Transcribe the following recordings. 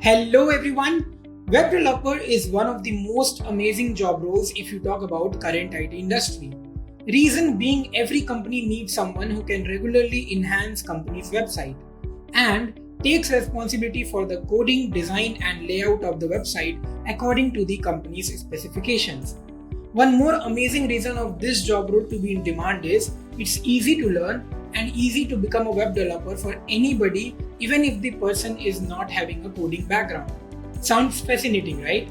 Hello everyone. Web developer is one of the most amazing job roles if you talk about current IT industry. Reason being, every company needs someone who can regularly enhance company's website and takes responsibility for the coding, design and layout of the website according to the company's specifications. One more amazing reason of this job role to be in demand is it's easy to learn and easy to become a web developer for anybody, even if the person is not having a coding background. Sounds fascinating, right?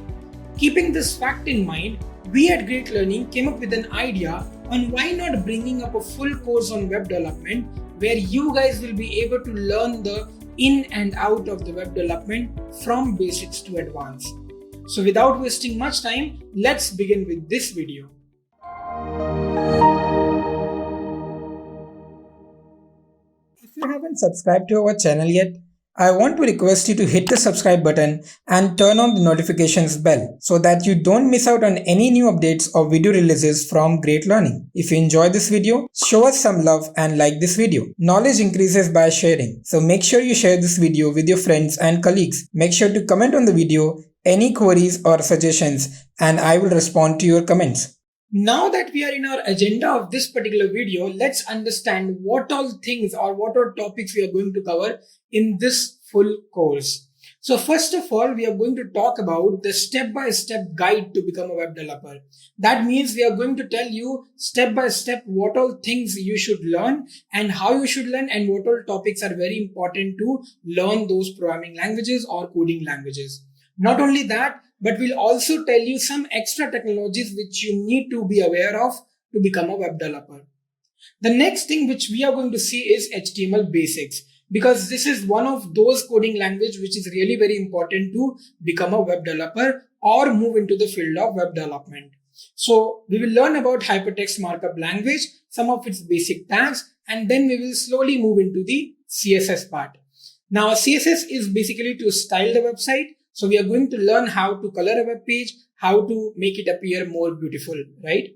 Keeping this fact in mind, we at Great Learning came up with an idea on why not bringing up a full course on web development where you guys will be able to learn the in and out of the web development from basics to advanced. So without wasting much time, let's begin with this video. If you haven't subscribed to our channel yet, I want to request you to hit the subscribe button and turn on the notifications bell so that you don't miss out on any new updates or video releases from Great Learning. If you enjoyed this video, show us some love and like this video. Knowledge increases by sharing, so make sure you share this video with your friends and colleagues. Make sure to comment on the video, any queries or suggestions, and I will respond to your comments. Now that we are in our agenda of this particular video, let's understand what all things or what all topics we are going to cover in this full course. So first of all, we are going to talk about the step-by-step guide to become a web developer. That means we are going to tell you step-by-step what all things you should learn and how you should learn and what all topics are very important to learn those programming languages or coding languages. Not only that, but we'll also tell you some extra technologies which you need to be aware of to become a web developer. The next thing which we are going to see is HTML basics, because this is one of those coding language which is really very important to become a web developer or move into the field of web development. So we will learn about hypertext markup language, some of its basic tags, and then we will slowly move into the CSS part. Now CSS is basically to style the website. So we are going to learn how to color a web page, how to make it appear more beautiful, right?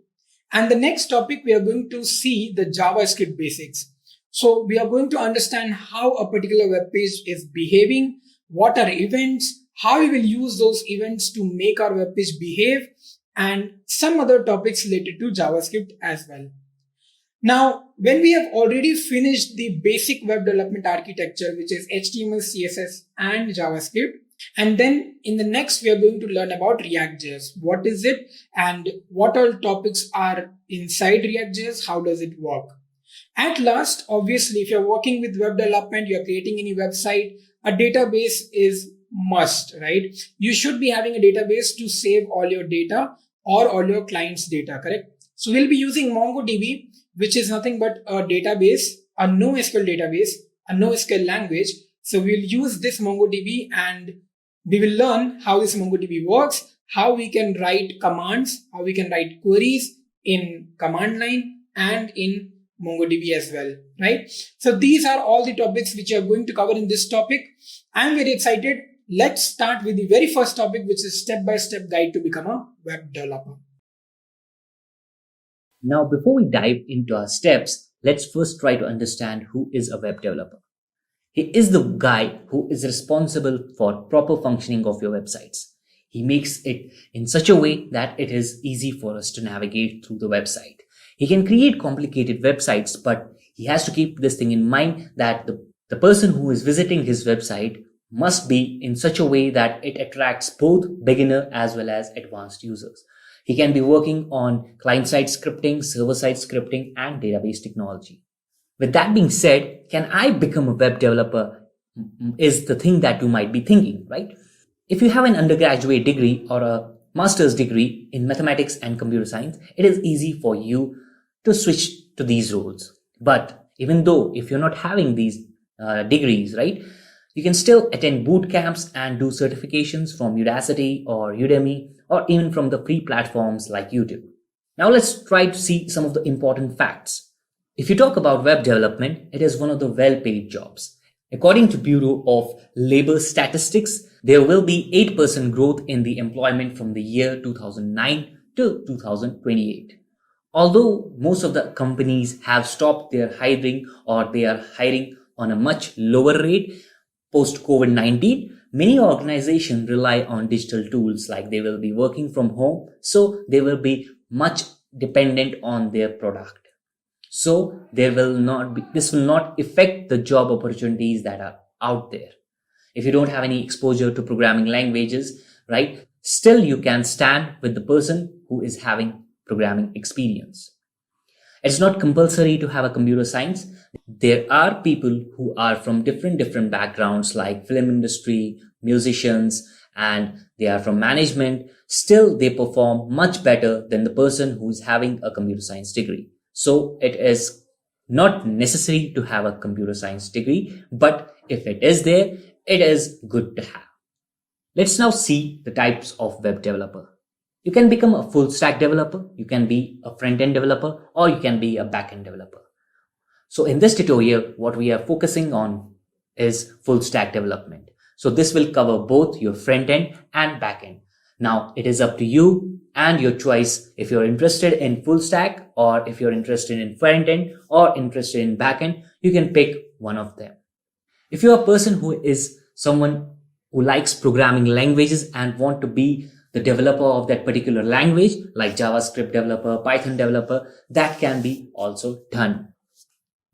And the next topic, we are going to see the JavaScript basics. So we are going to understand how a particular web page is behaving, what are events, how we will use those events to make our web page behave, and some other topics related to JavaScript as well. Now, when we have already finished the basic web development architecture, which is HTML, CSS, and JavaScript, and then in the next, we are going to learn about ReactJS. What is it and what all topics are inside ReactJS? How does it work? At last, obviously, if you're working with web development, you're creating any website, a database is must, right? You should be having a database to save all your data or all your clients' data, correct? So we'll be using MongoDB, which is nothing but a database, a NoSQL database, a NoSQL language. So we'll use this MongoDB and we will learn how this MongoDB works, how we can write commands, how we can write queries in command line and in MongoDB as well, right? So these are all the topics which we are going to cover in this topic. I'm very excited. Let's start with the very first topic, which is step-by-step guide to become a web developer. Now, before we dive into our steps, let's first try to understand who is a web developer. He is the guy who is responsible for proper functioning of your websites. He makes it in such a way that it is easy for us to navigate through the website. He can create complicated websites, but he has to keep this thing in mind that the person who is visiting his website must be in such a way that it attracts both beginner as well as advanced users. He can be working on client-side scripting, server-side scripting, and database technology. With that being said, can I become a web developer is the thing that you might be thinking, right? If you have an undergraduate degree or a master's degree in mathematics and computer science, it is easy for you to switch to these roles. But even though if you're not having these degrees, right, you can still attend boot camps and do certifications from Udacity or Udemy or even from the free platforms like YouTube. Now let's try to see some of the important facts. If you talk about web development, it is one of the well-paid jobs. According to Bureau of Labor Statistics, there will be 8% growth in the employment from the year 2009 to 2028. Although most of the companies have stopped their hiring or they are hiring on a much lower rate post-COVID-19, Many organizations rely on digital tools, like they will be working from home, so they will be much dependent on their product. So this will not affect the job opportunities that are out there. If you don't have any exposure to programming languages, right, still you can stand with the person who is having programming experience. It's not compulsory to have a computer science. There are people who are from different backgrounds, like film industry, musicians, and they are from management. Still, they perform much better than the person who is having a computer science degree. So it is not necessary to have a computer science degree, but if it is there, it is good to have. Let's now see the types of web developer. You can become a full stack developer, you can be a front-end developer, or you can be a back-end developer. So in this tutorial, what we are focusing on is full stack development. So this will cover both your front-end and back-end. Now it is up to you and your choice if you're interested in full stack, or if you're interested in front-end or interested in back-end, you can pick one of them. If you're a person who is someone who likes programming languages and want to be the developer of that particular language, like JavaScript developer, Python developer, that can be also done.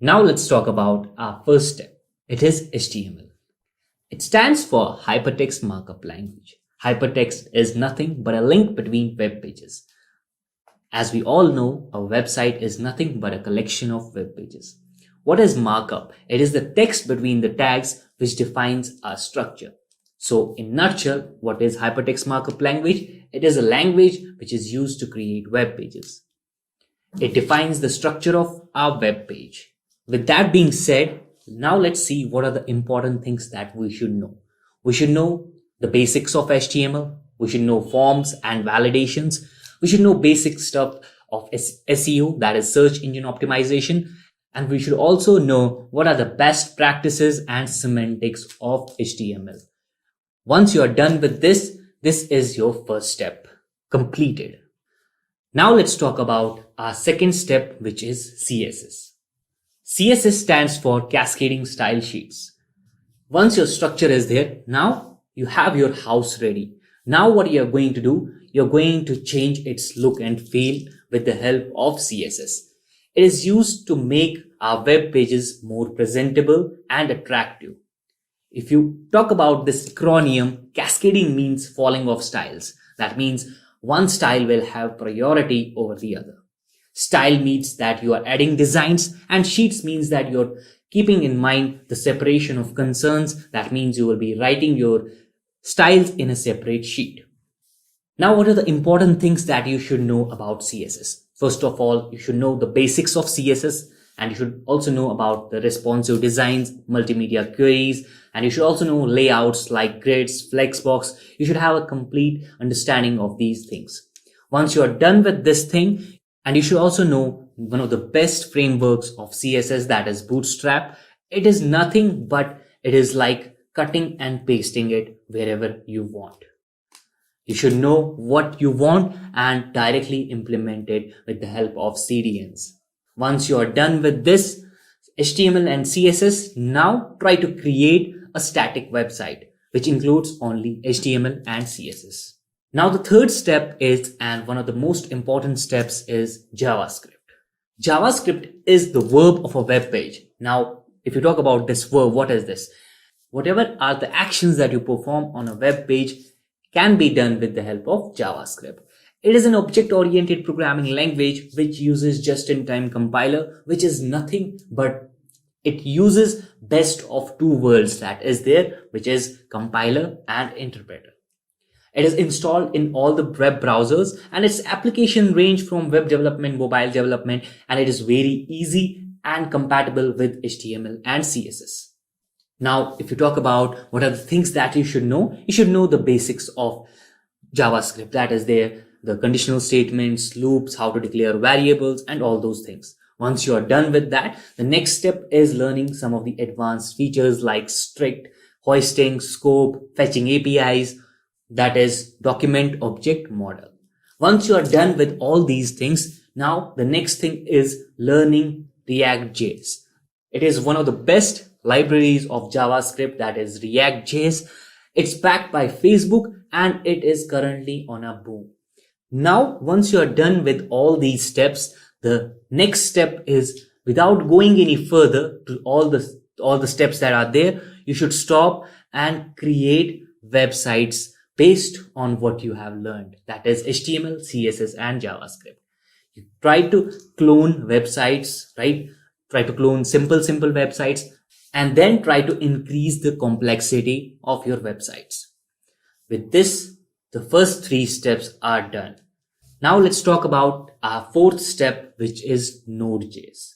Now let's talk about our first step. It is HTML. It stands for Hypertext Markup Language. Hypertext is nothing but a link between web pages. As we all know, a website is nothing but a collection of web pages. What is markup? It is the text between the tags which defines our structure. So in nutshell, what is hypertext markup language? It is a language which is used to create web pages. It defines the structure of our web page. With that being said, now let's see what are the important things that we should know. We should know the basics of HTML. We should know forms and validations. We should know basic stuff of SEO, that is search engine optimization. And we should also know what are the best practices and semantics of HTML. Once you are done with this is your first step completed. Now let's talk about our second step, which is CSS. CSS stands for Cascading Style Sheets. Once your structure is there, now you have your house ready. Now what you're going to do, you're going to change its look and feel with the help of CSS. It is used to make our web pages more presentable and attractive. If you talk about this acronym, cascading means falling off styles. That means one style will have priority over the other. Style means that you are adding designs, and sheets means that you're keeping in mind the separation of concerns. That means you will be writing your styles in a separate sheet. Now, what are the important things that you should know about CSS? First of all, you should know the basics of CSS, and you should also know about the responsive designs, multimedia queries, and you should also know layouts like grids, flexbox. You should have a complete understanding of these things. Once you are done with this thing, and you should also know one of the best frameworks of CSS, that is Bootstrap. It is nothing but it is like cutting and pasting it wherever you want. You should know what you want and directly implement it with the help of CDNs. Once you are done with this HTML and CSS, now try to create a static website, which includes only HTML and CSS. Now the third step is, and one of the most important steps, is JavaScript. JavaScript is the verb of a web page. Now, if you talk about this verb, what is this? Whatever are the actions that you perform on a web page can be done with the help of JavaScript. It is an object-oriented programming language which uses just-in-time compiler, which is nothing but it uses best of two worlds that is there, which is compiler and interpreter. It is installed in all the web browsers, and its application range from web development, mobile development, and it is very easy and compatible with HTML and CSS. Now, if you talk about what are the things that you should know the basics of JavaScript, that is there, the conditional statements, loops, how to declare variables, and all those things. Once you are done with that, the next step is learning some of the advanced features like strict, hoisting, scope, fetching APIs, that is document object model. Once you are done with all these things, now the next thing is learning ReactJS. It is one of the best libraries of JavaScript, that is ReactJS. It's backed by Facebook and it is currently on a boom. Now, once you are done with all these steps, the next step is, without going any further to all the steps that are there, you should stop and create websites based on what you have learned. That is HTML, CSS, and JavaScript. You try to clone websites, right? Try to clone simple websites, and then try to increase the complexity of your websites. With this, the first 3 steps are done. Now let's talk about our 4th step, which is Node.js.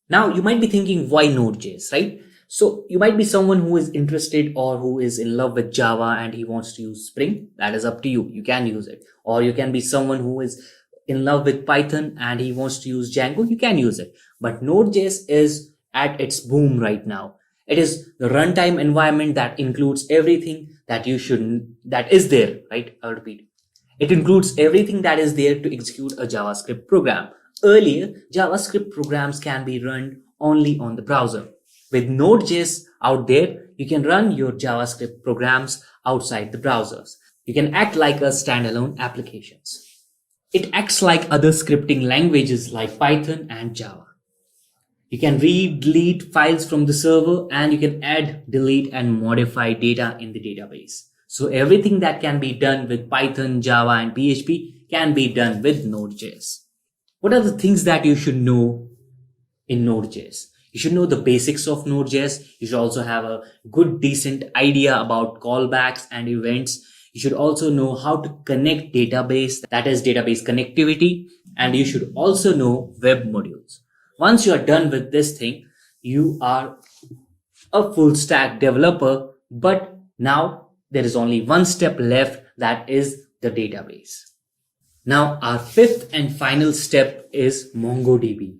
Now you might be thinking, why Node.js, right? So you might be someone who is interested or who is in love with Java and he wants to use Spring. That is up to you. You can use it. Or you can be someone who is in love with Python and he wants to use Django. You can use it. But Node.js is at its boom right now. It is the runtime environment that includes everything that is there, right? I'll repeat. It includes everything that is there to execute a JavaScript program. Earlier, JavaScript programs can be run only on the browser. With Node.js out there, you can run your JavaScript programs outside the browsers. You can act like a standalone applications. It acts like other scripting languages like Python and Java. You can read, delete files from the server, and you can add, delete, and modify data in the database. So everything that can be done with Python, Java, and PHP can be done with Node.js. What are the things that you should know in Node.js? You should know the basics of Node.js. You should also have a good, decent idea about callbacks and events. You should also know how to connect database, that is database connectivity. And you should also know web modules. Once you are done with this thing, you are a full stack developer. But now there is only one step left, that is the database. Now our 5th and final step is MongoDB.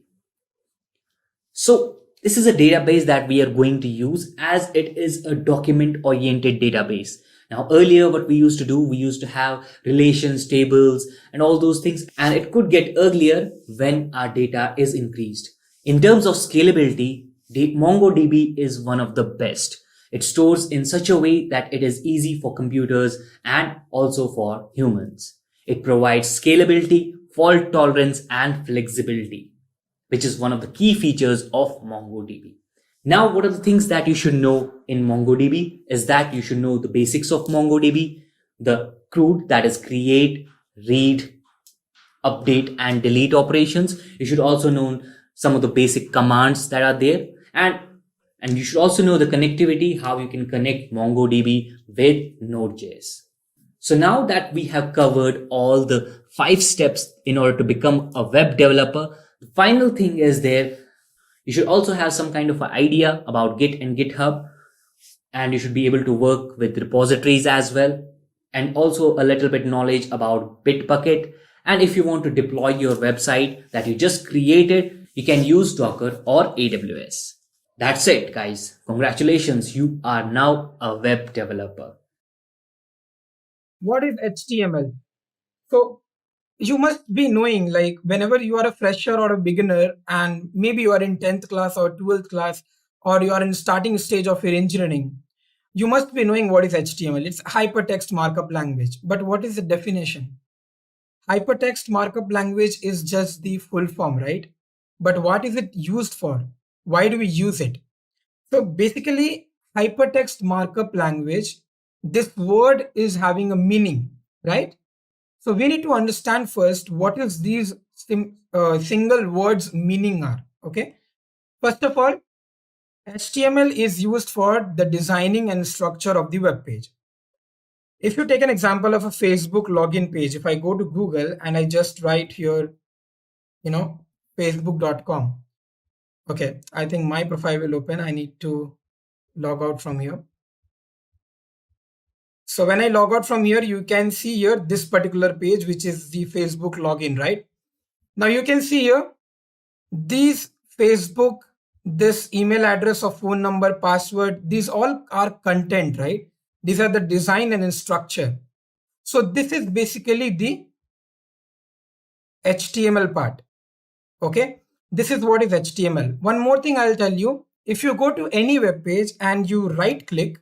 So this is a database that we are going to use, as it is a document-oriented database. Now earlier what we used to do, we used to have relations, tables, and all those things, and it could get uglier when our data is increased. In terms of scalability, MongoDB is one of the best. It stores in such a way that it is easy for computers and also for humans. It provides scalability, fault tolerance, and flexibility, which is one of the key features of MongoDB. Now, what are the things that you should know in MongoDB is that you should know the basics of MongoDB, the CRUD, that is create, read, update, and delete operations. You should also know some of the basic commands that are there, and you should also know the connectivity, how you can connect MongoDB with Node.js. So now that we have covered all the 5 steps in order to become a web developer, the final thing is there. You should also have some kind of an idea about Git and GitHub, and you should be able to work with repositories as well, and also a little bit knowledge about Bitbucket. And if you want to deploy your website that you just created, you can use Docker or AWS. That's it, guys. Congratulations, you are now a web developer. What is HTML? So you must be knowing, like, whenever you are a fresher or a beginner, and maybe you are in 10th class or 12th class, or you are in starting stage of your engineering, you must be knowing what is HTML. It's hypertext markup language. But what is the definition? Hypertext markup language is just the full form, right? But what is it used for? Why do we use it? So basically, hypertext markup language, this word is having a meaning, right? So we need to understand first what is these single words meaning are, okay? First of all, HTML is used for the designing and structure of the web page. If you take an example of a Facebook login page, if I go to Google and I just write here, facebook.com. Okay, I think my profile will open. I need to log out from here. So when I log out from here, you can see here this particular page, which is the Facebook login, right? Now you can see here these Facebook, this email address or phone number, password, these all are content, right? These are the design and structure. So this is basically the HTML part. Okay, this is what is HTML. One more thing I'll tell you. If you go to any web page and you right click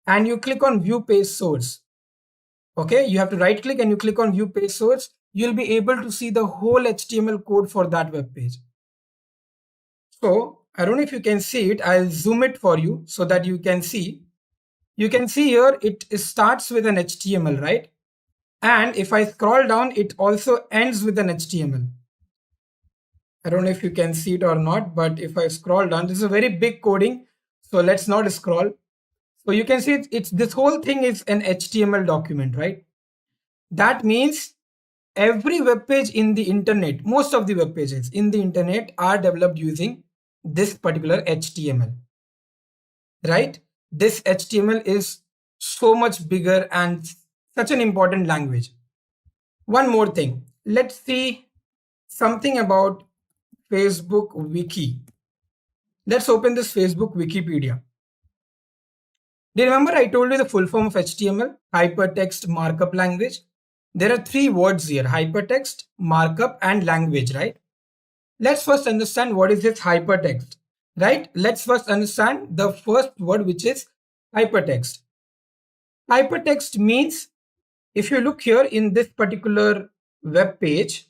and you click on view page source. Okay, you have to right click and you click on view page source. You'll be able to see the whole HTML code for that web page. So I don't know if you can see it. I'll zoom it for you so that you can see. You can see here it starts with an HTML, right? And if I scroll down, it also ends with an HTML. I don't know if you can see it or not, but if I scroll down, this is a very big coding. So let's not scroll. So you can see it's this whole thing is an HTML document, right? That means every web page in the internet, most of the web pages in the internet are developed using this particular HTML, right? This HTML is so much bigger and such an important language. One more thing, let's see something about Facebook Wiki. Let's open this Facebook Wikipedia. Do you remember I told you the full form of HTML? Hypertext Markup Language. There are three words here: hypertext, markup, and language, right? Let's first understand what is this hypertext, right? Let's first understand the first word, which is hypertext. Hypertext means, if you look here in this particular web page,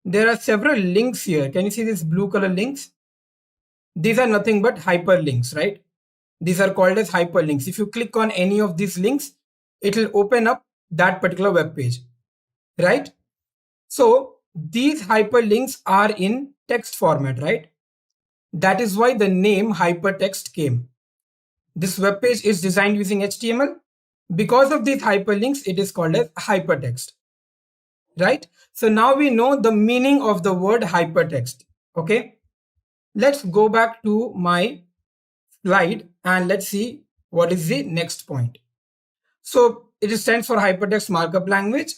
there are several links here. Can you see these blue color links? These are nothing but hyperlinks, right? These are called as hyperlinks. If you click on any of these links, it will open up that particular web page, right? So these hyperlinks are in text format, right? That is why the name hypertext came. This web page is designed using HTML. Because of these hyperlinks, it is called as hypertext, right? So now we know the meaning of the word hypertext. Okay, let's go back to my slide and let's see what is the next point. So it stands for hypertext markup language.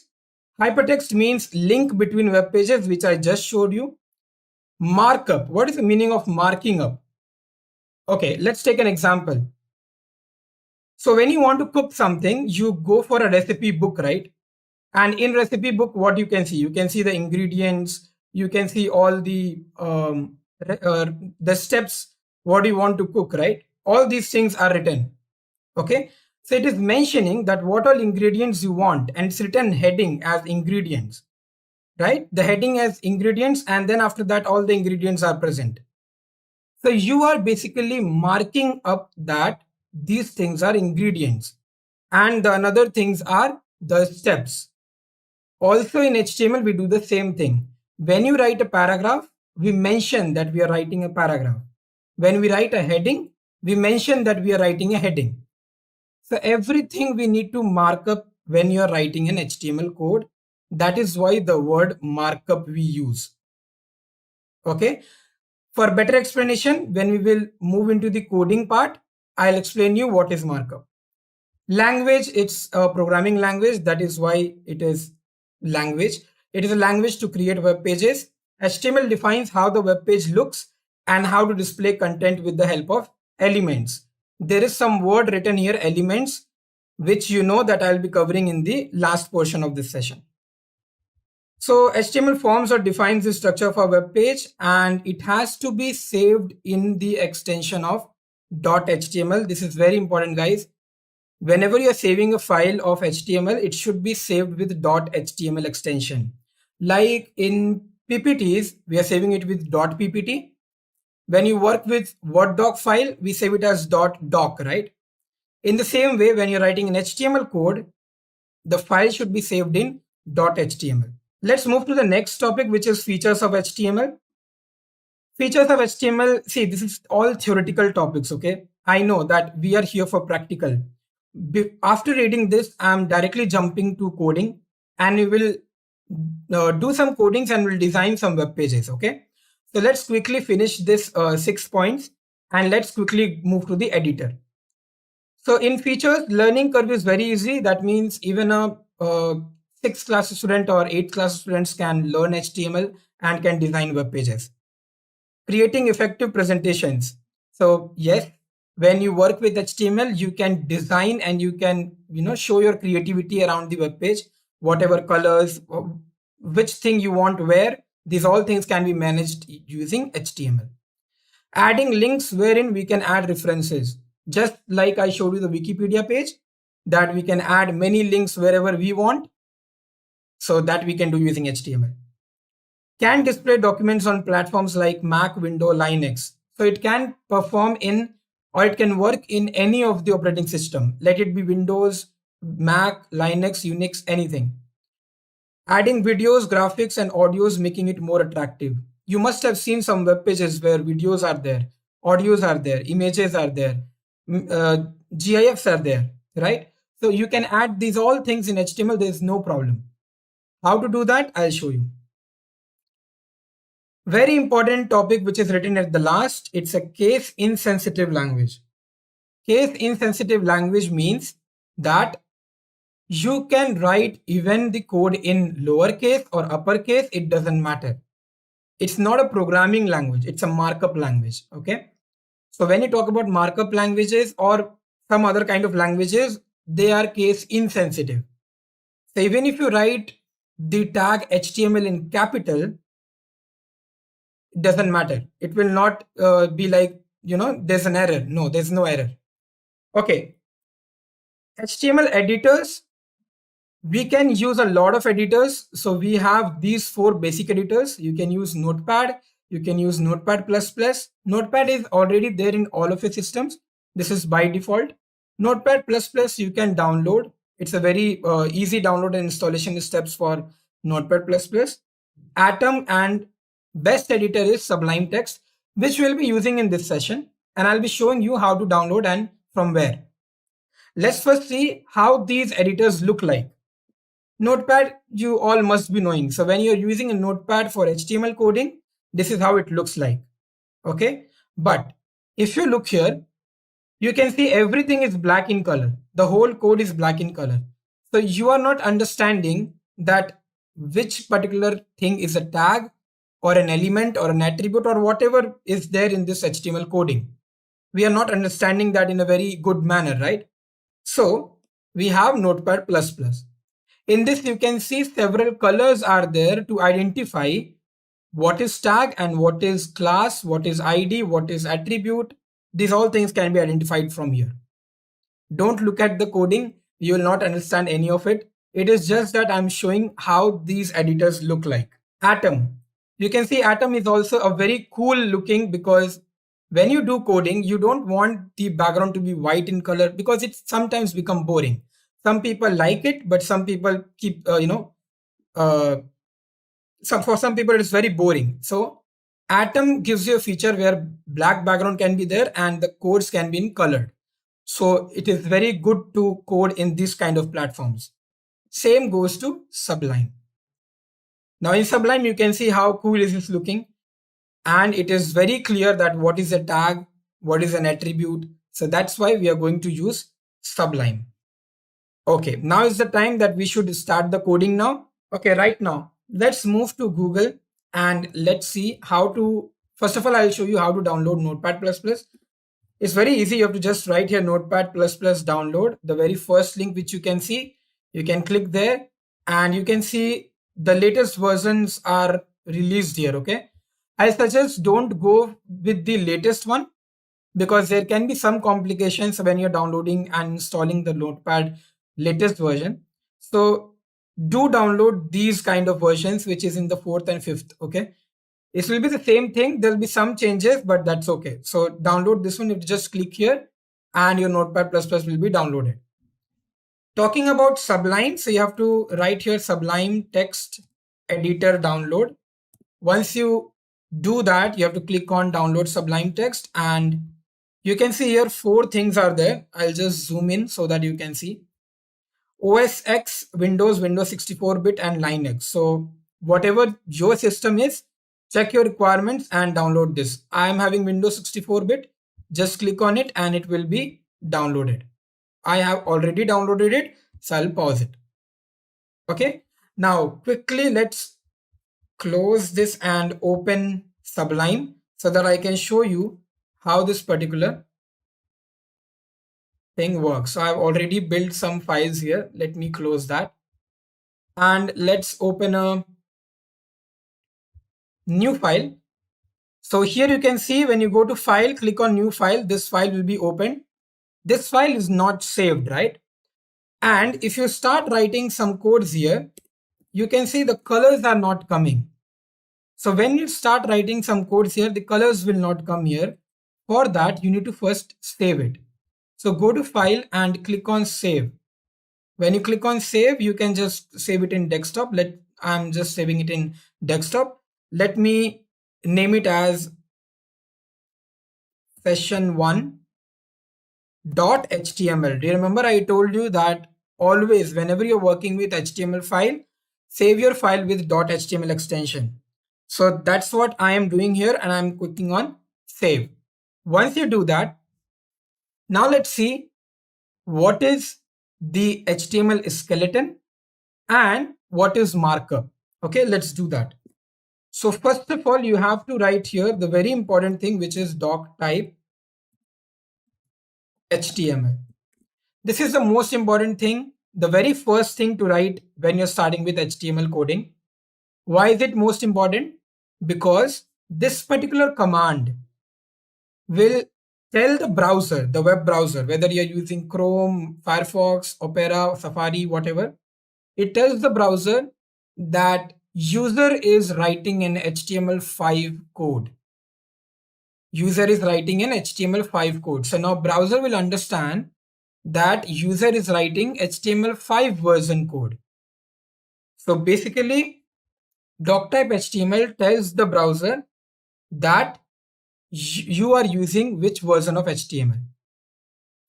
Hypertext means link between web pages, which I just showed you. Markup, what is the meaning of marking up? Okay, let's take an example. So when you want to cook something, you go for a recipe book, right? And in recipe book, what you can see the ingredients, you can see all the steps, what you want to cook, right? All these things are written. Okay, so it is mentioning that what all ingredients you want, and it's written heading as ingredients, right? The heading as ingredients, and then after that all the ingredients are present. So you are basically marking up that these things are ingredients, and the another things are the steps. Also in HTML, we do the same thing. When you write a paragraph, we mention that we are writing a paragraph. When we write a heading, we mention that we are writing a heading. So everything we need to mark up when you are writing an HTML code. That is why the word markup we use. Okay. For better explanation, when we will move into the coding part, I'll explain you what is markup. Language, it's a programming language. That is why it is language. It is a language to create web pages. HTML defines how the web page looks and how to display content with the help of elements. There is some word written here, elements, which you know that I'll be covering in the last portion of this session. So HTML forms or defines the structure of a web page, and it has to be saved in the extension of .html. This is very important, guys. Whenever you're saving a file of HTML, it should be saved with .html extension. Like in PPTs, we are saving it with .ppt. When you work with Word doc file, we save it as .doc, right? In the same way, when you're writing an HTML code, the file should be saved in .html. Let's move to the next topic, which is features of HTML. Features of HTML, see, this is all theoretical topics, okay? I know that we are here for practical. After reading this, I'm directly jumping to coding, and we will do some codings and we'll design some web pages, okay? So let's quickly finish this 6 points and let's quickly move to the editor. So in features, learning curve is very easy. That means even a 6th class student or 8th class students can learn HTML and can design web pages. Creating effective presentations. So yes, when you work with HTML, you can design and you can, show your creativity around the web page, whatever colors, which thing you want where. These all things can be managed using HTML. Adding links wherein we can add references. just like I showed you the Wikipedia page, that we can add many links wherever we want. So that we can do using HTML. Can display documents on platforms like Mac, Windows, Linux. So it can perform in, or it can work in any of the operating system. Let it be Windows, Mac, Linux, Unix, anything. Adding videos, graphics, and audios, making it more attractive. You must have seen some web pages where videos are there, audios are there, images are there, GIFs are there, right? So you can add these all things in HTML. There's no problem. How to do that? I'll show you. Very important topic which is written at the last. It's a case insensitive language. Case insensitive language means that you can write even the code in lowercase or uppercase. It doesn't matter. It's not a programming language. It's a markup language. Okay. So when you talk about markup languages or some other kind of languages, they are case insensitive. So even if you write the tag HTML in capital, it doesn't matter. It will not be like, there's an error. No, there's no error. Okay. HTML editors, we can use a lot of editors. So we have these 4 basic editors. You can use Notepad. You can use Notepad++. Notepad is already there in all of your systems. This is by default. Notepad++ you can download. It's a very easy download and installation steps for Notepad++. Atom and best editor is Sublime Text, which we'll be using in this session. And I'll be showing you how to download and from where. Let's first see how these editors look like. Notepad, you all must be knowing. So when you're using a Notepad for HTML coding, this is how it looks like. Okay. But if you look here, you can see everything is black in color. The whole code is black in color. So you are not understanding that which particular thing is a tag or an element or an attribute or whatever is there in this HTML coding. We are not understanding that in a very good manner, right? So we have Notepad++. In this, you can see several colors are there to identify what is tag and what is class, what is ID, what is attribute. These all things can be identified from here. Don't look at the coding. You will not understand any of it. It is just that I'm showing how these editors look like. Atom. You can see Atom is also a very cool looking, because when you do coding, you don't want the background to be white in color because it sometimes become boring. Some people like it, but some people keep, for some people it's very boring. So Atom gives you a feature where black background can be there and the codes can be in colored. So it is very good to code in this kind of platforms. Same goes to Sublime. Now in Sublime, you can see how cool is this looking. And it is very clear that what is a tag, what is an attribute. So that's why we are going to use Sublime. Okay, now is the time that we should start the coding now. Okay, right now, let's move to Google and let's see how to, first of all, I'll show you how to download Notepad++. It's very easy. You have to just write here Notepad++ download. The very first link which you can see, you can click there and you can see the latest versions are released here. Okay, I suggest don't go with the latest one because there can be some complications when you're downloading and installing the Notepad latest version. So do download these kind of versions, which is in the 4th and 5th. Okay, it will be the same thing. There'll be some changes, but that's okay. So download this one. You just click here and your Notepad++ will be downloaded. Talking about Sublime, so you have to write here Sublime Text Editor download. Once you do that, you have to click on download Sublime Text and you can see here 4 things are there. I'll just zoom in so that you can see. OS X, Windows 64-bit and Linux. So whatever your system is, check your requirements and download this. I am having Windows 64-bit. Just click on it and it will be downloaded. I have already downloaded it, so I'll pause it. Okay, now quickly let's close this and open Sublime so that I can show you how this particular thing works. So I've already built some files here. Let me close that and let's open a new file. So here you can see when you go to file, click on new file, this file will be opened. this file is not saved, right? And if you start writing some codes here, you can see the colors are not coming. So when you start writing some codes here, the colors will not come here. For that, you need to first save it. So go to File and click on Save. When you click on Save, you can just save it in desktop. I'm just saving it in desktop. Let me name it as session1.html. Do you remember I told you that always whenever you're working with HTML file, save your file with .html extension. So that's what I am doing here, and I'm clicking on save. Once you do that, now let's see what is the HTML skeleton and what is markup. Okay, let's do that. So first of all, you have to write here the very important thing, which is doc type HTML. This is the most important thing, the very first thing to write when you're starting with HTML coding. Why is it most important? Because this particular command will tell the browser, the web browser, whether you're using Chrome, Firefox, Opera, Safari, whatever, it tells the browser that user is writing an HTML5 code. User is writing an HTML5 code. So now browser will understand that user is writing HTML5 version code. So basically, doctype HTML tells the browser that you are using which version of HTML.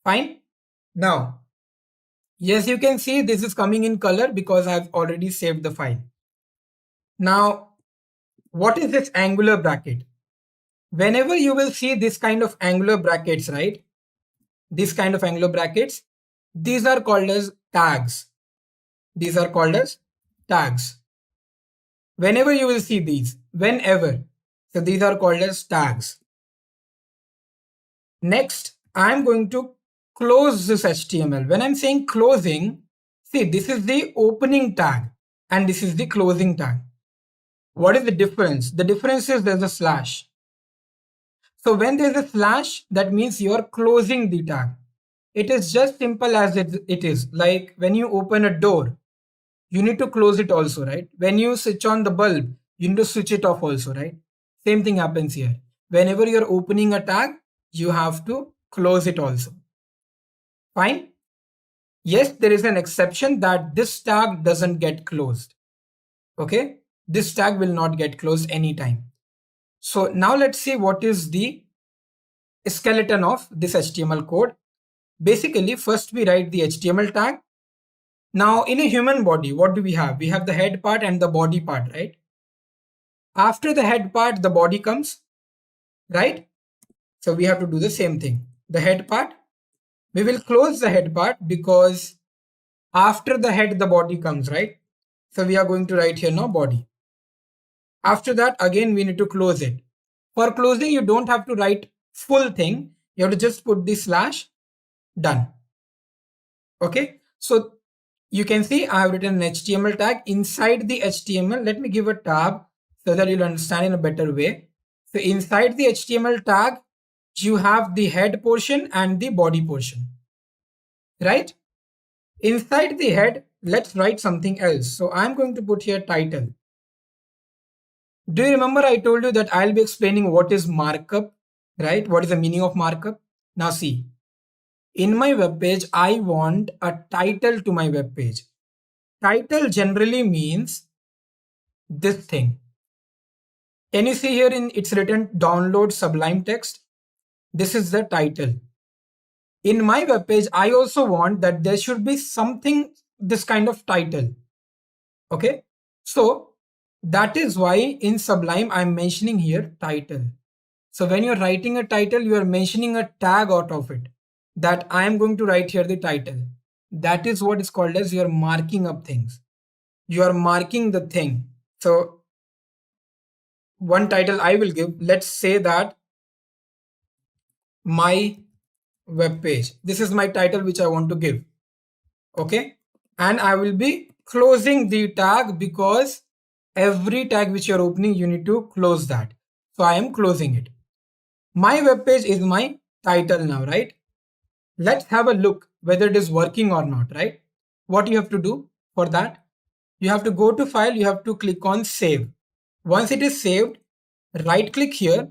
Fine. Now, yes, you can see this is coming in color because I've already saved the file. Now, what is this angular bracket? Whenever you will see this kind of angular brackets, right? This kind of angular brackets, these are called as tags. These are called as tags. Whenever you will see these, whenever, so these are called as tags. Next, I'm going to close this HTML. When I'm saying closing, see, this is the opening tag and this is the closing tag. What is the difference? The difference is there's a slash. So when there's a slash, that means you're closing the tag. It is just simple as it is. Like when you open a door, you need to close it also, right? When you switch on the bulb, you need to switch it off also, right? Same thing happens here. Whenever you're opening a tag, you have to close it also. Fine. Yes, there is an exception that this tag doesn't get closed. Okay. This tag will not get closed anytime. So now let's see what is the skeleton of this HTML code. Basically, first we write the HTML tag. Now in a human body, what do we have? We have the head part and the body part, right? After the head part, the body comes, right? So we have to do the same thing. The head part, we will close the head part because after the head, the body comes, right? So we are going to write here now body. After that, again, we need to close it. For closing, you don't have to write full thing. You have to just put the slash, done. Okay. So you can see I have written an HTML tag inside the HTML. Let me give a tab so that you'll understand in a better way. So inside the HTML tag, you have the head portion and the body portion, right? Inside the head, let's write something else. So I'm going to put here title. Do you remember I told you that I'll be explaining what is markup, right? What is the meaning of markup? Now see, in my web page, I want a title to my web page. Title generally means this thing. Can you see here it's written download Sublime text? This is the title. In my web page, I also want that there should be something, this kind of title. Okay. So that is why in Sublime, I'm mentioning here title. So when you're writing a title, you are mentioning a tag out of it that I am going to write here the title. That is what is called as you're marking up things. You are marking the thing. So one title I will give, let's say that my web page. This is my title which I want to give. Okay. And I will be closing the tag because every tag which you're opening, you need to close that. So I am closing it. My web page is my title now, right? Let's have a look whether it is working or not, right? What you have to do for that, you have to go to file, you have to click on save. Once it is saved, right click here,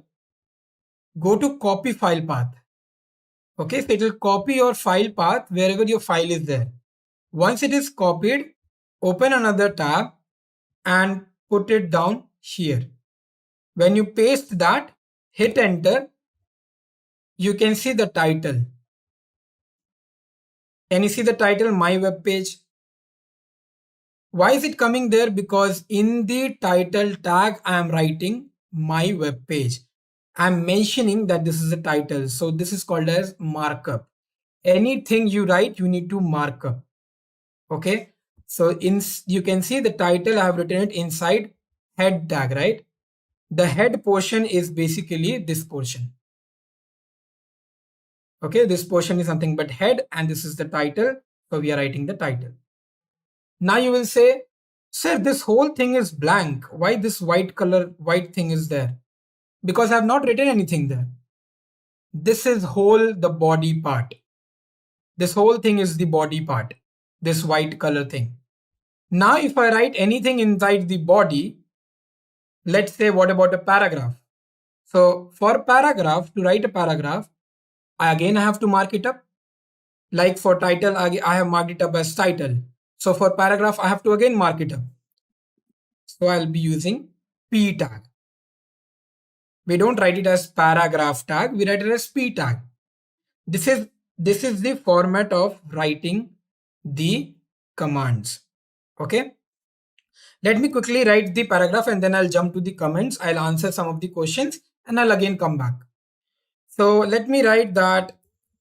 go to copy file path. Okay, so it will copy your file path wherever your file is there. Once it is copied, open another tab and put it down here. When you paste that, hit enter, you can see the title. Can you see the title, my web page? Why is it coming there? Because in the title tag, I am writing my web page. I'm mentioning that this is a title. So this is called as markup. Anything you write, you need to mark up. Okay. So you can see the title, I have written it inside head tag, right? The head portion is basically this portion. Okay, this portion is nothing but head and this is the title. So we are writing the title. Now you will say, sir, this whole thing is blank. Why this white thing is there? Because I have not written anything there. This is the body part. This whole thing is the body part, this white color thing. Now if I write anything inside the body, let's say what about a paragraph? So for paragraph, to write a paragraph, I have to mark it up. Like for title, I have marked it up as title. So for paragraph, I have to again mark it up. So I'll be using P tag. We don't write it as paragraph tag, we write it as P tag. This is the format of writing the commands. Okay. Let me quickly write the paragraph and then I'll jump to the comments. I'll answer some of the questions and I'll again come back. So let me write that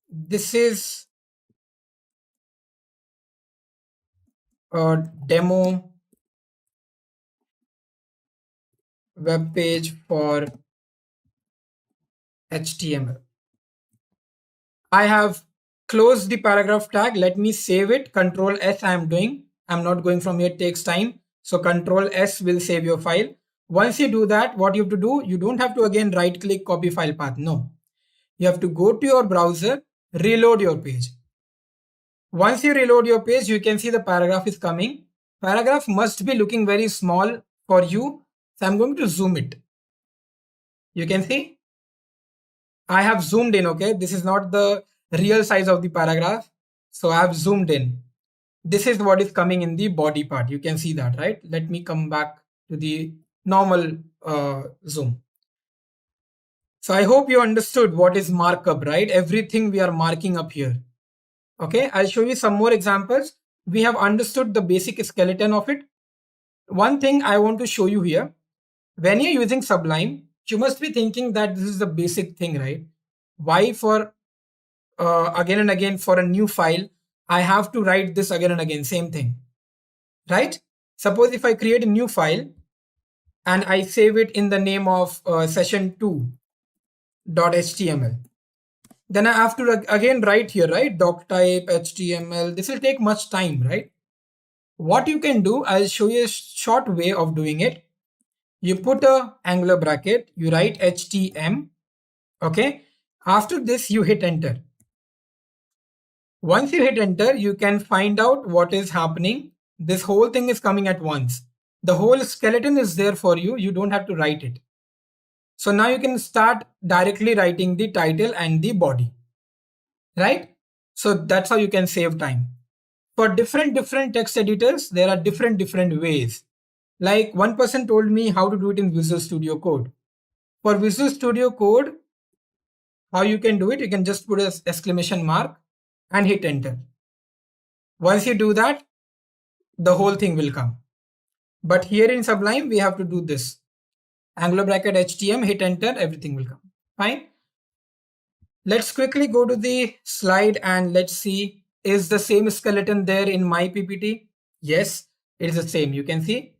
this is a demo web page for HTML. I have closed the paragraph tag. Let me save it. Control S I am doing. I'm not going from here, it takes time. So Control S will save your file. Once you do that, what you have to do, you don't have to again right click copy file path. No, you have to go to your browser, reload your page. Once you reload your page, you can see the paragraph is coming. Paragraph must be looking very small for you. So I'm going to zoom it. You can see I have zoomed in. Okay, this is not the real size of the paragraph. So I have zoomed in. This is what is coming in the body part. You can see that, right? Let me come back to the normal zoom. So I hope you understood what is markup, right? Everything we are marking up here. Okay, I'll show you some more examples. We have understood the basic skeleton of it. One thing I want to show you here, when you're using Sublime, you must be thinking that this is the basic thing, right? Why for again and again for a new file, I have to write this again and again, same thing, right? Suppose if I create a new file and I save it in the name of session2.html, then I have to again write here, right? Doc type, HTML, this will take much time, right? What you can do, I'll show you a short way of doing it. You put a angular bracket, you write HTML, okay? After this, you hit enter. Once you hit enter, you can find out what is happening. This whole thing is coming at once. The whole skeleton is there for you. You don't have to write it. So now you can start directly writing the title and the body, right? So that's how you can save time. For different text editors, there are different ways. Like one person told me how to do it in Visual Studio Code. For Visual Studio Code, how you can do it, you can just put an exclamation mark and hit enter. Once you do that, the whole thing will come. But here in Sublime, we have to do this. Angular bracket HTML, hit enter, everything will come. Fine. Let's quickly go to the slide and let's see, is the same skeleton there in my PPT? Yes, it is the same. You can see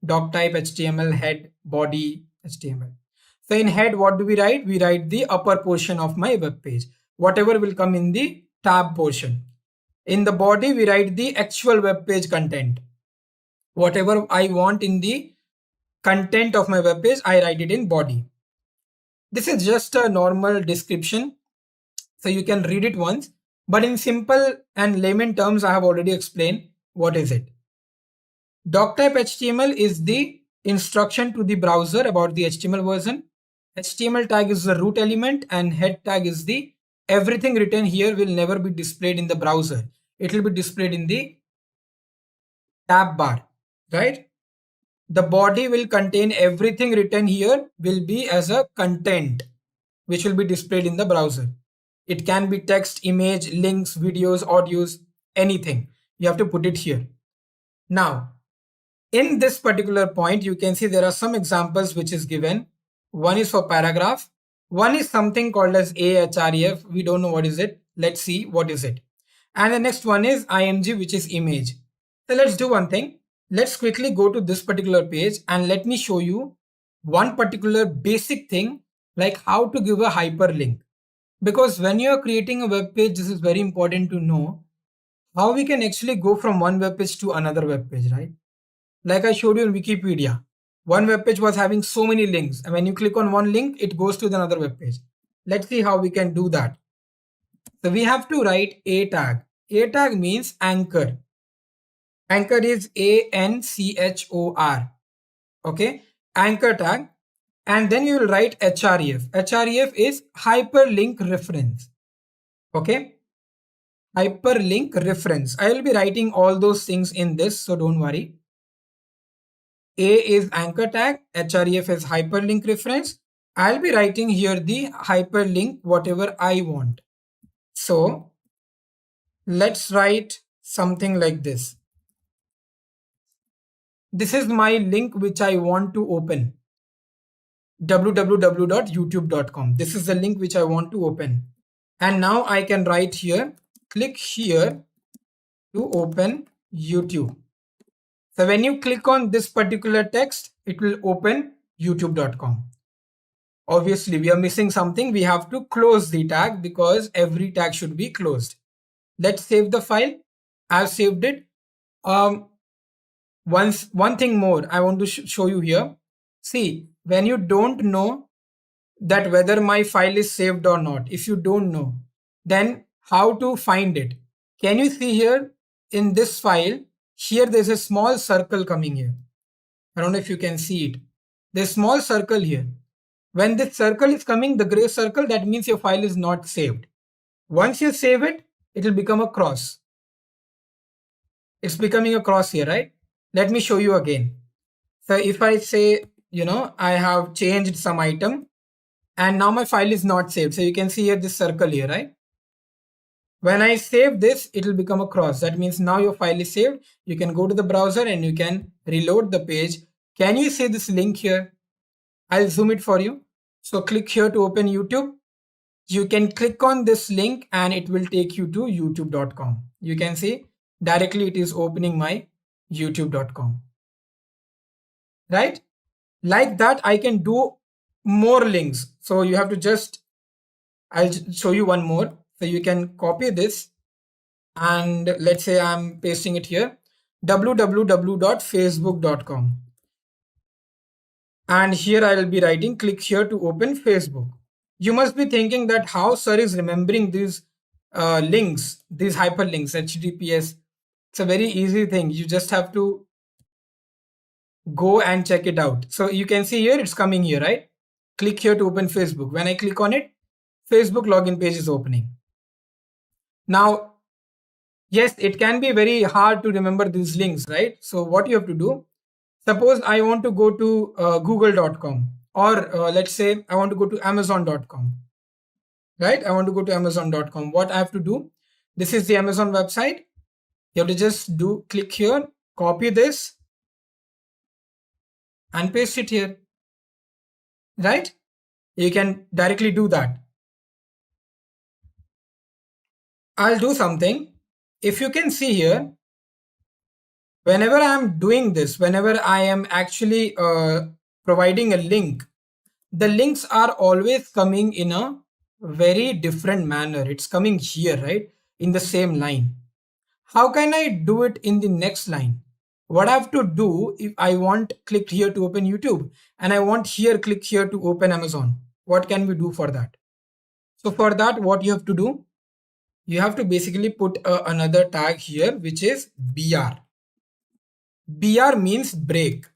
doc type HTML, head, body, HTML. So in head, what do we write? We write the upper portion of my web page. Whatever will come in the tab portion. In the body, we write the actual web page content. Whatever I want in the content of my web page, I write it in body. This is just a normal description, so you can read it once. But in simple and layman terms, I have already explained what is it. Doctype HTML is the instruction to the browser about the HTML version. HTML tag is the root element and head tag is the everything written here will never be displayed in the browser. It will be displayed in the tab bar, right? The body will contain everything written here will be as a content which will be displayed in the browser. It can be text, image, links, videos, audios, anything. You have to put it here. Now, in this particular point, you can see there are some examples which is given. One is for paragraph. One is something called as AHREF. We don't know what is it. Let's see what is it. And the next one is IMG, which is image. So let's do one thing. Let's quickly go to this particular page and let me show you one particular basic thing like how to give a hyperlink. Because when you are creating a web page, this is very important to know how we can actually go from one web page to another web page, right? Like I showed you in Wikipedia, one web page was having so many links, and when you click on one link, it goes to another web page. Let's see how we can do that. So we have to write a tag. A tag means anchor. Anchor is ANCHOR. Okay, anchor tag. And then you will write href. Href is hyperlink reference. Okay, hyperlink reference. I will be writing all those things in this, so don't worry. A is anchor tag, href is hyperlink reference. I'll be writing here the hyperlink whatever I want. So let's write something like this. This is my link which I want to open. www.youtube.com. This is the link which I want to open. And now I can write here, click here to open YouTube. So when you click on this particular text, it will open youtube.com. Obviously, we are missing something. We have to close the tag because every tag should be closed. Let's save the file. I've saved it. One thing more I want to show you here. See, when you don't know that whether my file is saved or not, if you don't know, then how to find it? Can you see here in this file? Here there's a small circle coming here. I don't know if you can see it. There's a small circle here. When this circle is coming, the gray circle, that means your file is not saved. Once you save it, it will become a cross. It's becoming a cross here, right? Let me show you again. So if I say, I have changed some item and now my file is not saved. So you can see here this circle here, right? When I save this, it will become a cross. That means now your file is saved. You can go to the browser and you can reload the page. Can you see this link here? I'll zoom it for you. So click here to open YouTube. You can click on this link and it will take you to youtube.com. You can see directly it is opening my youtube.com. Right? Like that, I can do more links. So you have to I'll show you one more. So you can copy this and let's say I'm pasting it here, www.facebook.com. And here I will be writing, click here to open Facebook. You must be thinking that how sir is remembering these links, these hyperlinks, HTTPS. It's a very easy thing. You just have to go and check it out. So you can see here, it's coming here, right? Click here to open Facebook. When I click on it, Facebook login page is opening. Now, yes, it can be very hard to remember these links, right? So what you have to do, suppose I want to go to google.com or let's say I want to go to amazon.com, right? I want to go to amazon.com. What I have to do, this is the Amazon website. You have to just click here, copy this and paste it here, right? You can directly do that. I'll do something. If you can see here, whenever I am doing this, whenever I am actually providing a link, the links are always coming in a very different manner. It's coming here, right? In the same line. How can I do it in the next line? What I have to do, if I want click here to open YouTube and I want here click here to open Amazon, what can we do for that? So for that, what you have to do, you have to basically put another tag here, which is BR. BR means break.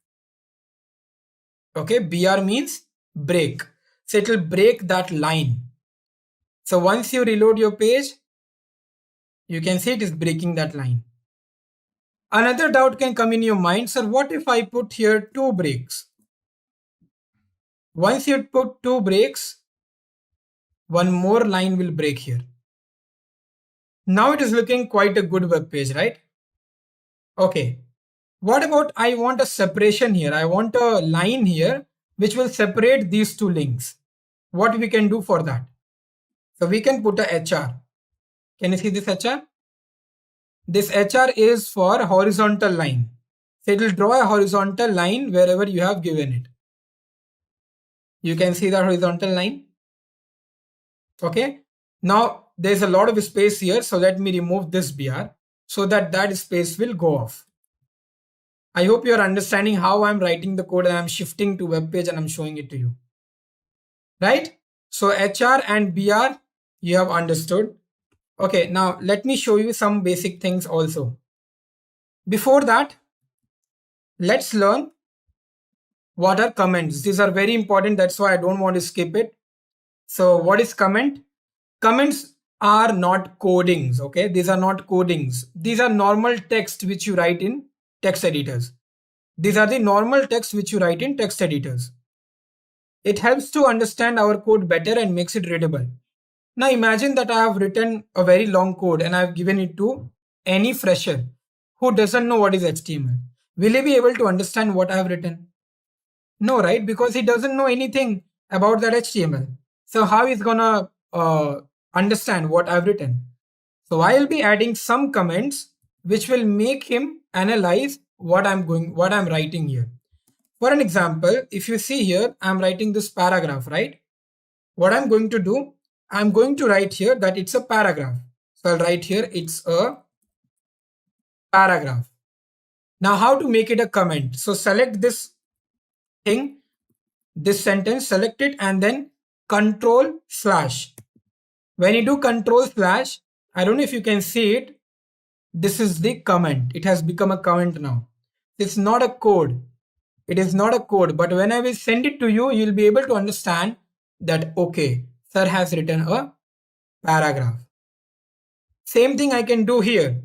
Okay, BR means break. So it will break that line. So once you reload your page, you can see it is breaking that line. Another doubt can come in your mind, sir, what if I put here 2 breaks? Once you put 2 breaks, one more line will break here. Now it is looking quite a good web page, right? Okay. What about I want a separation here? I want a line here which will separate these 2 links. What we can do for that? So we can put a HR. Can you see this HR? This HR is for horizontal line. So it will draw a horizontal line wherever you have given it. You can see the horizontal line. Okay. Now there's a lot of space here. So let me remove this BR so that that space will go off. I hope you are understanding how I'm writing the code and I'm shifting to web page and I'm showing it to you. Right? So HR and BR, you have understood. Okay, now let me show you some basic things also. Before that, let's learn what are comments. These are very important. That's why I don't want to skip it. So what is comment? Comments are not codings. Okay, these are not codings. These are normal text which you write in text editors. These are the normal text which you write in text editors. It helps to understand our code better and makes it readable. Now imagine that I have written a very long code and I have given it to any fresher who doesn't know what is HTML. Will he be able to understand what I have written? No, right? Because he doesn't know anything about that HTML. So how is gonna understand what I've written? So I'll be adding some comments which will make him analyze what I'm writing here. For an example, if you see here, I'm writing this paragraph, right? What I'm going to do, I'm going to write here that it's a paragraph. So I'll write here, it's a paragraph. Now how to make it a comment? So select this thing, this sentence, select it and then control slash. When you do control slash, I don't know if you can see it. This is the comment. It has become a comment now. It's not a code. It is not a code, but when I will send it to you, you'll be able to understand that, okay, sir has written a paragraph. Same thing I can do here.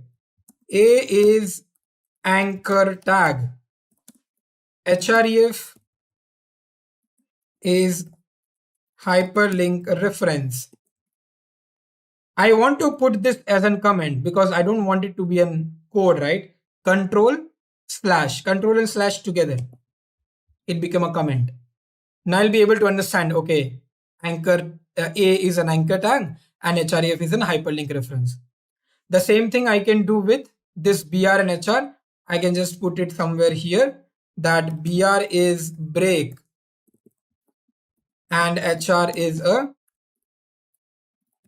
A is anchor tag. href is hyperlink reference. I want to put this as a comment because I don't want it to be a code, right? Control and slash together. It become a comment. Now I'll be able to understand, okay, anchor A is an anchor tag and href is an hyperlink reference. The same thing I can do with this BR and HR. I can just put it somewhere here that BR is break and HR is a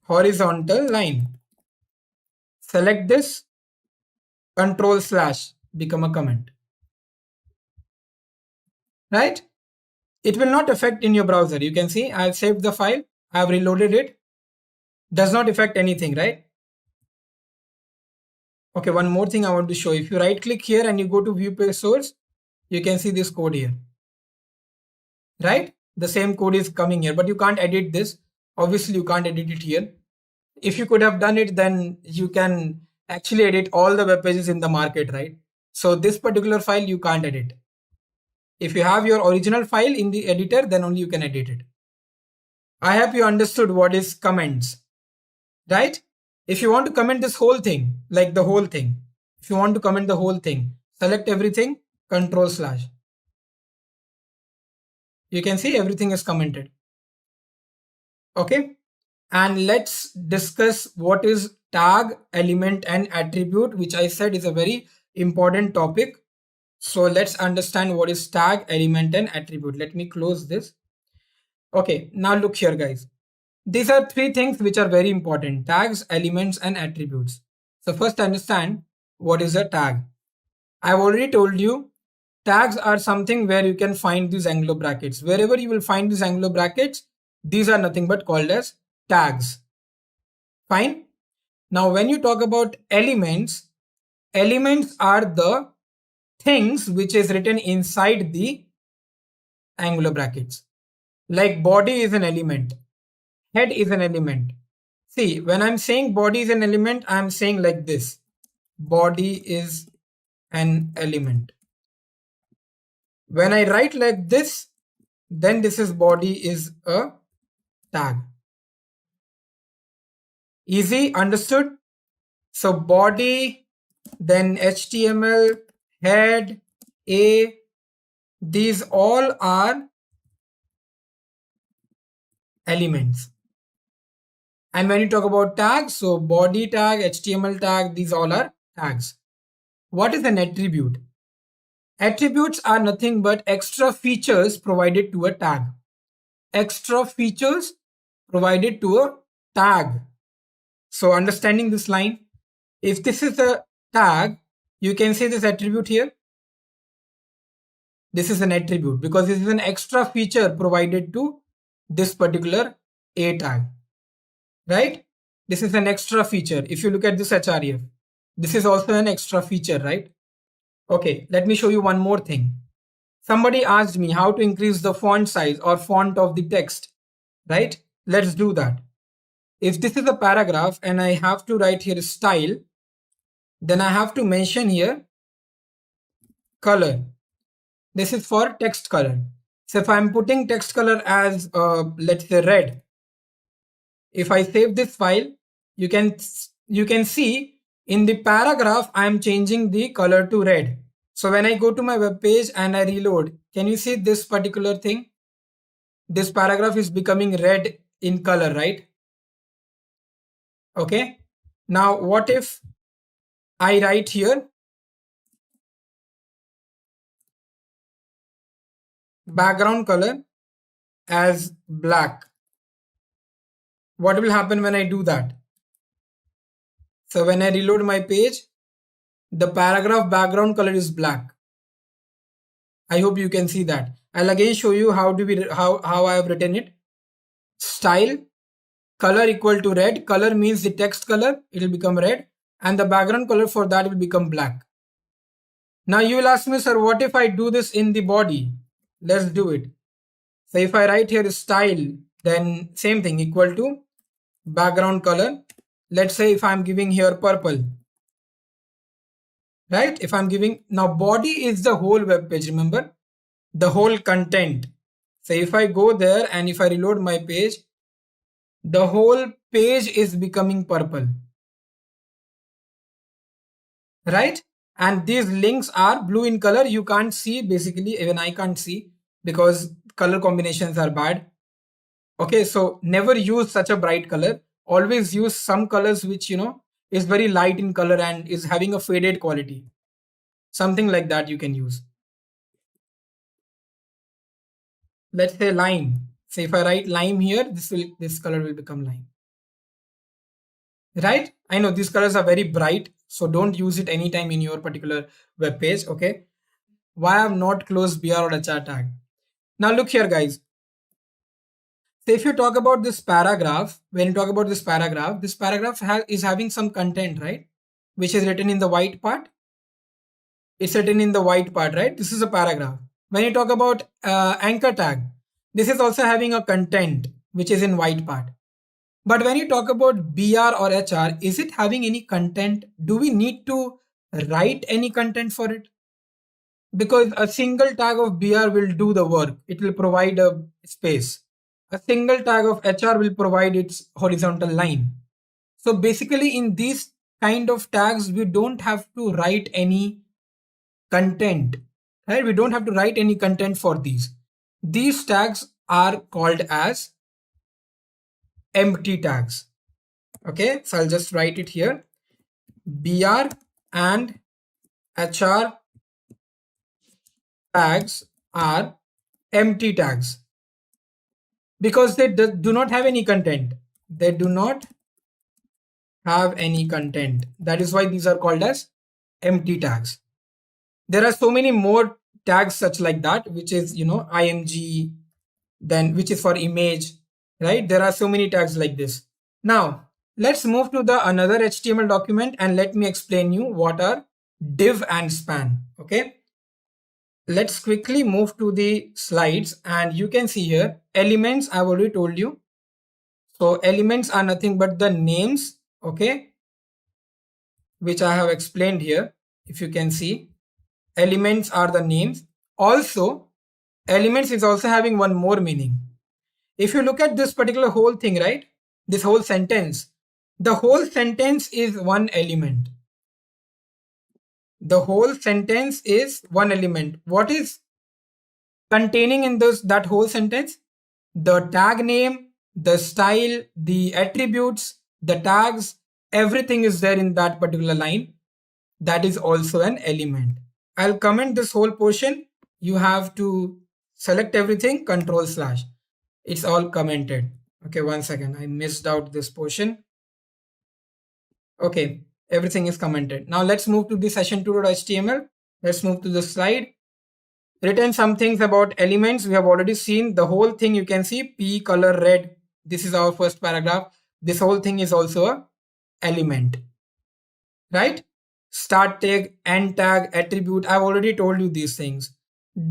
horizontal line. Select this, control slash, become a comment. Right? It will not affect in your browser. You can see I've saved the file, I've reloaded it. Does not affect anything, right? Okay, one more thing I want to show. If you right click here and you go to view page source, you can see this code here. Right? The same code is coming here, but you can't edit this. Obviously, you can't edit it here. If you could have done it, then you can actually edit all the web pages in the market, right? So this particular file you can't edit. If you have your original file in the editor, then only you can edit it. I hope you understood what is comments, right? If you want to comment this whole thing, like the whole thing, if you want to comment the whole thing, select everything, control slash. You can see everything is commented. Okay. And let's discuss what is tag, element, and attribute, which I said is a very important topic. So let's understand what is tag, element, and attribute. Let me close this. Okay, now look here, guys. These are 3 things which are very important: tags, elements, and attributes. So first understand what is a tag. I've already told you tags are something where you can find these angular brackets. Wherever you will find these angular brackets, these are nothing but called as tags. Fine. Now, when you talk about elements, elements are the things which is written inside the angular brackets. Like body is an element, head is an element. See, when I'm saying body is an element, I'm saying like this. Body is an element. When I write like this, then this is body is a tag. Easy, understood? So body, then HTML, head, these all are elements. And when you talk about tags, so body tag, HTML tag, these all are tags. What is an attribute? Attributes are nothing but extra features provided to a tag. Extra features provided to a tag. So understanding this line, if this is a tag, you can say this attribute here. This is an attribute because this is an extra feature provided to this particular A tag, right? This is an extra feature. If you look at this href, this is also an extra feature, right? Okay, let me show you one more thing. Somebody asked me how to increase the font size or font of the text, right? Let's do that. If this is a paragraph and I have to write here style, then I have to mention here color. This is for text color. So if I'm putting text color as let's say red, if I save this file, you can see in the paragraph I'm changing the color to red. So when I go to my web page and I reload, can you see this particular thing? This paragraph is becoming red in color, right? Okay. Now what if I write here background color as black? What will happen when I do that? So when I reload my page, the paragraph background color is black. I hope you can see that. I'll again show you how I have written it. Style color equal to red. Color means the text color, it will become red, and the background color for that will become black. Now you will ask me, sir, what if I do this in the body? Let's do it. So if I write here style, then same thing, equal to background color. Let's say if I'm giving here purple, right? If I'm giving, now body is the whole web page, remember, the whole content. So if I go there and if I reload my page, the whole page is becoming purple, right? And these links are blue in color. You can't see, basically even I can't see because color combinations are bad. Okay, so never use such a bright color. Always use some colors which, you know, is very light in color and is having a faded quality. Something like that you can use. Let's say lime. So if I write lime here, this color will become lime. Right? I know these colors are very bright, so don't use it anytime in your particular web page. Okay. Why I have not closed BR or HR tag? Now look here, guys. So if you talk about this paragraph, when you talk about this paragraph is having some content, right? Which is written in the white part. It's written in the white part, right? This is a paragraph. When you talk about anchor tag, this is also having a content which is in white part. But when you talk about BR or HR, is it having any content? Do we need to write any content for it? Because a single tag of BR will do the work. It will provide a space. A single tag of HR will provide its horizontal line. So basically in these kind of tags, we don't have to write any content, right? We don't have to write any content for these. These tags are called as empty tags. Okay, so I'll just write it here. BR and HR tags are empty tags because they do not have any content. They do not have any content. That is why these are called as empty tags. There are so many more tags such like that, which is, you know, img, then which is for image, right? There are so many tags like this. Now Let's move to the another HTML document and let me explain you what are div and span. Okay. Let's quickly move to the slides and you can see here elements. I've already told you. So elements are nothing but the names. Okay. Which I have explained here. If you can see, elements are the names. Also, elements is also having one more meaning. If you look at this particular whole thing, right? This whole sentence, the whole sentence is one element. The whole sentence is one element. What is containing in that whole sentence? The tag name, the style, the attributes, the tags, everything is there in that particular line. That is also an element. I'll comment this whole portion. You have to select everything, Control/. It's all commented. Okay, one second. I missed out this portion. Okay, everything is commented. Now let's move to the session2.html. Let's move to the slide. Written some things about elements. We have already seen the whole thing. You can see p color red. This is our first paragraph. This whole thing is also a element, right? Start tag, end tag, attribute. I've already told you these things.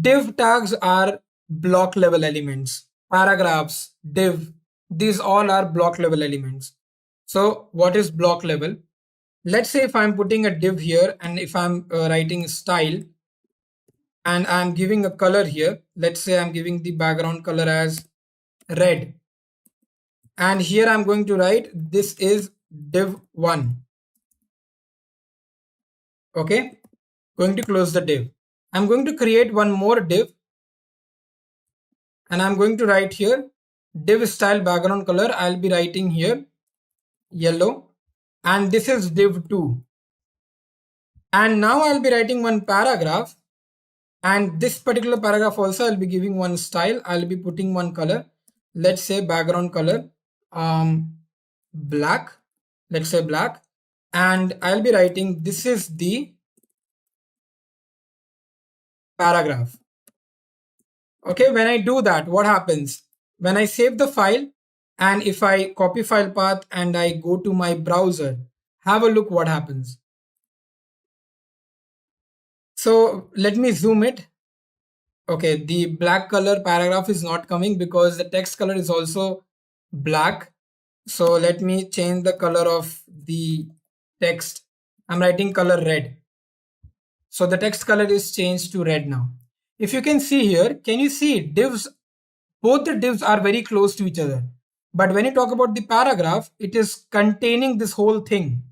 Div tags are block level elements. Paragraphs, div, these all are block level elements. So what is block level? Let's say if I'm putting a div here and if I'm writing style and I'm giving a color here, let's say I'm giving the background color as red. And here I'm going to write this is div1. Okay, going to close the div. I'm going to create one more div and I'm going to write here div style background color. I'll be writing here yellow and this is div2. And now I'll be writing one paragraph and this particular paragraph also I'll be giving one style. I'll be putting one color. Let's say background color black. Let's say black. And I'll be writing this is the paragraph. Okay, when I do that, what happens? When I save the file and if I copy file path and I go to my browser, have a look what happens. So let me zoom it. Okay, the black color paragraph is not coming because the text color is also black. So let me change the color of the text. I'm writing color red. So the text color is changed to red now. If you can see here, can you see divs? Both the divs are very close to each other. But when you talk about the paragraph, it is containing this whole thing.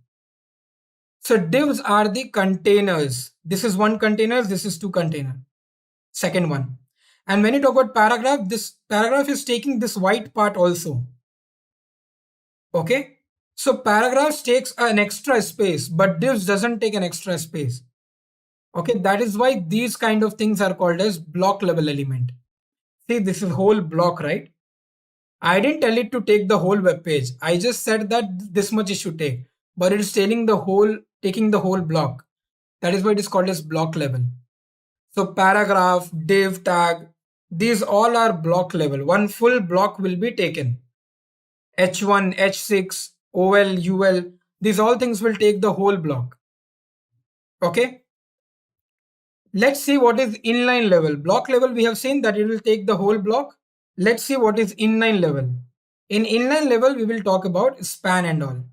So divs are the containers. This is one container, this is two container. Second one. And when you talk about paragraph, this paragraph is taking this white part also. Okay. So paragraphs takes an extra space, but divs doesn't take an extra space. Okay, that is why these kind of things are called as block level element. See, this is whole block, right? I didn't tell it to take the whole web page. I just said that this much it should take, but it is taking the whole block. That is why it is called as block level. So paragraph, div, tag, these all are block level. One full block will be taken. H1, H6, OL, UL, these all things will take the whole block. Okay. Let's see what is inline level. Block level, we have seen that it will take the whole block. Let's see what is inline level. In inline level, we will talk about span and all.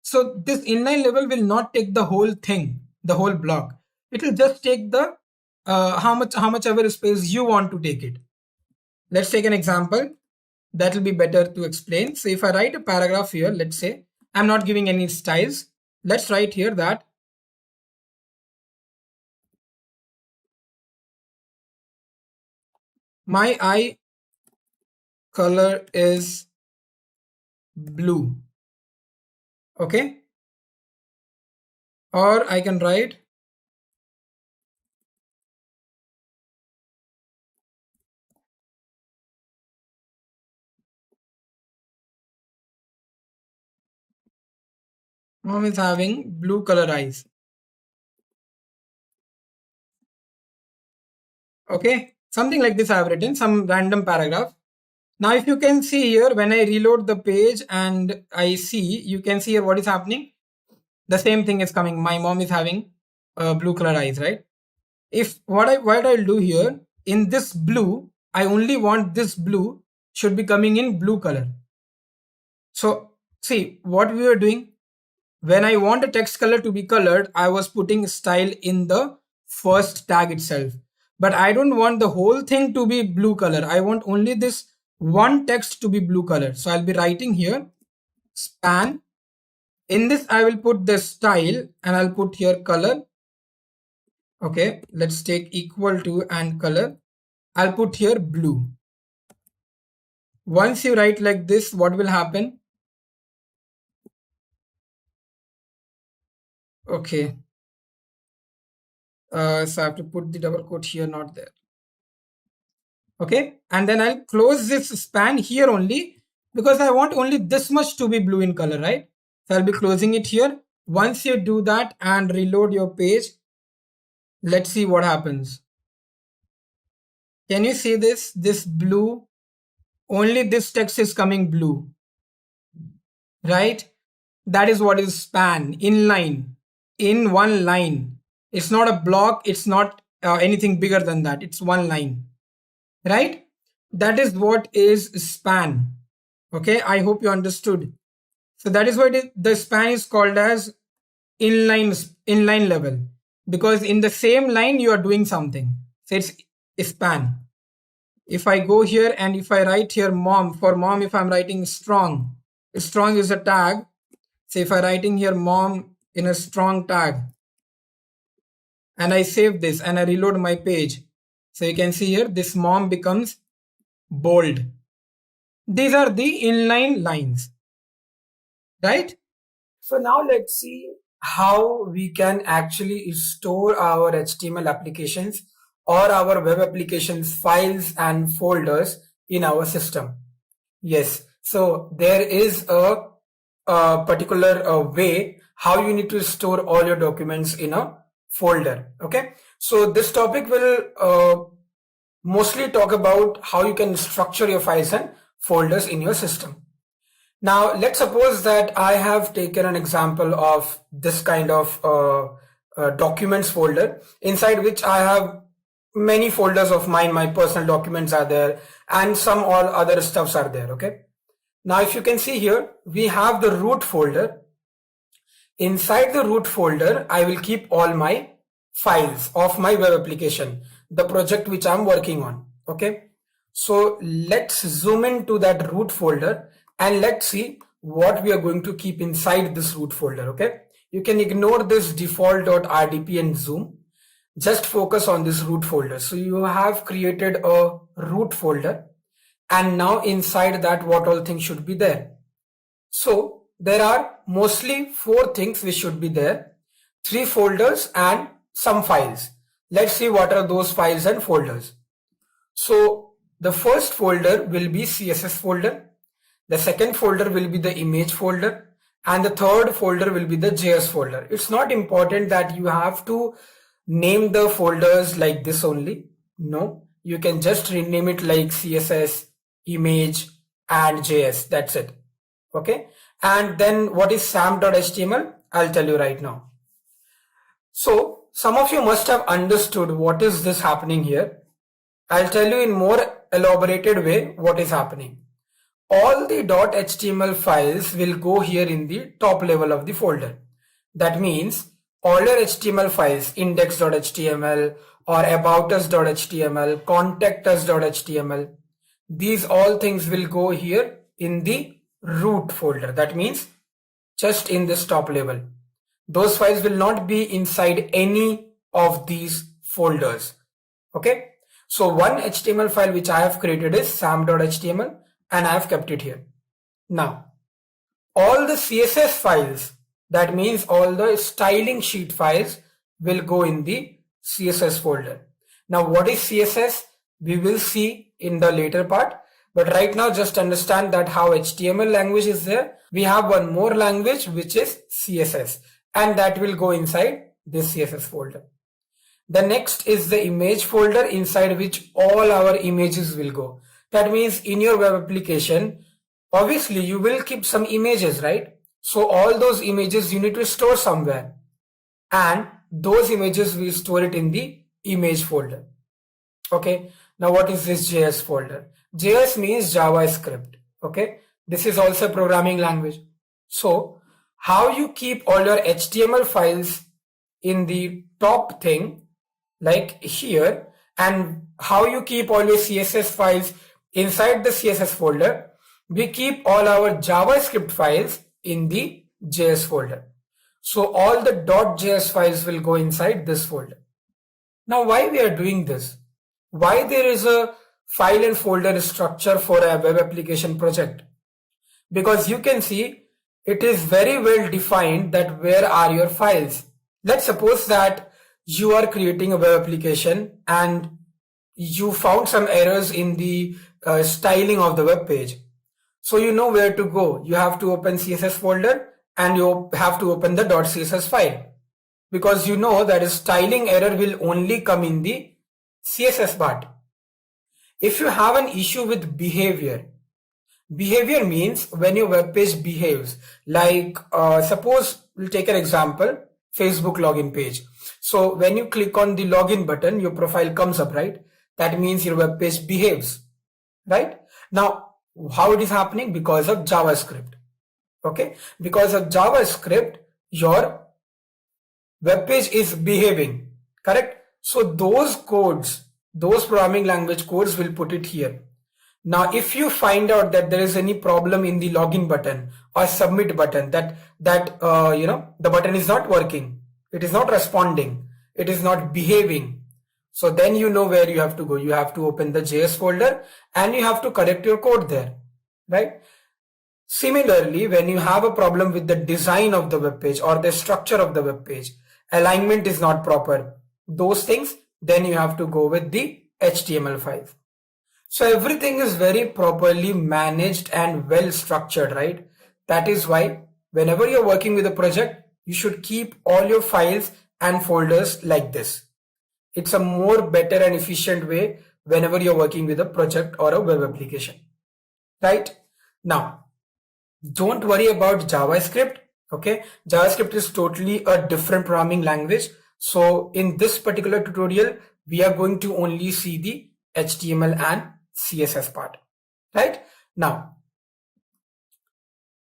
So this inline level will not take the whole thing, the whole block. It will just take the how much ever space you want to take it. Let's take an example. That will be better to explain. So if I write a paragraph here, let's say I'm not giving any styles. Let's write here that my eye color is blue. Okay. Or I can write mom is having blue color eyes. Okay. Something like this I have written, some random paragraph. Now, if you can see here, when I reload the page and I see, you can see here what is happening. The same thing is coming. My mom is having blue color eyes, right? If what I'll do here, in this blue, I only want this blue should be coming in blue color. So see what we were doing. When I want a text color to be colored, I was putting style in the first tag itself. But I don't want the whole thing to be blue color. I want only this one text to be blue color. So I'll be writing here span. In this, I will put the style and I'll put here color. Okay, let's take equal to and color. I'll put here blue. Once you write like this, what will happen? Okay. So I have to put the double quote here, not there. Okay, and then I'll close this span here only because I want only this much to be blue in color, right? So I'll be closing it here. Once you do that and reload your page, let's see what happens. Can you see this? This blue, only this text is coming blue, right? That is what is span, inline, in one line. It's not a block. It's not anything bigger than that. It's one line, right? That is what is span. Okay, I hope you understood. So that is why the span is called as inline level, because in the same line you are doing something. So it's span. If I go here and if I write here mom, for mom, if I'm writing strong is a tag. So if I'm writing here mom in a strong tag and I save this and I reload my page, so you can see here this mom becomes bold. These are the inline lines, right? So now let's see how we can actually store our HTML applications or our web applications files and folders in our system. Yes, so there is a particular way how you need to store all your documents in a folder. Okay, so this topic will mostly talk about how you can structure your files and folders in your system. Now let's suppose that I have taken an example of this kind of documents folder, inside which I have many folders of mine. My personal documents are there and some all other stuffs are there. Okay, now if you can see here, we have the root folder. Inside the root folder, I will keep all my files of my web application, the project which I'm working on. Okay, so let's zoom into that root folder and let's see what we are going to keep inside this root folder. Okay, you can ignore this default.rdp and zoom. Just focus on this root folder. So you have created a root folder, and now inside that, what all things should be there? So there are mostly 4 things which should be there: 3 folders and some files. Let's see what are those files and folders. So the first folder will be CSS folder. The second folder will be the image folder, and the third folder will be the JS folder. It's not important that you have to name the folders like this only. No, you can just rename it like CSS, image, and JS. That's it. Okay, and then what is sam.html? I'll tell you right now. So some of you must have understood what is this happening here. I'll tell you in more elaborated way what is happening. All the .html files will go here in the top level of the folder. That means all your HTML files, index.html or aboutus.html, contactus.html, these all things will go here in the root folder. That means just in this top level. Those files will not be inside any of these folders. Okay, so one HTML file which I have created is sam.html and I have kept it here. Now all the CSS files, that means all the styling sheet files, will go in the CSS folder. Now what is CSS? We will see in the later part, but right now just understand that how HTML language is there, we have one more language which is CSS, and that will go inside this CSS folder. The next is the image folder, inside which all our images will go. That means in your web application, obviously you will keep some images, right? So all those images you need to store somewhere, and those images we store it in the image folder. Okay, now what is this JS folder? JS means JavaScript. Okay, this is also a programming language. So how you keep all your HTML files in the top thing, like here, and how you keep all your CSS files inside the CSS folder, we keep all our JavaScript files in the JS folder. So all the .js files will go inside this folder. Now why we are doing this? Why there is a file and folder structure for a web application project? Because you can see it is very well defined that where are your files. Let's suppose that you are creating a web application and you found some errors in the styling of the web page. So you know where to go. You have to open CSS folder and you have to open the .css file, because you know that a styling error will only come in the CSS part. If you have an issue with behavior means when your web page behaves, like suppose we'll take an example, Facebook login page. So when you click on the login button, your profile comes up, right? That means your web page behaves, right? Now, how it is happening? Because of JavaScript. Okay, because of JavaScript, your web page is behaving, correct? So those codes, those programming language codes will put it here. Now, if you find out that there is any problem in the login button or submit button, that the button is not working, it is not responding, it is not behaving, so then you know where you have to go. You have to open the JS folder and you have to correct your code there, right? Similarly, when you have a problem with the design of the web page or the structure of the web page, alignment is not proper, those things, then you have to go with the HTML files. So everything is very properly managed and well structured, right? That is why whenever you're working with a project, you should keep all your files and folders like this. It's a more better and efficient way whenever you're working with a project or a web application, right? Now, don't worry about JavaScript. Okay, JavaScript is totally a different programming language. So in this particular tutorial, we are going to only see the HTML and CSS part, right? Now,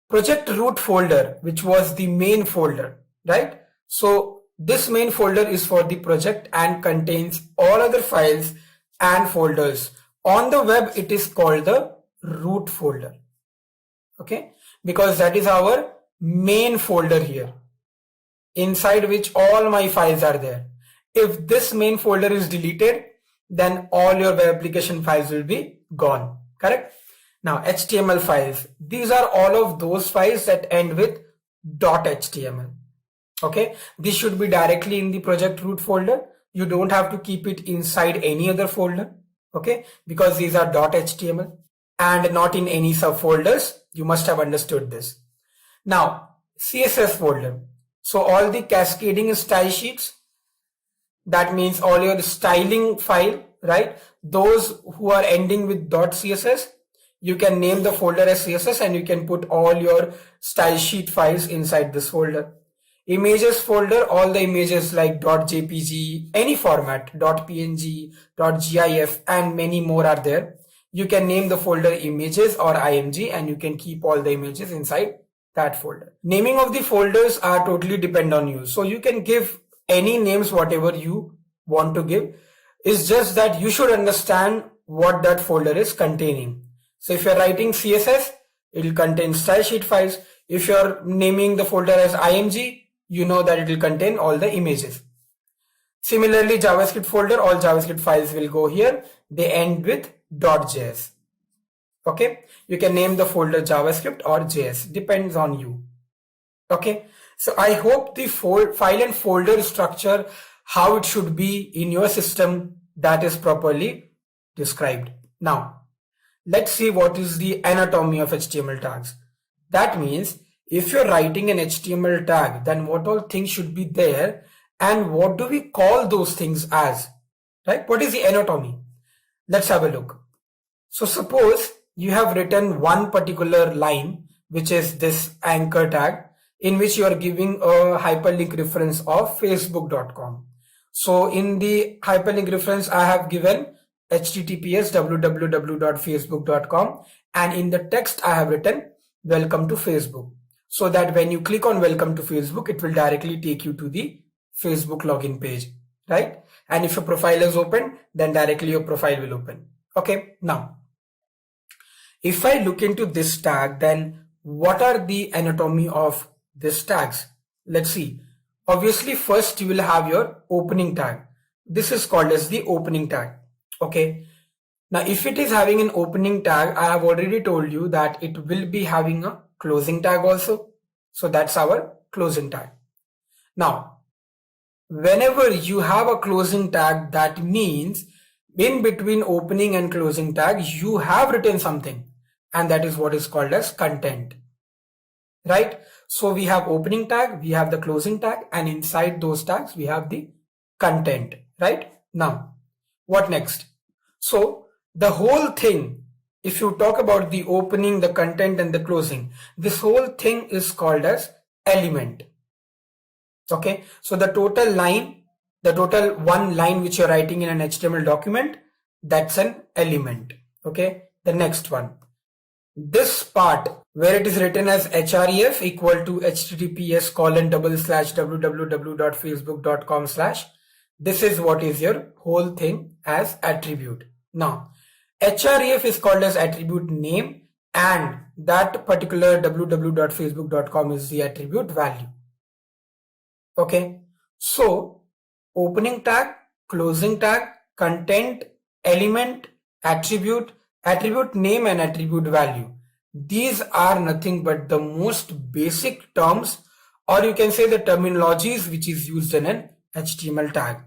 project root folder, which was the main folder, right? So this main folder is for the project and contains all other files and folders. On the web, it is called the root folder. Okay, because that is our main folder here, inside which all my files are there. If this main folder is deleted, then all your web application files will be gone, correct? Now, HTML files, these are all of those files that end with .html. Okay, this should be directly in the project root folder. You don't have to keep it inside any other folder, okay, because these are .html and not in any subfolders. You must have understood this. Now, CSS folder. So all the cascading style sheets, that means all your styling file, right? Those who are ending with .css, you can name the folder as CSS and you can put all your style sheet files inside this folder. Images folder, all the images like .jpg, any format, .png, .gif, and many more are there. You can name the folder images or img and you can keep all the images inside that folder. Naming of the folders are totally depend on you. So you can give any names, whatever you want to give. It's just that you should understand what that folder is containing. So if you're writing CSS, it will contain style sheet files. If you're naming the folder as img, you know that it will contain all the images. Similarly, JavaScript folder, all JavaScript files will go here. They end with .js. Okay, you can name the folder JavaScript or JS, depends on you. Okay, so I hope the file and folder structure, how it should be in your system, that is properly described. Now, let's see what is the anatomy of HTML tags. That means if you're writing an HTML tag, then what all things should be there and what do we call those things as, right? What is the anatomy? Let's have a look. So suppose you have written one particular line, which is this anchor tag, in which you are giving a hyperlink reference of facebook.com. So in the hyperlink reference, I have given https www.facebook.com, and in the text I have written welcome to Facebook, so that when you click on welcome to Facebook, it will directly take you to the Facebook login page, right? And if your profile is open, then directly your profile will open. Okay, now if I look into this tag, then what are the anatomy of these tags? Let's see. Obviously, first you will have your opening tag. This is called as the opening tag. Okay. Now, if it is having an opening tag, I have already told you that it will be having a closing tag also. So that's our closing tag. Now, whenever you have a closing tag, that means in between opening and closing tag, you have written something, and that is what is called as content, right? So we have opening tag, we have the closing tag, and inside those tags we have the content, right? Now what next? So the whole thing, if you talk about the opening, the content, and the closing, this whole thing is called as element. Okay, so the total line, the total one line which you're writing in an HTML document, that's an element. Okay, the next one, this part where it is written as href equal to https://www.facebook.com/, this is what is your whole thing as attribute. Now href is called as attribute name, and that particular www.facebook.com is the attribute value. Okay, so opening tag, closing tag, content, element, attribute, attribute name, and attribute value. These are nothing but the most basic terms, or you can say the terminologies which is used in an HTML tag.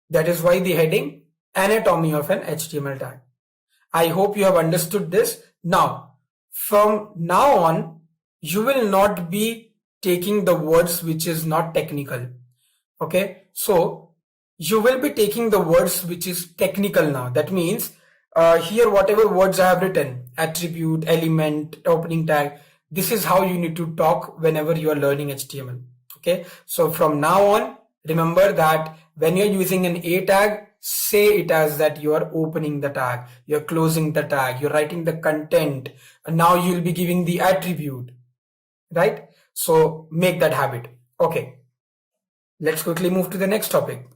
That is why the heading, anatomy of an HTML tag. I hope you have understood this. Now, from now on, you will not be taking the words which is not technical. Okay, so you will be taking the words which is technical now. That means here whatever words I have written, attribute, element, opening tag, this is how you need to talk whenever you are learning HTML. Okay, so from now on, remember that when you're using an A tag, say it as that you are opening the tag, you're closing the tag, you're writing the content, and now you'll be giving the attribute, right? So make that habit. Okay, let's quickly move to the next topic.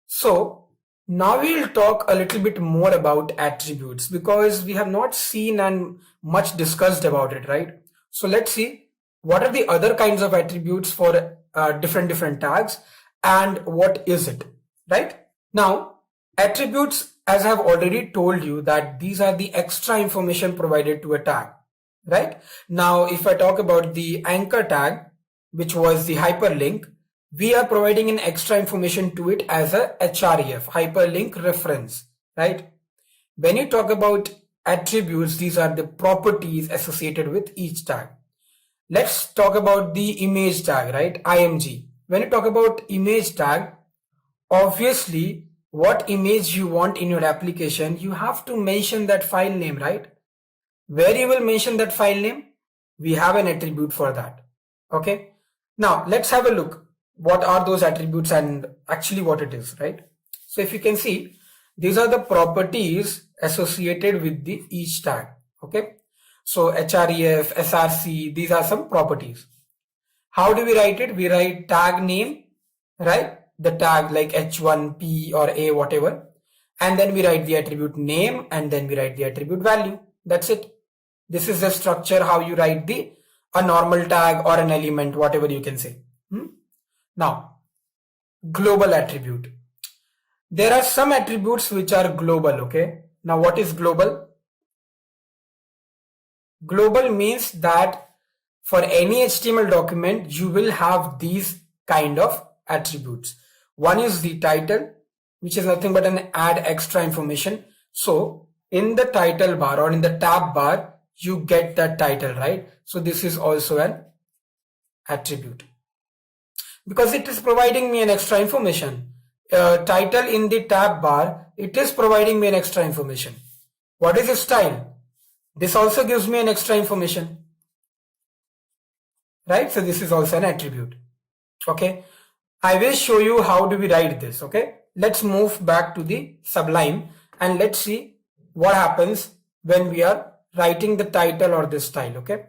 So now we'll talk a little bit more about attributes, because we have not seen and much discussed about it, right? So let's see what are the other kinds of attributes for different tags, and what is it, right? Now attributes, as I have already told you, that these are the extra information provided to a tag, right? Now if I talk about the anchor tag, which was the hyperlink, we are providing an extra information to it as a href, hyperlink reference, right? When you talk about attributes, these are the properties associated with each tag. Let's talk about the image tag, right? img. When you talk about image tag, obviously what image you want in your application, you have to mention that file name, right? Where you will mention that file name, we have an attribute for that. Okay, now let's have a look what are those attributes and actually what it is, right? So if you can see, these are the properties associated with the each tag. Okay, so href, src, these are some properties. How do we write it? We write tag name, right? The tag like h1, p or a, whatever, and then we write the attribute name, and then we write the attribute value. That's it. This is the structure how you write a normal tag or an element, whatever you can say. Now, global attribute. There are some attributes which are global. Okay, now what is global? Global means that for any HTML document, you will have these kind of attributes. One is the title, which is nothing but an add extra information. So in the title bar or in the tab bar, you get that title, right? So this is also an attribute, because it is providing me an extra information. Title in the tab bar, it is providing me an extra information. What is a style? This also gives me an extra information, right? So this is also an attribute. Okay, I will show you how do we write this. Okay, let's move back to the Sublime and let's see what happens when we are writing the title or the style. Okay,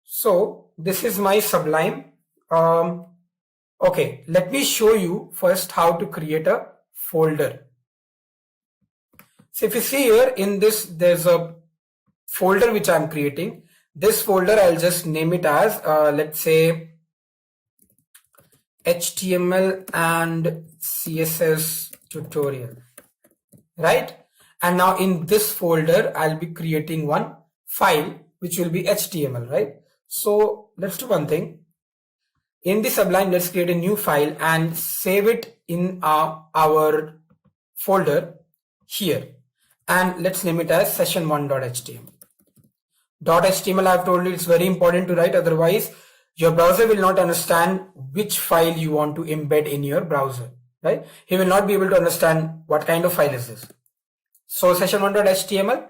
so this is my Sublime. Okay, let me show you first how to create a folder. So if you see here in this, there's a folder which I'm creating. This folder, I'll just name it as, let's say, HTML and CSS tutorial, right? And now in this folder, I'll be creating one file, which will be HTML, right? So let's do one thing. In the Sublime, let's create a new file and save it in our folder here. And let's name it as session1.html. .html, I've told you it's very important to write, otherwise your browser will not understand which file you want to embed in your browser, right? He will not be able to understand what kind of file is this. So session1.html.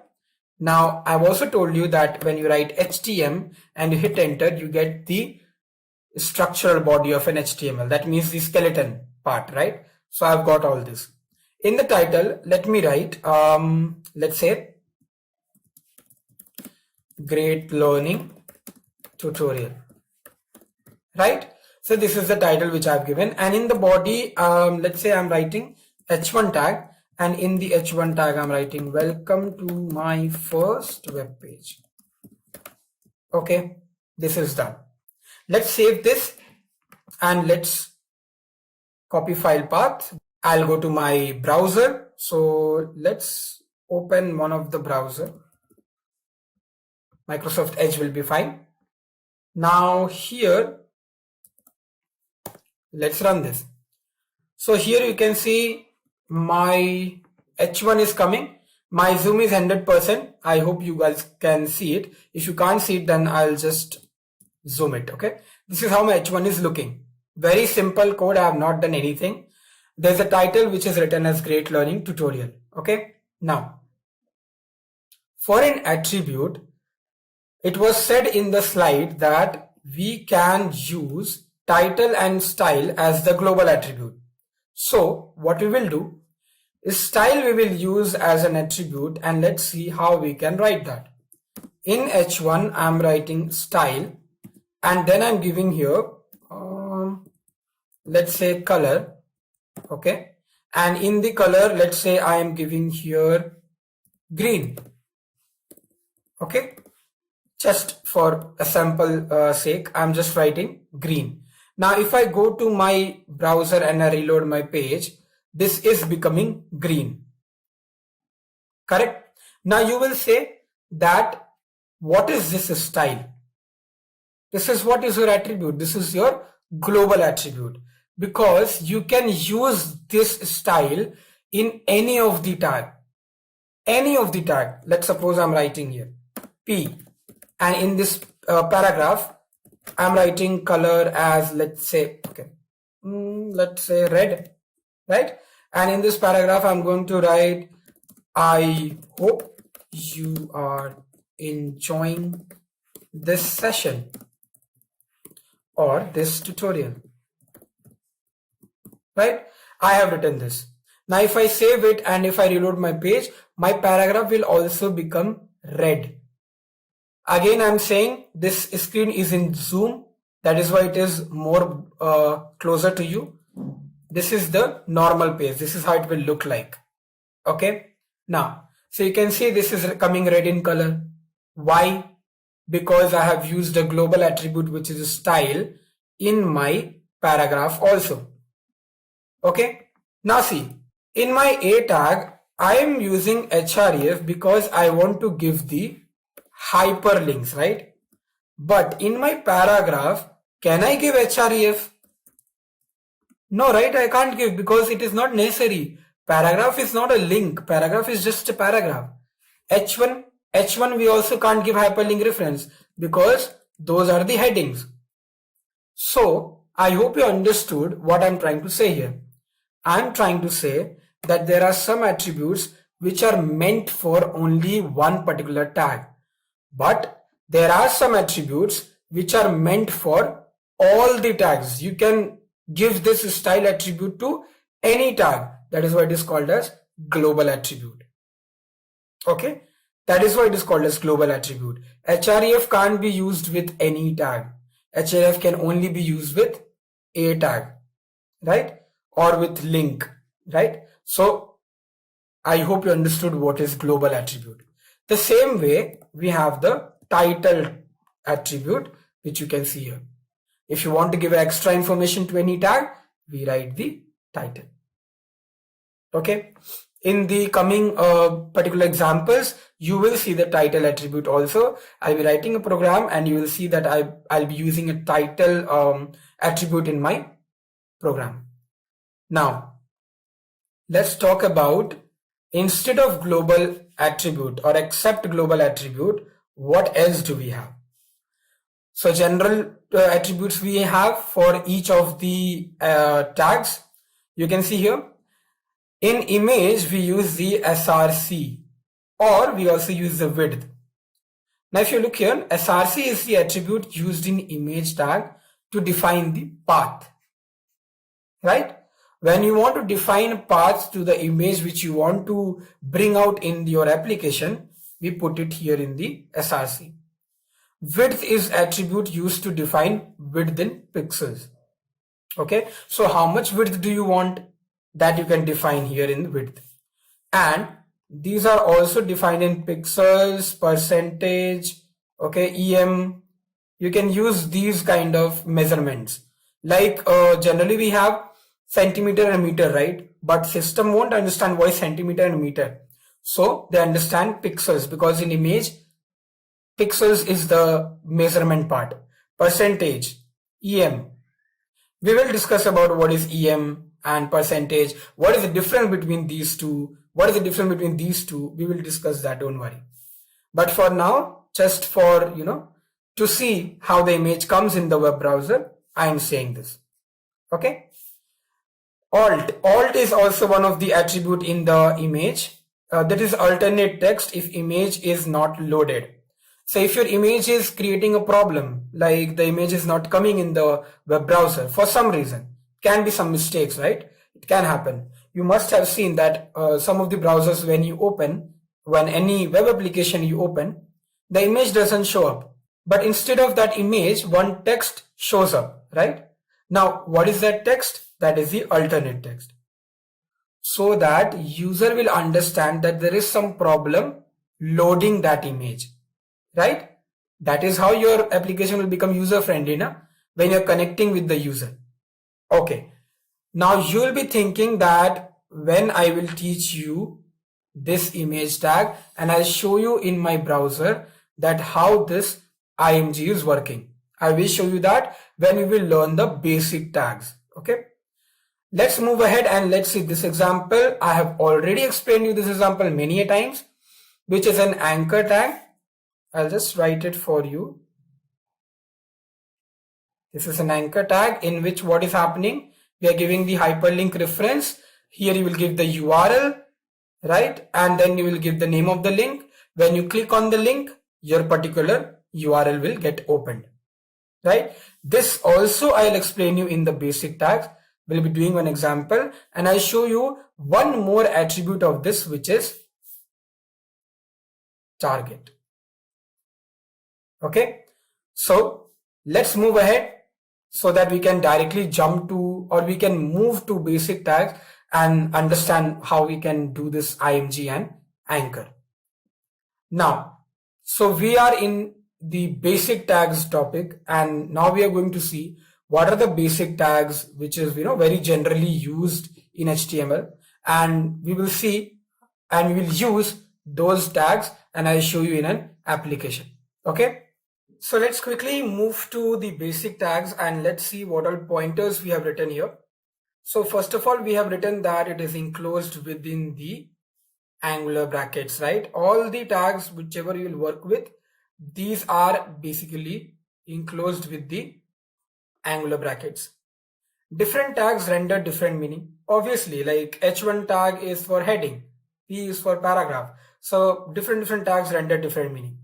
Now I've also told you that when you write htm and you hit enter, you get the structural body of an HTML. That means the skeleton part, right? So I've got all this. In the title, let me write, let's say, Great Learning Tutorial, right? So this is the title which I've given. And in the body, let's say I'm writing h1 tag. And in the h1 tag, I'm writing welcome to my first web page. Okay, this is done. Let's save this and let's copy file path. I'll go to my browser. So let's open one of the browser. Microsoft Edge will be fine. Now here, let's run this. So here you can see my H1 is coming. My zoom is 100%. I hope you guys can see it. If you can't see it, then I'll just zoom it. Okay, this is how my H1 is looking. Very simple code. I have not done anything. There's a title which is written as Great Learning Tutorial. Okay, now for an attribute, it was said in the slide that we can use title and style as the global attribute. So what we will do is style we will use as an attribute, and let's see how we can write that. In H1, I'm writing style, and then I'm giving here, let's say color. Okay. And in the color, let's say I am giving here green. Okay. Just for a sample sake, I'm just writing green. Now, if I go to my browser and I reload my page, this is becoming green. Correct? Now you will say that what is this style? This is what is your attribute. This is your global attribute, because you can use this style in any of the tag. Any of the tag. Let's suppose I'm writing here P, and in this paragraph, I'm writing color as, let's say, okay, let's say red, right? And in this paragraph, I'm going to write, I hope you are enjoying this session or this tutorial, right? I have written this. Now, if I save it and if I reload my page, my paragraph will also become red. Again, I'm saying this screen is in zoom. That is why it is more closer to you. This is the normal page. This is how it will look like. Okay. Now, so you can see this is coming red in color. Why? Because I have used a global attribute, which is a style, in my paragraph also. Okay. Now see, in my A tag, I am using href because I want to give the hyperlinks, right? But in my paragraph, can I give href? No, right? I can't give, because it is not necessary. Paragraph is not a link. Paragraph is just a paragraph. H1 we also can't give hyperlink reference because those are the headings. So I hope you understood what I'm trying to say here. I'm trying to say that there are some attributes which are meant for only one particular tag. But there are some attributes which are meant for all the tags. You can give this style attribute to any tag. That is why it is called as global attribute. Okay, that is why it is called as global attribute. href can't be used with any tag. href can only be used with a tag, right? Or with link, right? So I hope you understood what is global attribute. The same way we have the title attribute, which you can see here. If you want to give extra information to any tag, we write the title. Okay. In the coming particular examples, you will see the title attribute also. I'll be writing a program and you will see that I'll be using a title attribute in my program. Now, let's talk about, instead of global attribute or except global attribute, what else do we have? So general attributes we have for each of the tags. You can see here. In image, we use the src, or we also use the width. Now, if you look here, src is the attribute used in image tag to define the path, right? When you want to define paths to the image which you want to bring out in your application, we put it here in the src. Width is attribute used to define width in pixels. Okay, so how much width do you want? That you can define here in width. And these are also defined in pixels, percentage, okay, em. You can use these kind of measurements. Like generally we have centimeter and meter, right? But system won't understand what is centimeter and meter. So they understand pixels, because in image, pixels is the measurement part. Percentage, em. We will discuss about what is em and percentage. What is the difference between these two? What is the difference between these two? We will discuss that, don't worry. But for now, just for, to see how the image comes in the web browser, I am saying this. Okay. Alt is also one of the attribute in the image. That is alternate text if image is not loaded. So if your image is creating a problem, like the image is not coming in the web browser for some reason, can be some mistakes, right? It can happen. You must have seen that some of the browsers, when any web application you open, the image doesn't show up. But instead of that image, one text shows up, right? Now, what is that text? That is the alternate text. So that user will understand that there is some problem loading that image, right? That is how your application will become user-friendly when you're connecting with the user. Okay. Now you will be thinking that when I will teach you this image tag and I'll show you in my browser that how this img is working. I will show you that when you will learn the basic tags. Okay. Let's move ahead and let's see this example. I have already explained you this example many a times, which is an anchor tag. I'll just write it for you. This is an anchor tag in which what is happening? We are giving the hyperlink reference. Here you will give the URL, right? And then you will give the name of the link. When you click on the link, your particular URL will get opened, right? This also I'll explain you in the basic tags. We'll be doing one example and I'll show you one more attribute of this, which is target. Okay, so let's move ahead so that we can directly jump to, or we can move to basic tags and understand how we can do this img and anchor. Now, so we are in the basic tags topic, and now we are going to see what are the basic tags which is very generally used in HTML, and we will see and we will use those tags and I'll show you in an application. Okay, so let's quickly move to the basic tags and let's see what all pointers we have written here. So first of all, we have written that it is enclosed within the angular brackets, right? All the tags whichever you will work with, these are basically enclosed with the angular brackets. Different tags render different meaning. Obviously, like h1 tag is for heading, P is for paragraph. So different tags render different meaning.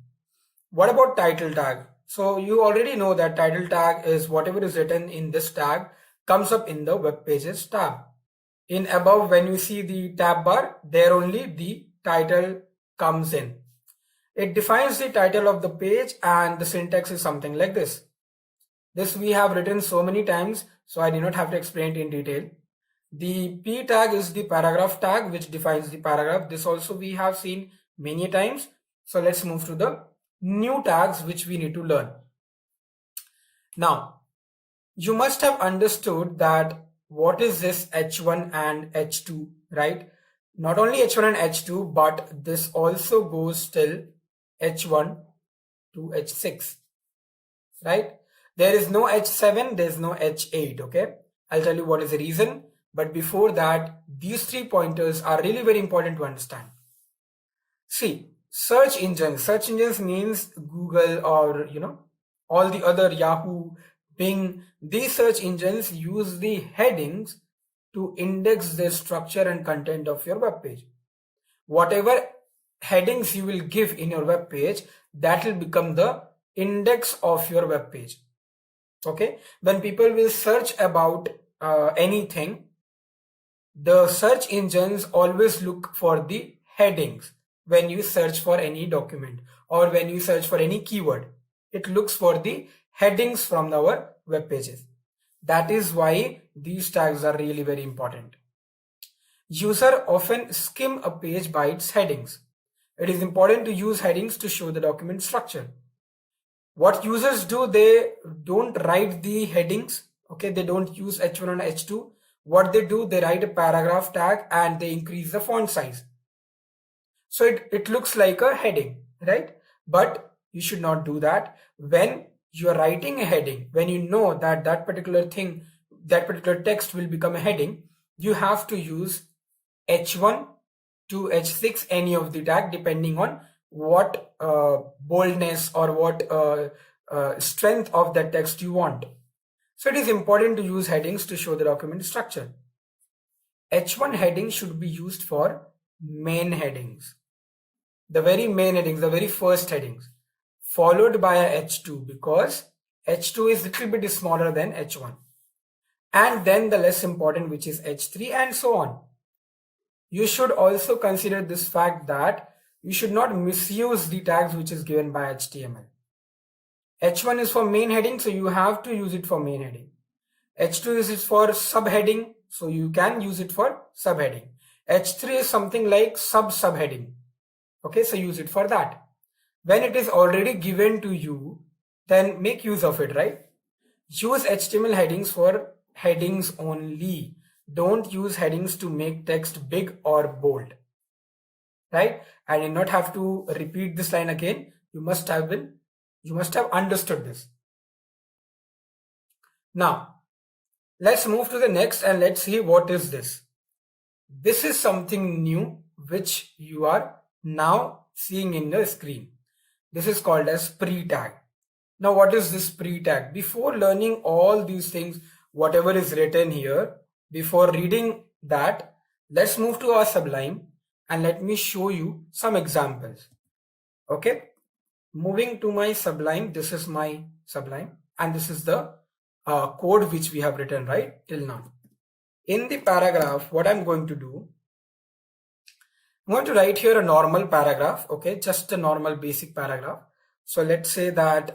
What about title tag? So you already know that title tag is whatever is written in this tag comes up in the web pages tab. In above, when you see the tab bar, there only the title comes in. It defines the title of the page and the syntax is something like this. This we have written so many times, so I did not have to explain it in detail. The P tag is the paragraph tag which defines the paragraph. This also we have seen many times. So let's move to the new tags which we need to learn. Now, you must have understood that what is this H1 and H2, right? Not only H1 and H2, but this also goes till H1 to H6, right? There is no H7, there is no H8, okay? I'll tell you what is the reason. But before that, these 3 pointers are really very important to understand. See, search engines means Google or, all the other Yahoo, Bing. These search engines use the headings to index the structure and content of your web page. Whatever headings you will give in your web page, that will become the index of your web page. Okay, when people will search about anything, the search engines always look for the headings. When you search for any document or when you search for any keyword, it looks for the headings from our web pages. That is why these tags are really very important. User often skim a page by its headings. It is important to use headings to show the document structure. What users do, they don't write the headings, okay? They don't use H1 and H2. What they do, they write a paragraph tag and they increase the font size. So it looks like a heading, right? But you should not do that. When you are writing a heading, when you know that that particular thing, that particular text will become a heading, you have to use H1 to H6, any of the tag, depending on what boldness or what strength of that text you want. So it is important to use headings to show the document structure. H1 heading should be used for main headings. The very main headings, the very first headings, followed by a H2 because H2 is a little bit smaller than H1. And then the less important, which is H3 and so on. You should also consider this fact that you should not misuse the tags which is given by HTML. H1 is for main heading, so you have to use it for main heading. H2 is for subheading, so you can use it for subheading. H3 is something like subheading. Okay, so use it for that. When it is already given to you, then make use of it, right? Use HTML headings for headings only. Don't use headings to make text big or bold, right? I did not have to repeat this line again. You must have understood this. Now, let's move to the next and let's see what is this. This is something new which you are now seeing in the screen. This is called as pre-tag. Now, what is this pre-tag? Before learning all these things, whatever is written here, before reading that, let's move to our Sublime and let me show you some examples. Okay, moving to my Sublime. This is my Sublime and this is the code which we have written right till now. In the paragraph, what I'm going to do, I'm going to write here a normal paragraph, okay, just a normal basic paragraph. So let's say that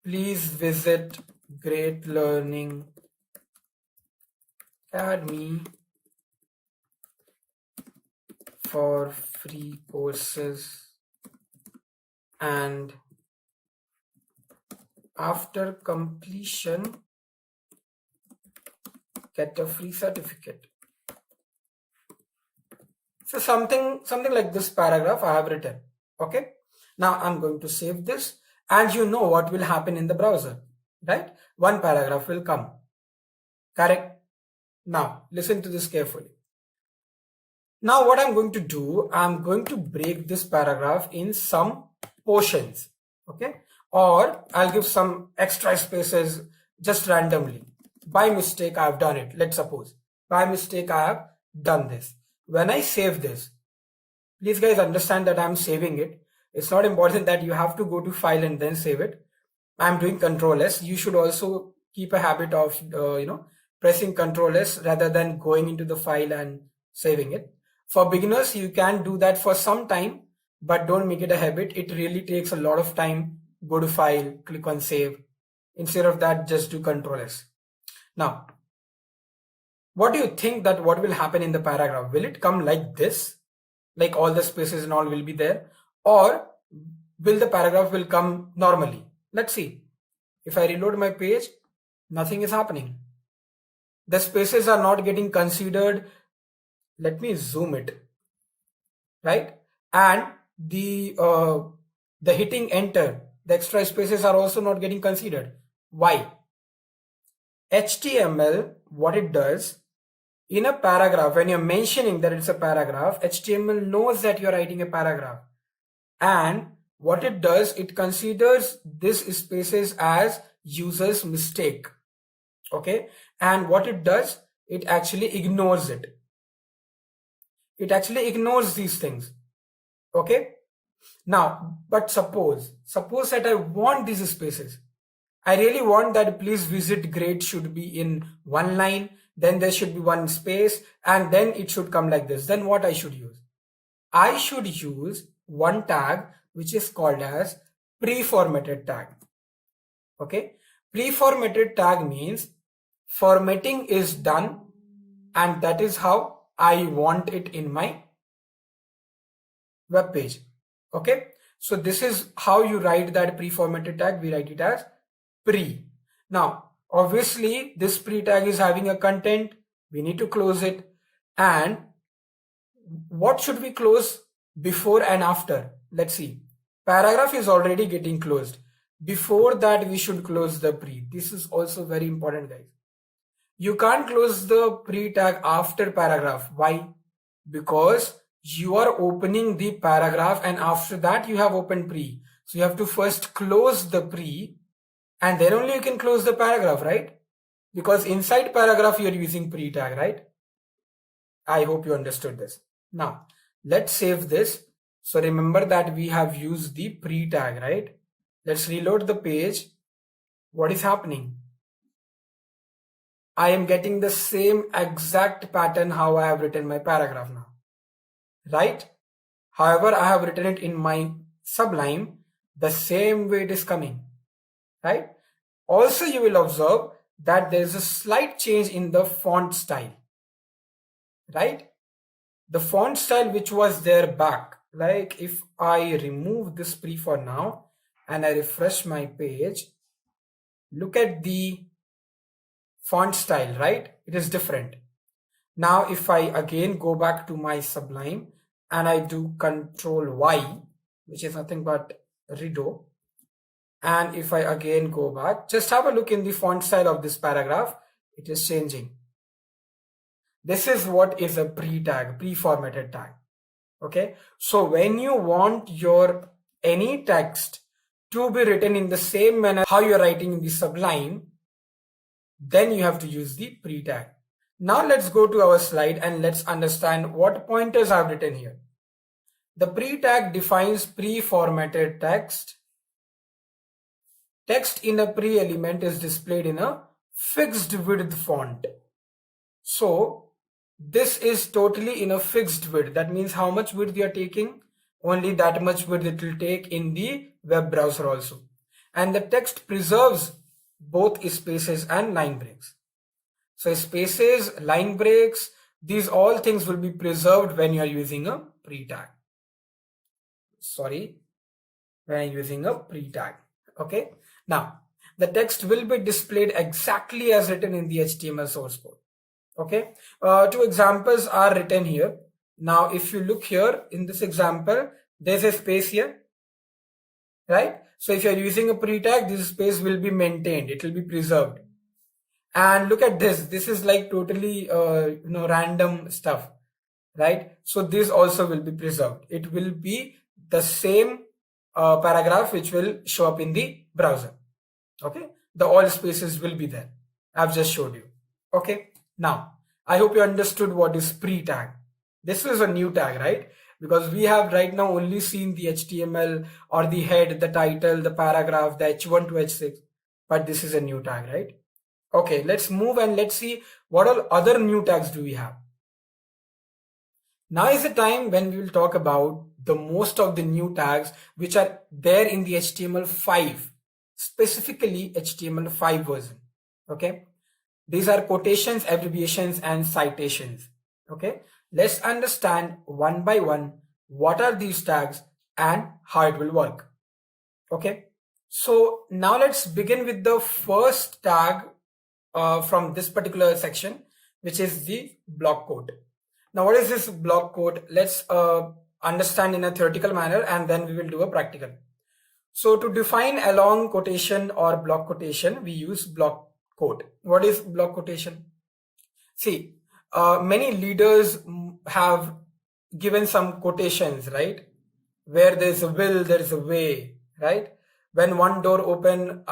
please visit Great Learning Academy for free courses and after completion get a free certificate. So something like this paragraph I have written. Okay, now I'm going to save this and you know what will happen in the browser, right? One paragraph will come, correct? Now listen to this carefully. Now what I'm going to do, I'm going to break this paragraph in some portions, okay? Or I'll give some extra spaces just randomly. By mistake I have done it. Let's suppose by mistake I have done this. When I save this, please guys understand that I'm saving it. It's not important that you have to go to file and then save it. I'm doing Control S. You should also keep a habit of pressing Control S rather than going into the file and saving it. For beginners, you can do that for some time, but don't make it a habit. It really takes a lot of time. Go to file, click on save. Instead of that, just do Control S. Now, what do you think that what will happen in the paragraph? Will it come like this? Like all the spaces and all will be there? Or will the paragraph will come normally? Let's see. If I reload my page, nothing is happening. The spaces are not getting considered. Let me zoom it, right? And the hitting enter, the extra spaces are also not getting considered. Why? HTML, what it does, in a paragraph, when you're mentioning that it's a paragraph, HTML knows that you're writing a paragraph. And what it does, it considers this spaces as user's mistake. Okay. And what it does, it actually ignores it. It actually ignores these things. Okay. Now, but suppose that I want these spaces. I really want that please visit grade should be in one line, then there should be one space, and then it should come like this. Then what I should use? I should use one tag which is called as pre-formatted tag. Okay, pre-formatted tag means formatting is done, and that is how I want it in my web page. Okay, so this is how you write that pre-formatted tag. We write it as pre. Now, obviously, this pre tag is having a content. We need to close it. And what should we close before and after? Let's see. Paragraph is already getting closed. Before that, we should close the pre. This is also very important, guys. You can't close the pre tag after paragraph. Why? Because you are opening the paragraph and after that you have opened pre. So you have to first close the pre and then only you can close the paragraph, right? Because inside paragraph you are using pre tag, right? I hope you understood this. Now, let's save this. So remember that we have used the pre tag, right? Let's reload the page. What is happening? I am getting the same exact pattern how I have written my paragraph now, right? However, I have written it in my Sublime the same way it is coming, right? Also, you will observe that there is a slight change in the font style, right? The font style which was there back, like if I remove this pre for now and I refresh my page, look at the font style, right? It is different. Now, if I again go back to my Sublime and I do Control Y, which is nothing but redo, and if I again go back, just have a look in the font style of this paragraph, it is changing. This is what is a pre-tag, pre-formatted tag. Okay, so when you want your any text to be written in the same manner how you're writing in the Sublime, then you have to use the pre-tag. Now let's go to our slide and let's understand what pointers I've written here. The pre-tag defines pre-formatted text. Text in a pre-element is displayed in a fixed width font. So this is totally in a fixed width. That means how much width you are taking, only that much width it will take in the web browser also. And the text preserves both spaces and line breaks. So spaces, line breaks, these all things will be preserved when you are using a pre-tag. Sorry, when you're using a pre-tag. Okay. Now, the text will be displayed exactly as written in the HTML source code. Okay. Two examples are written here. Now, if you look here in this example, there's a space here, right? So if you're using a pre-tag, this space will be maintained. It will be preserved. And look at this. This is like totally, random stuff, right? So this also will be preserved. It will be the same paragraph which will show up in the browser. Okay. The all spaces will be there. I've just showed you. Okay. Now, I hope you understood what is pre-tag. This is a new tag, right? Because we have right now only seen the HTML or the head, the title, the paragraph, the H1 to H6, but this is a new tag, right? Okay, let's move and let's see what all other new tags do we have. Now is the time when we will talk about the most of the new tags which are there in the HTML5, specifically HTML5 version. Okay, these are quotations, abbreviations, and citations. Okay, let's understand one by one what are these tags and how it will work. Okay, so now let's begin with the first tag from this particular section, which is the block quote. Now, what is this block quote? Let's understand in a theoretical manner, and then we will do a practical. So to define a long quotation or block quotation, we use block quote. What is block quotation? See, many leaders have given some quotations, right? Where there's a will, there's a way, right? When one door open,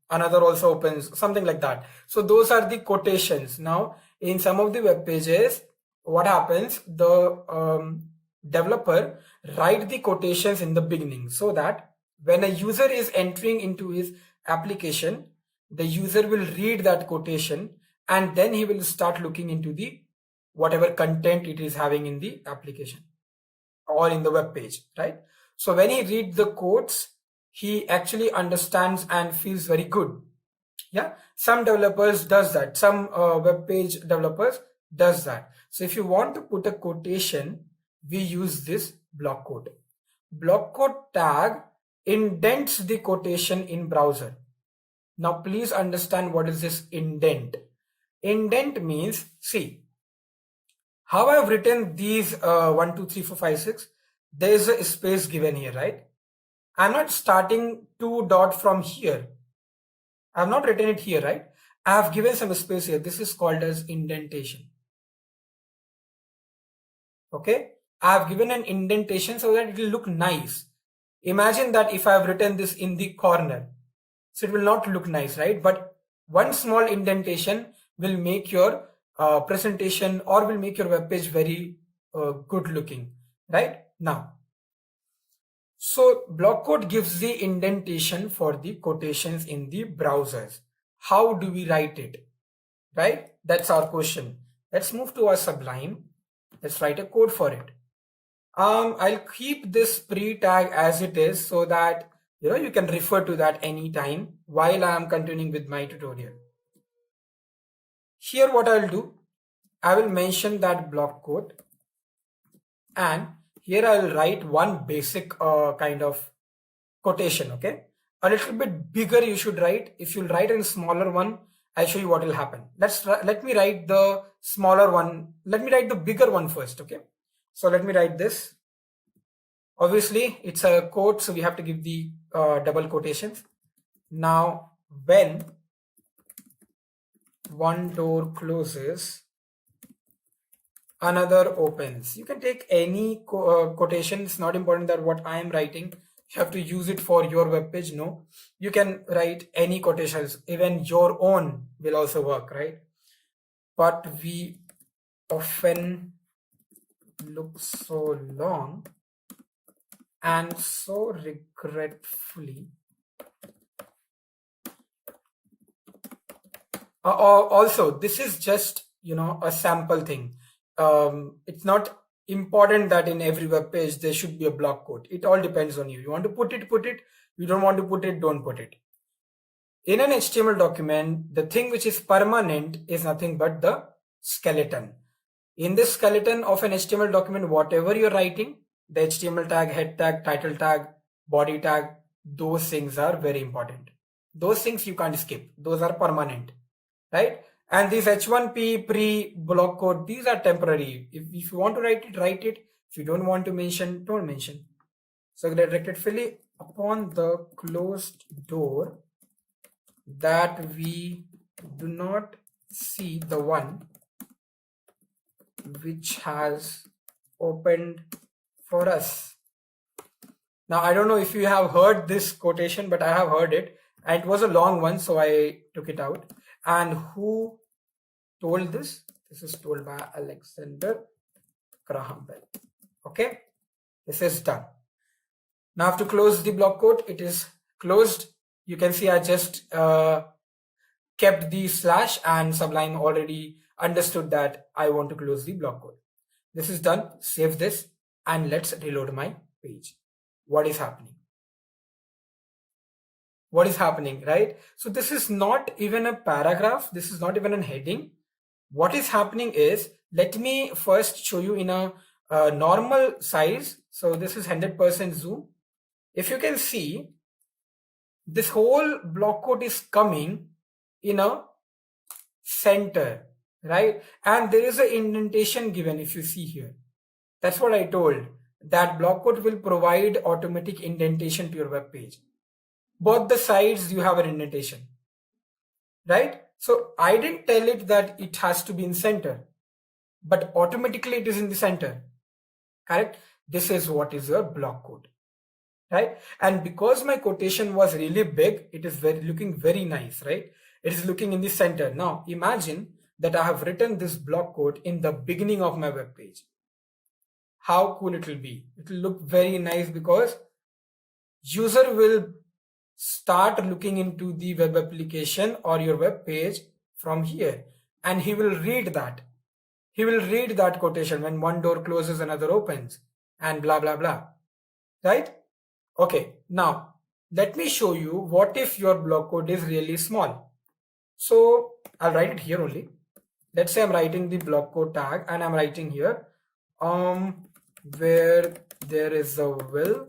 another also opens, something like that. So those are the quotations. Now, in some of the web pages, what happens? The developer write the quotations in the beginning so that when a user is entering into his application, the user will read that quotation and then he will start looking into the whatever content it is having in the application or in the web page, right? So when he reads the quotes, he actually understands and feels very good. Yeah, some developers does that. Some web page developers does that. So if you want to put a quotation, we use this block quote. Block quote tag indents the quotation in browser. Now please understand what is this indent. Indent means, see, how I've written these 1, 2, 3, 4, 5, 6, there is a space given here, right? I'm not starting 2 dot from here. I've not written it here, right? I have given some space here. This is called as indentation. Okay, I have given an indentation so that it will look nice. Imagine that if I have written this in the corner, so it will not look nice, right? But one small indentation will make your presentation or will make your web page very good looking, right? Now, so block quote gives the indentation for the quotations in the browsers. How do we write it? Right? That's our question. Let's move to our Sublime. Let's write a code for it. I'll keep this pre-tag as it is so that you can refer to that anytime while I am continuing with my tutorial. Here what I'll do, I will mention that block quote, and here I will write one basic kind of quotation, okay? A little bit bigger you should write. If you write a smaller one, I'll show you what will happen. Let me write the smaller one. Let me write the bigger one first, okay? So let me write this. Obviously, it's a quote, so we have to give the double quotations. Now, when one door closes, another opens. You can take any quotation. It's not important that what I am writing, you have to use it for your web page. No, you can write any quotations. Even your own will also work, right? But we often look so long and so regretfully. Also, this is just a sample thing. It's not important that in every web page there should be a block quote. It all depends on you. You want to put it. You don't want to put it, don't put it. In an HTML document, the thing which is permanent is nothing but the skeleton. In this skeleton of an HTML document, whatever you're writing, the HTML tag, head tag, title tag, body tag, those things are very important. Those things you can't skip. Those are permanent, right? And these H1P pre-block quote, these are temporary. If you want to write it, write it. If you don't want to mention, don't mention. So directly upon the closed door, that we do not see the one which has opened for us. Now, I don't know if you have heard this quotation, but I have heard it. And it was a long one, so I took it out. And who told this. This is told by Alexander Graham Bell. Okay, this is done. Now I have to close the block quote. It is closed. You can see I just kept the slash, and Sublime already understood that I want to close the block quote. This is done. Save this and let's reload my page. What is happening? What is happening, right? So this is not even a paragraph. This is not even a heading. What is happening is, let me first show you in a normal size. So this is 100% zoom. If you can see, this whole block quote is coming in a center, right? And there is an indentation given, if you see here. That's what I told, that block quote will provide automatic indentation to your web page. Both the sides you have an indentation, right? So I didn't tell it that it has to be in center, but automatically it is in the center, correct? This is what is your block quote, right? And because my quotation was really big, it is looking very nice, right? It is looking in the center. Now imagine that I have written this block quote in the beginning of my web page. How cool it will be. It will look very nice because user will start looking into the web application or your web page from here, and he will read that. He will read that quotation when one door closes, another opens, and blah, blah, blah, right? Okay, now let me show you what if your block code is really small. So I'll write it here only. Let's say I'm writing the block code tag and I'm writing here, where there is a will,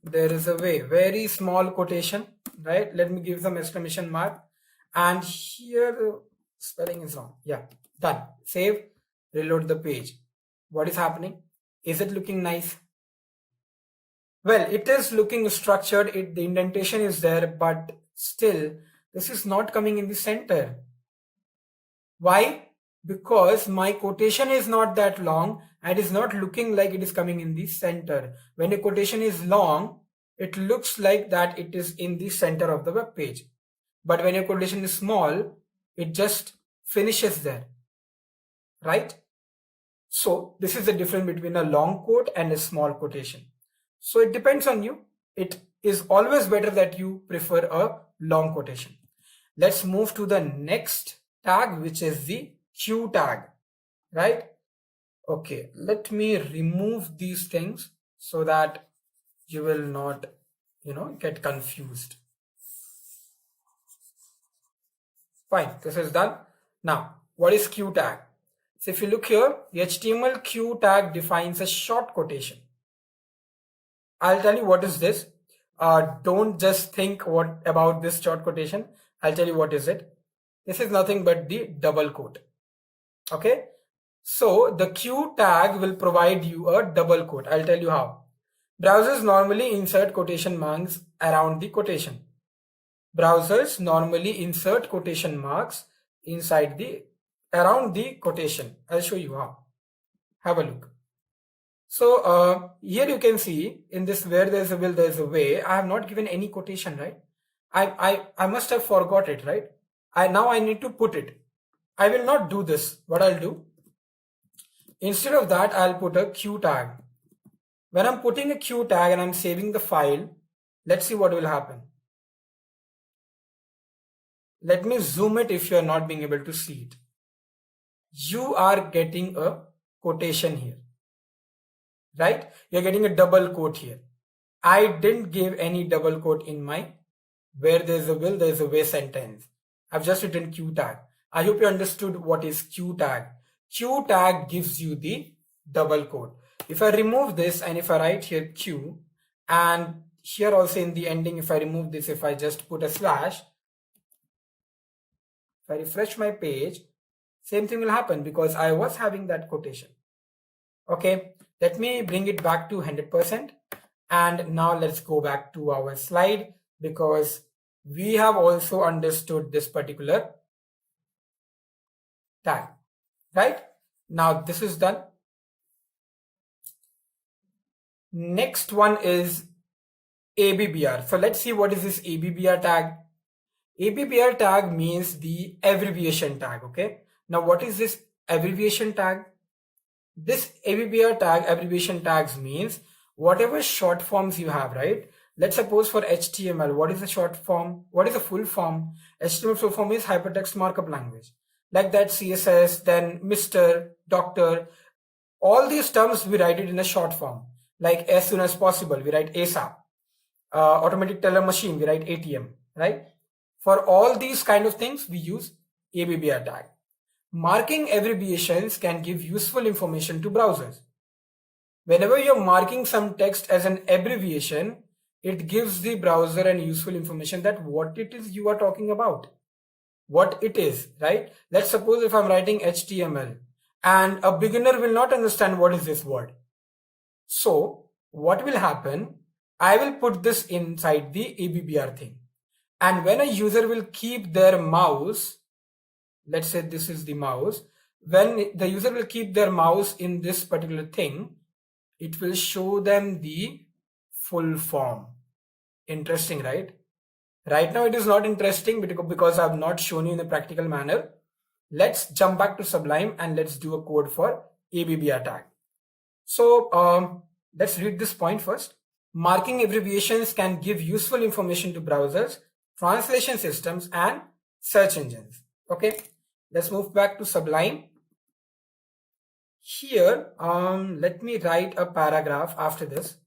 there is a way. Very small quotation, right? Let me give some exclamation mark, and here spelling is wrong. Yeah, done. Save, reload the page. What is happening? Is it looking nice? Well, it is looking structured. The indentation is there, but still this is not coming in the center. Why? Because my quotation is not that long and is not looking like it is coming in the center. When a quotation is long, it looks like that it is in the center of the web page. But when your quotation is small, it just finishes there, right? So this is the difference between a long quote and a small quotation. So it depends on you. It is always better that you prefer a long quotation. Let's move to the next tag, which is the Q tag, right? Okay, let me remove these things so that you will not, get confused. Fine, this is done. Now, what is Q tag? So if you look here, the HTML Q tag defines a short quotation. I'll tell you what is this. Don't just think what about this short quotation. I'll tell you what is it. This is nothing but the double quote. Okay, so the Q tag will provide you a double quote. I'll tell you how. Browsers normally insert quotation marks around the quotation. Browsers normally insert quotation marks around the quotation. I'll show you how. Have a look. So here you can see in this where there's a will, there's a way. I have not given any quotation, right? I must have forgot it, right? Now I need to put it. I will not do this. What I'll do, instead of that, I'll put a Q tag. When I'm putting a Q tag and I'm saving the file, let's see what will happen. Let me zoom it if you're not being able to see it. You are getting a quotation here, right? You're getting a double quote here. I didn't give any double quote in my where there's a will, there's a way sentence. I've just written Q tag. I hope you understood what is Q tag. Q tag gives you the double quote. If I remove this and if I write here Q, and here also in the ending, if I remove this, if I just put a slash, if I refresh my page, same thing will happen because I was having that quotation. Okay, let me bring it back to 100%. And now let's go back to our slide because we have also understood this particular tag, right? Now this is done. Next one is ABBR. So let's see what is this ABBR tag. ABBR tag means the abbreviation tag. Okay. Now what is this abbreviation tag? This ABBR tag, abbreviation tags, means whatever short forms you have, right? Let's suppose for HTML, what is the short form? What is the full form? HTML full form is Hypertext Markup Language. Like that, CSS, then Mr., Doctor, all these terms we write it in a short form. Like as soon as possible, we write ASAP. Automatic teller machine, we write ATM, right? For all these kind of things, we use ABBR tag. Marking abbreviations can give useful information to browsers. Whenever you're marking some text as an abbreviation, it gives the browser an useful information that what it is you are talking about. What it is, right? Let's suppose if I'm writing HTML and a beginner will not understand what is this word. So what will happen? I will put this inside the ABBR thing. And when a user will keep their mouse, let's say this is the mouse, when the user will keep their mouse in this particular thing, it will show them the full form. Interesting, right? Right now it is not interesting because I have not shown you in a practical manner. Let's jump back to Sublime and let's do a code for ABBR tag. So let's read this point first. Marking abbreviations can give useful information to browsers, translation systems, and search engines. Okay, let's move back to Sublime. Here, let me write a paragraph after this,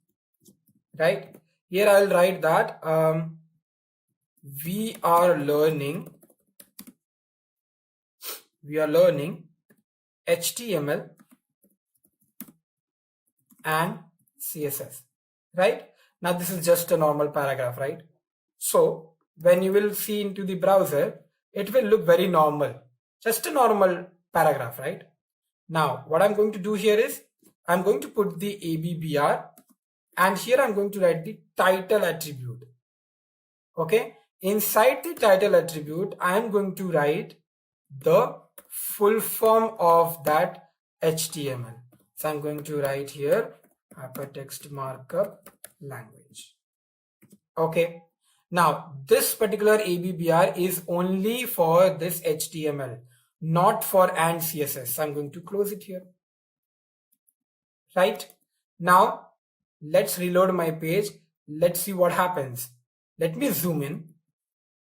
right? Here I'll write that we are learning HTML and CSS, right? Now this is just a normal paragraph, right? So when you will see into the browser, it will look very normal, just a normal paragraph, right? Now what I'm going to do here is I'm going to put the ABBR and here I'm going to write the title attribute. Okay, inside the title attribute I'm going to write the full form of that HTML. So I'm going to write here Hypertext Markup Language. Okay, now this particular ABBR is only for this HTML, not for and CSS. So I'm going to close it here. Right, now let's reload my page. Let's see what happens. Let me zoom in.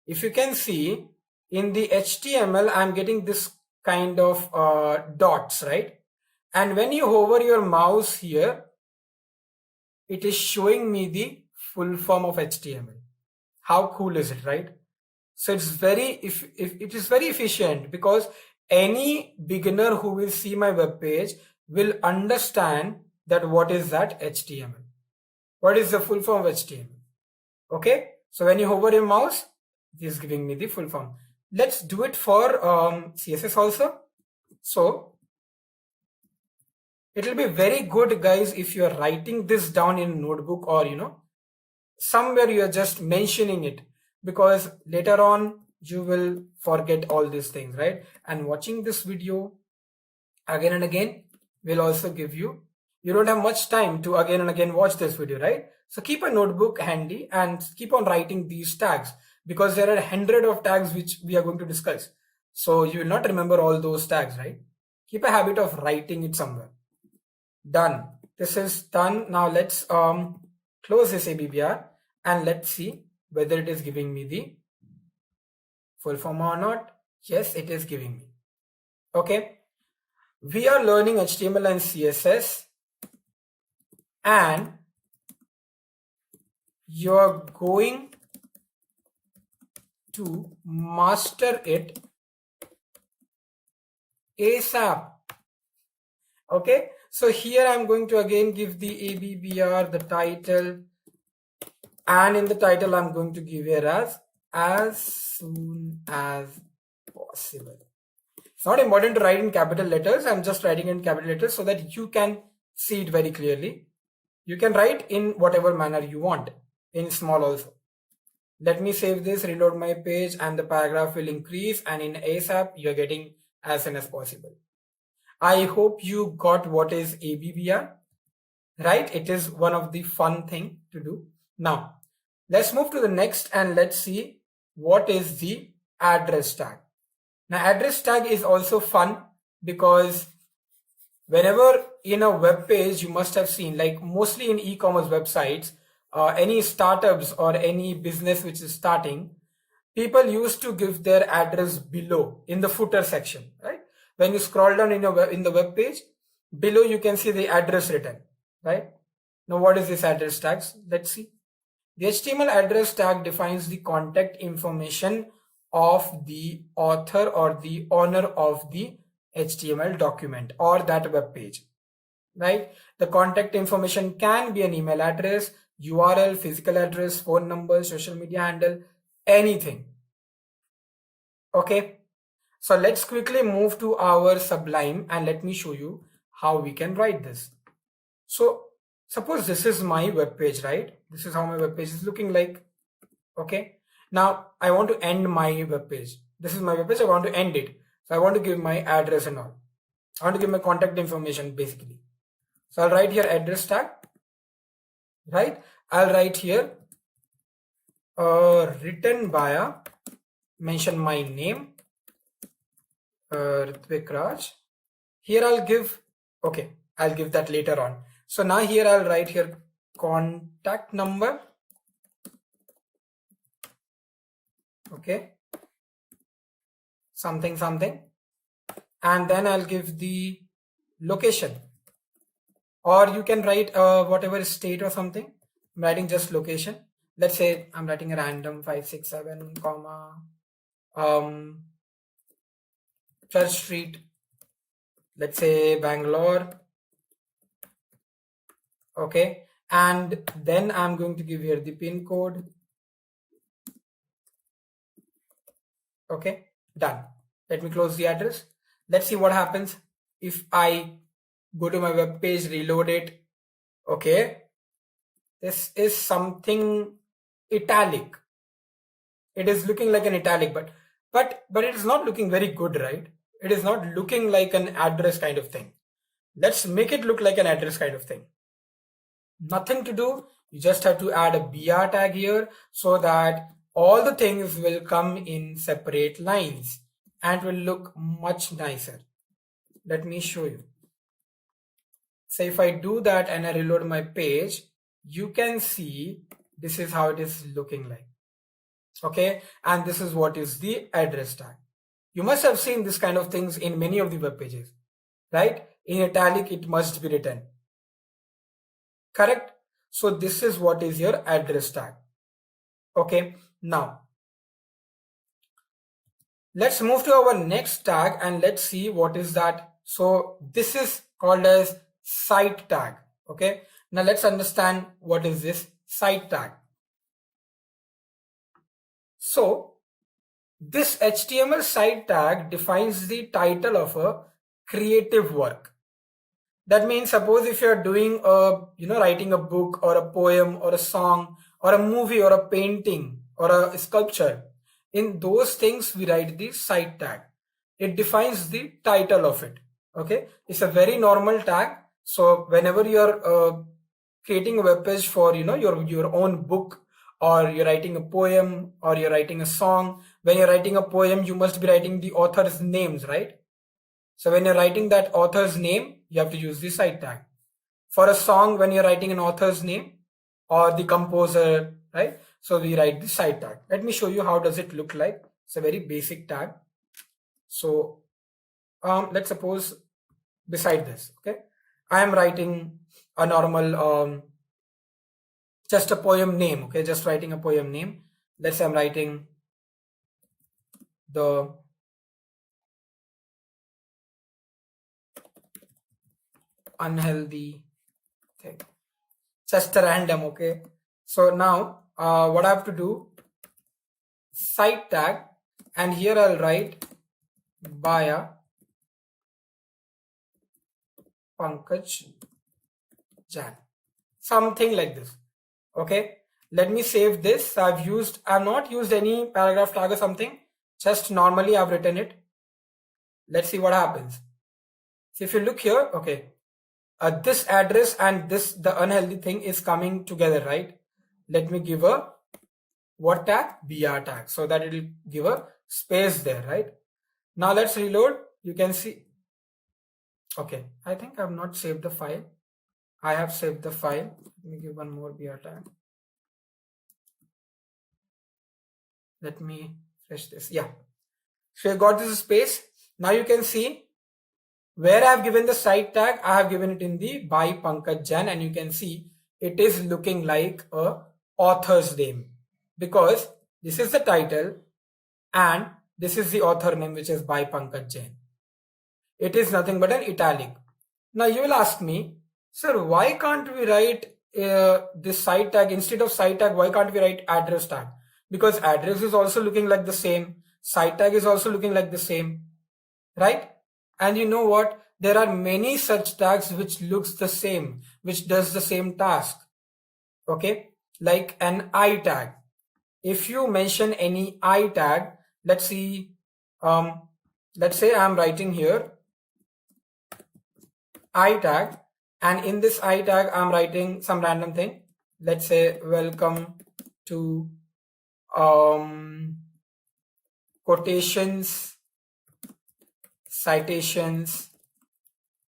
If you can see in the HTML, I'm getting this kind of dots, right? And when you hover your mouse here, it is showing me the full form of HTML. How cool is it, right? So it's very, it is very efficient because any beginner who will see my web page will understand that what is that HTML. What is the full form of HTML? Okay, so when you hover your mouse, it is giving me the full form. Let's do it for CSS also. So it will be very good, guys, if you are writing this down in a notebook or somewhere you are just mentioning it, because later on you will forget all these things, right? And watching this video again and again will also give you don't have much time to again and again watch this video, right? So keep a notebook handy and keep on writing these tags, because there are 100 of tags which we are going to discuss. So you will not remember all those tags, right? Keep a habit of writing it somewhere. Done. This is done. Now let's close this ABBR and let's see whether it is giving me the full form or not. Yes, it is giving me. Okay. We are learning HTML and CSS, and you're going to master it ASAP. Okay, so here I'm going to again give the ABBR, the title, and in the title I'm going to give it as soon as possible. It's not important to write in capital letters. I'm just writing in capital letters so that you can see it very clearly. You can write in whatever manner you want, in small also. Let me save this, reload my page, and the paragraph will increase, and in ASAP you're getting as soon as possible. I hope you got what is ABBR, right? It is one of the fun thing to do. Now let's move to the next and let's see what is the address tag. Now address tag is also fun because whenever in a web page, you must have seen, like mostly in e-commerce websites, any startups or any business which is starting, people used to give their address below in the footer section, right? When you scroll down in the web page, below you can see the address written, right? Now what is this address tags? Let's see. The HTML address tag defines the contact information of the author or the owner of the HTML document or that web page, right? The contact information can be an email address, URL, physical address, phone number, social media handle, anything. Okay, so let's quickly move to our Sublime and let me show you how we can write this. So suppose this is my web page, right? This is how my web page is looking like. Okay, now I want to end my web page. This is my web page, I want to end it. So I want to give my address and all. I want to give my contact information basically. So I'll write here address tag, right? I'll write here written by, mention my name, Ritvik Raj. Here I'll give, okay, I'll give that later on. So now here I'll write here contact number, okay, something, and then I'll give the location, or you can write whatever state or something. I'm writing just location. Let's say I'm writing a random 567, Church Street, let's say Bangalore. Okay, and then I'm going to give here the pin code. Okay, done. Let me close the address. Let's see what happens if I go to my web page, reload it. Okay, this is something italic. It is looking like an italic, but it is not looking very good, right? It is not looking like an address kind of thing. Let's make it look like an address kind of thing. Nothing to do. You just have to add a BR tag here so that all the things will come in separate lines and will look much nicer. Let me show you. So if I do that and I reload my page, you can see this is how it is looking like. Okay, and this is what is the address tag. You must have seen this kind of things in many of the web pages, right? In italic, it must be written. Correct? So this is what is your address tag. Okay, now let's move to our next tag and let's see what is that. So this is called as site tag. Okay, now let's understand what is this site tag. So this HTML site tag defines the title of a creative work. That means suppose if you're doing writing a book or a poem or a song or a movie or a painting or a sculpture, in those things we write the site tag. It defines the title of it. Okay, it's a very normal tag. So whenever you're creating a web page for your own book, or you're writing a poem, or you're writing a song, when you're writing a poem, you must be writing the author's names, right? So when you're writing that author's name, you have to use the site tag. For a song, when you're writing an author's name or the composer, right? So we write the site tag. Let me show you how does it look like. It's a very basic tag. So let's suppose beside this, okay, I am writing a normal just a poem name. Okay, just writing a poem name. Let's say I'm writing the unhealthy thing, just a random. Okay, so now what I have to do, site tag, and here I'll write Baya Pankaj Jan, something like this. Okay, let me save this. I've not used any paragraph tag or something, just normally I've written it. Let's see what happens. So if you look here, okay, this address and the unhealthy thing is coming together, right? Let me give a what tag? BR tag, so that it will give a space there, right? Now let's reload. You can see, okay, I think I have not saved the file. I have saved the file. Let me give one more BR tag. Let me refresh this. Yeah, so I got this space. Now you can see where I have given the site tag, I have given it in the by Pankaj Jain, and you can see it is looking like a author's name because this is the title and this is the author name, which is by Pankaj Jain. It is nothing but an italic. Now you will ask me, sir, why can't we write this site tag instead of site tag? Why can't we write address tag? Because address is also looking like the same, site tag is also looking like the same, right? And you know what? There are many such tags which looks the same, which does the same task. Okay, like an I tag. If you mention any I tag, let's see, let's say I'm writing here I tag, and in this I tag I'm writing some random thing. Let's say welcome to quotations, citations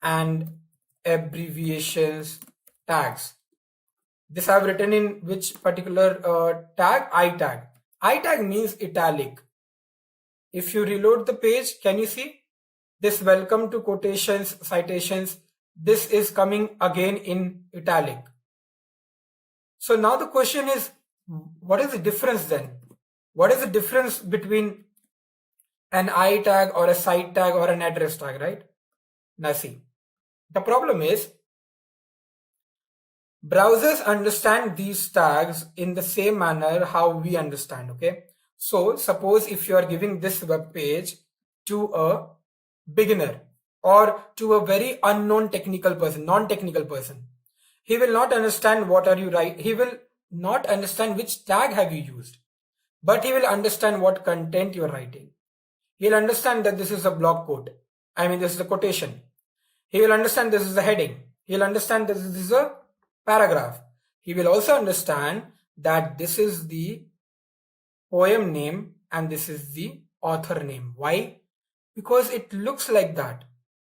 and abbreviations tags. This I've written in which particular tag? I tag. I tag means italic. If you reload the page, can you see this welcome to quotations, citations? This is coming again in italic. So now the question is, what is the difference then? What is the difference between an I tag or a site tag or an address tag, right? Now see, the problem is browsers understand these tags in the same manner how we understand, okay? So suppose if you are giving this web page to a beginner or to a very unknown technical person, non-technical person, he will not understand what are you writing. He will not understand which tag have you used, but he will understand what content you're writing. He'll understand that this is a block quote. I mean, this is a quotation. He will understand this is a heading. He'll understand that this is a paragraph. He will also understand that this is the poem name and this is the author name. Why? Because it looks like that,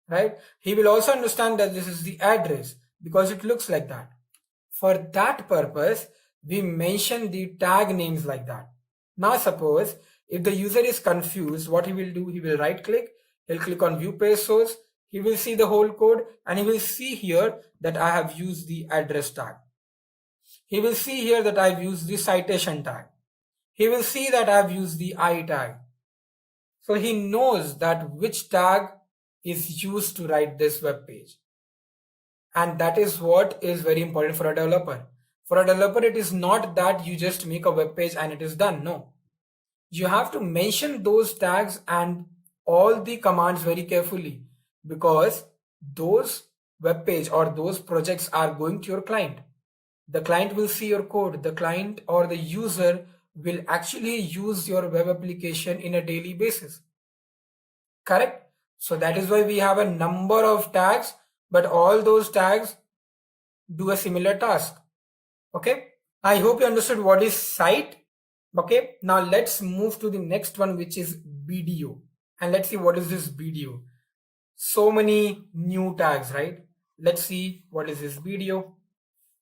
right? He will also understand that this is the address because it looks like that. For that purpose, we mention the tag names like that. Now suppose if the user is confused, what he will do, he will right click, he'll click on view page source, he will see the whole code and he will see here that I have used the address tag. He will see here that I've used the citation tag. He will see that I've used the I tag. So he knows that which tag is used to write this web page. And that is what is very important for a developer. For a developer, it is not that you just make a web page and it is done. No. You have to mention those tags and all the commands very carefully because those web page or those projects are going to your client. The client will see your code. The client or the user will actually use your web application in a daily basis. Correct? So that is why we have a number of tags, but all those tags do a similar task. Okay. I hope you understood what is site. Okay, now let's move to the next one, which is video, and let's see what is this video. So many new tags, right? Let's see what is this video.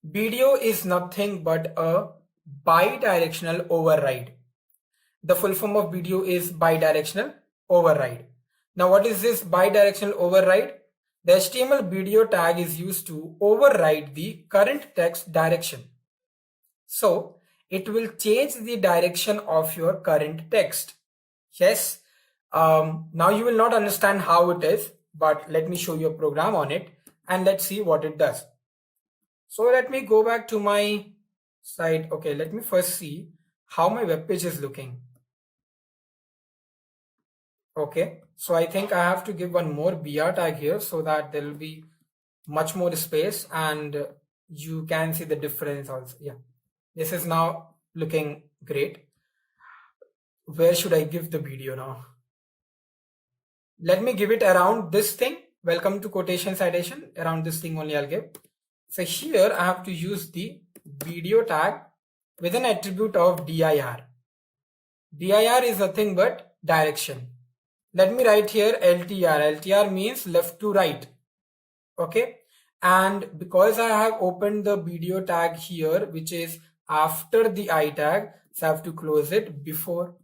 Video is nothing but a bidirectional override. The full form of video is bidirectional override. Now what is this bidirectional override? The HTML video tag is used to override the current text direction. So it will change the direction of your current text. Yes. Now you will not understand how it is, but let me show you a program on it and let's see what it does. So let me go back to my site. Okay, let me first see how my web page is looking. Okay, so I think I have to give one more BR tag here so that there will be much more space and you can see the difference also. Yeah. This is now looking great. Where should I give the video now? Let me give it around this thing. Welcome to quotation citation. Around this thing only I'll give. So here I have to use the video tag with an attribute of dir. Dir is nothing but direction. Let me write here LTR. LTR means left to right. Okay. And because I have opened the video tag here, which is after the I tag, so I have to close it before.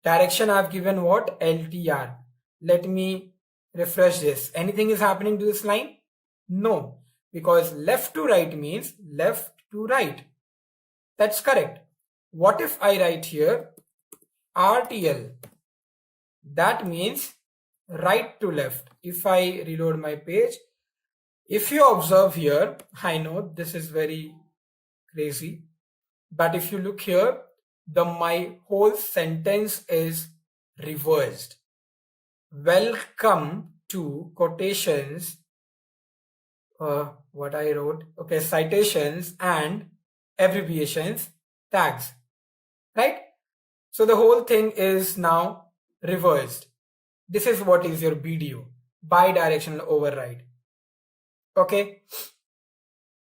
Direction I have given what? LTR. Let me refresh this. Anything is happening to this line? No, because left to right means left to right. That's correct. What if I write here RTL? That means right to left. If I reload my page, if you observe here, I know this is very crazy, but if you look here, my whole sentence is reversed. Welcome to quotations, what I wrote, okay, citations and abbreviations tags, right? So the whole thing is now reversed. This is what is your BDO, bidirectional override. Okay,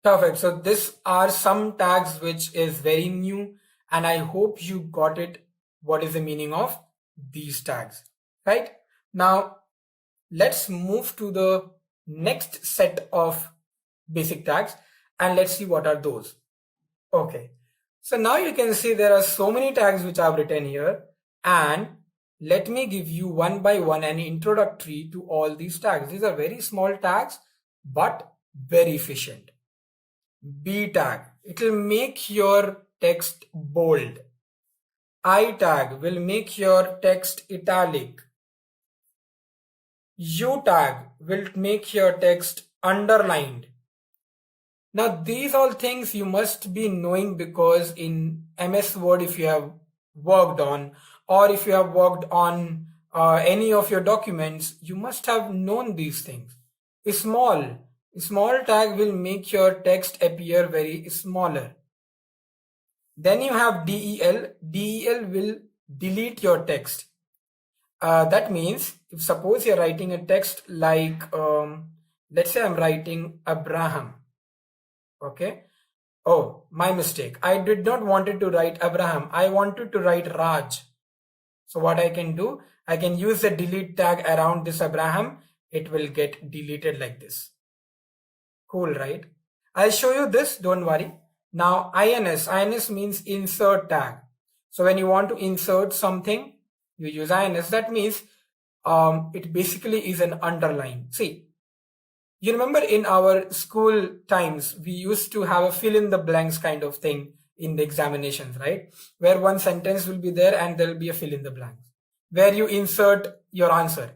perfect. So these are some tags which is very new, and I hope you got it. What is the meaning of these tags, right? Now let's move to the next set of basic tags and let's see what are those. Okay, so now you can see there are so many tags which I've written here, and let me give you one by one an introductory to all these tags. These are very small tags but very efficient. B tag, it will make your text bold. I tag will make your text italic. U tag will make your text underlined. Now these all things you must be knowing, because in MS Word, if you have worked on, or if you have worked on any of your documents, you must have known these things. A small tag will make your text appear very smaller. Then you have DEL. DEL will delete your text. That means if suppose you're writing a text like, let's say I'm writing Abraham. Okay. Oh, my mistake. I did not wanted to write Abraham. I wanted to write Raj. So what I can do, I can use the delete tag around this Abraham. It will get deleted like this. Cool, right? I'll show you this, don't worry. Now INS means insert tag. So when you want to insert something, you use INS. That means it basically is an underline. See, you remember in our school times, we used to have a fill in the blanks kind of thing in the examinations, right? Where one sentence will be there and there will be a fill in the blanks where you insert your answer,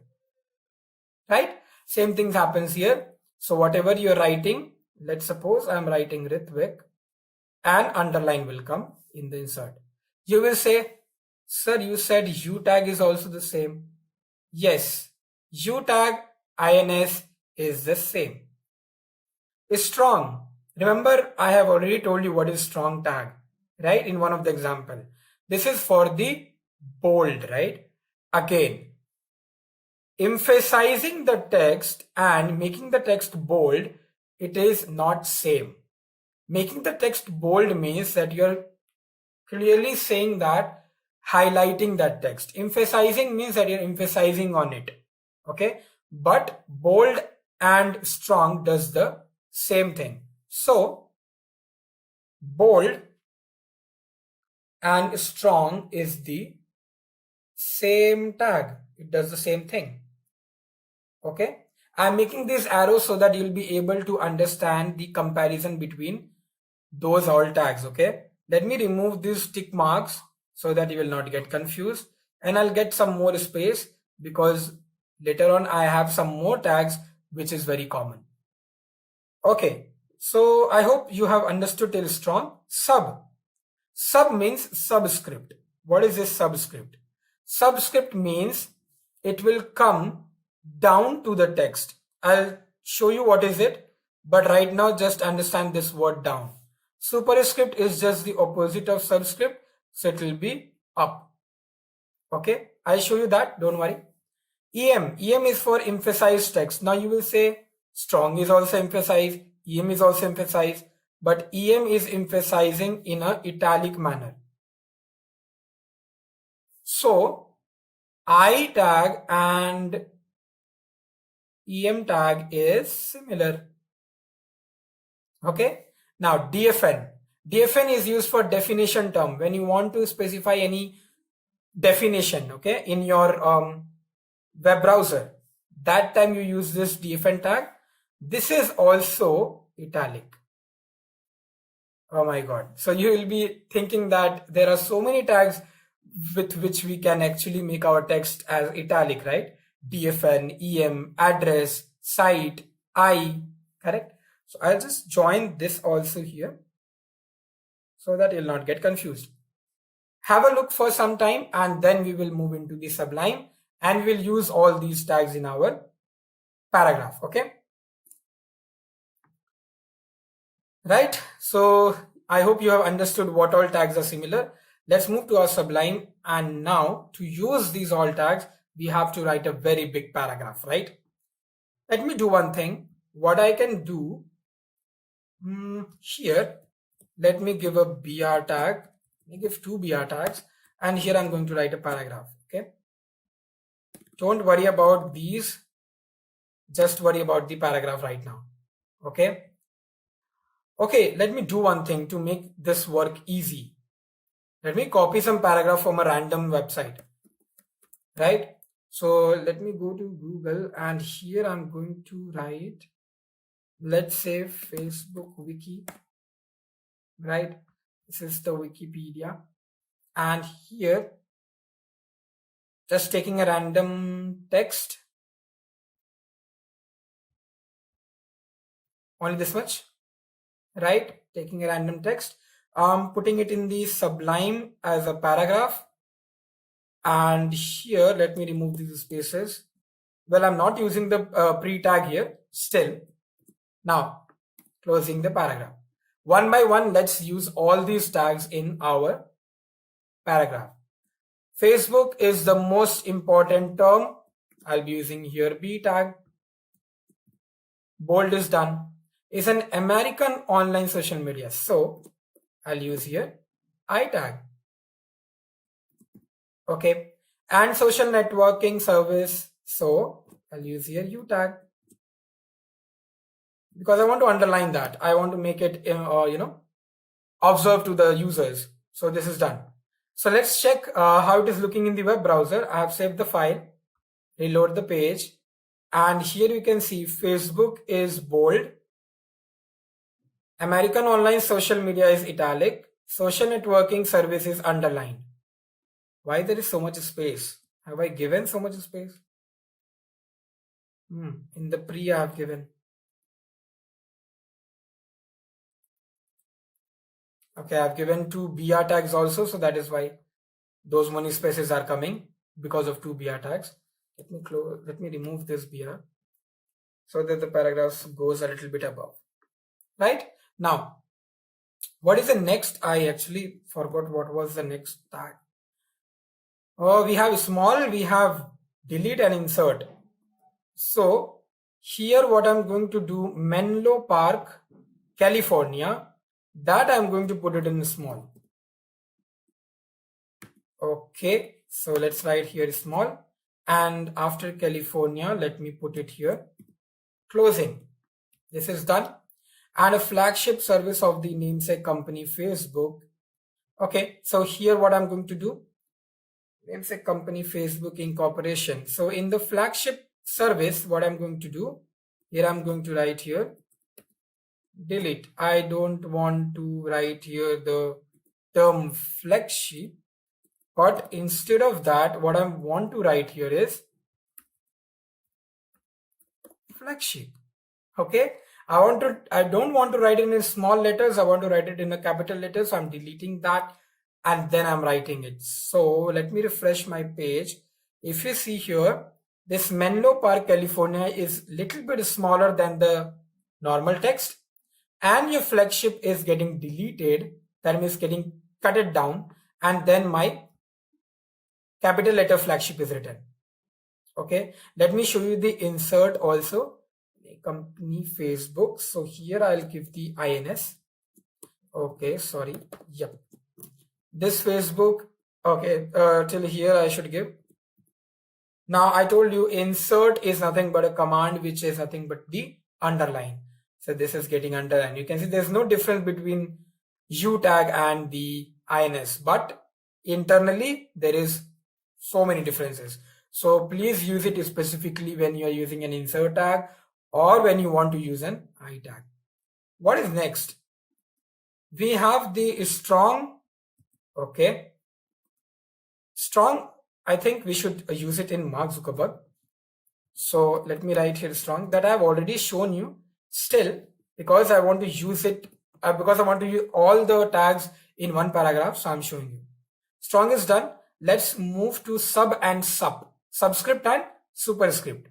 right? Same thing happens here. So whatever you're writing, let's suppose I'm writing Ritvik, an underline will come in the insert. You will say, sir, you said U tag is also the same. Yes, U tag INS is the same. Strong. Remember, I have already told you what is strong tag, right? In one of the example. This is for the bold, right? Again, emphasizing the text and making the text bold, it is not same. Making the text bold means that you're clearly saying that, highlighting that text. Emphasizing means that you're emphasizing on it. Okay. But bold and strong does the same thing. So bold and strong is the same tag. It does the same thing. Okay. I'm making these arrows so that you'll be able to understand the comparison between those all tags. Okay. Let me remove these tick marks so that you will not get confused, and I'll get some more space because later on I have some more tags which is very common. Okay, so I hope you have understood till strong. Sub means subscript. What is this subscript? Subscript means it will come down to the text. I'll show you what is it, but right now just understand this word down. Superscript is just the opposite of subscript, so it will be up. Okay, I'll show you that, don't worry. EM is for emphasized text. Now you will say strong is also emphasized, EM is also emphasized. but EM is emphasizing in an italic manner. So I tag and EM tag is similar. Okay. Now DFN. DFN is used for definition term when you want to specify any definition, okay, in your web browser. That time you use this DFN tag. This is also italic. Oh my god. So you will be thinking that there are so many tags with which we can actually make our text as italic, right? DFN, EM, address, site, I, correct? So I'll just join this also here so that you'll not get confused. Have a look for some time and then we will move into the Sublime and we'll use all these tags in our paragraph, okay? Right? So I hope you have understood what all tags are similar. Let's move to our Sublime, and now to use these all tags, we have to write a very big paragraph, right? Let me do one thing. What I can do here, let me give a BR tag. Let me give 2 BR tags, and here I'm going to write a paragraph, okay? Don't worry about these. Just worry about the paragraph right now, okay? Okay, let me do one thing to make this work easy. Let me copy some paragraph from a random website, right? So let me go to Google and here I'm going to write, let's say Facebook Wiki, right? This is the Wikipedia. And here, just taking a random text, only this much, right? Taking a random text. Putting it in the Sublime as a paragraph, and here let me remove these spaces. Well, I'm not using the pre-tag here still. Now closing the paragraph. One by one, let's use all these tags in our paragraph. Facebook is the most important term. I'll be using here B tag. Bold is done. Is an American online social media, so I'll use here I tag. Okay, and social networking service, so I'll use here U tag, because I want to underline that. I want to make it observe to the users. So this is done. So let's check how it is looking in the web browser. I have saved the file, reload the page, and here you can see Facebook is bold, American online social media is italic, social networking service is underlined. Why there is so much space? Have I given so much space? In the pre I have given. Okay, I've given 2 BR tags also, so that is why those many spaces are coming, because of 2 BR tags. Let me remove this BR so that the paragraph goes a little bit above. Right? Now, what is the next? I actually forgot what was the next tag. Oh, we have small, we have delete and insert. So here what I'm going to do, Menlo Park, California, that I'm going to put it in small. Okay, so let's write here small, and after California, let me put it here, closing. This is done. And a flagship service of the namesake company Facebook. Okay, so here what I'm going to do, namesake company Facebook Incorporation. So in the flagship service, what I'm going to do, here I'm going to write here delete. I don't want to write here the term flagship, but instead of that, what I want to write here is flagship. Okay, I don't want to write it in small letters. I want to write it in a capital letters. So I'm deleting that and then I'm writing it. So let me refresh my page. If you see here, this Menlo Park, California is little bit smaller than the normal text, and your flagship is getting deleted. That means getting cut it down, and then my capital letter flagship is written. Okay, let me show you the insert also. Company Facebook. So here I'll give the INS. Okay, sorry. Yep. This Facebook. Okay, till here I should give. Now I told you insert is nothing but a command which is nothing but the underline. So this is getting underlined. You can see there's no difference between U tag and the INS, but internally there is so many differences. So please use it specifically when you are using an insert tag or when you want to use an I tag. What is next? We have the strong. Okay. Strong, I think we should use it in Mark Zuckerberg. So let me write here strong that I've already shown you. Still, because I want to use it, because I want to use all the tags in one paragraph, so I'm showing you. Strong is done. Let's move to sub and sub, subscript and superscript,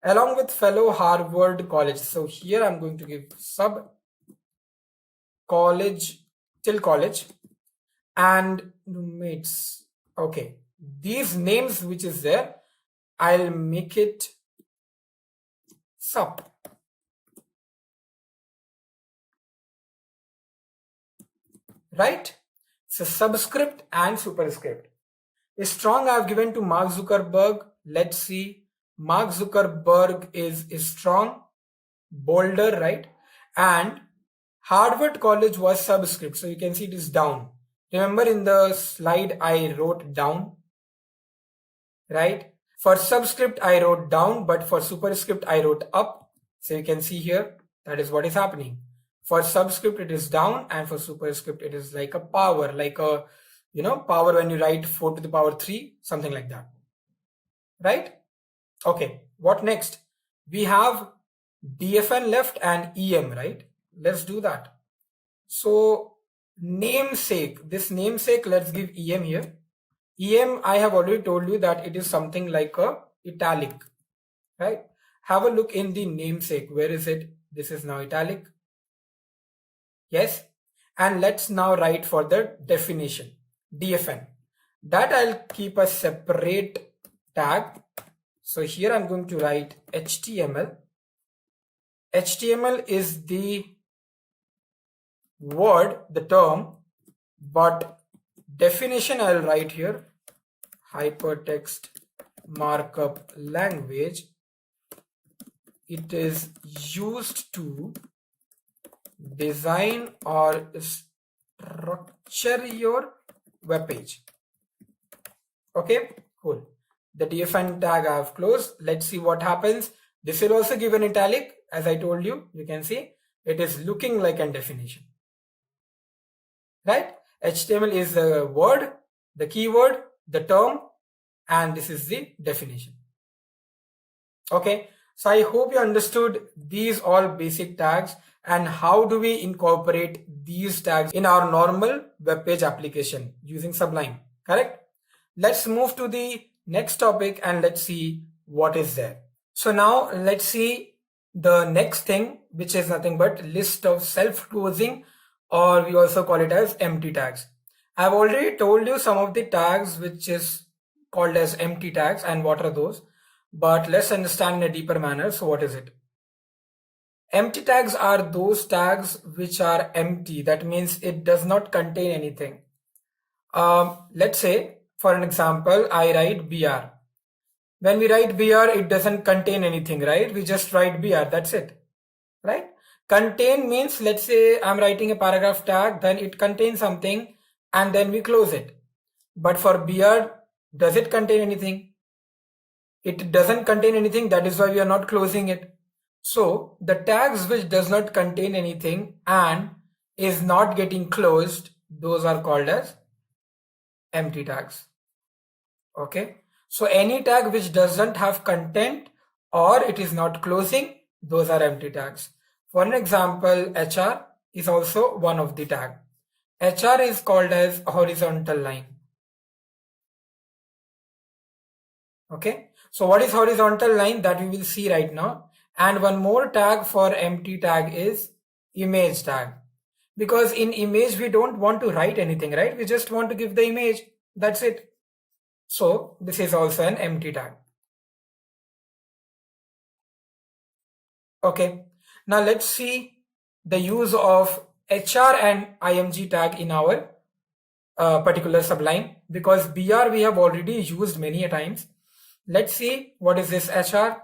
along with fellow Harvard College. So here I'm going to give sub college till college and roommates. Okay, these names which is there, I'll make it sub. Right? So subscript and superscript. A strong I've given to Mark Zuckerberg. Let's see. Mark Zuckerberg is strong, bolder, right? And Harvard College was subscript. So you can see it is down. Remember in the slide I wrote down, right? For subscript I wrote down, but for superscript I wrote up. So you can see here, that is what is happening. For subscript it is down, and for superscript it is like a power, like a, power when you write 4 to the power 3, something like that. Right? Okay, what next? We have DFN left and EM, right? Let's do that. So namesake, this namesake, let's give EM here. EM, I have already told you that it is something like a italic, right? Have a look in the namesake. Where is it? This is now italic. Yes. And let's now write for the definition, DFN. That I'll keep a separate tag. So here I'm going to write HTML. HTML is the word, the term, but definition I'll write here, hypertext markup language. It is used to design or structure your web page. Okay, cool. The DFN tag I have closed. Let's see what happens. This will also give an italic. As I told you, you can see it is looking like a definition. Right? HTML is the word, the keyword, the term, and this is the definition. Okay, so I hope you understood these all basic tags and how do we incorporate these tags in our normal web page application using Sublime, correct? Let's move to the next topic and let's see what is there. So now let's see the next thing, which is nothing but list of self-closing, or we also call it as empty tags. I've already told you some of the tags which is called as empty tags and what are those, but let's understand in a deeper manner. So what is it? Empty tags are those tags which are empty. That means it does not contain anything. Let's say, for an example, I write BR. When we write BR, it doesn't contain anything, right? We just write BR, that's it, right? Contain means, let's say I'm writing a paragraph tag, then it contains something and then we close it. But for BR, does it contain anything? It doesn't contain anything, that is why we are not closing it. So the tags which does not contain anything and is not getting closed, those are called as empty tags. Okay, so any tag which doesn't have content or it is not closing, those are empty tags. For an example, HR is also one of the tag. HR is called as horizontal line. Okay, so what is horizontal line? That we will see right now. And one more tag for empty tag is image tag. Because in image we don't want to write anything, right? We just want to give the image. That's it. So this is also an empty tag. Okay, now let's see the use of HR and IMG tag in our particular Sublime, because BR we have already used many a times. Let's see what is this HR.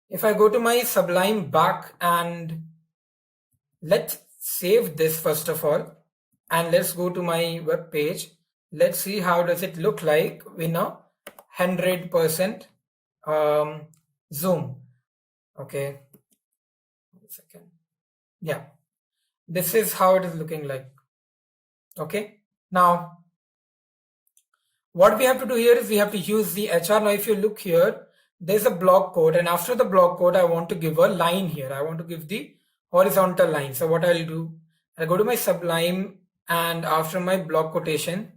If I go to my Sublime back and let's save this first of all, and let's go to my web page. Let's see how does it look like in a 100% zoom. Okay, 1 second. Yeah, this is how it is looking like. Okay, now what we have to do here is we have to use the HR. Now if you look here, there's a block code, and after the block code I want to give a line here. I want to give the horizontal line. So what I'll do, I'll go to my Sublime, and after my block quotation,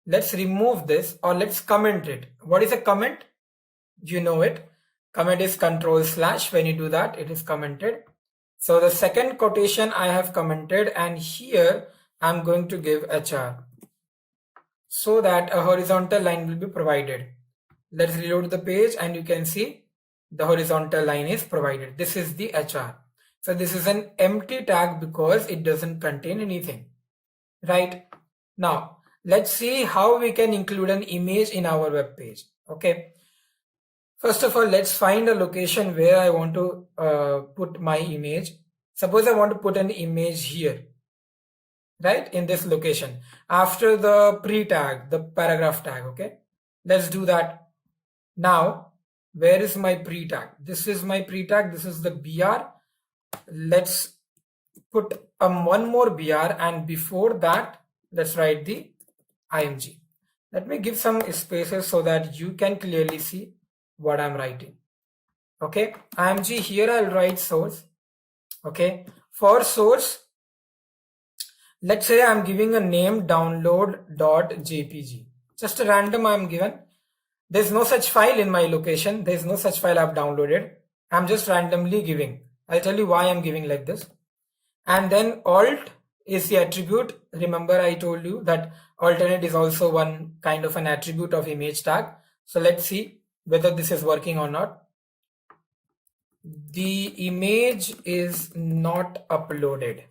let's remove this, or let's comment it. What is a comment? You know it. Comment is control / when you do that, it is commented. So the second quotation I have commented, and here I'm going to give HR so that a horizontal line will be provided. Let's reload the page, and you can see the horizontal line is provided. This is the HR. So this is an empty tag because it doesn't contain anything. Right? Now, let's see how we can include an image in our web page. Okay. First of all, let's find a location where I want to put my image. Suppose I want to put an image here, right? In this location, after the pre-tag, the paragraph tag. Okay. Let's do that. Now, where is my pre-tag? This is my pre-tag. This is the BR. Let's put one more BR, and before that, let's write the IMG. Let me give some spaces so that you can clearly see what I'm writing. Okay, IMG, here I'll write source. Okay, for source, let's say I'm giving a name download.jpg. Just a random I'm given. There's no such file in my location. There's no such file I've downloaded. I'm just randomly giving. I'll tell you why I'm giving like this. And then alt is the attribute. Remember I told you that alternate is also one kind of an attribute of image tag. So let's see whether this is working or not. The image is not uploaded.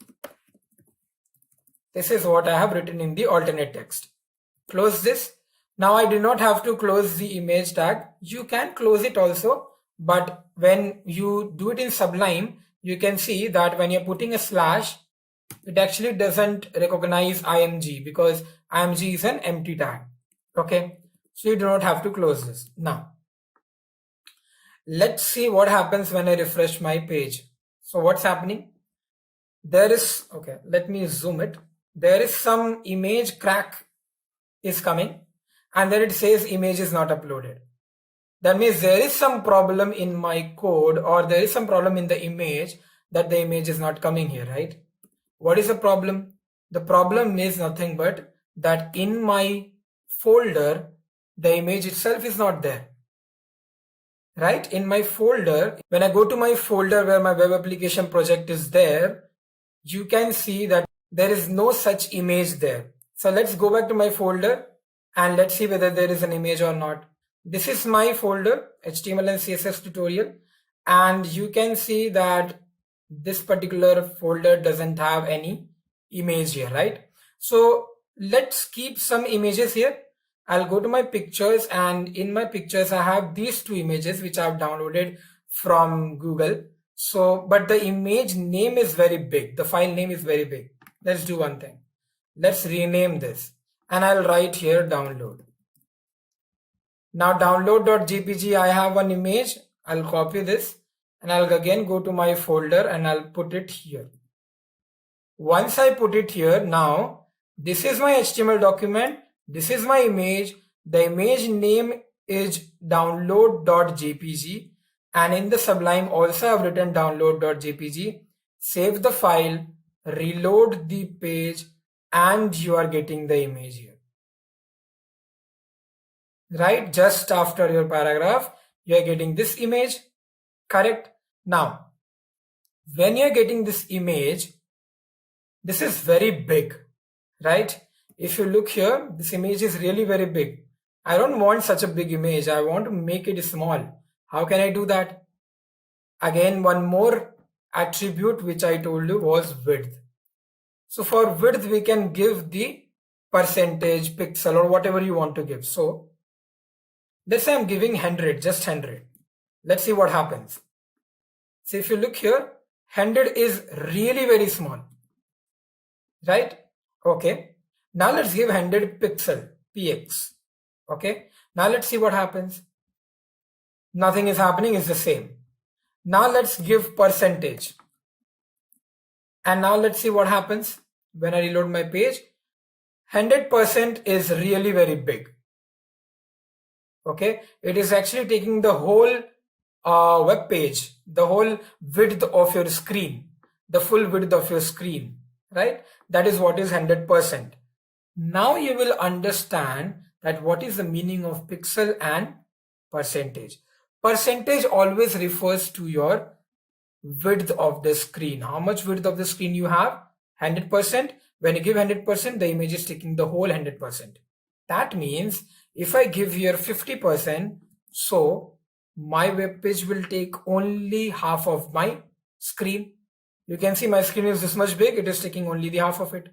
This is what I have written in the alternate text. Close this. Now I do not have to close the image tag. You can close it also, but when you do it in Sublime, you can see that when you're putting a slash, it actually doesn't recognize IMG because IMG is an empty tag. Okay, so you do not have to close this. Now, let's see what happens when I refresh my page. So what's happening? There is, okay, let me zoom it. There is some image crack is coming, and then it says image is not uploaded. That means there is some problem in my code, or there is some problem in the image that the image is not coming here, right? What is the problem? The problem is nothing but that in my folder, the image itself is not there. Right? In my folder, when I go to my folder where my web application project is there, you can see that there is no such image there. So let's go back to my folder and let's see whether there is an image or not. This is my folder, HTML and CSS tutorial, and you can see that this particular folder doesn't have any image here, right? So let's keep some images here. I'll go to my pictures, and in my pictures I have these two images which I've downloaded from Google. So, but the image name is very big. The file name is very big. Let's do one thing. Let's rename this, and I'll write here download. Now download.jpg, I have one image. I'll copy this and I'll again go to my folder and I'll put it here. Once I put it here, now this is my HTML document. This is my image. The image name is download.jpg, and in the Sublime also I've written download.jpg. Save the file, reload the page, and you are getting the image here. Right? Just after your paragraph, you are getting this image, correct? Now, when you're getting this image, this is very big, right? If you look here, this image is really very big. I don't want such a big image. I want to make it small. How can I do that? Again, one more attribute which I told you was width. So for width, we can give the percentage, pixel, or whatever you want to give. So let's say I'm giving 100, just 100. Let's see what happens. So if you look here, 100 is really very small, right? Okay. Now let's give 100 pixel, px. Okay. Now let's see what happens. Nothing is happening, it's the same. Now let's give percentage. And now let's see what happens when I reload my page. 100% is really very big. Okay, it is actually taking the whole web page, the whole width of your screen, the full width of your screen, right? That is what is 100%. Now you will understand that what is the meaning of pixel and percentage. Percentage always refers to your width of the screen. How much width of the screen you have? 100%. When you give 100%, the image is taking the whole 100%. That means if I give here 50%, so my web page will take only half of my screen. You can see my screen is this much big, it is taking only the half of it.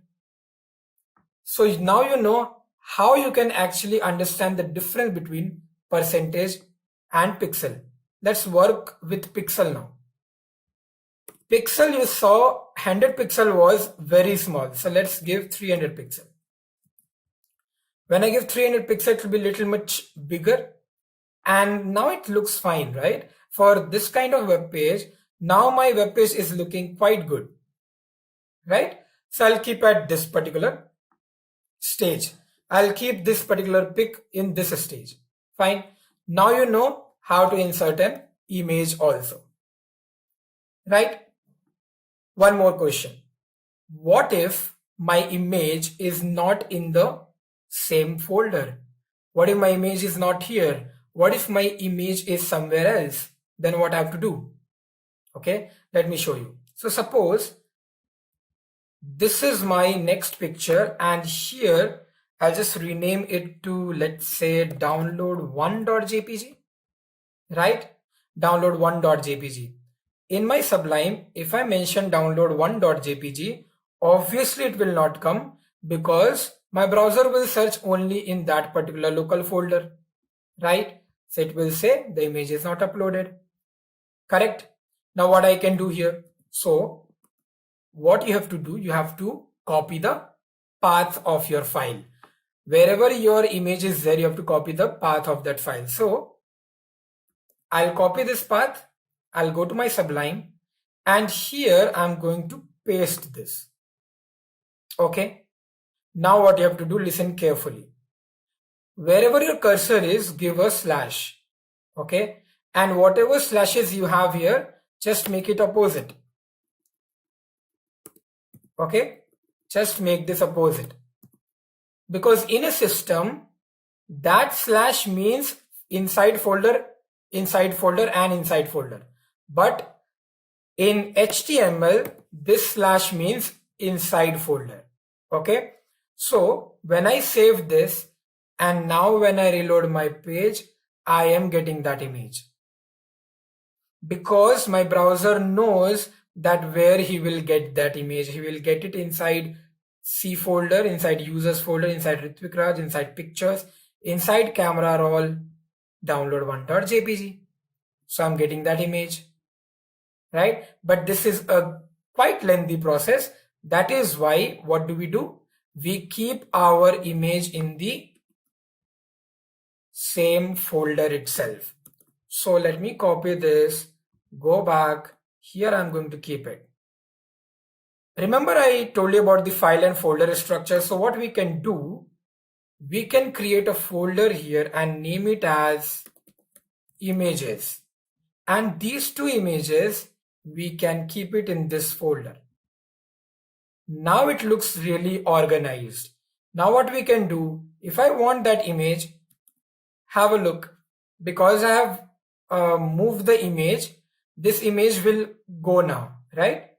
So now you know how you can actually understand the difference between percentage and pixel. Let's work with pixel now. Pixel, you saw 100 pixel was very small. So let's give 300 pixel. When I give 300 pixel, it will be a little much bigger. And now it looks fine, right? For this kind of web page, now my web page is looking quite good, right? So I'll keep at this particular stage. I'll keep this particular pic in this stage. Fine. Now you know how to insert an image also, right? One more question. What if my image is not in the same folder? What if my image is not here? What if my image is somewhere else? Then what I have to do? Okay, let me show you. So suppose this is my next picture, and here I'll just rename it to, let's say, download1.jpg, right? Download1.jpg. In my Sublime, if I mention download1.jpg, obviously it will not come because my browser will search only in that particular local folder, right? So it will say the image is not uploaded. Correct? Now what I can do here? So what you have to do, you have to copy the path of your file. Wherever your image is there, you have to copy the path of that file. So I'll copy this path. I'll go to my Sublime, and here I'm going to paste this. Okay. Now what you have to do, listen carefully. Wherever your cursor is, give a slash. Okay. And whatever slashes you have here, just make it opposite. Okay. Just make this opposite. Because in a system, that slash means inside folder, and inside folder. But in HTML, this slash means inside folder. Okay. So when I save this, and now when I reload my page, I am getting that image. Because my browser knows that where he will get that image. He will get it inside C folder, inside users folder, inside Ritvik Raj, inside pictures, inside camera roll, download1.jpg. So I'm getting that image, right? But this is a quite lengthy process. That is why, what do? We keep our image in the same folder itself. So let me copy this, go back. Here I'm going to keep it. Remember I told you about the file and folder structure. So what we can do, we can create a folder here and name it as images. And these two images, we can keep it in this folder. Now it looks really organized. Now what we can do, if I want that image, have a look. Because I have moved the image, this image will go now, right?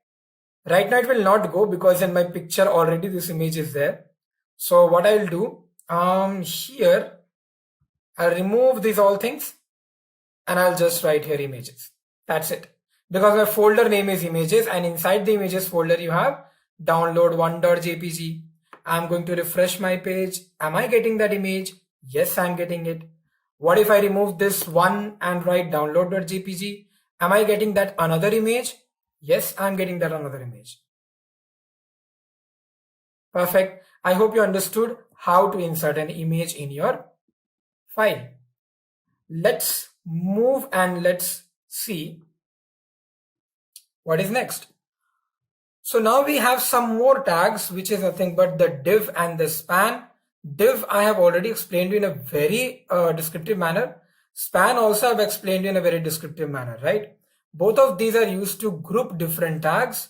Right now it will not go because in my picture already this image is there. So what I'll do, here I'll remove these all things and I'll just write here images. That's it. because my folder name is images, and inside the images folder you have download 1.jpg. I'm going to refresh my page. Am I getting that image? Yes, I'm getting it. What if I remove this one and write download.jpg? Am I getting that another image? Yes, I'm getting that another image. Perfect. I hope you understood how to insert an image in your file. Let's move and let's see what is next. So now we have some more tags, which is nothing but the div and the span. Div I have already explained in a very descriptive manner. Span also I've explained in a very descriptive manner, right? Both of these are used to group different tags.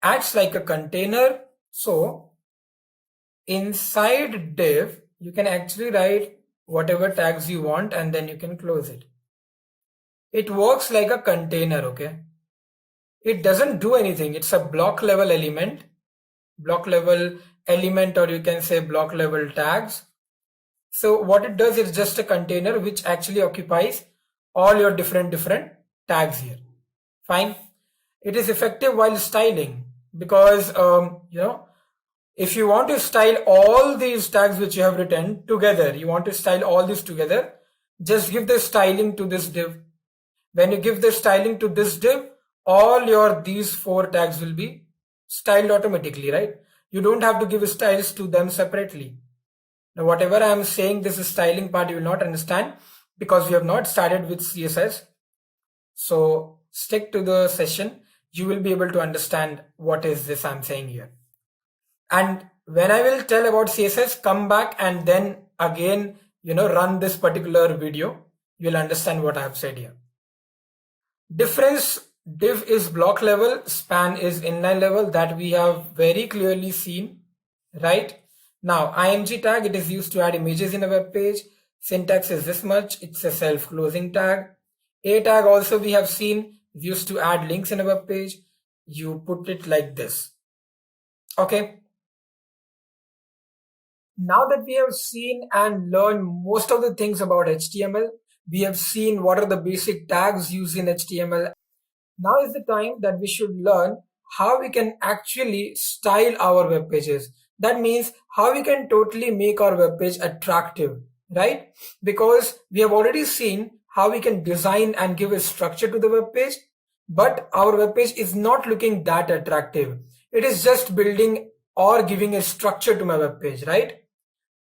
Acts like a container. So inside div, you can actually write whatever tags you want and then you can close it. It works like a container, okay? It doesn't do anything. It's a block level element, or you can say block level tags. So what it does is just a container which actually occupies all your different tags here. Fine. It is effective while styling because, if you want to style all these tags which you have written together, you want to style all these together, just give the styling to this div. When you give the styling to this div, all these 4 tags will be styled automatically, right? You don't have to give styles to them separately. Now, whatever I am saying, this is styling part, you will not understand because we have not started with CSS. So stick to the session. You will be able to understand what is this I'm saying here. And when I will tell about CSS, come back and then again, run this particular video. You'll understand what I have said here. Difference: div is block level, span is inline level, that we have very clearly seen, right? Now, img tag, it is used to add images in a web page. Syntax is this much. It's a self-closing tag. A tag also we have seen is used to add links in a web page. You put it like this. Okay. Now that we have seen and learned most of the things about HTML, we have seen what are the basic tags used in HTML. Now is the time that we should learn how we can actually style our web pages. That means how we can totally make our web page attractive, right? Because we have already seen how we can design and give a structure to the web page, but our web page is not looking that attractive. It is just building or giving a structure to my web page, right?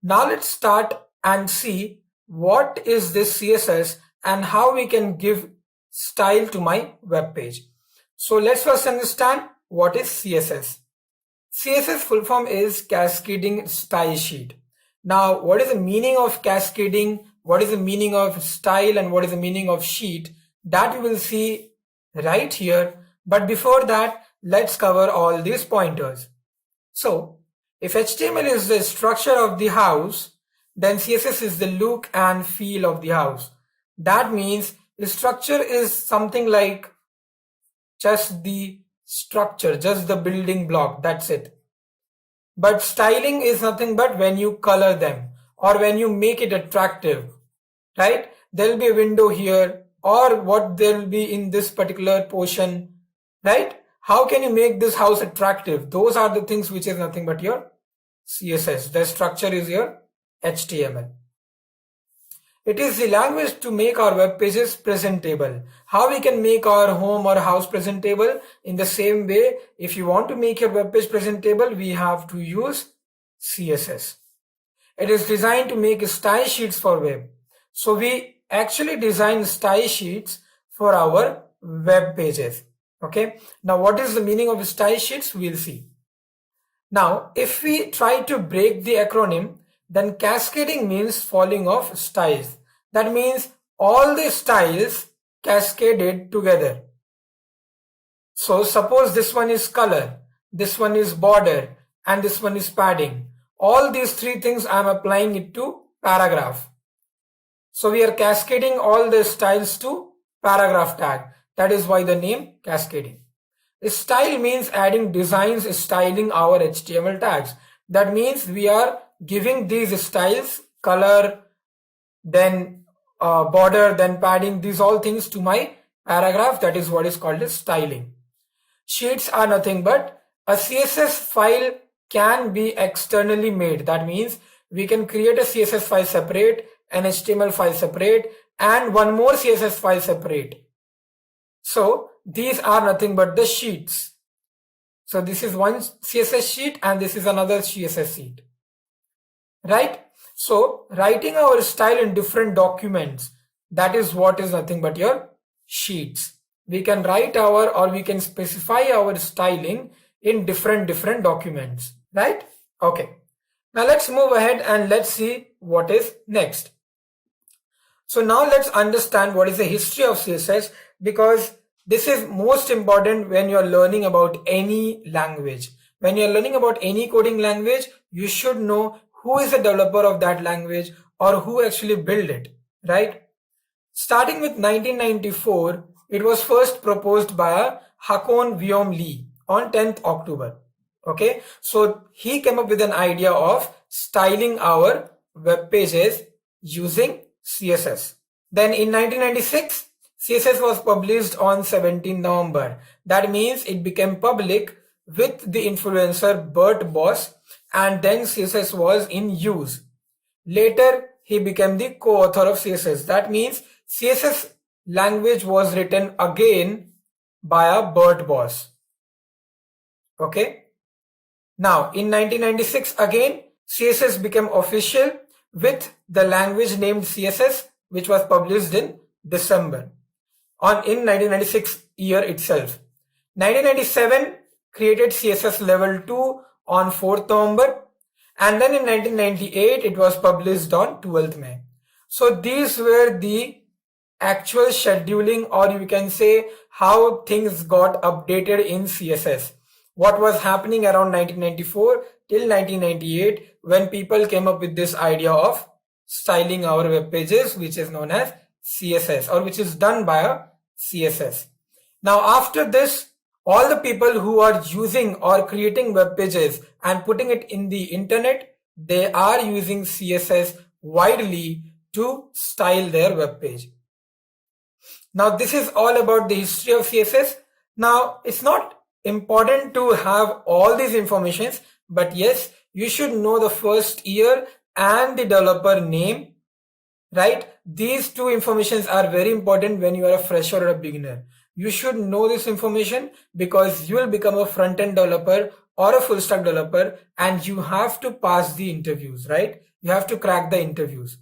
Now let's start and see what is this CSS and how we can give style to my web page. So let's first understand what is CSS. CSS full form is Cascading Style Sheet. Now, what is the meaning of cascading? What is the meaning of style and what is the meaning of sheet? That we will see right here. But before that, let's cover all these pointers. So if HTML is the structure of the house, then CSS is the look and feel of the house. That means the structure is something like just the structure, just the building block, that's it. But styling is nothing but when you color them or when you make it attractive, right? There will be a window here or what there will be in this particular portion, right? How can you make this house attractive? Those are the things which is nothing but your CSS. The structure is your HTML. It is the language to make our web pages presentable. How we can make our home or house presentable? In the same way, if you want to make your web page presentable, we have to use CSS. It is designed to make style sheets for web. So we actually design style sheets for our web pages. Okay. Now, what is the meaning of style sheets? We'll see. Now, if we try to break the acronym, then cascading means falling of styles. That means all the styles cascaded together. So suppose this one is color, this one is border, and this one is padding. All these 3 things I am applying it to paragraph. So we are cascading all the styles to paragraph tag. That is why the name cascading. Style means adding designs, styling our HTML tags. That means we are giving these styles, color, then border, then padding, these all things to my paragraph, that is what is called as styling. Sheets are nothing but a CSS file can be externally made. That means we can create a CSS file separate, an HTML file separate, and one more CSS file separate. So these are nothing but the sheets. So this is one CSS sheet and this is another CSS sheet, right? So writing our style in different documents, that is what is nothing but your sheets. We can write or we can specify our styling in different documents, right? Okay. Now let's move ahead and let's see what is next. So now let's understand what is the history of CSS, because this is most important when you're learning about any language. When you're learning about any coding language, you should know who is the developer of that language or who actually built it, right? Starting with 1994, it was first proposed by Hakon Viom Lee on 10th October. Okay, so he came up with an idea of styling our web pages using CSS. Then in 1996, CSS was published on 17 November. That means it became public with the influencer Bert Boss, and then CSS was in use. Later, he became the co-author of CSS. That means CSS language was written again by a Bert Boss. Okay. Now, in 1996, again, CSS became official with the language named CSS, which was published in December in 1996 year itself. 1997 created CSS level 2 on 4th November, and then in 1998 it was published on 12th May. So these were the actual scheduling, or you can say how things got updated in CSS. What was happening around 1994 till 1998 when people came up with this idea of styling our web pages, which is known as CSS, or which is done by a CSS. Now after this, all the people who are using or creating web pages and putting it in the internet, they are using CSS widely to style their web page. Now this is all about the history of CSS. Now it's not important to have all these informations, but yes, you should know the first year and the developer name, right? These two informations are very important when you are a fresher or a beginner. You should know this information because you will become a front-end developer or a full-stack developer, and you have to pass the interviews, right? You have to crack the interviews.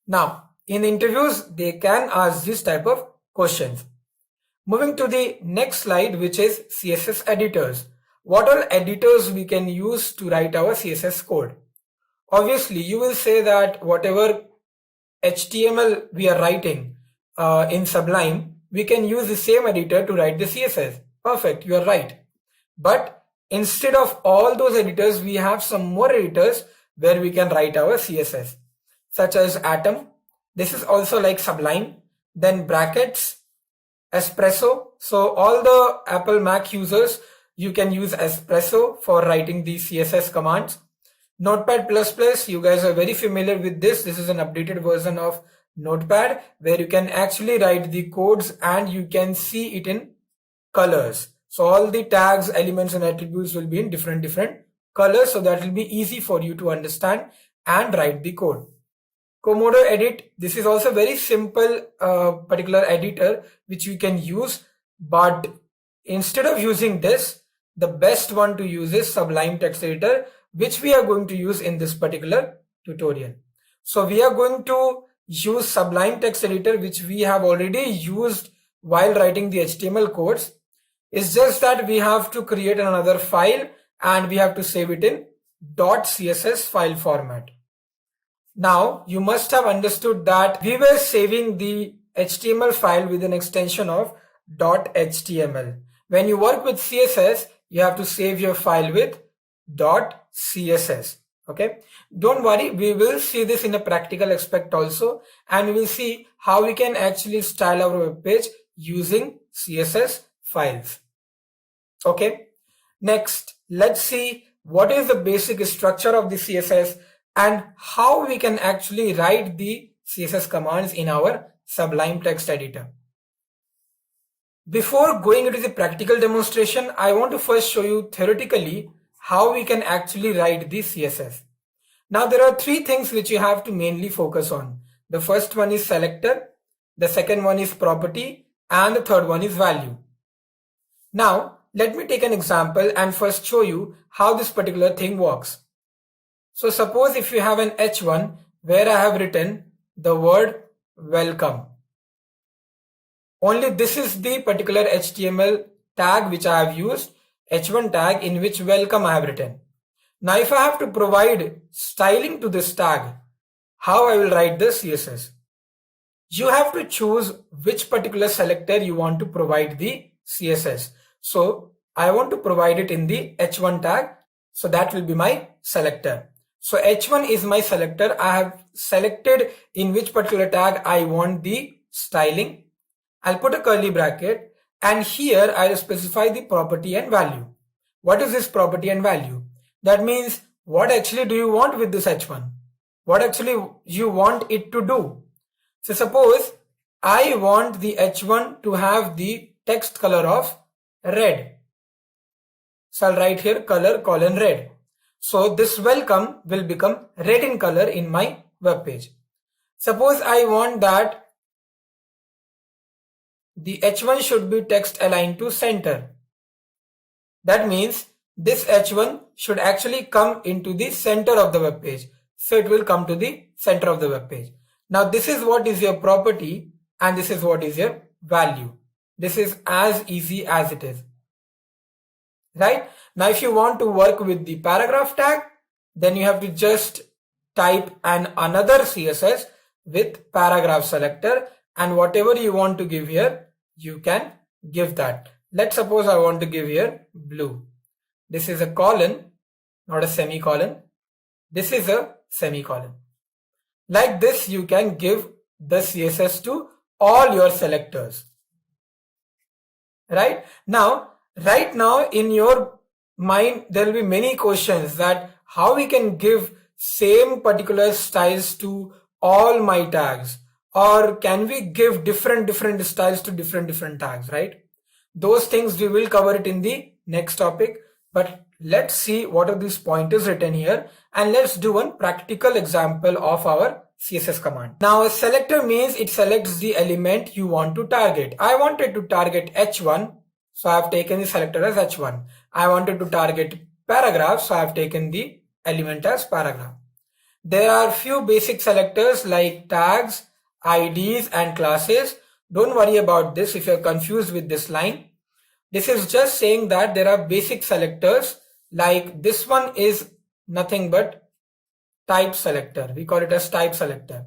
Now, in interviews, they can ask this type of questions. Moving to the next slide, which is CSS editors. What all editors we can use to write our CSS code? Obviously, you will say that whatever HTML we are writing in Sublime, we can use the same editor to write the CSS. Perfect, you are right. But instead of all those editors, we have some more editors where we can write our CSS, such as Atom. This is also like Sublime. Then brackets, Espresso. So all the Apple Mac users, you can use Espresso for writing the CSS commands. Notepad++, you guys are very familiar with this. This is an updated version of Notepad where you can actually write the codes and you can see it in colors. So all the tags, elements and attributes will be in different colors, so that will be easy for you to understand and write the code. Komodo Edit, this is also very simple particular editor which you can use, but instead of using this, the best one to use is Sublime Text Editor, which we are going to use in this particular tutorial. So we are going to use Sublime Text Editor, which we have already used while writing the HTML codes. It's just that we have to create another file and we have to save it in .css file format. Now, you must have understood that we were saving the HTML file with an extension of .html. When you work with CSS, you have to save your file with .css. Okay, don't worry, we will see this in a practical aspect also, and we will see how we can actually style our web page using CSS files. Okay, next, let's see what is the basic structure of the CSS and how we can actually write the CSS commands in our Sublime Text Editor. Before going into the practical demonstration, I want to first show you theoretically how we can actually write the CSS. Now there are three things which you have to mainly focus on. The first one is selector, the second one is property, and the third one is value. Now let me take an example and first show you how this particular thing works. So suppose if you have an H1 where I have written the word welcome. Only this is the particular HTML tag which I have used, H1 tag, in which welcome I have written. Now if I have to provide styling to this tag, how I will write the CSS? You have to choose which particular selector you want to provide the CSS. So I want to provide it in the H1 tag. So that will be my selector. So H1 is my selector. I have selected in which particular tag I want the styling. I'll put a curly bracket and here I'll specify the property and value. What is this property and value? That means what actually do you want with this H1? What actually you want it to do? So suppose I want the H1 to have the text color of red. So I'll write here color : red. So this welcome will become red in color in my web page. Suppose I want that the H1 should be text aligned to center. That means this H1 should actually come into the center of the web page. So it will come to the center of the web page. Now this is what is your property and this is what is your value. This is as easy as it is. Right? Now if you want to work with the paragraph tag, then you have to just type another CSS with paragraph selector, and whatever you want to give here, you can give that. Let's suppose I want to give here blue. This is a colon, not a semicolon. This is a semicolon. Like this, you can give the CSS to all your selectors. Right now in your mind, there will be many questions that how we can give same particular styles to all my tags, or can we give different styles to different tags, right? Those things we will cover it in the next topic, but let's see what are these pointers written here, and let's do one practical example of our CSS command. Now a selector means it selects the element you want to target. I wanted to target H1, so I have taken the selector as H1. I wanted to target paragraph, so I have taken the element as paragraph. There are few basic selectors like tags, IDs and classes. Don't worry about this if you're confused with this line. This is just saying that there are basic selectors, like this one is nothing but type selector. We call it as type selector.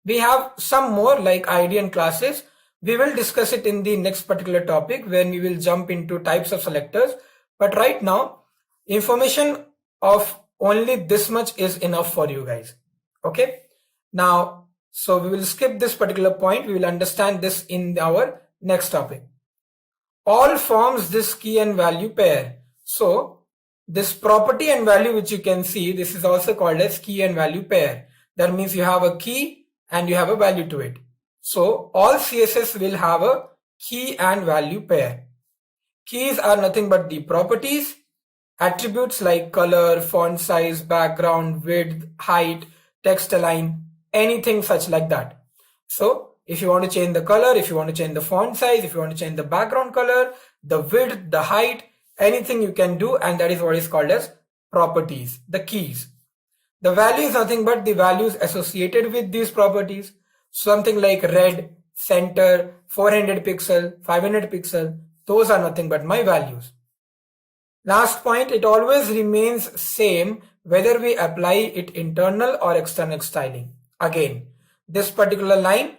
We have some more like ID and classes. We will discuss it in the next particular topic when we will jump into types of selectors. But right now, information of only this much is enough for you guys. Okay. Now, so we will skip this particular point. We will understand this in our next topic. All forms this key and value pair. So this property and value which you can see, this is also called as key and value pair. That means you have a key and you have a value to it. So all CSS will have a key and value pair. Keys are nothing but the properties, attributes like color, font size, background, width, height, text align, anything such like that. So if you want to change the color, if you want to change the font size, if you want to change the background color, the width, the height, anything you can do, and that is what is called as properties, the keys. The value is nothing but the values associated with these properties. Something like red, center, 400 pixel, 500 pixel, those are nothing but my values. Last point, it always remains same whether we apply it internal or external styling. Again, this particular line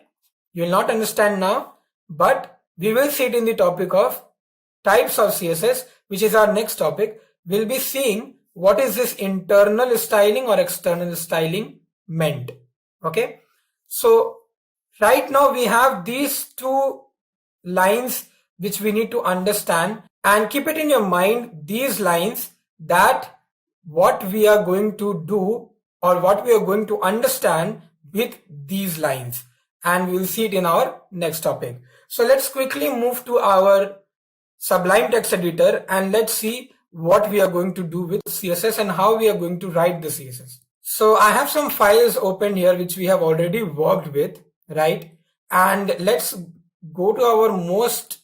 you will not understand now, but we will see it in the topic of types of CSS, which is our next topic. We'll be seeing what is this internal styling or external styling meant. Okay. So right now we have these two lines which we need to understand, and keep it in your mind, these lines, that what we are going to do or what we are going to understand with these lines, and we will see it in our next topic. So let's quickly move to our Sublime text editor and let's see what we are going to do with CSS and how we are going to write the CSS. So I have some files open here which we have already worked with, right? And let's go to our most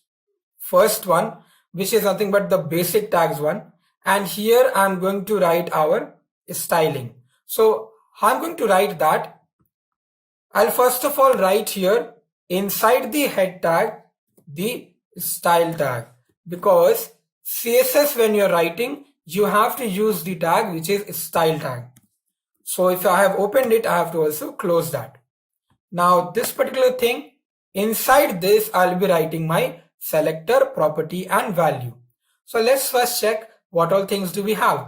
first one, which is nothing but the basic tags one. And here I'm going to write our styling. So how I'm going to write that? I'll first of all write here inside the head tag, the style tag, because CSS when you're writing, you have to use the tag which is style tag. So if I have opened it, I have to also close that. Now this particular thing, inside this, I'll be writing my selector, property and value. So let's first check what all things do we have.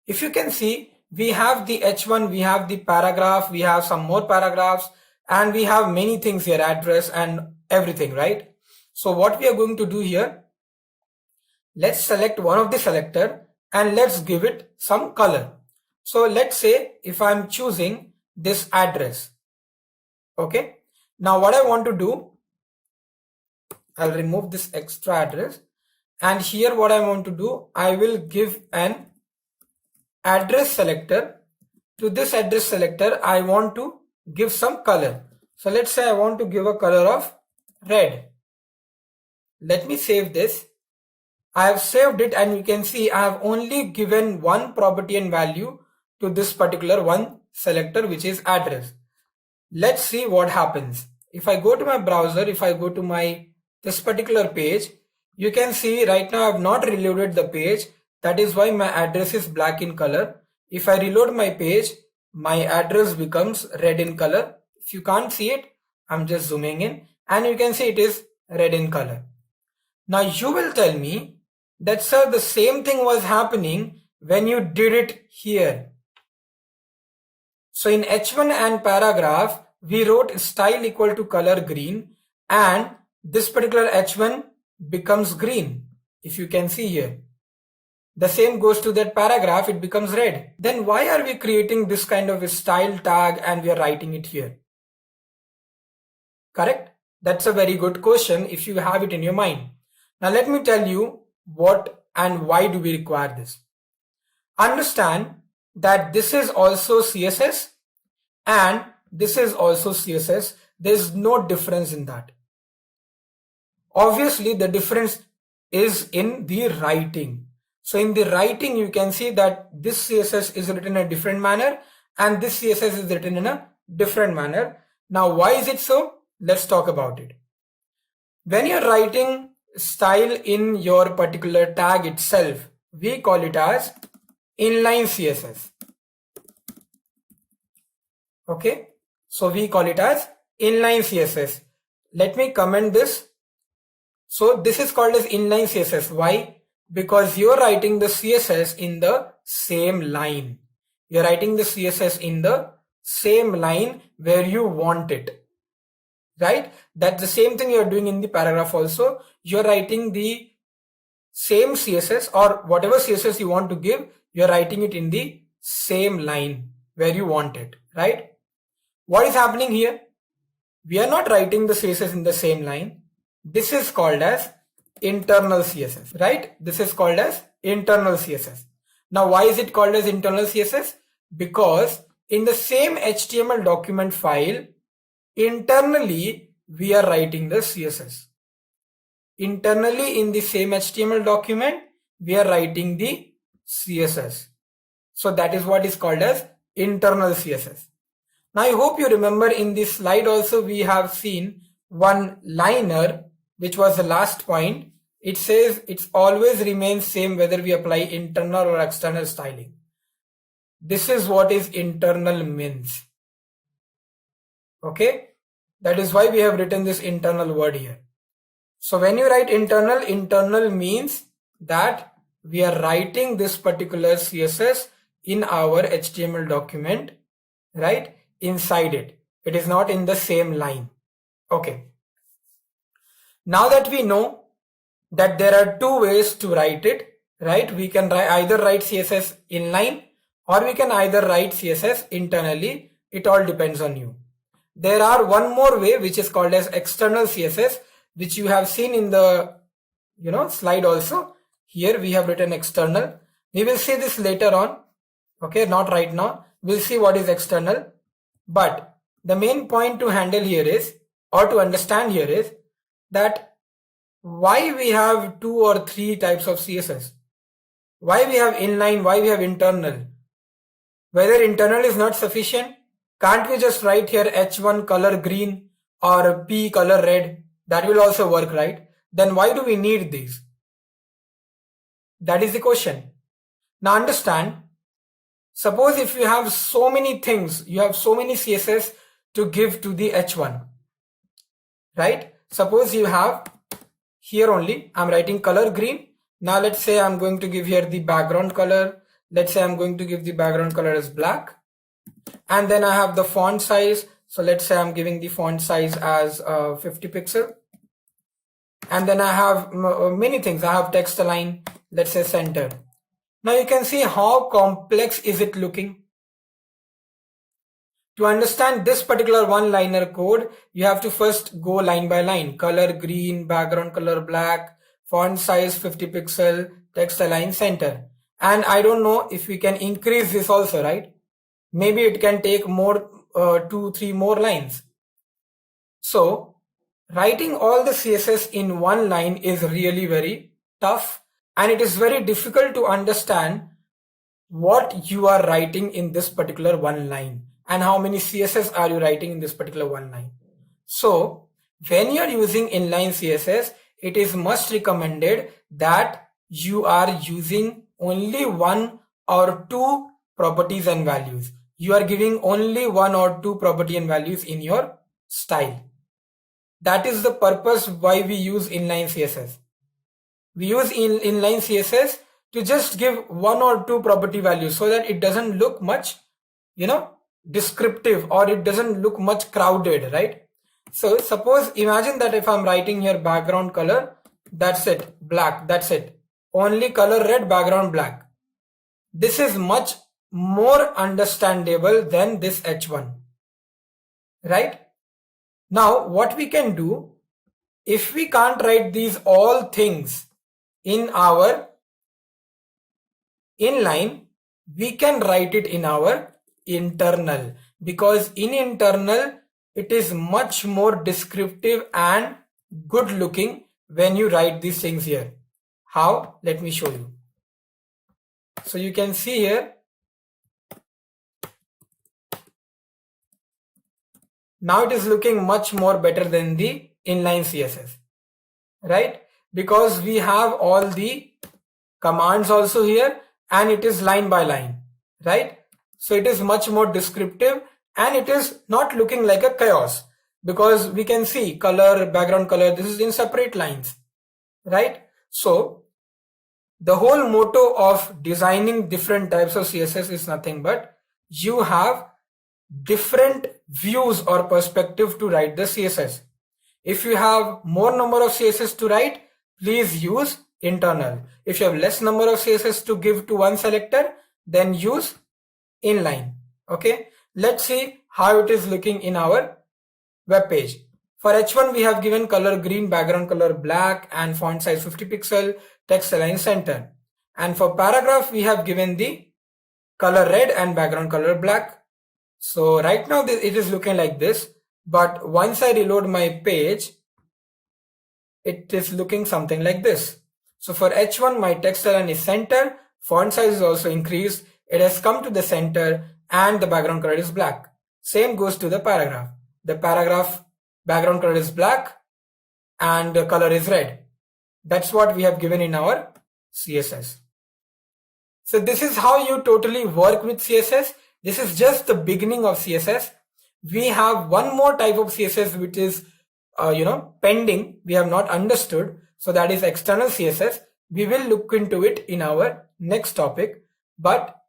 If you can see, we have the H1, we have the paragraph, we have some more paragraphs, and we have many things here, address and everything, right? So what we are going to do here, let's select one of the selector and let's give it some color. So let's say if I'm choosing this address, okay. Now what I want to do, I'll remove this extra address, and here what I want to do, I will give an address selector. To this address selector, I want to give some color. So let's say I want to give a color of red. Let me save this. I have saved it and you can see I have only given one property and value to this particular one selector, which is address. Let's see what happens. If I go to my browser, if I go to this particular page, you can see right now I have not reloaded the page. That is why my address is black in color. If I reload my page, my address becomes red in color. If you can't see it, I'm just zooming in and you can see it is red in color. Now you will tell me that, sir, the same thing was happening when you did it here. So in H1 and paragraph, we wrote style equal to color green and this particular H1 becomes green. If you can see here, the same goes to that paragraph, it becomes red. Then why are we creating this kind of a style tag and we are writing it here? Correct? That's a very good question if you have it in your mind. Now let me tell you what and why do we require this. Understand that this is also CSS and this is also CSS. There's no difference in that. Obviously the difference is in the writing. So in the writing you can see that this CSS is written in a different manner and this CSS is written in a different manner. Now why is it so? Let's talk about it. When you're writing style in your particular tag itself, we call it as inline CSS. Okay, so we call it as inline CSS. Let me comment this. So this is called as inline CSS. Why? Because you're writing the CSS in the same line. You're writing the CSS in the same line where you want it. Right? That's the same thing you're doing in the paragraph also. You're writing the same CSS or whatever CSS you want to give, you're writing it in the same line where you want it, right? What is happening here? We are not writing the CSS in the same line. This is called as internal CSS, right? This is called as internal CSS. Now, why is it called as internal CSS? Because in the same HTML document file, internally, we are writing the CSS. Internally in the same HTML document, we are writing the CSS. So that is what is called as internal CSS. Now I hope you remember in this slide also we have seen one liner, which was the last point. It says it's always remains same whether we apply internal or external styling. This is what is internal means. Okay, that is why we have written this internal word here. So when you write internal, internal means that we are writing this particular CSS in our HTML document, right? Inside it. It is not in the same line. Okay. Now that we know that there are two ways to write it, right? We can either write CSS inline or we can either write CSS internally. It all depends on you. there are one more way which is called as external CSS, which you have seen in the slide also. Here we have written external. We will see this later on. Okay, not right now. We'll see what is external. But the main point to handle here is, or to understand here is, that why we have 2 or 3 types of CSS. Why we have inline, why we have internal. Whether internal is not sufficient, can't we just write here H1 color green or P color red? That will also work, right? Then why do we need these? That is the question. Now understand, suppose if you have so many things, you have so many CSS to give to the H1, right? Suppose you have here only, I'm writing color green. Now let's say I'm going to give here the background color. Let's say I'm going to give the background color as black. And then I have the font size. So let's say I'm giving the font size as 50 pixel. And then I have many things. I have text align, let's say center. Now you can see how complex is it looking. To understand this particular one-liner code, you have to first go line by line. Color green, background color black, font size 50 pixel, text align center. And I don't know if we can increase this also, right? Maybe it can take more 2-3 more lines. So writing all the CSS in one line is really very tough, and it is very difficult to understand what you are writing in this particular one line and how many CSS are you writing in this particular one line. So when you are using inline CSS, it is most recommended that you are using only 1 or 2 properties and values. You are giving only 1 or 2 property and values in your style. That is the purpose why we use inline CSS. We use inline CSS to just give 1 or 2 property values so that it doesn't look much, descriptive, or it doesn't look much crowded, right? So suppose, imagine that if I'm writing here background color, that's it, black, that's it. Only color red, background black. This is much more understandable than this H1, right? Now what we can do, if we can't write these all things in our inline, we can write it in our internal, because in internal it is much more descriptive and good looking when you write these things here. How? Let me show you. So you can see here, now it is looking much more better than the inline CSS, right? Because we have all the commands also here, and it is line by line, right? So it is much more descriptive, and it is not looking like a chaos, because we can see color, background color, this is in separate lines, right? So the whole motto of designing different types of CSS is nothing but you have different views or perspective to write the CSS. If you have more number of CSS to write, please use internal. If you have less number of CSS to give to one selector, then use inline. Okay, let's see how it is looking in our web page. For H1 we have given color green, background color black, and font size 50 pixel, text align center. And for paragraph we have given the color red and background color black. So right now it is looking like this, but once I reload my page, it is looking something like this. So for H1 my text align is center, font size is also increased, it has come to the center, and the background color is black. Same goes to the paragraph. The paragraph background color is black and the color is red. That's what we have given in our CSS. So this is how you totally work with CSS. This is just the beginning of CSS. We have one more type of CSS which is pending. We have not understood. So that is external CSS. We will look into it in our next topic. But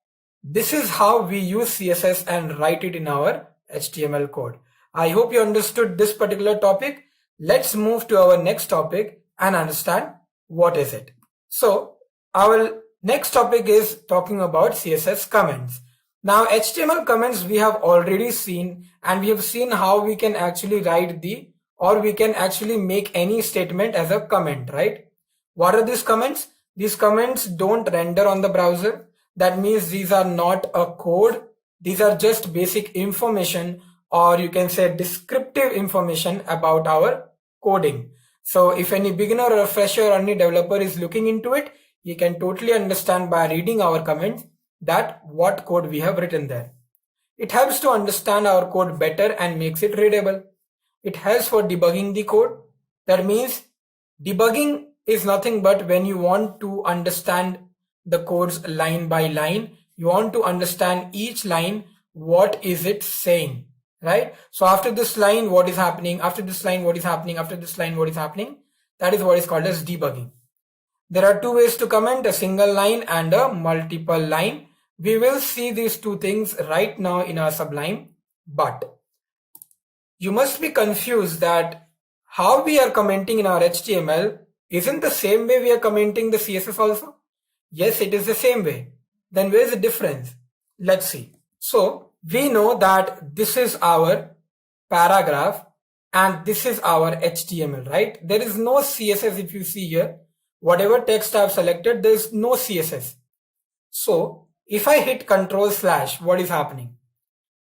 this is how we use CSS and write it in our HTML code. I hope you understood this particular topic. Let's move to our next topic and understand what is it. So our next topic is talking about CSS comments. Now HTML comments we have already seen, and we have seen how we can actually write we can actually make any statement as a comment, right? What are these comments? These comments don't render on the browser. That means these are not a code. These are just basic information, or you can say descriptive information about our coding. So if any beginner or a fresher or any developer is looking into it, you can totally understand by reading our comments that what code we have written there. It helps to understand our code better and makes it readable. It helps for debugging the code. That means debugging is nothing but when you want to understand the codes line by line. You want to understand each line, what is it saying, right? So after this line, what is happening? After this line, what is happening? After this line, what is happening? That is what is called as debugging. There are two ways to comment, a single line and a multiple line. We will see these two things right now in our Sublime, but you must be confused that how we are commenting in our HTML isn't the same way we are commenting the CSS also. Yes, it is the same way. Then where is the difference? Let's see. So we know that this is our paragraph and this is our HTML, right? There is no CSS. If you see here, whatever text I've selected, there is no CSS. So if I hit Ctrl/, what is happening?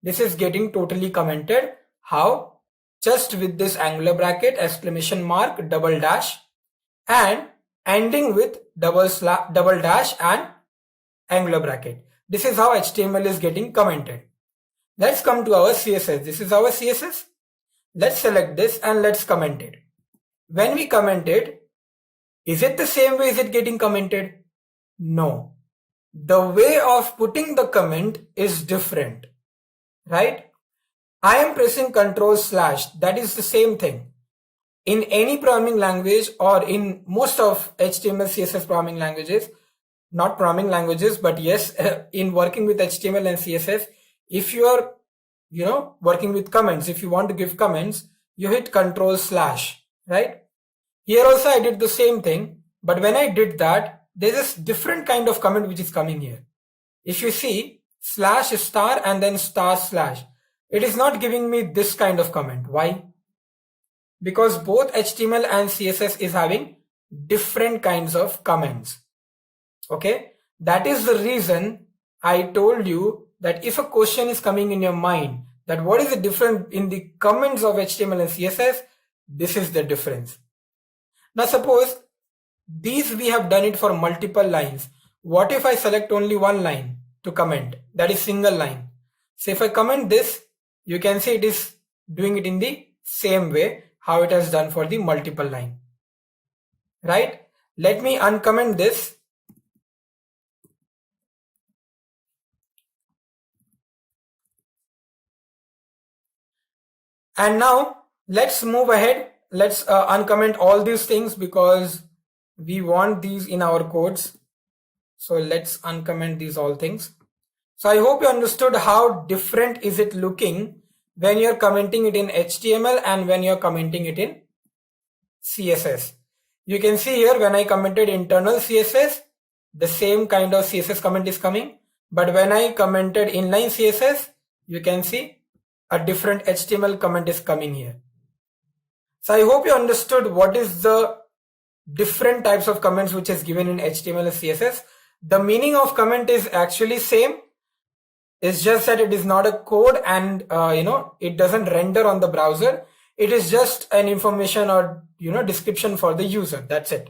This is getting totally commented. How? Just with this angular bracket, exclamation mark, double dash, and ending with double dash and angular bracket. This is how HTML is getting commented. Let's come to our CSS. This is our CSS. Let's select this and let's comment it. When we comment it, is it the same way is it getting commented? No. The way of putting the comment is different, right? I am pressing Ctrl/. That is the same thing. In any programming language or in most of HTML, CSS programming languages, not programming languages, but yes, in working with HTML and CSS, if you are, working with comments, if you want to give comments, you hit Ctrl/, right? Here also I did the same thing, but when I did that, there's a different kind of comment which is coming here. If you see / and then */, it is not giving me this kind of comment. Why? Because both HTML and CSS is having different kinds of comments. Okay, that is the reason I told you that if a question is coming in your mind that what is the difference in the comments of HTML and CSS, this is the difference. Now suppose these we have done it for multiple lines. What if I select only one line to comment, that is single line? So if I comment this, you can see it is doing it in the same way how it has done for the multiple line, right? Let me uncomment this. And now let's move ahead. Let's uncomment all these things because we want these in our codes. So let's uncomment these all things. So I hope you understood how different is it looking when you're commenting it in HTML and when you're commenting it in CSS. You can see here when I commented internal CSS, the same kind of CSS comment is coming. But when I commented inline CSS, you can see a different HTML comment is coming here. So I hope you understood what is the different types of comments which is given in HTML and CSS. The meaning of comment is actually same. It's just that it is not a code and it doesn't render on the browser. It is just an information or description for the user. That's it.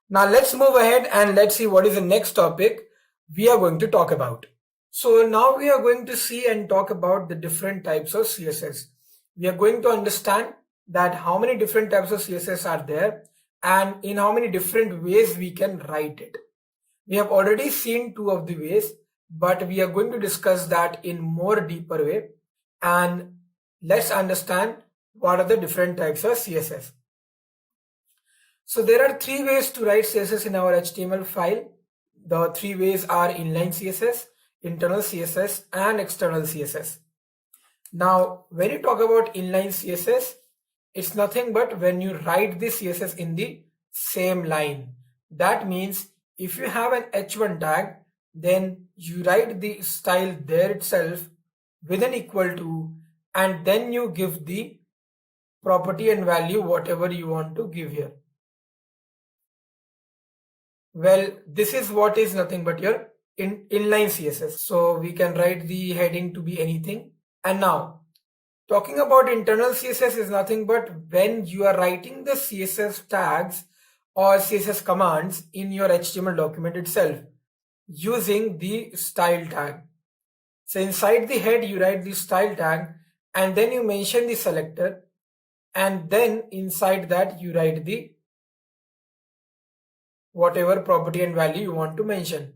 Now let's move ahead and let's see what is the next topic we are going to talk about. So now we are going to see and talk about the different types of CSS. We are going to understand that how many different types of CSS are there and in how many different ways we can write it. We have already seen two of the ways, but we are going to discuss that in more deeper way, and let's understand what are the different types of CSS. So there are three ways to write CSS in our HTML file. The three ways are inline CSS, internal CSS, and external CSS. Now, when you talk about inline CSS, it's nothing but when you write the CSS in the same line. That means if you have an h1 tag, then you write the style there itself with an equal to, and then you give the property and value whatever you want to give here. Well, this is what is nothing but your inline CSS. So we can write the heading to be anything. And now talking about internal CSS is nothing but when you are writing the CSS tags or CSS commands in your HTML document itself using the style tag. So inside the head you write the style tag and then you mention the selector, and then inside that you write the whatever property and value you want to mention.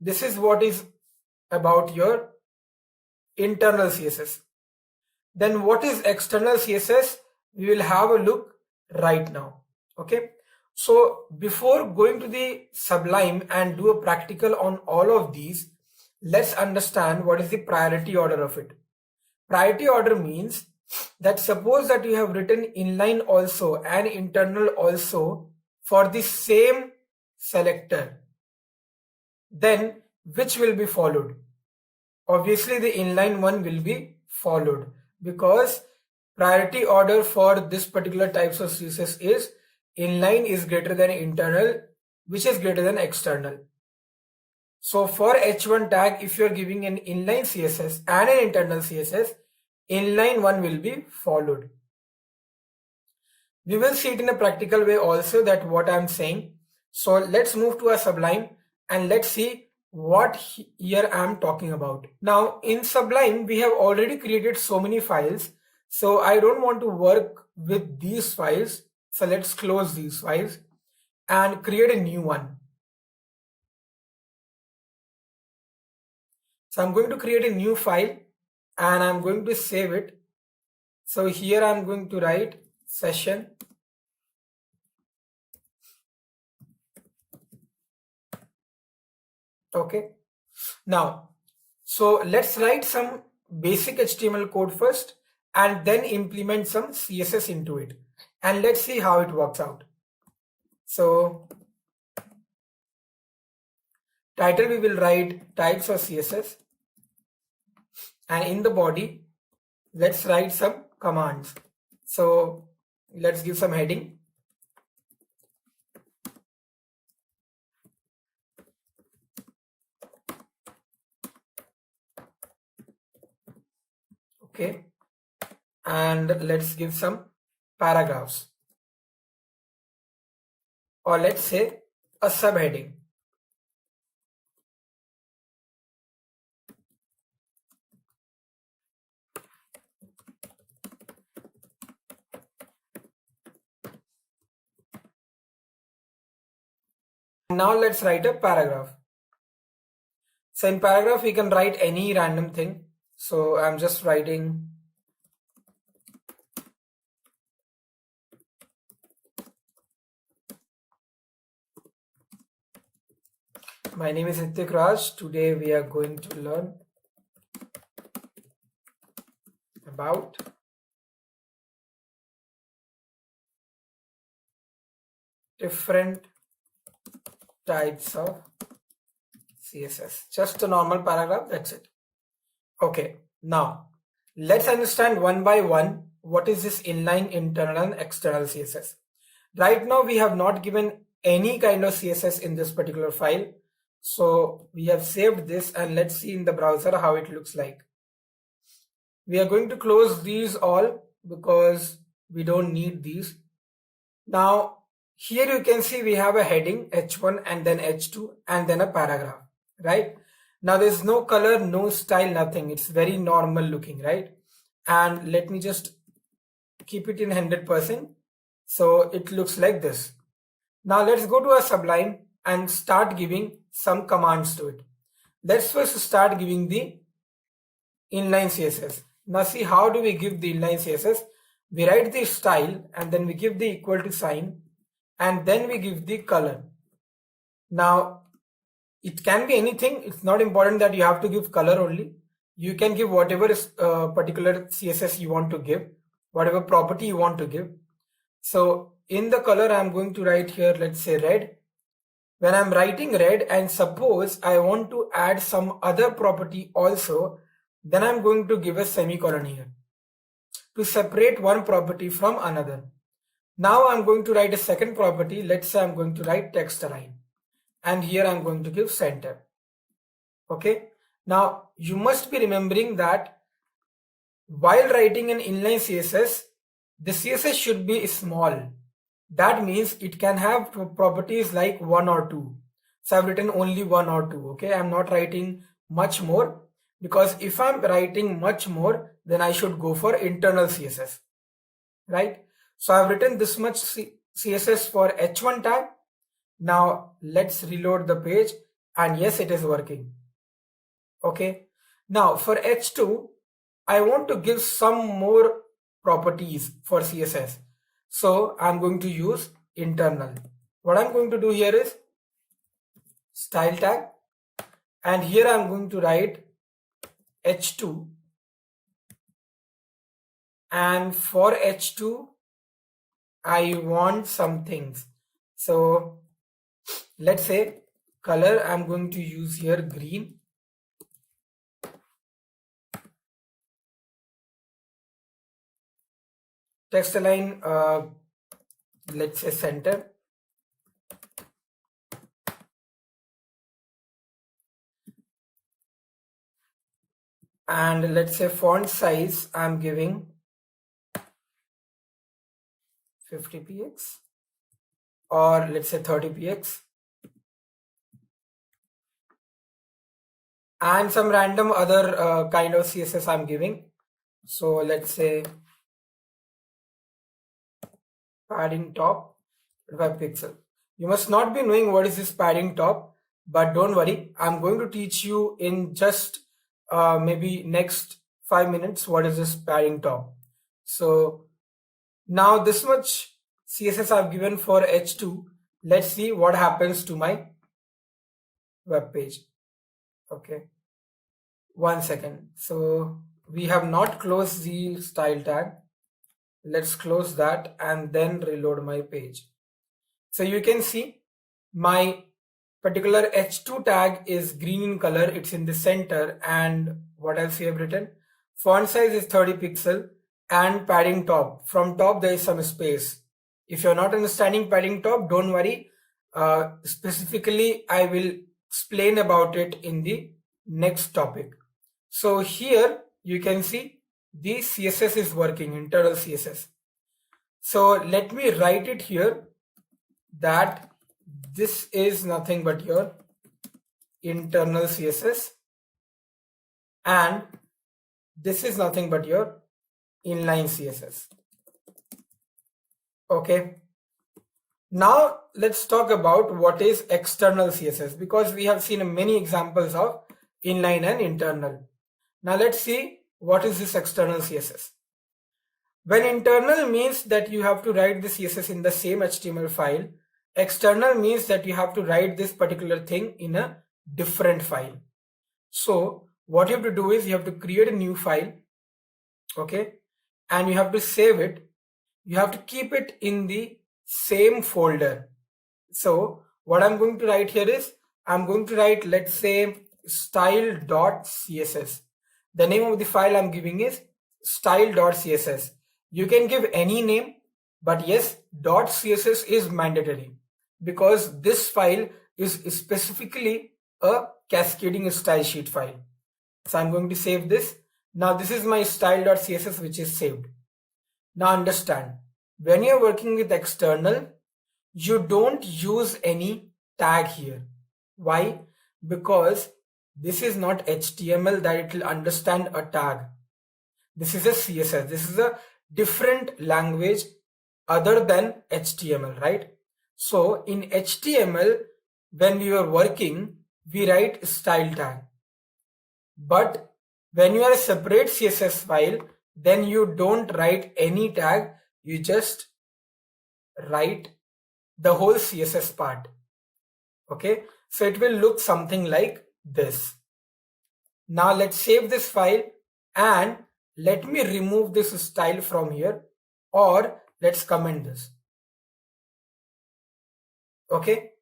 This is what is about your internal CSS. Then what is external CSS? We will have a look right now. Okay. So before going to the Sublime and do a practical on all of these, let's understand what is the priority order of it. Priority order means that suppose that you have written inline also and internal also for the same selector, then which will be followed? Obviously the inline one will be followed, because priority order for this particular types of CSS is inline is greater than internal, which is greater than external. So for h1 tag, if you are giving an inline CSS and an internal CSS, inline one will be followed. We will see it in a practical way also, that what I am saying. So let's move to a Sublime and let's see what here I am talking about. Now in Sublime we have already created so many files, so I don't want to work with these files. So let's close these files and create a new one. So I'm going to create a new file and I'm going to save it. So here I'm going to write session. Okay. Now, so let's write some basic HTML code first and then implement some CSS into it. And let's see how it works out. So title we will write types of CSS, and in the body let's write some commands. So let's give some heading. Okay, and let's give some paragraphs, or let's say a subheading. Now let's write a paragraph. So in paragraph we can write any random thing. So I'm just writing my name is Hrithik Raj. Today we are going to learn about different types of CSS. Just a normal paragraph, that's it. Okay, now let's understand one by one what is this inline, internal and external CSS. Right now we have not given any kind of CSS in this particular file. So we have saved this and let's see in the browser how it looks like. We are going to close these all because we don't need these. Now here you can see we have a heading h1 and then h2 and then a paragraph, right? Now there's no color, no style, nothing. It's very normal looking, right? And let me just keep it in 100%. So it looks like this. Now let's go to a Sublime and start giving some commands to it. Let's first start giving the inline CSS. Now see, how do we give the inline CSS? We write the style and then we give the equal to sign and then we give the color. Now it can be anything. It's not important that you have to give color only. You can give whatever particular CSS you want to give, whatever property you want to give. So in the color I'm going to write here, let's say red. when I'm writing red and suppose I want to add some other property also, then I'm going to give a semicolon here to separate one property from another. Now I'm going to write a second property. Let's say I'm going to write text align, and here I'm going to give center. Okay. Now you must be remembering that while writing an inline CSS, the CSS should be small. That means it can have properties like 1 or 2. So I've written only 1 or 2. Okay, I'm not writing much more, because if I'm writing much more, then I should go for internal CSS, right? So I've written this much CSS for h1 tag. Now let's reload the page, and yes, it is working. Okay, now for h2, I want to give some more properties for CSS. So I'm going to use internal. What I'm going to do here is style tag, and here I'm going to write h2, and for h2 I want some things. So let's say color, I'm going to use here green. Text align, let's say center. And let's say font size, I'm giving 50 px, or let's say 30 px, and some random other kind of CSS I'm giving. So let's say padding top 5 pixel. You must not be knowing what is this padding top, but don't worry, I'm going to teach you in just maybe next 5 minutes what is this padding top. So now this much CSS I've given for h2. Let's see what happens to my web page. Okay, 1 second. So we have not closed the style tag. Let's close that and then reload my page. So you can see my particular h2 tag is green in color, it's in the center, and what else we have written? Font size is 30 pixel and padding top. From top there is some space. If you're not understanding padding top, don't worry. Specifically, I will explain about it in the next topic. So here you can see the CSS is working, internal CSS. So let me write it here that this is nothing but your internal CSS, and this is nothing but your inline CSS. Okay, now let's talk about what is external CSS, because we have seen many examples of inline and internal. Now let's see what is this external CSS. When internal means that you have to write the CSS in the same HTML file, external means that you have to write this particular thing in a different file. So what you have to do is you have to create a new file, okay, and you have to save it. You have to keep it in the same folder. So what I'm going to write here is, I'm going to write, let's say, style.css. The name of the file I'm giving is style.css. You can give any name, but yes, .css is mandatory, because this file is specifically a cascading style sheet file. So I'm going to save this. Now this is my style.css which is saved. Now understand, when you're working with external, you don't use any tag here. Why? Because this is not HTML that it will understand a tag. This is a CSS. This is a different language other than HTML, right? So in HTML, when we are working, we write style tag. But when you are a separate CSS file, then you don't write any tag. You just write the whole CSS part. Okay, so it will look something like this. Now let's save this file, and let me remove this style from here, or let's comment this. Okay,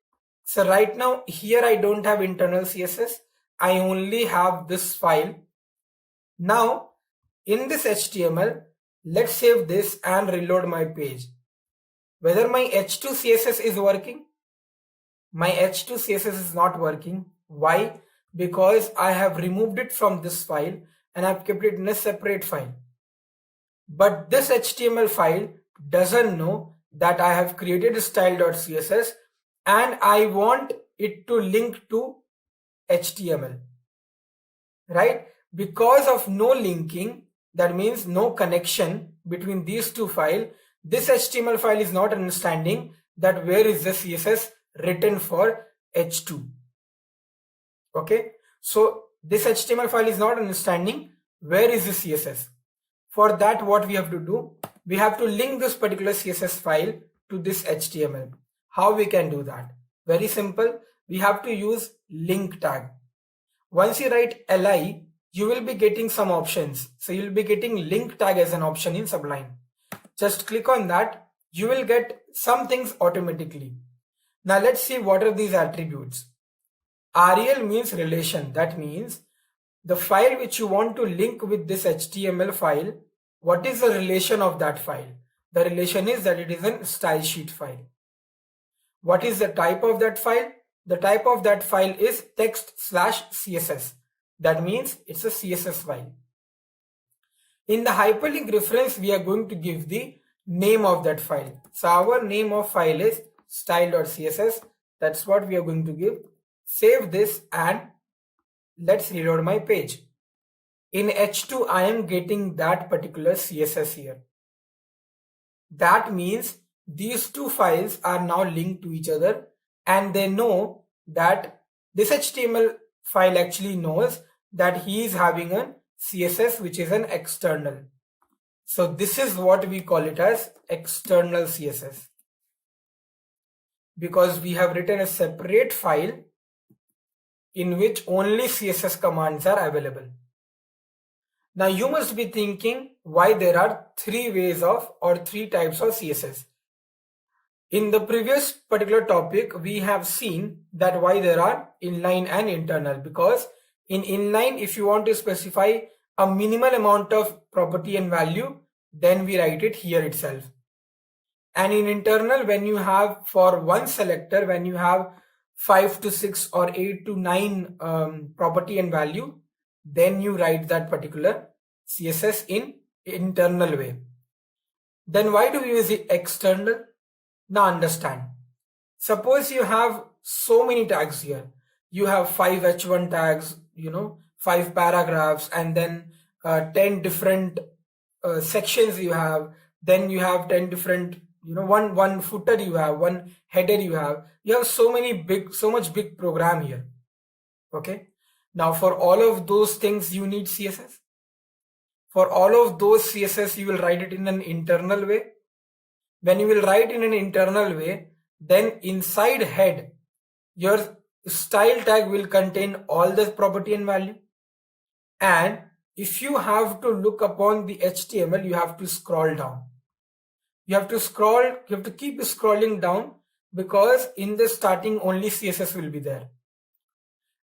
So right now here I don't have internal CSS. I only have this file. Now in this HTML, let's save this and reload my page. Whether my H2 CSS is working? My H2 CSS is not working. Why? Because I have removed it from this file and I've kept it in a separate file. But this HTML file doesn't know that I have created a style.css and I want it to link to HTML, right? Because of no linking, that means no connection between these two files, this HTML file is not understanding that where is the CSS written for H2. Okay, so this HTML file is not understanding where is the CSS. For that, what we have to do, we have to link this particular CSS file to this HTML. How we can do that? Very simple. We have to use link tag. Once you write li, you will be getting some options. So you will be getting link tag as an option in Sublime. Just click on that. You will get some things automatically. Now let's see what are these attributes. REL means relation. That means the file which you want to link with this HTML file, what is the relation of that file? The relation is that it is a style sheet file. What is the type of that file? The type of that file is text/CSS. That means it's a CSS file. In the hyperlink reference, we are going to give the name of that file. So our name of file is style.css. That's what we are going to give. Save this and let's reload my page. In H2, I am getting that particular CSS here. That means these two files are now linked to each other and they know that this HTML file actually knows that he is having a CSS which is an external. So this is what we call it as external CSS, because we have written a separate file in which only CSS commands are available. Now you must be thinking why there are three ways of or three types of CSS. In the previous particular topic, we have seen that why there are inline and internal, because in inline, if you want to specify a minimal amount of property and value, then we write it here itself. And in internal, when you have for one selector, when you have 5 to 6 or 8 to 9 property and value, then you write that particular CSS in internal way. Then why do we use the external? Now understand. Suppose you have so many tags here. You have 5 H1 tags, 5 paragraphs, and then 10 different sections you have. Then you have 10 different, one footer you have, one header you have. You have so much big program here. Okay. Now for all of those things you need CSS. For all of those CSS you will write it in an internal way. When you will write in an internal way, then inside head, your style tag will contain all the property and value. And if you have to look upon the HTML, you have to scroll down. You have to keep scrolling down, because in the starting only CSS will be there.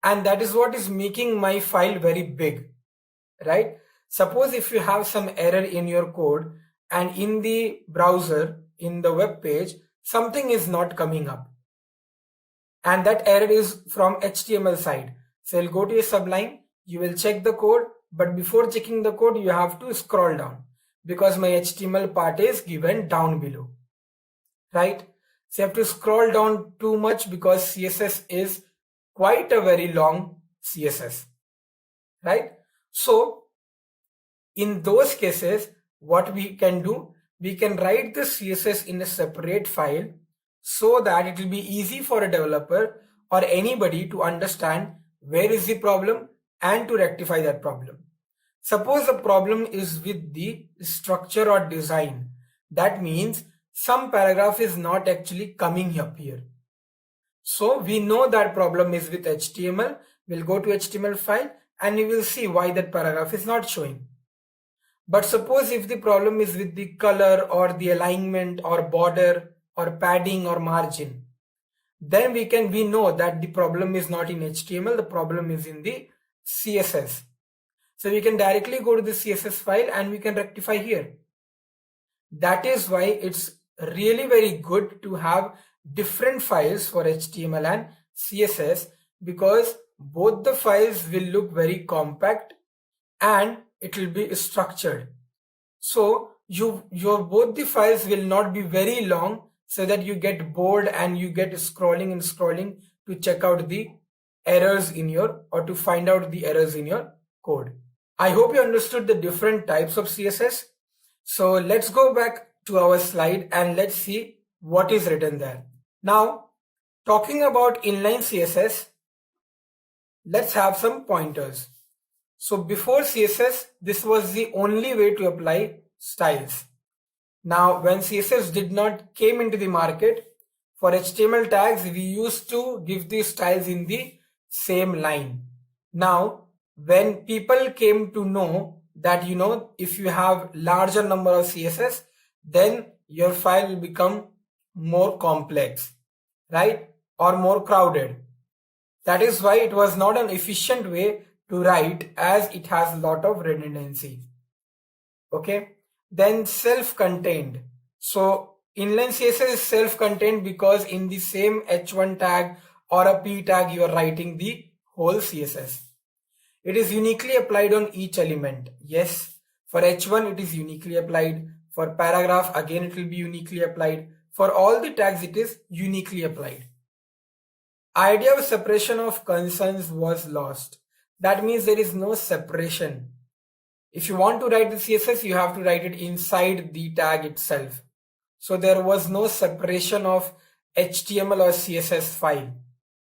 And that is what is making my file very big, right? Suppose if you have some error in your code and in the browser, in the web page, something is not coming up. And that error is from HTML side. So you'll go to a Sublime, you will check the code, but before checking the code, you have to scroll down, because my HTML part is given down below, right? So you have to scroll down too much because CSS is quite a very long CSS, right? So in those cases, what we can do, we can write the CSS in a separate file so that it will be easy for a developer or anybody to understand where is the problem and to rectify that problem. Suppose the problem is with the structure or design. That means some paragraph is not actually coming up here. So we know that problem is with HTML. We'll go to HTML file and we will see why that paragraph is not showing. But suppose if the problem is with the color or the alignment or border or padding or margin, then we know that the problem is not in HTML, the problem is in the CSS. So we can directly go to the CSS file and we can rectify here. That is why it's really very good to have different files for HTML and CSS, because both the files will look very compact and it will be structured. So your both the files will not be very long, so that you get bored and you get scrolling and scrolling to check out the errors in your, or to find out the errors in your code. I hope you understood the different types of CSS. So let's go back to our slide and let's see what is written there. Now, talking about inline CSS, let's have some pointers. So before CSS, this was the only way to apply styles. Now, when CSS did not came into the market, for HTML tags, we used to give the styles in the same line. Now, when people came to know that, if you have larger number of CSS, then your file will become more complex, right? Or more crowded. That is why it was not an efficient way to write, as it has a lot of redundancy. Okay. Then self-contained. So inline CSS is self-contained because in the same h1 tag or a p tag you are writing the whole CSS. It is uniquely applied on each element. Yes, for h1 it is uniquely applied. For paragraph, again it will be uniquely applied. For all the tags it is uniquely applied. Idea of separation of concerns was lost. That means there is no separation. If you want to write the CSS, you have to write it inside the tag itself. So there was no separation of HTML or CSS file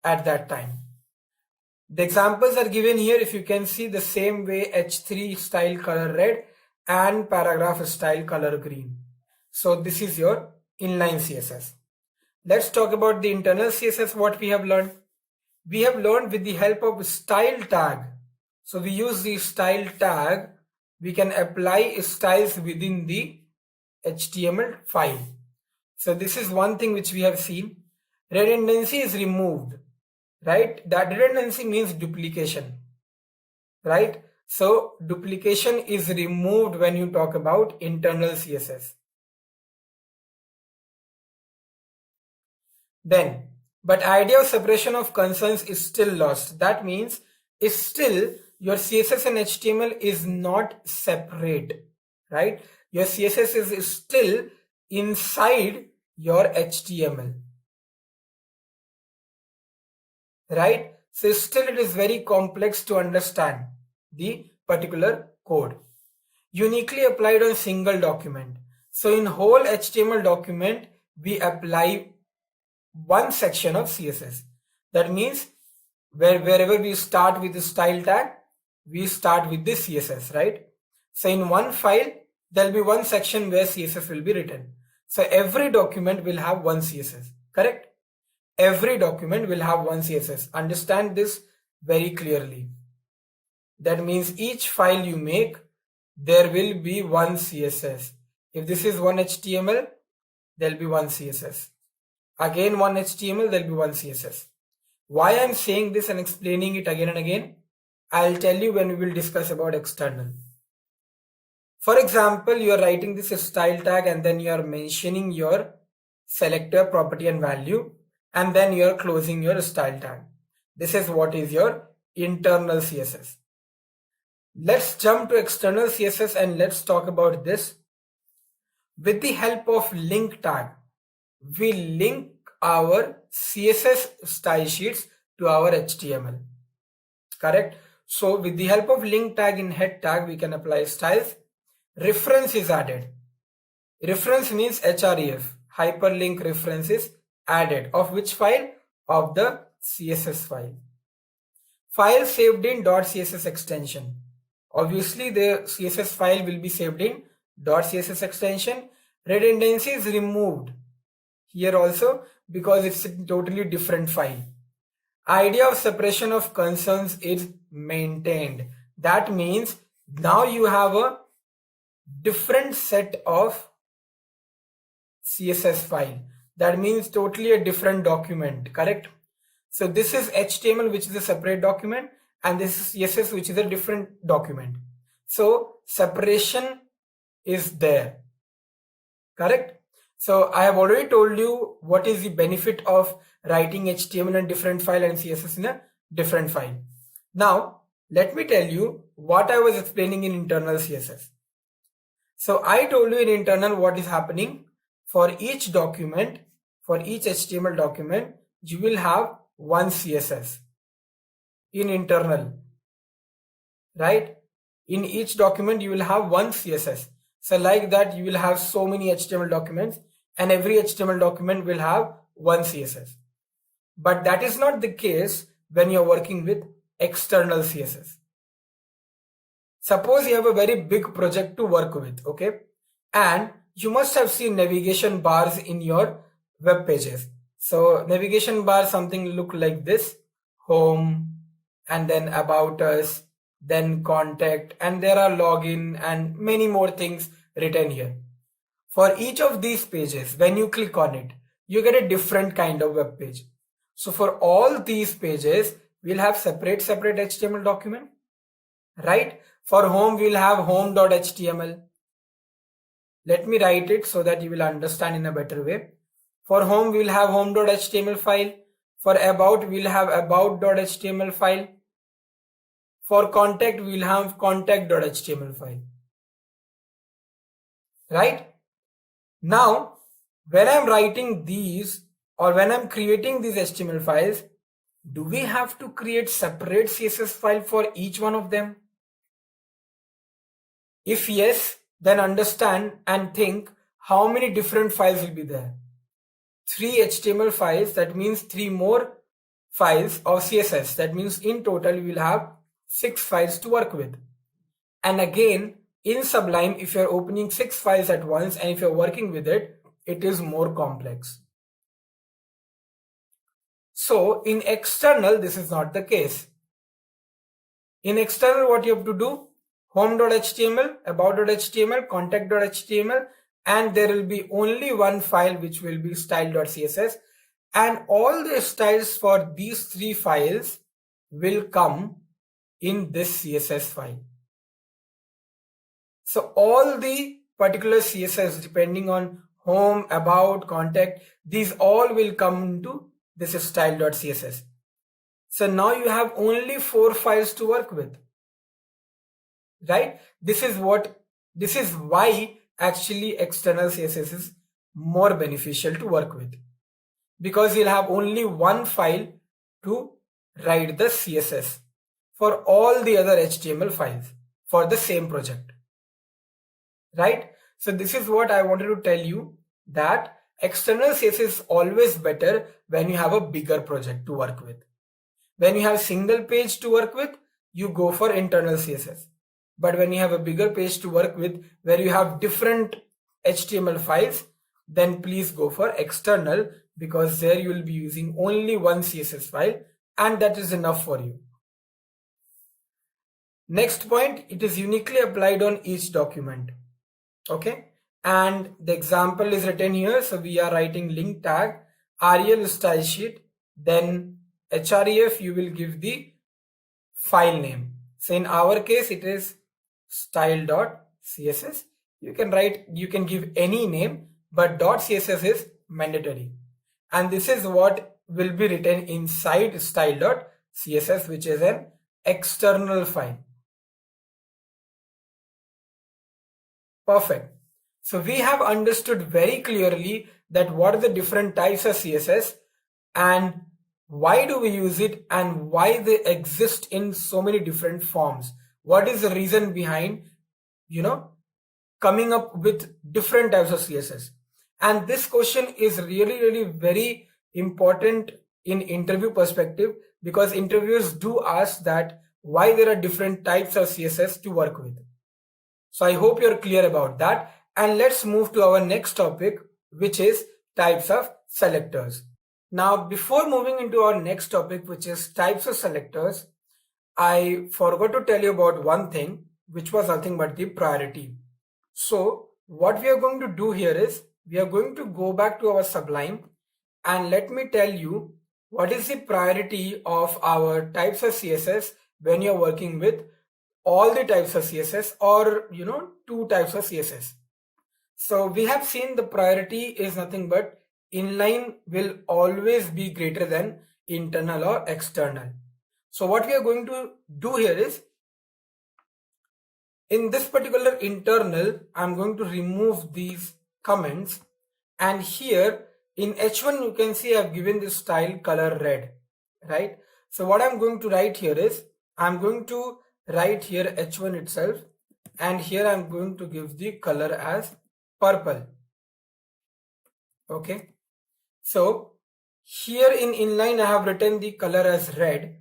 at that time. The examples are given here. If you can see, the same way h3 style color red and paragraph style color green. So this is your inline CSS. Let's talk about the internal CSS, what we have learned. We have learned with the help of style tag. So we use the style tag. We can apply styles within the HTML file. So this is one thing which we have seen. Redundancy is removed, right? That redundancy means duplication, right? So duplication is removed when you talk about internal CSS. Then, but idea of separation of concerns is still lost. That means is still your CSS and HTML is not separate, right? Your CSS is still inside your HTML, right? So still it is very complex to understand the particular code. Uniquely applied on single document. So in whole HTML document, we apply one section of CSS. That means wherever we start with the style tag, we start with the CSS, right? So in one file, there will be one section where CSS will be written. So every document will have one CSS, correct? Every document will have one CSS. Understand this very clearly. That means each file you make, there will be one CSS. If this is one HTML, there will be one CSS. Again one HTML, there will be one CSS. Why I am saying this and explaining it again and again, I'll tell you when we will discuss about external. For example, you are writing this style tag and then you are mentioning your selector, property and value, and then you are closing your style tag. This is what is your internal CSS. Let's jump to external CSS and let's talk about this. With the help of link tag, we link our CSS style sheets to our HTML, correct? So with the help of link tag in head tag, we can apply styles. Reference is added. Reference means href, hyperlink reference is added. Of which file? Of the CSS file. File saved in .css extension. Obviously the CSS file will be saved in .css extension. Redundancy is removed here also because it's a totally different file. Idea of separation of concerns is maintained. That means now you have a different set of CSS file. That means totally a different document, correct? So this is HTML, which is a separate document, and this is CSS, which is a different document. So separation is there, correct? So I have already told you what is the benefit of writing HTML in a different file and CSS in a different file. Now let me tell you what I was explaining in internal CSS. So I told you in internal what is happening. For each document, for each HTML document, you will have one CSS in internal, right? In each document, you will have one CSS. So like that, you will have so many HTML documents, and every HTML document will have one CSS. But that is not the case when you're working with external CSS. Suppose you have a very big project to work with, okay? And you must have seen navigation bars in your web pages. So navigation bar, something look like this: home, and then about us, then contact, and there are login and many more things written here. For each of these pages, when you click on it, you get a different kind of web page. So for all these pages, we'll have separate HTML document, right? For home, we'll have home.html. Let me write it so that you will understand in a better way. For home, we'll have home.html file. For about, we'll have about.html file. For contact, we'll have contact.html file. Right? Now, when I'm writing these, or when I'm creating these HTML files, do we have to create separate CSS file for each one of them? If yes, then understand and think how many different files will be there. 3 HTML files, that means 3 more files of CSS. That means in total you will have 6 files to work with. And again, in Sublime, if you're opening 6 files at once and if you're working with it, it is more complex. So in external, this is not the case. In external, what you have to do: home.html, about.html, contact.html, and there will be only one file which will be style.css, and all the styles for these 3 files will come in this CSS file. So all the particular CSS, depending on home, about, contact, these all will come into this style.css. So now you have only 4 files to work with, right? This is why actually external CSS is more beneficial to work with, because you'll have only one file to write the CSS for all the other HTML files for the same project, right? So this is what I wanted to tell you, that external CSS is always better when you have a bigger project to work with. When you have single page to work with, you go for internal CSS. But when you have a bigger page to work with, where you have different HTML files, then please go for external, because there you will be using only one CSS file, and that is enough for you. Next point, it is uniquely applied on each document. Okay, and the example is written here. So we are writing link tag, rel style sheet, then href, you will give the file name. So in our case, it is style.css. You can give any name, but .css is mandatory. And this is what will be written inside style.css, which is an external file. Perfect. So we have understood very clearly that what are the different types of CSS and why do we use it and why they exist in so many different forms. What is the reason behind, coming up with different types of CSS? And this question is really very important in interview perspective, because interviewers do ask that why there are different types of CSS to work with. So I hope you're clear about that. And let's move to our next topic, which is types of selectors. Now, before moving into our next topic, which is types of selectors, I forgot to tell you about one thing, which was nothing but the priority. So what we are going to do here is, we are going to go back to our Sublime and let me tell you what is the priority of our types of CSS when you're working with all the types of CSS or two types of CSS. So we have seen the priority is nothing but inline will always be greater than internal or external. So what we are going to do here is, in this particular internal, I'm going to remove these comments, and here in H1 you can see I've given this style color red, right? So what I'm going to write here is, I'm going to write here H1 itself, and here I'm going to give the color as purple. Okay, so here in inline I have written the color as red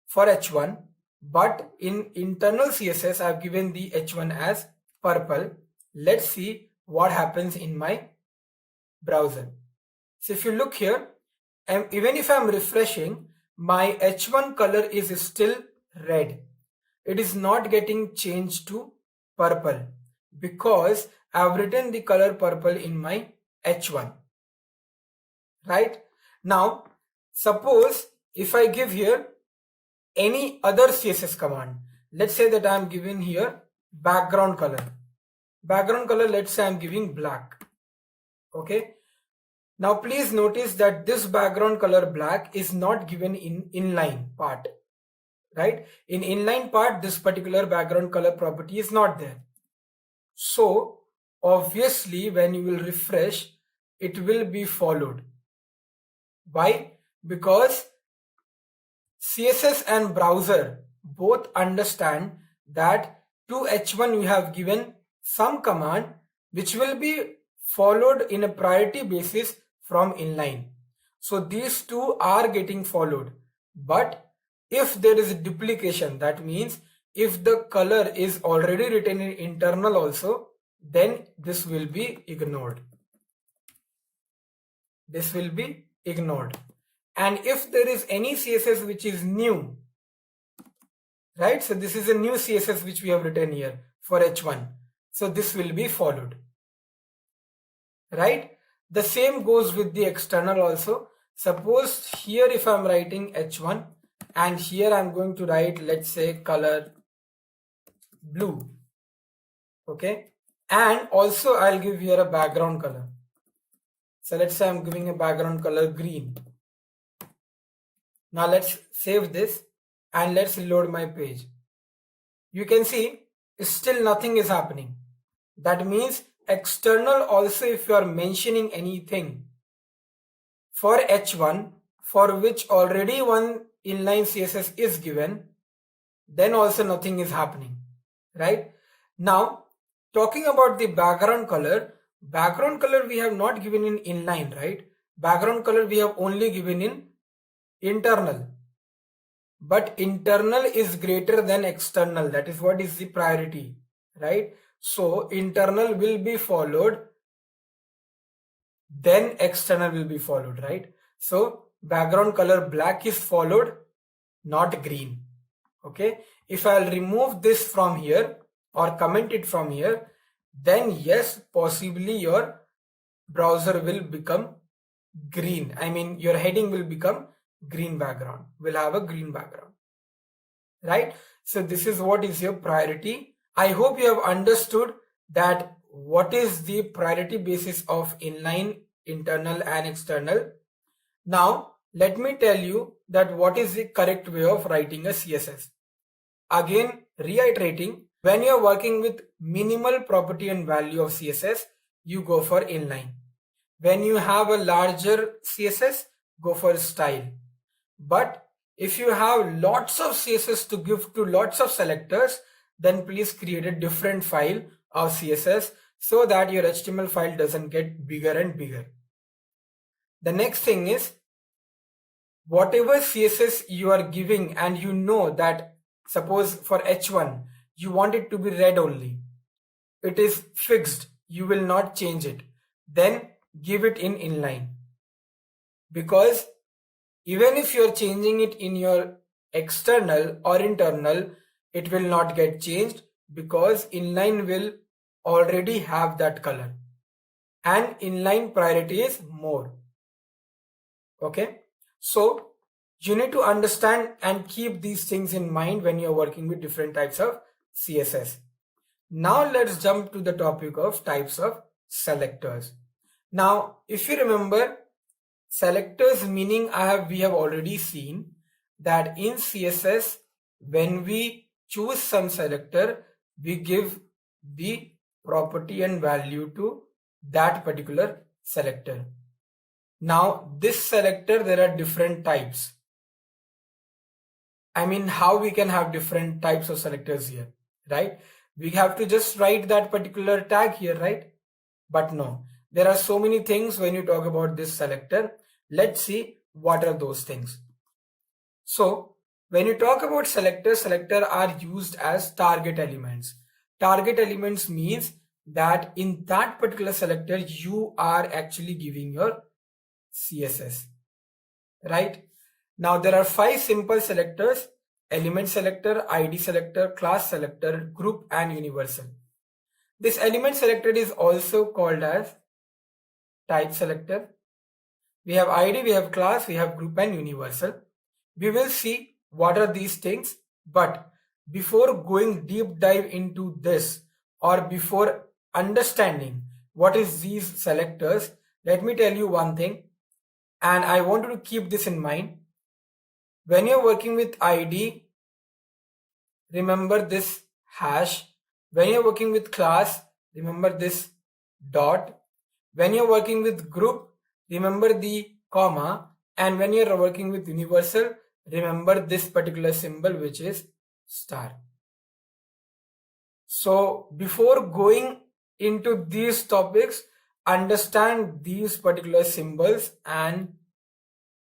for H1, but in internal CSS I have given the H1 as purple. Let's see what happens in my browser. So if you look here, even if I'm refreshing, my H1 color is still red. It is not getting changed to purple because I've written the color purple in my H1. Right? Now, suppose if I give here any other CSS command, let's say that I'm giving here background color. Background color, let's say I'm giving black. Okay. Now please notice that this background color black is not given in inline part. Right? In inline part, this particular background color property is not there. So obviously when you will refresh, it will be followed. Why? Because CSS and browser both understand that to H1 we have given some command which will be followed in a priority basis from inline. So these two are getting followed. But if there is a duplication, that means if the color is already written in internal also, then this will be ignored. This will be ignored. And if there is any CSS which is new, right? So this is a new CSS which we have written here for H1. So this will be followed. Right? The same goes with the external also. Suppose here if I'm writing H1 and here I'm going to write, let's say, color blue. Okay. And also I'll give here a background color. So let's say I'm giving a background color green. Now let's save this and let's load my page. You can see still nothing is happening. That means external also, if you are mentioning anything for H1 for which already one inline CSS is given, then also nothing is happening, right? Now talking about the background color we have not given in inline, right? Background color we have only given in internal, but internal is greater than external. That is what is the priority, right? So internal will be followed, then external will be followed, right? So background color black is followed, not green. Okay, if I'll remove this from here or comment it from here, then yes, possibly your browser will become green. I mean your heading will become green background, will have a green background, right? So this is what is your priority. I hope you have understood that what is the priority basis of inline, internal and external. Now let me tell you that what is the correct way of writing a CSS. Again, reiterating, when you are working with minimal property and value of CSS, you go for inline. When you have a larger CSS, go for style. But if you have lots of CSS to give to lots of selectors, then please create a different file of CSS so that your HTML file doesn't get bigger and bigger. The next thing is, whatever CSS you are giving and you know that, suppose for H1 you want it to be red only, it is fixed, you will not change it, then give it in inline. Because even if you are changing it in your external or internal, it will not get changed because inline will already have that color and inline priority is more. Okay, so you need to understand and keep these things in mind when you're working with different types of CSS. Now let's jump to the topic of types of selectors. Now, if you remember, selectors meaning we have already seen that in CSS, when we choose some selector, we give the property and value to that particular selector. Now, this selector, there are different types. I mean, how we can have different types of selectors here, right? We have to just write that particular tag here, right? But no, there are so many things when you talk about this selector. Let's see what are those things. So when you talk about selectors are used as target elements. Target elements means that in that particular selector, you are actually giving your CSS, right? Now there are 5 simple selectors: element selector, ID selector, class selector, group, and universal. This element selector is also called as type selector. We have ID, we have class, we have group, and universal. We will see what are these things, but before going deep dive into this, or before understanding what is these selectors, let me tell you one thing, and I want you to keep this in mind. When you're working with ID, remember this hash. When you're working with class, remember this dot. When you're working with group, remember the comma. And when you're working with universal, remember this particular symbol, which is star. So before going into these topics, understand these particular symbols and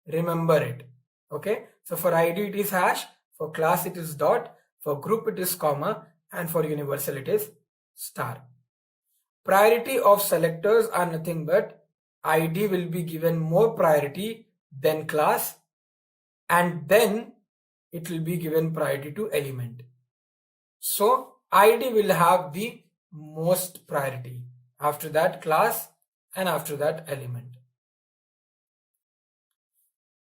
remember it. Okay, so for ID it is hash, for class it is dot, for group it is comma, and for universal it is star. Priority of selectors are nothing but ID will be given more priority than class, and then it will be given priority to element. So ID will have the most priority, after that class, and after that element.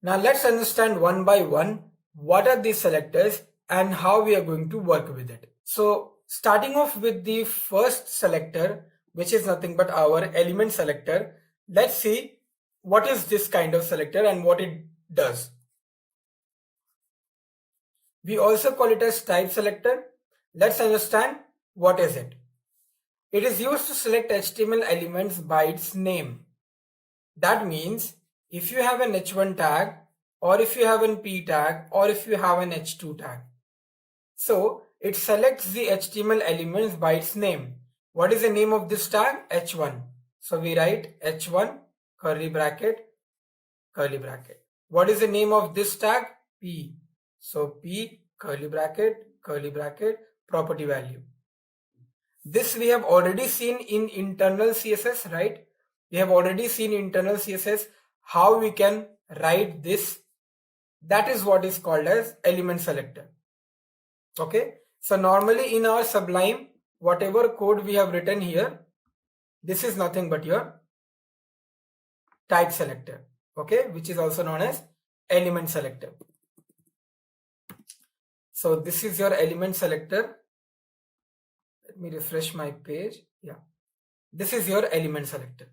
Now let's understand one by one what are these selectors and how we are going to work with it. So starting off with the first selector, which is nothing but our element selector, let's see what is this kind of selector and what it does. We also call it as type selector. Let's understand what is it. It is used to select HTML elements by its name. That means if you have an h1 tag, or if you have an p tag, or if you have an h2 tag, so it selects the HTML elements by its name. What is the name of this tag? h1. So we write h1 curly bracket, curly bracket. What is the name of this tag? P. So P curly bracket, property value. This we have already seen in internal CSS, right? We have already seen internal CSS how we can write this. That is what is called as element selector. Okay, so normally in our Sublime, whatever code we have written here, this is nothing but your type selector, okay, which is also known as element selector. So this is your element selector. Let me refresh my page. Yeah, this is your element selector.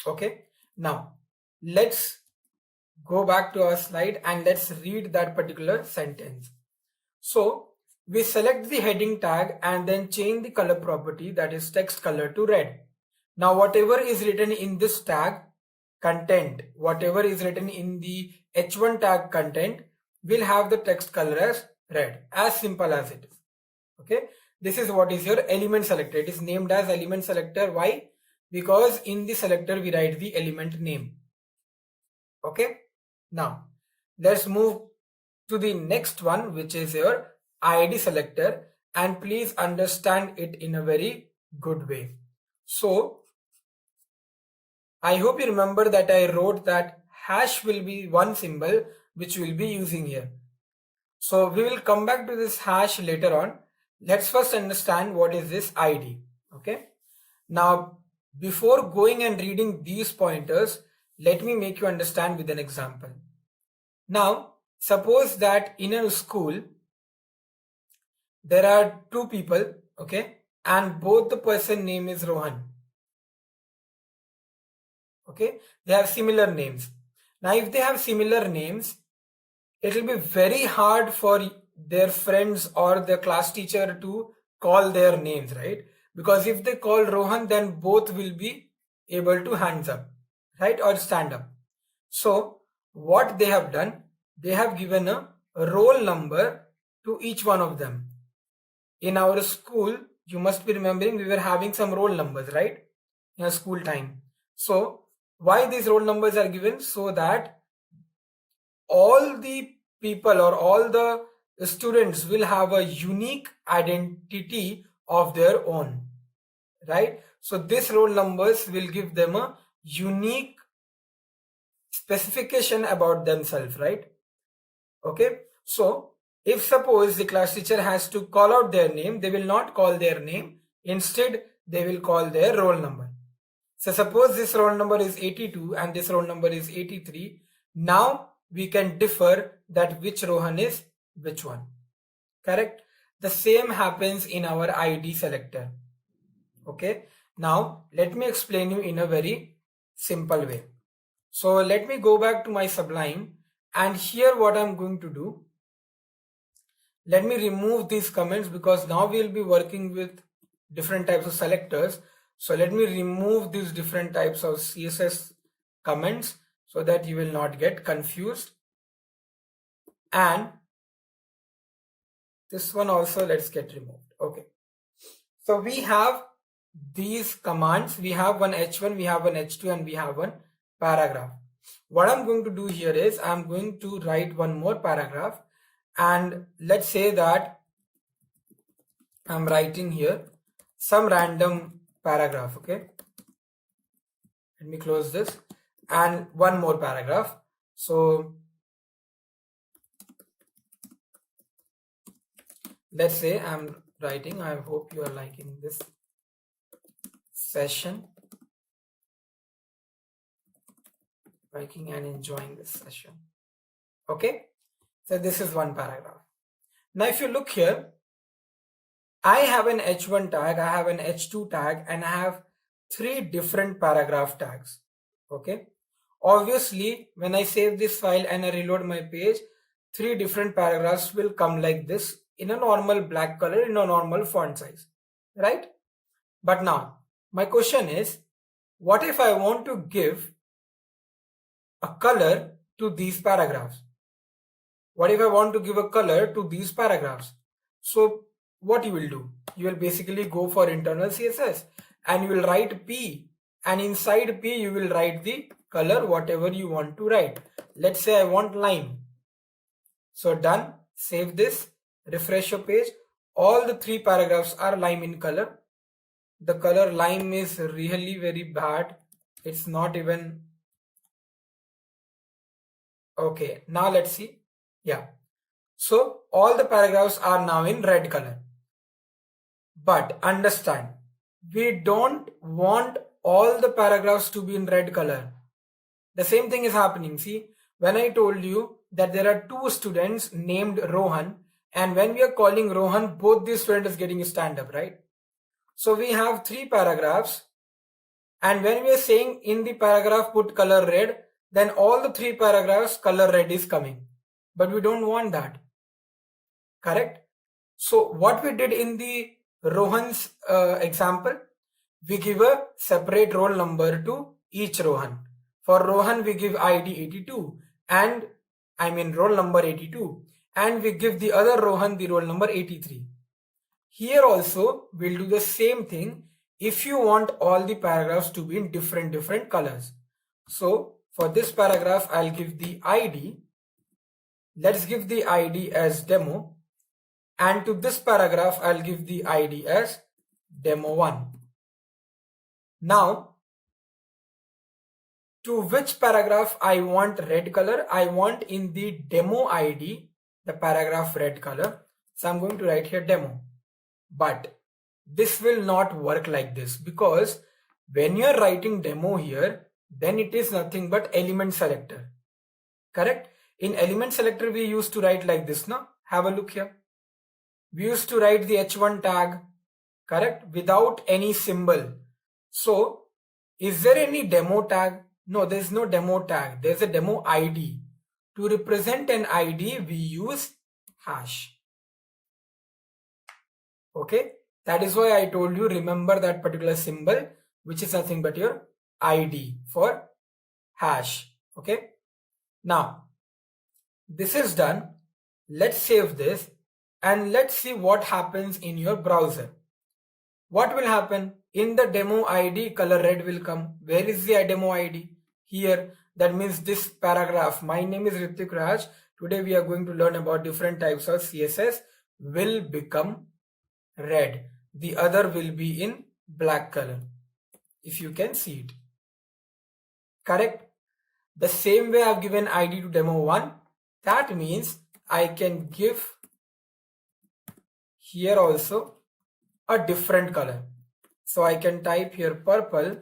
Okay, now let's go back to our slide and let's read that particular sentence. So we select the heading tag and then change the color property, that is text color, to red. Now whatever is written in this tag content, whatever is written in the h1 tag content will have the text color as red. As simple as it is. Okay, this is what is your element selector. It is named as element selector. Why? Because in the selector we write the element name. Okay, now let's move to the next one, which is your ID selector, and please understand it in a very good way. So I hope you remember that I wrote that hash will be one symbol which we'll be using here. So we will come back to this hash later on. Let's first understand what is this ID. Okay, now before going and reading these pointers, Let me make you understand with an example. Now, suppose that in a school, there are two people, okay, and both the person name is Rohan. Okay, they have similar names. Now, if they have similar names, it will be very hard for their friends or the class teacher to call their names, right? Because if they call Rohan, then both will be able to hands up, right, or stand up. So what they have done, they have given a roll number to each one of them. In our school, you must be remembering we were having some roll numbers, right, in our school time. So why these roll numbers are given? So that all the people or all the students will have a unique identity of their own, right? So this roll numbers will give them a unique specification about themselves, right? Okay, so if suppose the class teacher has to call out their name, they will not call their name. Instead, they will call their roll number. So suppose this roll number is 82 and this roll number is 83. Now we can differ that which Rohan is which one. Correct? The same happens in our ID selector. Okay. Now let me explain you in a very simple way. So let me go back to my Sublime, and here what I'm going to do, let me remove these comments because now we'll be working with different types of selectors. So let me remove these different types of CSS comments so that you will not get confused. And this one also, let's get removed. Okay. So we have these commands. We have one H1, we have one H2, and we have one paragraph. What I'm going to do here is I'm going to write one more paragraph, and let's say that I'm writing here some random paragraph. Okay, let me close this, and one more paragraph. So let's say I'm writing, I hope you are liking this session, liking and enjoying this session. Okay, so this is one paragraph. Now if you look here, I have an H1 tag, I have an H2 tag, and I have three different paragraph tags. Okay, obviously when I save this file and I reload my page, three different paragraphs will come like this in a normal black color, in a normal font size, right? But now my question is, what if I want to give a color to these paragraphs? What if I want to give a color to these paragraphs? So what you will do? You will basically go for internal CSS and you will write P, and inside P you will write the color whatever you want to write. Let's say I want lime. So done, save this, refresh your page. All the three paragraphs are lime in color. The color lime is really very bad. It's not even okay. Now let's see. Yeah, so all the paragraphs are now in red color. But understand, we don't want all the paragraphs to be in red color. The same thing is happening. See, when I told you that there are two students named Rohan, and when we are calling Rohan, both these students is getting a stand up, right? So we have three paragraphs, and when we are saying in the paragraph put color red, then all the three paragraphs color red is coming. But we don't want that. Correct? So what we did in the Rohan's example, we give a separate roll number to each Rohan. For Rohan, we give ID 82 and roll number 82, and we give the other Rohan the roll number 83. Here also, we'll do the same thing if you want all the paragraphs to be in different colors. So for this paragraph, I'll give the ID. Let's give the ID as demo, and to this paragraph I'll give the ID as demo1. Now to which paragraph I want red color? I want in the demo ID the paragraph red color, so I'm going to write here demo. But this will not work like this, because when you're writing demo here, then it is nothing but element selector. Correct? In element selector, we used to write like this, no? Have a look here. We used to write the h1 tag, correct? Without any symbol. So, is there any demo tag? No, there is no demo tag. There is a demo ID. To represent an ID, we use hash. Okay? That is why I told you, remember that particular symbol, which is nothing but your ID for hash. Okay? Now, this is done. Let's save this and let's see what happens in your browser. What will happen? In the demo ID, color red will come. Where is the demo ID? Here. That means this paragraph. My name is Ritik Raj. Today we are going to learn about different types of CSS will become red. The other will be in black color. If you can see it. Correct? The same way I've given ID to demo 1. That means I can give here also a different color. So I can type here purple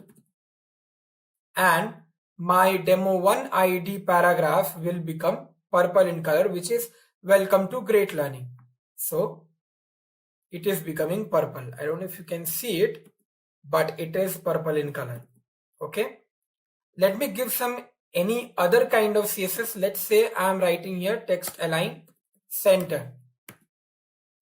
and my demo 1 ID paragraph will become purple in color, which is welcome to great learning. So it is becoming purple. I don't know if you can see it, but it is purple in color. Okay. Let me give some any other kind of CSS. Let's say I am writing here text align center.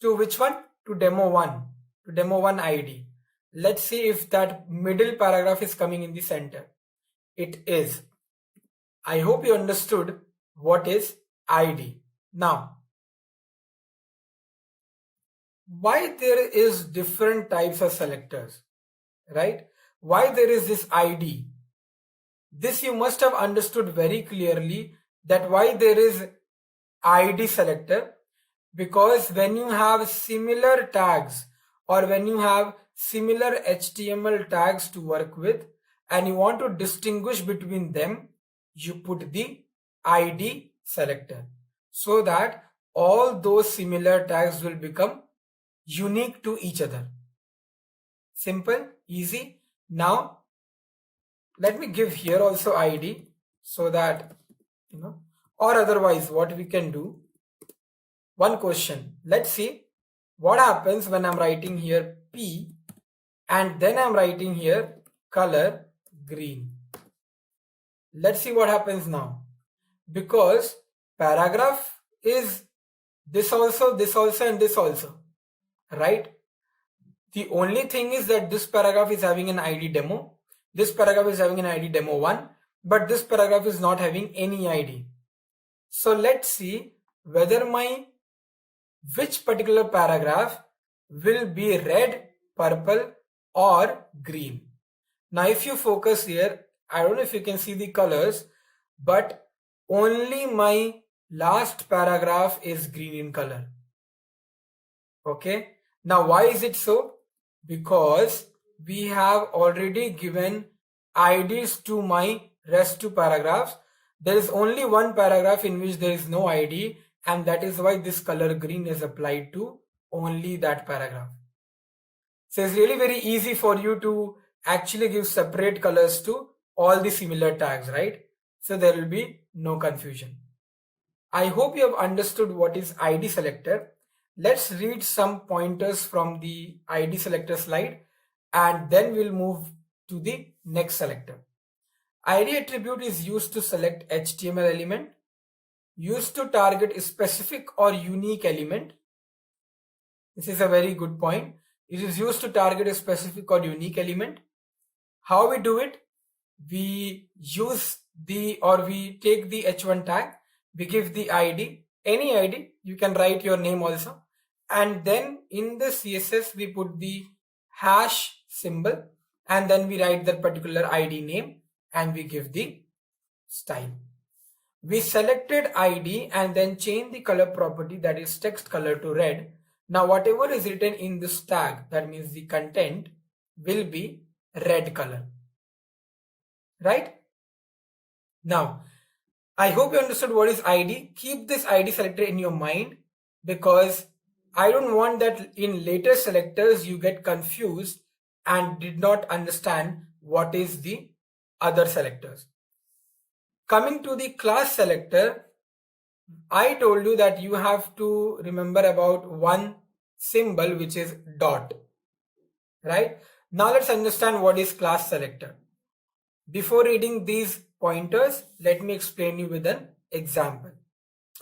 To which one? To demo 1. To demo 1 ID. Let's see if that middle paragraph is coming in the center. It is. I hope you understood what is ID. Now, why there is different types of selectors, right? Why there is this ID? This you must have understood very clearly that why there is ID selector, because when you have similar tags or when you have similar HTML tags to work with and you want to distinguish between them, you put the ID selector so that all those similar tags will become unique to each other. Simple, easy. Now, let me give here also ID so that, or otherwise what we can do. One question. Let's see what happens when I'm writing here P and then I'm writing here color green. Let's see what happens now. Because paragraph is this also, and this also, right? The only thing is that this paragraph is having an ID demo. This paragraph is having an ID demo 1, but this paragraph is not having any ID. So let's see whether which particular paragraph will be red, purple or green. Now if you focus here, I don't know if you can see the colors, but only my last paragraph is green in color. Okay. Now why is it so? Because we have already given IDs to my rest two paragraphs. There is only one paragraph in which there is no ID, and that is why this color green is applied to only that paragraph. So it's really very easy for you to actually give separate colors to all the similar tags, right? So there will be no confusion. I hope you have understood what is ID selector. Let's read some pointers from the ID selector slide and then we'll move to the next selector. ID attribute is used to select HTML element, used to target a specific or unique element. This is a very good point. It is used to target a specific or unique element. How we do it? We use we take the h1 tag, we give the ID, any ID, you can write your name also, and then in the CSS we put the hash symbol and then we write that particular ID name and we give the style. We selected ID and then change the color property, that is text color, to red. Now whatever is written in this tag, that means the content, will be red color. Right? Now, I hope you understood what is ID. Keep this ID selector in your mind because I don't want that in later selectors you get confused and did not understand what is the other selectors. Coming to the class selector, I told you that you have to remember about one symbol, which is dot, right? Now let's understand what is class selector. Before reading these pointers, let me explain you with an example.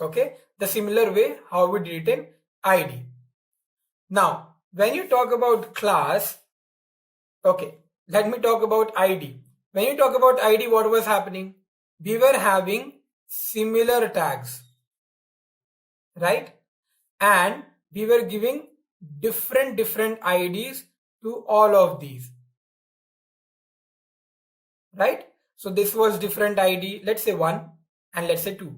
Okay, the similar way how we did it in ID. Now, when you talk about class, okay, let me talk about ID. When you talk about ID, what was happening? We were having similar tags, right? And we were giving different IDs to all of these, right? So this was different ID, let's say 1 and let's say 2.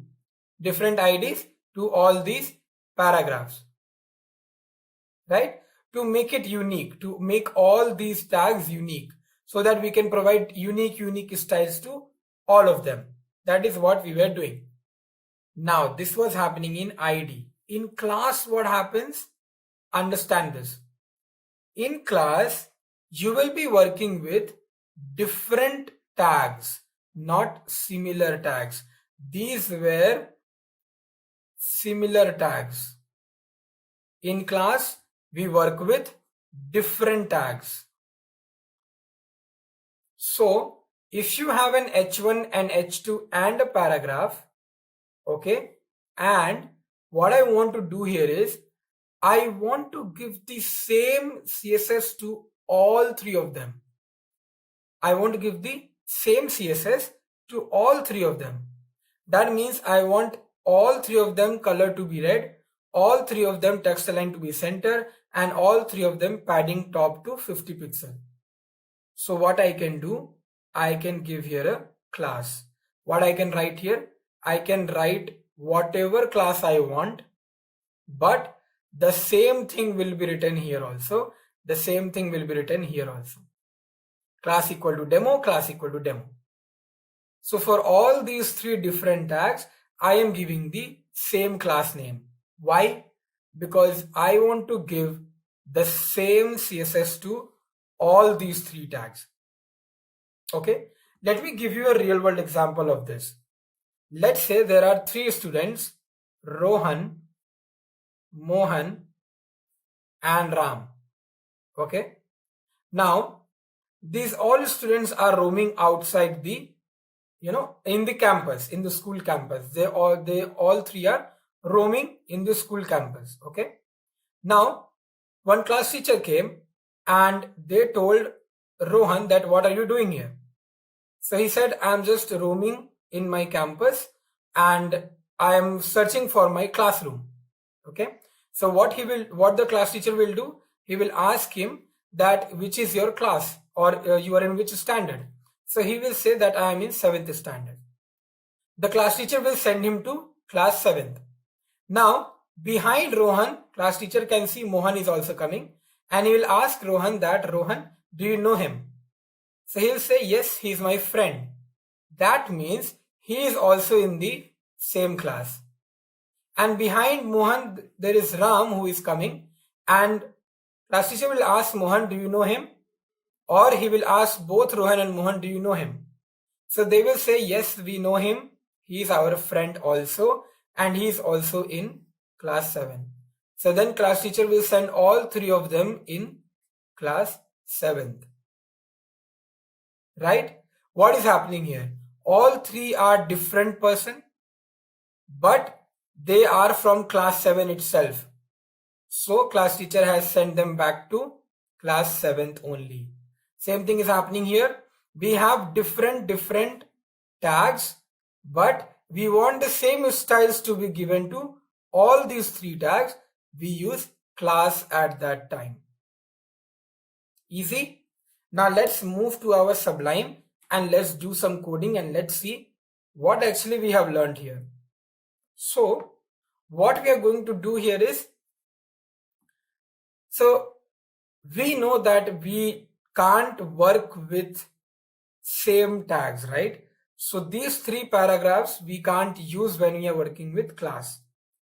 Different IDs to all these paragraphs, right? To make it unique, to make all these tags unique, so that we can provide unique styles to all of them. That is what we were doing. Now, this was happening in ID. In class, what happens? Understand this. In class, you will be working with different tags, not similar tags. These were similar tags. In class, we work with different tags. So, if you have an H1 and H2 and a paragraph, okay, and what I want to do here is, I want to give the same CSS to all three of them. I want to give the same CSS to all three of them. That means I want all three of them color to be red, all three of them text align to be center, and all three of them padding top to 50 pixel. So what I can do, I can give here a class. What I can write here, I can write whatever class I want, but the same thing will be written here also. The same thing will be written here also. Class equal to demo, class equal to demo. So for all these three different tags, I am giving the same class name. Why? Because I want to give the same CSS to all these three tags. Okay, let me give you a real world example of this. Let's say there are three students, Rohan, Mohan, and Ram. Okay, now these all students are roaming outside the, in the campus, in the school campus. They all three are roaming in the school campus. Okay, now one class teacher came and they told Rohan that what are you doing here? So he said, I'm just roaming in my campus and I am searching for my classroom. Okay, so what the class teacher will do, he will ask him that which is your class, or you are in which standard. So he will say that I am in 7th standard. The class teacher will send him to class 7th. Now behind Rohan, class teacher can see Mohan is also coming, and he will ask Rohan that, Rohan, do you know him? So he will say, yes, he is my friend. That means he is also in the same class. And behind Mohan, there is Ram who is coming, and class teacher will ask Mohan, do you know him? Or he will ask both Rohan and Mohan, do you know him? So they will say, yes, we know him. He is our friend also, and he is also in class 7. So then class teacher will send all three of them in class 7th. Right? What is happening here? All three are different person, but they are from class 7 itself. So class teacher has sent them back to class 7th only. Same thing is happening here. We have different tags, but we want the same styles to be given to all these three tags. We use class at that time. Easy? Now let's move to our Sublime and let's do some coding and let's see what actually we have learned here. So what we are going to do here is, so we know that we can't work with same tags, right? So these three paragraphs we can't use when we are working with class.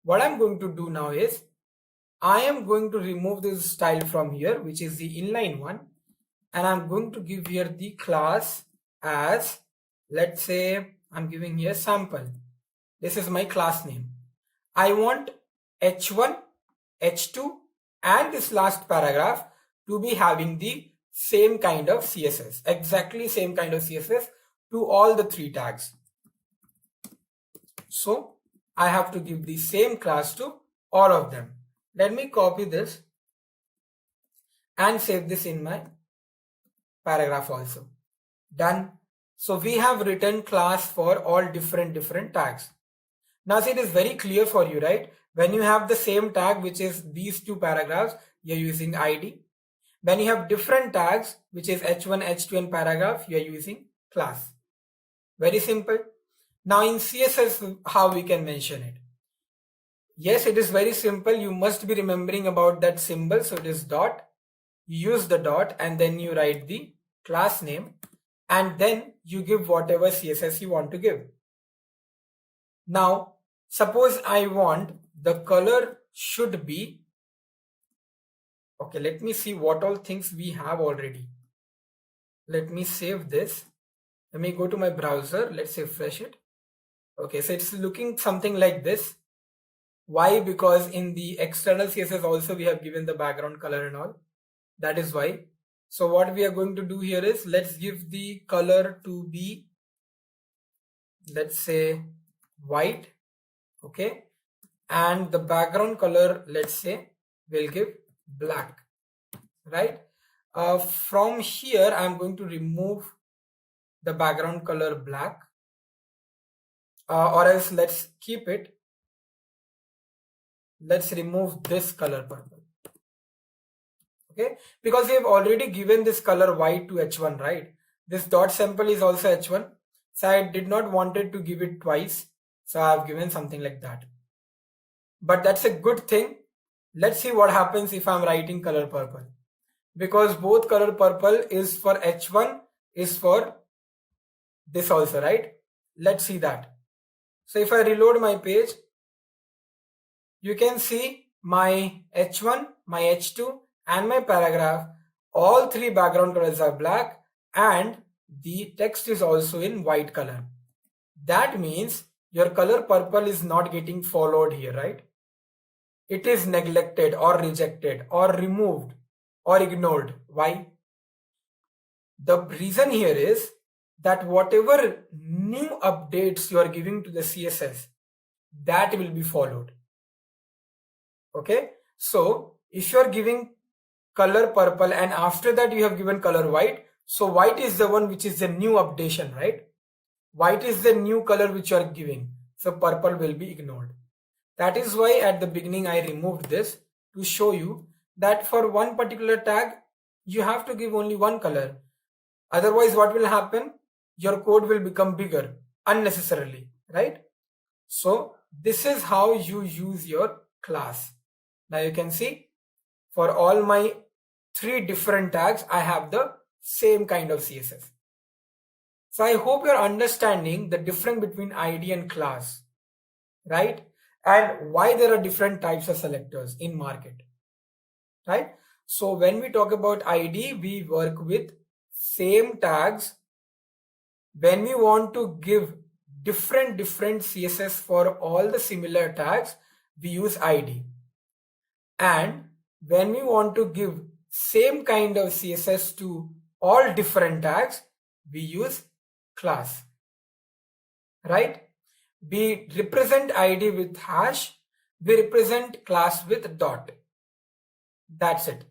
What I'm going to do now is, I am going to remove this style from here, which is the inline one, and I'm going to give here the class as let's say I'm giving here sample. This is my class name. I want h1, h2 and this last paragraph to be having the same kind of CSS, exactly same kind of CSS to all the three tags. So I have to give the same class to all of them. Let me copy this and save this in my paragraph also. Done. So we have written class for all different tags. Now see, it is very clear for you, right? When you have the same tag, which is these two paragraphs, you're using ID. When you have different tags, which is h1, h2 and paragraph, you're using class. Very simple. Now in CSS, how we can mention it? Yes, it is very simple. You must be remembering about that symbol. So it is dot. You use the dot and then you write the class name and then you give whatever CSS you want to give. Now, suppose I want the color should be, okay, let me see what all things we have already. Let me save this. Let me go to my browser. Let's refresh it. Okay, so it's looking something like this. Why? Because in the external CSS also we have given the background color and all. That is why. So what we are going to do here is, let's give the color to be, let's say white. Okay. And the background color, let's say we'll give black, right? From here, I'm going to remove the background color black, or else let's keep it. Let's remove this color purple. Okay, because we have already given this color white to h1, right? This dot sample is also h1, so I did not wanted to give it twice, so I have given something like that. But that's a good thing. Let's see what happens if I'm writing color purple, because both color purple is for h1 is for this also, right? Let's see that. So if I reload my page, you can see my h1, my h2 and my paragraph, all three background colors are black and the text is also in white color. That means your color purple is not getting followed here, right? It is neglected or rejected or removed or ignored. Why? The reason here is that whatever new updates you are giving to the CSS, that will be followed. Okay, so if you are giving color purple and after that you have given color white, so white is the one which is the new updation, right? White is the new color which you are giving, so purple will be ignored. That is why at the beginning I removed this to show you that for one particular tag you have to give only one color. Otherwise what will happen? Your code will become bigger unnecessarily, right? So this is how you use your class. Now you can see for all my three different tags, I have the same kind of CSS. So I hope you're understanding the difference between ID and class, right? And why there are different types of selectors in market, right? So when we talk about ID, we work with same tags. When we want to give different CSS for all the similar tags, we use ID. And when we want to give same kind of CSS to all different tags, we use class, right? We represent ID with hash, we represent class with dot. That's it.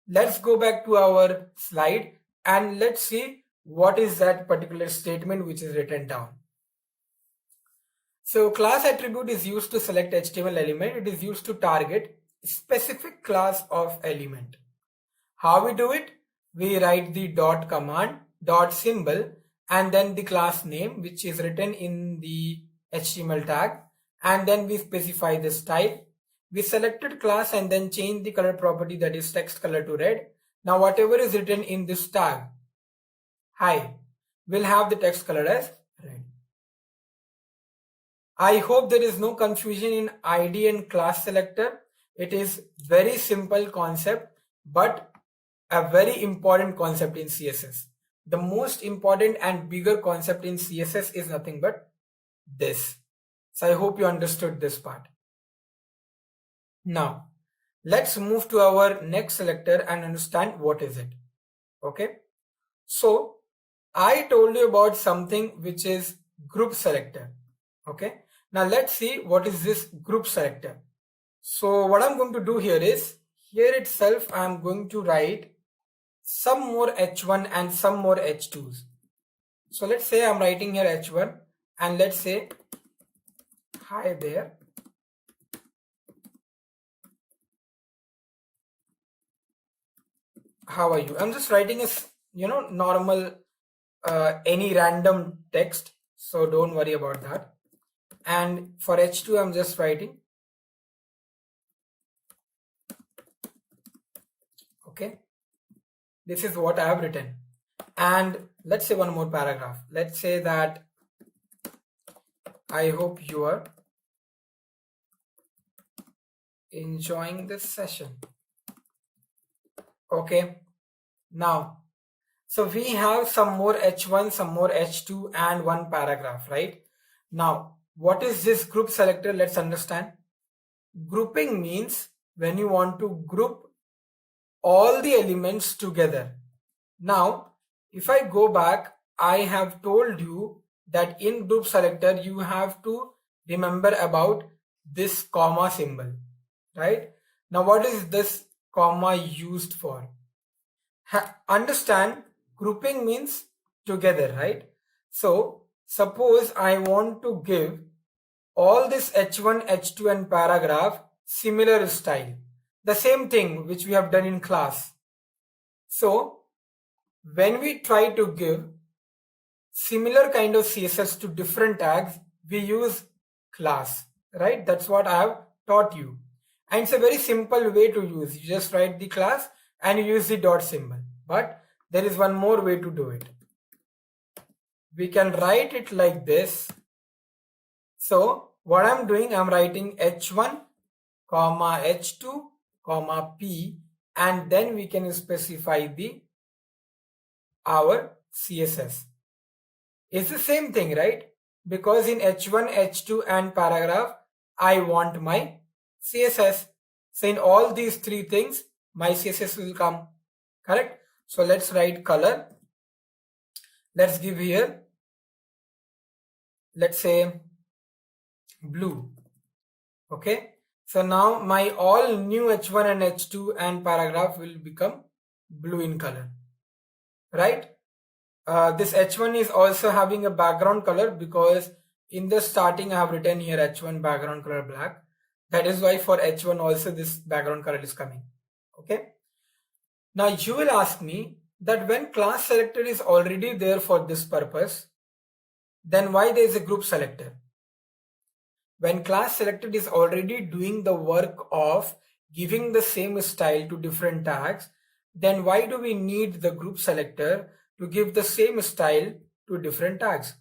Let's go back to our slide and let's see what is that particular statement which is written down. So class attribute is used to select HTML element. It is used to target specific class of element. How we do it? We write the dot command, dot symbol, and then the class name which is written in the HTML tag, and then we specify this type. We selected class and then change the color property, that is text color, to red. Now whatever is written in this tag, hi, will have the text color as red. I hope there is no confusion in ID and class selector. It is very simple concept, but a very important concept in CSS. the most important and bigger concept in CSS is nothing but this. So I hope you understood this part. Now, let's move to our next selector and understand what is it. Okay. So I told you about something which is group selector. Okay. Now let's see what is this group selector. So what I'm going to do here is, here itself I'm going to write some more h1 and some more h2s. So let's say I'm writing here h1 and let's say, hi there. How are you? I'm just writing a normal any random text, so don't worry about that. And for h2 I'm just writing, okay, this is what I have written. And let's say one more paragraph. Let's say that I hope you are enjoying this session. Okay, now so we have some more h1, some more h2 and one paragraph, right? Now what is this group selector? Let's understand. Grouping means when you want to group all the elements together. Now if I go back, I have told you that in group selector you have to remember about this comma symbol, right? Now what is this comma used for? Understand, grouping means together, right? So suppose I want to give all this h1, h2 and paragraph similar style, the same thing which we have done in class. So when we try to give similar kind of CSS to different tags, we use class, right? That's what I have taught you. And it's a very simple way to use. You just write the class and you use the dot symbol. But there is one more way to do it. We can write it like this. So what I'm doing, I'm writing h1, comma h2, comma p, and then we can specify our CSS. It's the same thing, right? Because in h1, h2 and paragraph, I want my CSS. So in all these three things, my CSS will come, correct? So let's write color. Let's give here, let's say blue. Okay. So now my all new h1 and h2 and paragraph will become blue in color, right? This h1 is also having a background color because in the starting I have written here h1 background color black. That is why for h1 also this background color is coming. Okay. Now you will ask me that when class selector is already there for this purpose, then why there is a group selector? When class selector is already doing the work of giving the same style to different tags, then why do we need the group selector to give the same style to different tags?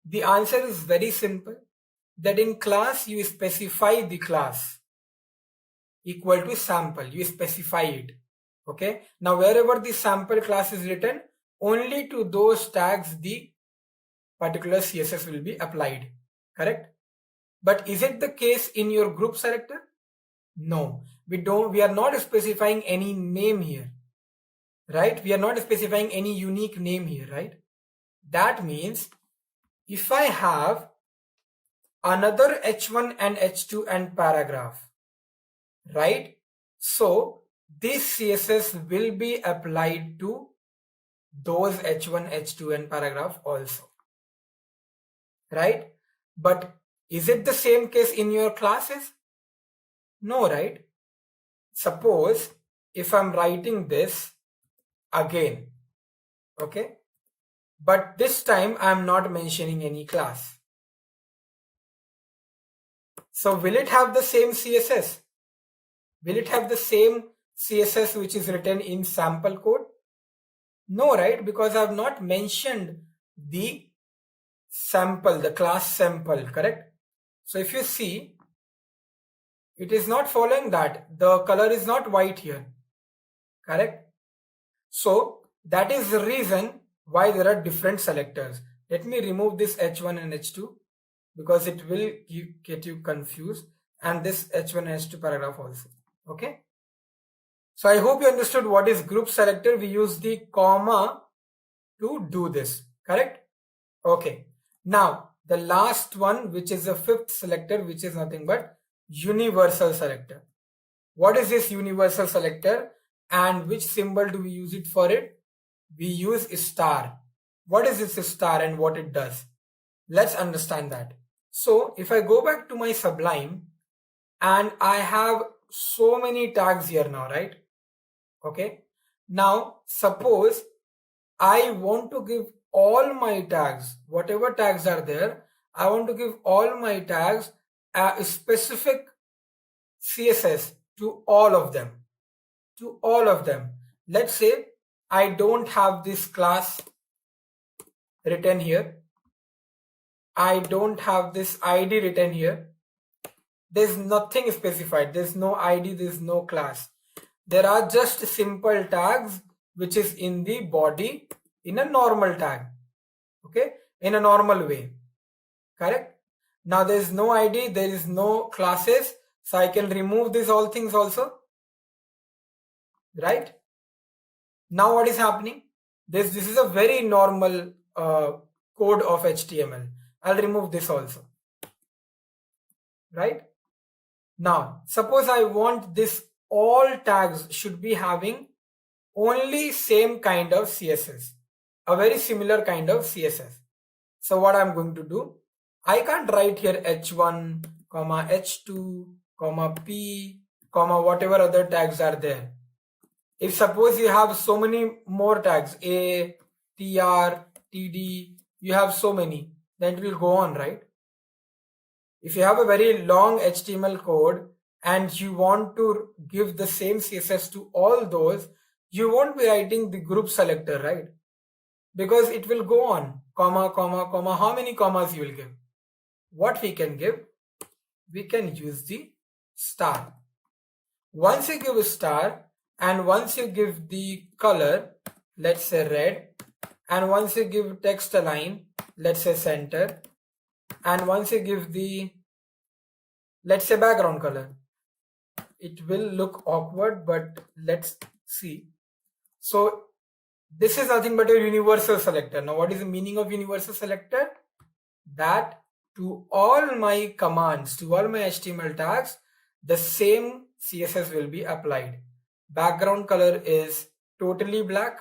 The answer is very simple, that in class you specify the class equal to sample, you specify it. Okay, now wherever the sample class is written, only to those tags the particular CSS will be applied, correct? But is it the case in your group selector? No, we are not specifying any name here, right? We are not specifying any unique name here, right? That means if I have another h1 and h2 and paragraph, right? So this CSS will be applied to those h1, h2 and paragraph also, right? But is it the same case in your classes? No, right? Suppose if I'm writing this again, okay, but this time I'm not mentioning any class. So will it have the same CSS? Will it have the same CSS which is written in sample code? No, right? Because I have not mentioned the sample, the class sample, correct? So if you see, it is not following that. The color is not white here, correct? So That is the reason why there are different selectors. Let me remove this H1 and H2 because it will get you confused, and this H1 and H2 paragraph also. Okay. So I hope you understood what is group selector. We use the comma to do this, correct? Okay. Now the last one, which is the fifth selector, which is nothing but universal selector. What is this universal selector and which symbol do we use it for it? We use a star. What is this star and what it does? Let's understand that. So if I go back to my Sublime and I have so many tags here now, right? Okay. Now suppose I want to give all my tags, whatever tags are there, I want to give all my tags a specific CSS to all of them. To all of them. Let's say I don't have this class written here. I don't have this ID written here. There's nothing specified. There's no ID, there's no class. There are just simple tags which is in the body in a normal tag. Okay, in a normal way. Correct? Now there is no ID, there is no classes, so I can remove these all things also. Right? Now what is happening? This is a very normal code of HTML. I'll remove this also. Right? Now suppose I want this all tags should be having only same kind of CSS, a very similar kind of CSS. So what I'm going to do, I can't write here h1, h2, p, whatever other tags are there. If suppose you have so many more tags, a, tr, td, you have so many, then it will go on, right? If you have a very long HTML code and you want to give the same CSS to all those, you won't be writing the group selector, right? Because it will go on, comma, how many commas you will give? What we can give? We can use the star. Once you give a star and once you give the color, let's say red, and once you give text align, let's say center, and once you give the, let's say background color, it will look awkward, but let's see. So this is nothing but a universal selector. Now what is the meaning of universal selector? That to all my commands, to all my HTML tags, the same CSS will be applied. Background color is totally black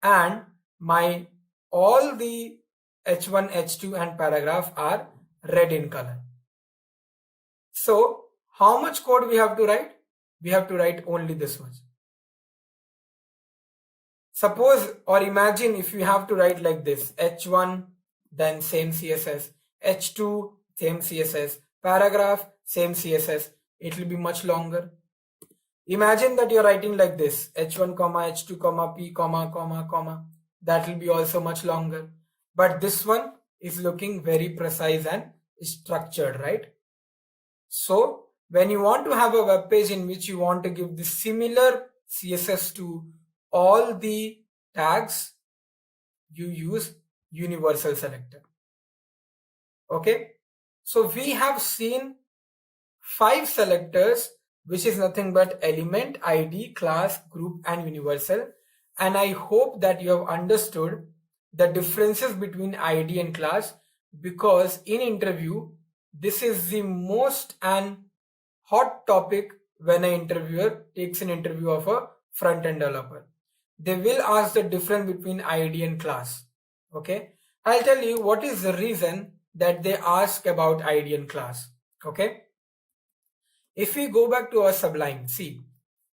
and my all the h1, h2 and paragraph are red in color. So how much code we have to write? We have to write only this much. Suppose or imagine if you have to write like this, h1 then same CSS, h2 same CSS, paragraph same CSS, it will be much longer. Imagine that you're writing like this, h1, h2, p, that will be also much longer. But this one is looking very precise and structured, right? So when you want to have a web page in which you want to give the similar CSS to all the tags, you use universal selector. Okay, so we have seen 5 selectors, which is nothing but element, ID, class, group and universal, and I hope that you have understood the differences between ID and class, because in interview this is the most and hot topic when an interviewer takes an interview of a front-end developer. They will ask the difference between ID and class. Okay, I'll tell you what is the reason that they ask about ID and class. Okay, if we go back to our Sublime, see,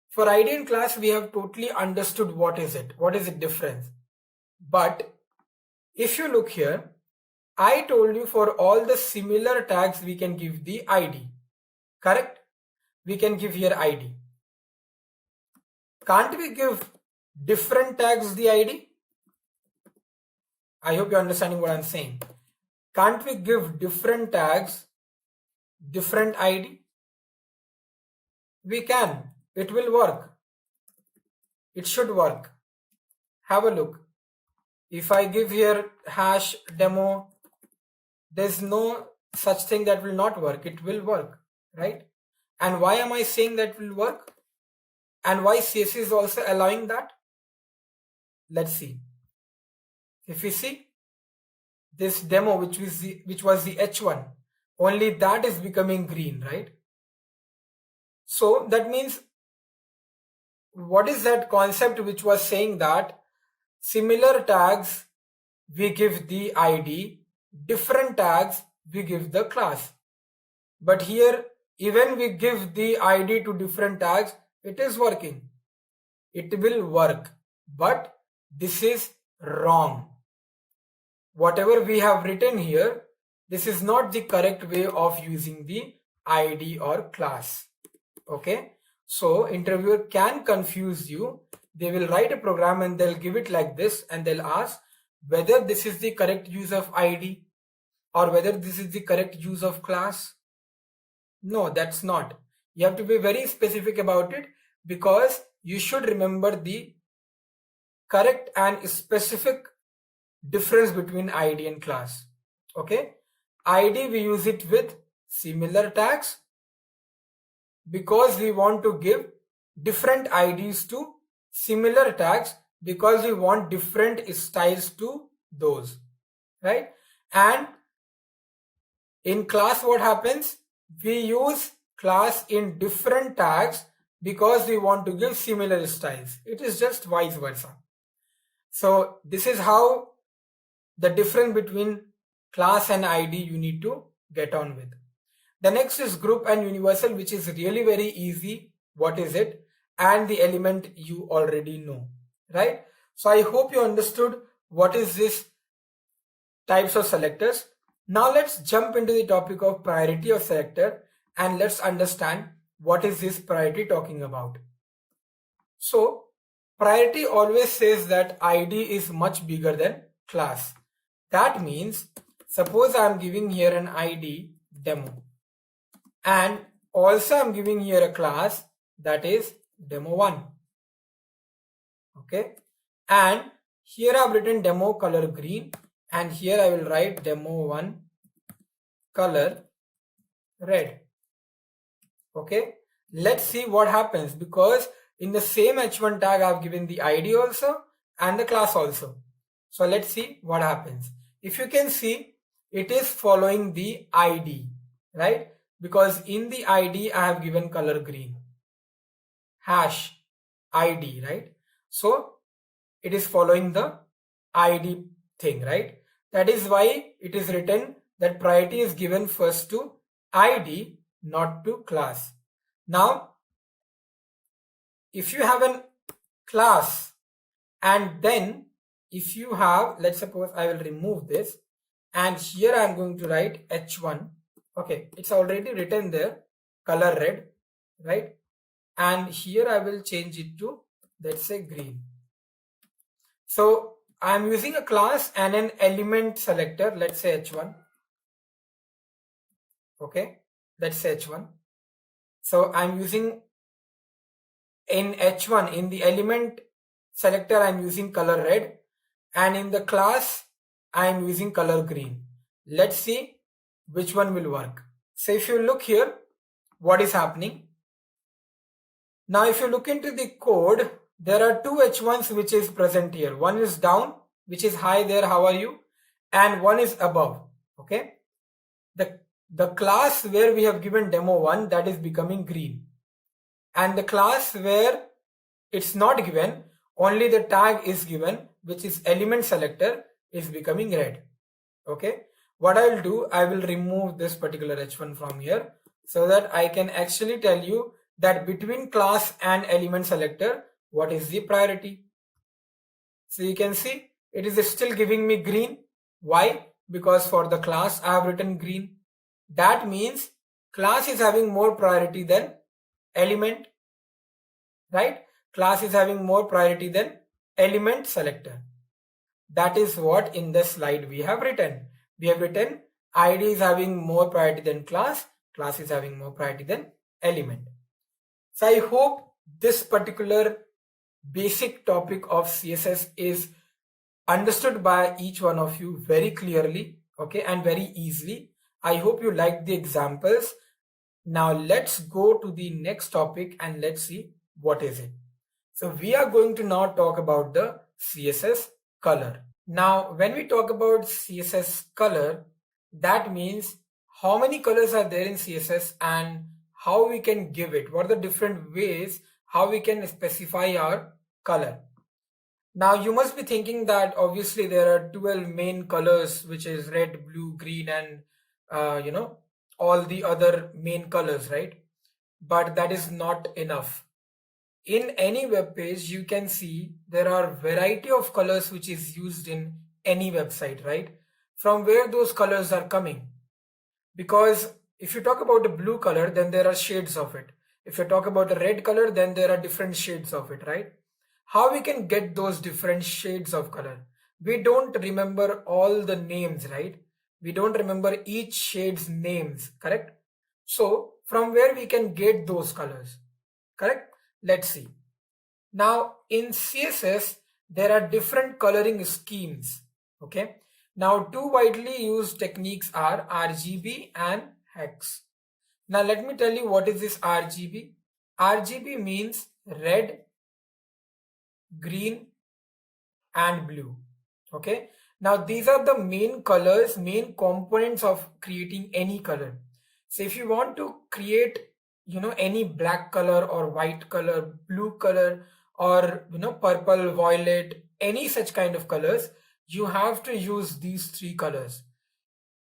for ID and class we have totally understood what is the difference. But if you look here, I told you for all the similar tags we can give the ID, correct? We can give here ID. Can't we give different tags the ID? I hope you're understanding what I'm saying. Can't we give different tags different ID? We can. It will work. It should work. have a look. If I give here hash demo, there's no such thing that will not work. It will work, right? And why am I saying that will work? And why CSS is also allowing that? Let's see. If you see this demo, which was the H1, only that is becoming green, right? So that means, what is that concept which was saying that similar tags we give the ID, different tags we give the class. But here, even we give the ID to different tags, it is working. It will work, but this is wrong. Whatever we have written here, this is not the correct way of using the ID or class. Okay, so interviewer can confuse you. They will write a program and they'll give it like this, and they'll ask whether this is the correct use of ID or whether this is the correct use of class. No, that's not. You have to be very specific about it, because you should remember the correct and specific difference between ID and class. Okay, ID we use it with similar tags because we want to give different IDs to similar tags, because we want different styles to those, right? And in class, what happens? We use class in different tags because we want to give similar styles. It is just vice versa. So this is how the difference between class and ID you need to get on with. The next is group and universal, which is really very easy. What is it? And the element you already know, right? So I hope you understood what is this types of selectors. Now let's jump into the topic of priority of selector, and let's understand what is this priority talking about. So priority always says that ID is much bigger than class. That means, suppose I'm giving here an ID demo, and also I'm giving here a class that is demo1. Okay, and here I've written demo color green, and here I will write demo1 color red. Okay, let's see what happens, because in the same h1 tag I've given the ID also and the class also. So let's see what happens. If you can see, it is following the ID, right? Because in the ID I have given color green, hash ID, right? So it is following the ID thing, right? That is why it is written that priority is given first to ID, not to class. Now, if you have a class, and then if you have, let's suppose I will remove this, and here I am going to write h1. Okay, it's already written there, color red, right? And here I will change it to, let's say, green. So I am using a class and an element selector, let's say h1. Okay, let's say h1. So I'm using in h1, in the element selector, I'm using color red, and in the class I'm using color green. Let's see which one will work. So if you look here, what is happening? Now if you look into the code, there are two h1s which is present here. One is down, which is hi there, how are you? And one is above. Okay, the class where we have given demo1, that is becoming green, and the class where it's not given, only the tag is given, which is element selector, is becoming red. Okay, what I will do, I will remove this particular h1 from here, so that I can actually tell you that between class and element selector, what is the priority. So you can see it is still giving me green. Why? Because for the class I have written green. That means class is having more priority than element, right? Class is having more priority than element selector. That is what in the slide we have written. We have written ID is having more priority than class, class is having more priority than element. So I hope this particular basic topic of CSS is understood by each one of you very clearly, okay, and very easily. I hope you liked the examples. Now let's go to the next topic and let's see what is it. So we are going to now talk about the CSS color. Now when we talk about CSS color, that means how many colors are there in CSS and how we can give it, what are the different ways how we can specify our color. Now you must be thinking that obviously there are 12 main colors, which is red, blue, green, and all the other main colors, right? But that is not enough. In any web page, you can see there are variety of colors which is used in any website, right? From where those colors are coming. Because if you talk about the blue color, then there are shades of it. If you talk about the red color, then there are different shades of it, right? How we can get those different shades of color? We don't remember all the names, right? We don't remember each shade's names, correct? So from where we can get those colors, correct? Let's see. Now in CSS, there are different coloring schemes, okay? Now two widely used techniques are RGB and hex. Now let me tell you what is this RGB. RGB means red, green, and blue, okay? Now these are the main colors, main components of creating any color. So if you want to create any black color or white color, blue color, or purple, violet, any such kind of colors, you have to use these three colors.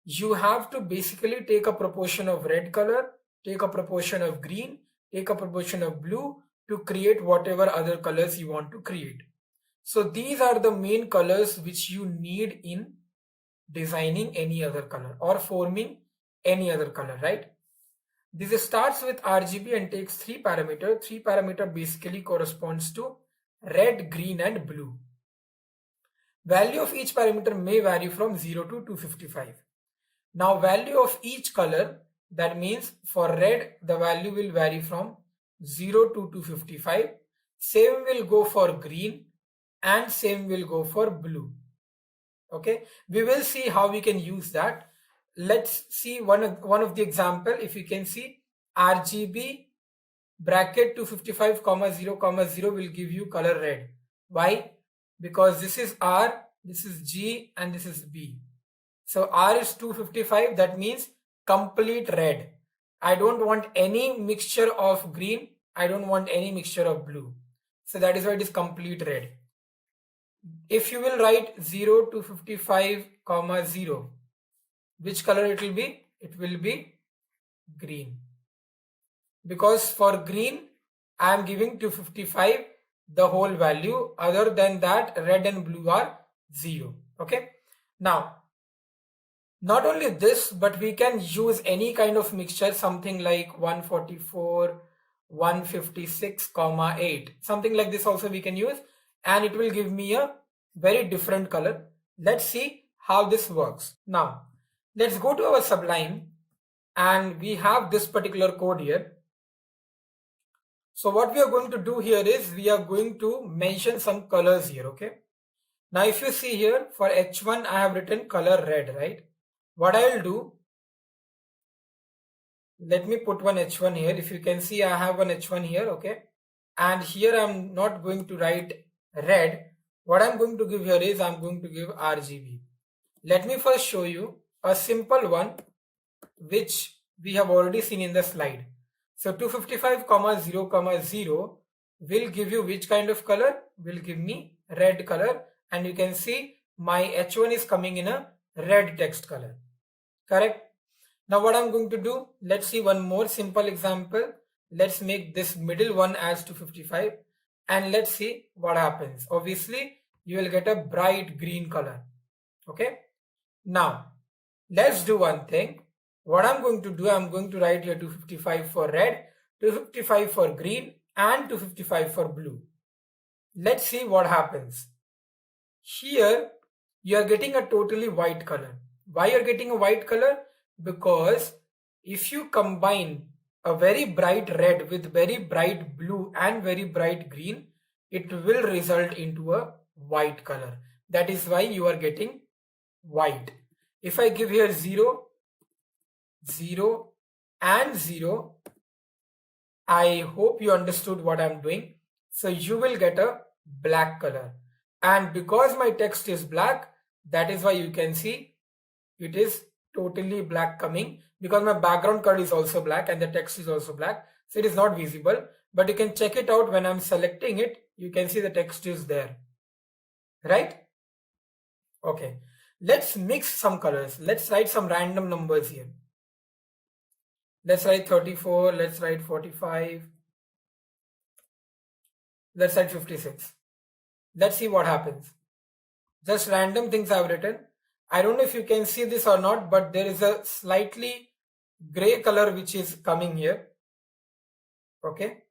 You have to basically take a proportion of red color, take a proportion of green, take a proportion of blue to create whatever other colors you want to create. So these are the main colors which you need in designing any other color or forming any other color, right? This starts with RGB and takes three parameters. Three parameter basically corresponds to red, green, and blue. Value of each parameter may vary from 0 to 255. Now value of each color, that means for red, the value will vary from 0 to 255. Same will go for green and same will go for blue. Okay, we will see how we can use that. Let's see one of the example. If you can see, RGB bracket 255,0,0 will give you color red. Why? Because this is R, this is G, and this is B. So R is 255, that means complete red. I don't want any mixture of green, I don't want any mixture of blue. So that is why it is complete red. If you will write 0 to 55, 0, which color it will be? It will be green. Because for green, I am giving 255 the whole value. Other than that, red and blue are 0. Okay. Now, not only this, but we can use any kind of mixture, something like 144, 156, 8. Something like this also we can use, and it will give me a very different color. Let's see how this works. Now, let's go to our Sublime, and we have this particular code here. So what we are going to do here is we are going to mention some colors here, okay? Now if you see here, for H1 I have written color red, right? What I will do, let me put one H1 here. If you can see, I have one H1 here, okay? And here I'm not going to write red. What I'm going to give here is I'm going to give RGB. Let me first show you a simple one which we have already seen in the slide. So 255, 0, 0 will give you which kind of color? Will give me red color, and you can see my H1 is coming in a red text color. Correct? Now what I'm going to do, let's see one more simple example. Let's make this middle one as 255 and let's see what happens. Obviously, you will get a bright green color. Okay? Now, let's do one thing. What I'm going to do, I'm going to write here 255 for red, 255 for green, and 255 for blue. Let's see what happens. Here, you are getting a totally white color. Why you're getting a white color? Because if you combine a very bright red with very bright blue and very bright green, it will result into a white color. That is why you are getting white. If I give here 0, 0 and 0, I hope you understood what I'm doing. So you will get a black color. And because my text is black, that is why you can see it is totally black coming, because my background color is also black and the text is also black. So it is not visible, but you can check it out when I'm selecting it. You can see the text is there, right? Okay, let's mix some colors. Let's write some random numbers here. Let's write 34, let's write 45, let's write 56. Let's see what happens. Just random things I've written. I don't know if you can see this or not, but there is a slightly gray color which is coming here. Okay,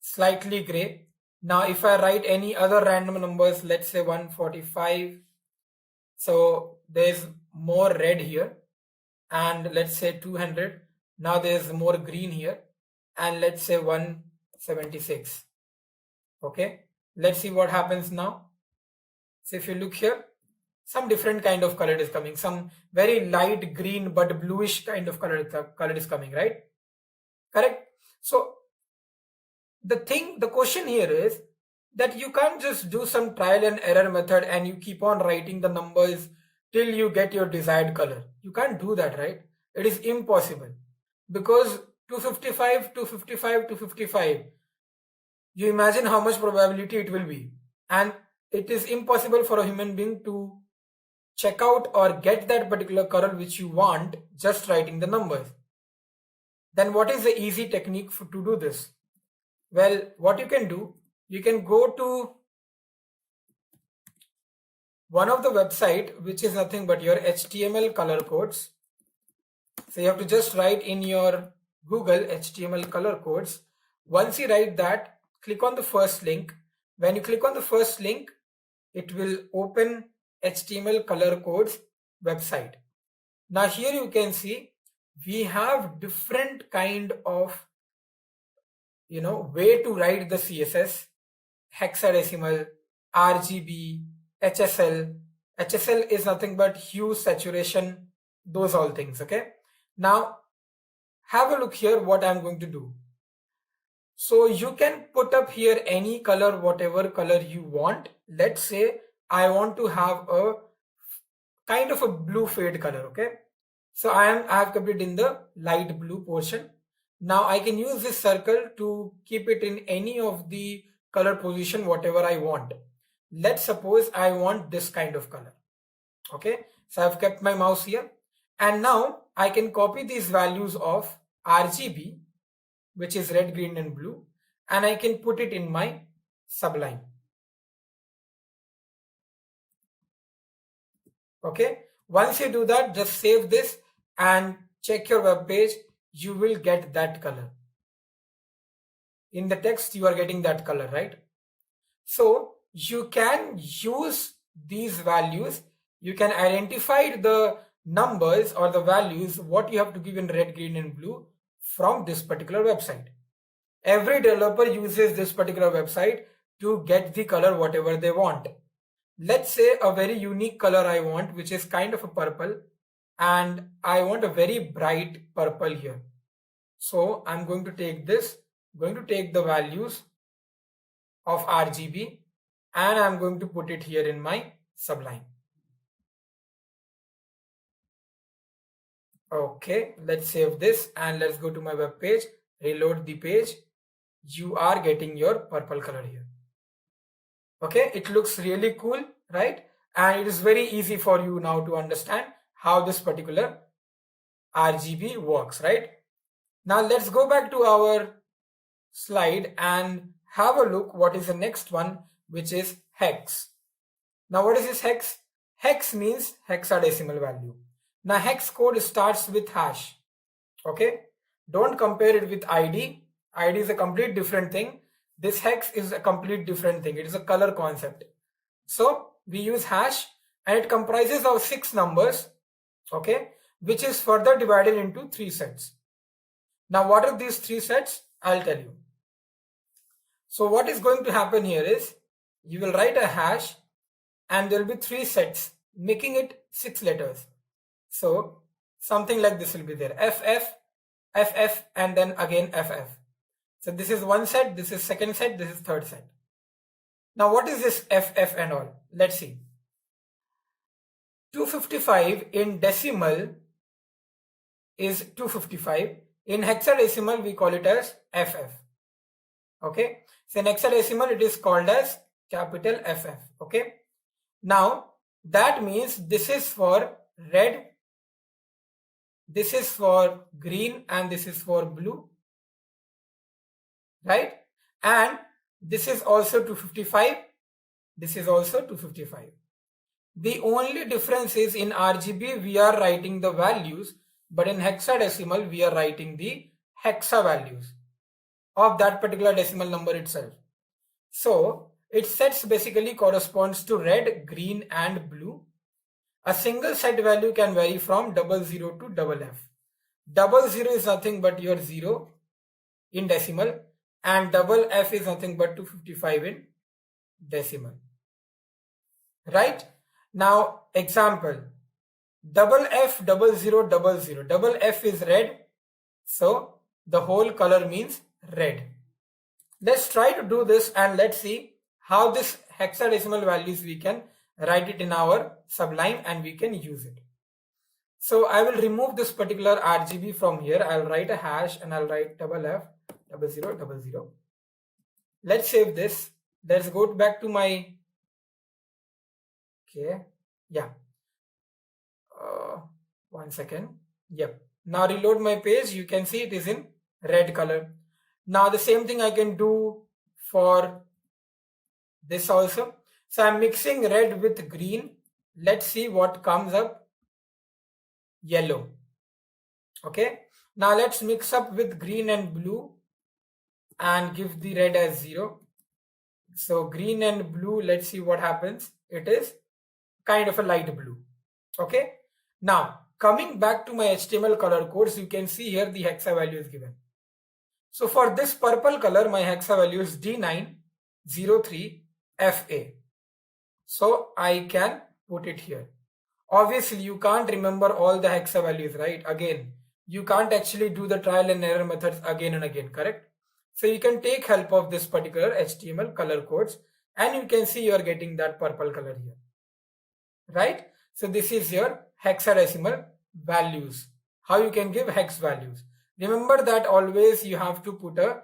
slightly gray. Now if I write any other random numbers, let's say 145, so there's more red here, and let's say 200, now there's more green here, and let's say 176. Okay, let's see what happens now. So if you look here, some different kind of color is coming, some very light green but bluish kind of color is coming, right? Correct. So the question here is that you can't just do some trial and error method and you keep on writing the numbers till you get your desired color. You can't do that, right? It is impossible, because 255, 255, 255, you imagine how much probability it will be, and it is impossible for a human being to check out or get that particular color which you want just writing the numbers. Then what is the easy technique to do this? Well, what you can do, you can go to one of the website which is nothing but your HTML color codes. So you have to just write in your Google HTML color codes. Once you write that, click on the first link. When you click on the first link, it will open HTML color codes website. Now here you can see we have different kind of way to write the CSS: hexadecimal, RGB, HSL. HSL is nothing but hue, saturation, those all things. Okay, now have a look here what I'm going to do. So you can put up here any color, whatever color you want. Let's say I want to have a kind of a blue fade color. Okay, so I have kept it in the light blue portion. Now I can use this circle to keep it in any of the color position, whatever I want. Let's suppose I want this kind of color. Okay, so I've kept my mouse here, and now I can copy these values of RGB, which is red, green and blue, and I can put it in my Sublime. Okay, once you do that, just save this and check your web page. You will get that color. In the text, you are getting that color, right? So you can use these values. You can identify the numbers or the values, what you have to give in red, green and blue from this particular website. Every developer uses this particular website to get the color whatever they want. Let's say a very unique color I want, which is kind of a purple, and I want a very bright purple here. So I'm going to take this, going to take the values of RGB, and I'm going to put it here in my Sublime. Okay, let's save this and let's go to my web page, reload the page. You are getting your purple color here. Okay, it looks really cool, right? And it is very easy for you now to understand how this particular RGB works, right? Now let's go back to our slide and have a look what is the next one, which is hex. Now what is this hex? Hex means hexadecimal value. Now hex code starts with hash. Okay, don't compare it with ID. ID is a complete different thing. This hex is a complete different thing. It is a color concept. So we use hash, and it comprises of 6 numbers, okay, which is further divided into 3 sets. Now what are these 3 sets? I'll tell you. So what is going to happen here is you will write a hash and there will be 3 sets, making it 6 letters. So something like this will be there, FF, FF, and then again FF. So this is one set, this is second set, this is third set. Now what is this FF and all? Let's see. 255 in decimal is 255. In hexadecimal we call it as FF. Okay. So in hexadecimal it is called as capital FF. Okay. Now that means this is for red, this is for green, and this is for blue, right? And this is also 255, this is also 255. The only difference is in RGB we are writing the values, but in hexadecimal we are writing the hexa values of that particular decimal number itself. So its sets basically corresponds to red, green, and blue. A single set value can vary from 00 to FF. 00 is nothing but your 0 in decimal, and FF is nothing but 255 in decimal. Right? Now example, FF 0000. FF is red, so the whole color means red. Let's try to do this and let's see how this hexadecimal values we can write it in our Sublime and we can use it. So I will remove this particular RGB from here. I'll write a hash and I'll write FF 0000. Let's save this. Let's go back to my, okay, yeah, 1 second. Yep. Now reload my page. You can see it is in red color. Now the same thing I can do for this also. So I'm mixing red with green. Let's see what comes up. Yellow. Okay. Now let's mix up with green and blue and give the red as 0. So green and blue, let's see what happens. It is kind of a light blue. Okay. Now coming back to my HTML color codes, you can see here the hexa value is given. So for this purple color, my hexa value is D903FA. So I can put it here. Obviously, you can't remember all the hexa values, right? Again, you can't actually do the trial and error methods again and again, correct? So you can take help of this particular HTML color codes and you can see you are getting that purple color here, right? So this is your hexadecimal values, how you can give hex values. Remember that always you have to put a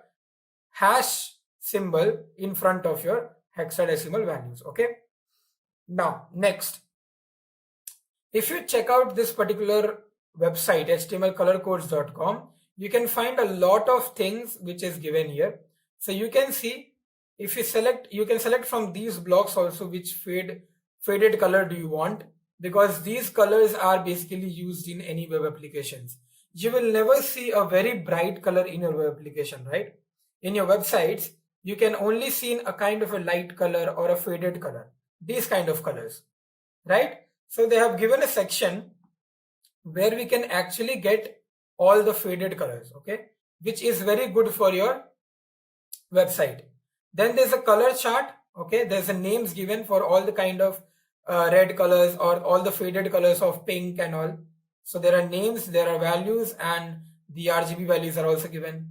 hash symbol in front of your hexadecimal values. Okay. Now next, if you check out this particular website htmlcolorcodes.com, you can find a lot of things which is given here. So you can see, if you select, you can select from these blocks also which faded color do you want, because these colors are basically used in any web applications. You will never see a very bright color in your web application, right? In your websites, you can only see a kind of a light color or a faded color, these kind of colors, right? So they have given a section where we can actually get all the faded colors, okay, which is very good for your website. Then there's a color chart, okay, there's a names given for all the kind of red colors or all the faded colors of pink and all. So there are names, there are values, and the RGB values are also given.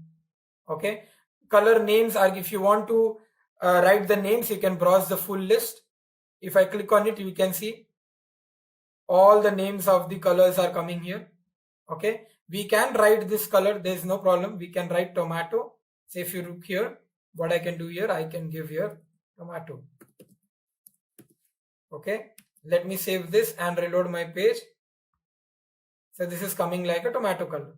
Okay, color names are, if you want to write the names, you can browse the full list. If I click on it, you can see all the names of the colors are coming here. Okay, we can write this color, there is no problem. We can write tomato. So if you look here, what I can do here, I can give here tomato. Okay, let me save this and reload my page. So this is coming like a tomato color,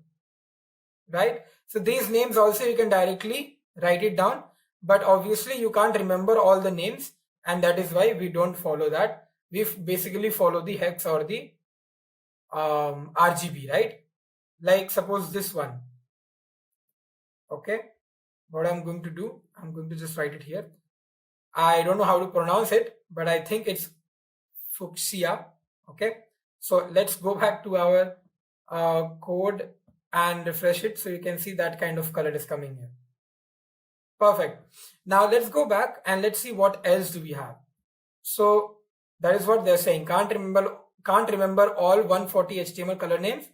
right? So these names also you can directly write it down, but obviously you can't remember all the names, and that is why we don't follow that. We basically follow the hex or the RGB, right? Like suppose this one. Okay, what I'm going to do, I'm going to just write it here. I don't know how to pronounce it, but I think it's fuchsia. Okay, so let's go back to our code and refresh it, so you can see that kind of color is coming here. Perfect. Now let's go back and let's see what else do we have. So that is what they're saying. Can't remember all 140 HTML color names?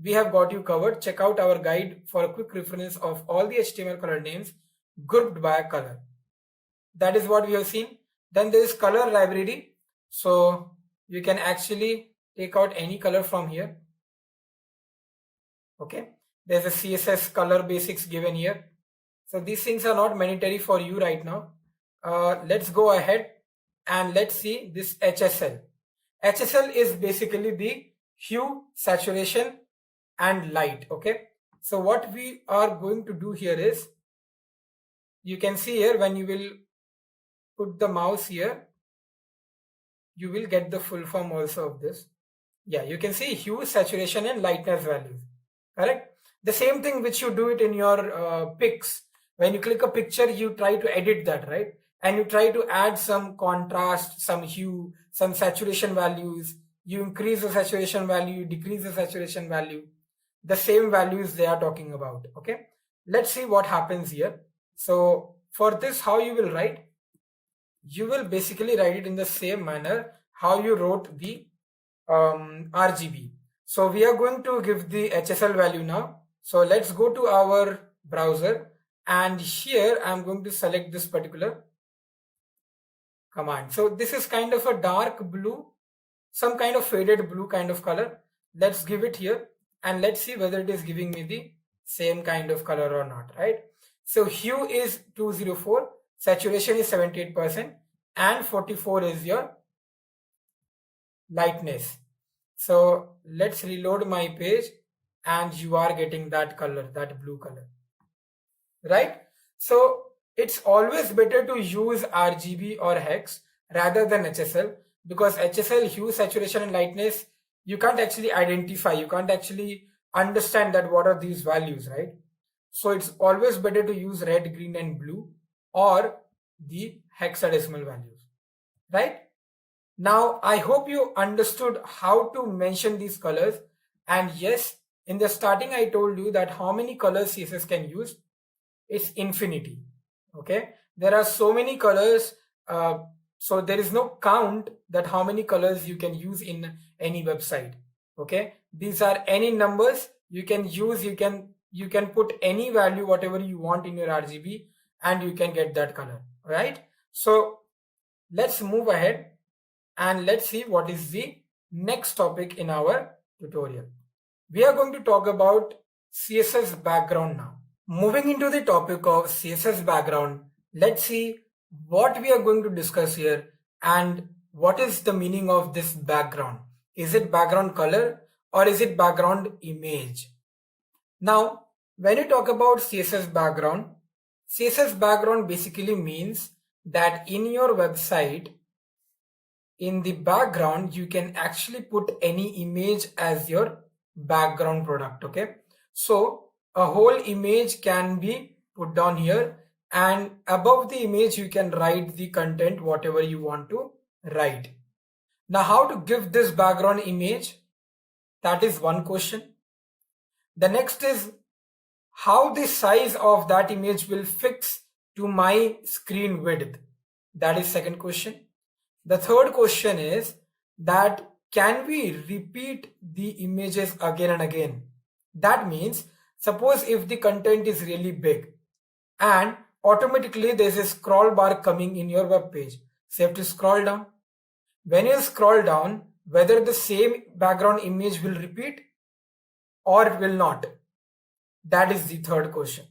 We have got you covered. Check out our guide for a quick reference of all the HTML color names grouped by color. That is what we have seen. Then there is color library. So you can actually take out any color from here. Okay. There's a CSS Color Basics given here. So these things are not mandatory for you right now. Let's go ahead and let's see this HSL. HSL is basically the hue, saturation and light. Okay. So what we are going to do here is, you can see here when you will put the mouse here, you will get the full form also of this. Yeah, you can see hue, saturation and lightness values. Correct. The same thing which you do it in your pics. When you click a picture, you try to edit that, right? And you try to add some contrast, some hue, some saturation values. You increase the saturation value, you decrease the saturation value. The same values they are talking about. Okay. Let's see what happens here. So for this, how you will write? You will basically write it in the same manner how you wrote the RGB. So we are going to give the HSL value now. So let's go to our browser and here I'm going to select this particular command. So this is kind of a dark blue, some kind of faded blue kind of color. Let's give it here and let's see whether it is giving me the same kind of color or not, right? So hue is 204, saturation is 78% and 44 is your lightness. So let's reload my page and you are getting that color, that blue color, right? So it's always better to use RGB or hex rather than HSL, because HSL, hue, saturation and lightness, you can't actually identify, you can't actually understand that what are these values, right? So it's always better to use red, green and blue or the hexadecimal values, right? Now, I hope you understood how to mention these colors. And yes, in the starting, I told you that how many colors CSS can use. It's infinity. Okay. There are so many colors. So there is no count that how many colors you can use in any website. Okay. These are any numbers you can use. You can put any value, whatever you want in your RGB and you can get that color. Right. So let's move ahead. And let's see what is the next topic in our tutorial. We are going to talk about CSS background now. Moving into the topic of CSS background, let's see what we are going to discuss here and what is the meaning of this background. Is it background color or is it background image? Now, when you talk about CSS background basically means that in your website, in the background, you can actually put any image as your background product. Okay. So a whole image can be put down here and above the image, you can write the content, whatever you want to write. Now, how to give this background image? That is one question. The next is how the size of that image will fix to my screen width. That is second question. The third question is that can we repeat the images again and again? That means suppose if the content is really big and automatically there's a scroll bar coming in your web page. So you have to scroll down. When you scroll down, whether the same background image will repeat or will not. That is the third question.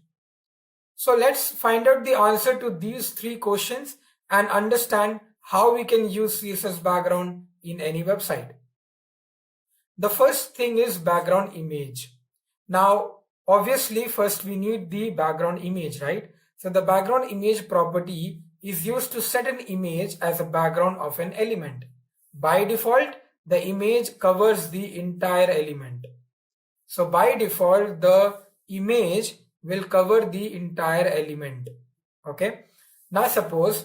So let's find out the answer to these three questions and understand how we can use CSS background in any website. The first thing is background image. Now, obviously, first we need the background image, right? So the background image property is used to set an image as a background of an element. By default, the image covers the entire element. So by default, the image will cover the entire element. Okay. Now suppose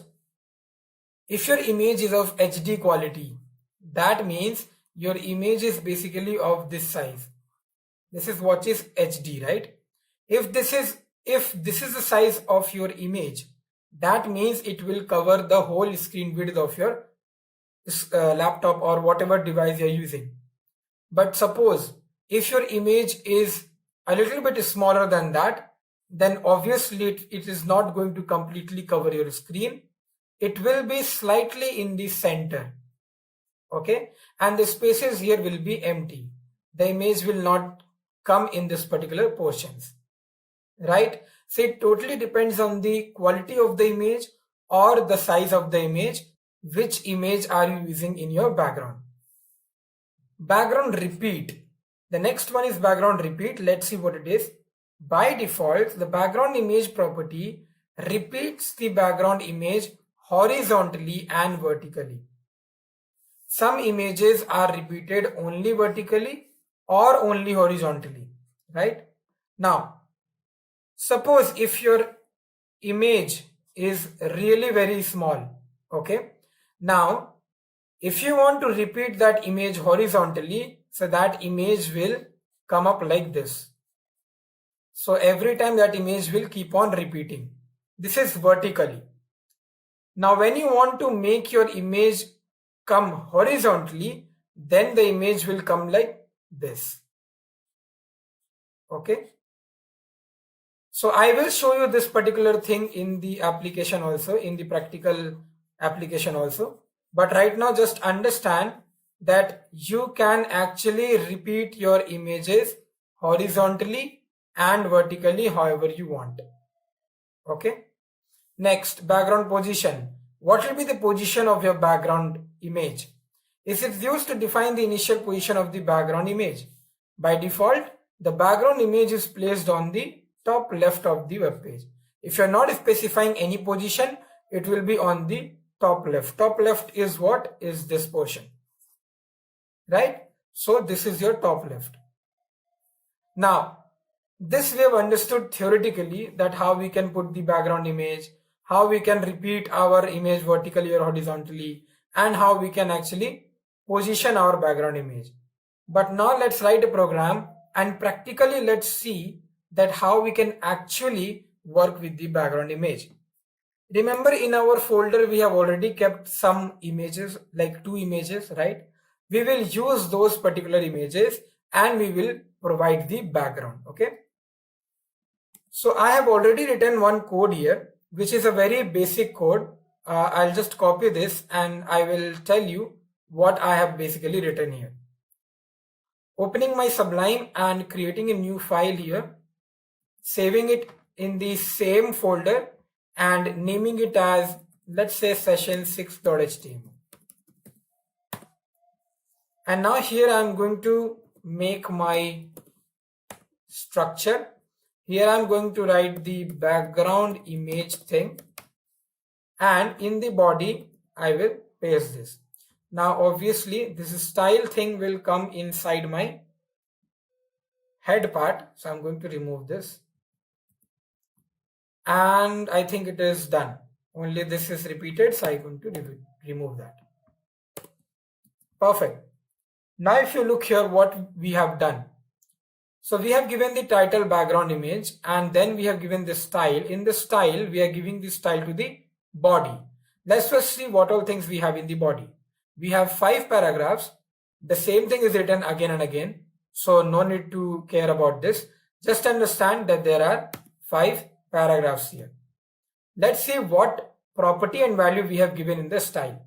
if your image is of HD quality, that means your image is basically of this size. This is what is HD, right? If if this is the size of your image, that means it will cover the whole screen width of your laptop or whatever device you're using. But suppose if your image is a little bit smaller than that, then obviously it is not going to completely cover your screen. It will be slightly in the center. Okay, and the spaces here will be empty. The image will not come in this particular portions, right? So it totally depends on the quality of the image or the size of the image. Which image are you using in your background? Background repeat. The next one is background repeat. Let's see what it is. By default, the background image property repeats the background image horizontally and vertically. Some images are repeated only vertically or only horizontally, right? Now, suppose if your image is really very small, okay? Now, if you want to repeat that image horizontally, so that image will come up like this. So every time that image will keep on repeating. This is vertically. Now, when you want to make your image come horizontally, then the image will come like this. Okay. So I will show you this particular thing in the application also, in the practical application also. But right now just understand that you can actually repeat your images horizontally and vertically however you want. Okay. Next, background position. What will be the position of your background image? Is it used to define the initial position of the background image? By default, the background image is placed on the top left of the web page. If you're not specifying any position, it will be on the top left. Top left is what? Is this portion, right? So this is your top left. Now, this we have understood theoretically, that how we can put the background image, how we can repeat our image vertically or horizontally, and how we can actually position our background image. But now let's write a program and practically let's see that how we can actually work with the background image. Remember, in our folder we have already kept some images, like 2 images, right? We will use those particular images and we will provide the background. Okay. So I have already written one code here, which is a very basic code. I'll just copy this and I will tell you what I have basically written here. Opening my Sublime and creating a new file here, saving it in the same folder and naming it as, let's say, session6.html. And now here I'm going to make my structure. Here I'm going to write the background image thing, and in the body I will paste this. Now obviously this style thing will come inside my head part, so I'm going to remove this. And I think it is done. Only this is repeated, so I'm going to remove that. Perfect. Now if you look here what we have done. So we have given the title background image and then we have given the style. In the style, we are giving the style to the body. Let's first see what all things we have in the body. We have 5 paragraphs. The same thing is written again and again. So no need to care about this. Just understand that there are 5 paragraphs here. Let's see what property and value we have given in the style.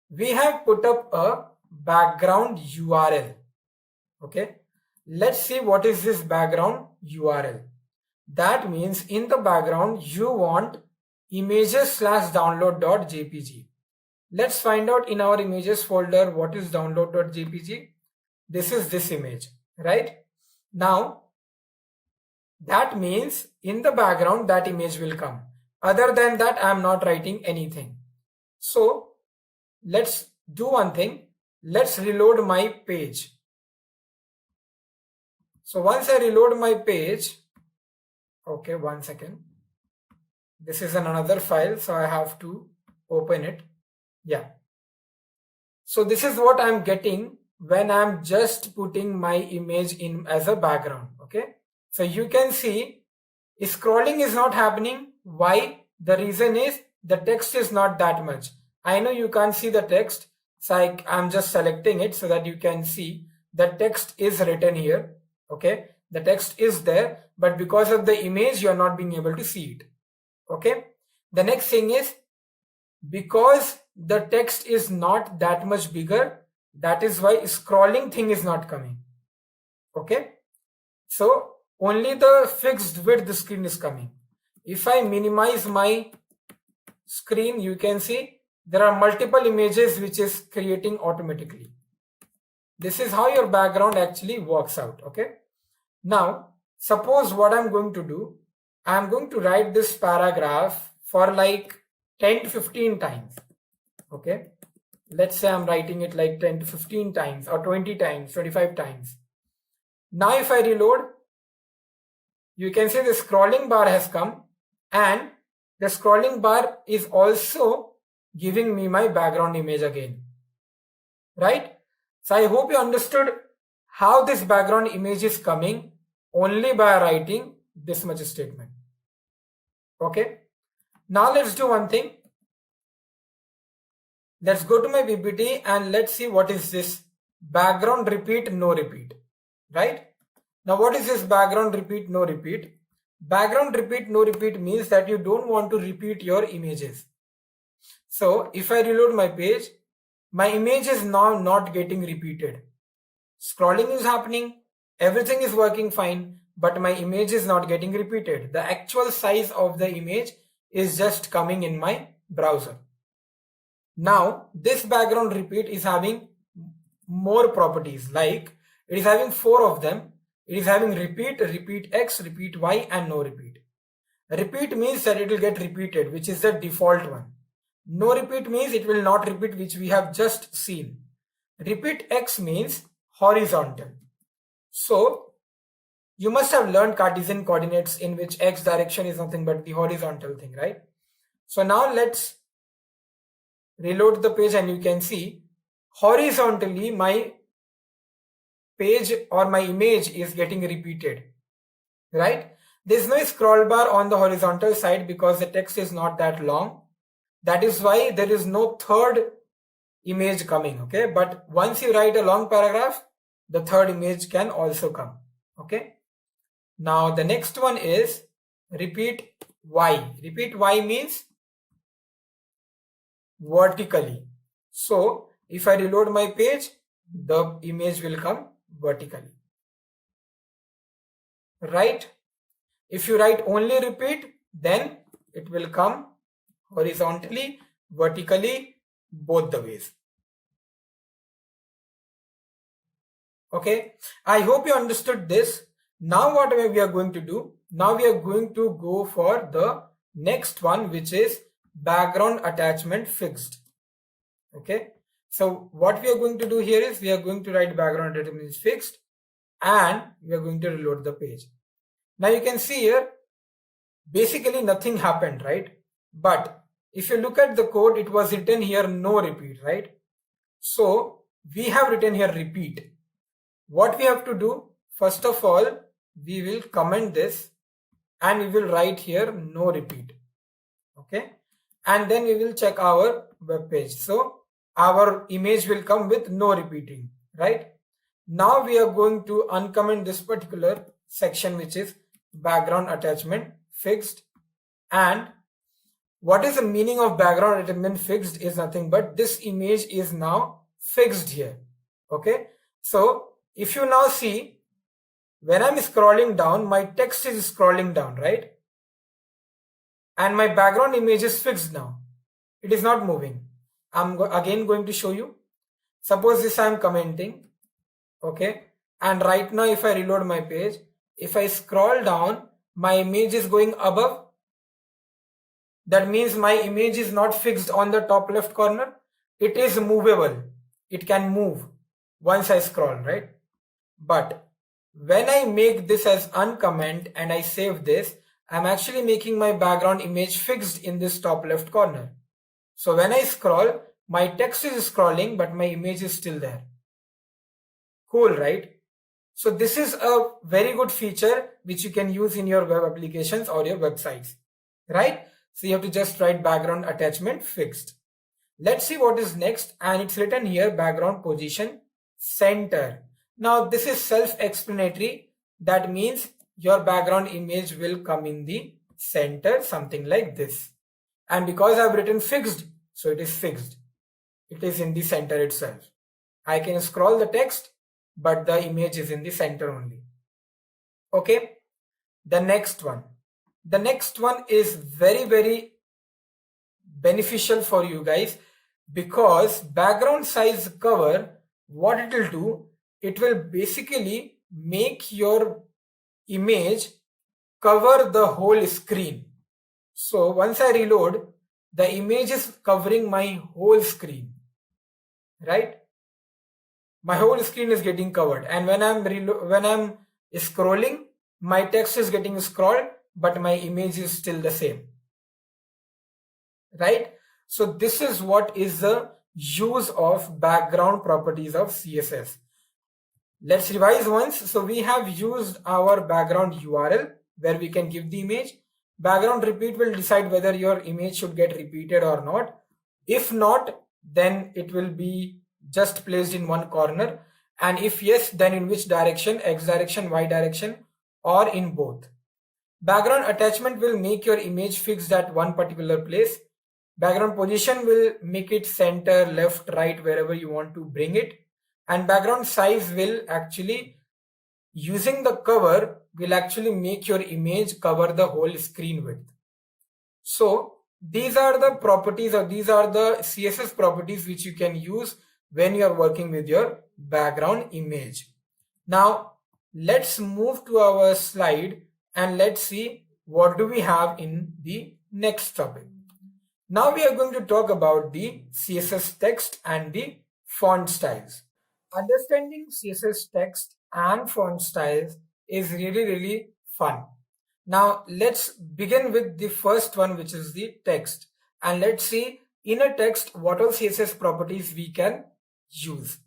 We have put up a background URL. Okay. Let's see what is this background URL. That means in the background you want images/download.jpg. Let's find out in our images folder what is download.jpg. This is this image, right? Now that means in the background that image will come. Other than that, I am not writing anything. So let's do one thing. Let's reload my page. So once I reload my page, okay, 1 second. This is another file, so I have to open it. Yeah. So this is what I'm getting when I'm just putting my image in as a background. Okay. So you can see Scrolling is not happening. Why? The reason is the text is not that much. I know you can't see the text, so I'm just selecting it so that you can see the text is written here. Okay, the text is there, but because of the image, you are not being able to see it. Okay, the next thing is because the text is not that much bigger, that is why scrolling thing is not coming. Okay, so only the fixed width screen is coming. If I minimize my screen, you can see there are multiple images which is creating automatically. This is how your background actually works out. Okay, now suppose what I'm going to do, I'm going to write this paragraph for like 10 to 15 times. Okay, let's say I'm writing it like 10 to 15 times or 20 times, 25 times. Now if I reload, you can see the scrolling bar has come, and the scrolling bar is also giving me my background image again, right? So I hope you understood how this background image is coming only by writing this much statement. Okay, now let's do one thing. Let's go to my PPT and let's see what is this background repeat, no repeat, right? Now what is this background repeat, no repeat? Background repeat, no repeat means that you don't want to repeat your images. So if I reload my page, my image is now not getting repeated. Scrolling is happening, everything is working fine, but my image is not getting repeated. The actual size of the image is just coming in my browser. Now this background repeat is having more properties, like it is having 4 of them. It is having repeat, repeat X, repeat Y, and no repeat. Repeat means that it will get repeated, which is the default one. No repeat means it will not repeat, which we have just seen. Repeat X means horizontal. So you must have learned Cartesian coordinates in which X direction is nothing but the horizontal thing, right? So now let's reload the page and you can see horizontally my page or my image is getting repeated, right? There's no scroll bar on the horizontal side because the text is not that long. That is why there is no third image coming. Okay, but once you write a long paragraph, the third image can also come. Okay, now the next one is repeat Y. Repeat Y means vertically. So if I reload my page, the image will come vertically, right? If you write only repeat, then it will come horizontally, vertically, both the ways. Okay, I hope you understood this. Now what we are going to do, now we are going to go for the next one, which is background attachment fixed. Okay, so what we are going to do here is we are going to write background attachment is fixed and we are going to reload the page. Now you can see here, basically nothing happened, right? But if you look at the code, it was written here no repeat, right? So we have written here repeat. What we have to do, first of all, we will comment this and we will write here no repeat. Okay, and then we will check our web page. So our image will come with no repeating, right? Now we are going to uncomment this particular section, which is background attachment fixed. And what is the meaning of background attachment fixed is nothing but this image is now fixed here. Okay, so if you now see, when I'm scrolling down, my text is scrolling down, right? And my background image is fixed now. It is not moving. I'm again going to show you. Suppose this I'm commenting. Okay, and right now if I reload my page, if I scroll down, my image is going above. That means my image is not fixed on the top left corner. It is movable. It can move once I scroll, right? But when I make this as uncomment and I save this, I'm actually making my background image fixed in this top left corner. So when I scroll, my text is scrolling, but my image is still there. Cool, right? So this is a very good feature which you can use in your web applications or your websites, right? So you have to just write background attachment fixed. Let's see what is next, and it's written here background position center. Now this is self-explanatory. That means your background image will come in the center, something like this. And because I've written fixed, so it is fixed. It is in the center itself. I can scroll the text, but the image is in the center only. Okay. The next one. The next one is very, very beneficial for you guys, because background size cover, what it will do, it will basically make your image cover the whole screen. So once I reload, the image is covering my whole screen, right? My whole screen is getting covered, and when I'm scrolling, my text is getting scrolled, but my image is still the same, right? So this is what is the use of background properties of CSS. Let's revise once. So we have used our background URL where we can give the image. Background repeat will decide whether your image should get repeated or not. If not, then it will be just placed in one corner, and if yes, then in which direction, X direction, Y direction, or in both. Background attachment will make your image fixed at one particular place. Background position will make it center, left, right, wherever you want to bring it. And background size will actually, using the cover, will actually make your image cover the whole screen width. So these are the properties, or these are the CSS properties which you can use when you are working with your background image. Now let's move to our slide and let's see what do we have in the next topic. Now we are going to talk about the CSS text and the font styles. Understanding CSS text and font styles is really fun. Now let's begin with the first one, which is the text, and let's see in a text what all CSS properties we can use.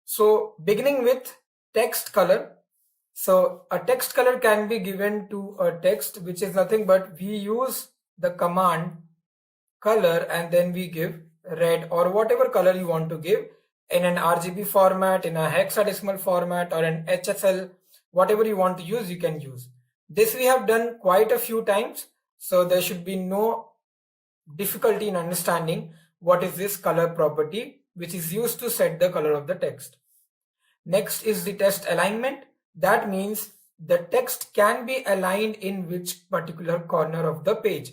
So beginning with text color. So a text color can be given to a text, which is nothing but we use the command color and then we give red or whatever color you want to give in an RGB format, in a hexadecimal format, or an HSL, whatever you want to use, you can use. This we have done quite a few times, so there should be no difficulty in understanding what is this color property, which is used to set the color of the text. Next is the text alignment. That means the text can be aligned in which particular corner of the page.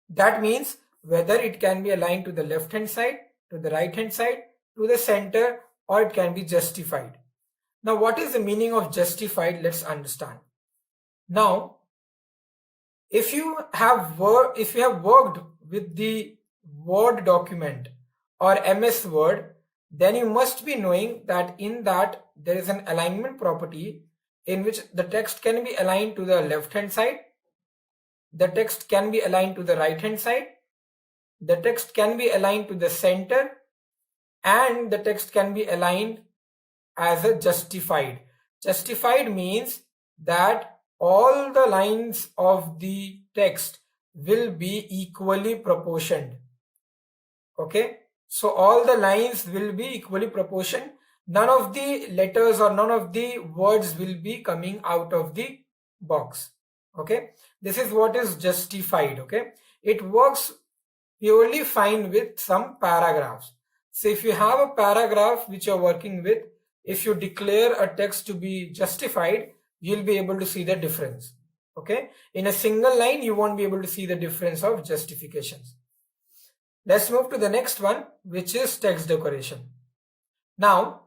That means whether it can be aligned to the left hand side, to the right hand side, to the center, or it can be justified. Now what is the meaning of justified? Let's understand. Now if you have worked with the Word document or MS Word, then you must be knowing that in that there is an alignment property in which the text can be aligned to the left hand side, the text can be aligned to the right hand side, the text can be aligned to the center, and the text can be aligned as a justified. Justified means that all the lines of the text will be equally proportioned. Okay, so all the lines will be equally proportioned. None of the letters or none of the words will be coming out of the box. Okay, this is what is justified. Okay, it works purely fine with some paragraphs. So if you have a paragraph which you're working with, if you declare a text to be justified, you'll be able to see the difference. Okay, in a single line you won't be able to see the difference of justifications. Let's move to the next one, which is text decoration. Now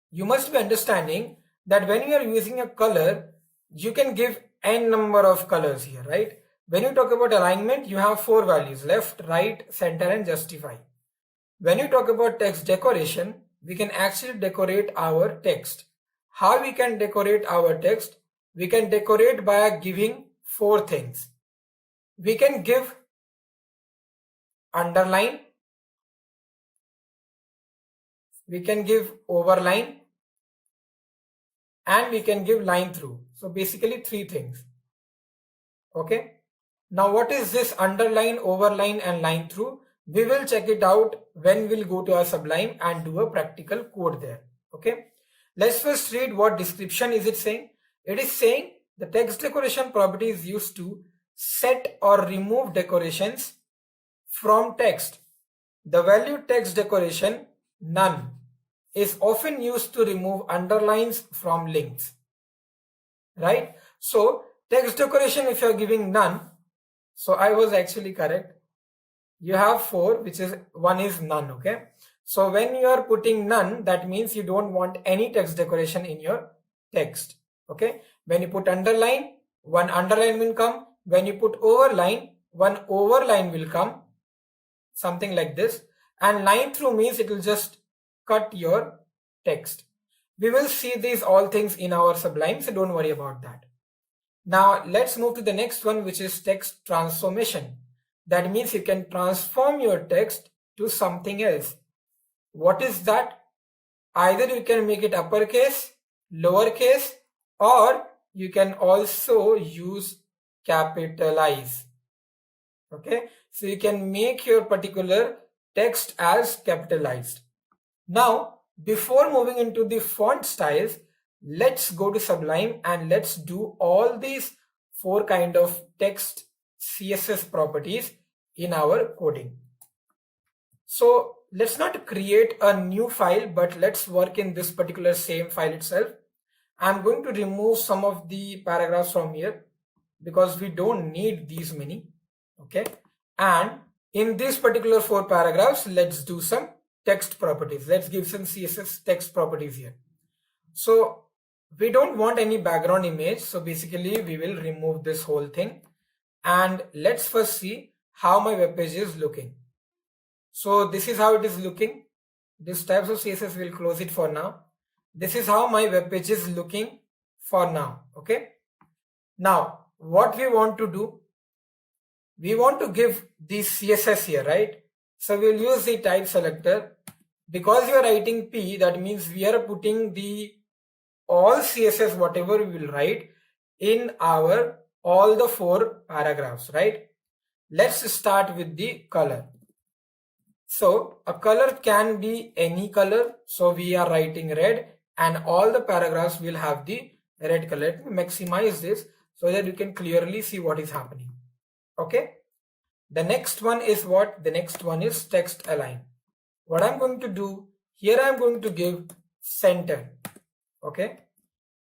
you must be understanding that when you are using a color, you can give n number of colors here, right? When you talk about alignment, you have 4 values: left, right, center, and justify. When you talk about text decoration, we can actually decorate our text. How we can decorate our text? We can decorate by giving 4 things. We can give underline, we can give overline, and we can give line through. So basically 3 things. Okay. Now what is this underline, overline and line through? We will check it out when we'll go to our Sublime and do a practical code there. Okay. Let's first read what description is it saying. It is saying the text decoration property is used to set or remove decorations from text. The value text decoration none is often used to remove underlines from links. Right? So text decoration, if you are giving none, so I was actually correct. You have 4, which is 1 is none. Okay. So when you are putting none, that means you don't want any text decoration in your text. Okay. When you put underline, 1 underline will come. When you put overline, 1 overline will come. Something like this. And line through means it will just cut your text. We will see these all things in our Sublime, so don't worry about that. Now let's move to the next one, which is text transformation. That means you can transform your text to something else. What is that? Either you can make it uppercase, lowercase, or you can also use capitalize. Okay, so you can make your particular text as capitalized. Now, before moving into the font styles, let's go to Sublime and let's do all these 4 kind of text CSS properties in our coding. So let's not create a new file, but let's work in this particular same file itself. I'm going to remove some of the paragraphs from here because we don't need these many. Okay. And in these particular 4 paragraphs, let's do some text properties. Let's give some CSS text properties here. So we don't want any background image. So basically we will remove this whole thing. And let's first see how my web page is looking. So this is how it is looking. This types of CSS will close it for now. This is how my web page is looking for now. Okay. Now what we want to do, we want to give the CSS here, right? So we'll use the type selector. Because you are writing P, that means we are putting the all CSS whatever we will write in our all the 4 paragraphs, right? Let's start with the color. So a color can be any color. So we are writing red and all the paragraphs will have the red color. Let me maximize this so that you can clearly see what is happening. Okay. The next one is what? The next one is text align. What I'm going to do here, I'm going to give center. Okay.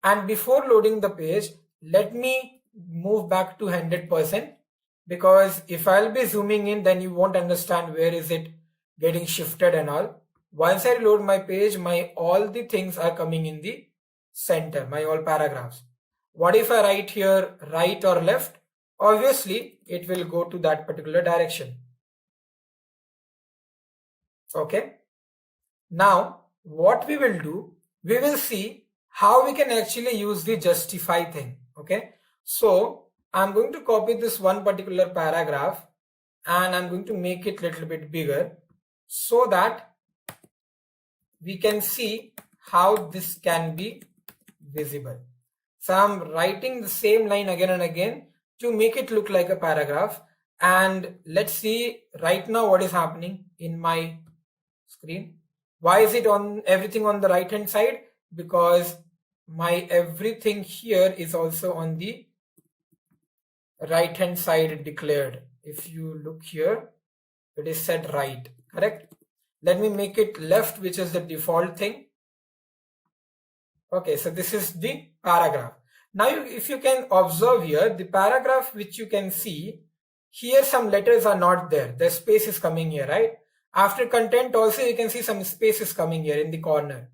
And before loading the page, let me move back to 100%, because if I'll be zooming in, then you won't understand where is it getting shifted and all. Once I load my page, my all the things are coming in the center, my all paragraphs. What if I write here right or left? Obviously, it will go to that particular direction. Okay. Now, what we will do, we will see how we can actually use the justify thing. Okay. So I'm going to copy this one particular paragraph and I'm going to make it a little bit bigger so that we can see how this can be visible. So I'm writing the same line again and again to make it look like a paragraph. And let's see right now what is happening in my screen. Why is it on everything on the right hand side? Because my everything here is also on the right hand side declared. If you look here, it is set right, correct? Let me make it left, which is the default thing. Okay, so this is the paragraph. Now, if you can observe here, the paragraph which you can see, here some letters are not there. The space is coming here, right? After content also you can see some space is coming here in the corner,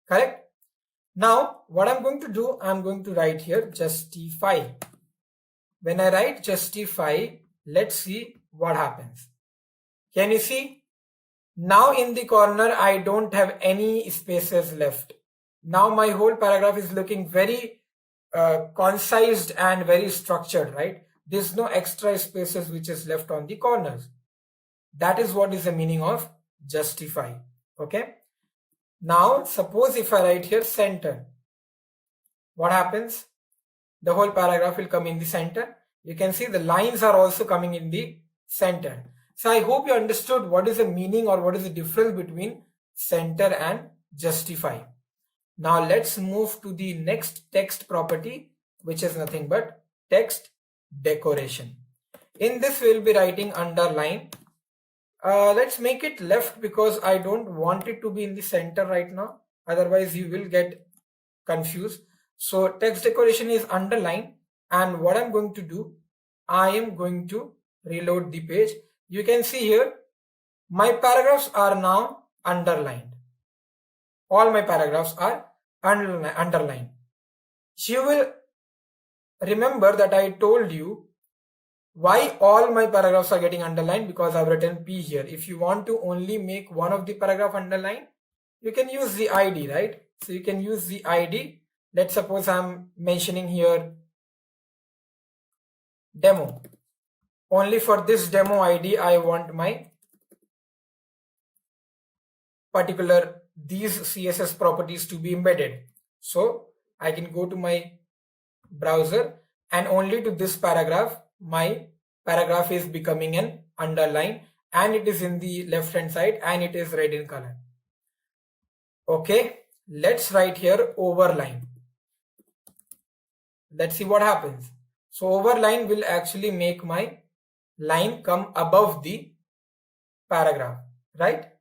correct? Now, what I'm going to do, I'm going to write here justify. When I write justify, let's see what happens. Can you see? Now in the corner, I don't have any spaces left. Now my whole paragraph is looking very concised and very structured, right? There's no extra spaces which is left on the corners. That is what is the meaning of justify. Okay. Now suppose if I write here center. what happens? The whole paragraph will come in the center. You can see the lines are also coming in the center. So I hope you understood what is the meaning or what is the difference between center and justify. Now let's move to the next text property, which is nothing but text decoration. In this we'll be writing underline. Let's make it left because I don't want it to be in the center right now. Otherwise you will get confused. So text decoration is underline, and what I'm going to do, I am going to reload the page. You can see here my paragraphs are now underlined. All my paragraphs are underlined. You will remember that I told you why all my paragraphs are getting underlined, because I've written P here. If you want to only make one of the paragraph underlined, you can use the ID, right? So you can use the ID. Let's suppose I'm mentioning here demo. Only for this demo ID, I want my particular these CSS properties to be embedded. So I can go to my browser, and only to this paragraph, my paragraph is becoming an underline, and it is in the left hand side and it is red in color. Okay, let's write here overline. Let's see what happens. So overline will actually make my line come above the paragraph, right?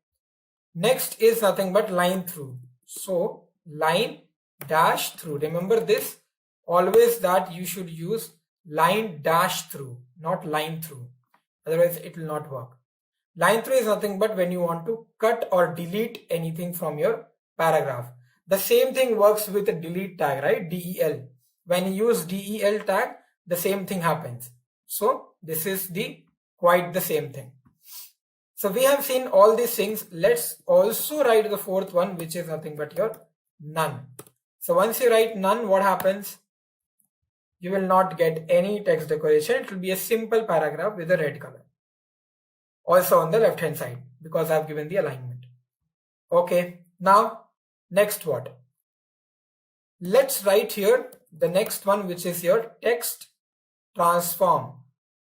Next is nothing but line through. So line dash through. Remember this, always that you should use line dash through, not line through. Otherwise it will not work. Line through is nothing but when you want to cut or delete anything from your paragraph. The same thing works with a delete tag, right? DEL. When you use DEL tag, the same thing happens. So this is quite the same thing. So we have seen all these things. Let's also write the fourth one, which is nothing but your none. So once you write none, what happens? You will not get any text decoration. It will be a simple paragraph with a red color. Also on the left hand side, because I've given the alignment. Okay, now next what? Let's write here the next one, which is your text transform.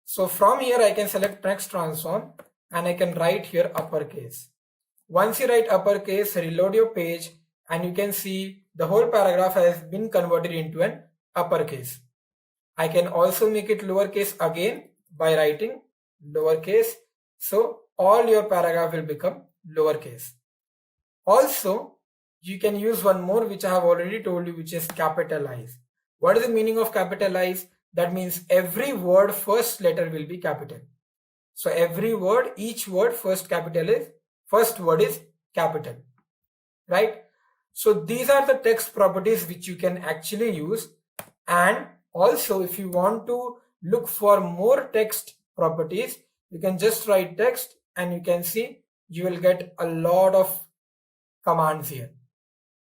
So from here I can select text transform and I can write here uppercase. Once you write uppercase, reload your page and you can see the whole paragraph has been converted into an uppercase. I can also make it lowercase again by writing lowercase. So all your paragraph will become lowercase. Also, you can use one more, which I have already told you, which is capitalize. What is the meaning of capitalize? That means every word first letter will be capital. So every word, each word first word is capital, right? So these are the text properties which you can actually use. And also if you want to look for more text properties, you can just write text and you can see you will get a lot of commands here.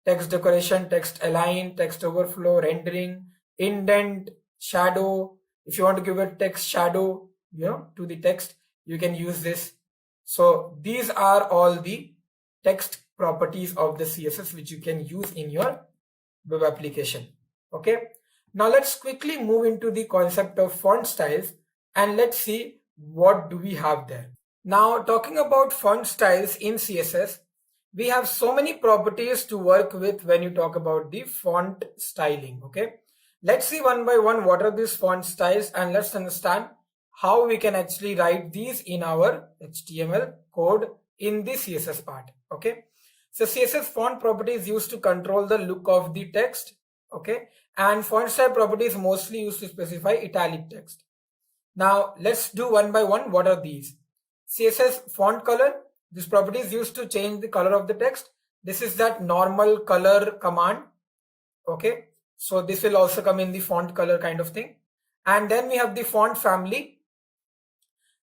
Text decoration, text align, text overflow, rendering, indent, shadow. If you want to give a text shadow, to the text, you can use this. So these are all the text properties of the CSS which you can use in your web application. Okay. Now let's quickly move into the concept of font styles and let's see what do we have there. Now talking about font styles in CSS, we have so many properties to work with when you talk about the font styling. Okay. Let's see one by one what are these font styles and let's understand how we can actually write these in our HTML code in the CSS part. Okay. So CSS font property is used to control the look of the text. Okay. And font style property is mostly used to specify italic text. Now let's do one by one. What are these? CSS font color. This property is used to change the color of the text. This is that normal color command. Okay. So this will also come in the font color kind of thing. And then we have the font family,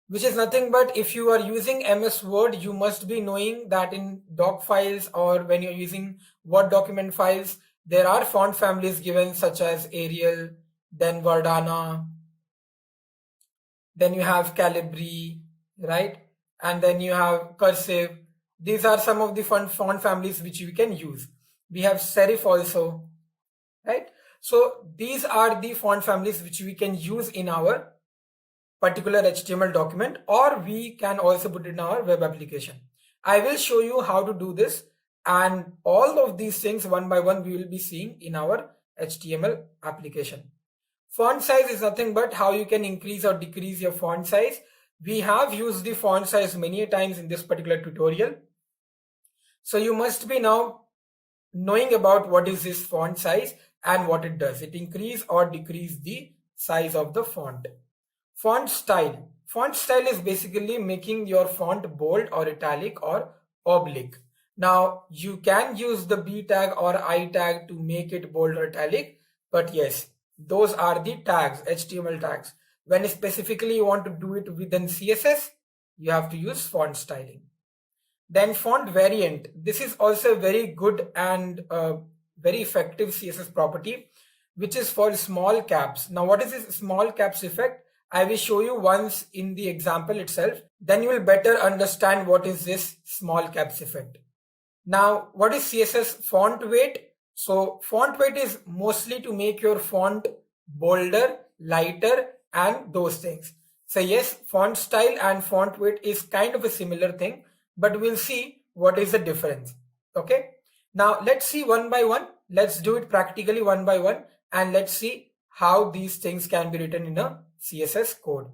which is nothing but if you are using MS Word, you must be knowing that in doc files or when you're using Word document files, there are font families given such as Arial, then Verdana, then you have Calibri, right? And then you have Cursive. These are some of the font families which you can use. We have serif also, right? So these are the font families which we can use in our particular HTML document, or we can also put it in our web application. I will show you how to do this, and all of these things one by one we will be seeing in our HTML application. Font size is nothing but how you can increase or decrease your font size. We have used the font size many times in this particular tutorial. So you must be now knowing about what is this font size and what it does. It increase or decrease the size of the font. Font style. Font style is basically making your font bold or italic or oblique. Now you can use the B tag or I tag to make it bold or italic, but yes, those are the tags, HTML tags. When specifically you want to do it within CSS, you have to use font styling. Then font variant. This is also a very good and very effective CSS property, which is for small caps. Now what is this small caps effect? I will show you once in the example itself. Then you will better understand what is this small caps effect. Now what is CSS font weight? So font weight is mostly to make your font bolder, lighter, and those things. So yes, font style and font weight is kind of a similar thing, but we'll see what is the difference. Okay, now let's see one by one. Let's do it practically one by one, and let's see how these things can be written in a CSS code.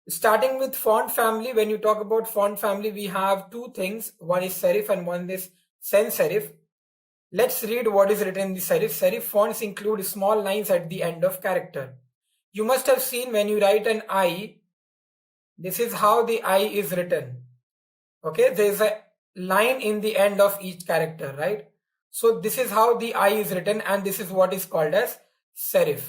Starting with font family, when you talk about font family, we have two things. One is serif and one is sans serif. Let's read what is written in the serif. Serif fonts include small lines at the end of character. You must have seen when you write an I, this is how the I is written. Okay, there is a line in the end of each character, right? So this is how the I is written, and this is what is called as serif.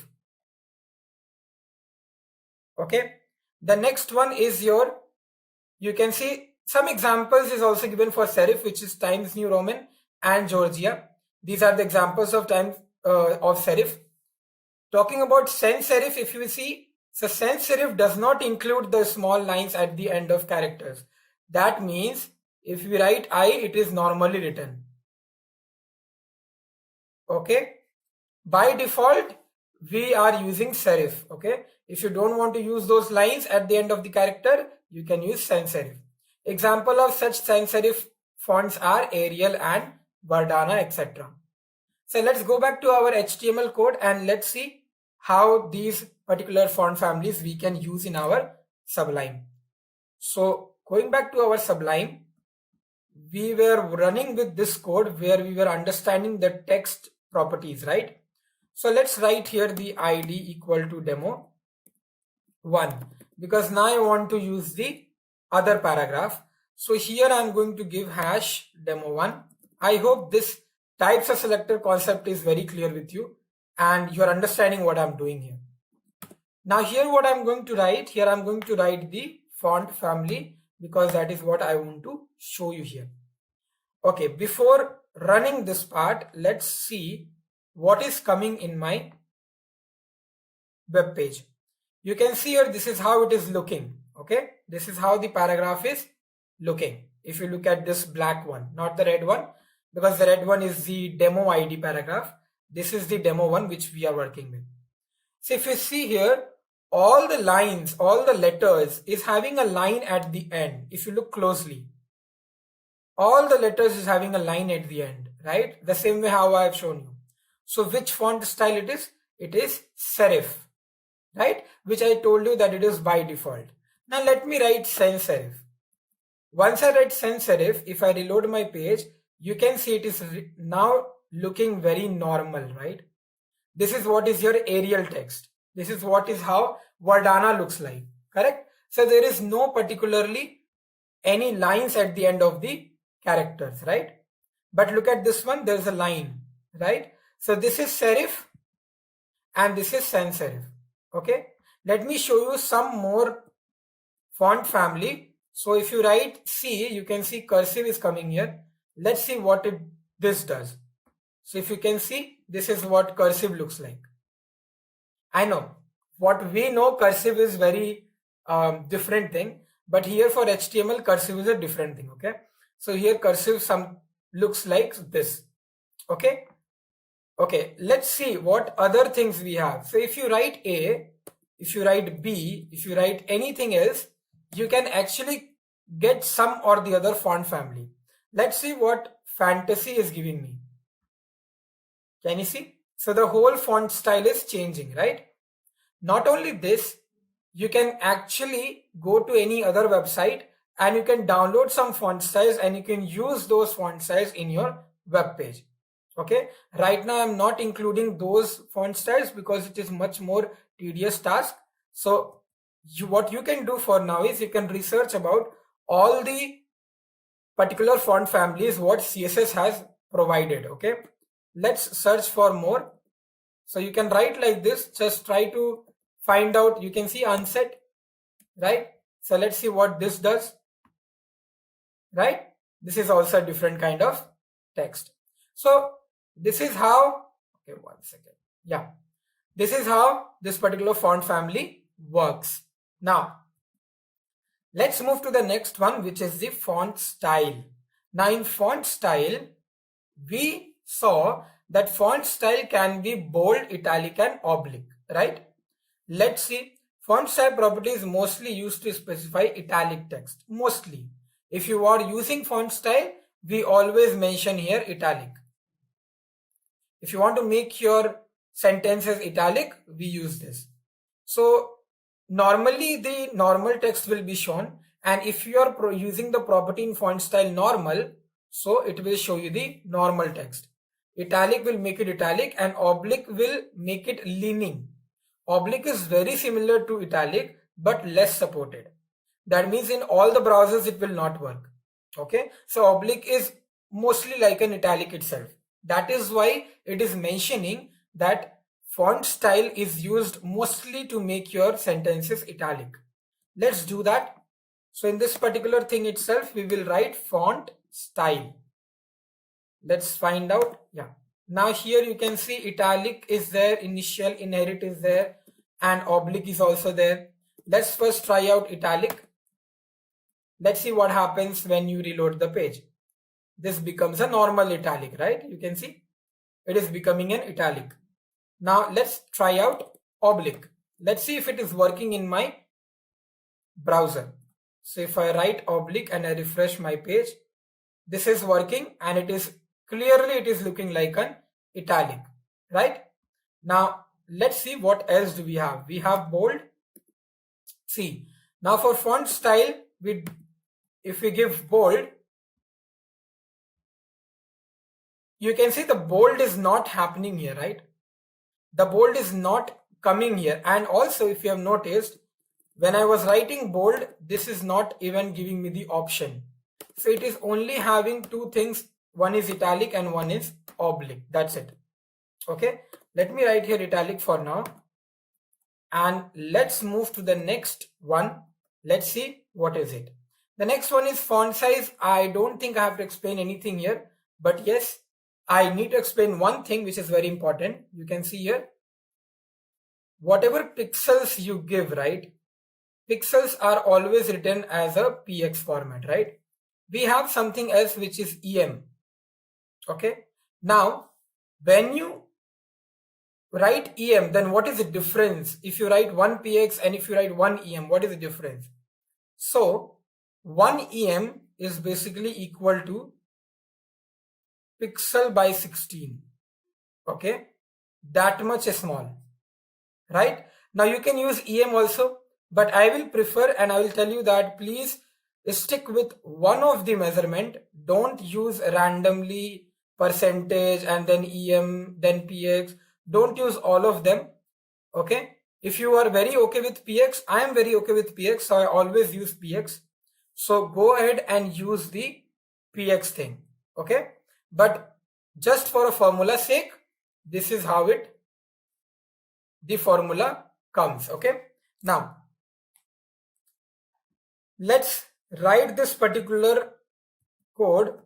Okay, the next one is you can see some examples is also given for serif, which is Times New Roman and Georgia. These are the examples of Times of serif. Talking about sans serif, if you see, so sans serif does not include the small lines at the end of characters. That means if we write I, it is normally written. Okay, by default we are using serif. Okay, if you don't want to use those lines at the end of the character, you can use sans serif. Example of such sans serif fonts are Arial and Verdana, etc. So let's go back to our HTML code and let's see how these particular font families we can use in our Sublime. So going back to our Sublime, we were running with this code where we were understanding the text properties, right? So let's write here the ID equal to demo 1, because now I want to use the other paragraph. So here I'm going to give hash demo 1. I hope this types of selector concept is very clear with you and you're understanding what I'm doing here. Now here what I'm going to write, here I'm going to write the font family because that is what I want to show you here. Okay, before running this part, let's see what is coming in my web page. You can see here, this is how it is looking. Okay, this is how the paragraph is looking. If you look at this black one, not the red one, because the red one is the demo ID paragraph. This is the demo one which we are working with. So if you see here, all the lines, all the letters is having a line at the end. If you look closely, all the letters is having a line at the end, right? The same way how I have shown you. So which font style it is? It is serif, right? Which I told you that it is by default. Now let me write sans serif. Once I write sans serif, if I reload my page, you can see it is now looking very normal, right? This is what is your Arial text. This is what is how Verdana looks like, correct? So there is no particularly any lines at the end of the characters, right? But look at this one, there is a line, right? So this is serif and this is sans serif. Okay, let me show you some more font family. So if you write C, you can see cursive is coming here. Let's see what this does. So if you can see, this is what cursive looks like. I know what we know, cursive is very different thing, but here for HTML cursive is a different thing. Okay, so here cursive looks like this. Okay, Okay, let's see what other things we have. So if you write A, if you write B, if you write anything else, you can actually get some or the other font family. Let's see what Fantasy is giving me. Can you see? So the whole font style is changing, right? Not only this, you can actually go to any other website and you can download some font styles and you can use those font styles in your web page. Okay, right now I'm not including those font styles because it is much more tedious task. So what you can do for now is you can research about all the particular font families what CSS has provided. Okay, let's search for more. So you can write like this, just try to find out. You can see unset, right? So let's see what this does, right? This is also a different kind of text. So this is how, okay, 1 second. Yeah, this is how this particular font family works. Now, let's move to the next one, which is the font style. Now in font style, we saw that font style can be bold, italic and oblique, right? Let's see. Font style property is mostly used to specify italic text. Mostly. If you are using font style, we always mention here italic. If you want to make your sentences italic, we use this. So normally the normal text will be shown, and if you are using the property in font style normal, so it will show you the normal text. Italic will make it italic and oblique will make it leaning. Oblique is very similar to italic but less supported. That means in all the browsers it will not work. Okay, so oblique is mostly like an italic itself. That is why it is mentioning that font style is used mostly to make your sentences italic. Let's do that. So in this particular thing itself, we will write font style. Let's find out. Yeah. Now here you can see italic is there, initial, inherit is there, and oblique is also there. Let's first try out italic. Let's see what happens when you reload the page. This becomes a normal italic, right? You can see it is becoming an italic. Now let's try out oblique. Let's see if it is working in my browser. So if I write oblique and I refresh my page, this is working and it is clearly it is looking like an italic, right? Now let's see what else do we have. We have bold. See, now for font style, if we give bold, you can see the bold is not happening here, right? The bold is not coming here. And also if you have noticed, when I was writing bold, this is not even giving me the option. So it is only having two things. One is italic and one is oblique. That's it. Okay. Let me write here italic for now. And let's move to the next one. Let's see what is it. The next one is font size. I don't think I have to explain anything here, but yes, I need to explain one thing which is very important. You can see here, whatever pixels you give, right? Pixels are always written as a px format, right? We have something else which is em. Okay. Now, when you write em, then what is the difference? If you write 1 px and if you write 1 em, what is the difference? So 1 em is basically equal to pixel by 16. Okay, that much small, right? Now you can use em also, but I will prefer, and I will tell you that please stick with one of the measurement. Don't use randomly percentage and then em then px. Don't use all of them. Okay, if you are very okay with px, I am very okay with px, so I always use px. So go ahead and use the px thing. Okay, but just for a formula sake, this is how the formula comes. Okay, now let's write this particular code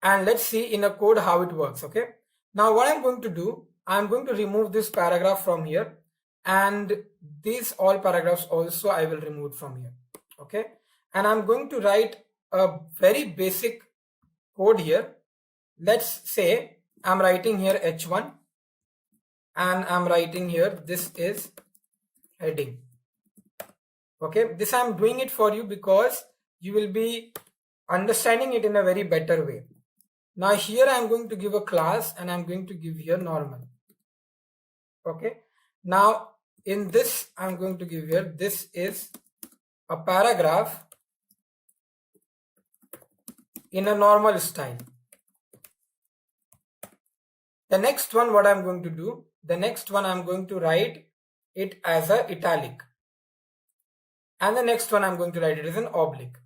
and let's see in a code how it works. Okay, now what I'm going to do, I'm going to remove this paragraph from here, and these all paragraphs also I will remove from here. Okay, and I'm going to write a very basic code here. Let's say I'm writing here h1 and I'm writing here, this is heading. Okay, this I'm doing it for you because you will be understanding it in a very better way. Now here I'm going to give a class and I'm going to give here normal. Okay, now in this I'm going to give here, this is a paragraph in a normal style. The next one, what I'm going to do, the next one I'm going to write it as a italic, and the next one I'm going to write it as an oblique.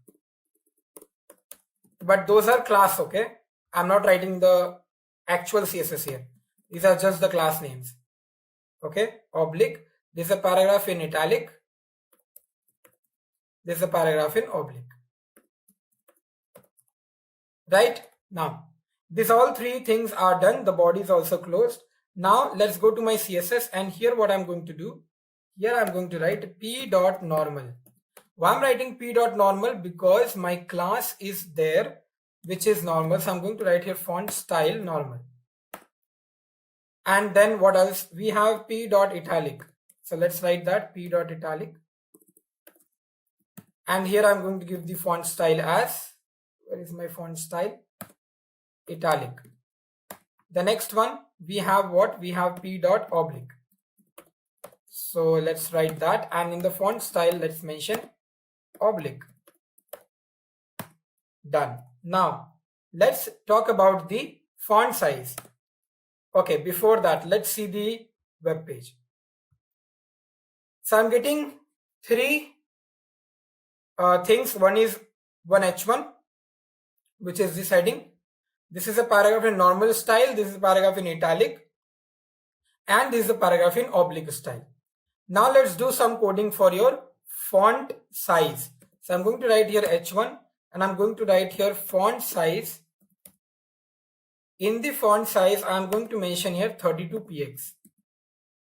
But those are class, okay? I'm not writing the actual CSS here. These are just the class names. Okay, oblique. This is a paragraph in italic. This is a paragraph in oblique. Right? Now, these all three things are done. The body is also closed. Now, let's go to my CSS, and here what I'm going to do, here I'm going to write p.normal. Why I'm writing p.normal? Because my class is there, which is normal. So I'm going to write here font style normal. And then what else? We have p.italic. So let's write that p.italic. And here I'm going to give the font style as, where is my font style? Italic. The next one, we have what? We have p.oblique. So let's write that. And in the font style, let's mention oblique. Done. Now, let's talk about the font size. Okay, before that, let's see the web page. So I'm getting three things. One is one H1, which is this heading. This is a paragraph in normal style. This is a paragraph in italic. And this is a paragraph in oblique style. Now let's do some coding for your font size. So I'm going to write here H1 and I'm going to write here font size. In the font size, I'm going to mention here 32px.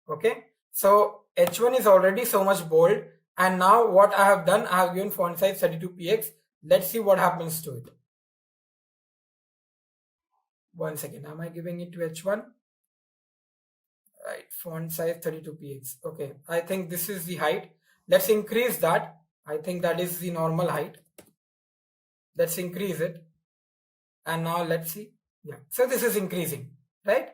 Okay. So H1 is already so much bold. And now what I have done, I have given font size 32px. Let's see what happens to it. 1 second. Am I giving it to H1? Right. Font size 32px. Okay. I think this is the height. Let's increase that. I think that is the normal height. Let's increase it. And now let's see. Yeah. So this is increasing, right?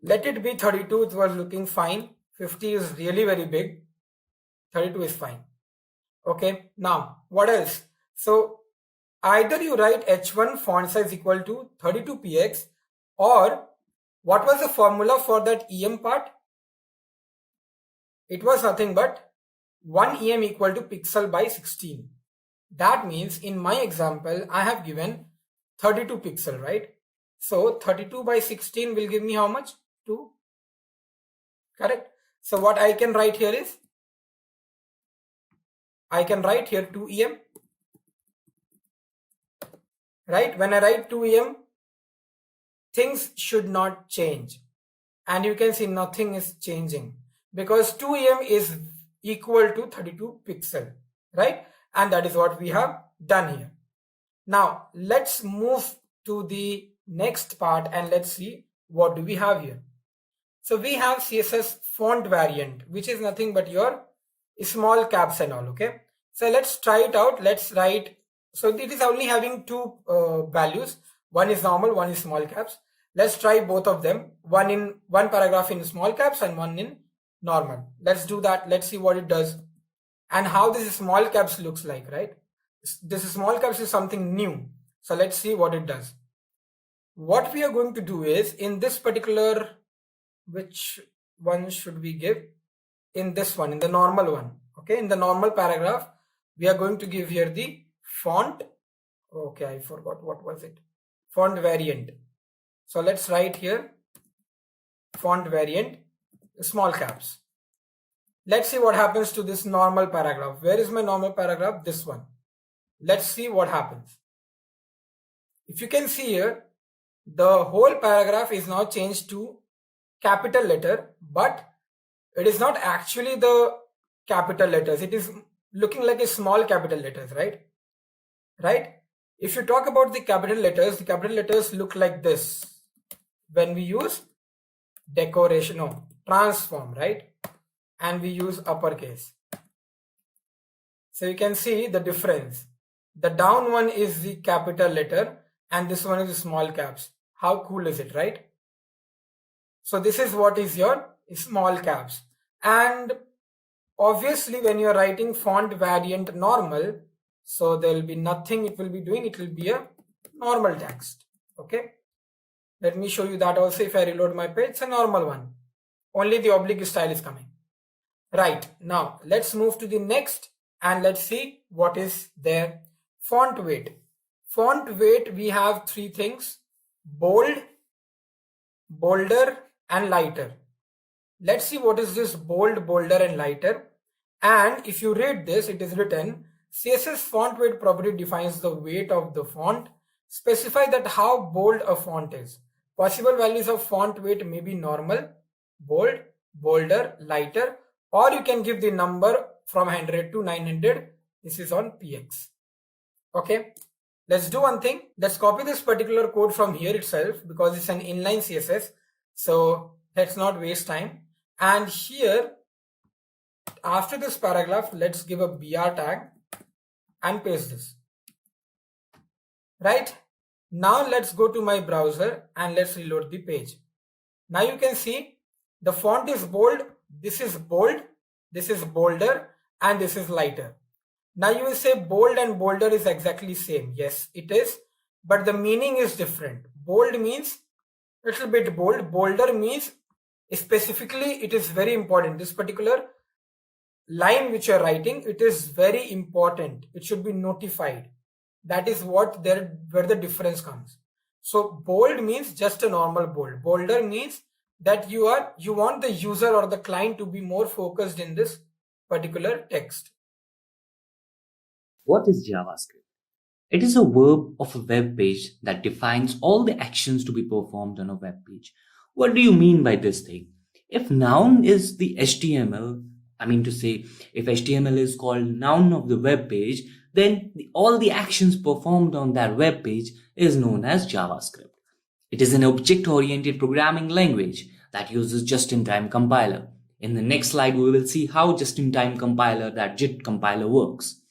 Let it be 32. It was looking fine. 50 is really very big. 32 is fine. Okay. Now, what else? So either you write H1 font size equal to 32px, or what was the formula for that EM part? It was nothing but 1 EM equal to pixel by 16. That means in my example, I have given 32 pixel, right? So 32 by 16 will give me how much? 2. Correct. So what I can write here is, I can write here 2 EM. Right? When I write 2 EM, things should not change. And you can see nothing is changing because 2 EM is equal to 32 pixel, right? And that is what we have done here. Now let's move to the next part and let's see what do we have here. So we have CSS font variant, which is nothing but your small caps and all. Okay. So let's try it out. Let's write. So it is only having two values. One is normal, one is small caps. Let's try both of them. One paragraph in small caps and one in normal. Let's do that. Let's see what it does and how this small caps looks like, right? This small caps is something new. So let's see what it does. What we are going to do is in this particular, which one should we give? In this one, in the normal one. Okay. In the normal paragraph, we are going to give here the font. Okay. I forgot what was it. Font variant. So let's write here font variant, small caps. Let's see what happens to this normal paragraph. Where is my normal paragraph? This one. Let's see what happens. If you can see here, the whole paragraph is now changed to capital letter, but it is not actually the capital letters. It is looking like a small capital letters, right? Right? If you talk about the capital letters look like this when we use decoration, no, transform, right? And we use uppercase. So you can see the difference. The down one is the capital letter and this one is the small caps. How cool is it, right? So this is what is your small caps. And obviously when you're writing font variant normal, so there will be nothing it will be doing, it will be a normal text. Okay, let me show you that also. If I reload my page, it's a normal one, only the oblique style is coming. Right, now let's move to the next and let's see what is there. Font weight. Font weight, we have three things: bold, bolder and lighter. Let's see what is this bold, bolder and lighter. And if you read this, it is written CSS font weight property defines the weight of the font. Specify that how bold a font is. Possible values of font weight may be normal, bold, bolder, lighter, or you can give the number from 100 to 900. This is on PX. Okay, let's do one thing. Let's copy this particular code from here itself because it's an inline CSS. So let's not waste time. And here, after this paragraph, let's give a BR tag and paste this. Right? Now let's go to my browser and let's reload the page. Now you can see the font is bold, this is bold, this is bolder, and this is lighter. Now you will say bold and bolder is exactly same. Yes, it is, but the meaning is different. Bold means little bit bold, bolder means specifically it is very important. This particular line which you are writing, it is very important. It should be notified. That is what where the difference comes. So bold means just a normal bold. Bolder means that you want the user or the client to be more focused in this particular text. What is JavaScript? It is a verb of a web page that defines all the actions to be performed on a web page. What do you mean by this thing? If noun is the HTML, I mean to say, if HTML is called noun of the web page, then all the actions performed on that web page is known as JavaScript. It is an object-oriented programming language that uses just-in-time compiler. In the next slide, we will see how just-in-time compiler, that JIT compiler, works.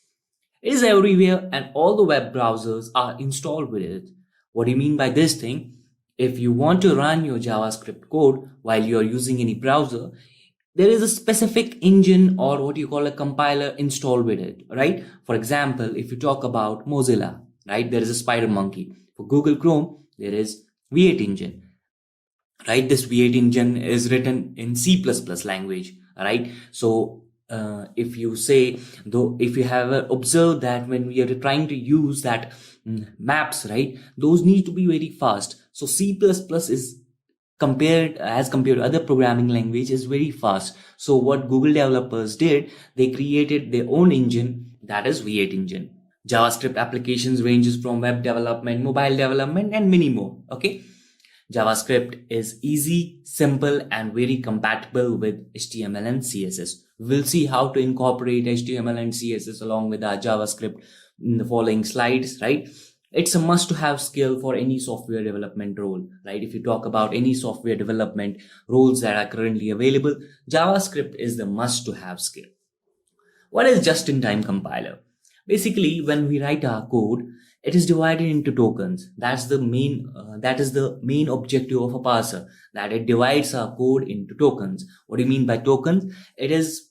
It is everywhere and all the web browsers are installed with it. What do you mean by this thing? If you want to run your JavaScript code while you are using any browser, there is a specific engine or what you call a compiler installed with it, right? For example, if you talk about Mozilla, right, there is a spider monkey. For Google Chrome, there is V8 engine, right? This V8 engine is written in C++ language, right? So if you say, though, if you have observed that when we are trying to use that maps, right, those need to be very fast. So C++ is compared to other programming language is very fast. So what Google developers did, they created their own engine, that is V8 engine. JavaScript applications ranges from web development, mobile development, and many more. Okay, JavaScript is easy, simple, and very compatible with HTML and CSS. We'll see how to incorporate HTML and CSS along with our JavaScript in the following slides, right? It's a must-to-have skill for any software development role, right? If you talk about any software development roles that are currently available, JavaScript is the must-to-have skill. What is just-in-time compiler? Basically, when we write our code, it is divided into tokens. That is the main objective of a parser, that it divides our code into tokens. What do you mean by tokens? It is,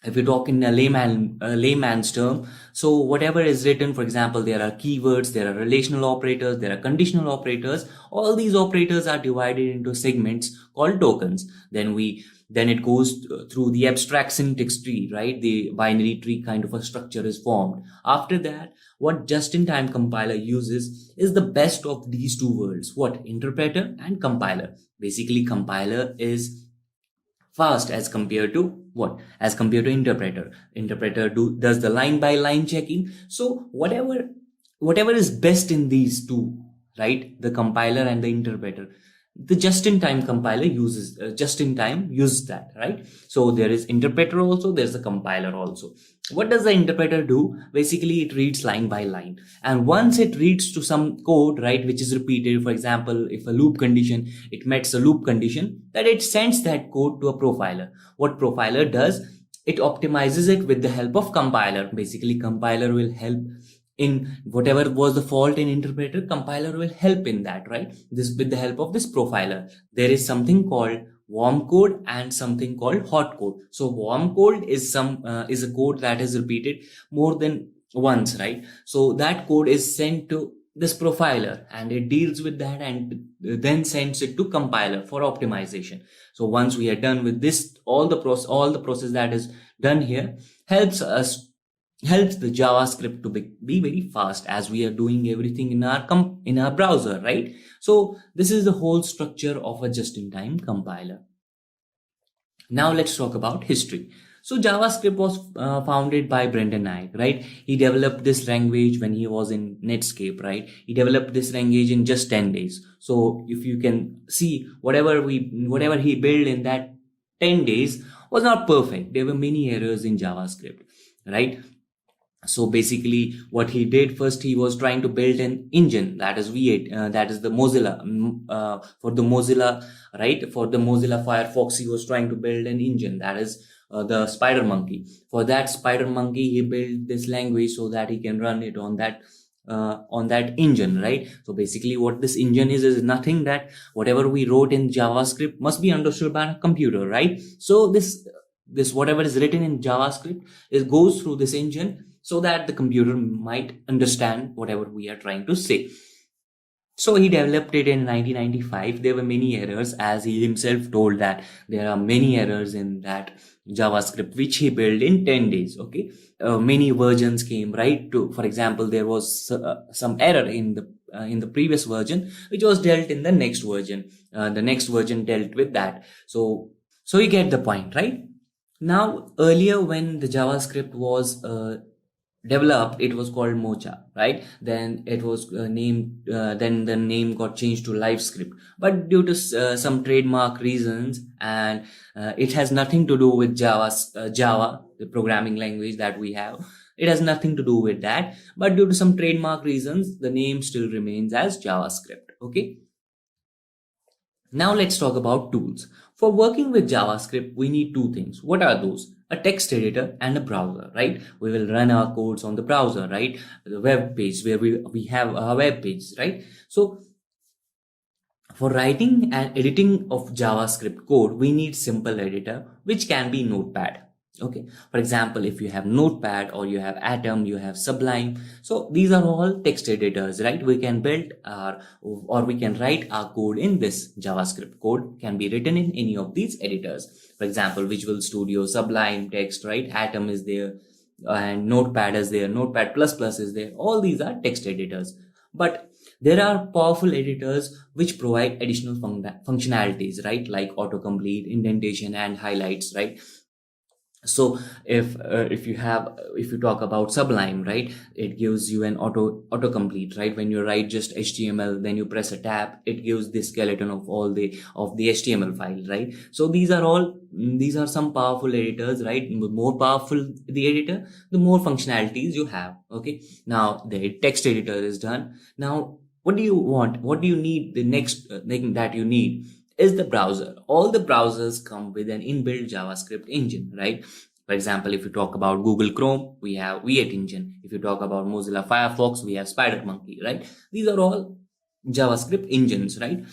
if you talk in a layman's term, so whatever is written, for example, there are keywords, there are relational operators, there are conditional operators. All these operators are divided into segments called tokens. Then it goes through the abstract syntax tree, right? The binary tree kind of a structure is formed. After that, what just-in-time compiler uses is the best of these two worlds. What? Interpreter and compiler. Basically, compiler is fast as compared to what? As compared to interpreter. Interpreter does the line by line checking. So whatever is best in these two, right? The compiler and the interpreter. The just-in-time compiler uses that, right? So there is interpreter also, there's a compiler also, What does the interpreter do? Basically, it reads line by line. And once it reads to some code, right, which is repeated, for example, if a loop condition, it meets a loop condition, that it sends that code to a profiler. What profiler does? It optimizes it with the help of compiler. Basically, compiler will help in whatever was the fault in interpreter, compiler will help in that, right? This with the help of this profiler. There is something called warm code and something called hot code. So warm code is a code that is repeated more than once, right? So that code is sent to this profiler and it deals with that and then sends it to compiler for optimization. So once we are done with this, all the process that is done here helps the JavaScript to be very fast, as we are doing everything in our browser, right? So this is the whole structure of a just-in-time compiler. Now let's talk about history. So JavaScript was founded by Brendan Eich, right? He developed this language when he was in Netscape, right? He developed this language in just 10 days. So if you can see, whatever he built in that 10 days was not perfect. There were many errors in JavaScript, right? So basically what he did first, he was trying to build an engine, that is V8, that is the Mozilla, for the Mozilla, right? For the Mozilla Firefox, he was trying to build an engine, that is the Spider Monkey. For that Spider Monkey, he built this language so that he can run it on that engine, right? So basically what this engine is nothing that whatever we wrote in JavaScript must be understood by a computer, right? So this whatever is written in JavaScript, it goes through this engine so that the computer might understand whatever we are trying to say. So he developed it in 1995. There were many errors, as he himself told that there are many errors in that JavaScript, which he built in 10 days. Okay. Many versions came, right? For example, there was some error in the previous version, which was dealt in the next version. The next version dealt with that. So you get the point, right? Now, earlier when the JavaScript was developed, it was called Mocha, right? Then it was named, then the name got changed to LiveScript. But due to some trademark reasons, and it has nothing to do with Java, the programming language that we have. It has nothing to do with that. But due to some trademark reasons, the name still remains as JavaScript, okay? Now let's talk about tools. For working with JavaScript, we need two things. What are those? A text editor and a browser, right? We will run our codes on the browser, right? The web page where we have our web page, right? So for writing and editing of JavaScript code, we need simple editor, which can be Notepad. Okay. For example, if you have Notepad or you have Atom, you have Sublime. So these are all text editors, right? We can build or we can write our code in this. JavaScript code can be written in any of these editors. For example, Visual Studio, Sublime Text, right? Atom is there and Notepad is there. Notepad++ is there. All these are text editors. But there are powerful editors which provide additional functionalities, right? Like autocomplete, indentation, and highlights, right? So if you talk about Sublime, right, it gives you an autocomplete, right? When you write just HTML, then you press a tab, it gives the skeleton of the HTML file, right? So these are some powerful editors, right? The more powerful the editor, the more functionalities you have. Okay. Now the text editor is done. Now what do you want? What do you need? The next thing that you need is the browser. All the browsers come with an inbuilt JavaScript engine, right? For example, if you talk about Google Chrome, we have V8 engine. If you talk about Mozilla Firefox, we have Spider Monkey, right? These are all JavaScript engines, right?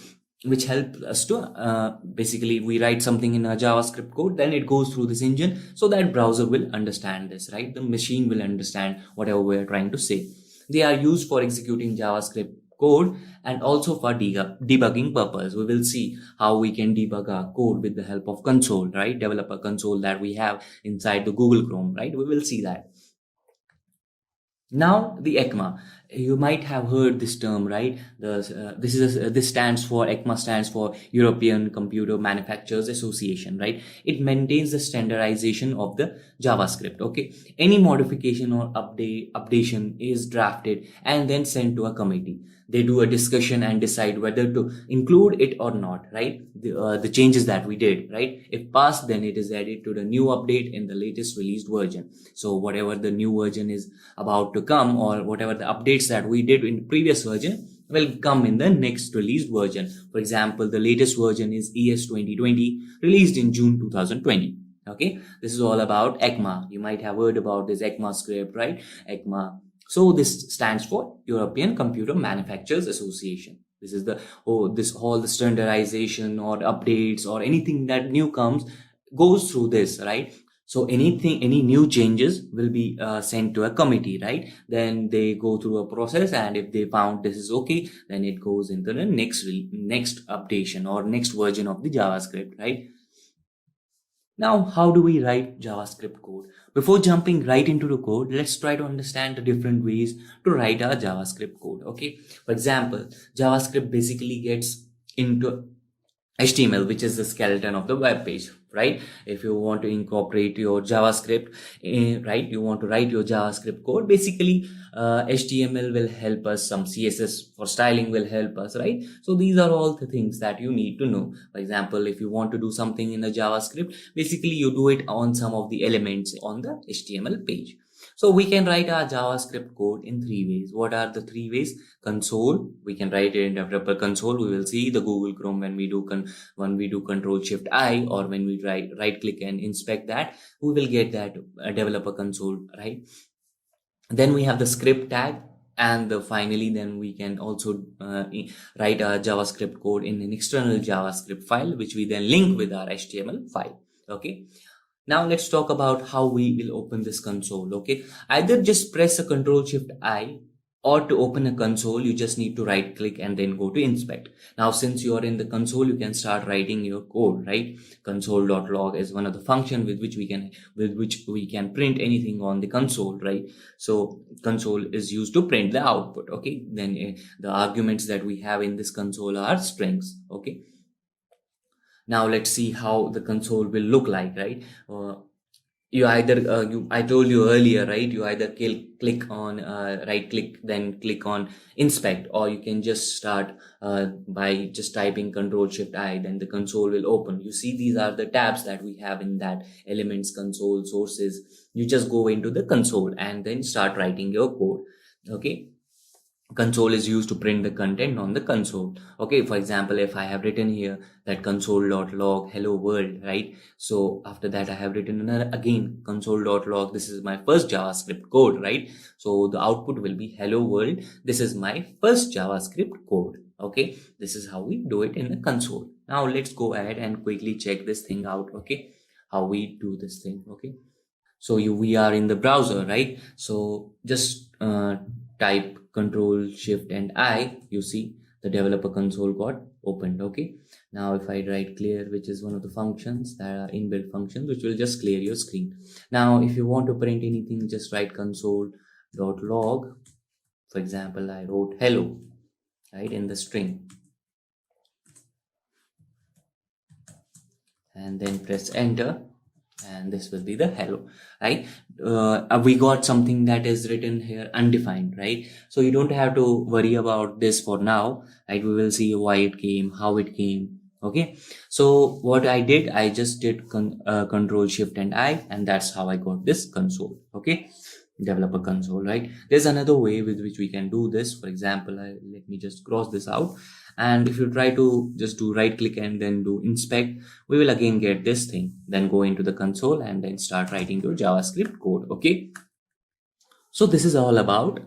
Which help us to basically we write something in a JavaScript code, then it goes through this engine so that browser will understand this, right? The machine will understand whatever we're trying to say. They are used for executing JavaScript code and also for debugging purpose. We will see how we can debug our code with the help of console, right? Developer console that we have inside the Google Chrome, right? We will see that. Now the ECMA. You might have heard this term, right? This stands for ECMA, stands for European Computer Manufacturers Association, right? It maintains the standardization of the JavaScript. Okay, any modification or updation is drafted and then sent to a committee. They do a discussion and decide whether to include it or not, right? The changes that we did, right? If passed, then it is added to the new update in the latest released version. So whatever the new version is about to come, or whatever the updates that we did in the previous version, will come in the next released version. For example, the latest version is ES 2020, released in June 2020. Okay, this is all about ECMA. You might have heard about this ECMA script, right? ECMA. So this stands for European Computer Manufacturers Association. This is all the standardization or updates or anything that new comes goes through this, right? So any new changes will be sent to a committee, right? Then they go through a process, and if they found this is okay, then it goes into the next updation or next version of the JavaScript, right? Now, how do we write JavaScript code? Before jumping right into the code, let's try to understand the different ways to write our JavaScript code. Okay, for example, JavaScript basically gets into HTML, which is the skeleton of the web page, right? If you want to incorporate your JavaScript, right, you want to write your JavaScript code, basically HTML will help us, some CSS for styling will help us, right? So these are all the things that you need to know. For example, if you want to do something in a JavaScript, basically you do it on some of the elements on the HTML page. So we can write our JavaScript code in 3 ways. What are the 3 ways? Console, we can write it in developer console. We will see the Google Chrome when we do Control Shift I, or when we right click and inspect that, we will get that developer console, right? Then we have the script tag, and finally then we can also write our JavaScript code in an external JavaScript file, which we then link with our HTML file. Okay. Now let's talk about how we will open this console. Okay, either just press a Control Shift I, or to open a console you just need to right click and then go to inspect. Now since you are in the console, you can start writing your code, right? Console.log is one of the functions with which we can print anything on the console, right? So console is used to print the output. Okay, then the arguments that we have in this console are strings. Okay, now let's see how the console will look like, right? I told you earlier, right? You either click on right click, then click on inspect, or you can just start by just typing Control Shift I, then the console will open. You see, these are the tabs that we have in that: elements, console, sources. You just go into the console and then start writing your code. Okay, console is used to print the content on the console. Okay, for example, if I have written here that console.log hello world, right? So after that I have written another again console.log, this is my first JavaScript code, right? So the output will be hello world, this is my first JavaScript code. Okay, this is how we do it in the console. Now let's go ahead and quickly check this thing out. Okay, how we do this thing. Okay, so we are in the browser, right? So just type Control Shift and I, you see the developer console got opened. Okay, now if I write clear, which is one of the functions that are inbuilt functions, which will just clear your screen. Now if you want to print anything, just write console.log. For example, I wrote hello, right, in the string, and then press enter, and this will be the hello, right? We got something that is written here undefined, right? So you don't have to worry about this for now, right? We will see why it came, how it came. Okay, so what I did, I just did Control Shift and I, and that's how I got this console. Okay, developer console, right? There's another way with which we can do this. For example, let me just cross this out, and if you try to just do right click and then do inspect, we will again get this thing. Then go into the console and then start writing your JavaScript code. Okay, so this is all about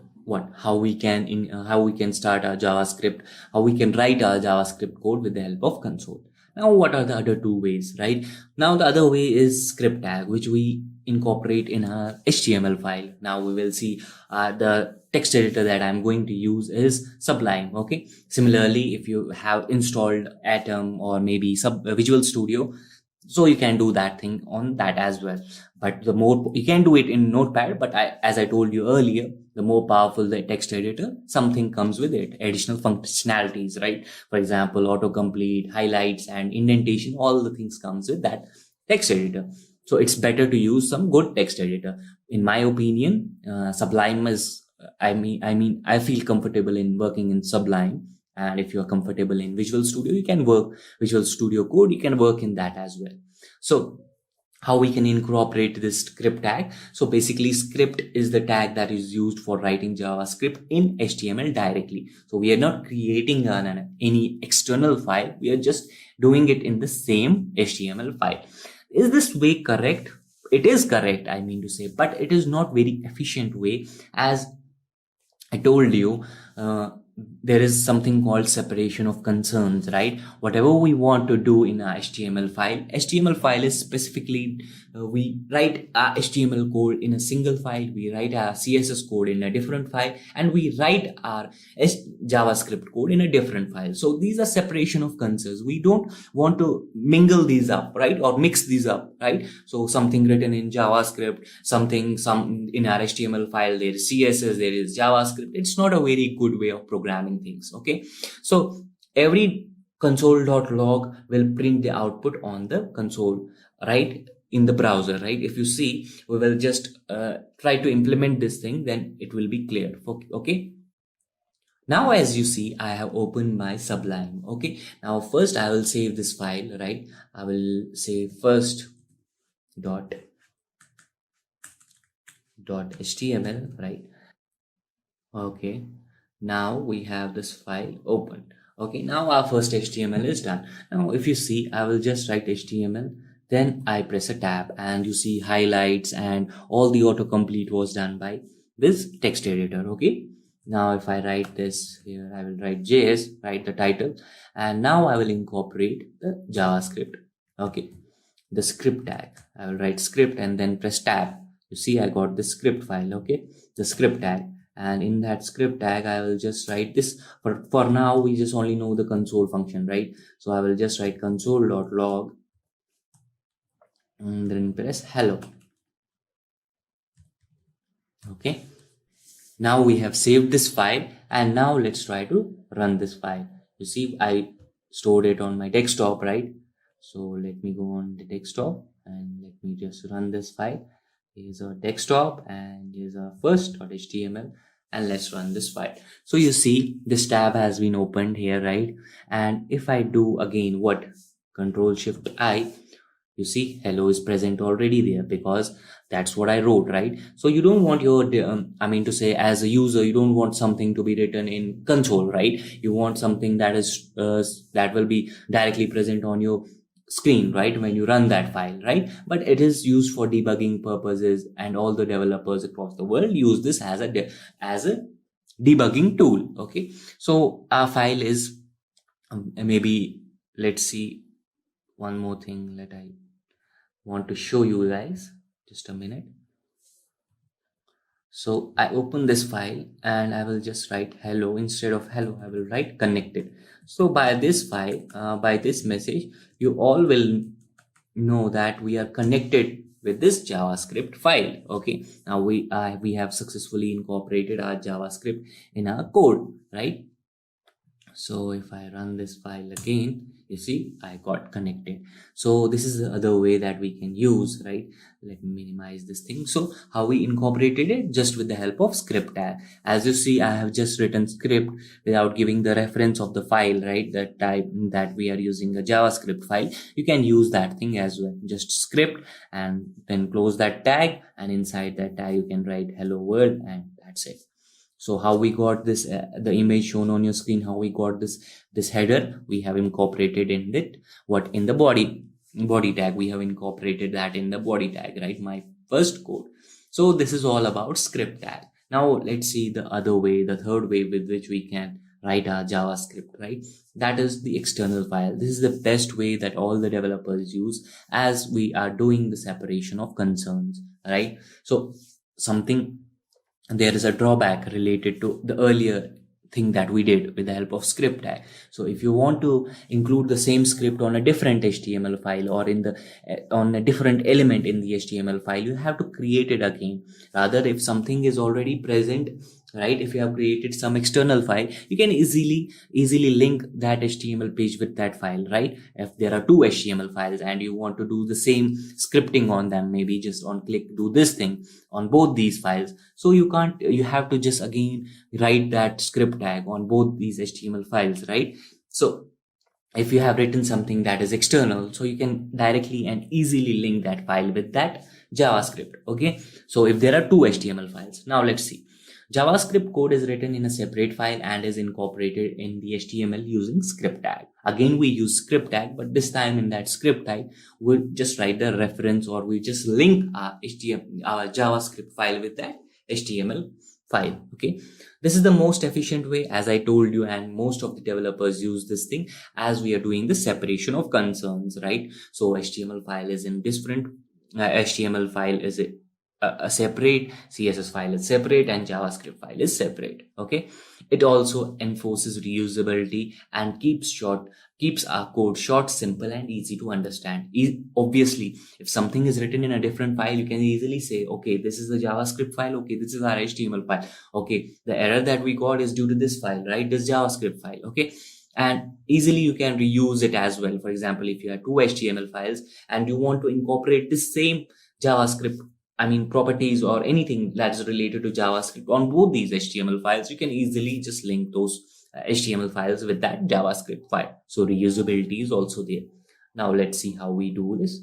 how we can start our JavaScript, how we can write our JavaScript code with the help of console. Now what are the other 2 ways, right? Now the other way is script tag, which we incorporate in our HTML file. Now we will see the text editor that I'm going to use is Sublime. Okay, similarly, if you have installed Atom or maybe Visual Studio, so you can do that thing on that as well. But the more you can do it in Notepad, but as I told you earlier, the more powerful the text editor, something comes with it, additional functionalities, right? For example, autocomplete, highlights, and indentation, all the things comes with that text editor. So it's better to use some good text editor. In my opinion, Sublime is, I feel comfortable in working in Sublime. And if you're comfortable in Visual Studio, you can work Visual Studio Code, you can work in that as well. So how we can incorporate this script tag. So basically, script is the tag that is used for writing JavaScript in HTML directly. So we are not creating any external file. We are just doing it in the same HTML file. Is this way correct? It is correct, I mean to say, but it is not very efficient way. As I told you, there is something called separation of concerns, right? Whatever we want to do in our HTML file is specifically, we write our HTML code in a single file, we write our CSS code in a different file, and we write our JavaScript code in a different file. So these are separation of concerns. We don't want to mingle these up, right? Or mix these up, right? So something written in JavaScript, some in our HTML file, there is CSS, there is JavaScript. It's not a very good way of programming things. Okay, so every console.log will print the output on the console, right, in the browser, right? If you see, we will just try to implement this thing, then it will be clear. Okay, now as you see, I have opened my Sublime. Okay, now first I will save this file, right? I will say first dot html, right? Okay, now we have this file open. Okay, now our first HTML is done. Now if you see, I will just write HTML, then I press a tab, and you see highlights and all the autocomplete was done by this text editor. Okay, now if I write this here, I will write JS, write the title, and now I will incorporate the JavaScript. Okay, the script tag, I will write script and then press tab. You see, I got the script file. Okay, the script tag. And in that script tag, I will just write this. For now, we just only know the console function, right? So I will just write console.log and then press hello. Okay. Now we have saved this file, and now let's try to run this file. You see, I stored it on my desktop, right? So let me go on the desktop and let me just run this file. Here's our desktop and here's our first.html, and let's run this file. So you see, this tab has been opened here, right? And if I do again what? Control-Shift-I, you see hello is present already there, because that's what I wrote, right? So you don't want your, as a user, you don't want something to be written in console, right? You want something that is that will be directly present on your screen, right, when you run that file, right? But it is used for debugging purposes, and all the developers across the world use this as a debugging tool. Okay, so our file is maybe, let's see, one more thing that I want to show you guys, just a minute. So I open this file and I will just write hello. Instead of hello, I will write connected. So by this file, by this message, you all will know that we are connected with this JavaScript file. Okay, now we have successfully incorporated our JavaScript in our code, right? So if I run this file again, you see I got connected. So this is the other way that we can use, right? Let me minimize this thing. So how we incorporated it? Just with the help of script tag. As you see, I have just written script without giving the reference of the file, right? That type that we are using a JavaScript file. You can use that thing as well. Just script and then close that tag, and inside that tag you can write hello world, and that's it. So how we got this, the image shown on your screen, how we got this header, we have incorporated in it, what, in the body tag, we have incorporated that in the body tag, right? My first code. So this is all about script tag. Now let's see the other way, the third way with which we can write our JavaScript, right? That is the external file. This is the best way that all the developers use, as we are doing the separation of concerns, right? So there is a drawback related to the earlier thing that we did with the help of script tag. So if you want to include the same script on a different HTML file or on a different element in the HTML file, you have to create it again. Rather, if something is already present, right, if you have created some external file, you can easily link that HTML page with that file, right? If there are two HTML files and you want to do the same scripting on them, maybe just on click do this thing on both these files, so you have to just again write that script tag on both these HTML files, right? So if you have written something that is external, so you can directly and easily link that file with that JavaScript. Okay, so if there are two HTML files, now let's see. JavaScript code is written in a separate file and is incorporated in the HTML using script tag. Again, we use script tag, but this time in that script tag, we'll just write the reference, or we just link our JavaScript file with that HTML file. Okay, this is the most efficient way, as I told you, and most of the developers use this thing as we are doing the separation of concerns, right? So HTML file is in different, HTML file is a separate, CSS file is separate, and JavaScript file is separate. Okay, it also enforces reusability and keeps our code short, simple, and easy to understand. Obviously, if something is written in a different file, you can easily say, okay, this is the JavaScript file, okay, this is our HTML file, okay, the error that we got is due to this file, right, this JavaScript file. Okay, and easily you can reuse it as well. For example, if you have two HTML files and you want to incorporate the same JavaScript, properties or anything that is related to JavaScript on both these HTML files, you can easily just link those HTML files with that JavaScript file. So reusability is also there. Now let's see how we do this.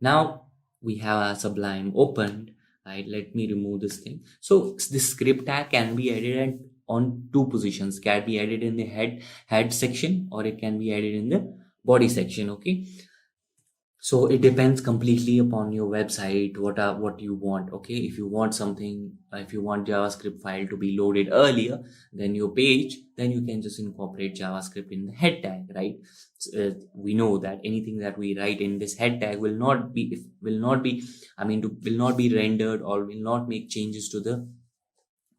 Now we have a Sublime opened, right? Let me remove this thing. So this script tag can be added on two positions. Can be added in the head section, or it can be added in the body section. Okay, so it depends completely upon your website, what you want. Okay, if you want JavaScript file to be loaded earlier than your page, then you can just incorporate JavaScript in the head tag, right? We know that anything that we write in this head tag will not be rendered or will not make changes to the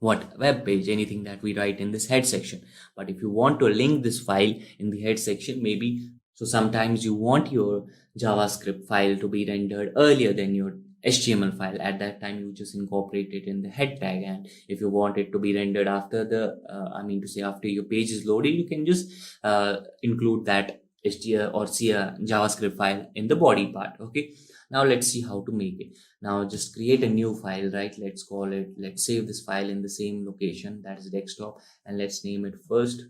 web page, anything that we write in this head section. But if you want to link this file in the head section, maybe, so sometimes you want your JavaScript file to be rendered earlier than your HTML file. At that time, you just incorporate it in the head tag. And if you want it to be rendered after after your page is loaded, you can just include that HTML or JavaScript file in the body part. Okay, now let's see how to make it. Now just create a new file, right? Let's save this file in the same location, that is desktop, and let's name it first.js.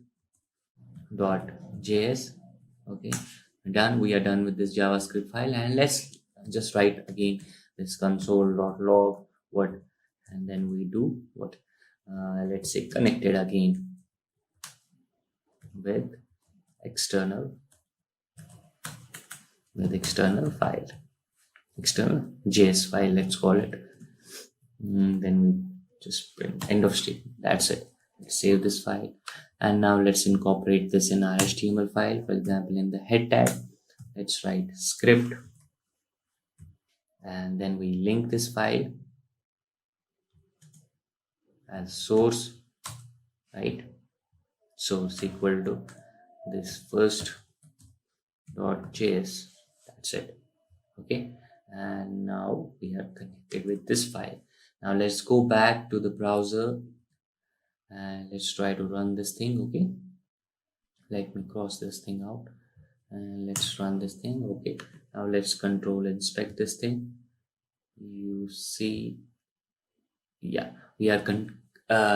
Okay, done. We are done with this JavaScript file, and let's just write again this console.log and then we do let's say connected again with external file, external JS file, let's call it. Then we just print end of statement. That's it. Let's save this file, and now let's incorporate this in our HTML file. For example, in the head tag, let's write script, and then we link this file as source, right? Source equal to this first.js. That's it. Okay, and now we are connected with this file. Now let's go back to the browser and let's try to run this thing. Okay, let me cross this thing out and let's run this thing. Okay, now let's control inspect this thing. You see, yeah, we are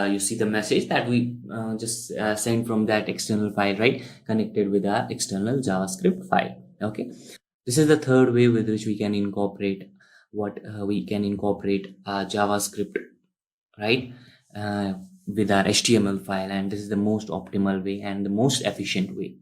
you see the message that we just sent from that external file, right? Connected with our external JavaScript file. Okay, this is the third way with which we can incorporate JavaScript, right? With our HTML file, and this is the most optimal way and the most efficient way.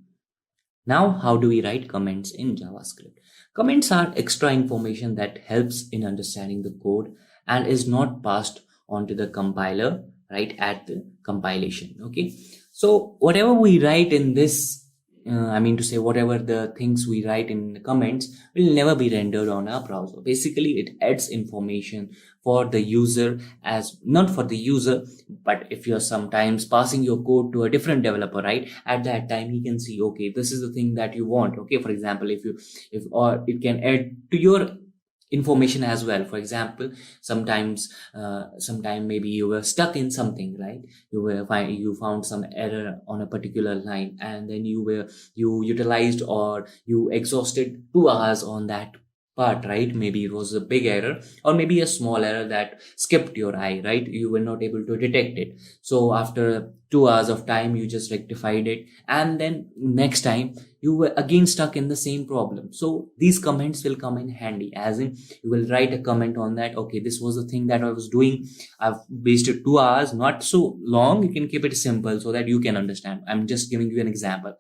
Now, how do we write comments in JavaScript? Comments are extra information that helps in understanding the code and is not passed on to the compiler, right, at the compilation. Okay, so whatever we write in this whatever the things we write in the comments will never be rendered on our browser. Basically, it adds information for the user, as not for the user, but if you're sometimes passing your code to a different developer, right, at that time he can see, okay, this is the thing that you want. Okay, for example, if or it can add to your information as well. For example, sometime maybe you were stuck in something, right? You found some error on a particular line, and then you utilized or you exhausted 2 hours on that part, right? Maybe it was a big error or maybe a small error that skipped your eye, right? You were not able to detect it. So after 2 hours of time, you just rectified it, and then next time you were again stuck in the same problem. So these comments will come in handy, as in you will write a comment on that. Okay, this was the thing that I was doing. I've wasted 2 hours, not so long. You can keep it simple so that you can understand. I'm just giving you an example.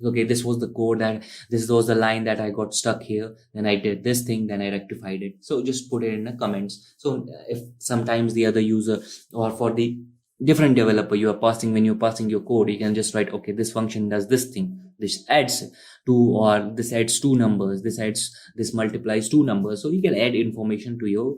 Okay, this was the code that this was the line that I got stuck here. Then I did this thing, then I rectified it. So just put it in the comments. So if sometimes the other user or for the different developer when you're passing your code, you can just write, okay, this function does this thing, this adds this adds two numbers, this multiplies two numbers. So you can add information to your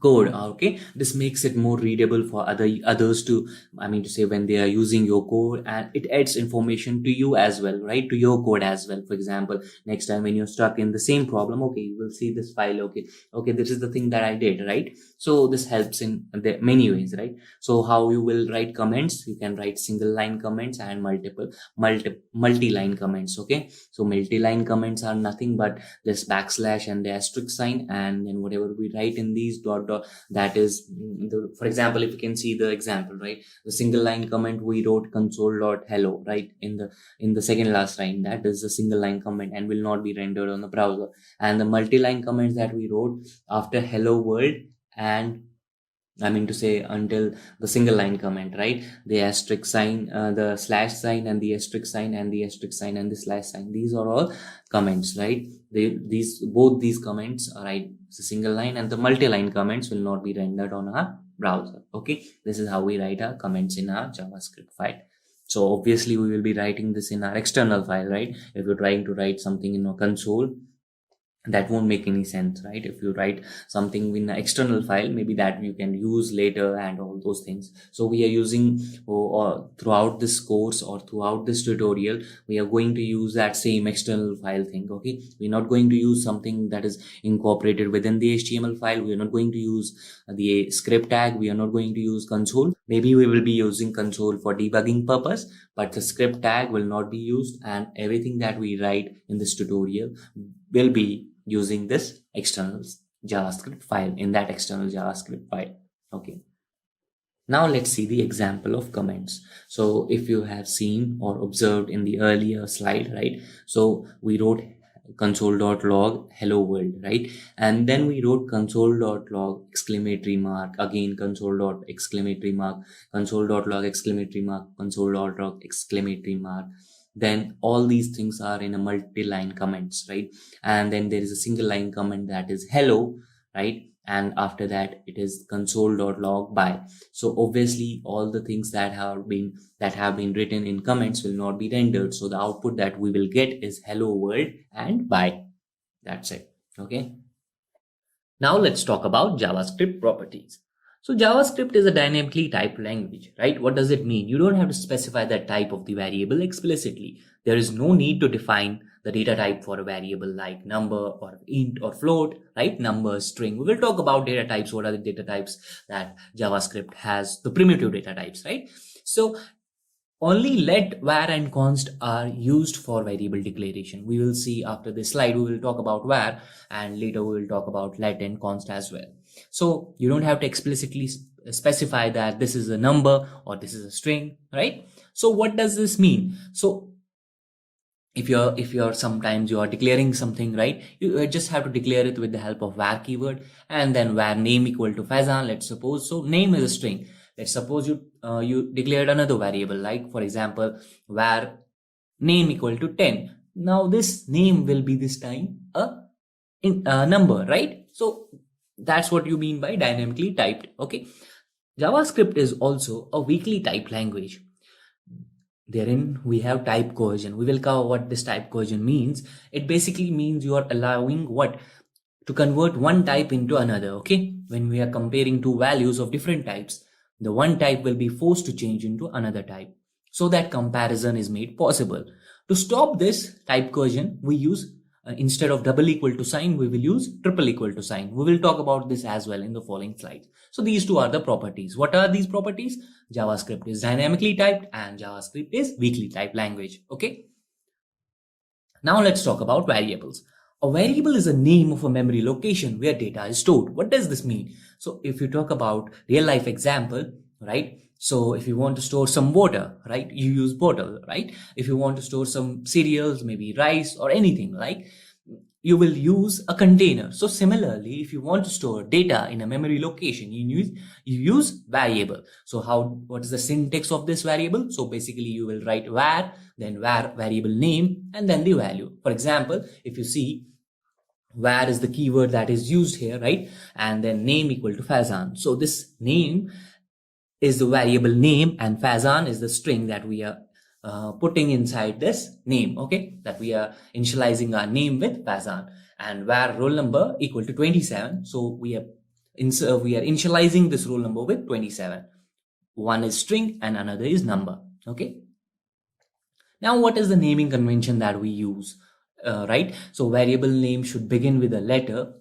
code. Okay, this makes it more readable for others to when they are using your code, and it adds information to you as well, right, to your code as well. For example, next time when you're stuck in the same problem, okay, you will see this file. Okay, this is the thing that I did, right? So this helps in many ways, right? So how you will write comments? You can write single line comments and multi-line comments. Okay, so multi-line comments are nothing but this backslash and the asterisk sign, and then whatever we write in these dot, that is for example, if you can see the example, right, the single line comment we wrote console.hello, right, in the second last line, that is a single line comment and will not be rendered on the browser. And the multi-line comments that we wrote after hello world, and until the single line comment, right, the asterisk sign, the slash sign, and the asterisk sign, and the asterisk sign, and the slash sign, these are all comments, right? Both these comments are, right, the single line and the multi-line comments will not be rendered on our browser. Okay, this is how we write our comments in our JavaScript file. So obviously we will be writing this in our external file, right? If you're trying to write something in a console, that won't make any sense, right? If you write something in an external file, maybe that you can use later and all those things. So we are using throughout this course or throughout this tutorial, we are going to use that same external file thing. Okay, we're not going to use something that is incorporated within the HTML file. We are not going to use the script tag. We are not going to use console. Maybe we will be using console for debugging purpose, but the script tag will not be used, and everything that we write in this tutorial will be using this external JavaScript file, in that external JavaScript file. Okay. Now let's see the example of comments. So if you have seen or observed in the earlier slide, right? So we wrote console.log hello world, right? And then we wrote console.log exclamatory mark, again console.log exclamatory mark, console.log exclamatory mark, console.log exclamatory mark. Then all these things are in a multi-line comments, right? And then there is a single line comment that is hello, right? And after that it is console.log bye. So obviously all the things that have been written in comments will not be rendered. So the output that we will get is hello world and bye. That's it. Okay. Now let's talk about JavaScript properties. So JavaScript is a dynamically typed language, right? What does it mean? You don't have to specify the type of the variable explicitly. There is no need to define the data type for a variable like number or int or float, right? Number, string. We will talk about data types. What are the data types that JavaScript has? The primitive data types, right? So only let, var, and const are used for variable declaration. We will see after this slide, we will talk about var, and later we will talk about let and const as well. So you don't have to explicitly specify that this is a number or this is a string, right? So what does this mean? So if you're sometimes you are declaring something, right, you just have to declare it with the help of var keyword, and then var name equal to Faizan, let's suppose. So name is a string. Let's suppose you declared another variable, like for example var name equal to 10. Now this name will be this time a number, right? So that's what you mean by dynamically typed. Okay, JavaScript is also a weakly typed language. therein we have type cohesion. We will cover what this type cohesion means. It basically means you are allowing what to convert one type into another. Okay, when we are comparing two values of different types, the one type will be forced to change into another type, so that comparison is made possible. To stop this type cohesion, we use instead of double equal to sign, we will use triple equal to sign. We will talk about this as well in the following slides. So these two are the properties. What are these properties? JavaScript is dynamically typed and JavaScript is weakly typed language. Okay. Now let's talk about variables. A variable is a name of a memory location where data is stored. What does this mean? So if you talk about real life example, right? So if you want to store some water, right, you use bottle, right? If you want to store some cereals, maybe rice or anything, like you will use a container. So similarly, if you want to store data in a memory location, you use variable. So what is the syntax of this variable? So basically you will write var, then var variable name, and then the value. For example, if you see, var is the keyword that is used here, right? And then name equal to Fazan. So this name is the variable name and Fazan is the string that we are putting inside this name, okay? That we are initializing our name with Fazan, and var roll number equal to 27. So we are initializing this roll number with 27. One is string and another is number, okay? Now, what is the naming convention that we use, right? So variable name should begin with a letter,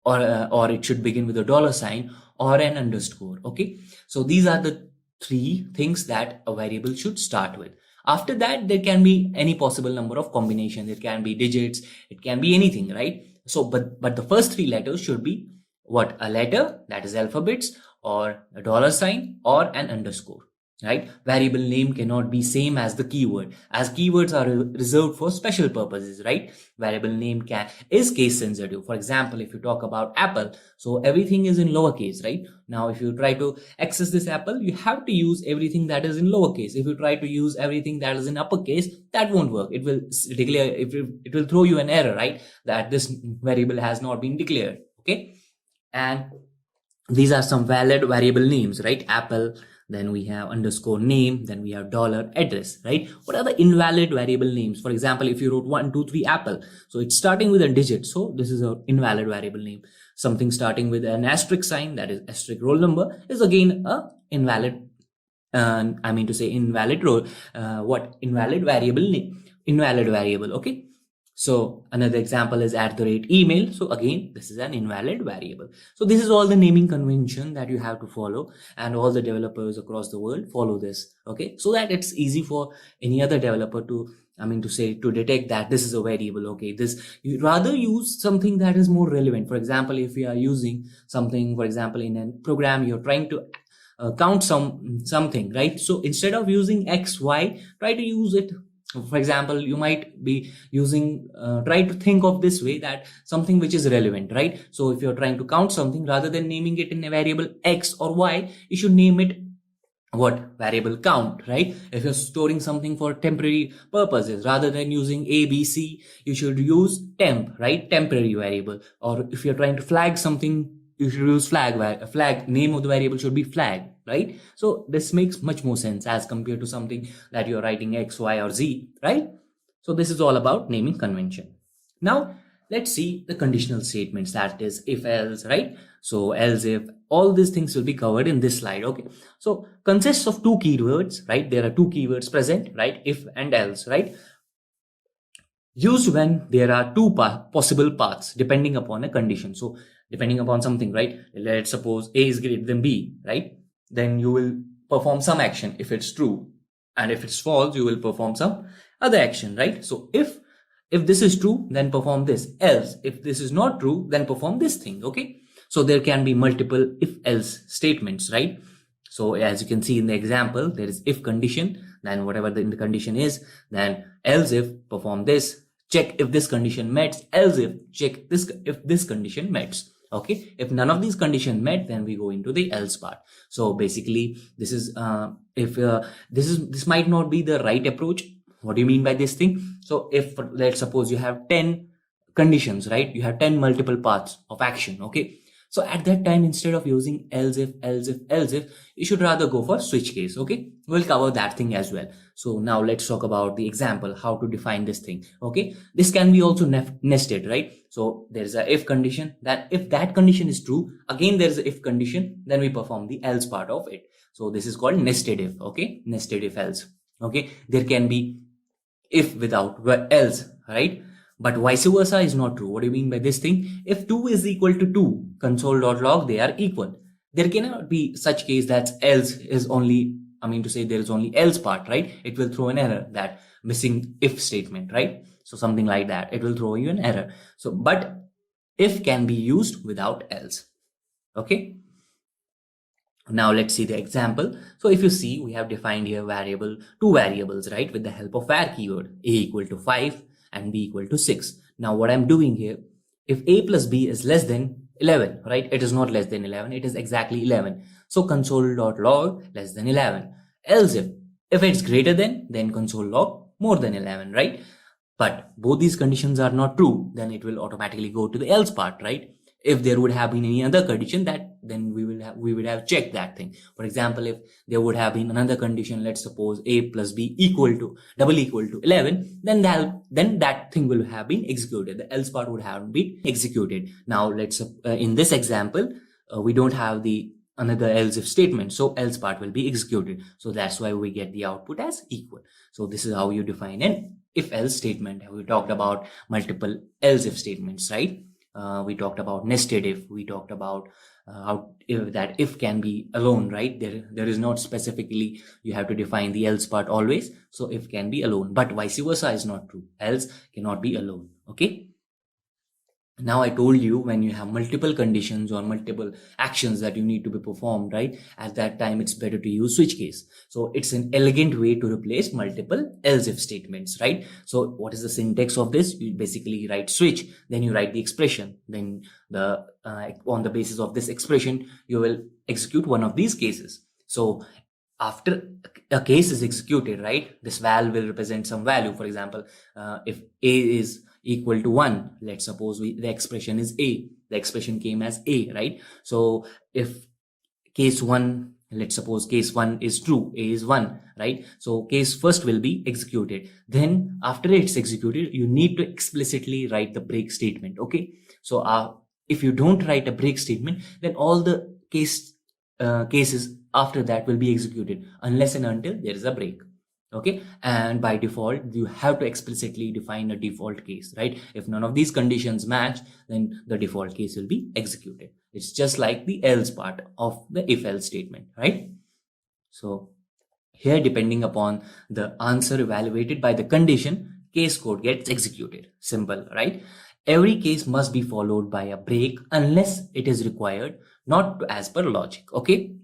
or it should begin with a $sign or an underscore, okay? So these are the three things that a variable should start with. After that, there can be any possible number of combinations. It can be digits, it can be anything, right? So, but the first three letters should be what? A letter, that is alphabets, or a $sign or an underscore, right? Variable name cannot be same as the keyword, as keywords are reserved for special purposes, right? Variable name is case sensitive. For example, if you talk about apple, so everything is in lowercase, right? Now, if you try to access this apple, you have to use everything that is in lowercase. If you try to use everything that is in uppercase, that won't work. It will declare, it will throw you an error, right? That this variable has not been declared, okay? And these are some valid variable names, right? Apple, then we have underscore name, then we have $address, right? What are the invalid variable names? For example, if you wrote 1, 2, 3 apple, so it's starting with a digit, so this is an invalid variable name. Something starting with an asterisk sign, that is asterisk roll number, is again a invalid, invalid variable name, invalid variable, okay? So another example is @email. So again, this is an invalid variable. So this is all the naming convention that you have to follow, and all the developers across the world follow this, okay? So that it's easy for any other developer to detect that this is a variable, okay? You rather use something that is more relevant. For example, if you are using something, for example, in a program, you're trying to count something, right? So instead of using X, Y, try to use it. For example, you might be using, try to think of this way, that something which is relevant, right? So if you're trying to count something, rather than naming it in a variable X or Y, you should name it what? Variable count, right? If you're storing something for temporary purposes, rather than using A, B, C, you should use temp, right? Temporary variable. Or if you're trying to flag something, you should use flag. Name of the variable should be flag, right? So this makes much more sense as compared to something that you're writing X, Y, or Z, right? So this is all about naming convention. Now let's see the conditional statements, that is if else, right? So else if, all these things will be covered in this slide, okay? So consists of two keywords, right? There are two keywords present, right? If and else, right? Used when there are two possible paths depending upon a condition. So depending upon something, right? Let's suppose A is greater than B, right? Then you will perform some action if it's true, and if it's false, you will perform some other action, right? So if this is true, then perform this. Else, if this is not true, then perform this thing, okay? So there can be multiple if else statements, right? So as you can see in the example, there is if condition, then whatever the condition is, then else if, perform this, check if this condition met, else if, check this if this condition met. Okay, if none of these conditions met, then we go into the else part. So basically, this is this might not be the right approach. What do you mean by this thing? So if let's suppose you have 10 conditions, right? You have 10 multiple paths of action. Okay, So at that time, instead of using else if, you should rather go for switch case. Okay, we'll cover that thing as well. So now let's talk about the example, how to define this thing. Okay, this can be also nested, right? So there's a if condition, that if that condition is true, again there's a if condition, then we perform the else part of it. So this is called nested if. Okay, nested if else. Okay, there can be if without else, right? But vice versa is not true. What do you mean by this thing? If 2 is equal to 2, console.log, they are equal. There cannot be such case that else is only, I mean to say there is only else part, right? It will throw an error, that missing if statement, right? So something like that, it will throw you an error. So, but if can be used without else. Okay. Now let's see the example. So if you see, we have defined here two variables, right? With the help of var keyword, a equal to 5 and b equal to 6. Now what I'm doing here, if a plus b is less than 11, right? It is not less than 11, it is exactly 11. So console.log less than 11. Else if it's greater than, then console.log more than 11, right? But both these conditions are not true, then it will automatically go to the else part, right? If there would have been any other condition, that then we would have checked that thing. For example, if there would have been another condition, let's suppose a plus b equal to 11, then that thing will have been executed. The else part would have been executed. Now let's in this example, we don't have the another else if statement, so else part will be executed. So that's why we get the output as equal. So this is how you define an if else statement. We talked about multiple else if statements, right? We talked about nested if, we talked about how if can be alone, right? There is not specifically you have to define the else part always. So if can be alone, but vice versa is not true. Else cannot be alone. Okay. Now I told you, when you have multiple conditions or multiple actions that you need to be performed, right? At that time, it's better to use switch case. So it's an elegant way to replace multiple else if statements, right? So what is the syntax of this? You basically write switch, then you write the expression, then on the basis of this expression, you will execute one of these cases. So after a case is executed, right, this val will represent some value. For example, if a is equal to 1, let's suppose the expression is a, the expression came as a, right? So if case 1, let's suppose case 1 is true, a is 1, right? So case first will be executed. Then after it's executed, you need to explicitly write the break statement. Okay, so if you don't write a break statement, then all the cases after that will be executed unless and until there is a break. Okay, and by default you have to explicitly define a default case, right? If none of these conditions match, then the default case will be executed. It's just like the else part of the if else statement, right? So here, depending upon the answer evaluated by the condition, case code gets executed. Simple, right? Every case must be followed by a break unless it is required, not as per logic. Okay,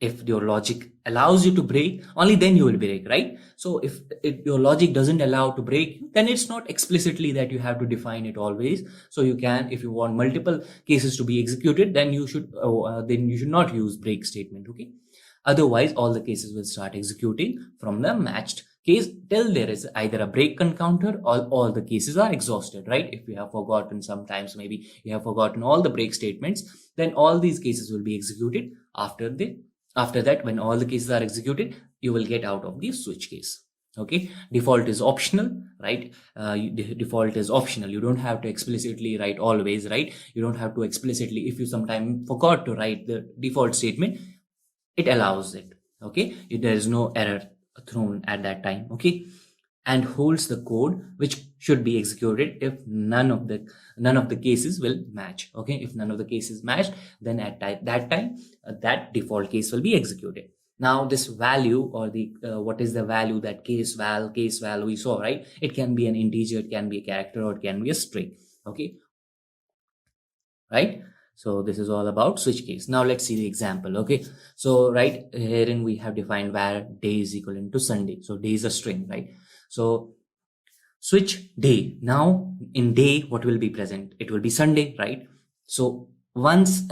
if your logic allows you to break, only then you will break, right? So if your logic doesn't allow to break, then it's not explicitly that you have to define it always. So you can, if you want multiple cases to be executed, then you should not use break statement. Okay, otherwise all the cases will start executing from the matched case till there is either a break encounter or all the cases are exhausted, right? If you have forgotten, sometimes maybe you have forgotten all the break statements, then all these cases will be executed. After that, when all the cases are executed, you will get out of the switch case. Okay, default is optional, right? Default is optional. You don't have to explicitly write always, right? You don't have to explicitly, if you sometime forgot to write the default statement, it allows it. Okay, there is no error thrown at that time. Okay, and holds the code which should be executed if none of the cases will match. Okay, if none of the cases match, then at that time that default case will be executed. Now this value, or the what is the value, that case val we saw, right? It can be an integer, it can be a character, or it can be a string. Okay, right? So this is all about switch case. Now let's see the example. Okay, so right herein we have defined var day is equivalent to Sunday. So day is a string, right? So switch day. Now in day, what will be present? It will be Sunday, right? So once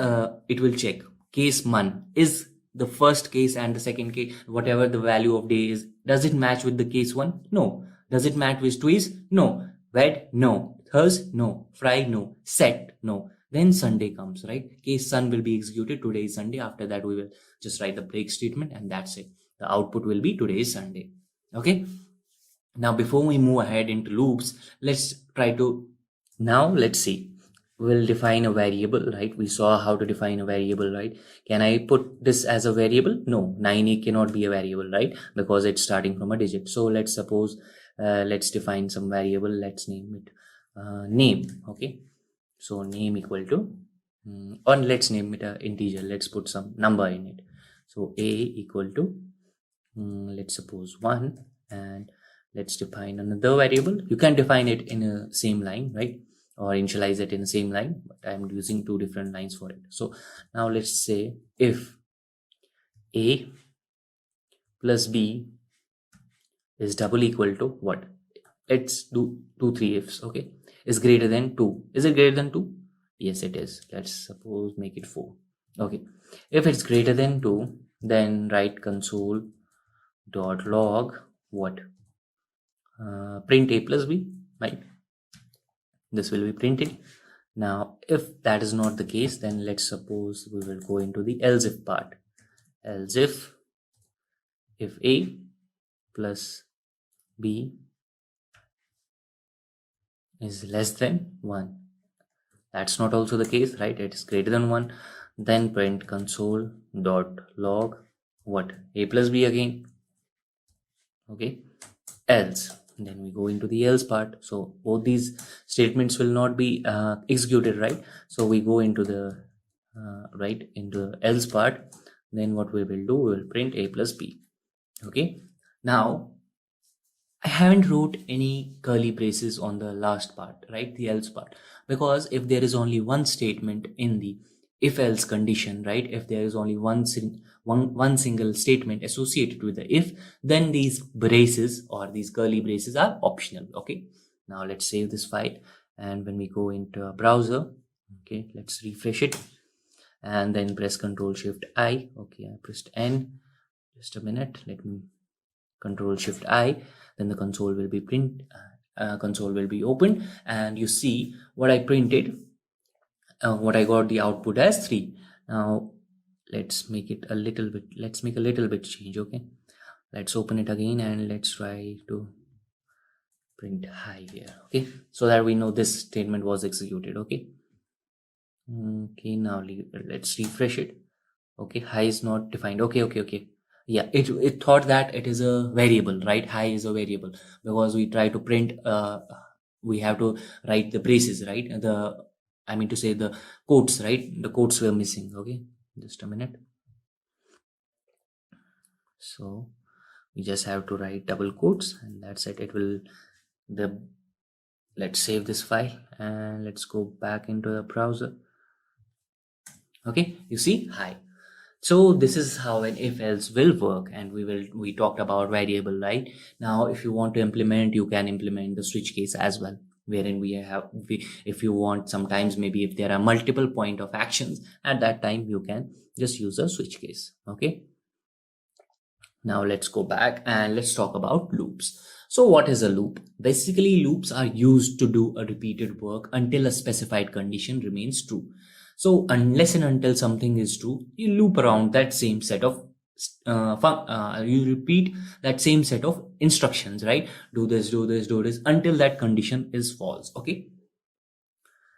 it will check case 1 is the first case and the second case, whatever the value of day is, does it match with the case 1? No. Does it match with twice? No. Wed? No. Thurs? No. Fry? No. Set? No. Then Sunday comes, right? Case Sun will be executed, today is Sunday. After that, we will just write the break statement, and that's it. The output will be today is Sunday. Okay. Now, before we move ahead into loops, let's see. We'll define a variable, right? We saw how to define a variable, right? Can I put this as a variable? No, 9A cannot be a variable, right? Because it's starting from a digit. So let's suppose, let's define some variable. Let's name it name. Okay. So name equal to, or let's name it an integer. Let's put some number in it. So A equal to, let's suppose 1, and let's define another variable. You can define it in a same line, right? Or initialize it in the same line, but I'm using 2 different lines for it. So now let's say if A plus B is double equal to what? Let's do 3 ifs. Okay. Is greater than 2. Is it greater than 2? Yes, it is. Let's suppose make it 4. Okay. If it's greater than 2, then write console.log what? Print A plus B, right? This will be printed. Now, if that is not the case, then let's suppose we will go into the else if part. Else if A plus B is less than 1. That's not also the case, right? It is greater than 1. Then print console.log what? A plus B again. Okay. Else. Then we go into the else part. So both these statements will not be executed, right? So we go into the into the else part. Then what we will do, we will print A plus B. Okay. Now I haven't wrote any curly braces on the last part, right? The else part, because if there is only one statement in the if else condition, right? If there is only one single statement associated with the if, then these braces or these curly braces are optional. Okay. Now let's save this file, and when we go into a browser, okay, let's refresh it, and then press Ctrl Shift I. Okay, I pressed N. Just a minute. Let me Ctrl Shift I. Then the console will be opened, and you see what I printed. What I got the output as 3. Now let's make it a little bit. Let's make a little bit change. Okay, let's open it again, and let's try to print high here. Okay, so that we know this statement was executed. Okay. Okay, now let's refresh it. Okay, high is not defined. Okay. Yeah, it thought that it is a variable, right? High is a variable, because we try to print, we have to write the braces, right? I mean to say the quotes, right? The quotes were missing. Okay, just a minute. So we just have to write double quotes, and that's it. Let's save this file, and let's go back into the browser. Okay, you see, hi. So this is how an if else will work, and we talked about variable, right? Now if you want to implement, you can implement the switch case as well, wherein if you want, sometimes maybe if there are multiple point of actions, at that time you can just use a switch case. Okay, now let's go back and let's talk about loops. So what is a loop? Basically, loops are used to do a repeated work until a specified condition remains true. So unless and until something is true, you loop around that same set of you repeat that same set of instructions, right? Do this until that condition is false. Okay,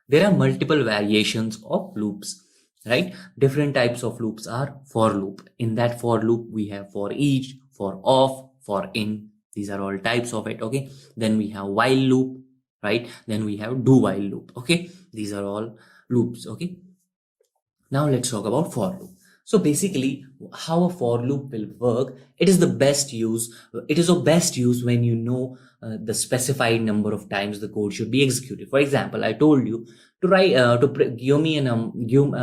there are multiple variations of loops, right? Different types of loops are for loop. In that for loop, we have for each, for off, for in. These are all types of it. Okay, then we have while loop, right? Then we have do while loop. Okay, these are all loops. Okay, now let's talk about for loop. So basically, how a for loop will work, it is of best use when you know the specified number of times the code should be executed. For example, I told you to write give me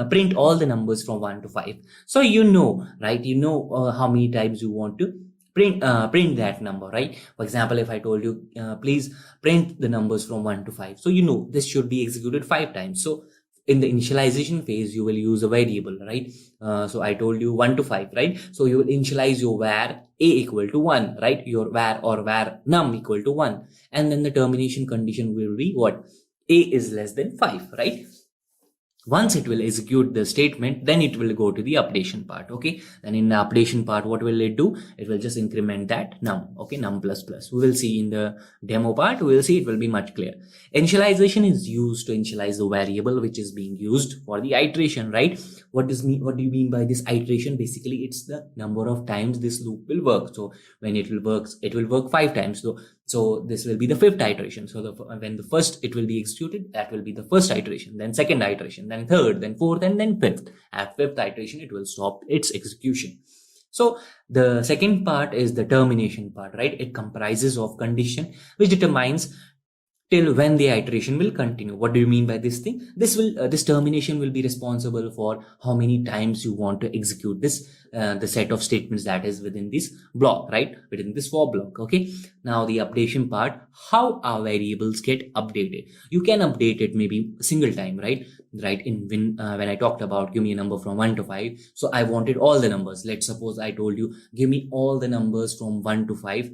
print all the numbers from 1 to 5. So you know, right? You know how many times you want to print that number, right? For example, if I told you please print the numbers from 1 to 5, so you know this should be executed 5 times. So in the initialization phase, you will use a variable, right? So I told you 1 to 5, right? So you will initialize your var a equal to 1, right? Your var num equal to 1. And then the termination condition will be what? A is less than 5, right? Once it will execute the statement, then it will go to the updation part. Okay, then in the updation part, what will it do? It will just increment that num. Okay, num plus plus. We will see in the demo part, we will see it will be much clear. Initialization is used to initialize the variable which is being used for the iteration, right? What do you mean by this iteration? Basically, it's the number of times this loop will work. So when it will work 5 times. So this will be the 5th iteration. So when the first it will be executed, that will be the first iteration, then second iteration, then third, then fourth, and then fifth. At 5th iteration, it will stop its execution. So the second part is the termination part, right? It comprises of condition which determines till when the iteration will continue. What do you mean by this thing? This termination will be responsible for how many times you want to execute this the set of statements that is within this block, right? Within this for block. Okay, now the updation part, how our variables get updated. You can update it maybe a single time, right? In when I talked about give me a number from 1 to 5, so I wanted all the numbers. Let's suppose I told you give me all the numbers from 1 to 5,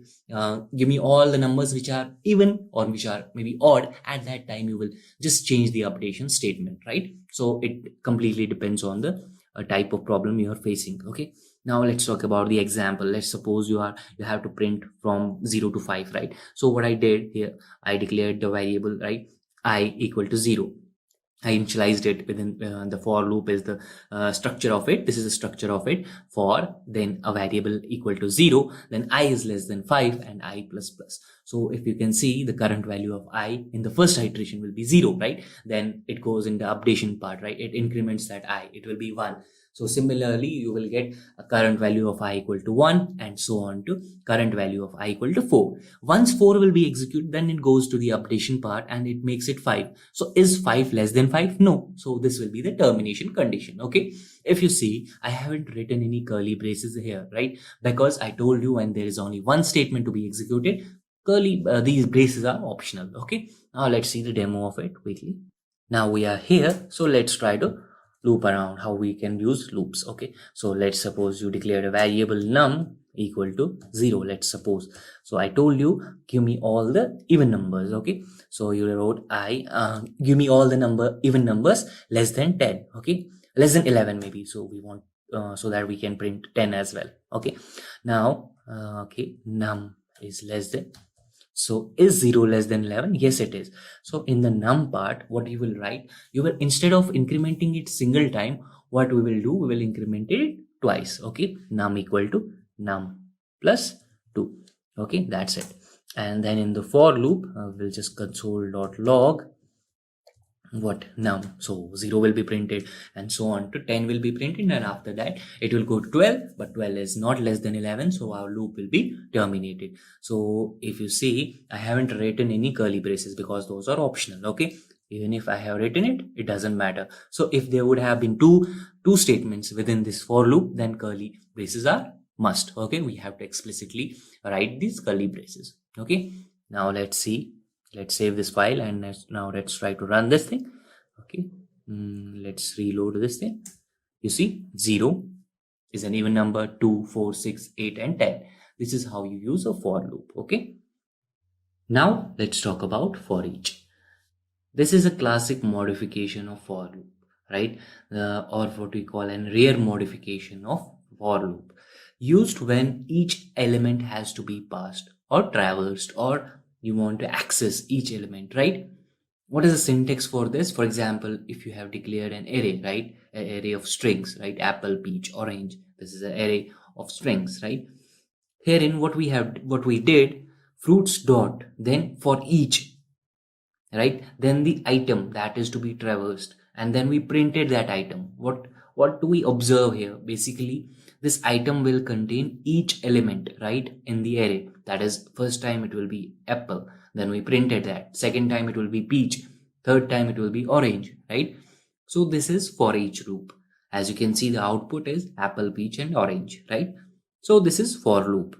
give me all the numbers which are even or which are maybe odd. At that time you will just change the updation statement, right? So it completely depends on the type of problem you are facing. Okay, now let's talk about the example. Let's suppose you have to print from 0 to 5, right? So what I did here, I declared the variable, right, I equal to 0. I initialized it within the for loop is the structure of it. This is the structure of it. For then a variable equal to 0, then I is less than 5 and I plus plus. So if you can see, the current value of I in the first iteration will be 0, right? Then it goes in the updation part, right? It increments that I, it will be 1. So similarly, you will get a current value of I equal to 1 and so on to current value of I equal to 4. Once 4 will be executed, then it goes to the updation part and it makes it 5. So is 5 less than 5? No. So this will be the termination condition. Okay. If you see, I haven't written any curly braces here, right? Because I told you when there is only one statement to be executed, these braces are optional. Okay. Now let's see the demo of it quickly. Now we are here. So let's try to loop around how we can use loops. Okay, so let's suppose you declared a variable num equal to 0, let's suppose. So I told you give me all the even numbers. Okay, so you wrote give me all the even numbers less than 10. Okay, less than 11 maybe, so we want so that we can print 10 as well. Okay, now okay, num is less than, so is 0 less than 11? Yes, it is. So in the num part, what you will write, you will, instead of incrementing it single time, what we will do, we will increment it twice. Okay, num equal to num plus 2. Okay, that's it. And then in the for loop, we'll just console.log what num, so 0 will be printed and so on to 10 will be printed, and after that it will go to 12, but 12 is not less than 11, so our loop will be terminated. So if you see, I haven't written any curly braces because those are optional. Okay, even if I have written it, it doesn't matter. So if there would have been two statements within this for loop, then curly braces are must. Okay, we have to explicitly write these curly braces. Okay, now let's see. Let's save this file and now let's try to run this thing. Okay, let's reload this thing. You see, 0 is an even number, 2, 4, 6, 8 and 10. This is how you use a for loop. Okay, now let's talk about for each. This is a classic modification of for loop, right? Or what we call a rare modification of for loop, used when each element has to be passed or traversed, or you want to access each element, right? What is the syntax for this? For example, if you have declared an array, right? An array of strings, right? Apple, peach, orange. This is an array of strings, right? Herein, what we did, fruits dot, then for each, right? Then the item that is to be traversed, and then we printed that item. What do we observe here? Basically, this item will contain each element, right, in the array. That is, first time it will be apple, then we printed that. Second time it will be peach. Third time it will be orange, right? So this is for each loop. As you can see, the output is apple, peach and orange, right? So this is for loop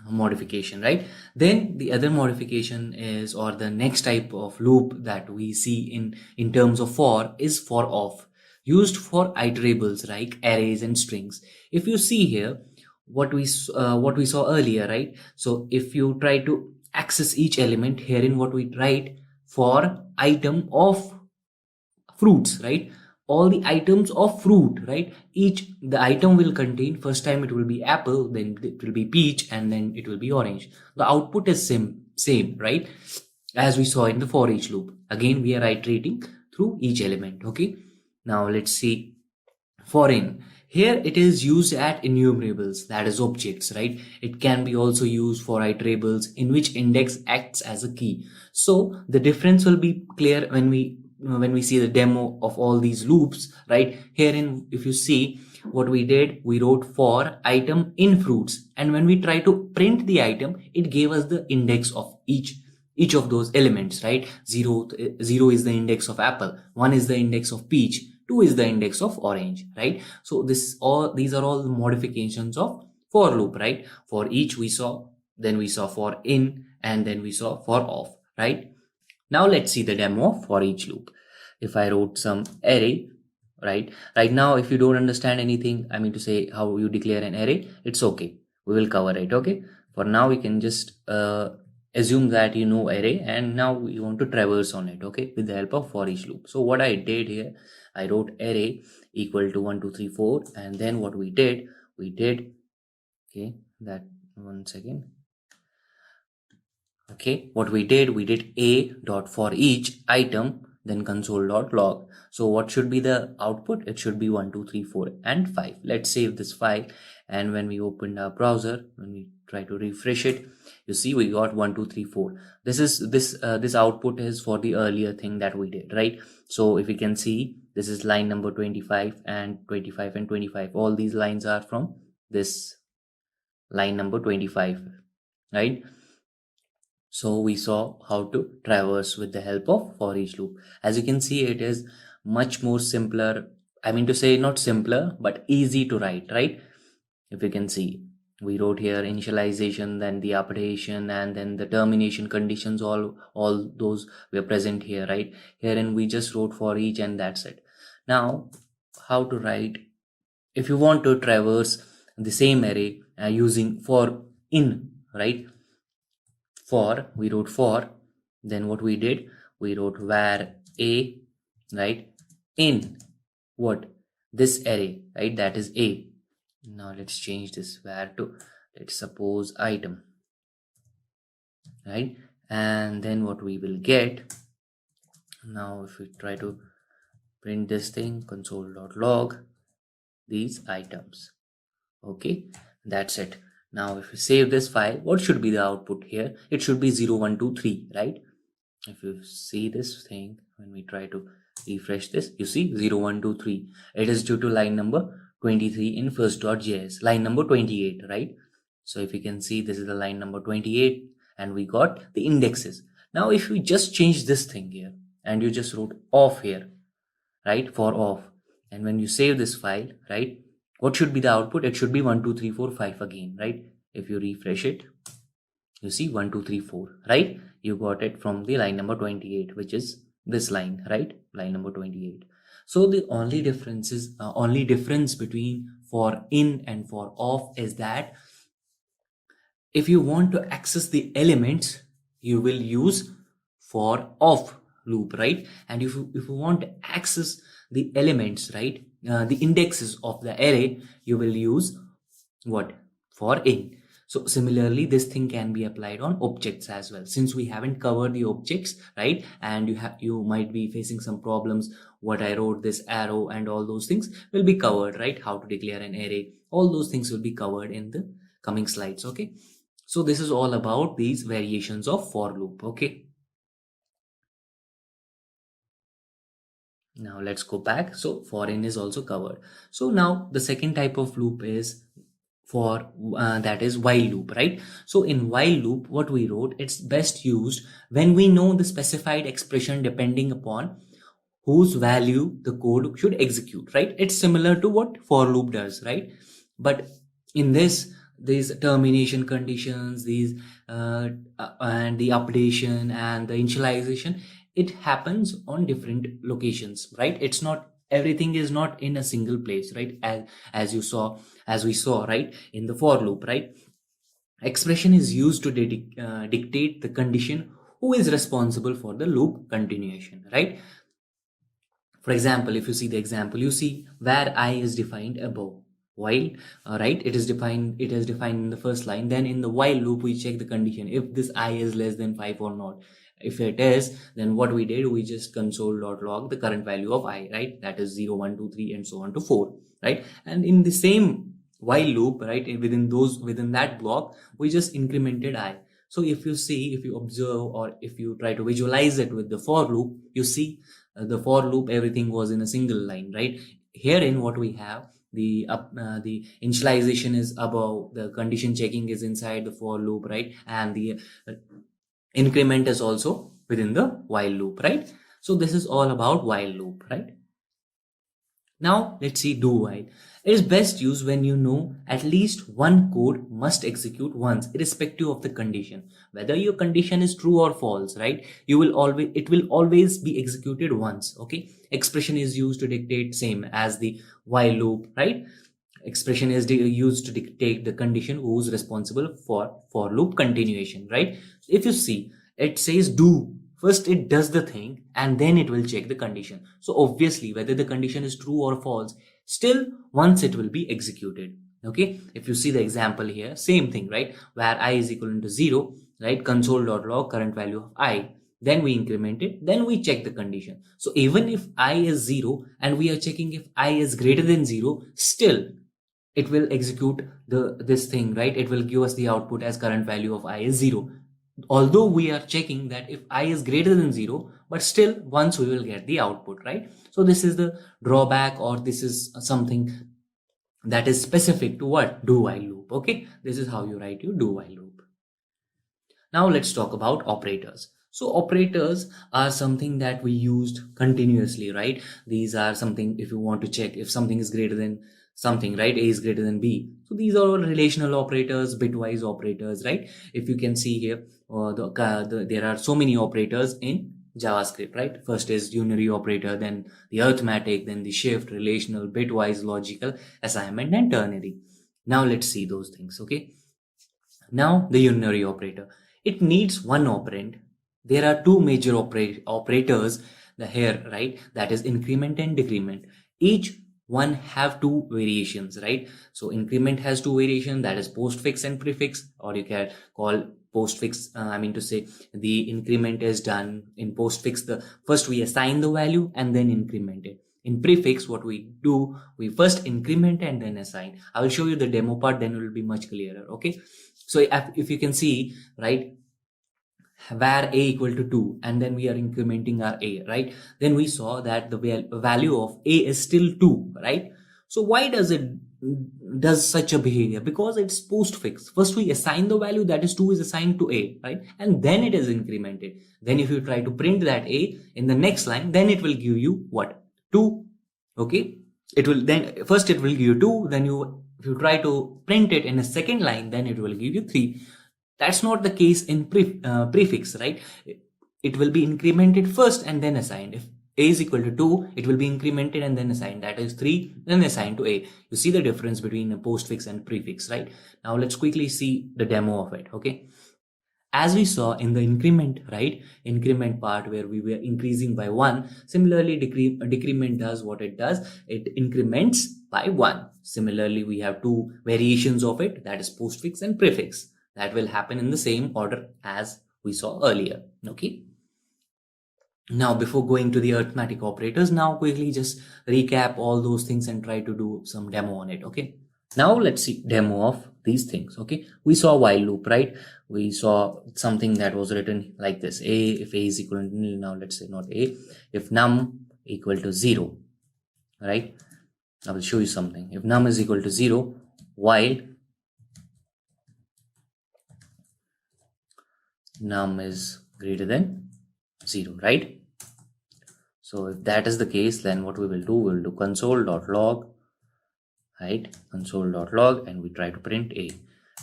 modification, right? Then the other modification is, or the next type of loop that we see in terms of for, is for off, used for iterables like arrays and strings. If you see here, what we saw earlier, right? So if you try to access each element, herein what we write, for item of fruits, right? All the items of fruit, right? The item will contain, first time it will be apple, then it will be peach, and then it will be orange. The output is same, right? As we saw in the for each loop. Again, we are iterating through each element. Okay, now let's see for in. Here it is used at enumerables, that is objects, right? It can be also used for iterables in which index acts as a key. So the difference will be clear when we see the demo of all these loops, right? Herein, if you see what we did, we wrote for item in fruits, and when we try to print the item, it gave us the index of each of those elements, right? 0 is the index of apple, 1 is the index of peach, 2 is the index of orange, right? So these are all the modifications of for loop, right? For each we saw, then we saw for in, and then we saw for off, right? Now let's see the demo for each loop. If I wrote some array, right now, if you don't understand anything, I mean to say how you declare an array, it's okay, we will cover it. Okay, for now we can just assume that you know array, and now we want to traverse on it, okay, with the help of for each loop. So what I did here, I wrote array equal to 1 2 3 4, and then what we did, okay, that one second. Okay, what we did a dot for each item, then console.log. So what should be the output? It should be 1 2 3 4 and 5. Let's save this file, and when we open our browser, when we try to refresh it, you see we got 1 2 3 4. This output is for the earlier thing that we did, right? So if you can see, this is line number 25 and 25 and 25. All these lines are from this line number 25, right? So we saw how to traverse with the help of for each loop. As you can see, it is much more simpler. I mean to say, not simpler, but easy to write, right? If you can see, we wrote here initialization, then the operation, and then the termination conditions, all those were present here, right? Herein we just wrote for each, and that's it. Now, how to write, if you want to traverse the same array using for in, right? For, we wrote for, then what we did, we wrote var a, right, in what, this array, right, that is a. Now let's change this var to, let's suppose item, right? And then what we will get, now if we try to print this thing, console.log these items. Okay, that's it. Now if you save this file, what should be the output here? It should be 0 1 2 3, right? If you see this thing, when we try to refresh this, you see 0 1 2 3. It is due to line number 23 in first.js, line number 28, right? So if you can see, this is the line number 28, and we got the indexes. Now if we just change this thing here, and you just wrote off here, right, for off, and when you save this file, right, what should be the output? It should be 1 2 3 4 5 again, right? If you refresh it, you see 1 2 3 4, right? You got it from the line number 28, which is this line, right? Line number 28. So the only difference between for in and for off is that if you want to access the elements, you will use for off loop, right? And if you want to access the elements, right, the indexes of the array, you will use what, for in. So similarly, this thing can be applied on objects as well, since we haven't covered the objects, right? And you might be facing some problems. What I wrote, this arrow and all those things will be covered, right? How to declare an array, all those things will be covered in the coming slides. Okay, so this is all about these variations of for loop. Okay, now let's go back. So for in is also covered. So now the second type of loop is for that is while loop, right? So in while loop, what we wrote, it's best used when we know the specified expression depending upon whose value the code should execute, right? It's similar to what for loop does, right? But in this, these termination conditions, these and the updation and the initialization, it happens on different locations, right? It's not, everything is not in a single place, right? As we saw, right, in the for loop, right? Expression is used to dictate the condition who is responsible for the loop continuation, right? For example, if you see the example, you see where I is defined above, while right, it is defined in the first line. Then in the while loop we check the condition if this I is less than 5 or not. If it is, then what we did, we just console.log the current value of I, right? That is 0, 1, 2, 3 and so on to 4, right? And in the same while loop, right, within that block, we just incremented I. So if you observe, or if you try to visualize it with the for loop, you see the for loop, everything was in a single line, right? Herein what we have, the initialization is above, the condition checking is inside the for loop, right? And the increment is also within the while loop, right? So this is all about while loop, right? Now let's see do while. It is best used when you know at least one code must execute once, irrespective of the condition. Whether your condition is true or false, right? It will always be executed once. Okay. Expression is used to dictate, same as the while loop, right? Expression is used to dictate the condition who's responsible for loop continuation, right? If you see, it says do. First it does the thing and then it will check the condition. So obviously whether the condition is true or false, still once it will be executed. Okay. If you see the example here, same thing, right? Where I is equal to 0, right? Console.log current value of I. Then we increment it, then we check the condition. So even if I is 0 and we are checking if I is greater than 0, still it will execute this thing, right? It will give us the output as current value of I is 0. Although we are checking that if I is greater than 0, but still once we will get the output, right? So this is the drawback, or this is something that is specific to what? Do while loop. Okay. This is how you write your do while loop. Now let's talk about operators. So operators are something that we used continuously, right? These are something, if you want to check if something is greater than something, right? A is greater than B. So these are all relational operators, bitwise operators, right? If you can see here, there are so many operators in JavaScript, right? First is unary operator, then the arithmetic, then the shift, relational, bitwise, logical, assignment, and ternary. Now let's see those things, okay? Now the unary operator, it needs one operand. There are two major operators here, right? That is increment and decrement. Each one have two variations, right? So increment has two variations, that is postfix and prefix, or you can call postfix, I mean to say the increment is done in postfix. The first we assign the value and then increment it. In prefix, what we do, we first increment and then assign. I will show you the demo part, then it will be much clearer. Okay. So if you can see, right, where a equal to 2 and then we are incrementing our a, right? Then we saw that the value of a is still 2, right? So why does it does such a behavior? Because it's postfix. First we assign the value, that is 2 is assigned to a, right? And then it is incremented. Then if you try to print that a in the next line, then it will give you what? 2. Okay. It will then, first it will give you 2, then if you try to print it in a second line, then it will give you 3. That's not the case in prefix, right? It will be incremented first and then assigned. If a is equal to 2, it will be incremented and then assigned. That is 3, then assigned to a. You see the difference between a postfix and prefix, right? Now let's quickly see the demo of it, okay? As we saw in the increment, right? Increment part where we were increasing by 1. Similarly, decrement does what it does. It increments by 1. Similarly, we have two variations of it, that is postfix and prefix. That will happen in the same order as we saw earlier. Okay. Now, before going to the arithmetic operators, now quickly just recap all those things and try to do some demo on it. Okay. Now let's see demo of these things. Okay. We saw while loop, right? We saw something that was written like this. A, if a is equal to nil, now let's say not a, if num equal to 0, right? I will show you something. If num is equal to 0, while num is greater than 0, right? So if that is the case, then what we will do, we will do console.log, right? Console.log, and we try to print a.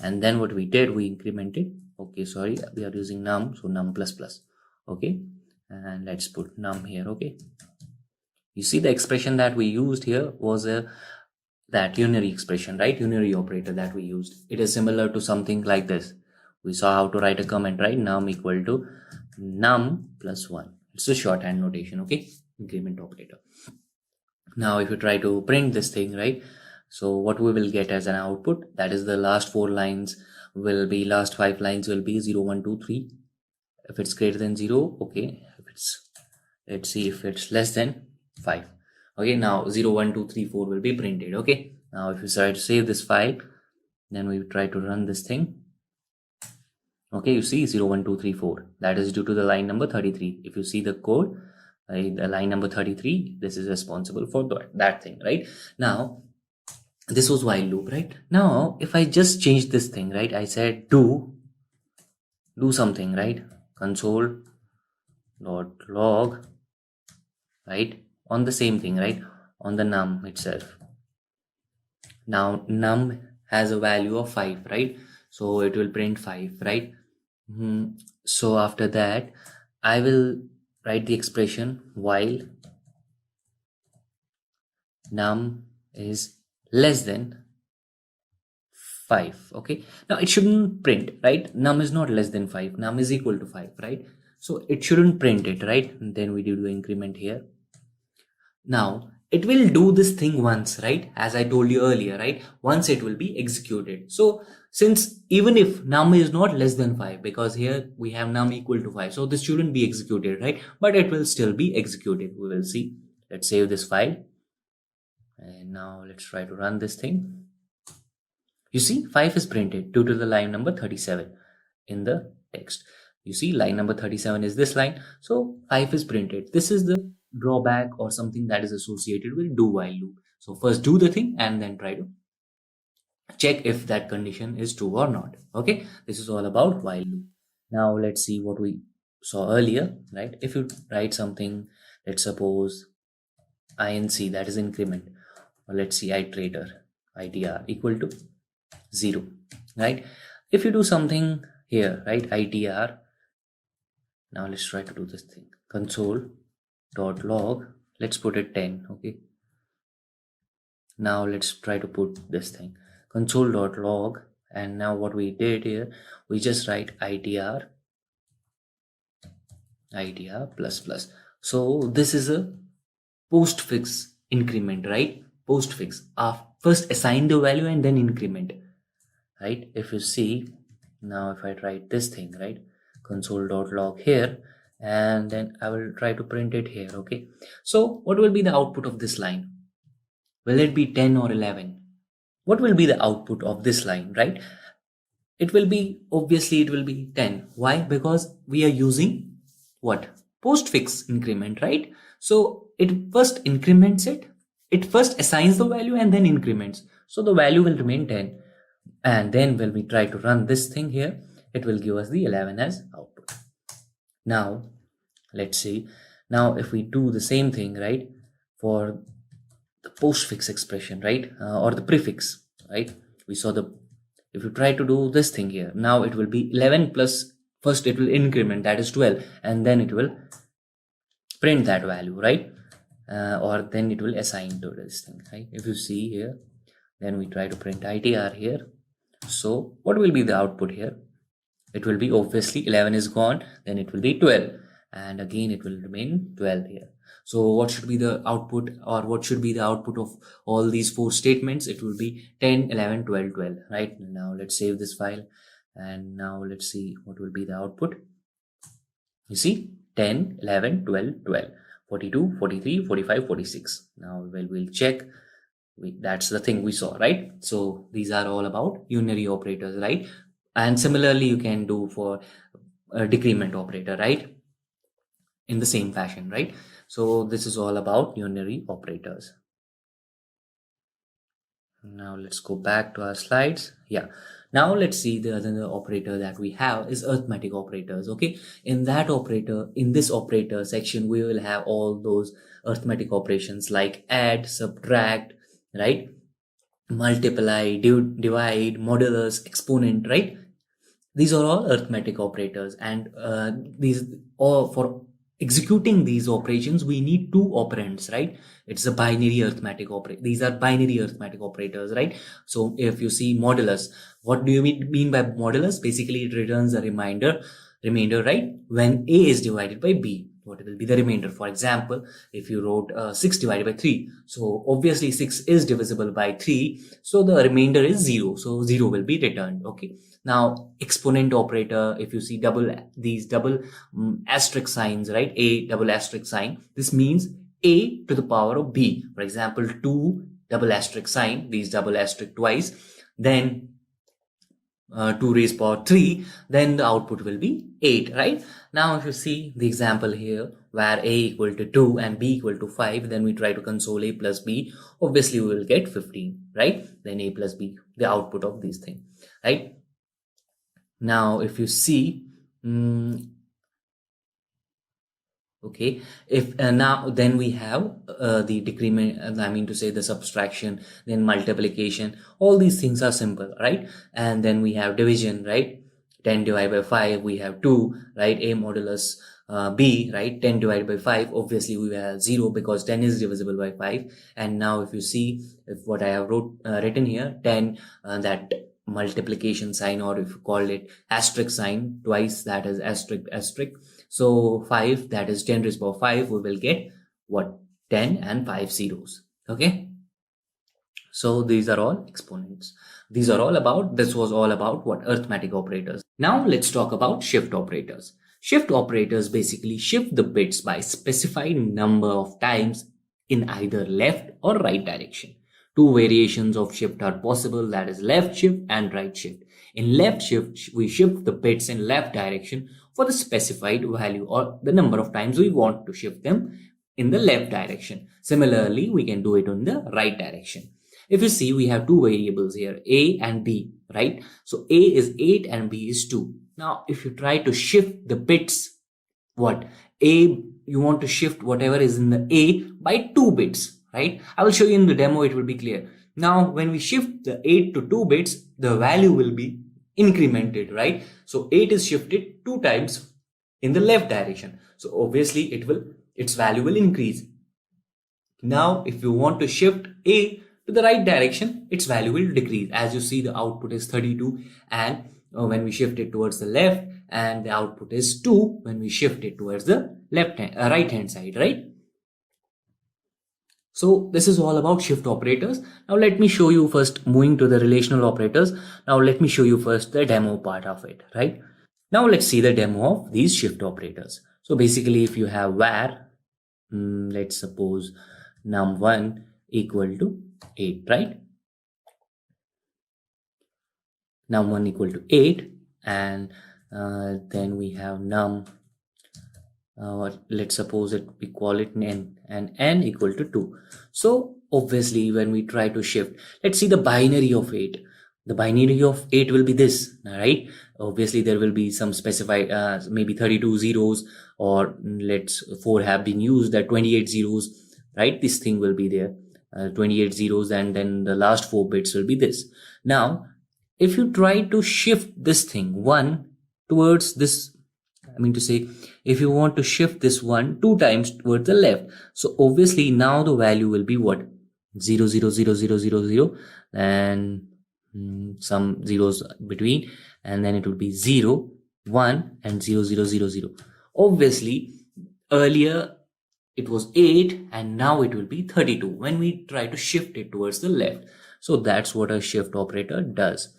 And then what we did, we incremented. Okay, sorry, we are using num, so num plus plus. Okay, and let's put num here. Okay, you see the expression that we used here was that unary expression, right? Unary operator that we used. It is similar to something like this. We saw how to write a comment, right? Num equal to num plus 1. It's a shorthand notation, okay? increment operator. Now if you try to print this thing, right, so what we will get as an output, that is the last 4 lines will be, last 5 lines will be 0, 1, 2, 3. If it's greater than 0, okay. If it's, let's see if it's less than 5. Okay, now 0, 1, 2, 3, 4 will be printed. Okay, now if you try to save this file, then we try to run this thing. Okay, you see 0, 1, 2, 3, 4. That is due to the line number 33. If you see the code, the line number 33, this is responsible for that thing, right? Now, this was while loop, right? Now, if I just change this thing, right? I said do something, right? Console.log, right? On the same thing, right? On the num itself. Now, num has a value of 5, right? So it will print 5, right? So after that, I will write the expression while num is less than 5. Okay, now it shouldn't print, right? Num is not less than 5, num is equal to 5, right? So it shouldn't print it, right? And then we do the increment here. Now it will do this thing once, right? As I told you earlier, right? Once it will be executed. So since even if num is not less than 5, because here we have num equal to 5, so this shouldn't be executed, right? But it will still be executed. We will see. Let's save this file. And now let's try to run this thing. You see 5 is printed due to the line number 37 in the text. You see line number 37 is this line. So 5 is printed. This is the drawback or something that is associated with do while loop. So first do the thing and then try to check if that condition is true or not. Okay, this is all about while loop. Now let's see what we saw earlier, right? If you write something, let's suppose inc, that is increment, or let's see iterator, itr equal to 0, right? If you do something here, right, itr, now let's try to do this thing, console.log, let's put it 10. Okay, now let's try to put this thing, console.log, and now what we did here, we just write itr plus plus. So this is a postfix increment, right? Postfix, first assign the value and then increment, right? If you see, now if I write this thing, right, console.log here, and then I will try to print it here. Okay, so what will be the output of this line? Will it be 10 or 11? What will be the output of this line, right? It will be, obviously it will be 10. Why? Because we are using what? Postfix increment, right? So it first increments it. It first assigns the value and then increments. So the value will remain 10. And then when we try to run this thing here, it will give us the 11 as output. Now, let's see. Now, if we do the same thing, right, for the postfix expression, right, or the prefix, right, we saw the, if you try to do this thing here, now it will be 11 plus, first it will increment, that is 12, and then it will print that value, right, or then it will assign to this thing, right? If you see here, then we try to print itr here. So what will be the output here? It will be, obviously 11 is gone, then it will be 12, and again it will remain 12 here. So what should be the output, or what should be the output of all these 4 statements? It will be 10, 11, 12, 12, right? Now let's save this file, and now let's see what will be the output. You see 10, 11, 12, 12, 42, 43, 45, 46. Now we'll check. That's the thing we saw, right? So these are all about unary operators, right? And similarly you can do for a decrement operator, right, in the same fashion, right? So this is all about unary operators. Now let's go back to our slides. Yeah, now let's see the other operator that we have is arithmetic operators. Okay, in that operator, in this operator section, we will have all those arithmetic operations like add, subtract, right, multiply, divide, modulus, exponent, right? These are all arithmetic operators, and these, or for executing these operations we need 2 operands, right? It's a binary arithmetic operator. These are binary arithmetic operators, right? So if you see modulus, what do you mean by modulus? Basically it returns a remainder, right, when a is divided by b. what will be the remainder. For example, if you wrote 6 divided by 3, so obviously 6 is divisible by 3, so the remainder is 0, so 0 will be returned. Okay, now exponent operator, if you see these double asterisk signs, right, a double asterisk sign, this means a to the power of b. For example, 2 double asterisk sign, these double asterisk twice, then 2 raised power 3, then the output will be 8, right? Now if you see the example here where a equal to 2 and b equal to 5, then we try to console a plus b, obviously we will get 15, right? Then a plus b, the output of these things, right? Now if you see, okay, if now then we have the decrement, I mean to say the subtraction, then multiplication, all these things are simple, right? And then we have division, right? 10 divided by 5, we have 2, right? A modulus b, right? 10 divided by 5, obviously we have 0 because 10 is divisible by 5. And now if you see, if what I have written here, 10, that multiplication sign, or if you call it asterisk sign twice, that is asterisk asterisk. So 5, that is 10 raised power 5, we will get what? 10 and 5 zeros. Okay. So these are all exponents. This was all about what? Arithmetic operators. Now let's talk about shift operators. Shift operators basically shift the bits by specified number of times in either left or right direction. Two variations of shift are possible, that is left shift and right shift. In left shift, we shift the bits in left direction for the specified value or the number of times we want to shift them in the left direction. Similarly, we can do it in the right direction. If you see, we have two variables here, a and b, right? So a is 8 and b is 2. Now, if you try to shift the bits, what? A, you want to shift whatever is in the a by 2 bits, right? I will show you in the demo, it will be clear. Now, when we shift the 8 to 2 bits, the value will be incremented, right? So 8 is shifted 2 times in the left direction. So obviously its value will increase. Now, if you want to shift a to the right direction, its value will decrease. As you see, the output is 32, and when we shift it towards the left, and the output is 2 when we shift it towards the right hand side, right? So this is all about shift operators. Now let me show you first, moving to the relational operators. Now let me show you first the demo part of it, right? Now let's see the demo of these shift operators. So basically, if you have var, let's suppose num1 equal to 8, right? Num1 equal to 8, and then we have num, let's suppose we call it n, and n equal to 2. So obviously, when we try to shift, let's see the binary of 8. The binary of 8 will be this, right? Obviously, there will be some specified, maybe 32 zeros, or let's 4 have been used, that 28 zeros, right? This thing will be there, 28 zeros, and then the last 4 bits will be this. Now, if you try to shift this thing 1 towards this, I mean to say, if you want to shift this 1 2 times towards the left, so obviously now the value will be what? 0 0 0 0 0 0, and some zeros between, and then it will be 0 1 and 0 0 0 0. Obviously, earlier it was 8 and now it will be 32 when we try to shift it towards the left. So that's what a shift operator does.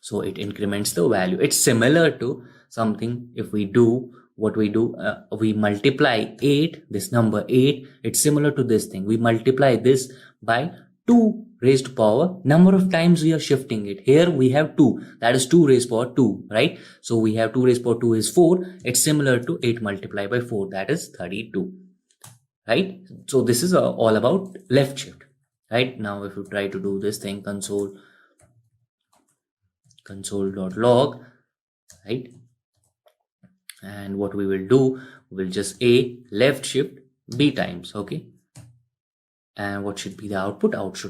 So it increments the value. It's similar to something, if we do what we do, we multiply 8, this number 8, it's similar to this thing. We multiply this by 2 raised to power number of times we are shifting it. Here we have 2, that is 2 raised power 2, right? So we have 2 raised power 2 is 4. It's similar to 8 multiplied by 4, that is 32, right? So this is all about left shift, right? Now if you try to do this thing, console.log, right? And what we will do, we'll just a left shift b times, okay? And what should be the output? What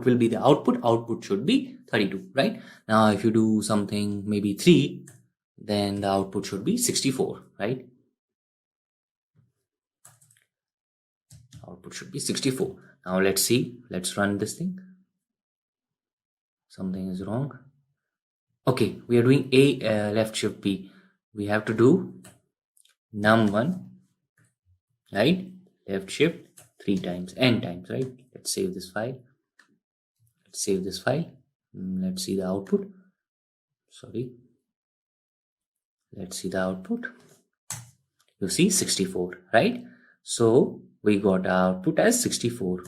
will be the output? Output should be 32, right? Now if you do something maybe 3, then the output should be 64, right? Output should be 64. Now let's see, let's run this thing. Something is wrong. Okay, we are doing a left shift b. we have to do num1, right? Left shift 3 times, n times, right? Let's save this file. Let's save this file. Let's see the output. Sorry. Let's see the output. You see 64, right? So we got our output as 64.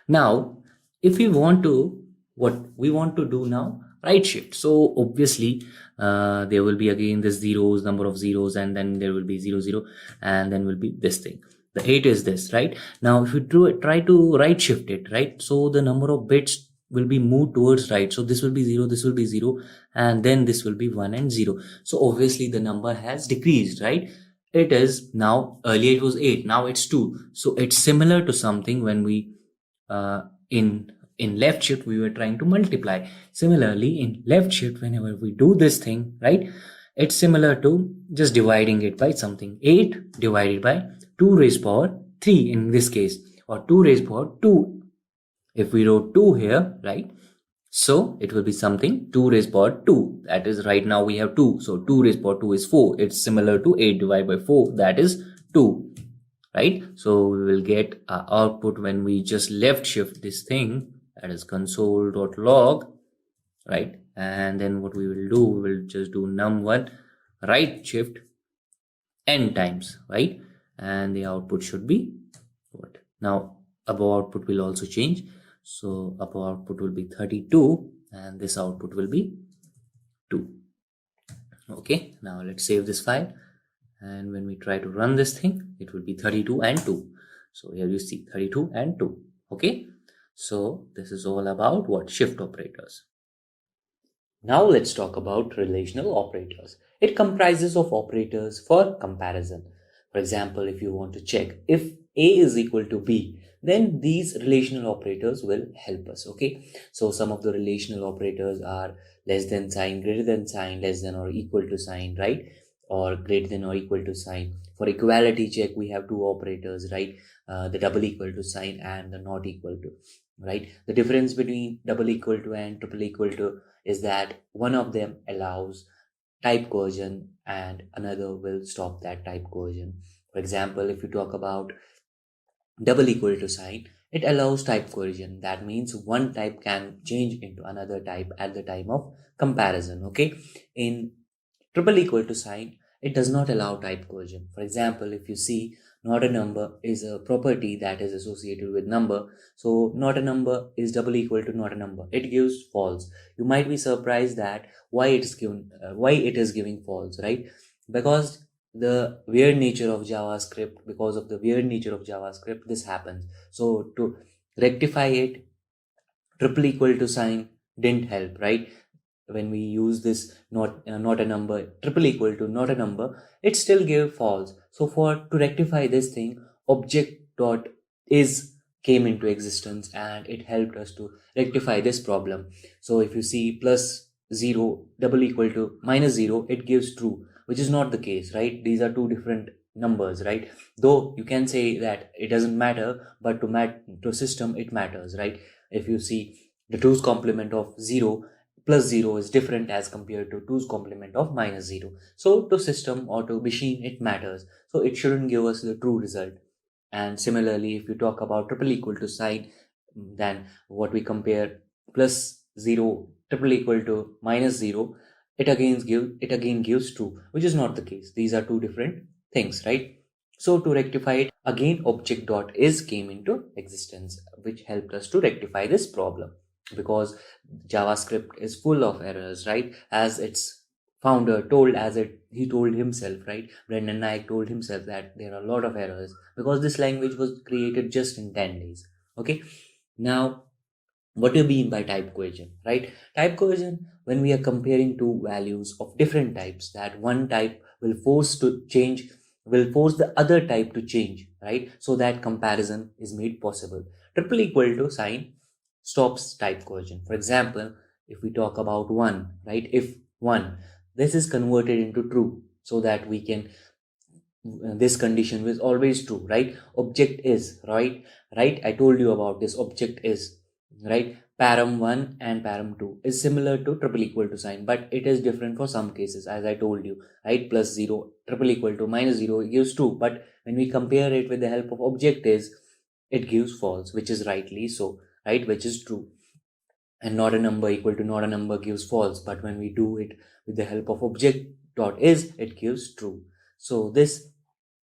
Now, if we want to, what we want to do now, right shift. So obviously, there will be again this zeros, number of zeros, and then there will be 00, and then will be this thing. The 8 is this, right? Now, if you try to right shift it, right? So the number of bits will be moved towards right. So this will be 0, this will be 0, and then this will be 1 and 0. So obviously the number has decreased, right? It is now, earlier it was 8, now it's 2. So it's similar to something when we in left shift we were trying to multiply. Similarly, in left shift, whenever we do this thing, right, it's similar to just dividing it by something. 8 divided by 2 raised power 3 in this case, or 2 raised power 2. If we wrote 2 here, right, so it will be something 2 raised power 2. That is, right now we have 2. So 2 raised power 2 is 4. It's similar to 8 divided by 4. That is 2. Right? So we will get our output when we just left shift this thing, that is console.log, right? And then what we will do, we will just do num1 right shift n times, right? And the output should be what? Now above output will also change. So above output will be 32 and this output will be 2. Okay, now let's save this file. And when we try to run this thing, it will be 32 and 2. So here you see 32 and 2. Okay. So this is all about what? Shift operators. Now let's talk about relational operators. It comprises of operators for comparison. For example, if you want to check if A is equal to B, then these relational operators will help us. Okay. So some of the relational operators are less than sign, greater than sign, less than or equal to sign, right? Or greater than or equal to sign. For equality check, we have two operators, right? The double equal to sign and the not equal to, right? The difference between double equal to and triple equal to is that one of them allows type coercion and another will stop that type coercion. For example, if you talk about double equal to sign, it allows type coercion. That means one type can change into another type at the time of comparison. Okay. In triple equal to sign, it does not allow type coercion. For example, if you see not a number is a property that is associated with number. So not a number is double equal to not a number. It gives false. You might be surprised that why it is giving false, right? Because the weird nature of JavaScript, this happens. So to rectify it, triple equal to sign didn't help, right? When we use this not a number, triple equal to not a number, it still gave false. So to rectify this thing, object dot is came into existence and it helped us to rectify this problem. So if you see plus 0 double equal to minus 0, it gives true, which is not the case, right? These are two different numbers, right? Though you can say that it doesn't matter, but to system it matters, right? If you see the 2's complement of 0 plus 0 is different as compared to 2's complement of minus 0. So to system or to machine, it matters. So it shouldn't give us the true result. And similarly, if you talk about triple equal to sign, then what we compare plus 0 triple equal to minus 0, it again gives true, which is not the case. These are two different things, right? So to rectify it, again object dot is came into existence, which helped us to rectify this problem. Because JavaScript is full of errors, right? As its founder told, he told himself, right? Brendan Naik told himself that there are a lot of errors because this language was created just in 10 days. Okay. Now, what do you mean by type coercion, right? Type coercion, when we are comparing two values of different types, that one type will force the other type to change, right? So that comparison is made possible. Triple equal to sign stops type coercion. For example, if we talk about 1, right? If 1, this is converted into true so that we can, this condition is always true, right? Object is, right? I told you about this object is, right? param1 and param2 is similar to triple equal to sign, but it is different for some cases, as I told you, right? Plus 0, triple equal to minus 0 gives true, but when we compare it with the help of object is, it gives false, which is rightly so, right? Which is true. And not a number equal to not a number gives false, but when we do it with the help of object dot is, it gives true. So these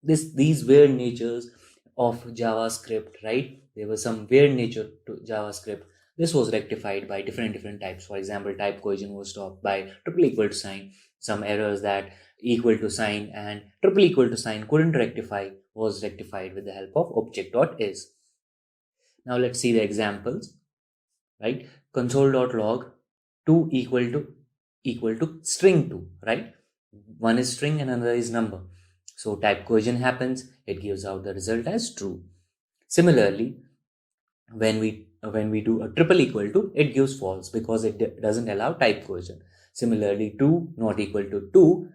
weird natures of JavaScript, right? There was some weird nature to JavaScript. This was rectified by different types. For example, type cohesion was stopped by triple equal to sign. Some errors that equal to sign and triple equal to sign couldn't rectify was rectified with the help of object dot is. Now let's see the examples, right? Console.log 2 equal to string 2, right? One is string and another is number. So type cohesion happens, it gives out the result as true. Similarly, when we do a triple equal to, it gives false because it doesn't allow type cohesion. Similarly, 2 not equal to 2,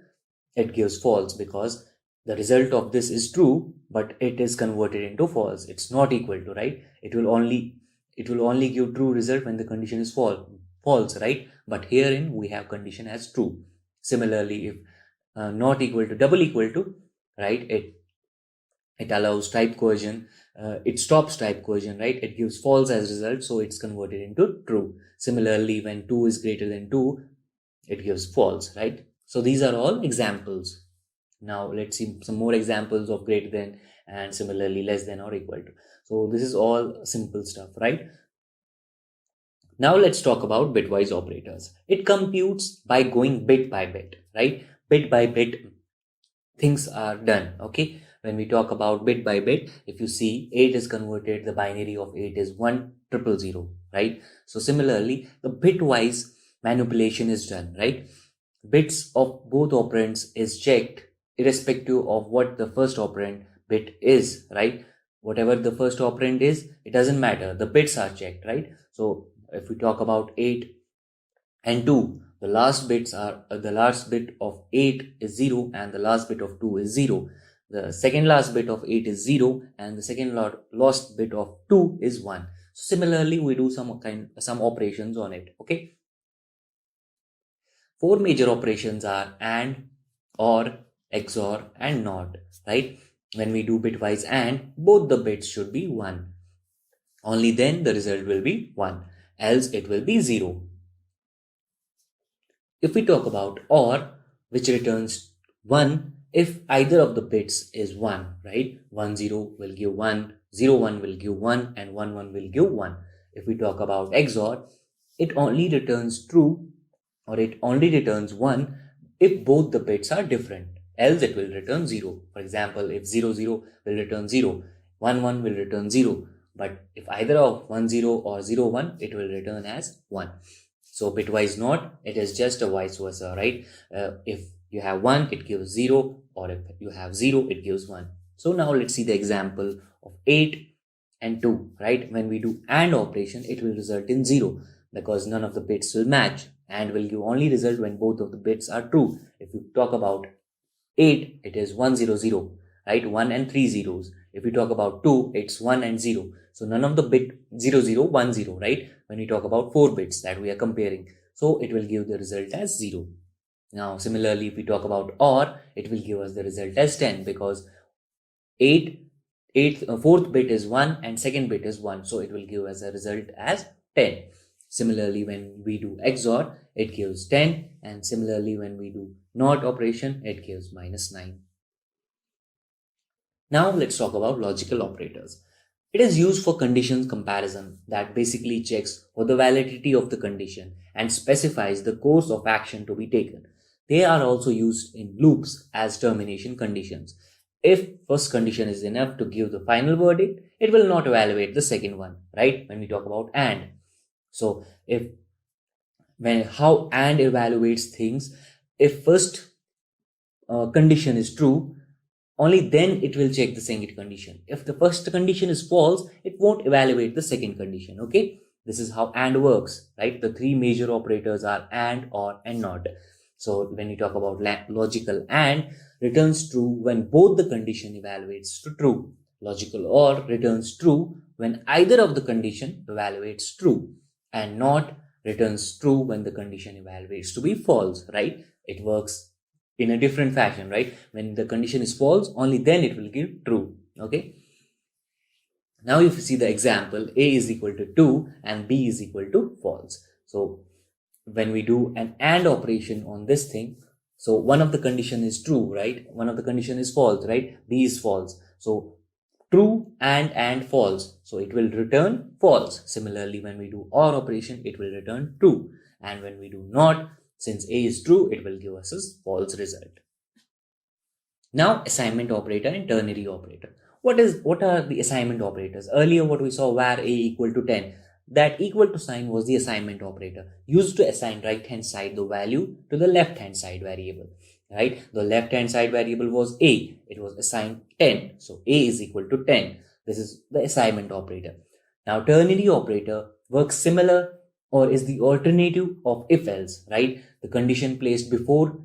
it gives false because the result of this is true, but it is converted into false. It's not equal to, right? It will only give true result when the condition is false, right? But herein we have condition as true. Similarly, if not equal to double equal to, right, it allows type cohesion, it stops type cohesion, right? It gives false as result, so it's converted into true. Similarly, when 2 is greater than 2, it gives false, right? So these are all examples. Now let's see some more examples of greater than and similarly less than or equal to. So this is all simple stuff, right? Now let's talk about bitwise operators. It computes by going bit by bit, right? Bit by bit things are done, okay? When we talk about bit by bit, if you see 8 is converted, the binary of 8 is 1000, right? So similarly, the bitwise manipulation is done, right? Bits of both operands is checked irrespective of what the first operand bit is, right? Whatever the first operand is, it doesn't matter. The bits are checked, right? So if we talk about 8 and 2, the last bit of 8 is 0 and the last bit of 2 is 0. The second last bit of 8 is 0 and the second last bit of 2 is 1. So similarly, we do some operations on it, okay? 4 major operations are AND, OR, XOR and NOT, right? When we do bitwise AND, both the bits should be 1. Only then the result will be 1, else it will be 0. If we talk about OR, which returns 1 if either of the bits is 1, right? 1 0 will give 1, 0 1 will give 1 and 1 1 will give 1. If we talk about XOR, it only returns true or it only returns 1 if both the bits are different, else it will return 0. For example, if 0 0 will return 0, 1 1 will return 0, but if either of 1 0 or 0 1, it will return as 1. So bitwise NOT, it is just a vice versa, right? If you have 1, it gives 0, or if you have 0, it gives 1. So now let's see the example of 8 and 2, right? When we do AND operation, it will result in 0 because none of the bits will match, and will give only result when both of the bits are true. If you talk about 8, it is 1 0 0, right? 1 and 3 zeros. If we talk about 2, it's 1 and 0. So none of the bit 0 0 1 0, right? When we talk about 4 bits that we are comparing, so it will give the result as 0. Now similarly, if we talk about OR, it will give us the result as 10 because 4th bit is 1 and second bit is 1, so it will give us a result as 10. Similarly, when we do XOR, it gives 10, and similarly when we do NOT operation, it gives -9. Now let's talk about logical operators. It is used for condition comparison that basically checks for the validity of the condition and specifies the course of action to be taken. They are also used in loops as termination conditions. If first condition is enough to give the final verdict, it will not evaluate the second one, right? When we talk about AND. So how AND evaluates things, if first condition is true, only then it will check the second condition. If the first condition is false, it won't evaluate the second condition, okay? This is how AND works, right? The 3 major operators are AND, OR and NOT. So when we talk about logical AND, returns true when both the condition evaluates to true. Logical OR returns true when either of the condition evaluates true. and not returns true when the condition evaluates to be false, right? It works in a different fashion, right? When the condition is false, only then it will give true. Okay. Now if you see the example, A is equal to 2 and B is equal to false. So when we do an AND operation on this thing, so one of the condition is true, right? One of the condition is false, right? B is false. So true and false. So it will return false. Similarly, when we do OR operation, it will return true. And when we do not, since A is true, it will give us a false result. Now assignment operator and ternary operator. What are the assignment operators? Earlier what we saw, var A equal to 10. That equal to sign was the assignment operator used to assign right hand side the value to the left hand side variable, right? The left hand side variable was A. It was assigned 10. So A is equal to 10. This is the assignment operator. Now ternary operator works similar or is the alternative of if else, right? The condition placed before,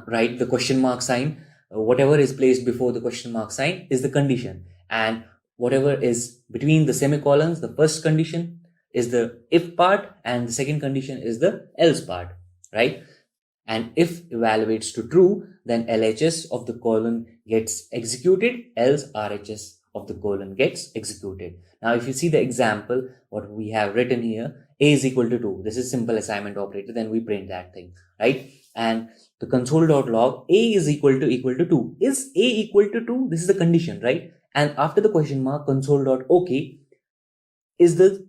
right, the question mark sign, whatever is placed before the question mark sign is the condition, and whatever is between the semicolons, the first condition is the if part and the second condition is the else part, right? And if evaluates to true, then LHS of the colon gets executed, else RHS of the colon gets executed. Now if you see the example, what we have written here, A is equal to 2. This is simple assignment operator, then we print that thing, right? And the console.log A is equal to 2. Is A equal to 2? This is the condition, right? And after the question mark, console.ok is the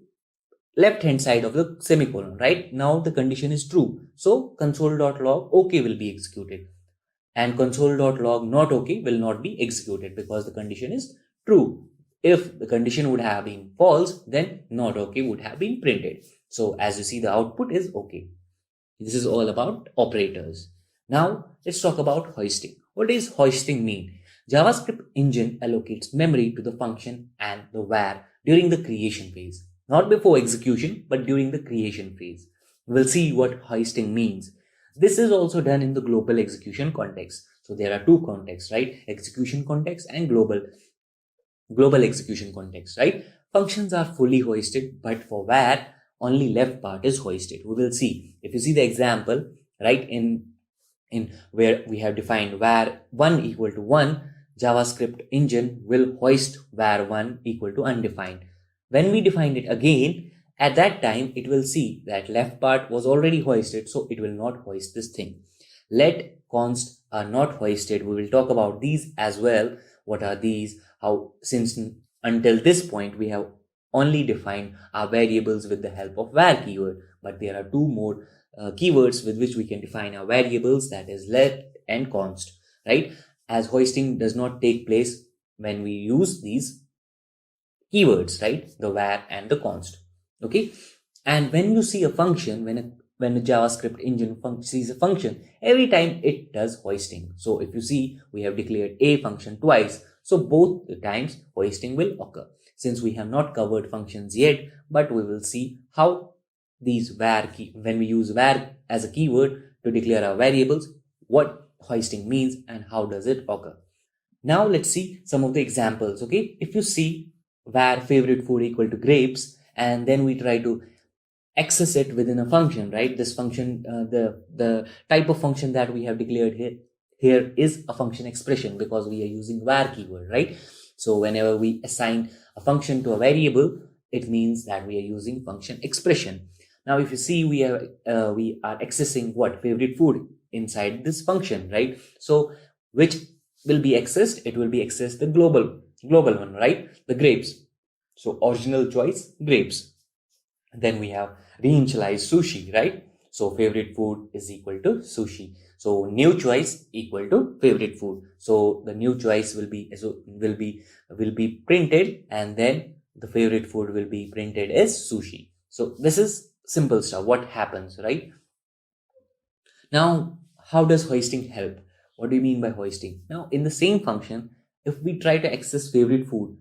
left hand side of the semicolon, right? Now the condition is true. So console.log ok will be executed. And console.log not ok will not be executed because the condition is true. If the condition would have been false, then not ok would have been printed. So as you see, the output is ok. This is all about operators. Now let's talk about hoisting. What does hoisting mean? JavaScript engine allocates memory to the function and the var during the creation phase. Not before execution, but during the creation phase. We'll see what hoisting means. This is also done in the global execution context. So there are two contexts, right? Execution context and global execution context, right? Functions are fully hoisted, but for var, only left part is hoisted. We will see. If you see the example, right, in where we have defined var 1 equal to 1, JavaScript engine will hoist var 1 equal to undefined. When we define it again, at that time, it will see that left part was already hoisted, so it will not hoist this thing. Let const are not hoisted. We will talk about these as well. What are these? How, since until this point, we have only defined our variables with the help of var keyword, but there are two more keywords with which we can define our variables, that is let and const, right? As hoisting does not take place when we use these keywords, right? The var and the const. Okay. And when you see a function, when a JavaScript engine sees a function, every time it does hoisting. So if you see, we have declared a function twice. So both the times hoisting will occur. Since we have not covered functions yet, but we will see how these when we use var as a keyword to declare our variables, what hoisting means and how does it occur. Now let's see some of the examples. Okay. If you see var favorite food equal to grapes, and then we try to access it within a function, right? This function, the type of function that we have declared here is a function expression because we are using var keyword, right? So whenever we assign a function to a variable, it means that we are using function expression. Now, if you see, we are accessing what? Favorite food inside this function, right? So which will be accessed? It will be accessed the global one, right? The grapes. So original choice, grapes. Then we have reinitialize sushi, right? So favorite food is equal to sushi. So new choice equal to favorite food. So the new choice will be printed, and then the favorite food will be printed as sushi. So this is simple stuff. What happens, right? Now, how does hoisting help? What do you mean by hoisting? Now, in the same function, if we try to access favorite food,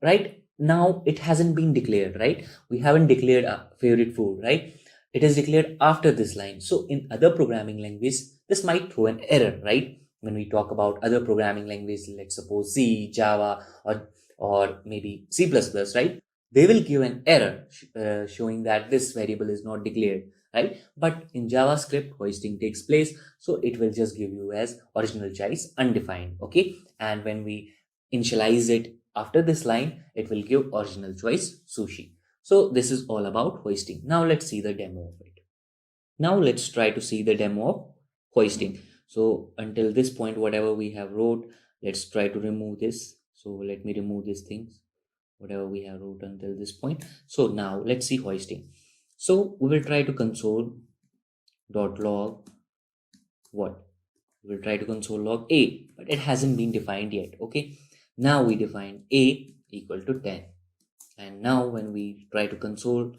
right? Now it hasn't been declared, right? We haven't declared a favorite food, right? It is declared after this line. So in other programming languages, this might throw an error, right? When we talk about other programming languages, let's suppose C, Java, or maybe C++, right? they will give an error showing that this variable is not declared, right? But in JavaScript, hoisting takes place, so it will just give you as original choice undefined, okay? And when we initialize it after this line, it will give original choice sushi. So this is all about hoisting. Now let's see the demo of it. Now let's try to see the demo of hoisting. So until this point, whatever we have wrote, let's try to remove this. So let me remove these things, whatever we have wrote until this point. So now let's see hoisting. So we will try to console.log what? We will try to console log a, but it hasn't been defined yet, okay? Now we define a equal to 10. And now when we try to console.log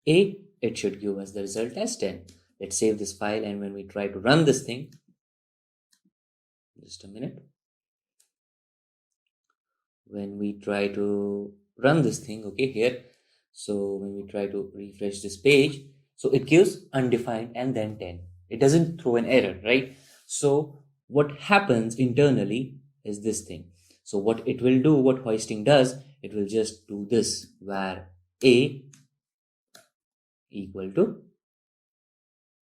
a, it should give us the result as 10. Let's save this file, and when we try to run this thing, just a minute. When we try to run this thing, okay, here, so when we try to refresh this page, so it gives undefined and then 10. It doesn't throw an error, right? So what happens internally is this thing. So what it will do, what hoisting does, it will just do this, where a equal to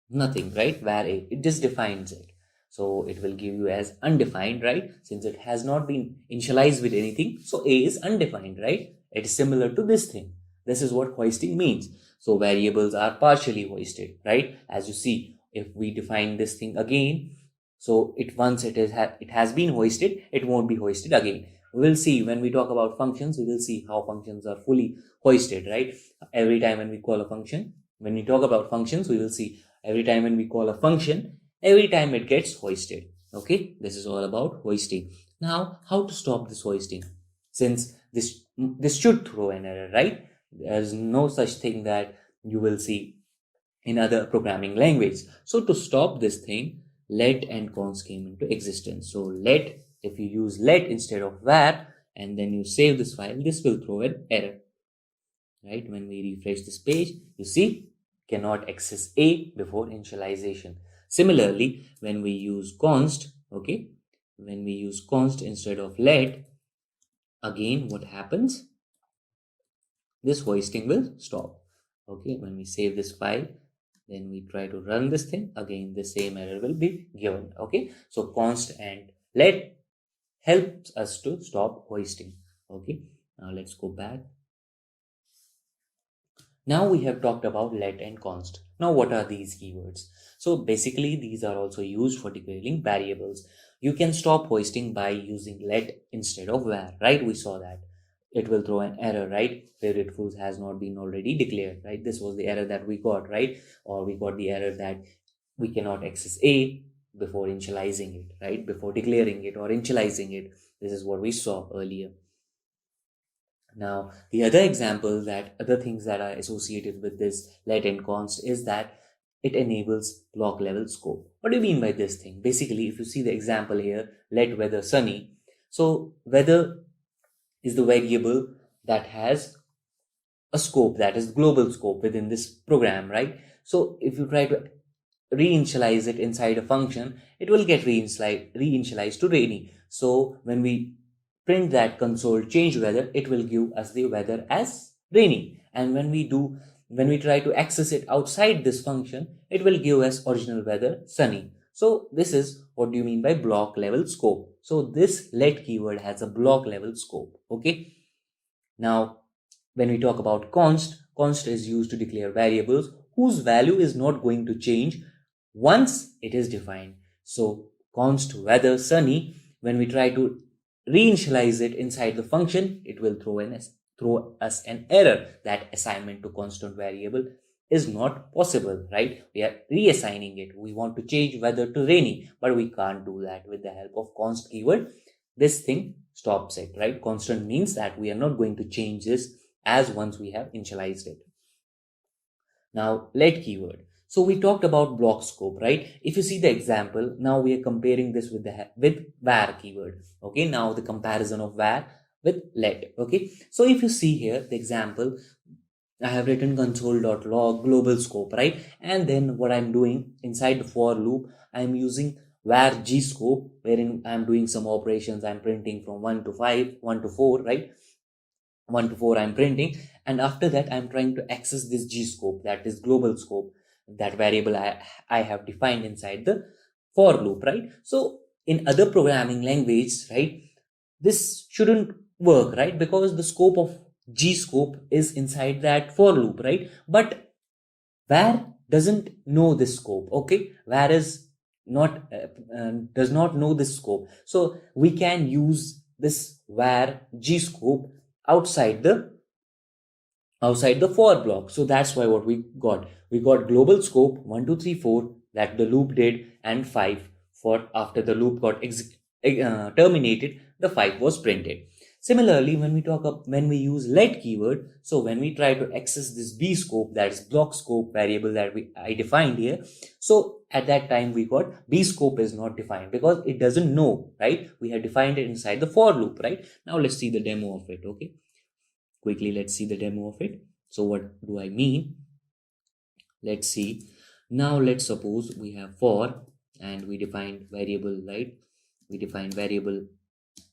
nothing, right? Where a, it just defines it. So it will give you as undefined, right? Since it has not been initialized with anything, so a is undefined, right? It is similar to this thing. This is what hoisting means. So variables are partially hoisted, right? As you see, if we define this thing again, so once it has been hoisted, it won't be hoisted again. We will see when we talk about functions, we will see how functions are fully hoisted, right? Every time when we call a function, when we talk about functions, we will see every time when we call a function, every time it gets hoisted. Okay, this is all about hoisting. Now, how to stop this hoisting? Since this should throw an error, right? There's no such thing that you will see in other programming language. So to stop this thing, let and const came into existence. So let, if you use let instead of var, and then you save this file, this will throw an error, right? When we refresh this page, you see, cannot access a before initialization. Similarly, when we use const, okay, when we use const instead of let, again, what happens? This hoisting will stop. Okay, when we save this file, then we try to run this thing, again, the same error will be given. Okay, so const and let helps us to stop hoisting. Okay, now let's go back. Now we have talked about let and const. Now what are these keywords? So basically these are also used for declaring variables. You can stop hoisting by using let instead of var, right? We saw that. It will throw an error, right? Favorite foods has not been already declared, right? This was the error that we got, right? Or we got the error that we cannot access a before initializing it, right? Before declaring it or initializing it. This is what we saw earlier. Now, the other example that other things that are associated with this let and const is that it enables block level scope. What do you mean by this thing? Basically, if you see the example here, let weather sunny. So weather is the variable that has a scope, that is global scope within this program, right? So if you try to reinitialize it inside a function, it will get reinitialized to rainy. So when we print that console change weather, it will give us the weather as rainy. And when we try to access it outside this function, it will give us original weather sunny. So this is what do you mean by block level scope. So this let keyword has a block level scope. Okay. Now, when we talk about const is used to declare variables whose value is not going to change once it is defined. So const weather sunny, when we try to reinitialize it inside the function, it will throw us an error that assignment to constant variable is not possible, right? We are reassigning it. We want to change weather to rainy, but we can't do that with the help of const keyword. This thing stops it, right? Constant means that we are not going to change this as once we have initialized it. Now, let keyword. So we talked about block scope, right? If you see the example, now we are comparing this with var keyword. Okay, now the comparison of var with let. Okay, so if you see here the example, I have written console.log global scope, right? And then what I'm doing inside the for loop, I'm using var g scope, wherein I'm doing some operations. I'm printing from 1 to 5, 1 to 4, right? 1 to 4 I'm printing, and after that I'm trying to access this g scope, that is global scope, that variable I have defined inside the for loop, right? So in other programming language, right, this shouldn't work, right? Because the scope of g scope is inside that for loop, right? But var doesn't know this scope, okay? Var is not does not know this scope, so we can use this var g scope outside the for block. So that's why what we got global scope 1 2 3 4 that the loop did, and 5 for after the loop got terminated, the 5 was printed. Similarly, when we use let keyword, so when we try to access this b scope, that is block scope variable that I defined here, so at that time we got b scope is not defined because it doesn't know, right? We have defined it inside the for loop, right? Now let's see the demo of it. Okay, quickly let's see the demo of it. So what do I mean? Let's see. Now let's suppose we have for, and we defined variable, right? We defined variable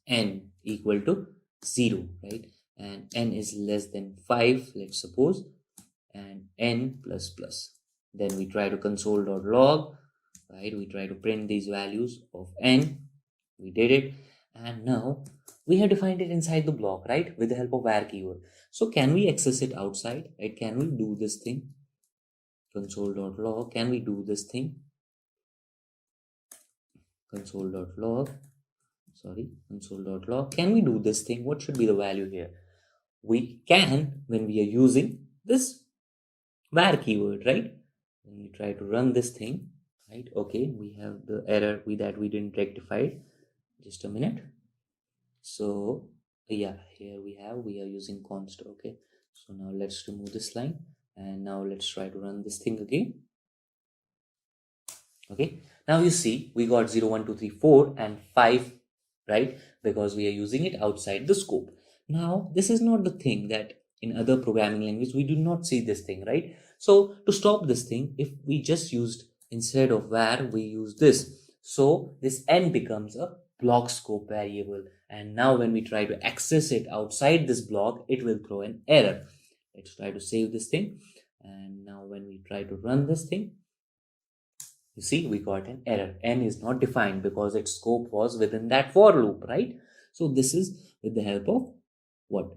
n equal to 0, right? And n is less than 5, let's suppose, and n plus plus. Then we try to console.log, right? We try to print these values of n. We did it, and now we have defined it inside the block, right, with the help of var keyword. So can we access it outside, right? Can we do this thing? Console.log, can we do this thing? Console.log, can we do this thing? What should be the value here? We can when we are using this var keyword, right? When we try to run this thing, right? Okay, we have the error that we didn't rectify. Just a minute. So yeah, here we are using const. Okay, so now let's remove this line, and now let's try to run this thing again. Okay, now you see we got 0 1 2 3 4 and 5, right? Because we are using it outside the scope. Now this is not the thing that in other programming language we do not see this thing, right? So to stop this thing, if we just used, instead of var, we use this, so this n becomes a block scope variable, and now when we try to access it outside this block, it will throw an error. Let's try to save this thing, and now when we try to run this thing, you see we got an error. N is not defined because its scope was within that for loop, right? So this is with the help of what?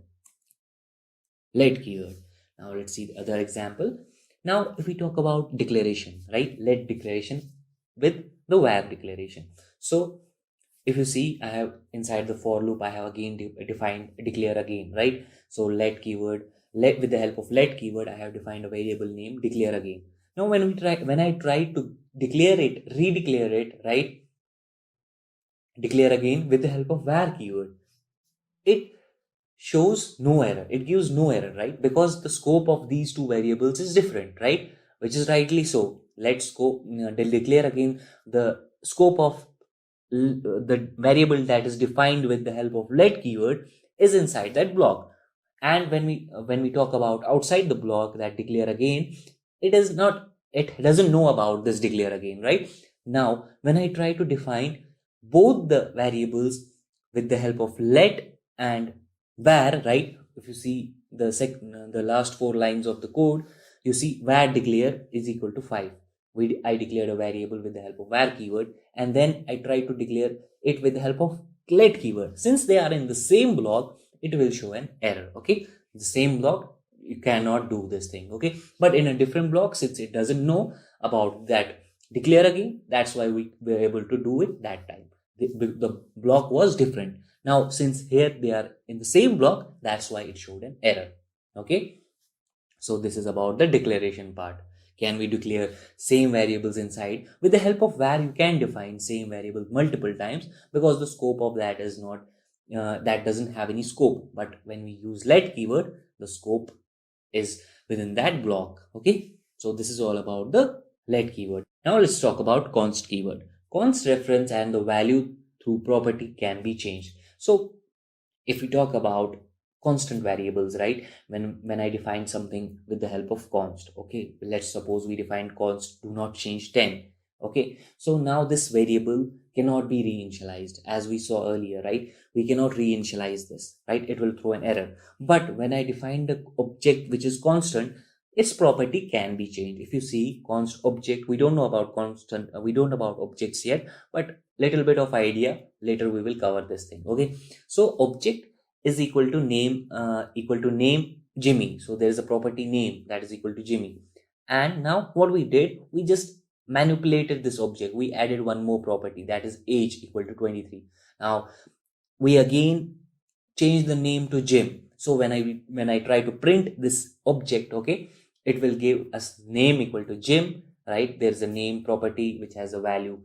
Let keyword. Now let's see the other example. Now if we talk about declaration, right? Let declaration with the var declaration. So if you see, I have inside the for loop, I have again defined declare again, right? So let keyword, with the help of let keyword, I have defined a variable name declare again. Now when I try to declare it, redeclare it, right? Declare again with the help of var keyword, it shows no error. It gives no error, right? Because the scope of these two variables is different, right? Which is rightly so. Let's go declare again the scope of the variable that is defined with the help of let keyword is inside that block. And when we talk about outside the block, that declare again, it doesn't know about this declare again, right? Now when I try to define both the variables with the help of let and var, right? If you see the last 4 lines of the code, you see var declare is equal to 5. I declared a variable with the help of var keyword, and then I try to declare it with the help of let keyword. Since they are in the same block, it will show an error. Okay, the same block, you cannot do this thing. Okay, but in a different block, since it doesn't know about that declare again, that's why we were able to do it that time. The block was different. Now since here they are in the same block, that's why it showed an error. Okay, so this is about the declaration part. Can we declare same variables inside? With the help of var, you can define same variable multiple times, because the scope of that is not that doesn't have any scope. But when we use let keyword, the scope is within that block. Okay, so this is all about the let keyword. Now let's talk about const keyword. Const reference and the value through property can be changed. So if we talk about constant variables, right? When I define something with the help of const, okay, let's suppose we define const do not change 10. Okay, so now this variable cannot be reinitialized, as we saw earlier, right? We cannot reinitialize this, right? It will throw an error. But when I define the object which is constant, its property can be changed. If you see const object, we don't know about constant, we don't know about objects yet, but little bit of idea, later we will cover this thing. Okay, so object is equal to name Jimmy. So there is a property name that is equal to Jimmy. And now what we did, we just manipulated this object. We added one more property, that is age equal to 23. Now we again change the name to Jim. So when I try to print this object, okay, it will give us name equal to Jim, right? There's a name property which has a value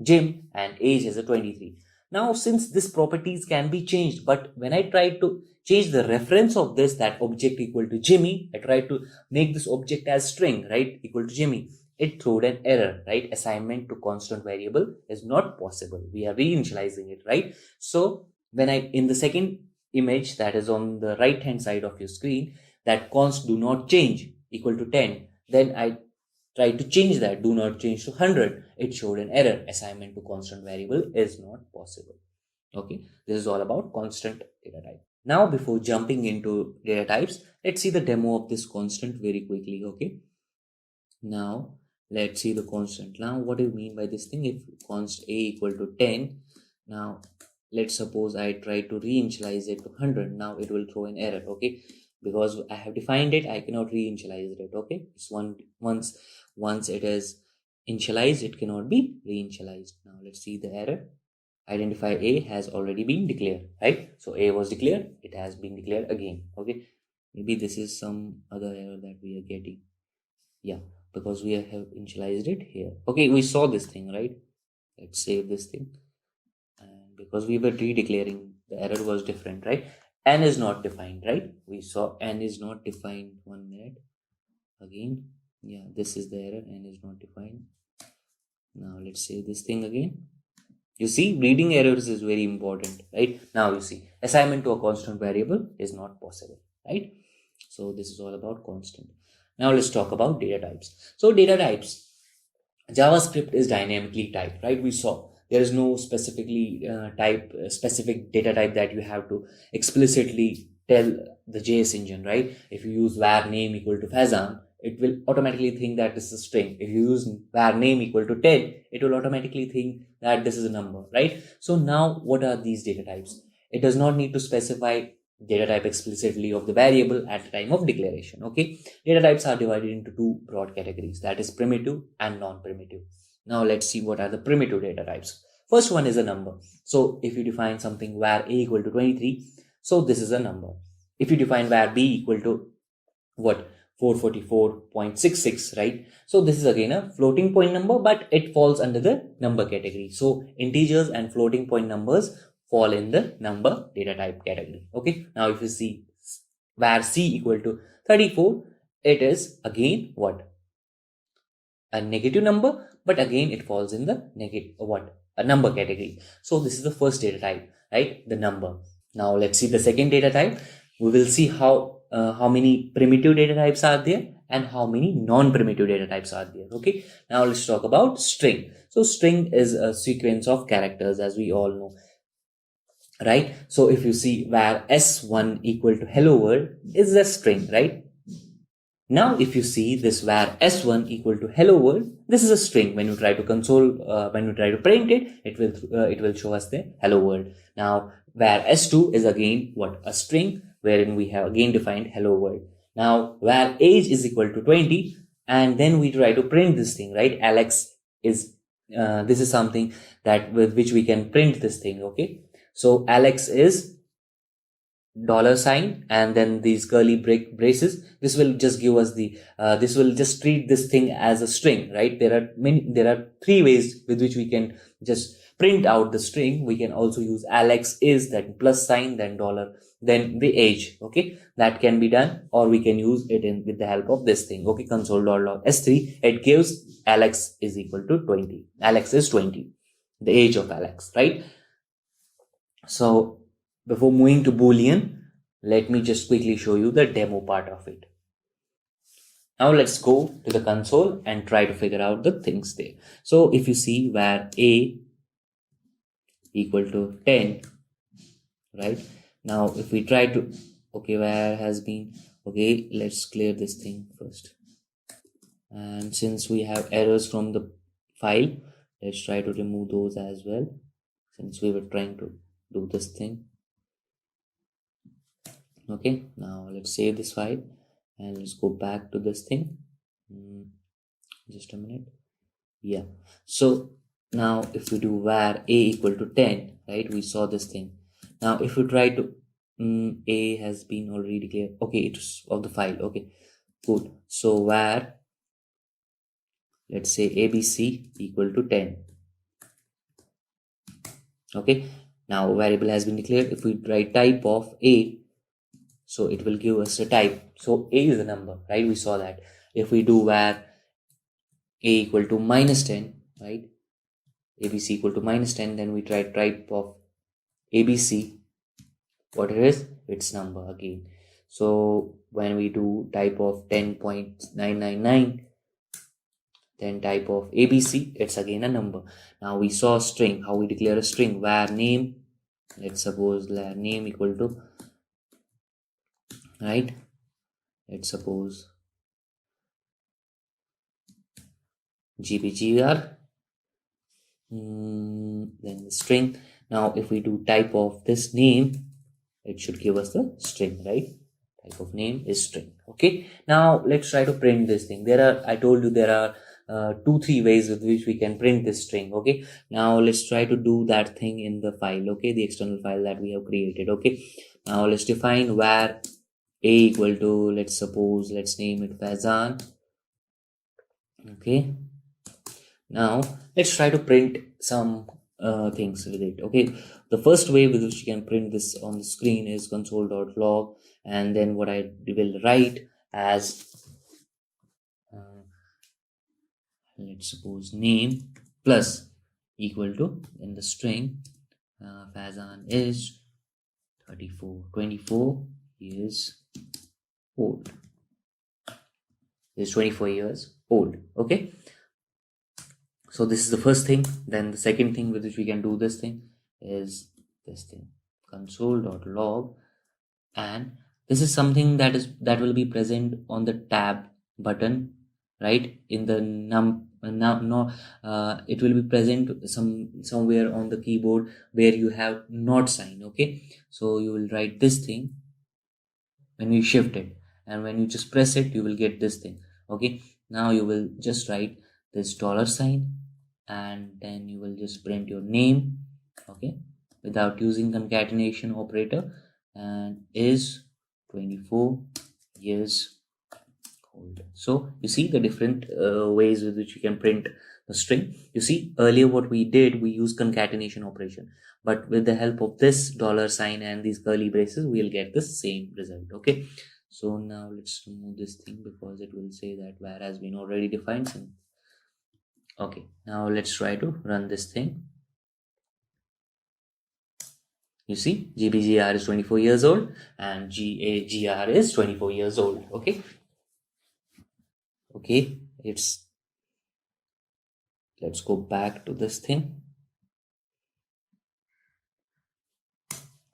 Jim and age is a 23. Now since this properties can be changed, but when I try to change the reference of this, that object equal to Jimmy, I try to make this object as string, right, equal to Jimmy, it threw an error, right? Assignment to constant variable is not possible. We are reinitializing it, right? So when in the second image that is on the right hand side of your screen, that const do not change equal to 10, then I try to change that do not change to 100, it showed an error. Assignment to constant variable is not possible. Okay, this is all about constant data type. Now before jumping into data types, let's see the demo of this constant very quickly. Okay, now let's see the constant. Now what do you mean by this thing? If const a equal to 10, now let's suppose I try to reinitialize it to 100, now it will throw an error. Okay, because I have defined it, I cannot reinitialize it. Okay, it's once it is initialized, it cannot be reinitialized. Now let's see the error. Identify A has already been declared, right? So A was declared, it has been declared again. Okay, maybe this is some other error that we are getting. Yeah, because we have initialized it here. Okay, we saw this thing, right? Let's save this thing. And because we were redeclaring, the error was different, right? N is not defined, right? We saw N is not defined. 1 minute again. Yeah, this is the error. N is not defined. Now let's save this thing again. You see, reading errors is very important, right? Now you see, assignment to a constant variable is not possible, right? So this is all about constant. Now let's talk about data types. So data types, JavaScript is dynamically typed, right? We saw there is no specific data type that you have to explicitly tell the JS engine, right? If you use var name equal to Fazan, it will automatically think that this is a string. If you use var name equal to 10, it will automatically think that this is a number, right? So now what are these data types? It does not need to specify data type explicitly of the variable at the time of declaration. Okay, data types are divided into two broad categories, that is primitive and non-primitive. Now let's see what are the primitive data types. First one is a number. So if you define something var a equal to 23, so this is a number. If you define var b equal to what, 444.66, right? So this is again a floating point number, but it falls under the number category. So integers and floating point numbers fall in the number data type category. Okay, now if you see var c equal to 34, it is again what, a negative number, but again it falls in the a number category. So this is the first data type, right? The number. Now let's see the second data type. We will see how many primitive data types are there and how many non-primitive data types are there. Okay, now let's talk about string. So string is a sequence of characters, as we all know, right? So if you see var s1 equal to hello world is a string, right? Now if you see this var s1 equal to hello world, this is a string. When you try to when you try to print it, it will show us the hello world. Now var s2 is again what, a string, wherein we have again defined hello world. Now var age is equal to 20, and then we try to print this thing, right? Alex is this is something that with which we can print this thing. Okay, so Alex is $, and then these curly braces. This will just give us the this will just treat this thing as a string, right? There are three ways with which we can just print out the string. We can also use Alex is, then plus sign, then $, then the age. Okay, that can be done, or we can use it with the help of this thing. Okay, console.log_s3, it gives Alex is equal to 20. Alex is 20, the age of Alex, right? So before moving to Boolean, let me just quickly show you the demo part of it. Now let's go to the console and try to figure out the things there. So if you see where a equal to 10, right? Now if we try to, okay, where has been, okay, let's clear this thing first. And since we have errors from the file, let's try to remove those as well, since we were trying to do this thing. Okay, now let's save this file and let's go back to this thing. Just a minute. Yeah, so now if we do var a equal to 10, right, we saw this thing. Now if we try to a has been already declared, okay, it's of the file. Okay, good. So var, let's say abc equal to 10. Okay, now variable has been declared. If we write type of a, so it will give us a type. So a is a number, right? We saw that. If we do var a equal to minus 10, right, abc equal to minus 10, then we try type of abc, what it is, it's number again. So when we do type of 10.999, then type of abc, it's again a number. Now we saw string, how we declare a string, var name, let's suppose var name equal to, right, let's suppose gbgr, then the string. Now if we do type of this name, it should give us the string, right? Type of name is string. Okay, now let's try to print this thing. I told you there are 2-3 ways with which we can print this string. Okay, now let's try to do that thing in the file, okay, the external file that we have created. Okay, now let's define var a equal to, let's name it Fazan. Okay, now let's try to print some things with it. Okay, the first way with which you can print this on the screen is console.log, and then what I will write as let's suppose name plus equal to, in the string, Fazan is 24 years old, is 24 years old. Okay, so this is the first thing. Then the second thing with which we can do this thing is this thing, console.log, and this is something that will be present on the tab button, right, in the it will be present somewhere on the keyboard where you have not sign. Okay, so you will write this thing when you shift it, and when you just press it, you will get this thing. Okay, now you will just write this $sign, and then you will just print your name, okay, without using concatenation operator, and is 24 years old. So you see the different ways with which you can print the string. You see, earlier what we did, we used concatenation operation, but with the help of this $sign and these curly braces, we'll get the same result. Okay, so now let's remove this thing because it will say that var has been already defined. Okay, now let's try to run this thing. You see, gbgr is 24 years old and gagr is 24 years old. Okay, let's go back to this thing.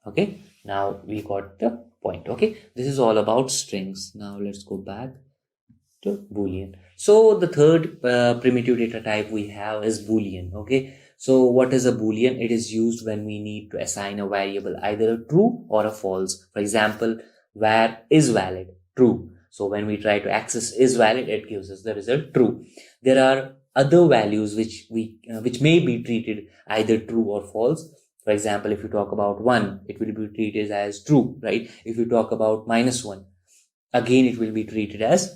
Okay, now we got the point. Okay, this is all about strings. Now let's go back to Boolean. So the third primitive data type we have is Boolean. Okay, so what is a Boolean? It is used when we need to assign a variable either a true or a false. For example, var is valid, true. So when we try to access is valid, it gives us the result true. There are other values which may be treated either true or false. For example, if you talk about 1, it will be treated as true, right? If you talk about -1, again it will be treated as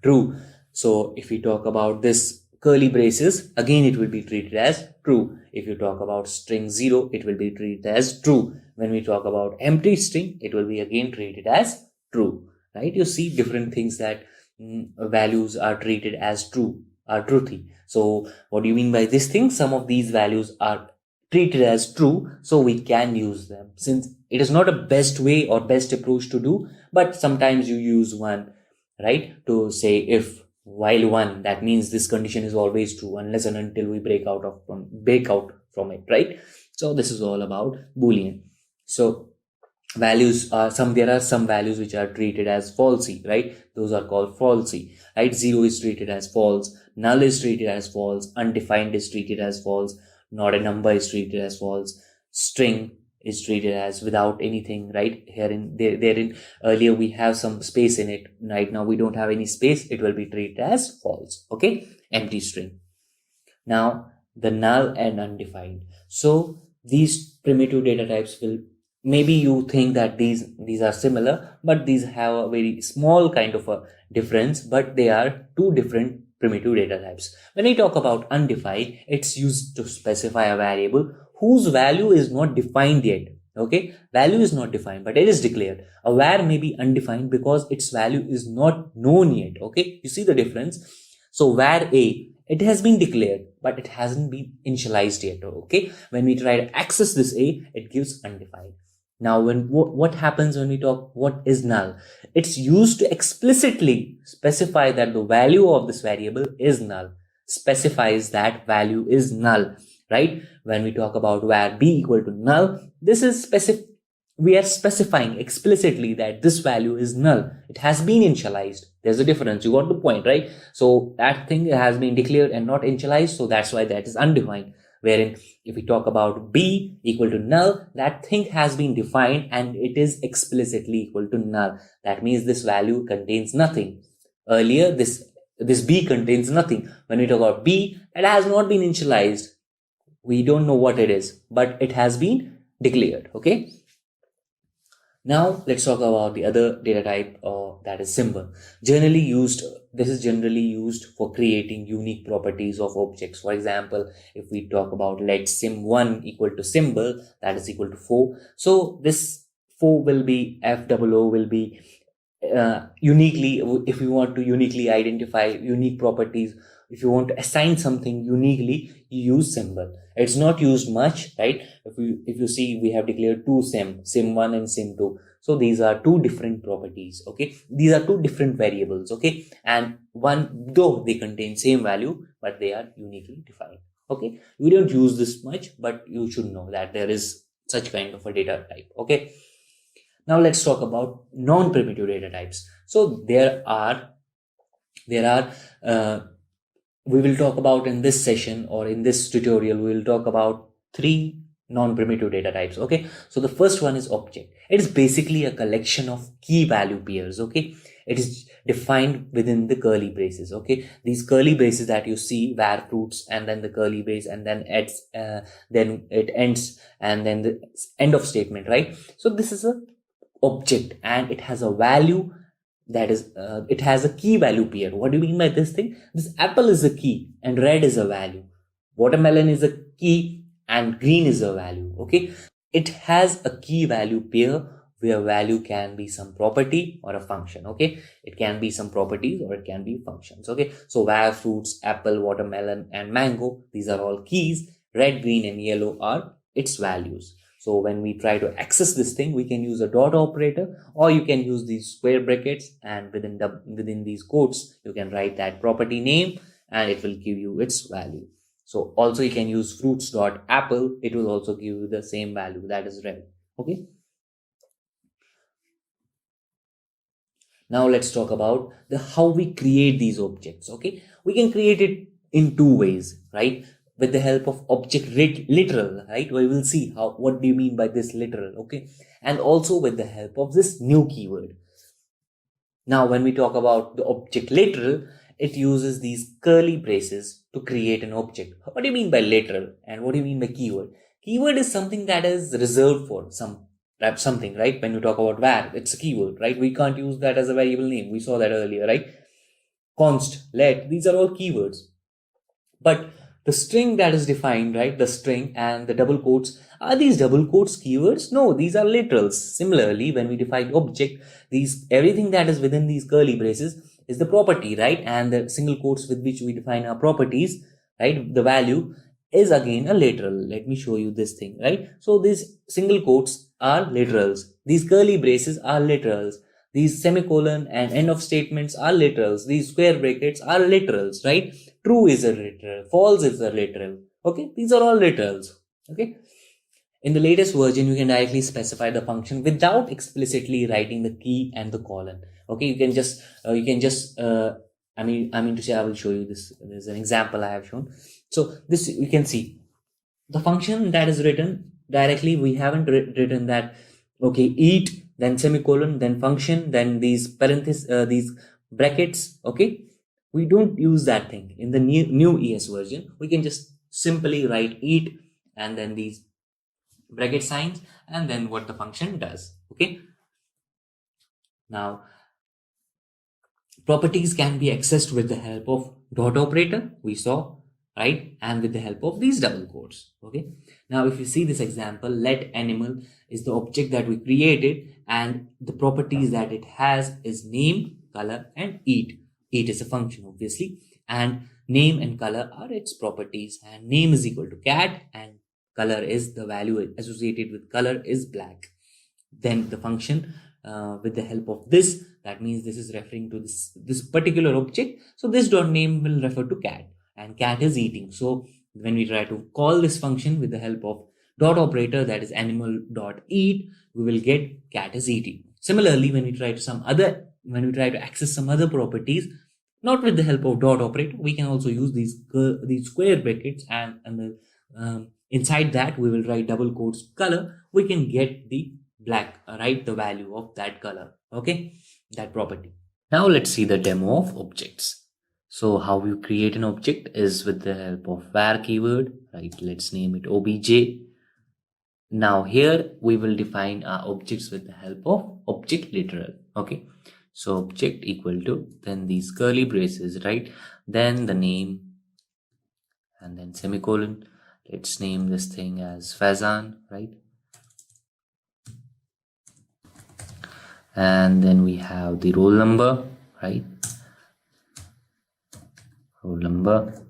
true. So if we talk about this curly braces, again it will be treated as true. If you talk about string 0, it will be treated as true. When we talk about empty string, it will be again treated as true, right? You see different things that values are treated as true, are truthy. So what do you mean by this thing? Some of these values are treated as true, so we can use them. Since it is not a best way or best approach to do, but sometimes you use one right? To say if while 1, that means this condition is always true unless and until we break out from it, right? So this is all about Boolean. So values are there are some values which are treated as falsy, right? Those are called falsy, right? 0 is treated as false, null is treated as false, undefined is treated as false, not a number is treated as false, string is treated as without anything, right? Therein earlier we have some space in it, right now we don't have any space, it will be treated as false, okay? Empty string. Now the null and undefined. So these primitive data types will, maybe you think that these are similar, but these have a very small kind of a difference, but they are two different primitive data types. When we talk about undefined, it's used to specify a variable whose value is not defined yet, okay? Value is not defined, but it is declared. A var may be undefined because its value is not known yet, okay? You see the difference? So var a, it has been declared, but it hasn't been initialized yet, okay? When we try to access this a, it gives undefined. Now, what happens when we talk what is null? It's used to explicitly specify that the value of this variable is null, specifies that value is null, right? When we talk about var b equal to null, this is we are specifying explicitly that this value is null. It has been initialized. There's a difference. You got the point, right? So that thing has been declared and not initialized. So that's why that is undefined. Wherein if we talk about b equal to null, that thing has been defined and it is explicitly equal to null. That means this value contains nothing. Earlier, this b contains nothing. When we talk about b, it has not been initialized. We don't know what it is, but it has been declared, okay? Now let's talk about the other data type, that is symbol. This is generally used for creating unique properties of objects. For example, if we talk about let sim1 equal to symbol, that is equal to 4. So this 4 will be FOO will be uniquely, if you want to uniquely identify unique properties, if you want to assign something uniquely, you use symbol. It's not used much, right? If you see, we have declared two sim1 and sim2. So these are two different properties, okay? These are two different variables, okay? And one, though they contain same value, but they are uniquely defined, okay? We don't use this much, but you should know that there is such kind of a data type, okay? Now let's talk about non-primitive data types. So we will talk about in this session or in this tutorial, we will talk about 3 non-primitive data types, okay? So the first one is object. It is basically a collection of key value pairs, okay? It is defined within the curly braces, okay? These curly braces that you see, var fruits, and then the curly brace, and then then it ends, and then the end of statement, right? So this is a object and it has a value that is it has a key value pair. What do you mean by this thing? This apple is a key and red is a value, watermelon is a key and green is a value, okay? It has a key value pair where value can be some property or a function, okay? It can be some properties or it can be functions, okay? So var fruits, apple, watermelon, and mango, these are all keys. Red, green, and yellow are its values. So when we try to access this thing, we can use a dot operator, or you can use these square brackets, and within these quotes, you can write that property name and it will give you its value. So also you can use fruits dot apple. It will also give you the same value, that is red, okay? Now let's talk about how we create these objects, okay? We can create it in 2 ways, right? With the help of object literal, right? We will see what do you mean by this literal, okay? And also with the help of this new keyword. Now, when we talk about the object literal, it uses these curly braces to create an object. What do you mean by literal? And what do you mean by keyword? Keyword is something that is reserved for something, right? When you talk about var, it's a keyword, right? We can't use that as a variable name. We saw that earlier, right? Const, let, these are all keywords. But the string that is defined, right? The string and the double quotes, are these double quotes keywords? No, these are literals. Similarly, when we define object, everything that is within these curly braces is the property, right? And the single quotes with which we define our properties, right? The value is again a literal. Let me show you this thing, right? So these single quotes are literals. These curly braces are literals. These semicolon and end of statements are literals. These square brackets are literals, right? True is a literal, false is a literal. Okay, these are all literals. Okay. In the latest version, you can directly specify the function without explicitly writing the key and the colon. Okay, you can just I mean to say, I will show you this. There's an example I have shown. So this, you can see the function that is written directly. We haven't written that, okay, eat, then semicolon, then function, then these parentheses, these brackets. Okay, we don't use that thing in the new ES version. We can just simply write eat and then these bracket signs and then what the function does. Okay, now properties can be accessed with the help of dot operator, we saw, right, and with the help of these double quotes. Okay, now if you see this example, let animal is the object that we created, and the properties that it has is name, color, and eat. Eat is a function, obviously, and name and color are its properties, and name is equal to cat and color is the value associated with color is black. Then the function with the help of this, that means this is referring to this particular object. So this dot name will refer to cat, and cat is eating. So when we try to call this function with the help of dot operator, that is animal dot eat, we will get cat is eating. Similarly, when we try to access some other properties, not with the help of dot operator, we can also use these square brackets, and inside that we will write double quotes color. We can get the black, right, the value of that color. Okay, that property. Now let's see the demo of objects. So how you create an object is with the help of var keyword, right? Let's name it obj. Now here we will define our objects with the help of object literal. Okay, so object equal to, then these curly braces, right, then the name, and then semicolon. Let's name this thing as Fazan, right? And then we have the roll number, right? Roll number.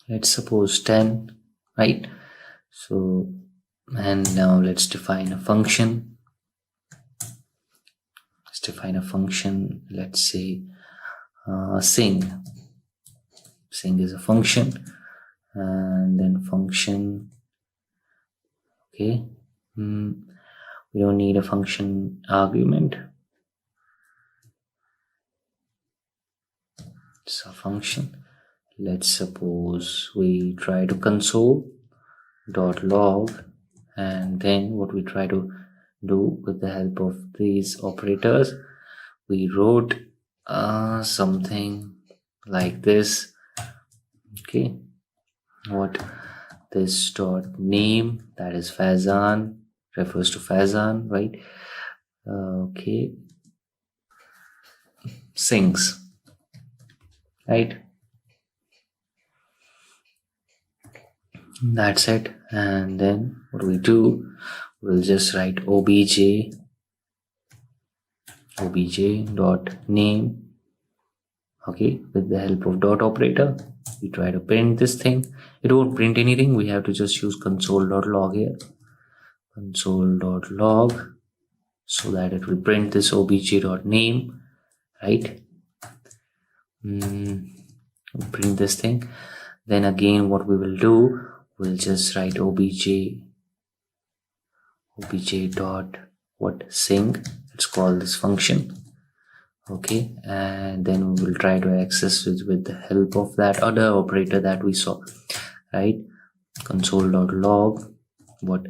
Let's suppose 10, right? So, and now let's define a function. Let's define a function. Let's say sing. Sing is a function, and then function. Okay, we don't need a function argument. It's a function. Let's suppose we try to console .log, and then what we try to do with the help of these operators, we wrote something like this. Okay, what this dot name, that is Fazan, refers to Fazan, right? Okay, sings, right? That's it. And then what we do, we'll just write obj dot name. Okay, with the help of dot operator, we try to print this thing. It won't print anything. We have to just use console.log here, console.log, so that it will print this obj.name, right? Print this thing. Then again, what we will do, we'll just write obj dot what sing. Let's call this function. Okay, and then we will try to access it with the help of that other operator that we saw, right? Console.log what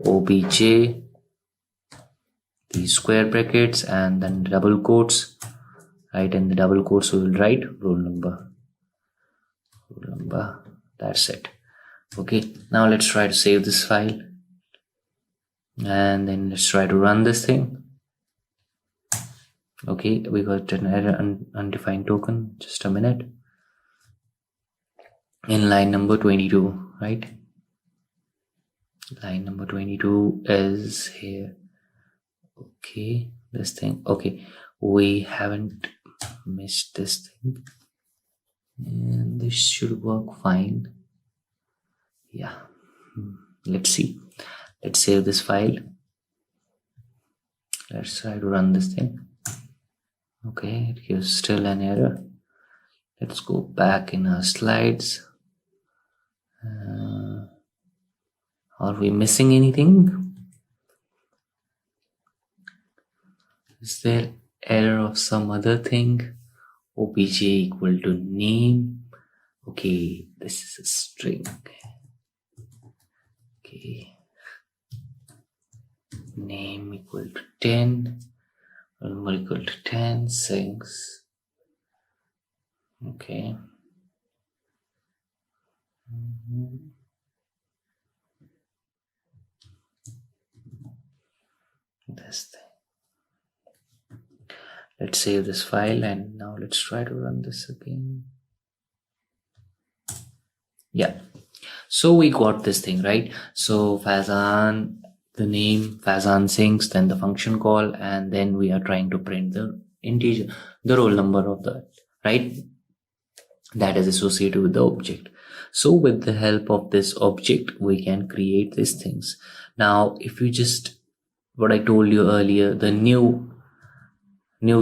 obj, these square brackets, and then double quotes, right? In the double quotes we will write roll number. That's it. Okay, now let's try to save this file, and then let's try to run this thing. Okay, we got an error, undefined token. Just a minute. In line number 22, right? Line number 22 is here. Okay, this thing. Okay, we haven't missed this thing, and this should work fine. Yeah. Let's see. Let's save this file. Let's try to run this thing. Okay, it gives still an error. Let's go back in our slides. Are we missing anything? Is there error of some other thing? Obj equal to name. Okay, this is a string. Okay, name equal to 10, number equal to 10, sinks. Okay. This thing. Let's save this file and now let's try to run this again. Yeah, so we got this thing, right? So Fazan, the name, Fazan sinks, then the function call, and then we are trying to print the integer, the roll number of the, right, that is associated with the object. So with the help of this object, we can create these things. Now, if you just, what I told you earlier, the new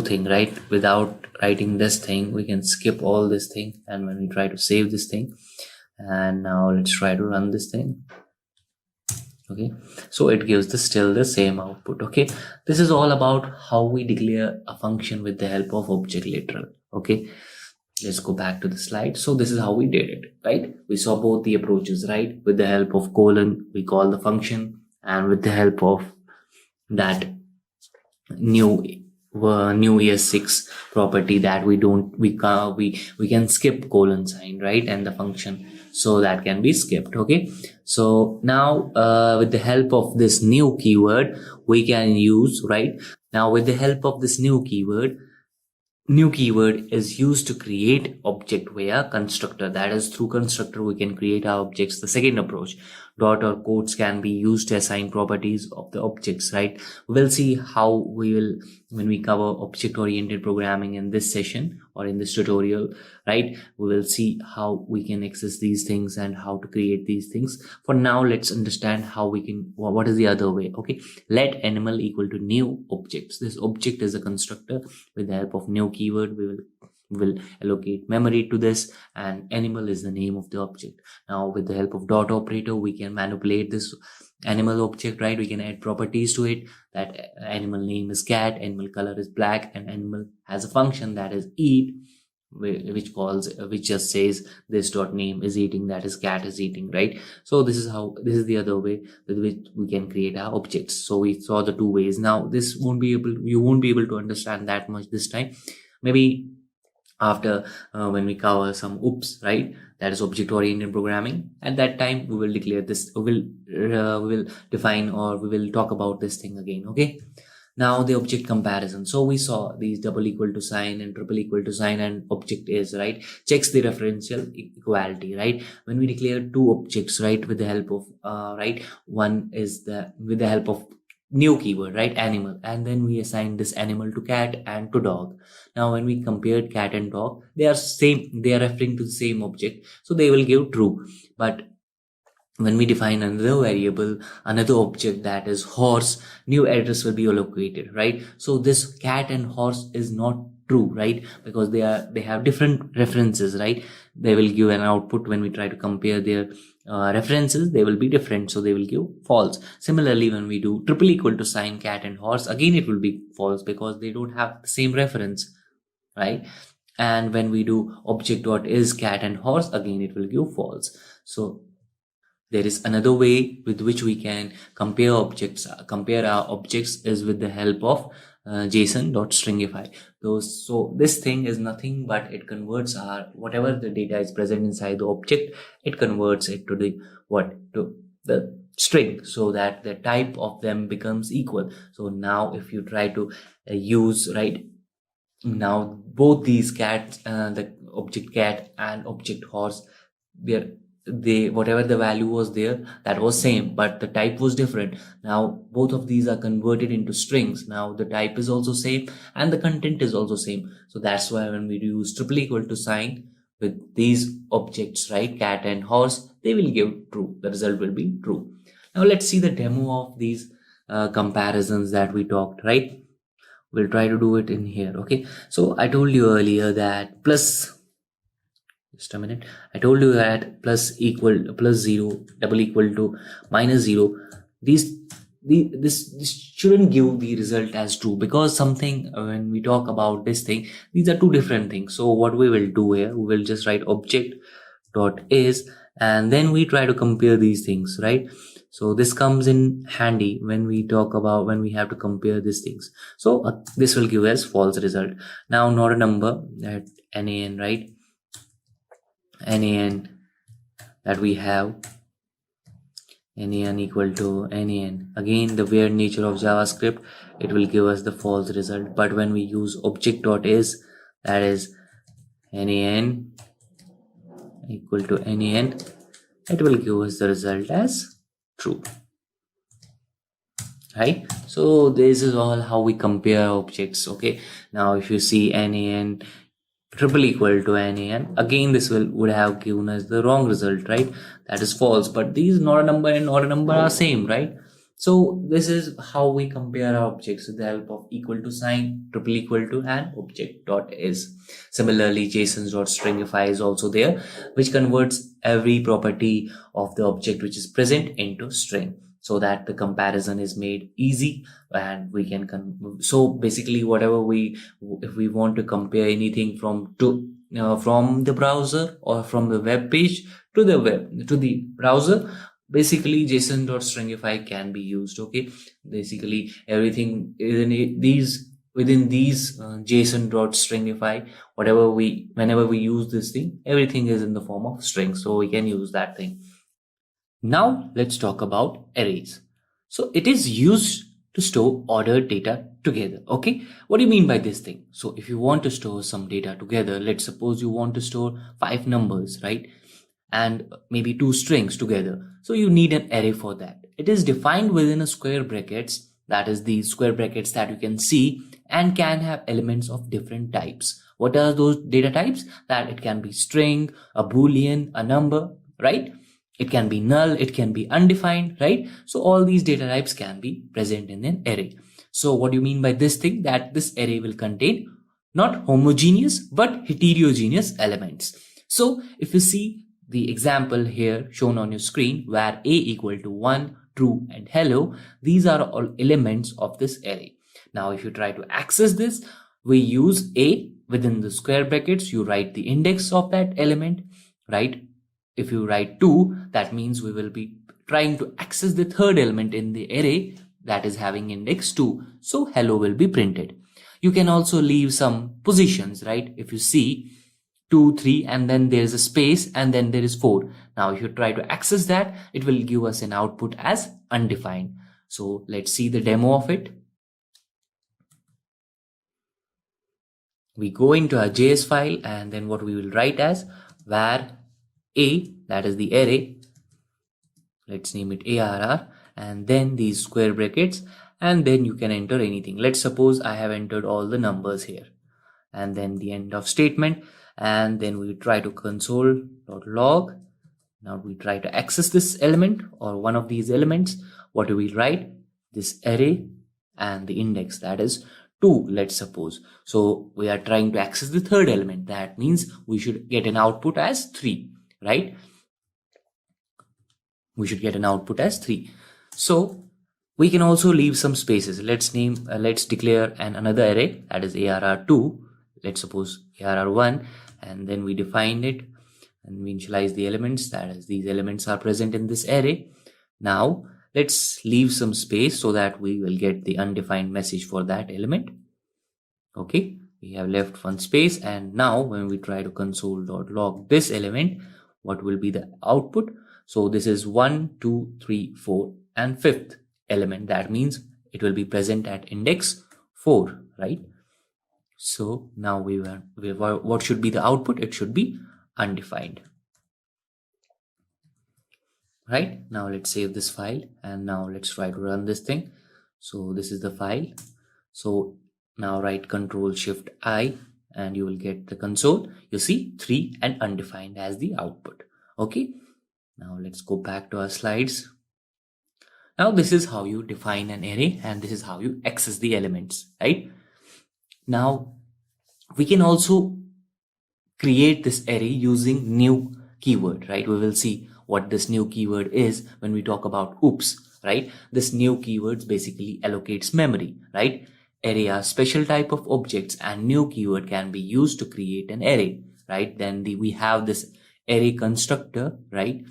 thing, right? Without writing this thing, we can skip all this thing. And when we try to save this thing, and now let's try to run this thing. Okay, so it gives still the same output. Okay, this is all about how we declare a function with the help of object literal. Okay, let's go back to the slide. So this is how we did it, right? We saw both the approaches, right? With the help of colon, we call the function, and with the help of that new ES6 property that we can skip colon sign, right? And the function, so that can be skipped. Okay, so now with the help of this new keyword, we can use, right? Now with the help of this new keyword is used to create object via constructor. That is, through constructor we can create our objects. The second approach, dot or quotes can be used to assign properties of the objects, right? We'll see how we will when we cover object oriented programming in this session or in this tutorial, right? We will see how we can access these things and how to create these things. For now, let's understand how we can, what is the other way. Okay, let animal equal to new objects. This object is a constructor. With the help of new keyword, we will allocate memory to this, and animal is the name of the object. Now with the help of dot operator, we can manipulate this animal object, right? We can add properties to it. That animal name is cat, animal color is black, and animal has a function that is eat, which just says this dot name is eating, that is cat is eating, right? So this is the other way with which we can create our objects. So we saw the two ways. Now you won't be able to understand that much this time. Maybe after when we cover some OOPS, right? That is object oriented programming. At that time, we will declare this. We will define, or we will talk about this thing again. Okay. Now the object comparison. So we saw these double equal to sign and triple equal to sign, and object is, right, checks the referential equality, right? When we declare two objects, right, with the help of right, one is with the help of new keyword, right, animal, and then we assign this animal to cat and to dog. Now when we compared cat and dog, they are referring to the same object, so they will give true. But when we define another variable, another object, that is horse, new address will be allocated, right? So this cat and horse is not true, right? Because they have different references, right? They will give an output when we try to compare their references. They will be different, so they will give false. Similarly, when we do triple equal to sign cat and horse, again it will be false because they don't have the same reference, right? And when we do object dot is cat and horse, again it will give false. So there is another way with which we can compare our objects is with the help of JSON.stringify. So this thing is nothing but it converts whatever the data is present inside the object, it converts it to the string, so that the type of them becomes equal. So now if you try to use, right, now both these cats, the object cat and object horse, whatever the value was there, that was same, but the type was different. Now both of these are converted into strings. Now the type is also same and the content is also same. So that's why when we use triple equal to sign with these objects, right, cat and horse, they will give true. The result will be true. Now let's see the demo of these comparisons that we talked, right? We'll try to do it in here. Okay, so I told you earlier that just a minute, I told you that plus 0 double equal to minus 0. This shouldn't give the result as true, because something, when we talk about this thing, these are two different things. So what we will do here, we will just write object dot is, and then we try to compare these things, right? So this comes in handy when we have to compare these things. So this will give us false result. Now not a number, at nan, right? nan that we have, nan equal to nan. Again, the weird nature of JavaScript, it will give us the false result. But when we use object.is, that is nan equal to nan, it will give us the result as true, right? So this is all how we compare objects. Okay, now if you see nan triple equal to nan, again this would have given us the wrong result, right? That is false. But these not a number and not a number are same, right? So this is how we compare our objects with the help of equal to sign, triple equal to, and object.is. Similarly, JSON.stringify is also there, which converts every property of the object which is present into string, so that the comparison is made easy, and we can so basically whatever if we want to compare anything from the browser or from the web page to the browser, basically JSON.stringify can be used. Okay, basically everything within these JSON.stringify, whenever we use this thing, everything is in the form of string, so we can use that thing. Now let's talk about arrays. So it is used to store ordered data together. Okay, what do you mean by this thing? So if you want to store some data together, let's suppose you want to store 5 numbers, right? And maybe 2 strings together. So you need an array for that. It is defined within a square brackets, that is the square brackets that you can see, and can have elements of different types. What are those data types? That it can be string, a boolean, a number, right? It can be null, it can be undefined, right? So all these data types can be present in an array. So what do you mean by this thing? That this array will contain not homogeneous but heterogeneous elements. So if you see the example here shown on your screen, where a equal to 1, true, and hello, these are all elements of this array. Now if you try to access this, we use a within the square brackets, you write the index of that element, right? If you write 2, that means we will be trying to access the third element in the array that is having index 2. So hello will be printed. You can also leave some positions, right? If you see 2, 3, and then there is a space, and then there is 4. Now if you try to access that, it will give us an output as undefined. So let's see the demo of it. We go into our JS file, and then what we will write as var a, that is the array, let's name it arr, and then these square brackets, and then you can enter anything. Let's suppose I have entered all the numbers here, and then the end of statement, and then we try to console.log. Now we try to access this element or one of these elements. What do we write? This array and the index, that is 2, let's suppose. So we are trying to access the third element. That means we should get an output as 3, right? We should get an output as 3. So we can also leave some spaces. Let's declare another array, that is arr2. Let's suppose arr1, and then we define it and we initialize the elements, that is these elements are present in this array. Now let's leave some space so that we will get the undefined message for that element. Okay, we have left one space, and now when we try to console.log this element, what will be the output? So this is 1, 2, 3, 4, and 5th element. That means it will be present at index 4, right? So now what should be the output? It should be undefined, right? Now let's save this file, and now let's try to run this thing. So this is the file. So now write Ctrl+Shift+I, and you will get the console. You see 3 and undefined as the output. Okay, now let's go back to our slides. Now this is how you define an array, and this is how you access the elements, right? Now we can also create this array using new keyword, right? We will see what this new keyword is when we talk about oops, right? This new keywords basically allocates memory, right? Array are special type of objects, and new keyword can be used to create an array, right? Then we have this array constructor, right?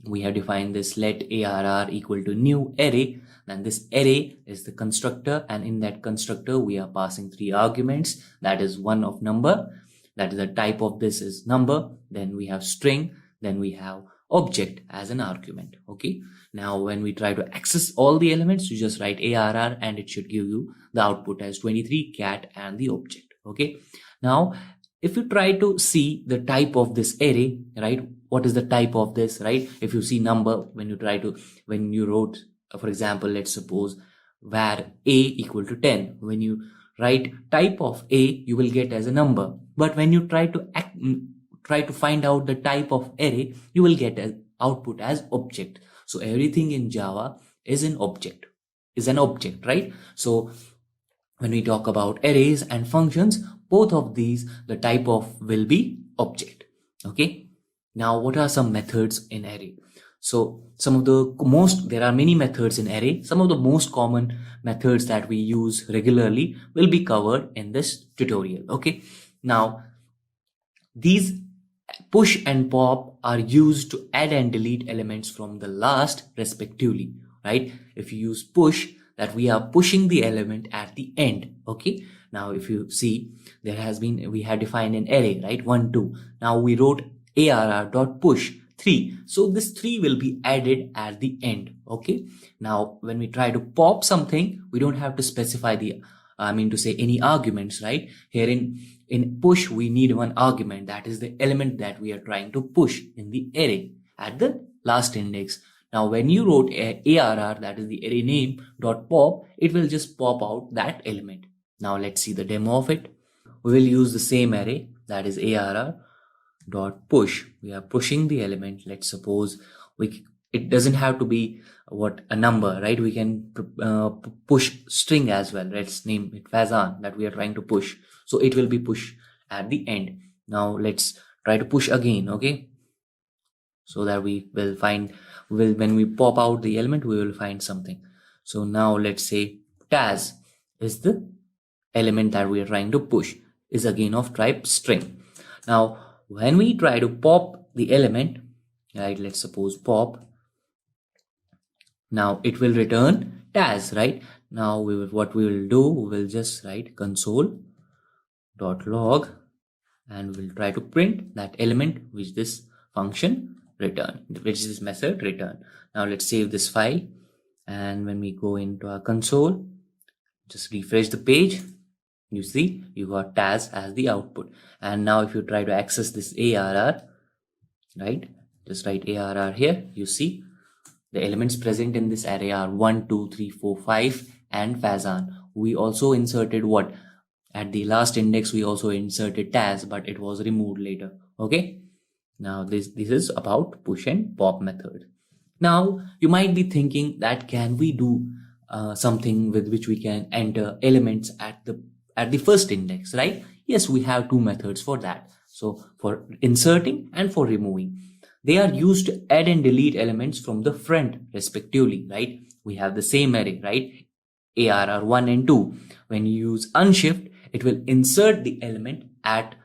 We have defined this let arr equal to new array. Then this array is the constructor, and in that constructor we are passing 3 arguments. That is one of number, that is the type of this is number, then we have string, then we have object as an argument. Okay, now when we try to access all the elements, you just write arr and it should give you the output as 23 cat and the object. Okay, now if you try to see the type of this array, right, what is the type of this, right? If you see number, when you wrote, for example, let's suppose var a equal to 10, when you write type of a, you will get as a number. But when you try to find out the type of array, you will get an output as object. So everything in Java is an object, right? So when we talk about arrays and functions, both of these, the type of will be object. Okay. Now what are some methods in array? So there are many methods in array. Some of the most common methods that we use regularly will be covered in this tutorial. Okay. Now these push and pop are used to add and delete elements from the last respectively, right? If you use push, that we are pushing the element at the end. Okay. Now if you see, we have defined an array, right? 1, 2. Now we wrote arr.push 3. So this 3 will be added at the end. Okay. Now when we try to pop something, we don't have to specify any arguments, right? Here in push, we need one argument. That is the element that we are trying to push in the array at the last index. Now when you wrote arr, that is the array name dot pop, it will just pop out that element. Now let's see the demo of it. We will use the same array, that is arr dot push. We are pushing the element. Let's suppose it doesn't have to be a number, right? We can push string as well. Let's name it Fazan, that we are trying to push. So it will be push at the end. Now let's try to push again. Okay, so that we will when we pop out the element, we will find something. So now let's say Taz is the element that we are trying to push, is again of type string. Now when we try to pop the element, right, let's suppose pop, now it will return Taz, right? Now we will just write console.log, and we'll try to print that element which this function which this method return. Now let's save this file, and when we go into our console, just refresh the page, you see you got Taz as the output. And now if you try to access this arr, right, just write arr here, you see the elements present in this array are 1, 2, 3, 4, 5 and Fazan. We also inserted at the last index, we also inserted Taz, but it was removed later. Okay. Now this is about push and pop method. Now you might be thinking that can we do something with which we can enter elements at the first index, right? Yes, we have 2 methods for that. So for inserting and for removing, they are used to add and delete elements from the front respectively, right? We have the same array, right? arr 1 and 2. When you use unshift, it will insert the element at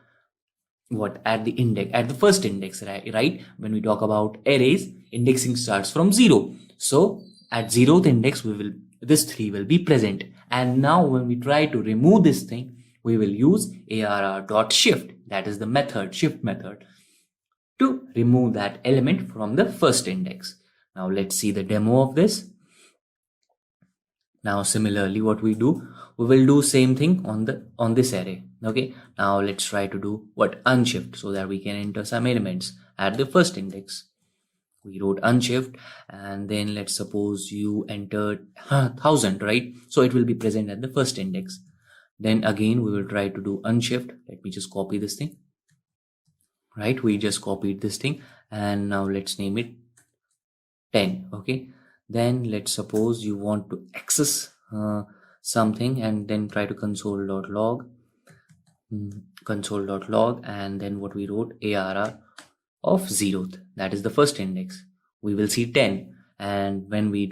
the first index, right? When we talk about arrays, indexing starts from 0. So at 0th index, this 3 will be present. And now when we try to remove this thing, we will use arr.shift, that is the shift method, to remove that element from the first index. Now let's see the demo of this. Now similarly, what we will do same thing on this array. Okay, now let's try to do unshift, so that we can enter some elements at the first index. We wrote unshift, and then let's suppose you entered 1000, right? So it will be present at the first index. Then again we will try to do unshift. Let me just copy this thing, right? We just copied this thing, and now let's name it 10. Okay, Then let's suppose you want to access something, and then try to console.log, and then what we wrote, ARR of 0th, that is the first index. We will see 10, and when we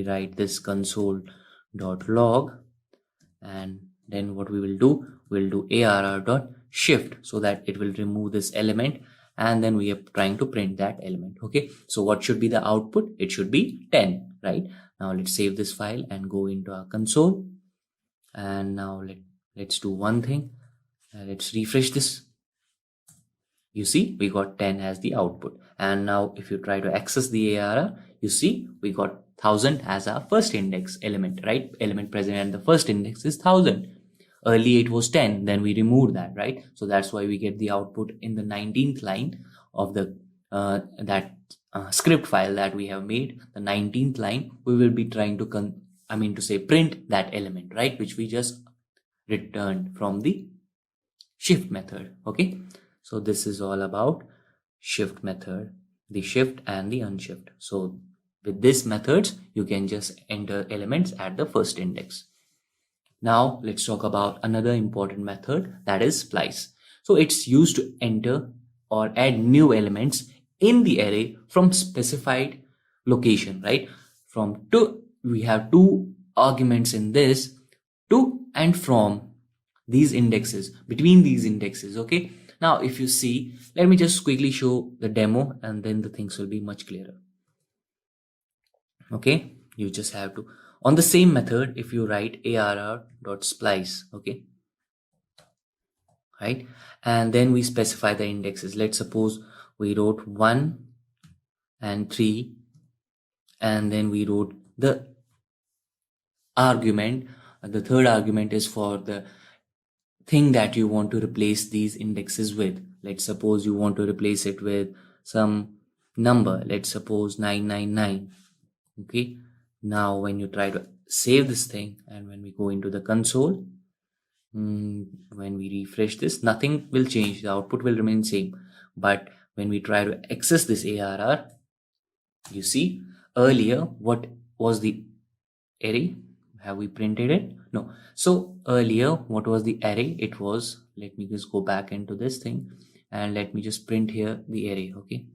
write this console.log, and then what we will do, we'll do ARR.shift, so that it will remove this element, and then we are trying to print that element. Okay, so what should be the output? It should be 10, right? Now let's save this file and go into our console, and now let's do one thing. Let's refresh this. You see, we got 10 as the output. And now if you try to access the ARR, you see we got 1000 as our first index element, right? Element present and the first index is 1000. Earlier it was 10, then we removed that, right? So that's why we get the output in the 19th line of the script file that we have made. The 19th line, we will be trying to print that element, right? Which we just returned from the shift method. Okay, so this is all about shift method, the shift and the unshift. So with these methods, you can just enter elements at the first index. Now let's talk about another important method, that is splice. So it's used to enter or add new elements in the array from specified location, right? We have two arguments in this, to and from these indexes, between these indexes. Okay, now if you see, let me just quickly show the demo, and then the things will be much clearer. Okay, you just have to, on the same method, if you write arr.splice, okay, right, and then we specify the indexes. Let's suppose we wrote 1 and 3, and then we wrote the argument. The third argument is for the thing that you want to replace these indexes with. Let's suppose you want to replace it with some number. Let's suppose 999. Okay, now when you try to save this thing, and when we go into the console, when we refresh this, nothing will change, the output will remain same. But when we try to access this ARR, you see, earlier what was the array? Have we printed it? No. So earlier what was the array? It was, let me just go back into this thing, and let me just print here the array. Okay,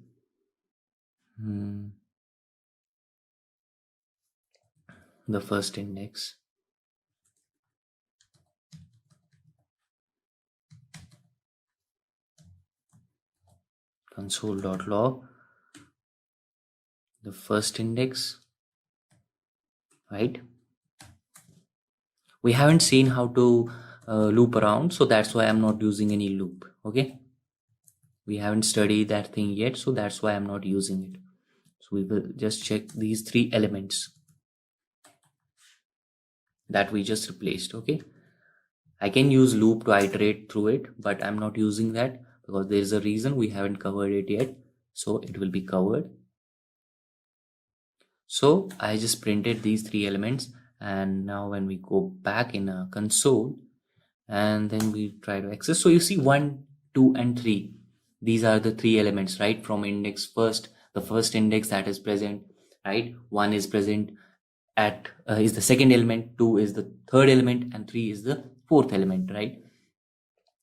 the first index, console.log, the first index, right? We haven't seen how to loop around, so that's why I'm not using any loop. Okay, we haven't studied that thing yet, so that's why I'm not using it. So we will just check these 3 elements that we just replaced. Okay, I can use loop to iterate through it, but I'm not using that because there is a reason we haven't covered it yet, so it will be covered. So I just printed these 3 elements, and now when we go back in a console, and then we try to access, so you see 1, 2 and 3, these are the 3 elements, right, from index first, the first index that is present, right? 1 is present at is the second element, 2 is the third element, and 3 is the fourth element, right?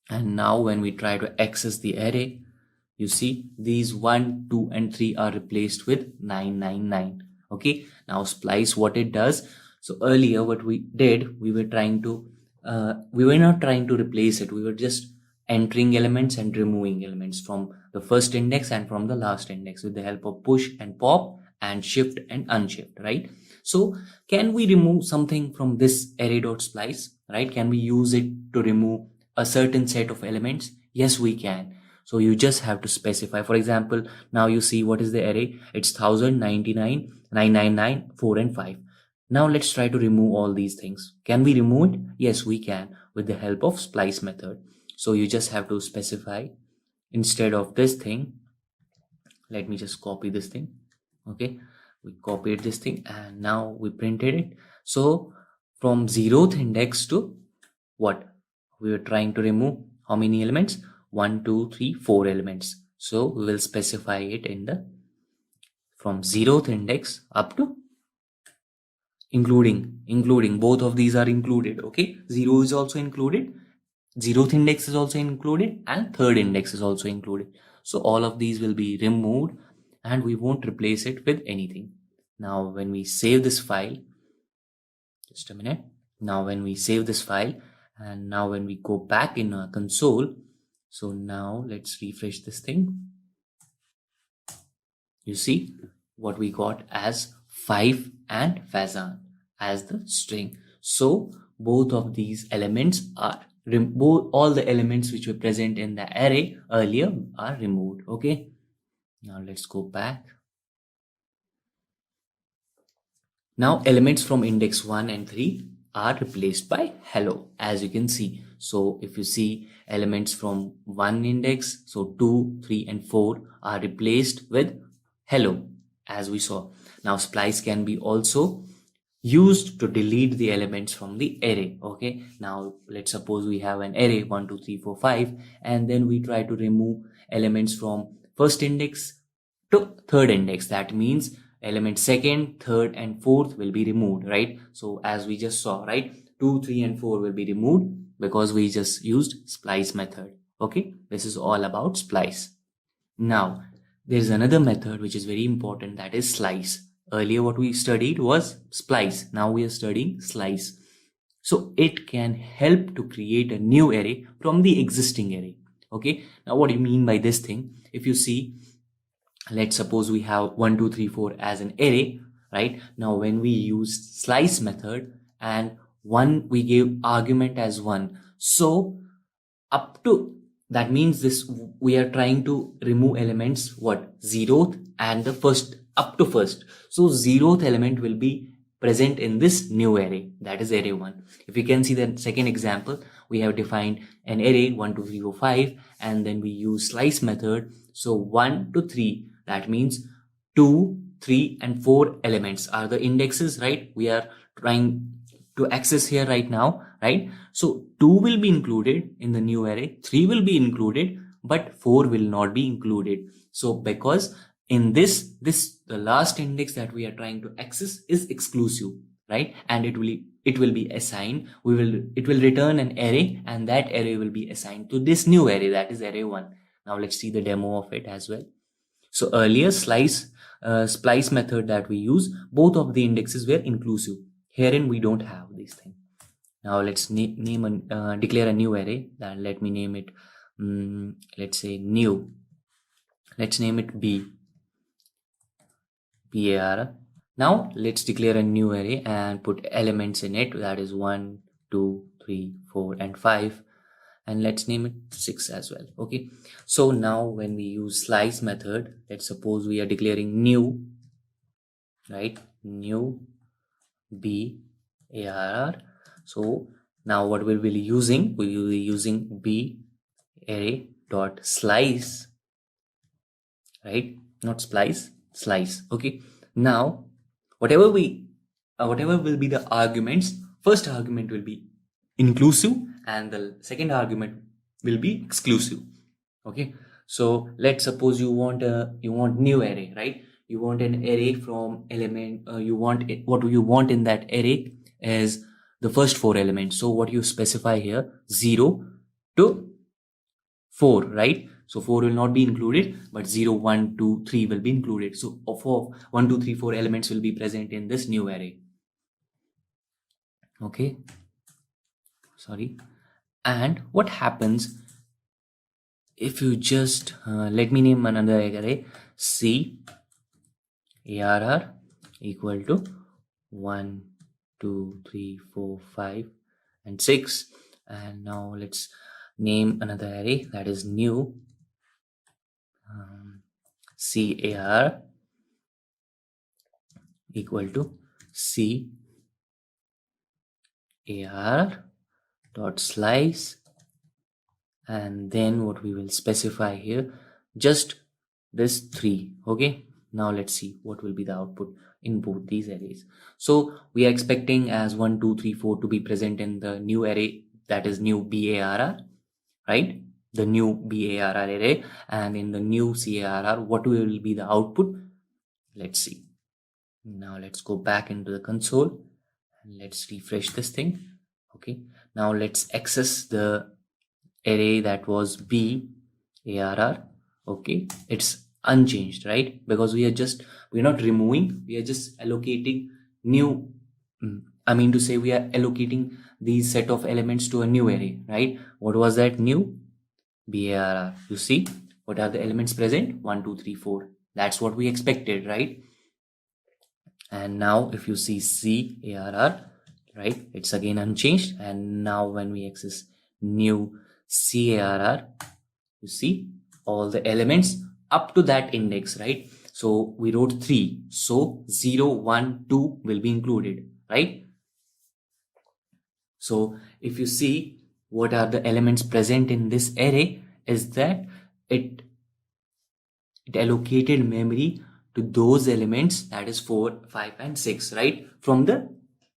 And now when we try to access the array, you see these 1, 2 and 3 are replaced with 999. Okay, now splice, what it does, so earlier what we did, we were not trying to replace it, we were just entering elements and removing elements from the first index and from the last index with the help of push and pop and shift and unshift, right? So can we remove something from this array.splice, right? Can we use it to remove a certain set of elements? Yes, we can. So you just have to specify. For example, now you see what is the array? It's 1000, 99, 999, 4 and 5. Now let's try to remove all these things. Can we remove it? Yes, we can with the help of splice method. So you just have to specify, instead of this thing, let me just copy this thing. Okay, we copied this thing and now we printed it. So from 0th index to what? We were trying to remove how many elements? 1, 2, 3, 4 elements. So we will specify it in the from 0th index up to including both of these are included. Okay, 0 is also included, 0th index is also included, and 3rd index is also included. So all of these will be removed and we won't replace it with anything. Now when we save this file, just a minute, now when we save this file and now when we go back in our console, so now let's refresh this thing. You see what we got as 5 and Fazan as the string. So both of these elements are all the elements which were present in the array earlier are removed. Okay, now let's go back. Now elements from index 1 and 3 are replaced by hello, as you can see. So if you see elements from 1 index, so 2, 3 and 4 are replaced with hello, as we saw. Now splice can be also used to delete the elements from the array. Okay, now let's suppose we have an array 1 2 3 4 5 and then we try to remove elements from first index to third index. That means element second, third and fourth will be removed, right? So as we just saw, right, 2 3 and 4 will be removed because we just used splice method. Okay, this is all about splice. Now there's another method which is very important, that is slice. Earlier what we studied was splice, now we are studying slice. So it can help to create a new array from the existing array. Okay, now what do you mean by this thing? If you see, let's suppose we have 1 2 3 4 as an array, right? Now when we use slice method and we gave argument as 1, so up to, that means this we are trying to remove elements what, 0th and the first, up to first. So 0th element will be present in this new array, that is array 1. If you can see the second example, we have defined an array 1 2 3 4 5 and then we use slice method. So 1 to 3, that means 2 3 and 4 elements are the indexes, right? We are trying to access here right now, right? So 2 will be included in the new array, 3 will be included, but 4 will not be included. So because in this the last index that we are trying to access is exclusive, right? And it will be assigned, it will return an array and that array will be assigned to this new array, that is array 1. Now let's see the demo of it as well. So earlier splice method that we use, both of the indexes were inclusive. Herein we don't have this thing. Now let's declare a new array. Then let me name it, let's say new. Let's name it BAR. Now let's declare a new array and put elements in it, that is 1 2 3 4 and 5. And let's name it 6 as well. Okay, so now when we use slice method, let's suppose we are declaring new, right? New BAR. So now what we'll be using, we will be using B array dot slice, right? Not splice, slice. Okay, now whatever will be the arguments, first argument will be inclusive and the second argument will be exclusive. Okay, so let's suppose you want new array, right? You want an array from element, what you want in that array is the first 4 elements. So what you specify here, 0 to 4, right? So 4 will not be included, but 0 1 2 3 will be included. So 1 2 3 4 elements will be present in this new array. Okay, sorry. And what happens if you just let me name another array, C ARR equal to 1 2 3 4 5 and 6. And now let's name another array, that is new CAR equal to C AR dot slice, and then what we will specify here, just this 3. Okay, now let's see what will be the output in both these arrays. So we are expecting as 1 2 3 4 to be present in the new array, that is new BARR, right? The new BARR array. And in the new CARR, what will be the output? Let's see. Now let's go back into the console and let's refresh this thing. Okay, now let's access the array that was B ARR. Okay, it's unchanged, right? Because we're not removing, we are just allocating new, I mean to say we are allocating these set of elements to a new array, right? What was that new? BARR. You see what are the elements present? 1 2 3 4. That's what we expected, right? And now if you see CARR, right, it's again unchanged. And now when we access new CARR, you see all the elements up to that index, right? So we wrote 3, so 0 1 2 will be included, right? So if you see what are the elements present in this array, is that it allocated memory to those elements, that is 4 5 and 6, right, from the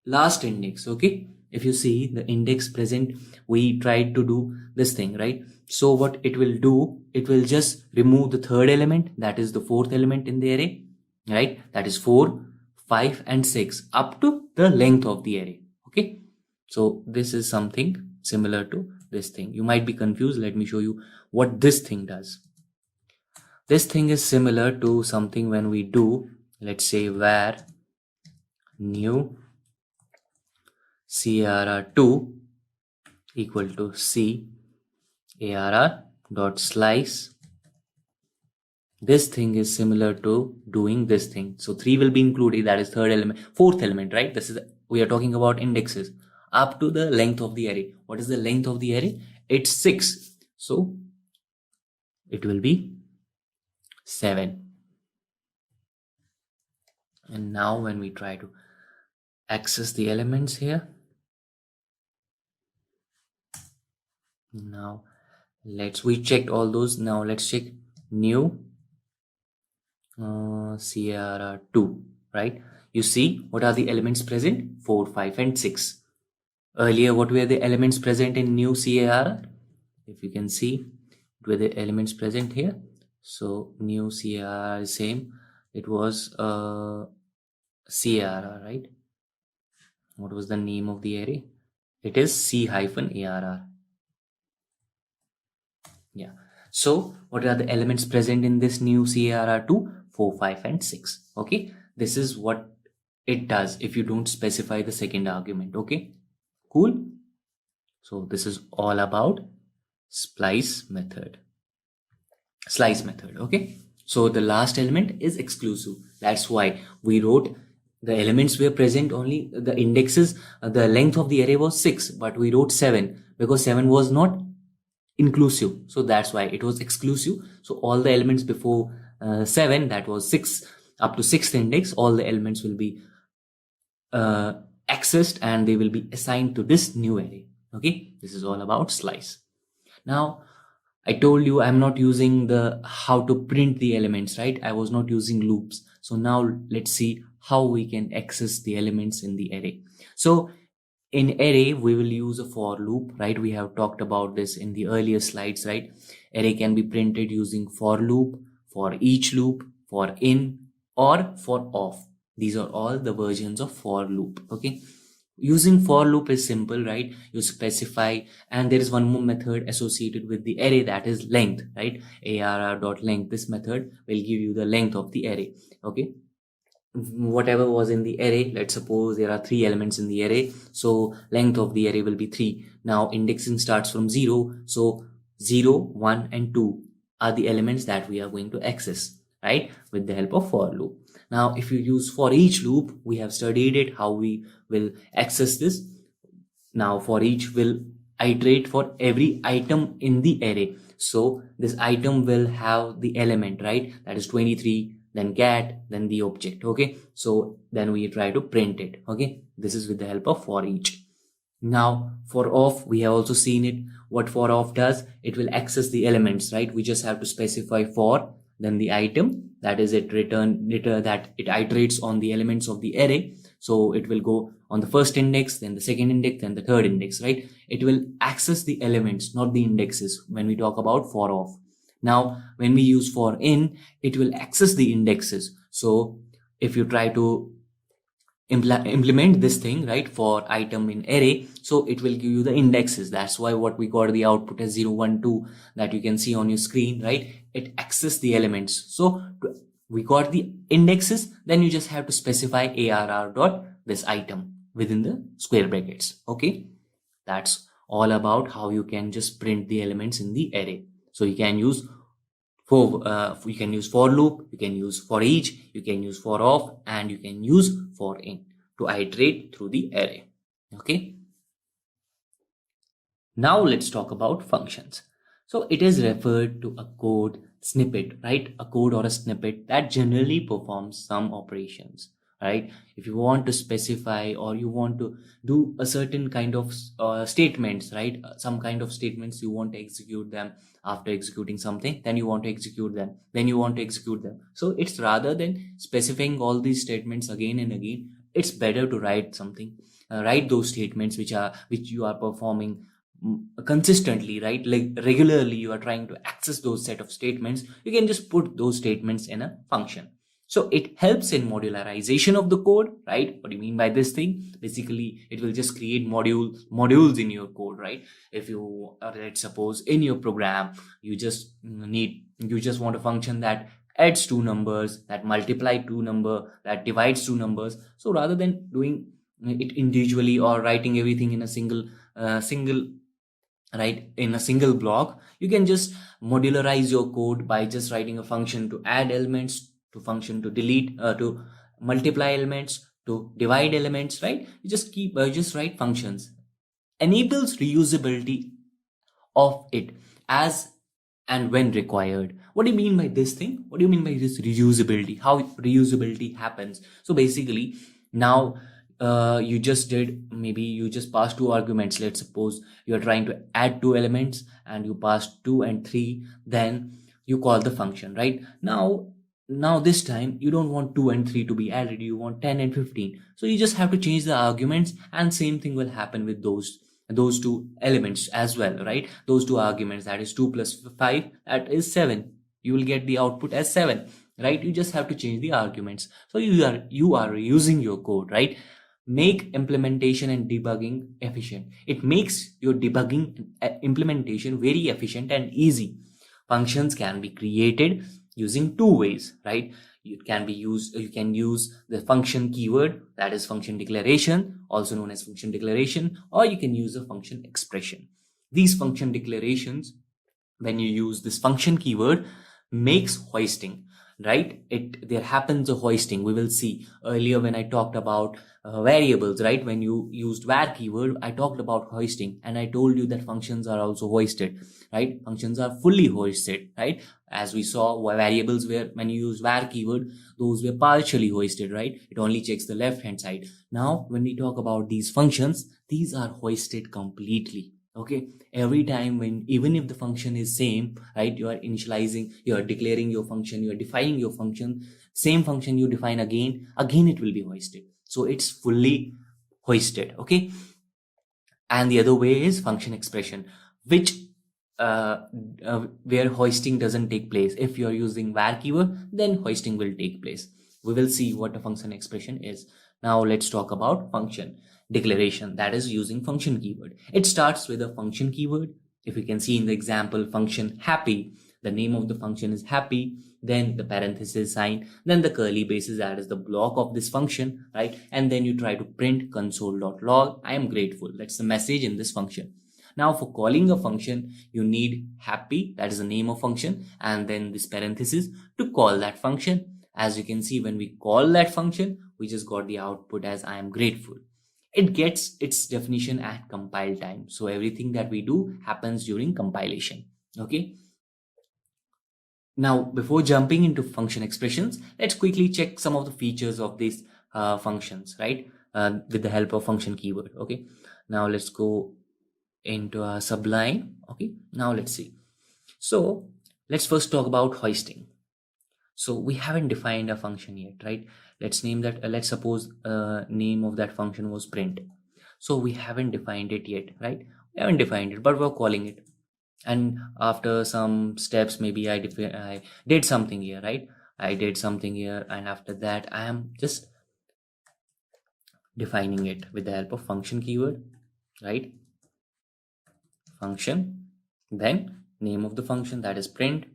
last index. Okay, if you see the index present, we tried to do this thing, right? So what it will do, it will just remove the third element, that is the fourth element in the array, right? That is 4 5 and 6 up to the length of the array. Okay, so this is something similar to this thing. You might be confused. Let me show you what this thing does. This thing is similar to something when we do, let's say, var new CRR2 equal to CARR dot slice. This thing is similar to doing this thing. So 3 will be included, that is third element, fourth element, right? This is, we are talking about indexes up to the length of the array. What is the length of the array? It's 6. So it will be 7. And now when we try to access the elements here, now we checked all those. Now let's check new CRR2, right? You see what are the elements present? 4 5 and 6. Earlier, what were the elements present in new CAR? If you can see, what were the elements present here? So new CAR is same. It was CAR, right? What was the name of the array? It is C-ARR. Yeah. So what are the elements present in this new CARR2? 4 5 and 6. Okay, this is what it does if you don't specify the second argument. Okay, cool. So this is all about slice method. Okay, so the last element is exclusive. That's why we wrote the elements were present only the indexes. The length of the array was 6, but we wrote 7 because 7 was not inclusive. So that's why it was exclusive. So all the elements before 7, that was 6 up to 6th index, all the elements will be accessed and they will be assigned to this new array. Okay, this is all about slice. Now I told you I'm not using the how to print the elements, right? I was not using loops. So now let's see how we can access the elements in the array. So in array, we will use a for loop, right? We have talked about this in the earlier slides, right? Array can be printed using for loop, for each loop, for in, or for off. These are all the versions of for loop. Okay, using for loop is simple, right? You specify, and there is one more method associated with the array, that is length, right? ARR.length. This method will give you the length of the array. Okay, whatever was in the array, let's suppose there are 3 elements in the array, so length of the array will be 3. Now indexing starts from 0, so 0 1 and 2 are the elements that we are going to access, right, with the help of for loop. Now if you use for each loop, we have studied it, how we will access this. Now for each will iterate for every item in the array. So this item will have the element, right, that is 23, then get, then the object. Okay, so then we try to print it. Okay, this is with the help of for each. Now for off, we have also seen it. What for off does, it will access the elements, right? We just have to specify for, then the item, that is it return that it iterates on the elements of the array. So it will go on the first index, then the second index, then the third index, right? It will access the elements, not the indexes, when we talk about for off. Now when we use for in, it will access the indexes. So if you try to implement this thing, right, for item in array, so it will give you the indexes. That's why what we got the output as 0, 1, 2 that you can see on your screen, right? It access the elements. So we got the indexes, then you just have to specify arr dot this item within the square brackets. Okay, that's all about how you can just print the elements in the array. So you can use for loop, you can use for each, you can use for off, and you can use for in to iterate through the array. Okay, now let's talk about functions. So it is referred to a code snippet, right? A code or a snippet that generally performs some operations, right? If you want to specify or you want to do a certain kind of statements, right? Some kind of statements, you want to execute them. After executing something, then you want to execute them, so it's rather than specifying all these statements again and again, it's better to write something, write those statements which you are performing consistently, right? Like regularly you are trying to access those set of statements, you can just put those statements in a function. So it helps in modularization of the code, right? What do you mean by this thing? Basically, it will just create modules in your code, right? If you, let's suppose in your program, you just want a function that adds two numbers, that multiply two number, that divides two numbers. So rather than doing it individually or writing everything in a single block, you can just modularize your code by just writing a function to add elements, to function to delete, to multiply elements, to divide elements, right? You just write functions. Enables reusability of it as and when required. What do you mean by this thing? What do you mean by this reusability? How reusability happens? So basically, now you just passed two arguments. Let's suppose you are trying to add two elements and you pass 2 and 3, then you call the function, right? Now this time you don't want 2 and 3 to be added, you want 10 and 15. So you just have to change the arguments, and same thing will happen with those two elements as well, right? Those two arguments, that is 2 plus 5, that is 7. You will get the output as 7, right? You just have to change the arguments. So you are using your code, right? Make implementation and debugging efficient. It makes your debugging implementation very efficient and easy. Functions can be created using two ways, right? You can use the function keyword, that is function declaration, also known as function declaration, or you can use a function expression. These function declarations, when you use this function keyword, makes hoisting, right? There happens a hoisting. We will see earlier when I talked about variables, right? When you used var keyword, I talked about hoisting, and I told you that functions are also hoisted, right? Functions are fully hoisted, right? As we saw, variables were, when you use var keyword, those were partially hoisted, right? It only checks the left hand side. Now when we talk about these functions, these are hoisted completely. Okay, every time, when even if the function is same, right, you are declaring your function, you are defining your function, same function you define again it will be hoisted. So it's fully hoisted. Okay, and the other way is function expression, which where hoisting doesn't take place. If you're using var keyword, then hoisting will take place. We will see what a function expression is. Now let's talk about function declaration, that is using function keyword. It starts with a function keyword. If you can see in the example, function happy, the name of the function is happy, then the parenthesis sign, then the curly braces, that is the block of this function, right? And then you try to print console.log, I am grateful. That's the message in this function. Now for calling a function, you need happy, that is the name of function, and then this parenthesis to call that function. As you can see, when we call that function, we just got the output as I am grateful. It gets its definition at compile time. So everything that we do happens during compilation. Okay. Now, before jumping into function expressions, let's quickly check some of the features of these functions, right? With the help of function keyword. Okay. Now let's go into Sublime. Okay. Now let's see. So let's first talk about hoisting. So we haven't defined a function yet, right? Let's name that, let's suppose name of that function was print. So we haven't defined it yet, right? We haven't defined it, but we're calling it. And after some steps, maybe I did something here, right? I did something here, and after that I am just defining it with the help of function keyword, right? Function, then name of the function, that is print,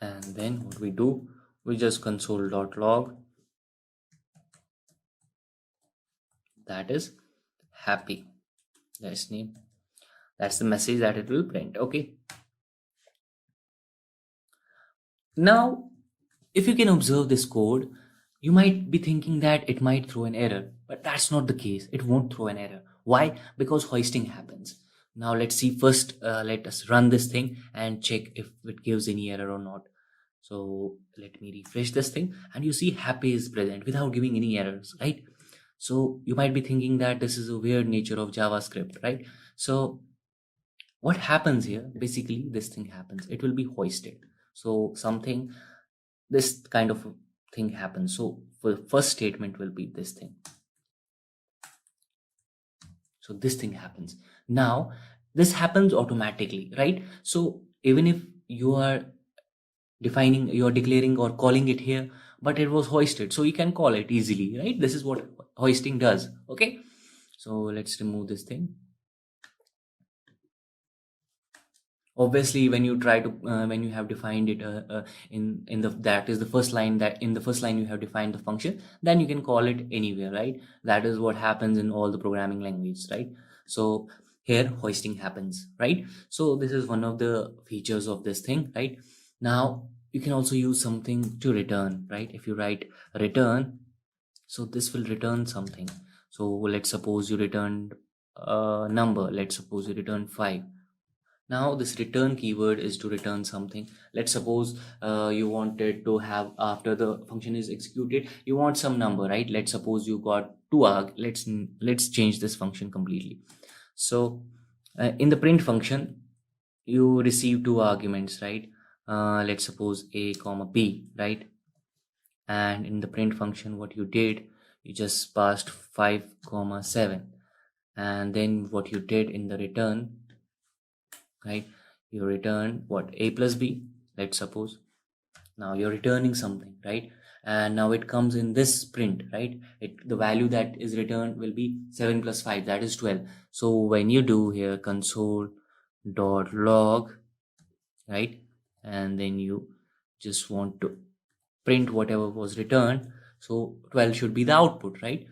and then what we do, we just console.log, that is happy, that's name, that's the message that it will print. Okay, now if you can observe this code, you might be thinking that it might throw an error, but that's not the case. It won't throw an error. Why? Because hoisting happens. Now let's see first, let us run this thing and check if it gives any error or not. So let me refresh this thing, and you see happy is present without giving any errors, right? So you might be thinking that this is a weird nature of JavaScript, right? So what happens here, basically this thing happens, it will be hoisted. So something, this kind of thing happens. So the first statement will be this thing. So this thing happens. Now this happens automatically, right? So even if you are defining, you're declaring or calling it here, but it was hoisted, so you can call it easily, right? This is what hoisting does. Okay, so let's remove this thing. Obviously when you try to when you have defined it in the, that is the first line, that in the first line you have defined the function, then you can call it anywhere, right? That is what happens in all the programming languages, right? So here hoisting happens, right? So this is one of the features of this thing, right? Now you can also use something to return, right? If you write return, so this will return something. So let's suppose you returned a number, let's suppose you return 5. Now this return keyword is to return something. Let's suppose you wanted to have, after the function is executed, you want some number, right? Let's suppose you got 2 let's change this function completely. So in the print function you receive 2 arguments, right? Let's suppose a comma b, right? And in the print function what you did, you just passed 5,7, and then what you did in the return, right, you return what, a plus b, let's suppose. Now you're returning something, right? And now it comes in this print, right? The value that is returned will be 7 plus 5, that is 12. So when you do here console.log, right, and then you just want to print whatever was returned, so 12 should be the output, right?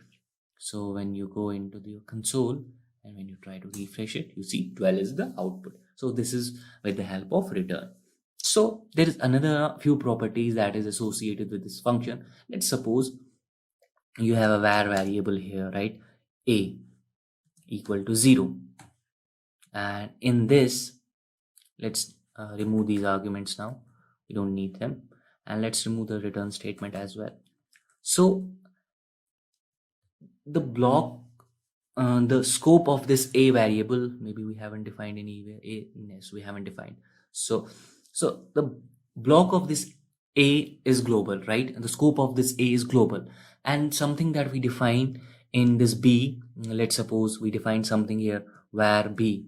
So when you go into the console and when you try to refresh it, you see 12 is the output. So this is with the help of return. So there is another few properties that is associated with this function. Let's suppose you have a var variable here, right? A equal to 0, and in this, let's remove these arguments now, we don't need them, and let's remove the return statement as well. So the block, the scope of this a variable, maybe we haven't defined anywhere. Yes, we haven't defined. So the block of this a is global, right? And the scope of this a is global, and something that we define in this b, let's suppose we define something here where b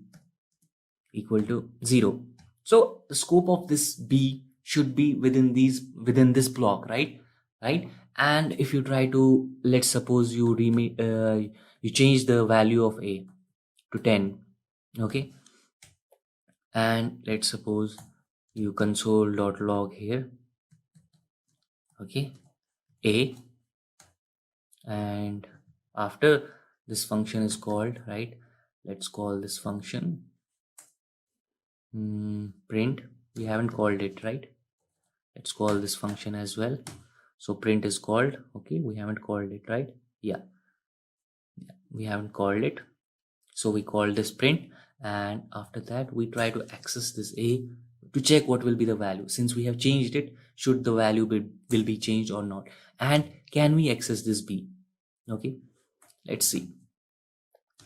equal to 0. So the scope of this b should be within this block, right? And if you try to, let's suppose you you change the value of a to 10, okay, and let's suppose you console.log here, okay, a, and after this function is called, right, let's call this function print. We haven't called it, right? Let's call this function as well. So print is called, okay, we haven't called it, right? Yeah, we haven't called it, so we call this print, and after that we try to access this a to check what will be the value. Since we have changed it, should the value will be changed or not, and can we access this b? Okay, let's see.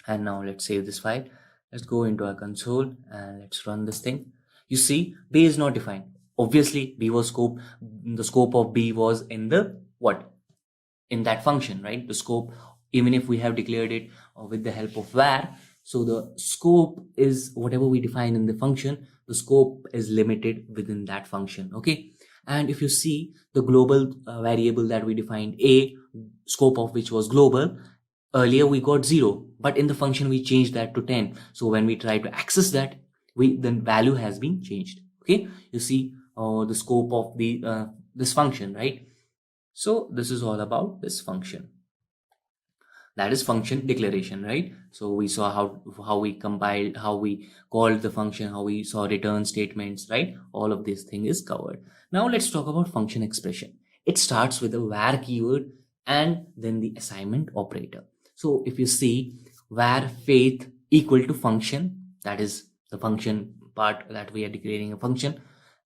And now let's save this file. Let's go into our console and let's run this thing. You see b is not defined. Obviously b was the scope of b was in the what, in that function, right? The scope, even if we have declared it with the help of var, so the scope is whatever we define in the function, the scope is limited within that function. Okay, And if you see the global variable that we defined, a scope of which was global, earlier we got 0, but in the function we changed that to 10. So when we try to access that, the value has been changed. Okay, you see the scope of the this function, right? So this is all about this function, that is function declaration, right? So we saw how we compiled, how we called the function, how we saw return statements, right? All of this thing is covered. Now let's talk about function expression. It starts with a var keyword and then the assignment operator. So if you see var faith equal to function, that is the function part that we are declaring a function,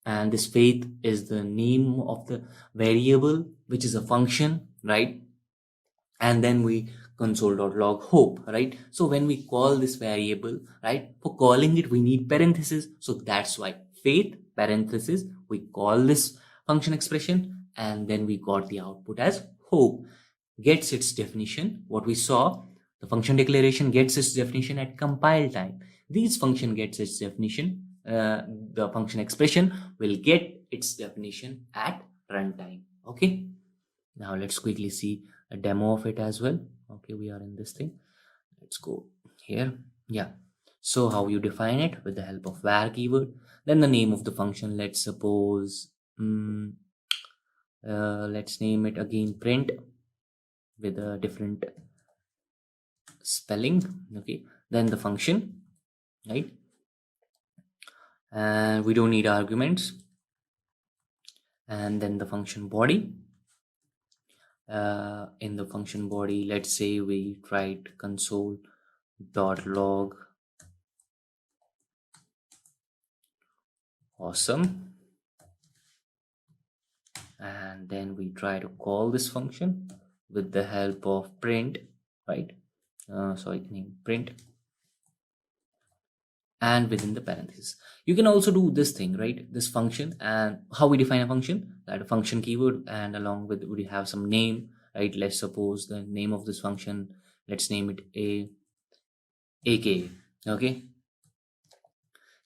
and this faith is the name of the variable which is a function, right? And then we console.log hope, right? So when we call this variable, right, for calling it we need parentheses, so that's why faith parenthesis, we call this function expression, and then we got the output as hope. Gets its definition, what we saw, the function declaration gets its definition at compile time. These function gets its definition, the function expression will get its definition at runtime. Okay, now let's quickly see a demo of it as well. Okay, we are in this thing, let's go here. Yeah, so how you define it with the help of var keyword, then the name of the function, let's suppose let's name it again print with a different spelling. Okay, then the function, right? And we don't need arguments. And then the function body, in the function body, let's say we write console.log awesome, and then we try to call this function with the help of print, right? Print, and within the parentheses you can also do this thing, right? This function, and how we define a function, that a function keyword, and along with we have some name, right? Let's suppose the name of this function, let's name it aka. Okay,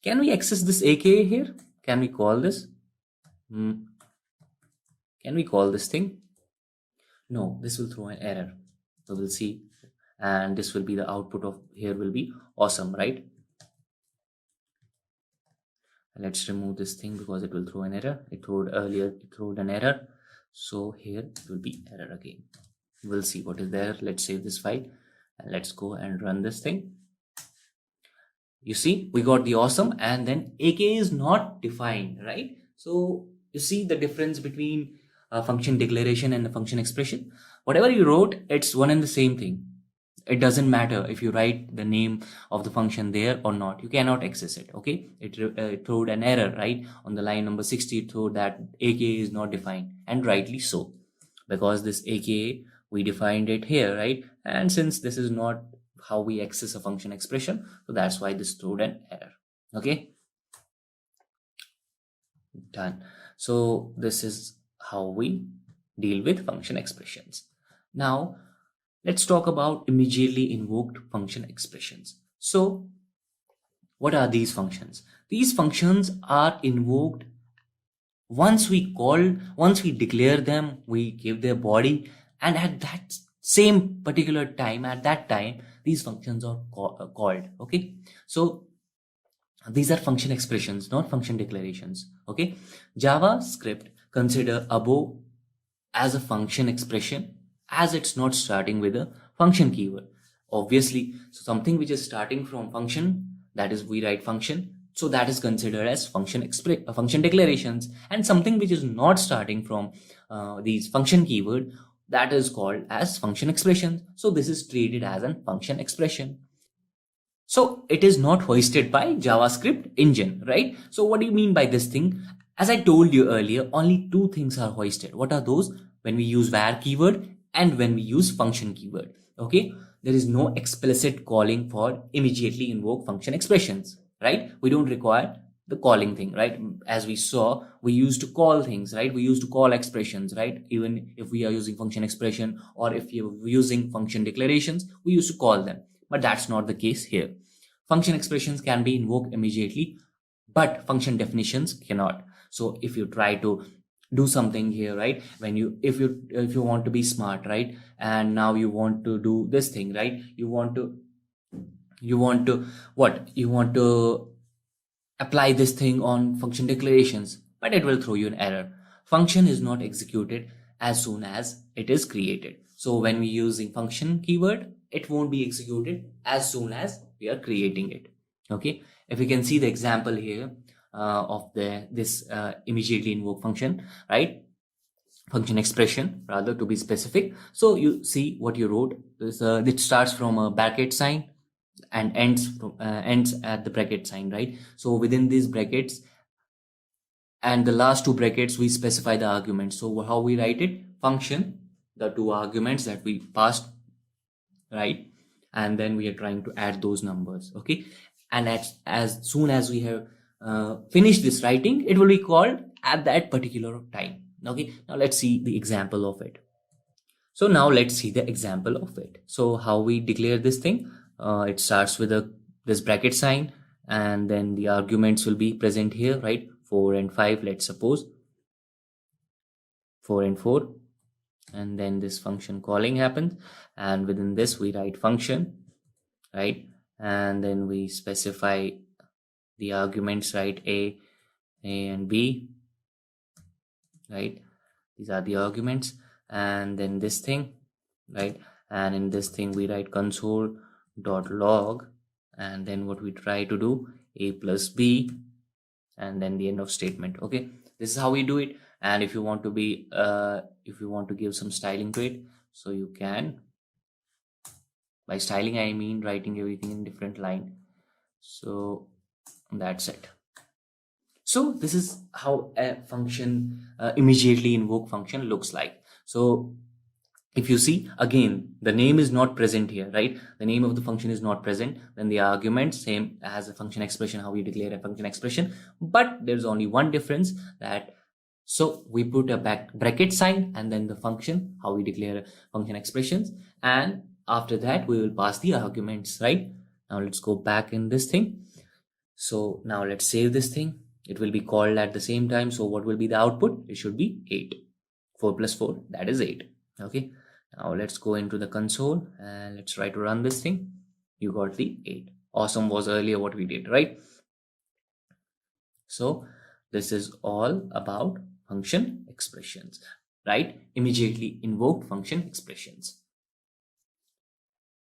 can we access this aka here? Can we call this? Can we call this thing? No, this will throw an error, so we'll see, and this will be the output of here will be awesome, right? Let's remove this thing because it will throw an error. It throwed earlier, it throwed an error, so here it will be error again. We'll see what is there. Let's save this file and let's go and run this thing. You see, we got the awesome, and then aka is not defined, right? So you see the difference between a function declaration and a function expression. Whatever you wrote, it's one and the same thing. It doesn't matter if you write the name of the function there or not, you cannot access it. Okay, it throwed an error, right? On the line number 60, it throwed that aka is not defined, and rightly so, because this aka we defined it here, right? And since this is not how we access a function expression, so that's why this throwed an error. Okay, done. So this is how we deal with function expressions. Now let's talk about immediately invoked function expressions. So what are these functions? These functions are invoked once we declare them, we give their body, and at that same particular time, at that time, these functions are called. Okay, so these are function expressions, not function declarations. Okay, JavaScript consider above as a function expression, as it's not starting with a function keyword. Obviously, so something which is starting from function, that is we write function, so that is considered as function declarations, and something which is not starting from these function keyword, that is called as function expressions. So this is treated as a function expression. So it is not hoisted by JavaScript engine, right? So what do you mean by this thing? As I told you earlier, only two things are hoisted. What are those? When we use var keyword and when we use function keyword. Okay, there is no explicit calling for immediately invoke function expressions, right? We don't require the calling thing, right? As we saw, we used to call things, right? We used to call expressions, right? Even if we are using function expression, or if you're using function declarations, we used to call them, but that's not the case here. Function expressions can be invoked immediately, but function definitions cannot. So if you try to do something here, right? When you if you want to be smart, right, and now you want to do this thing, right, you want to what you want to apply this thing on function declarations, but it will throw you an error. Function is not executed as soon as it is created. So when we're using function keyword, it won't be executed as soon as we are creating it. Okay, if you can see the example here of this immediately invoke function, right? Function expression, rather, to be specific. So you see what you wrote is it starts from a bracket sign and ends at the bracket sign, right? So within these brackets and the last two brackets, we specify the arguments. So how we write it? Function, the two arguments that we passed, right? And then we are trying to add those numbers. Okay, and as soon as we have finished this writing, it will be called at that particular time. Okay, now let's see the example of it. So now let's see the example of it. So how we declare this thing? It starts with this bracket sign, and then the arguments will be present here, right? 4 and 5, let's suppose 4 and 4, and then this function calling happens, and within this we write function, right? And then we specify the arguments, right? A and B, right? These are the arguments, and then this thing, right? And in this thing we write console.log, and then what we try to do, A plus B, and then the end of statement. Okay, this is how we do it. And if you want to be if you want to give some styling to it, so you can. By styling I mean writing everything in different line. So that's it. So this is how a function immediately invoke function looks like. So if you see, again, the name is not present here, right? The name of the function is not present. Then the argument, same as a function expression, how we declare a function expression. But there's only one difference, that so we put a bracket sign and then the function, how we declare function expressions. And after that, we will pass the arguments, right? Now let's go back in this thing. So now let's save this thing. It will be called at the same time. So what will be the output? It should be 8. 4 plus 4, that is 8. Okay. Now let's go into the console and let's try to run this thing. You got the 8. Awesome was earlier what we did, right? So this is all about function expressions, right? Immediately invoked function expressions.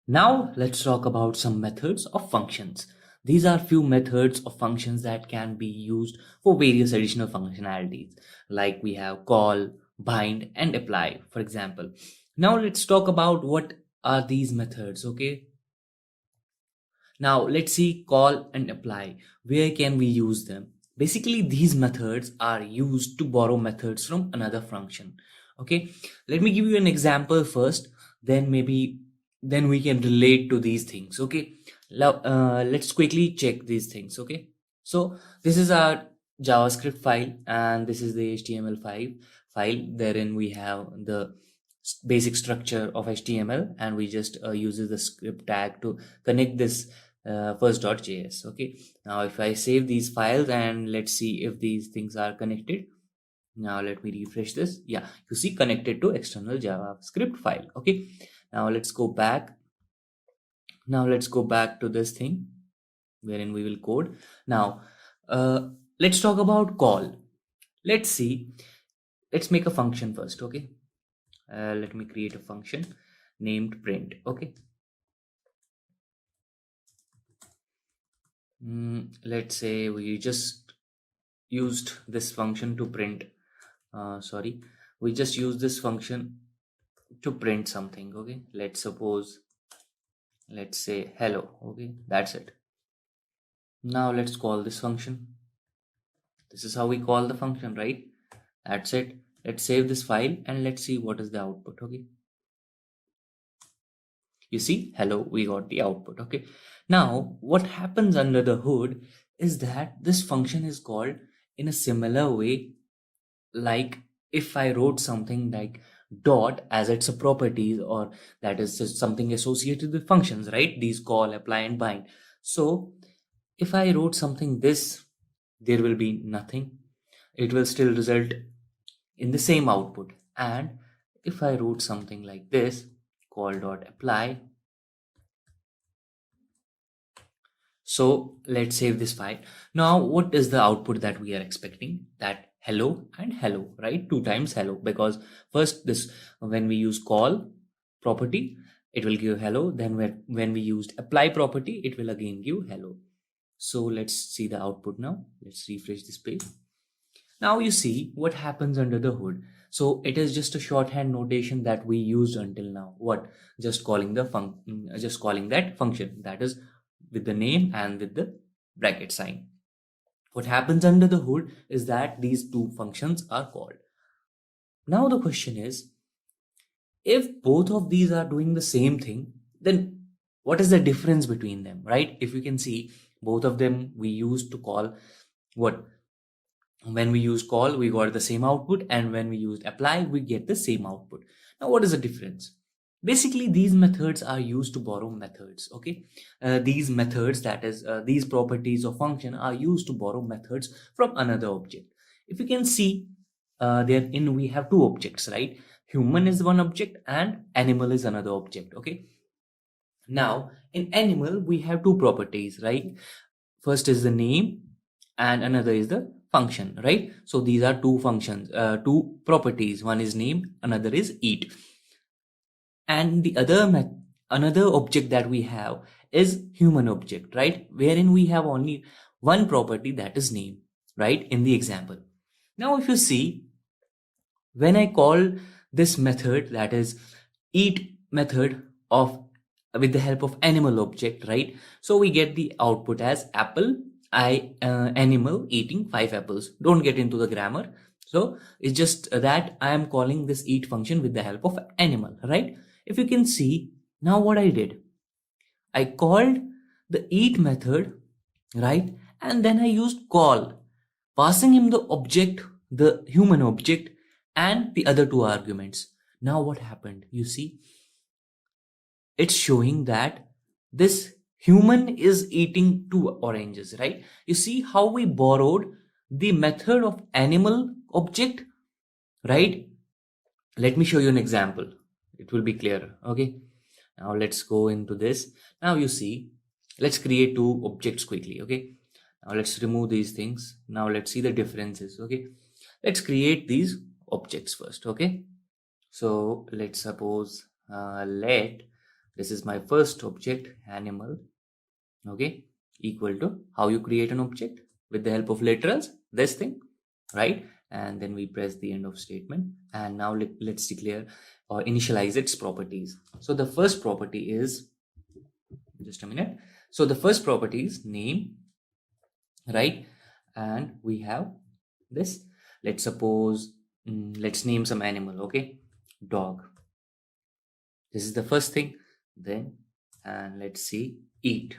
Now let's talk about some methods of functions. These are few methods of functions that can be used for various additional functionalities, like we have call, bind, and apply, for example. Now let's talk about what are these methods, okay? Now let's see call and apply. Where can we use them? Basically, these methods are used to borrow methods from another function. Okay, let me give you an example first, then we can relate to these things. Okay, let's quickly check these things. Okay, so this is our JavaScript file and this is the HTML5 file. Therein we have the basic structure of HTML, and we just uses the script tag to connect this first.js. Okay, now if I save these files and let's see if these things are connected. Now let me refresh this. Yeah, you see connected to external JavaScript file. Okay, now let's go back. Now let's go back to this thing wherein we will code. Now let's talk about call. Let's see, let's make a function first. Okay, let me create a function named print. Okay, let's say we just used this function to print we just use this function to print something. Okay, let's say hello. Okay, that's it. Now let's call this function. This is how we call the function, right? That's it. Let's save this file and let's see what is the output. Okay, you see hello, we got the output. Okay, now what happens under the hood is that this function is called in a similar way, like if I wrote something like dot as it's a properties, or that is just something associated with functions, right? These call, apply, and bind. So if I wrote something this, there will be nothing. It will still result in the same output. And if I wrote something like this, call.apply. So let's save this file. Now, what is the output that we are expecting? That hello and hello, right? 2 times hello, because first this, when we use call property, it will give hello. Then when we used apply property, it will again give hello. So let's see the output now. Let's refresh this page. Now you see what happens under the hood. So it is just a shorthand notation that we used until now. What? Just calling the just calling that function, that is with the name and with the bracket sign. What happens under the hood is that these two functions are called. Now the question is, if both of these are doing the same thing, then what is the difference between them, right? If you can see, both of them we used to call what? When we use call, we got the same output, and when we used apply, we get the same output. Now, what is the difference? Basically, these methods are used to borrow methods. Okay, these methods, that is, these properties of function are used to borrow methods from another object. If you can see, therein we have two objects, right? Human is one object and animal is another object. Okay. Now, in animal, we have two properties, right? First is the name, and another is the function, right? So these are two functions, two properties. One is name, another is eat. And the another object that we have is human object, right? Wherein we have only one property, that is name, right? In the example. Now, if you see, when I call this method, that is eat method of with the help of animal object, right? So we get the output as apple, animal eating 5 apples. Don't get into the grammar. So it's just that I am calling this eat function with the help of animal, right? If you can see, now what I did, I called the eat method, right? And then I used call, passing him the object, the human object, and the other two arguments. Now what happened? You see, it's showing that this human is eating 2 oranges, right? You see how we borrowed the method of animal object, right? Let me show you an example. It will be clearer. Okay. Now let's go into this. Now you see, let's create 2 objects quickly. Okay. Now let's remove these things. Now let's see the differences. Okay. Let's create these objects first. Okay. So let's suppose, this is my first object, animal. Okay, equal to how you create an object with the help of literals, this thing, right? And then we press the end of statement, and now let's declare or initialize its properties. So the first property is, just a minute. So the first property is name, right? And we have this. Let's suppose, let's name some animal. Okay, dog. This is the first thing. Then, and let's see, eat.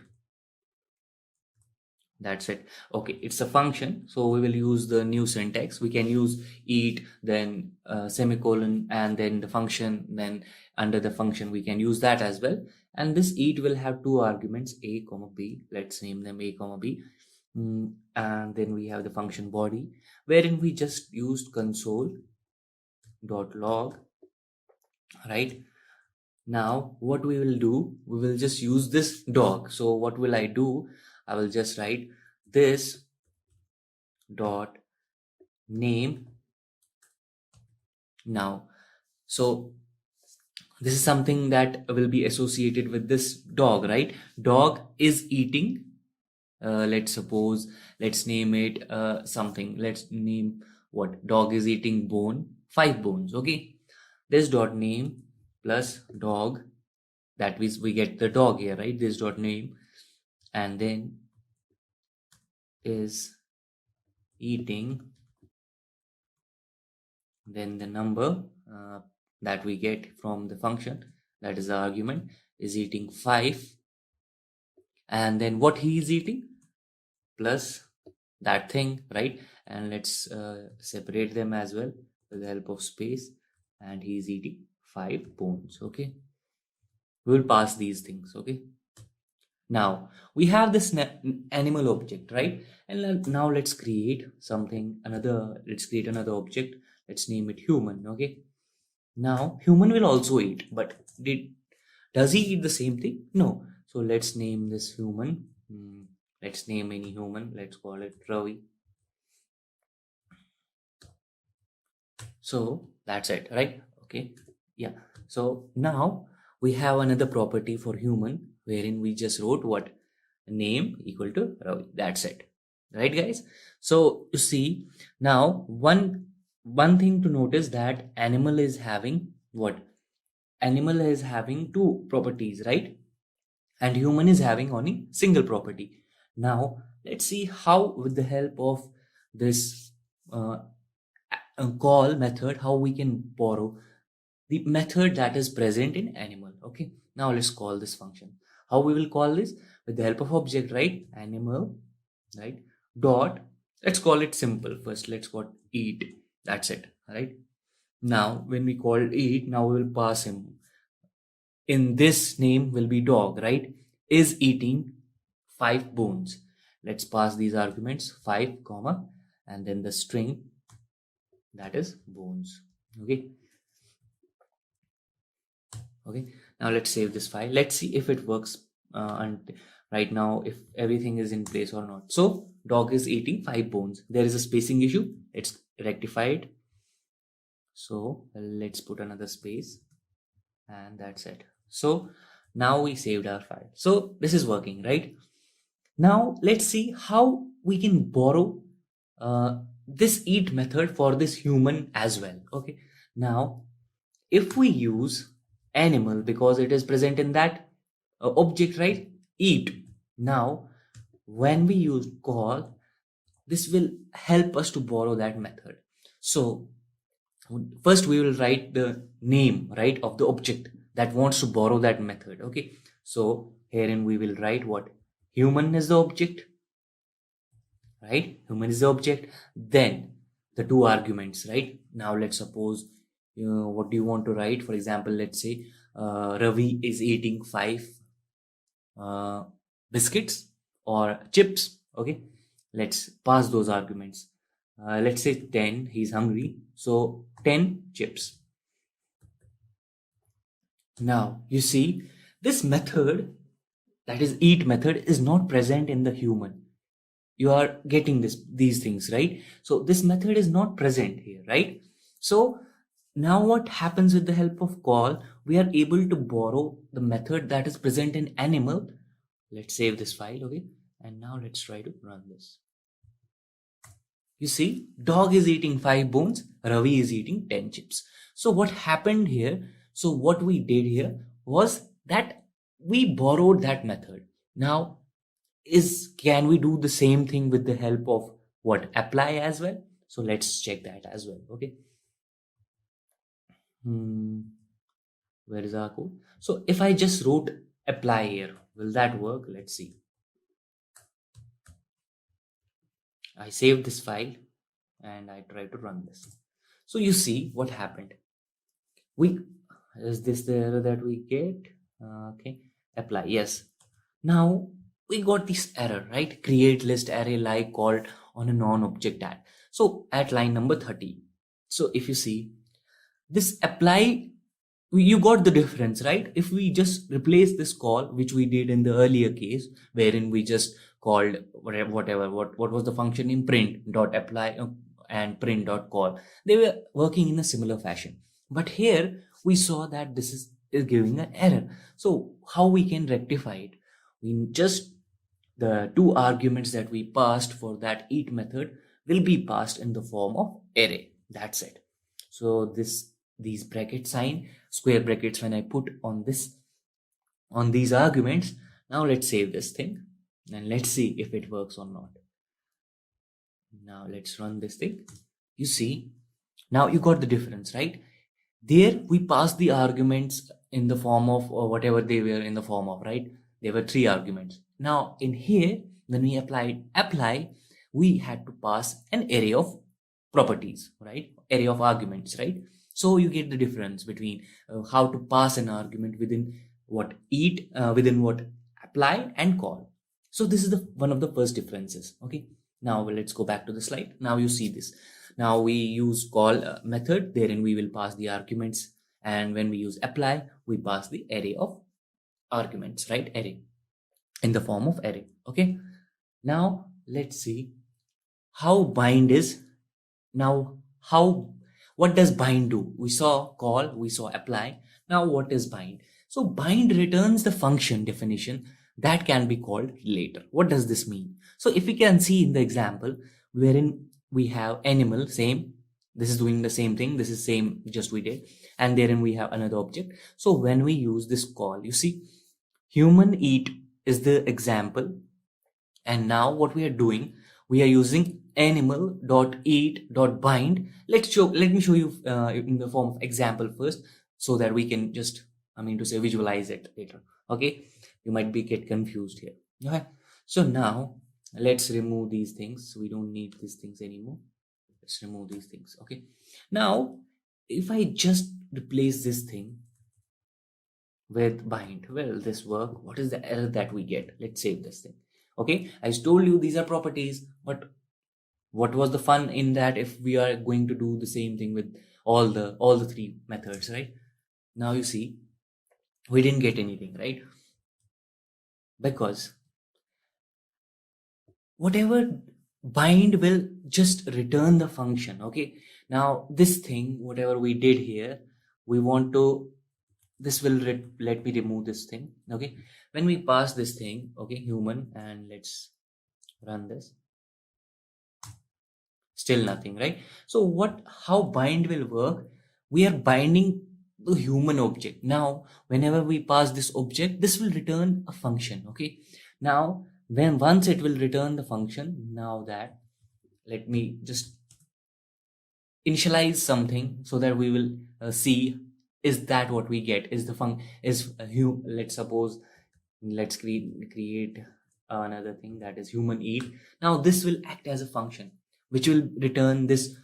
That's it. Okay, it's a function, so we will use the new syntax. We can use eat, then semicolon, and then the function. Then under the function we can use that as well. And this eat will have 2 arguments, a comma b. Let's name them a comma b. And then we have the function body, wherein we just used console.log, right? Now what we will do, we will just use this dog. So what will I do? I will just write this dot name. Now, so this is something that will be associated with this dog, right? Dog is eating. Let's suppose, let's name it something. Let's name what? Dog is eating bone, 5 bones. Okay. This dot name plus dog, that means we get the dog here, right? This dot name, and then is eating, then the number that we get from the function, that is the argument, is eating 5, and then what he is eating plus that thing, right? And let's separate them as well with the help of space, and he is eating 5 bones. Okay, we will pass these things. Okay, now we have this animal object, right? And now let's create something, let's create another object. let's name it human. Okay, now human will also eat, but does he eat the same thing? No. So let's name this human. Let's name any human. Let's call it Ravi. So that's it, right? Okay, yeah. So now we have another property for human wherein we just wrote what? Name equal to Ravi. That's it, right, guys? So you see, now one thing to notice, that animal is having what? Animal is having two properties, right? And human is having only single property. Now let's see how, with the help of this call method, how we can borrow the method that is present in animal. Okay, now let's call this function. How we will call this? With the help of object, right? Animal, right? Dot, let's call it simple first. Let's call eat. That's it, right? Now when we call eat, now we will pass him. In this name will be dog, right? Is eating 5 bones. Let's pass these arguments, 5 comma, and then the string, that is bones. Okay, now let's save this file. Let's see if it works and right now, if everything is in place or not. So dog is eating 5 bones. There is a spacing issue, it's rectified. So let's put another space, and that's it. So now we saved our file. So this is working, right? Now let's see how we can borrow this eat method for this human as well. Okay, now if we use animal, because it is present in that object, right? Eat. Now when we use call, this will help us to borrow that method. So first we will write the name, right, of the object that wants to borrow that method. Okay, so herein we will write what? Human is the object, right? Human is the object. Then the 2 arguments, right? Now let's suppose, what do you want to write? For example, let's say Ravi is eating 5 biscuits or chips. Okay, let's pass those arguments. Let's say 10, he's hungry, so 10 chips. Now you see, this method, that is eat method, is not present in the human. You are getting these things, right? So this method is not present here, right? So now what happens with the help of call? We are able to borrow the method that is present in animal. Let's save this file. Okay, and now let's try to run this. You see, dog is eating 5 bones, Ravi is eating 10 chips. So what happened here? So what we did here was that we borrowed that method. Now can we do the same thing with the help of what? Apply as well. So let's check that as well. Okay, where is our code? So if I just wrote apply here, will that work? Let's see. I saved this file and I try to run this. So you see what happened. Is this the error that we get? Okay, apply, yes. Now we got this error, right? Create list array like called on a non-object tag. So at line number 30. So if you see this apply, you got the difference, right? If we just replace this call, which we did in the earlier case, wherein we just called what was the function in print dot apply and print dot call, they were working in a similar fashion. But here we saw that this is giving an error. So how we can rectify it? We just, the 2 arguments that we passed for that eat method will be passed in the form of array. That's it. So these bracket sign, square brackets, when I put on these arguments. Now let's save this thing and let's see if it works or not. Now let's run this thing. You see, now you got the difference, right? There we passed the arguments in the form of whatever they were in the form of, right? There were 3 arguments. Now in here, when we applied apply, we had to pass an array of properties, right? Array of arguments, right? So you get the difference between how to pass an argument within what eat, within what apply and call. So this is one of the first differences. Okay, now let's go back to the slide. Now you see this. Now we use call method, therein we will pass the arguments, and when we use apply, we pass the array of arguments, right? Array in the form of array. Okay, now let's see how bind is. Now what does bind do? We saw call, we saw apply. Now what is bind? So bind returns the function definition that can be called later. What does this mean? So if we can see in the example wherein we have animal, same, this is doing the same thing, this is same just we did, and therein we have another object. So when we use this call, you see human eat is the example, and now what we are doing, we are using animal.eat.bind. Let me show you in the form of example first, so that we can just visualize it later. Okay, you might be get confused here. Okay, so now let's remove these things. We don't need these things anymore. Let's remove these things. Okay, now if I just replace this thing with bind, will this work? What is the error that we get? Let's save this thing. Okay, I told you these are properties, but what was the fun in that if we are going to do the same thing with all the three methods, right? Now you see we didn't get anything, right? Because whatever bind will just return the function. Okay, now this thing, whatever we did here, we want to, this will let me remove this thing. Okay, when we pass this thing, okay, human, and let's run this, still nothing, right? So how bind will work, we are binding the human object. Now whenever we pass this object, this will return a function. Okay, now once it will return the function, now that let me just initialize something so that we will see, is that what we get is the function is let's suppose, let's create another thing, that is human eat. Now this will act as a function which will return this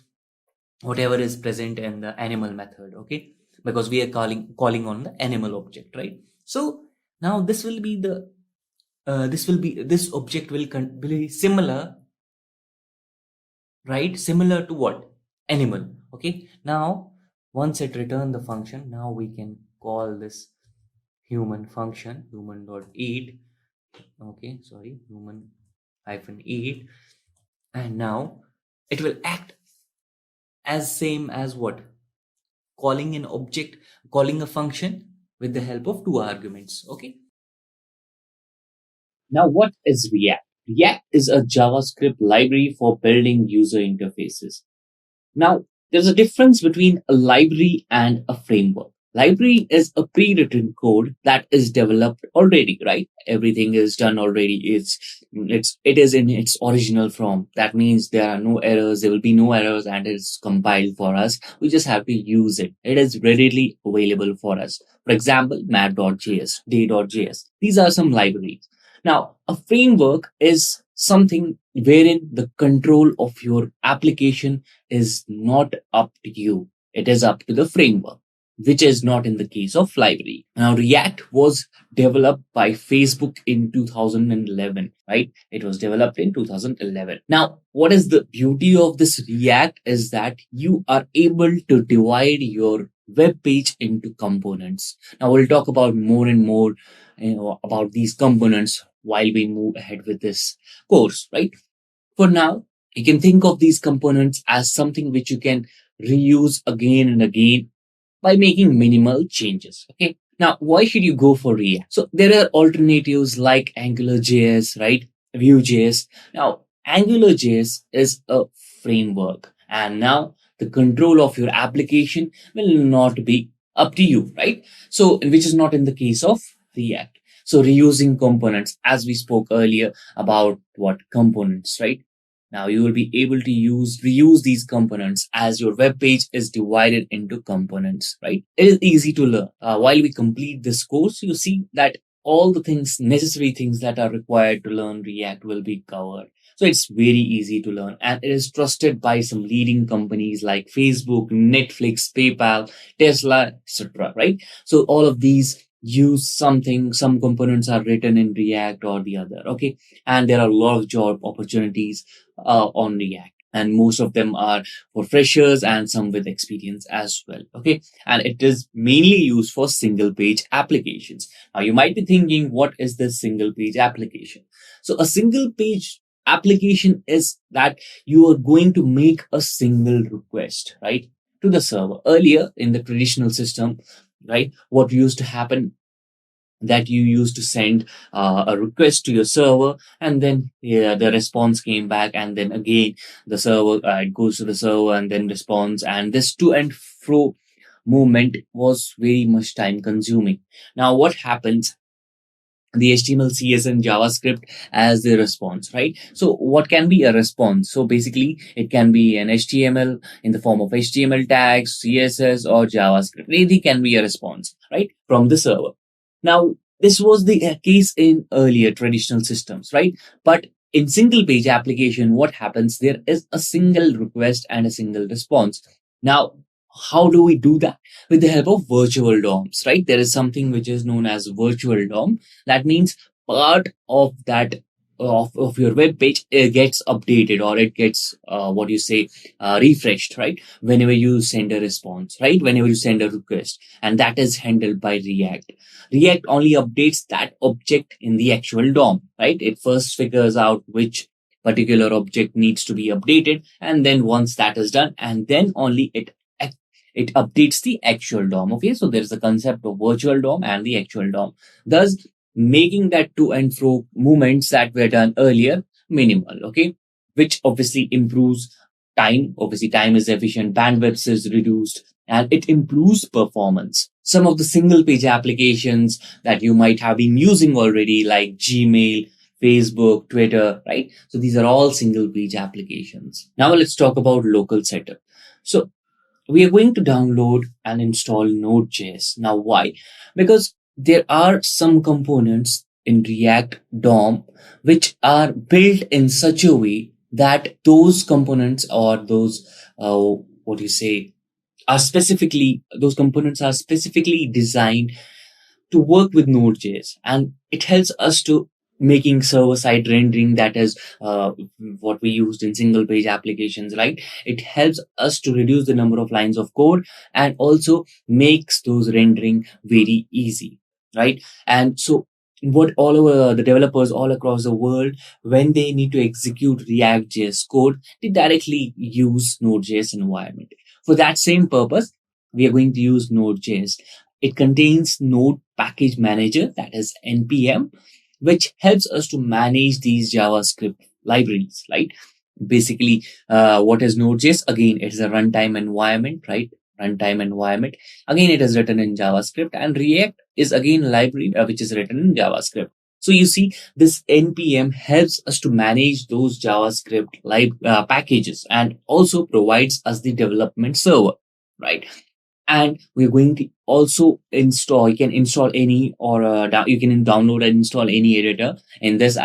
whatever is present in the animal method. Okay, because we are calling on the animal object, right? So now this will be the this object will be similar, right? Similar to what? Animal. Okay, now once it return the function, now we can call this human function, human.eat. Okay, sorry, human-eat, and now it will act as same as what? Calling an object, calling a function with the help of two arguments. Okay, now what is React? React is a JavaScript library for building user interfaces. Now, there's a difference between a library and a framework. Library is a pre-written code that is developed already, right? Everything is done already. It is in its original form. That means there are no errors. There will be no errors, and it's compiled for us. We just have to use it. It is readily available for us. For example, map.js, day.js. These are some libraries. Now, a framework is something wherein the control of your application is not up to you. It is up to the framework, which is not in the case of library. Now, React was developed by Facebook in 2011, right? It was developed in 2011. Now, what is the beauty of this React is that you are able to divide your web page into components. Now, we'll talk about more and more about these components while we move ahead with this course, right? For now, you can think of these components as something which you can reuse again and again by making minimal changes. Okay. Now, why should you go for React? So there are alternatives like AngularJS, right? Vue.js. Now, AngularJS is a framework, and now the control of your application will not be up to you, right? So, which is not in the case of React. So reusing components, as we spoke earlier about what components, right? Now you will be able to reuse these components as your web page is divided into components, right? It is easy to learn. While we complete this course, you see that all the necessary things that are required to learn React will be covered. So it's very easy to learn, and it is trusted by some leading companies like Facebook, Netflix, PayPal, Tesla, etc. Right? So all of these use some components are written in React or the other. Okay, and there are a lot of job opportunities on React. and most of them are for freshers and some with experience as well. Okay. And it is mainly used for single page applications. Now you might be thinking, what is this single page application? So a single page application is that you are going to make a single request, right, to the server. Earlier in the traditional system, right, what used to happen, that you used to send a request to your server, and then the response came back, and then again the server, it goes to the server and then responds, and this to and fro movement was very much time consuming. Now what happens, the HTML, CSS, and JavaScript as the response, right? So what can be a response? So basically it can be an HTML in the form of HTML tags, CSS, or JavaScript. Anything can be a response, right, from the server. Now, this was the case in earlier traditional systems, right? But in single page application, what happens? There is a single request and a single response. Now, how do we do that? With the help of virtual DOMs, right? There is something which is known as virtual DOM. That means part of that of your web page gets updated, or it gets refreshed, right, whenever you send a response, right, whenever you send a request, and that is handled by React only updates that object in the actual DOM, right? It first figures out which particular object needs to be updated, and then once that is done, and then only it updates the actual DOM. Okay, so there's the concept of virtual DOM and the actual DOM, thus making that to and fro movements that were done earlier minimal. Okay, which obviously improves time. Obviously, time is efficient, bandwidth is reduced, and it improves performance. Some of the single page applications that you might have been using already, like Gmail, Facebook, Twitter, right? So these are all single page applications. Now let's talk about local setup. So we are going to download and install Node.js. Now why? Because there are some components in React DOM which are built in such a way that those components, or those those components are specifically designed to work with Node.js, and it helps us to making server-side rendering. That is what we used in single-page applications, right? It helps us to reduce the number of lines of code and also makes those rendering very easy, right? And so what all over the developers all across the world, when they need to execute React.js code, they directly use Node.js environment. For that same purpose, we are going to use Node.js. It contains Node Package Manager, that is NPM, which helps us to manage these JavaScript libraries, right? Basically, what is Node.js? Again, it is a runtime environment, right? Runtime environment. Again, it is written in JavaScript, and React is again a library which is written in JavaScript. So you see, this NPM helps us to manage those JavaScript packages, and also provides us the development server, right? And we're going to also install, you can install any, or you can download and install any editor. In this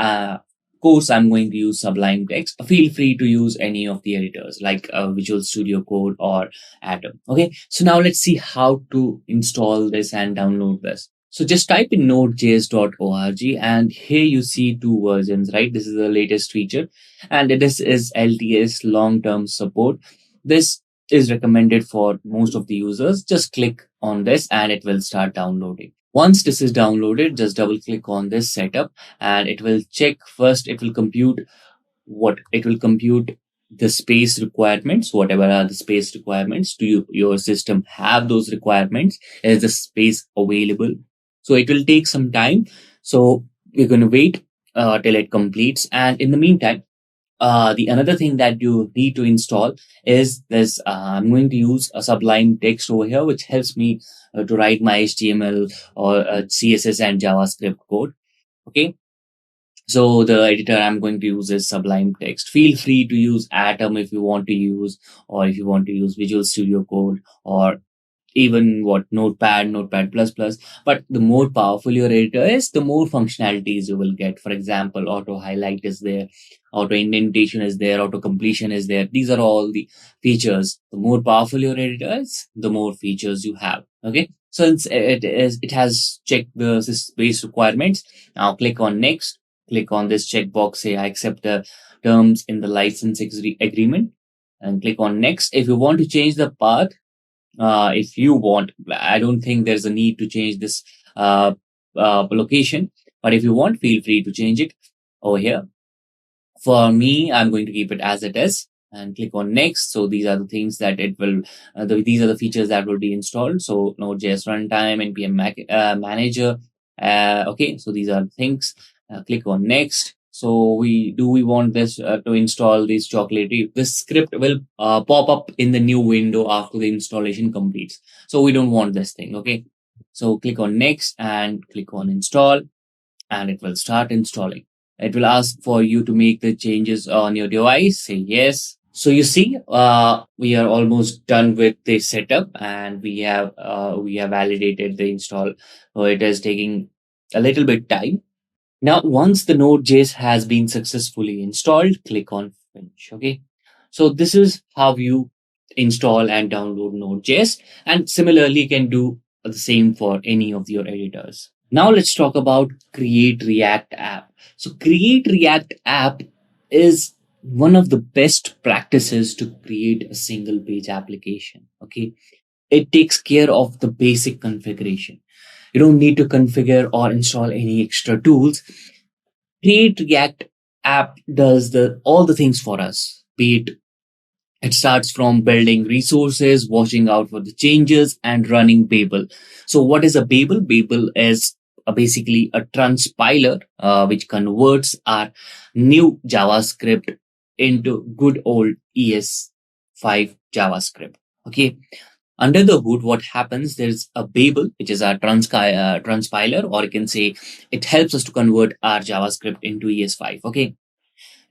course, I'm going to use Sublime Text. Feel free to use any of the editors like Visual Studio Code or Atom. Okay, so now let's see how to install this and download this. So just type in nodejs.org, and here you see two versions, right? This is the latest feature, and this is LTS, long-term support. This is recommended for most of the users. Just click on this and it will start downloading. Once this is downloaded, just double click on this setup, and it will check first. It will compute the space requirements. Whatever are the space requirements, do your system have those requirements? Is the space available? So it will take some time. So we're going to wait till it completes. And in the meantime, the another thing that you need to install is this. I'm going to use a Sublime Text over here, which helps me to write my HTML or CSS and JavaScript code. Okay. So the editor I'm going to use is Sublime Text. Feel free to use Atom if you want to use, or if you want to use Visual Studio Code, or even Notepad, Notepad++. But the more powerful your editor is, the more functionalities you will get. For example, auto highlight is there, auto indentation is there, auto completion is there. These are all the features. The more powerful your editor is, the more features you have. Okay. So it has checked the base requirements. Now click on next. Click on this checkbox. Say I accept the terms in the license agreement and click on next. If you want to change the path, if you want, I don't think there's a need to change this location, but if you want, feel free to change it over here. For me, I'm going to keep it as it is and click on next. So these are the things that it will, these are the features that will be installed. So Node.js runtime, npm manager. Okay, so these are the things. Click on next. So we want this to install this chocolatey. This script will pop up in the new window after the installation completes. So we don't want this thing. Okay, so click on next and click on install, and it will start installing. It will ask for you to make the changes on your device. Say yes. So you see, we are almost done with the setup, and we have validated the install. So it is taking a little bit time. Now, once the Node.js has been successfully installed, click on finish. Okay. So this is how you install and download Node.js, and similarly you can do the same for any of your editors. Now let's talk about Create React App. So Create React App is one of the best practices to create a single page application. Okay. It takes care of the basic configuration. You don't need to configure or install any extra tools. Create React App does all the things for us. Be it starts from building resources, watching out for the changes, and running Babel. So what is a Babel? Babel is basically a transpiler which converts our new JavaScript into good old ES5 JavaScript. Okay. Under the hood, what happens, there's a Babel, which is our transpiler, or you can say it helps us to convert our JavaScript into ES5. Okay.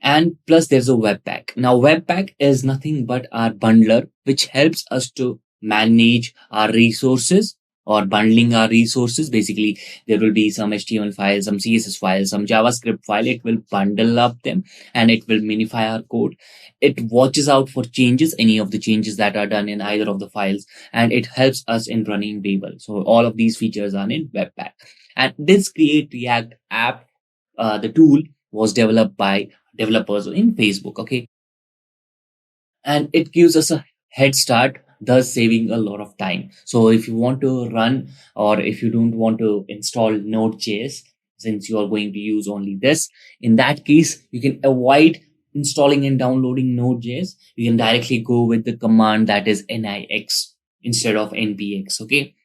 And plus there's a Webpack. Now Webpack is nothing but our bundler, which helps us to manage our resources or bundling our resources. Basically, there will be some HTML files, some CSS files, some JavaScript file. It will bundle up them and it will minify our code. It watches out for changes, any of the changes that are done in either of the files, and it helps us in running Babel. So all of these features are in Webpack. And this Create React App, the tool was developed by developers in Facebook. Okay. And it gives us a head start, thus saving a lot of time. So if you want to run, or if you don't want to install Node.js, since you are going to use only this, in that case, you can avoid installing and downloading Node.js. You can directly go with the command that is nix instead of npx. Okay.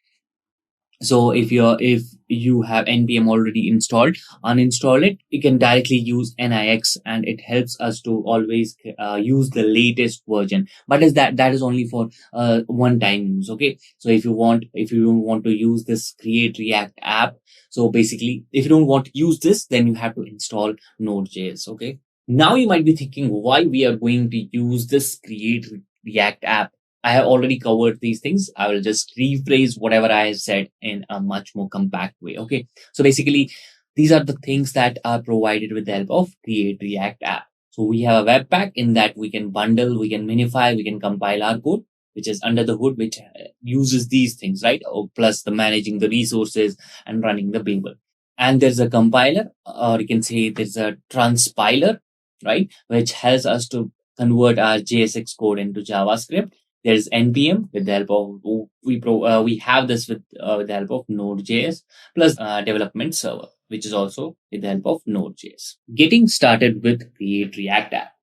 So if you have npm already installed, uninstall it. You can directly use nix, and it helps us to always use the latest version. But that is only for one-time use. Okay. So if you don't want to use this Create React App, so basically, if you don't want to use this, then you have to install Node.js. Okay. Now you might be thinking why we are going to use this Create React App. I have already covered these things. I will just rephrase whatever I have said in a much more compact way. Okay. So basically, these are the things that are provided with the help of Create React App. So we have a Webpack in that we can bundle, we can minify, we can compile our code, which is under the hood, which uses these things, right? Plus the managing the resources and running the Babel. And there's a compiler, or you can say there's a transpiler, right? Which helps us to convert our JSX code into JavaScript. There's npm with the help of we have this with the help of Node.js, plus development server, which is also with the help of Node.js. Getting started with Create React App.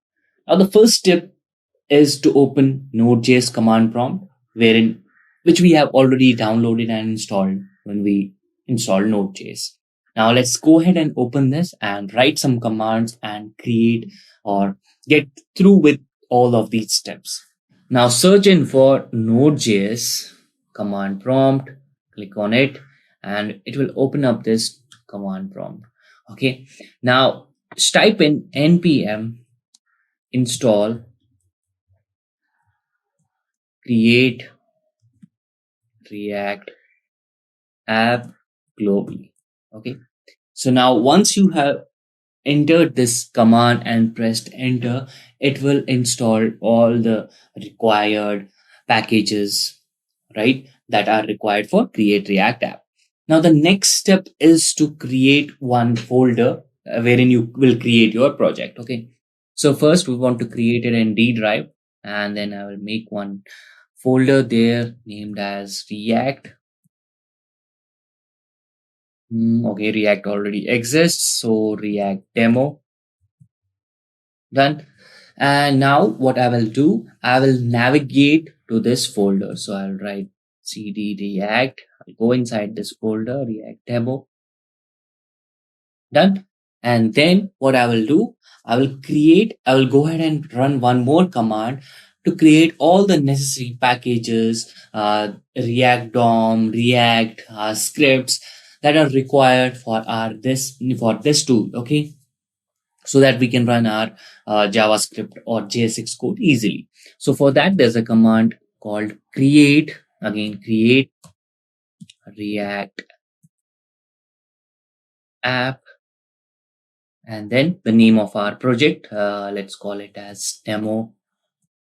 Now the first step is to open Node.js command prompt, which we have already downloaded and installed when we install Node.js. Now let's go ahead and open this and write some commands and create or get through with all of these steps. Now search in for Node.js command prompt, click on it, and it will open up this command prompt. Okay. Now type in npm install create react app globally. Okay. So now once you have entered this command and pressed enter, it will install all the required packages, right, that are required for Create React App. Now the next step is to create one folder wherein you will create your project. Okay. So first we want to create it in D drive, and then I will make one folder there named as React. Okay, React already exists, so React demo. Done. And now what I will do, I will navigate to this folder. So I'll write cd react. I'll go inside this folder, React demo. Done. And then what I will do, I will go ahead and run one more command to create all the necessary packages, React DOM, React scripts that are required for this tool. Okay, so that we can run our JavaScript or JSX code easily. So for that, there's a command called create. Again, create React app, and then the name of our project. Let's call it as demo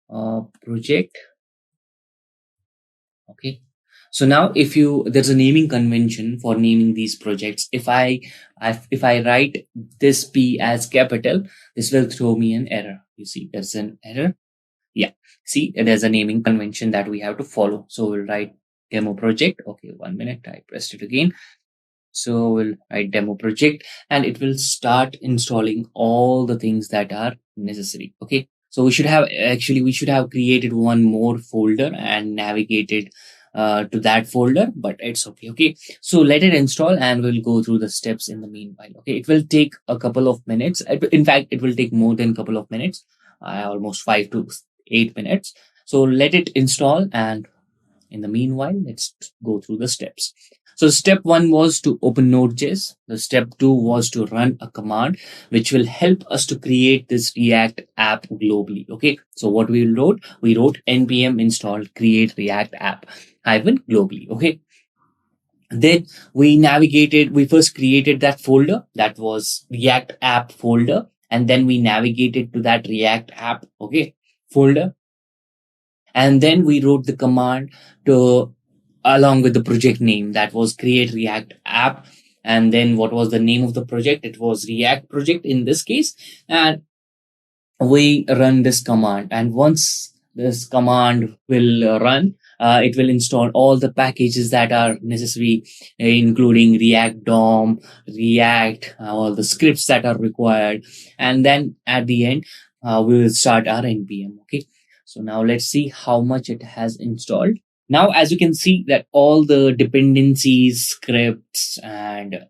project. Okay. So now there's a naming convention for naming these projects. If I write this P as capital, this will throw me an error. You see, there's an error. Yeah. See, there's a naming convention that we have to follow. So we'll write demo project. Okay. 1 minute. I pressed it again. So we'll write demo project, and it will start installing all the things that are necessary. Okay. So we should have created one more folder and navigated to that folder, but it's okay. Okay. So let it install, and we'll go through the steps in the meanwhile. Okay. It will take a couple of minutes. In fact, it will take more than a couple of minutes, almost 5 to 8 minutes. So let it install, and in the meanwhile, let's go through the steps. So step 1 was to open Node.js. The step 2 was to run a command which will help us to create this React app globally. Okay. So what we wrote npm install create React app hyphen globally. Okay. Then we first created that folder that was React app folder, and then we navigated to that React app, okay, folder. And then we wrote the command along with the project name, that was create React app. And then what was the name of the project? It was React project in this case. And we run this command. And once this command will run, it will install all the packages that are necessary, including React DOM, React, all the scripts that are required. And then at the end, we will start our npm. Okay. So now let's see how much it has installed. Now, as you can see that all the dependencies, scripts, and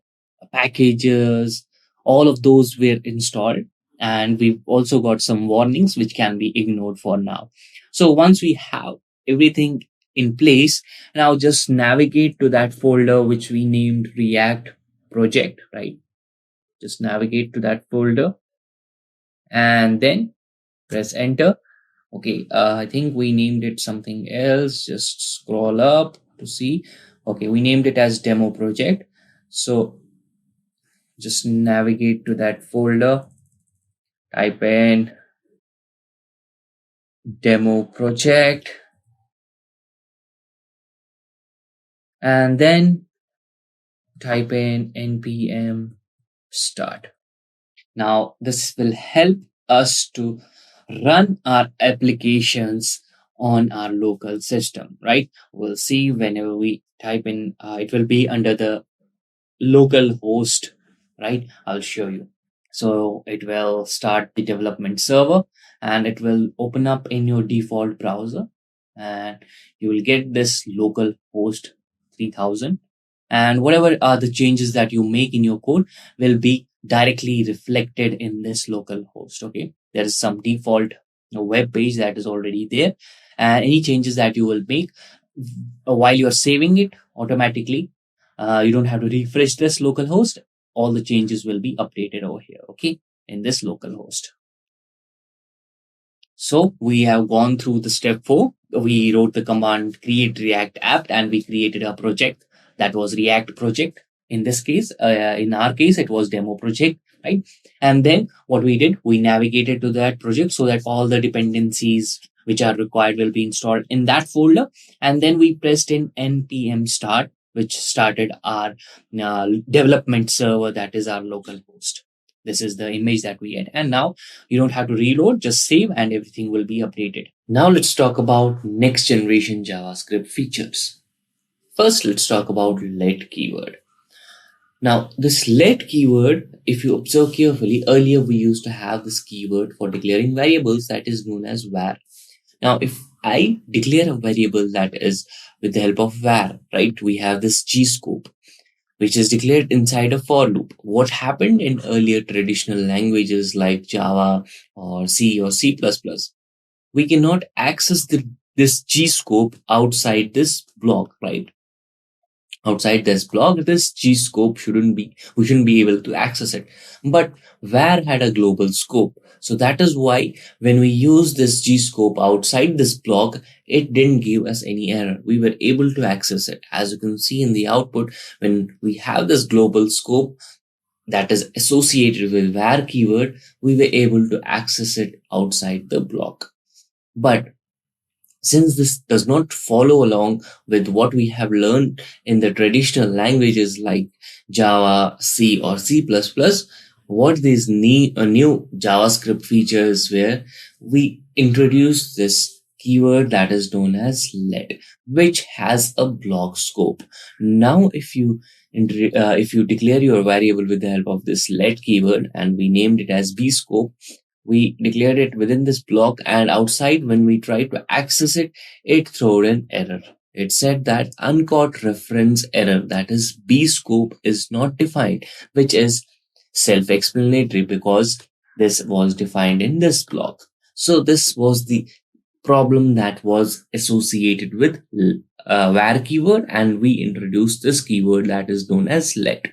packages, all of those were installed. And we've also got some warnings which can be ignored for now. So once we have everything in place, now just navigate to that folder which we named React project, right? Just navigate to that folder and then press enter. Okay, I think we named it something else. Just scroll up to see. Okay, we named it as demo project. So just navigate to that folder, type in demo project, and then type in npm start. Now this will help us to run our applications on our local system, right? We'll see whenever we type in, it will be under the local host, right? I'll show you. So it will start the development server, and it will open up in your default browser, and you will get this local host 3000. And whatever are the changes that you make in your code will be directly reflected in this local host. Okay. There is some default web page that is already there, and any changes that you will make while you're saving it automatically, you don't have to refresh this local host. All the changes will be updated over here. Okay. In this local host. So we have gone through the step 4. We wrote the command create React app, and we created a project that was React project. In this case, in our case, it was demo project, right? And then what we did, we navigated to that project so that all the dependencies which are required will be installed in that folder. And then we pressed in npm start, which started our development server, that is our local host. This is the image that we get. And now you don't have to reload, just save and everything will be updated. Now let's talk about next generation JavaScript features. First, let's talk about let keyword. Now, this let keyword, if you observe carefully, earlier we used to have this keyword for declaring variables that is known as var. Now, if I declare a variable that is with the help of var, right, we have this gscope, which is declared inside a for loop. What happened in earlier traditional languages like Java or C or C++, we cannot access this gscope outside this block, right? Outside this block, this gscope we shouldn't be able to access it. But var had a global scope. So that is why when we use this gscope outside this block, it didn't give us any error. We were able to access it. As you can see in the output, when we have this global scope that is associated with var keyword, we were able to access it outside the block. But since this does not follow along with what we have learned in the traditional languages like Java, C or C++, what these new JavaScript features where we introduced this keyword that is known as let, which has a block scope. Now, if you declare your variable with the help of this let keyword and we named it as bscope, we declared it within this block, and outside when we tried to access it, it threw an error. It said that uncaught reference error, that is bscope is not defined, which is self-explanatory because this was defined in this block. So this was the problem that was associated with var keyword, and we introduced this keyword that is known as let.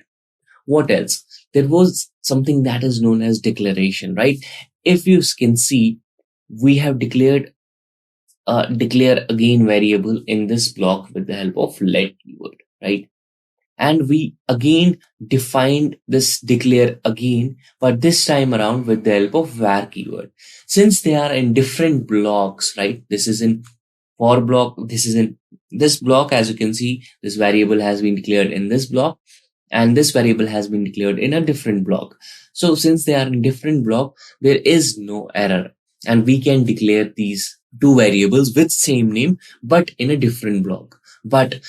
What else? There was something that is known as declaration, right? If you can see, we have declared declare again variable in this block with the help of let keyword, right? And we again defined this declare again, but this time around with the help of var keyword. Since they are in different blocks, right? This is in for block, this is in this block. As you can see, this variable has been declared in this block, and this variable has been declared in a different block. So since they are in different block, there is no error, and we can declare these two variables with same name, but in a different block. But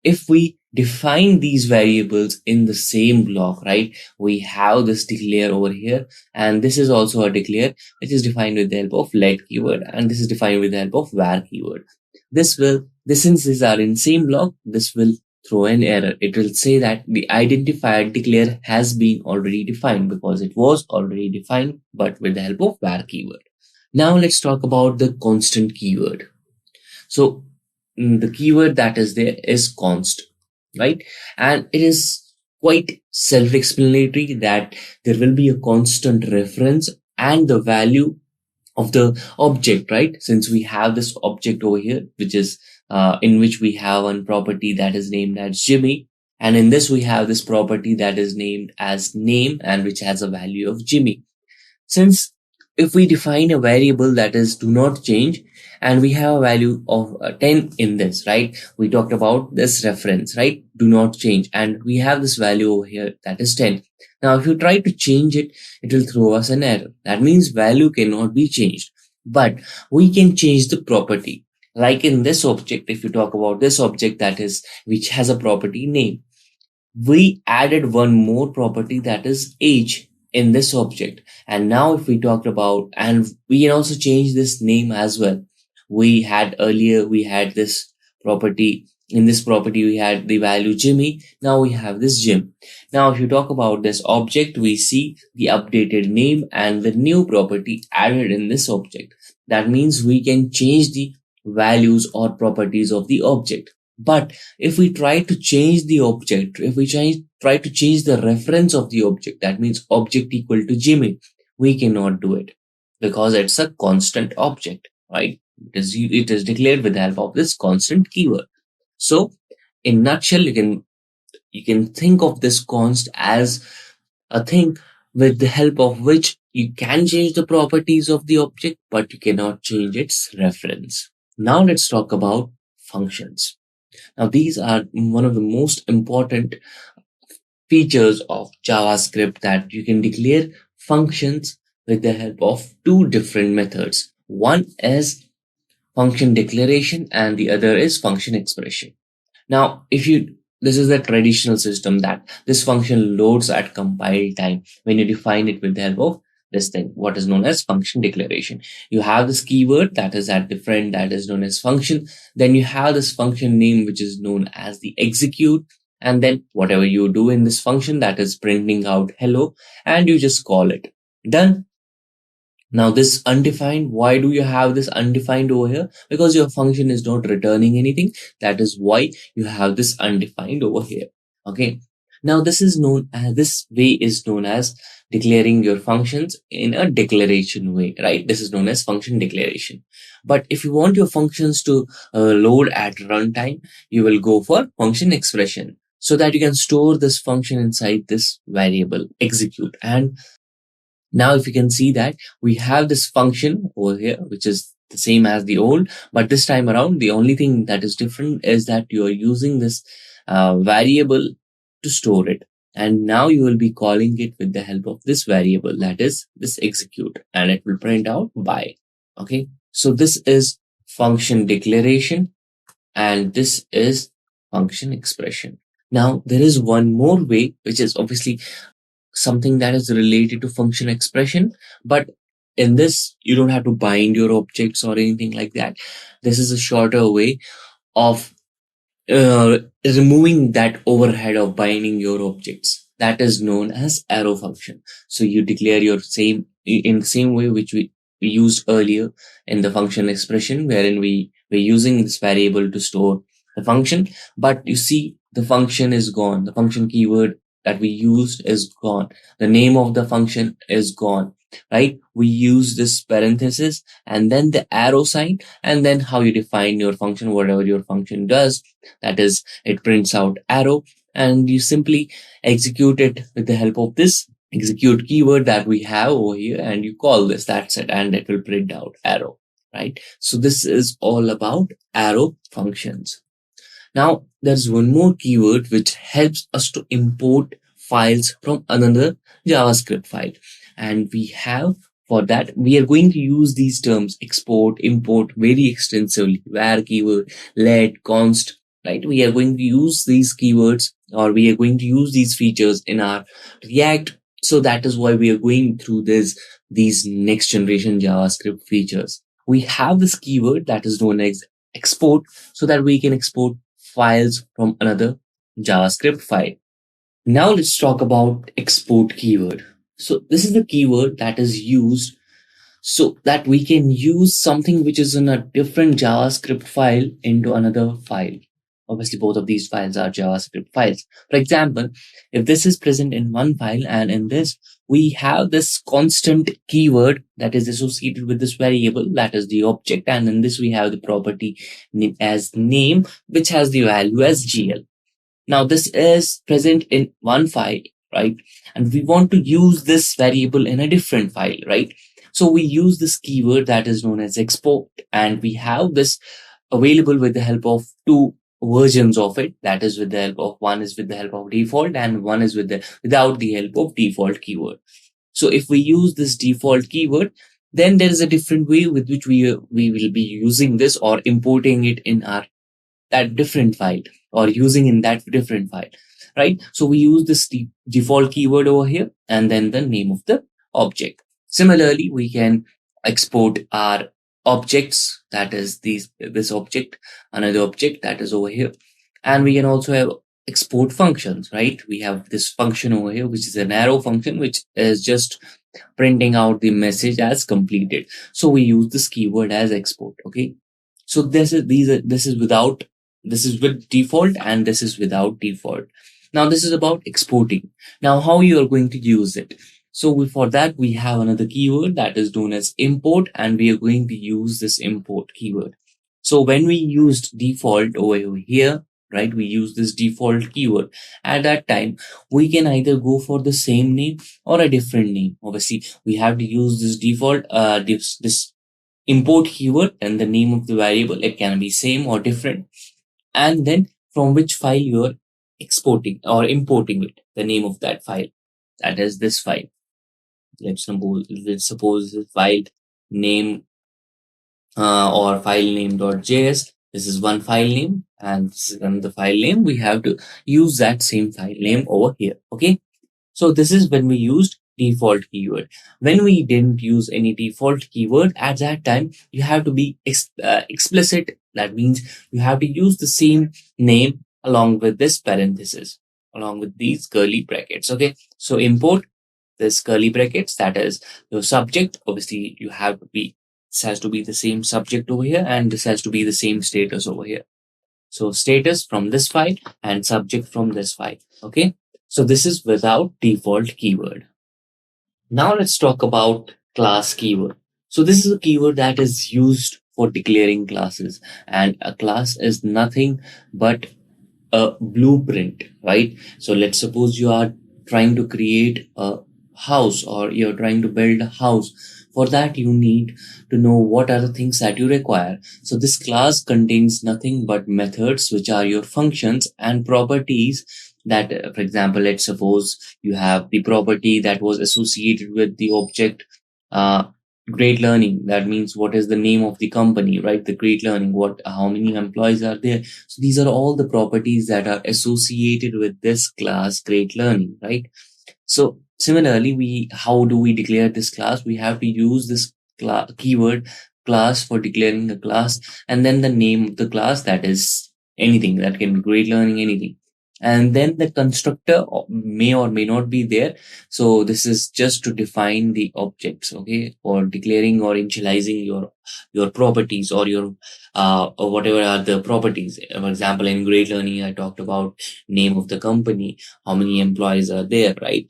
if we define these variables in the same block, right, we have this declare over here, and this is also a declare, which is defined with the help of let keyword, and this is defined with the help of var keyword. Since these are in same block, this will throw an error. It will say that the identifier declare has been already defined because it was already defined, but with the help of var keyword. Now let's talk about the constant keyword. So the keyword that is there is const, right? And it is quite self-explanatory that there will be a constant reference and the value of the object, right? Since we have this object over here, which is in which we have one property that is named as Jimmy, and in this we have this property that is named as name and which has a value of Jimmy. Since if we define a variable that is do not change, and we have a value of 10 in this, right? We talked about this reference, right? Do not change, and we have this value over here that is 10. Now, if you try to change it, it will throw us an error. That means value cannot be changed, but we can change the property. Like in this object, if you talk about this object that is, which has a property name, we added one more property that is age in this object. And now if we talked about, and we can also change this name as well. We had this property. In this property, we had the value Jimmy. Now we have this Jim. Now, if you talk about this object, we see the updated name and the new property added in this object. That means we can change the values or properties of the object. But if we try to change the object, if we try to change the reference of the object, that means object equal to Jimmy, we cannot do it because it's a constant object, right? It is declared with the help of this constant keyword. So in nutshell, you can think of this const as a thing with the help of which you can change the properties of the object, but you cannot change its reference. Now let's talk about functions. Now these are one of the most important features of JavaScript that you can declare functions with the help of two different methods. One is function declaration and the other is function expression. Now, this is the traditional system that this function loads at compile time when you define it with the help of this thing, what is known as function declaration. You have this keyword that is at the front that is known as function. Then you have this function name, which is known as the execute. And then whatever you do in this function, that is printing out hello, and you just call it. Done. Now this undefined, why do you have this undefined over here? Because your function is not returning anything. That is why you have this undefined over here. Okay. Now this way is known as declaring your functions in a declaration way, right? This is known as function declaration. But if you want your functions to load at runtime, you will go for function expression so that you can store this function inside this variable execute. And now, if you can see that we have this function over here, which is the same as the old, but this time around, the only thing that is different is that you are using this variable to store it. And now you will be calling it with the help of this variable, that is this execute, and it will print out by. Okay. So this is function declaration and this is function expression. Now there is one more way, which is obviously something that is related to function expression, but in this you don't have to bind your objects or anything like that. This is a shorter way of removing that overhead of binding your objects. That is known as arrow function. So you declare your in the same way which we used earlier in the function expression, wherein we're using this variable to store the function, but you see the function is gone. The function keyword that we used is gone. The name of the function is gone, right? We use this parenthesis and then the arrow sign, and then how you define your function, whatever your function does, that is, it prints out arrow, and you simply execute it with the help of this execute keyword that we have over here, and you call this, that's it, and it will print out arrow, right? So this is all about arrow functions. Now, there's one more keyword which helps us to import files from another JavaScript file. And for that, we are going to use these terms export, import very extensively. Var keyword, let, const, right? We are going to use these keywords, or we are going to use these features in our React. So that is why we are going through these next generation JavaScript features. We have this keyword that is known as export, so that we can export files from another JavaScript file. Now let's talk about export keyword. So this is the keyword that is used so that we can use something which is in a different JavaScript file into another file. Obviously, both of these files are JavaScript files. For example, if this is present in one file and in this, we have this constant keyword that is associated with this variable, that is the object. And in this, we have the property as name, which has the value as GL. Now, this is present in one file, right? And we want to use this variable in a different file, right? So we use this keyword that is known as export, and we have this available with the help of two versions of it. That is with the help of one is with the help of default, and one is without the help of default keyword. So if we use this default keyword, then there is a different way with which we will be using this or importing it in that different file or using in that different file, right? So we use this default keyword over here and then the name of the object. Similarly, we can export our objects, that is this object, another object that is over here. And we can also have export functions, right? We have this function over here, which is an arrow function, which is just printing out the message as completed. So we use this keyword as export. Okay. So this is with default and this is without default. Now this is about exporting. Now how you are going to use it? So for that, we have another keyword that is known as import, and we are going to use this import keyword. So when we used default over here, right, we use this default keyword. At that time, we can either go for the same name or a different name. Obviously, we have to use this default, this import keyword, and the name of the variable. It can be same or different. And then from which file you are exporting or importing it, the name of that file, that is this file. let's suppose the file name or file name.js. This is one file name and this is another file name. We have to use that same file name over here. Okay. So this is when we used default keyword. When we didn't use any default keyword at that time, you have to be explicit. That means you have to use the same name along with this parenthesis, along with these curly brackets. Okay. So import this curly brackets, that is your subject. Obviously you have to be, this has to be the same subject over here and this has to be the same status over here. So status from this file and subject from this file. Okay. So this is without default keyword. Now let's talk about class keyword. So this is a keyword that is used for declaring classes, and a class is nothing but a blueprint, right? So let's suppose you are trying to create a house or you're trying to build a house. For that, you need to know what are the things that you require. So this class contains nothing but methods, which are your functions, and properties that, for example, let's suppose you have the property that was associated with the object, great learning. That means what is the name of the company, right? The great learning, how many employees are there. So these are all the properties that are associated with this class, great learning, right? So similarly, how do we declare this class? We have to use this keyword class for declaring the class, and then the name of the class, that is anything that can be great learning, anything. And then the constructor may or may not be there. So this is just to define the objects, okay, or declaring or initializing your properties or your or whatever are the properties. For example, in great learning, I talked about name of the company, how many employees are there, right?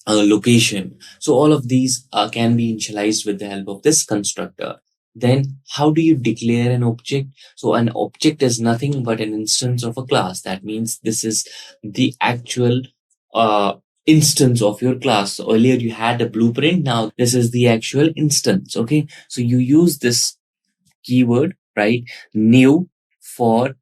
Location. So all of these can be initialized with the help of this constructor. Then how do you declare an object? So an object is nothing but an instance of a class. That means this is the actual instance of your class. So earlier you had a blueprint. Now this is the actual instance. Okay. So you use this keyword, right? New, for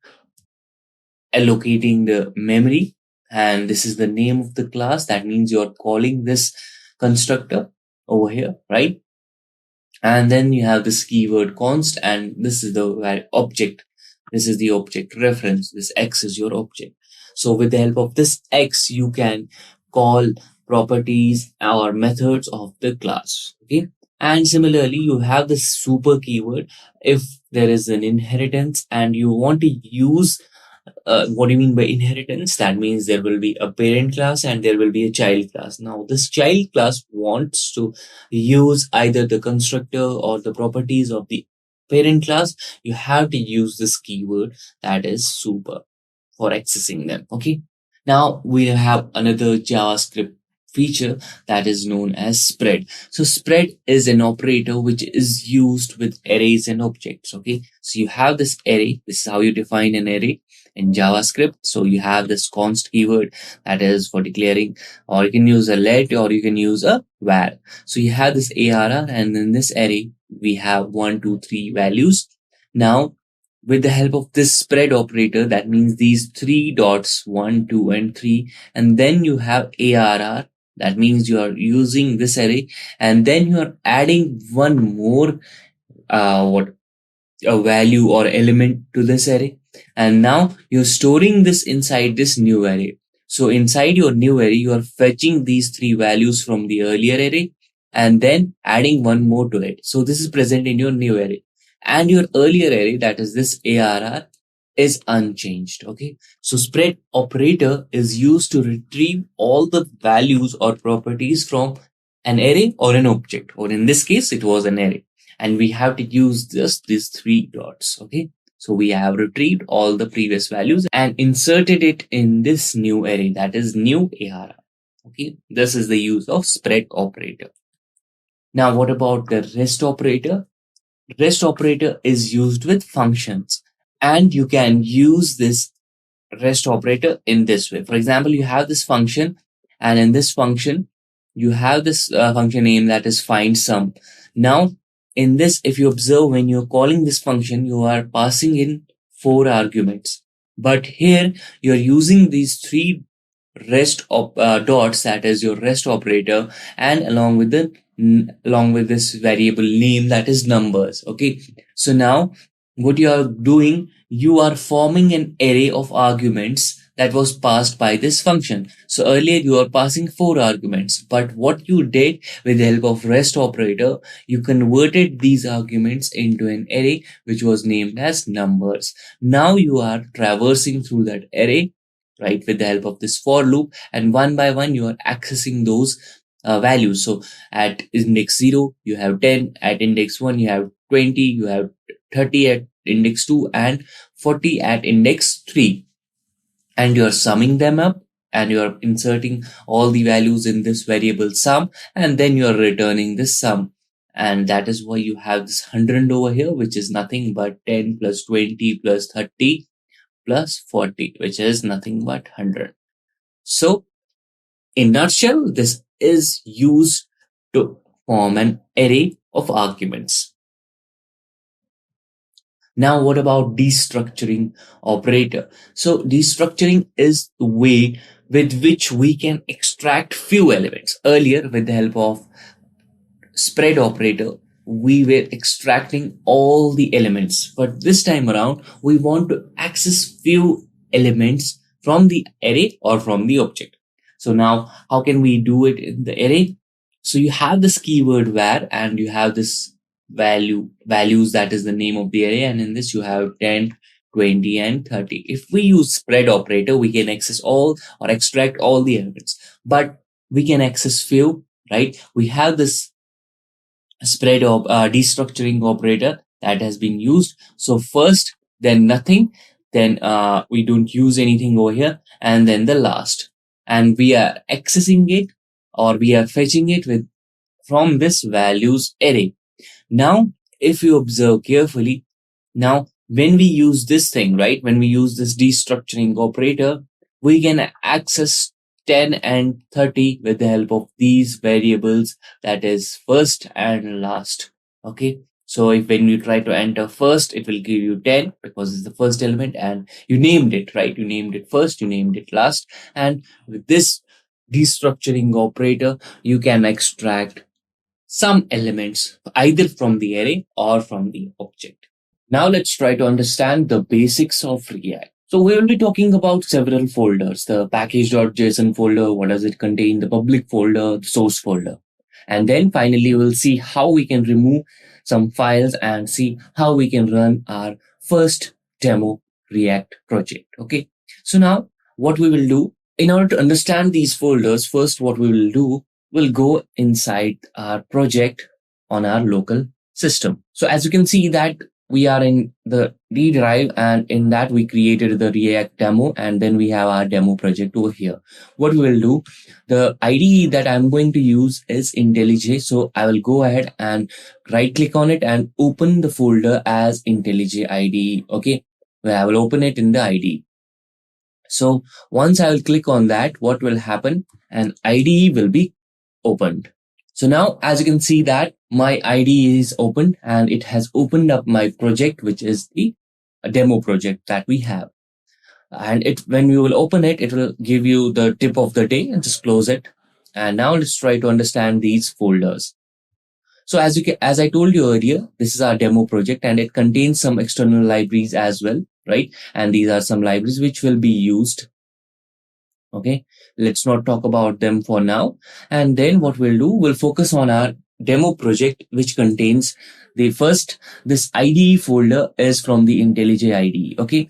allocating the memory, and this is the name of the class. That means you're calling this constructor over here, right? And then you have this keyword const, and this is the object. This is the object reference. This X is your object. So with the help of this X, you can call properties or methods of the class. Okay. And similarly, you have this super keyword. If there is an inheritance and you want to use what do you mean by inheritance? That means there will be a parent class and there will be a child class. Now, this child class wants to use either the constructor or the properties of the parent class. You have to use this keyword, that is super, for accessing them. Okay. Now we have another JavaScript feature that is known as spread. So spread is an operator which is used with arrays and objects. Okay. So you have this array. This is how you define an array in JavaScript. So you have this const keyword that is for declaring, or you can use a let, or you can use a var. So you have this arr, and in this array we have 1, 2, 3 values. Now with the help of this spread operator, that means these 3 dots, 1, 2, and 3, and then you have arr. That means you are using this array, and then you are adding one more a value or element to this array, and now you're storing this inside this new array. So inside your new array, you are fetching these 3 values from the earlier array and then adding one more to it. So this is present in your new array, and your earlier array, that is this arr, is unchanged. Okay. So spread operator is used to retrieve all the values or properties from an array or an object, or in this case, it was an array. And we have to use just these 3 dots. Okay. So we have retrieved all the previous values and inserted it in this new array, that is new arr. Okay. This is the use of spread operator. Now, what about the rest operator? Rest operator is used with functions, and you can use this rest operator in this way. For example, you have this function, and in this function, you have this function name, that is find sum. Now, in this, if you observe, when you're calling this function, you are passing in 4 arguments. But here, you're using these 3 dots, that is your rest operator, and along with this variable name, that is numbers. Okay, so now what you are doing, you are forming an array of arguments that was passed by this function. So earlier you are passing 4 arguments, but what you did with the help of rest operator, you converted these arguments into an array which was named as numbers. Now you are traversing through that array, right, with the help of this for loop, and one by one you are accessing those values. So at index 0 you have 10, at index 1 you have 20, you have 30 at index 2, and 40 at index 3, and you are summing them up, and you are inserting all the values in this variable sum, and then you are returning this sum. And that is why you have this 100 over here, which is nothing but 10 plus 20 plus 30 plus 40, which is nothing but 100. So in nutshell, this is used to form an array of arguments. Now, what about destructuring operator? So destructuring is the way with which we can extract few elements. Earlier, with the help of spread operator, we were extracting all the elements, but this time around we want to access few elements from the array or from the object. So now how can we do it in the array? So you have this keyword var, and you have this values, that is the name of the array, and in this you have 10, 20 and 30. If we use spread operator, we can access all or extract all the elements, but we can access few, right? We have this spread of destructuring operator that has been used. So first, then nothing, then we don't use anything over here, and then the last, and we are accessing it, or we are fetching it with from this values array. Now if you observe carefully, now when we use this thing, right, when we use this destructuring operator, we can access 10 and 30 with the help of these variables, that is first and last. Okay, so if when you try to enter first, it will give you 10 because it's the first element, and you named it, right? You named it first, you named it last, and with this destructuring operator, you can extract some elements either from the array or from the object. Now let's try to understand the basics of React. So we will be talking about several folders: the package.json folder, what does it contain, the public folder, the source folder. And then finally, we'll see how we can remove some files and see how we can run our first demo React project. Okay. So now what we will do, in order to understand these folders, first what we will do, we'll go inside our project on our local system. So as you can see that we are in the D drive, and in that we created the React demo, and then we have our demo project over here. What we will do, the IDE that I'm going to use is IntelliJ. So I will go ahead and right click on it and open the folder as IntelliJ IDE. Okay, well, I will open it in the IDE. So once I will click on that, what will happen? An IDE will be opened. So now as you can see that my IDE is opened, and it has opened up my project, which is the demo project that we have. And when you will open it, it will give you the tip of the day, and just close it. And now let's try to understand these folders. So as I told you earlier, this is our demo project, and it contains some external libraries as well, right? And these are some libraries which will be used. Okay, let's not talk about them for now. And then what we'll do, we'll focus on our demo project, which contains this IDE folder is from the IntelliJ IDE. Okay,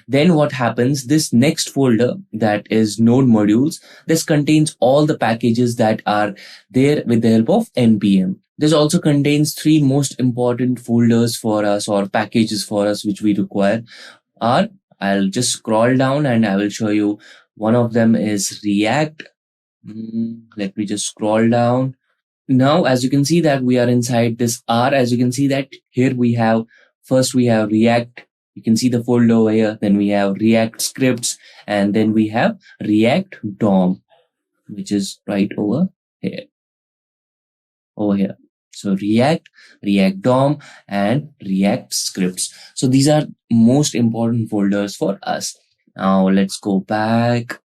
then what happens, this next folder, that is node modules, this contains all the packages that are there with the help of npm. This also contains 3 most important folders for us, or packages for us, which we require are, I'll just scroll down and I will show you. One of them is React. Let me just scroll down. Now, as you can see that we are inside this R. As you can see that here we have React. You can see the folder over here. Then we have React scripts, and then we have React DOM, which is right over here. So React DOM, and React scripts. So these are most important folders for us. Now let's go back.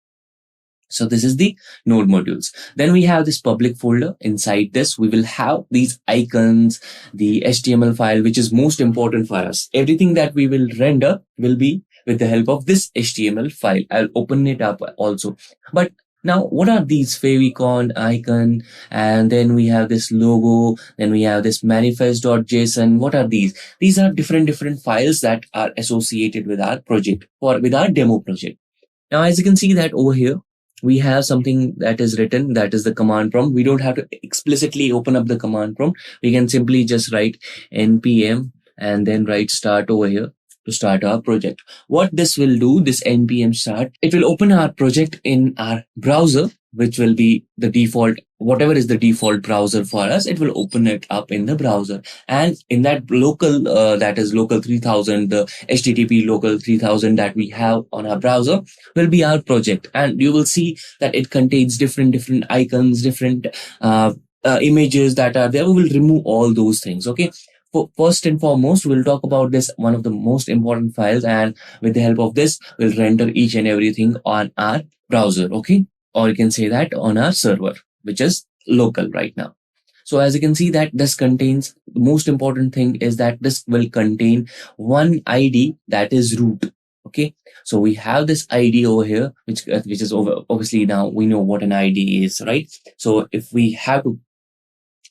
So this is the node modules. Then we have this public folder. Inside this, we will have these icons, the HTML file, which is most important for us. Everything that we will render will be with the help of this HTML file. I'll open it up also. But now, what are these favicon, icon, and then we have this logo, then we have this manifest.json. What are these? These are different files that are associated with our project or with our demo project. Now, as you can see that over here, we have something that is written, that is the command prompt. We don't have to explicitly open up the command prompt. We can simply just write npm and then write start over here to start our project. What this will do, this npm start, it will open our project in our browser, which will be the default, whatever is the default browser for us, it will open it up in the browser. And in that local, that is local 3000, the HTTP local 3000 that we have on our browser will be our project. And you will see that it contains different icons, different images that are there. We will remove all those things. Okay. First and foremost, we'll talk about this, one of the most important files. And with the help of this, we'll render each and everything on our browser. Okay. Or you can say that on our server, which is local right now. So as you can see that this contains, the most important thing is that this will contain one ID, that is root. Okay. So we have this ID over here, which is over, obviously now we know what an ID is, right? So if we have to,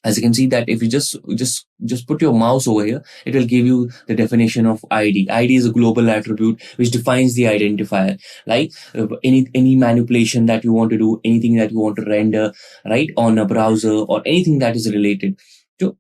as you can see that if you just put your mouse over here, it will give you the definition of ID. ID is a global attribute which defines the identifier. Like any manipulation that you want to do, anything that you want to render, right, on a browser or anything that is related to.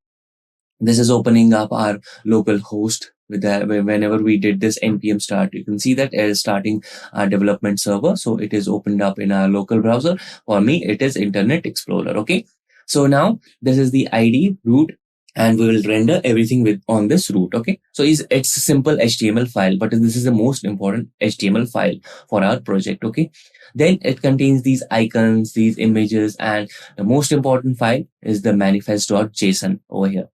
This is opening up our local host. With that, whenever we did this npm start, you can see that it is starting our development server. So it is opened up in our local browser. For me, it is Internet Explorer. Okay. So now this is the ID root, and we will render everything with on this root. Okay. So it's a simple HTML file, but this is the most important HTML file for our project. Okay. Then it contains these icons, these images, and the most important file is the manifest.json over here.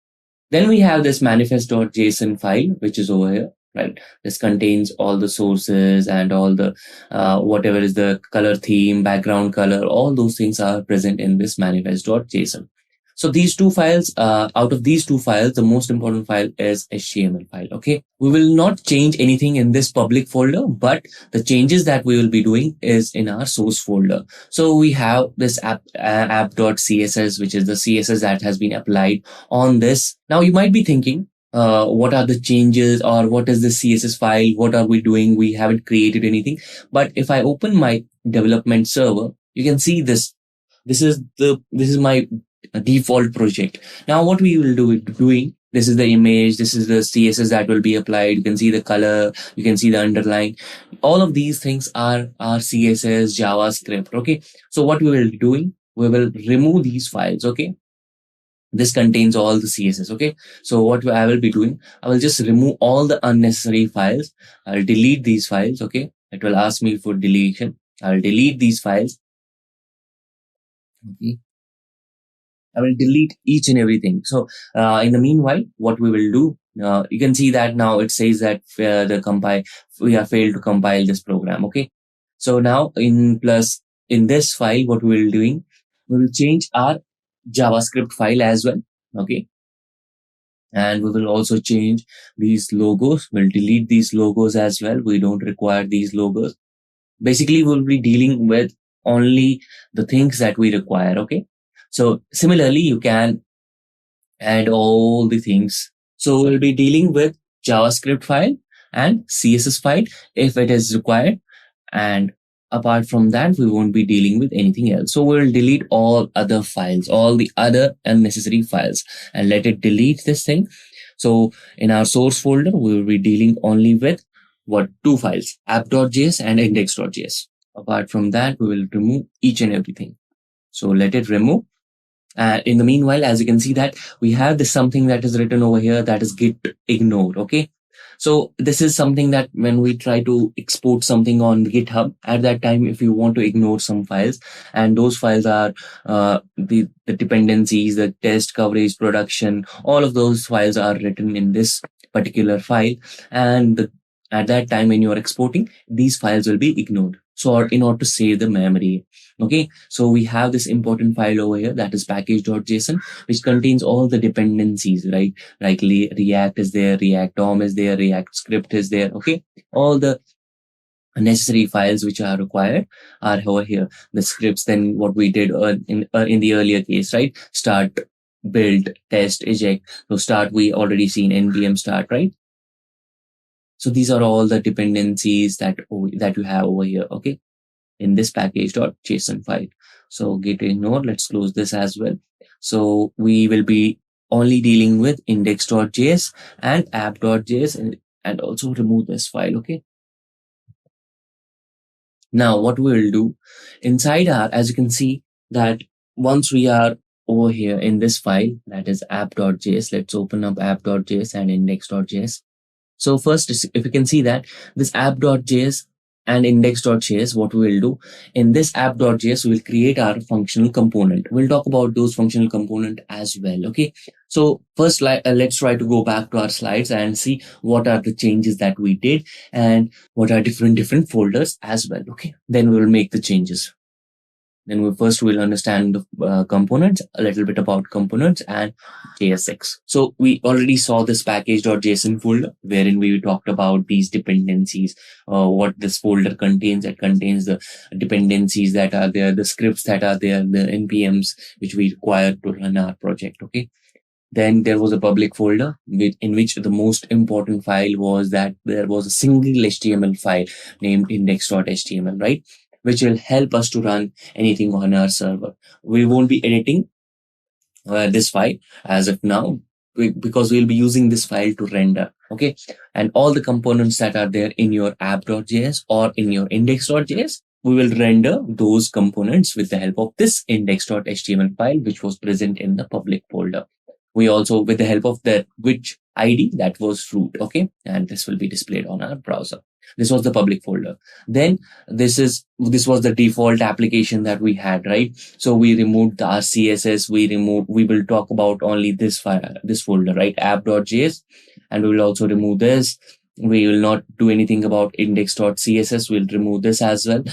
Then we have this manifest.json file, which is over here. Right. This contains all the sources and all the whatever is the color theme, background color, all those things are present in this manifest.json. So these two files, out of these two files, the most important file is HTML file. Okay. We will not change anything in this public folder, but the changes that we will be doing is in our source folder. So we have this app.css, which is the CSS that has been applied on this. Now you might be thinking, what are the changes, or what is the CSS file? What are we doing? We haven't created anything. But if I open my development server, you can see this. This is my default project. Now what we will doing, this is the image, this is the CSS that will be applied. You can see the color, you can see the underline. All of these things are CSS, JavaScript. Okay. So what we will be doing, we will remove these files. Okay. This contains all the CSS. Okay. So what I will be doing, I will just remove all the unnecessary files. I'll delete these files. Okay. It will ask me for deletion. I'll delete these files. Okay. I will delete each and everything. So in the meanwhile, what we will do, you can see that now it says that we have failed to compile this program. Okay. So now in this file, what we will doing, we will change our JavaScript file as well. Okay. And we will also change these logos. We'll delete these logos as well. We don't require these logos. Basically, we'll be dealing with only the things that we require. Okay. So similarly, you can add all the things. So we'll be dealing with JavaScript file and CSS file if it is required. And apart from that, we won't be dealing with anything else. So we'll delete all other files, all the other unnecessary files, and let it delete this thing. So in our source folder, we will be dealing only with two files, app.js and index.js. Apart from that, we will remove each and everything. So let it remove. In the meanwhile, as you can see that we have this something that is written over here, that is git ignore. Okay. So this is something that when we try to export something on GitHub, at that time, if you want to ignore some files, and those files are the dependencies, the test coverage, production, all of those files are written in this particular file. And at that time when you are exporting, these files will be ignored. So, or in order to save the memory. Okay, so we have this important file over here, that is package.json, which contains all the dependencies, right? Like React is there, React DOM is there, React script is there. Okay, all the necessary files which are required are over here. The scripts, then what we did in the earlier case, right? Start, build, test, eject. So start, we already seen npm start, right? So these are all the dependencies that you have over here, okay, in this package.json file. So git ignore, let's close this as well. So we will be only dealing with index.js and app.js, and also remove this file, okay. Now what we will do inside our, as you can see that once we are over here in this file, that is app.js, let's open up app.js and index.js. So first, if you can see that this app.js and index.js, what we will do in this app.js, we will create our functional component. We'll talk about those functional component as well. Okay. So first, let's try to go back to our slides and see what are the changes that we did and what are different folders as well. Okay. Then we will make the changes. Then we'll understand the components, a little bit about components and JSX. So we already saw this package.json folder wherein we talked about these dependencies, what this folder contains. It contains the dependencies that are there, the scripts that are there, the npms which we require to run our project. Okay. Then there was a public folder in which the most important file was that there was a single HTML file named index.html, right? Which will help us to run anything on our server. We won't be editing this file as of now because we'll be using this file to render. Okay. And all the components that are there in your app.js or in your index.js, we will render those components with the help of this index.html file, which was present in the public folder. We also, with the help of the which ID, that was root. Okay. And this will be displayed on our browser. This was the public folder. Then this was the default application that we had, right? So we removed our CSS. We will talk about only this file, this folder, right? App.js. And we will also remove this. We will not do anything about index.css. We'll remove this as well.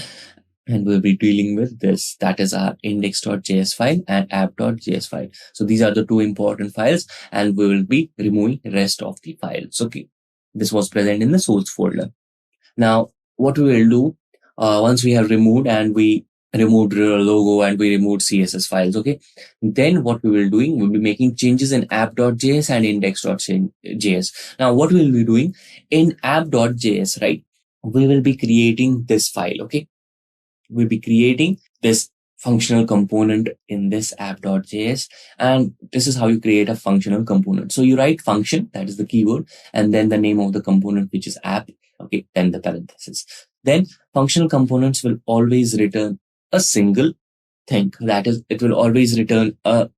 And we'll be dealing with this. That is our index.js file and app.js file. So these are the two important files, and we will be removing the rest of the files. Okay. This was present in the source folder. Now, what we will do, once we have removed and we removed the logo and we removed CSS files, okay, then what we will doing, we'll be making changes in app.js and index.js. Now, what we'll be doing in app.js, right, we will be creating this file, okay. We'll be creating this functional component in this app.js, and this is how you create a functional component. So you write function, that is the keyword, and then the name of the component, which is app. Okay, then the parenthesis. Then functional components will always return a single thing. That is, it will always return a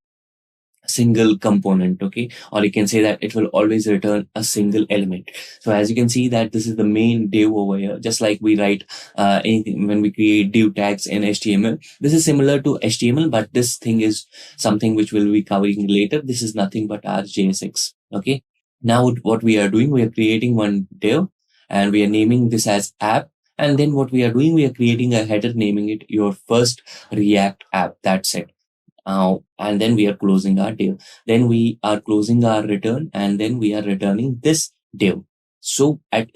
single component. Okay, or you can say that it will always return a single element. So as you can see that this is the main div over here. Just like we write anything when we create div tags in HTML. This is similar to HTML, but this thing is something which we'll be covering later. This is nothing but our JSX. Okay. Now what we are doing, we are creating one div, and we are naming this as app. And then what we are doing, we are creating a header, naming it your first React app. That's it. And then we are closing our div. Then we are closing our return, and then we are returning this div. So at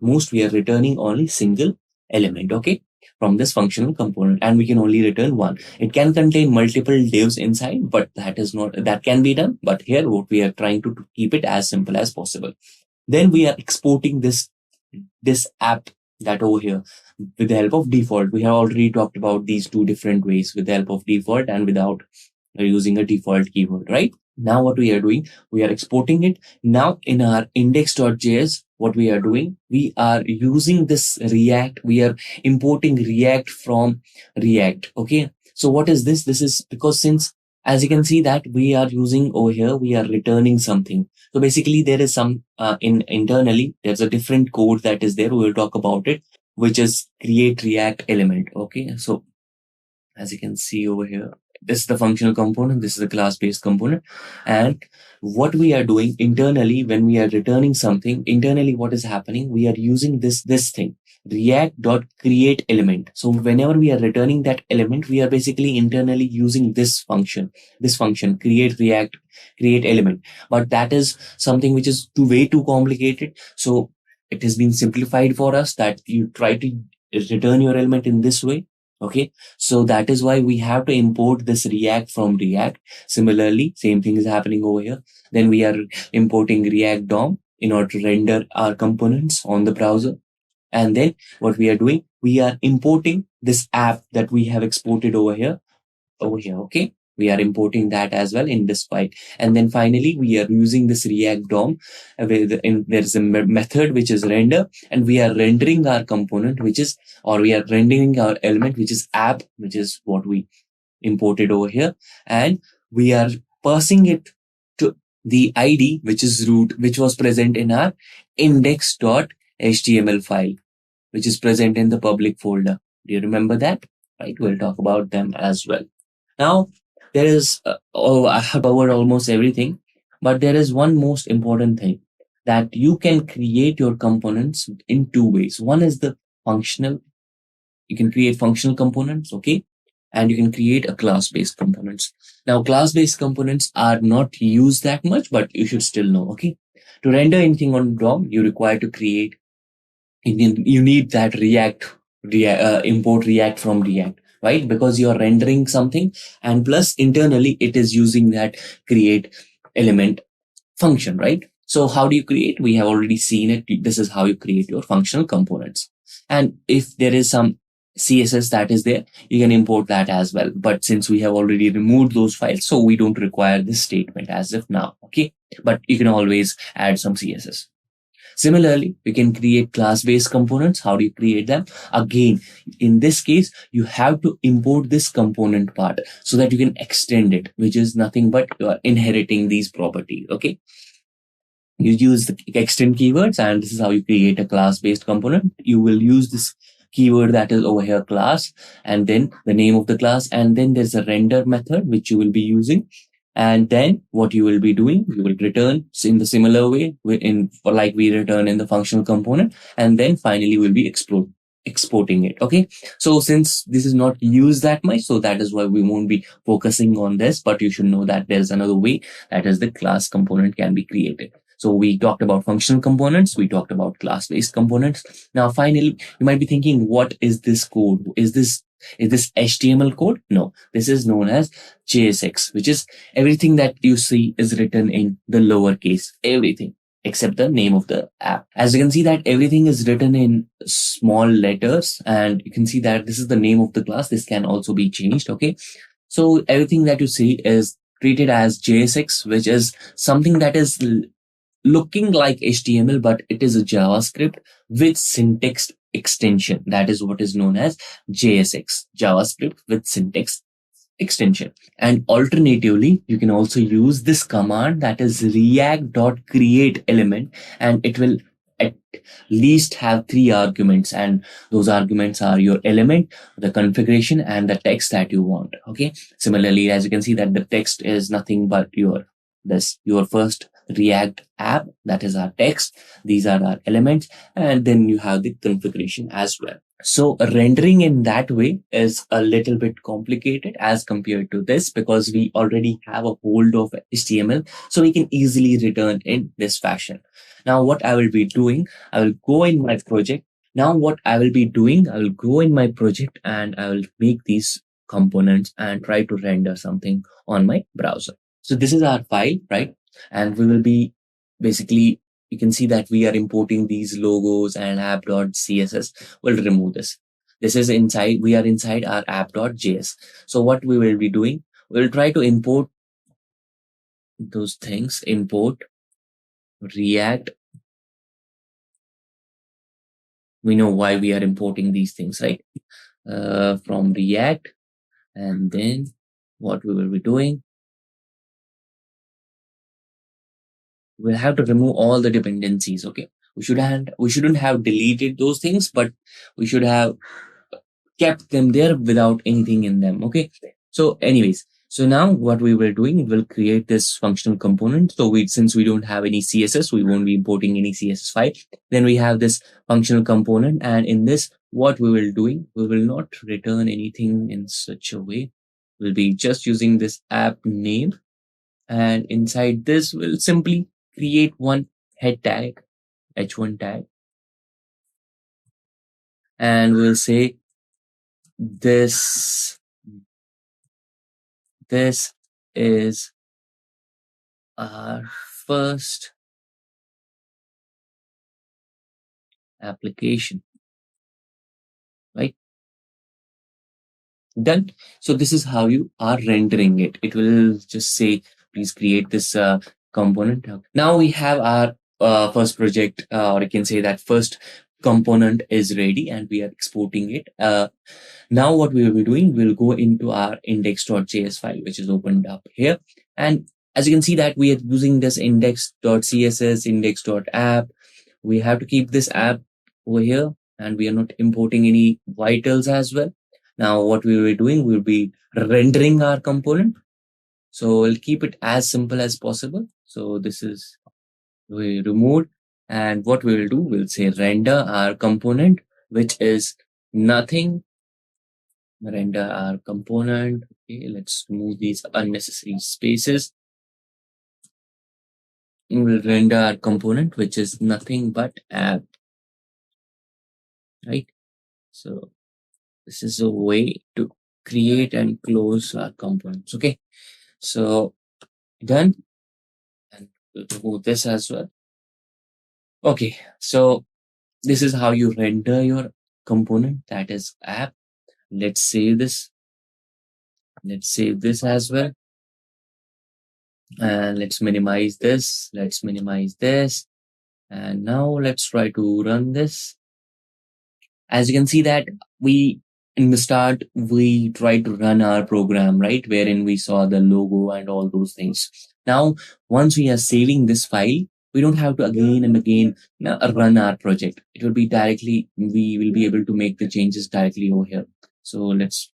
most, we are returning only single element, okay, from this functional component, and we can only return one. It can contain multiple divs inside, but that can be done. But here, what we are trying to keep it as simple as possible. Then we are exporting this app that over here with the help of default. We have already talked about these two different ways, with the help of default and without using a default keyword, right? Now what we are doing, we are exporting it. Now in our index.js, what we are doing, we are using this React. We are importing React from React. Okay. So what is this? This is because since, as you can see that we are using over here, we are returning something. So basically there is some internally, there's a different code that is there. We will talk about it, which is create React element. Okay. So as you can see over here, this is the functional component, this is the class-based component. And what we are doing internally when we are returning something, internally what is happening, we are using this thing, react.create element. So whenever we are returning that element, we are basically internally using this function, create element. But that is something which is way too complicated. So it has been simplified for us that you try to return your element in this way. Okay, so that is why we have to import this React from React. Similarly, same thing is happening over here. Then we are importing React DOM in order to render our components on the browser. And then what we are doing, we are importing this app that we have exported over here. Okay, we are importing that as well in this file. And then finally, we are using this React DOM. There's a method which is render, and we are rendering our component, we are rendering our element, which is app, which is what we imported over here. And we are passing it to the ID, which is root, which was present in our index.html file, which is present in the public folder. Do you remember that? Right, we'll talk about them as well. Now, there is, I have covered almost everything, but there is one most important thing, that you can create your components in two ways. One is the functional. You can create functional components, okay? And you can create a class-based components. Now, class-based components are not used that much, but you should still know, okay? To render anything on DOM, you require to create, you need that import React from React, right? Because you're rendering something, and plus internally it is using that create element function, right? So how do you create? We have already seen it. This is how you create your functional components. And if there is some CSS that is there, you can import that as well. But since we have already removed those files, so we don't require this statement as of now, okay? But you can always add some CSS. Similarly, you can create class-based components. How do you create them? Again, in this case, you have to import this component part so that you can extend it, which is nothing but you are inheriting these properties, okay? You use the extend keywords, and this is how you create a class-based component. You will use this keyword that is over here, class, and then the name of the class, and then there's a render method which you will be using. And then what you will be doing, you will return in the similar way like we return in the functional component. And then finally we'll be exporting it. Okay. So since this is not used that much, so that is why we won't be focusing on this, but you should know that there's another way, that is the class component can be created. So we talked about functional components. We talked about class-based components. Now, finally, you might be thinking, what is this code? Is this HTML code? No, this is known as JSX, which is everything that you see is written in the lowercase, everything except the name of the app. As you can see that everything is written in small letters, and you can see that this is the name of the class. This can also be changed. Okay. So everything that you see is treated as JSX, which is something that is looking like HTML, but it is a JavaScript with syntax extension. That is what is known as JSX, JavaScript with syntax extension. And alternatively, you can also use this command, that is react.create element, and it will at least have 3 arguments, and those arguments are your element, the configuration, and the text that you want. Okay. Similarly, as you can see that the text is nothing but your first React app, that is our text. These are our elements, and then you have the configuration as well. So rendering in that way is a little bit complicated as compared to this, because we already have a hold of HTML, so we can easily return in this fashion. Now what I will be doing, I will go in my project. Now what I will be doing, I will go in my project and I will make these components and try to render something on my browser. So this is our file, right? And we will be basically, you can see that we are importing these logos and app.css. We'll remove this. This is inside, we are inside our app.js. So what we will be doing, we'll try to import those things, import React. We know why we are importing these things, right? From React. And then what we will be doing, we'll have to remove all the dependencies. Okay. We shouldn't have deleted those things, but we should have kept them there without anything in them. Okay. So anyways, so now what we were doing, we'll create this functional component. So since we don't have any CSS, we won't be importing any CSS file. Then we have this functional component, and in this, what we will doing, we will not return anything in such a way. We'll be just using this app name, and inside this, we'll simply create one head tag, h1 tag, and we'll say this is our first application, right? Done. So this is how you are rendering it. It will just say, please create this component. Now we have our first project, or I can say that first component is ready and we are exporting it. Now what we will be doing, we'll go into our index.js file, which is opened up here. And as you can see that we are using this index.css, index.app. We have to keep this app over here, and we are not importing any vitals as well. Now what we will be doing, we'll be rendering our component. So we'll keep it as simple as possible. So this is we removed, and what we will do, we'll say render our component, which is nothing. Render our component. Okay, let's remove these unnecessary spaces. We will render our component, which is nothing but app, right? So this is a way to create and close our components. Okay, so done, and we'll remove this as well. Okay, so this is how you render your component, that is app. Let's save this. Let's save this as well. And let's minimize this. Let's minimize this. And now let's try to run this. As you can see that in the start, we tried to run our program, right? Wherein we saw the logo and all those things. Now, once we are saving this file, we don't have to again and again run our project. It will be directly, we will be able to make the changes directly over here. So let's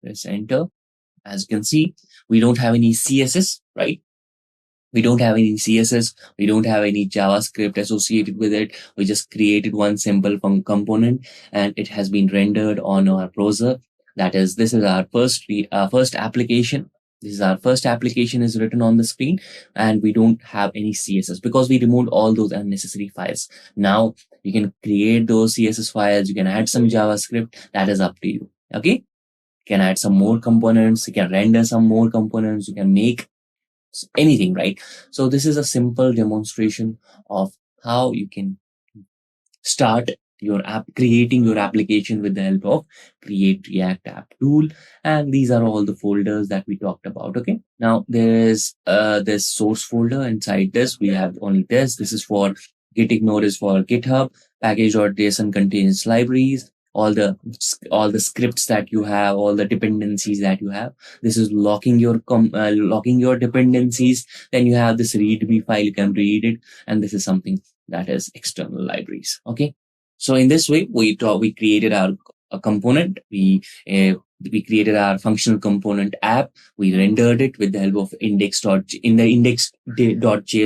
press enter. As you can see, we don't have any CSS, right? We don't have any CSS. We don't have any JavaScript associated with it. We just created one simple component, and it has been rendered on our browser. That is, this is our first application. This is our first application is written on the screen, and we don't have any CSS because we removed all those unnecessary files. Now you can create those CSS files. You can add some JavaScript. That is up to you. Okay. You can add some more components. You can render some more components. You can make anything, right? So this is a simple demonstration of how you can start your app, creating your application with the help of create React app tool. And these are all the folders that we talked about. Okay. Now there is this source folder. Inside this, we have only this. This is for Git ignore is for GitHub. Package.json contains libraries. All the scripts that you have, all the dependencies that you have. This is locking your dependencies. Then you have this readme file, you can read it, and this is something that is external libraries. Okay, so in this way we created our component. We created our functional component app. We rendered it with the help of index.js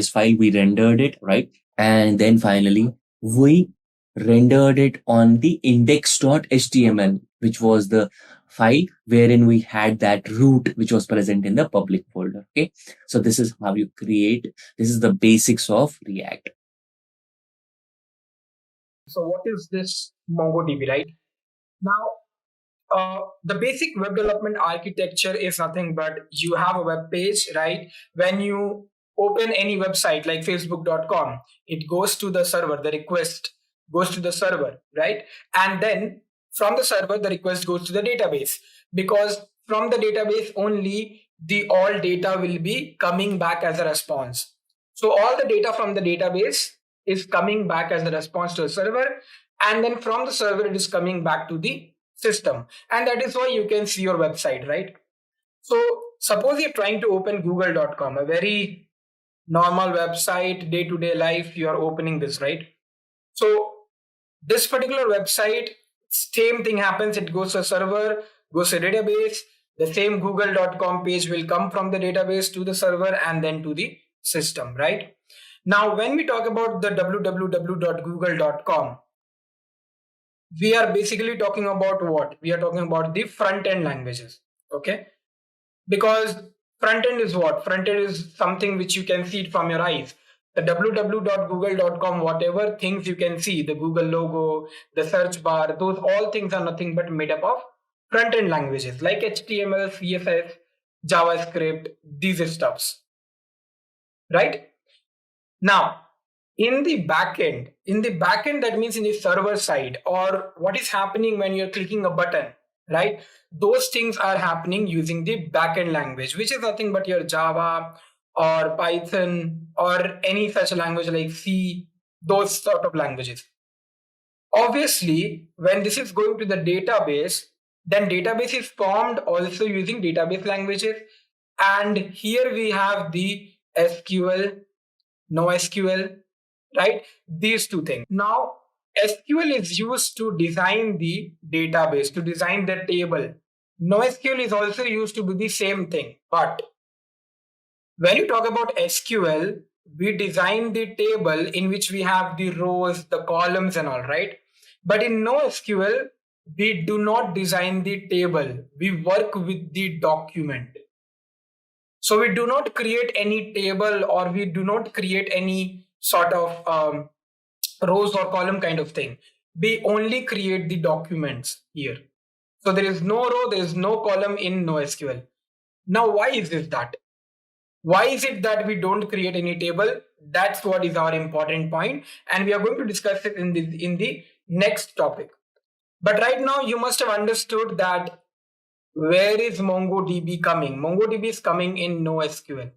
file. We rendered it, right? And then finally we rendered it on the index.html, which was the file wherein we had that root which was present in the public folder. Okay, so this is how you create. This is the basics of React. So what is this MongoDB, right? Now, the basic web development architecture is nothing but you have a web page, right? When you open any website like facebook.com, it goes to the server, the request goes to the server, right? And then from the server, the request goes to the database, because from the database only the all data will be coming back as a response. So all the data from the database is coming back as a response to the server, and then from the server it is coming back to the system, and that is why you can see your website, right? So suppose you're trying to open google.com, a very normal website, day-to-day life, you are opening this, right? So this particular website, same thing happens. It goes to a server, goes to a database, The same google.com page will come from the database to the server and then to the system, right? Now, when we talk about the www.google.com, we are basically talking about what? We are talking about the front-end languages, okay? Because front-end is what? Front-end is something which you can see it from your eyes. The www.google.com, whatever things you can see, the Google logo, the search bar, those all things are nothing but made up of front-end languages like HTML, CSS, JavaScript, these stuffs, right? Now, in the backend, that means in the server side, or what is happening when you're clicking a button, right? Those things are happening using the backend language, which is nothing but your Java or Python or any such language like C, those sort of languages. Obviously, when this is going to the database, then database is formed also using database languages. And here we have the SQL, NoSQL, right? These two things. Now, SQL is used to design the database, to design the table. NoSQL is also used to do the same thing. But when you talk about SQL, we design the table in which we have the rows, the columns and all, right? But in NoSQL, we do not design the table. We work with the document. So we do not create any table, or we do not create any sort of rows or column kind of thing. We only create the documents here. So there is no row, there is no column in NoSQL. Now, why is this that? Why is it that we don't create any table? That's what is our important point, and we are going to discuss it in the next topic. But right now, you must have understood that where is MongoDB coming? MongoDB is coming in NoSQL.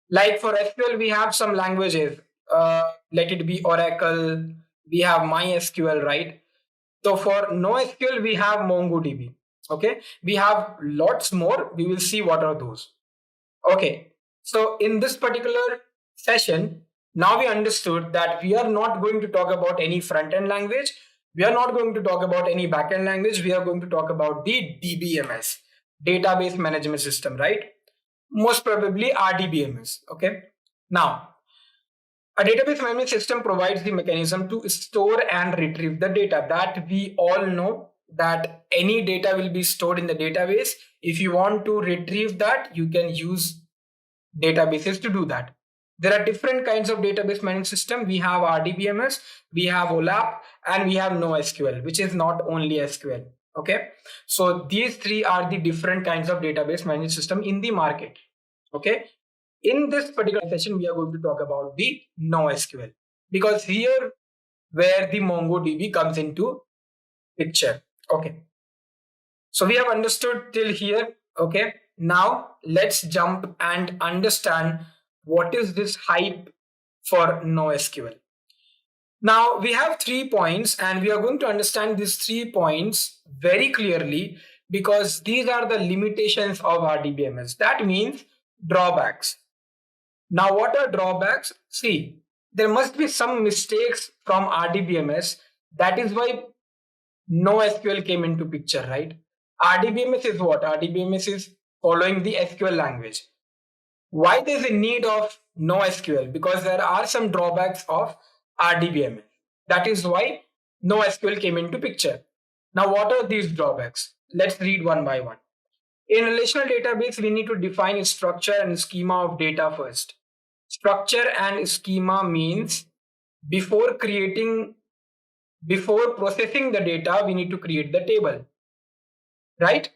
Like for SQL, we have some languages. Let it be Oracle. We have MySQL, right? So for NoSQL, we have MongoDB. Okay, we have lots more. We will see what are those. Okay, so in this particular session, now we understood that we are not going to talk about any front-end language. We are not going to talk about any backend language. We are going to talk about the DBMS, Database Management System, right? Most probably RDBMS, okay? Now, a database management system provides the mechanism to store and retrieve the data. That we all know that any data will be stored in the database. If you want to retrieve that, you can use databases to do that. There are different kinds of database management system. We have RDBMS, we have OLAP, and we have NoSQL, which is not only SQL. Okay, so these three are the different kinds of database management system in the market. Okay, in this particular session, we are going to talk about the NoSQL, because here where the MongoDB comes into picture. Okay, so we have understood till here. Okay, now let's jump and understand what is this hype for NoSQL. Now we have 3 points, and we are going to understand these 3 points very clearly, because these are the limitations of RDBMS. That means drawbacks. Now, what are drawbacks? See, there must be some mistakes from RDBMS. That is why NoSQL came into picture, right? RDBMS is what? RDBMS is following the SQL language. Why there is a need of NoSQL? Because there are some drawbacks of RDBMS. That is why NoSQL came into picture. Now, what are these drawbacks? Let's read one by one. In relational database, we need to define a structure and schema of data first. Structure and schema means before processing the data, we need to create the table, right?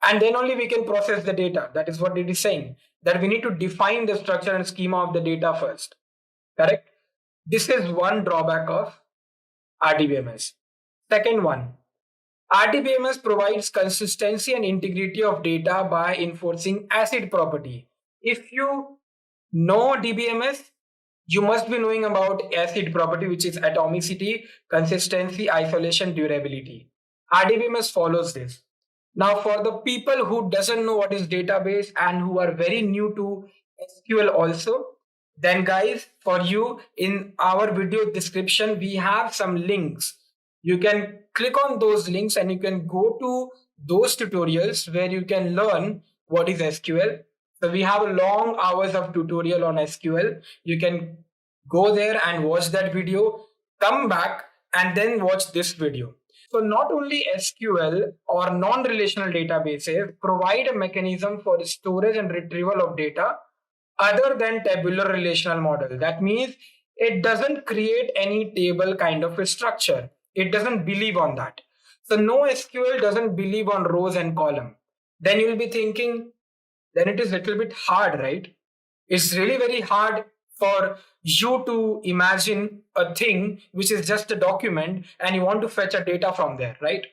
And then only we can process the data. That is what it is saying, that we need to define the structure and schema of the data first, correct? This is one drawback of RDBMS. Second one, RDBMS provides consistency and integrity of data by enforcing ACID property. If you know DBMS, you must be knowing about ACID property, which is atomicity, consistency, isolation, durability. RDBMS follows this. Now, for the people who doesn't know what is database and who are very new to SQL also, then guys, for you, in our video description, we have some links. You can click on those links and you can go to those tutorials where you can learn what is SQL. So we have long hours of tutorial on SQL. You can go there and watch that video, come back and then watch this video. So not only SQL or non-relational databases provide a mechanism for storage and retrieval of data other than tabular relational model. That means it doesn't create any table kind of a structure. It doesn't believe on that. So NoSQL doesn't believe on rows and column. Then you'll be thinking, then it is a little bit hard, right? It's really very hard for you to imagine a thing which is just a document and you want to fetch a data from there, right?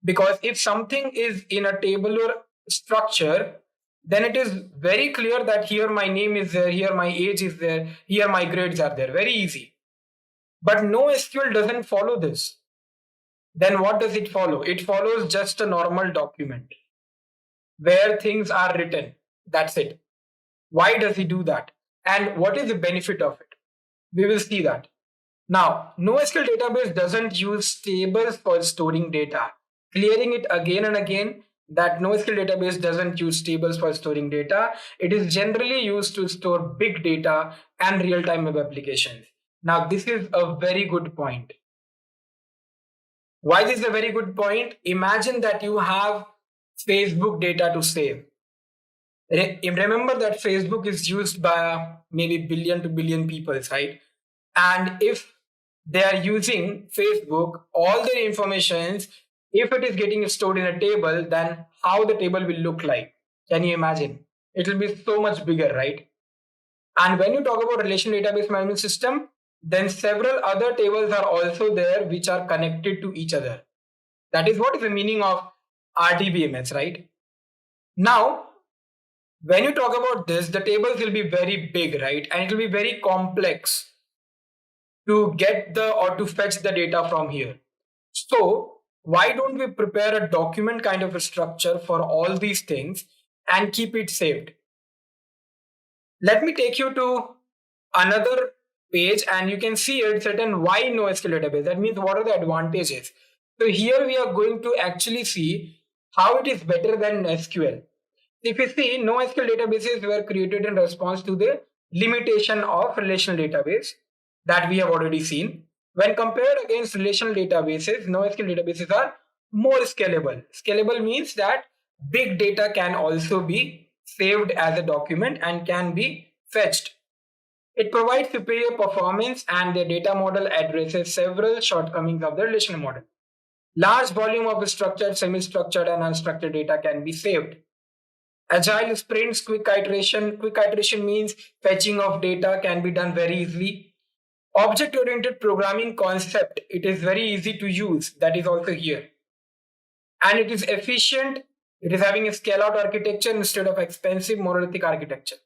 Because if something is in a tabular structure, then it is very clear that here my name is there, here my age is there, here my grades are there. Very easy. But NoSQL doesn't follow this. Then what does it follow? It follows just a normal document where things are written. That's it. Why does he do that? And what is the benefit of it? We will see that. Now, NoSQL database doesn't use tables for storing data. Clearing it again and again that NoSQL database doesn't use tables for storing data. It is generally used to store big data and real-time web applications. Now, this is a very good point. Why this is a very good point? Imagine that you have Facebook data to save. Remember that Facebook is used by maybe billion to billion people, right? And if they are using Facebook, all their informations, if it is getting stored in a table, then how the table will look like? Can you imagine? It will be so much bigger, right? And when you talk about relational database management system, then several other tables are also there which are connected to each other. That is what is the meaning of RDBMS, right? Now, when you talk about this, the tables will be very big, right? And it will be very complex to get or to fetch the data from here. So why don't we prepare a document kind of a structure for all these things and keep it saved? Let me take you to another page and you can see it certain why NoSQL database. That means what are the advantages? So here we are going to actually see how it is better than SQL. If you see, NoSQL databases were created in response to the limitation of relational database that we have already seen. When compared against relational databases, NoSQL databases are more scalable. Scalable means that big data can also be saved as a document and can be fetched. It provides superior performance and the data model addresses several shortcomings of the relational model. Large volume of structured, semi-structured and unstructured data can be saved. Agile sprints, quick iteration. Quick iteration means fetching of data can be done very easily. Object-oriented programming concept, it is very easy to use. That is also here. And it is efficient. It is having a scale-out architecture instead of expensive monolithic architecture.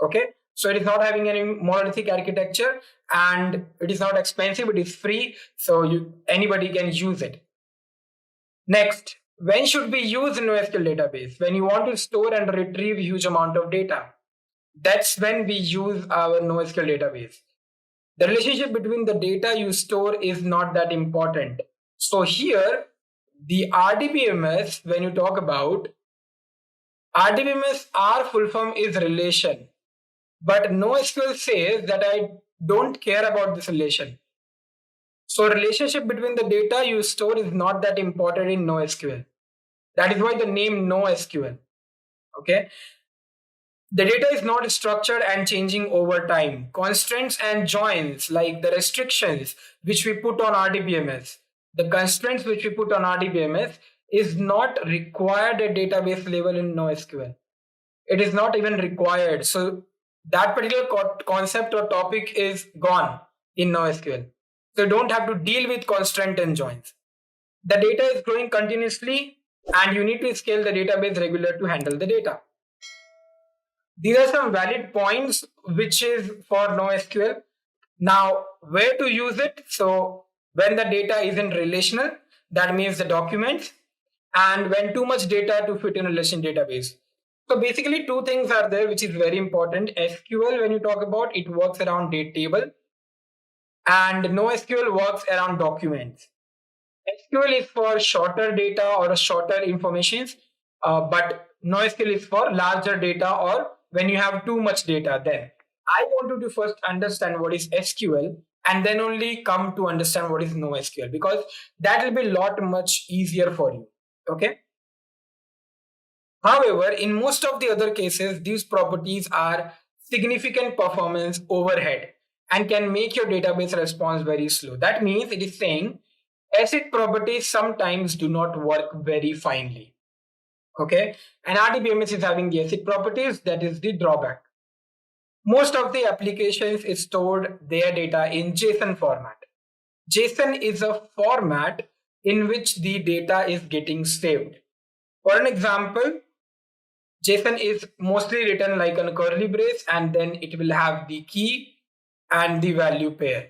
Okay. So it is not having any monolithic architecture and it is not expensive. It is free. So anybody can use it. Next. When should we use NoSQL database? When you want to store and retrieve huge amount of data. That's when we use our NoSQL database. The relationship between the data you store is not that important. So here, the RDBMS, when you talk about RDBMS, R full form is relation. But NoSQL says that I don't care about this relation. So relationship between the data you store is not that important in NoSQL. That is why the name NoSQL. Okay. The data is not structured and changing over time. Constraints and joins, like the restrictions which we put on RDBMS, the constraints which we put on RDBMS is not required at database level in NoSQL. It is not even required. So that particular concept or topic is gone in NoSQL. So you don't have to deal with constraint and joins. The data is growing continuously and you need to scale the database regularly to handle the data. These are some valid points which is for NoSQL. Now, where to use it? So when the data isn't relational, that means the documents, and when too much data to fit in a relational database. So basically two things are there which is very important. SQL, when you talk about, it works around date table, and NoSQL works around documents. SQL is for shorter data or shorter informations, but NoSQL is for larger data or when you have too much data. Then I want you to first understand what is SQL and then only come to understand what is NoSQL, because that will be a lot much easier for you. Okay. However, in most of the other cases, these properties are significant performance overhead and can make your database response very slow. That means it is saying asset properties sometimes do not work very finely. Okay, and RDBMS is having the asset properties, that is the drawback. Most of the applications is stored their data in JSON format. JSON is a format in which the data is getting saved. For an example, JSON is mostly written like a curly brace, and then it will have the key and the value pair.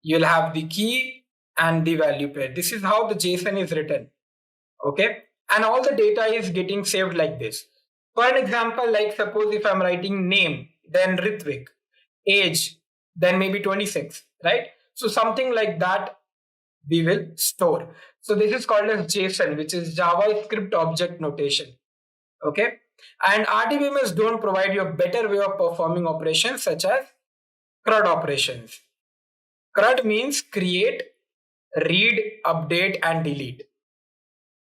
You'll have the key and the value pair. This is how the JSON is written. Okay, and all the data is getting saved like this. For an example, like suppose if I'm writing name, then Ritvik, age, then maybe 26, right? So something like that we will store. So this is called as JSON, which is JavaScript Object Notation. Okay, and RDBMS don't provide you a better way of performing operations such as CRUD operations. CRUD means create, read, update, and delete.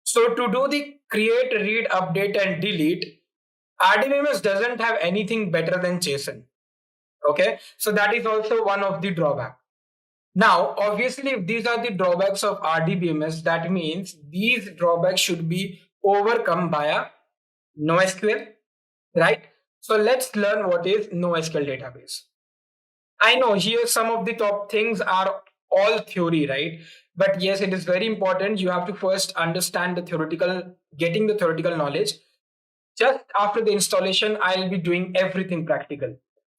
So to do the create, read, update, and delete, RDBMS doesn't have anything better than JSON. Okay, so that is also one of the drawbacks. Now, obviously, if these are the drawbacks of RDBMS, that means these drawbacks should be overcome by a NoSQL, right? So let's learn what is NoSQL database. I know here some of the top things are all theory, right? But yes, it is very important. You have to first understand the theoretical, getting the theoretical knowledge. Just after the installation, I'll be doing everything practical.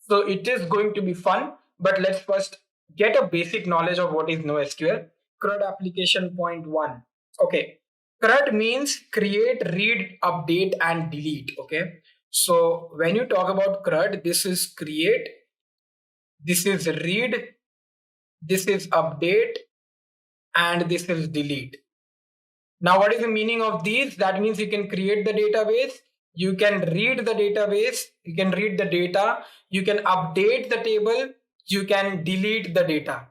So it is going to be fun, but let's first get a basic knowledge of what is NoSQL. CRUD application point 1. Okay. CRUD means create, read, update, and delete. Okay. So when you talk about CRUD, this is create, this is read, this is update, and this is delete. Now, what is the meaning of these? That means you can create the database, you can read the database, you can read the data, you can update the table, you can delete the data.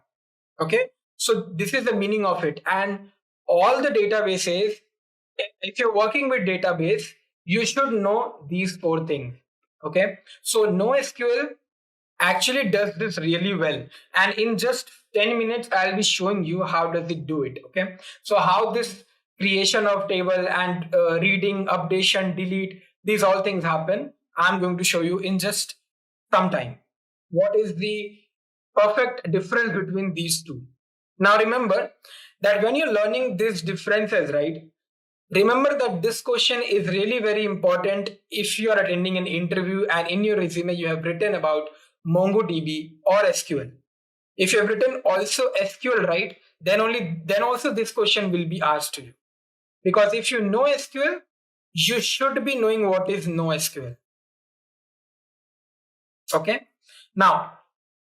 Okay, so this is the meaning of it. And all the databases, if you're working with database, you should know these 4 things. Okay, so NoSQL actually does this really well, and in just 10 minutes I'll be showing you how does it do it. Okay, so how this creation of table and reading, updation, delete, these all things happen, I'm going to show you in just some time. What is the perfect difference between these two? Now remember that when you're learning these differences, right, remember that this question is really very important if you are attending an interview and in your resume you have written about MongoDB or SQL. If you have written also SQL, right, then also this question will be asked to you. Because if you know SQL, you should be knowing what is NoSQL. Okay. Now,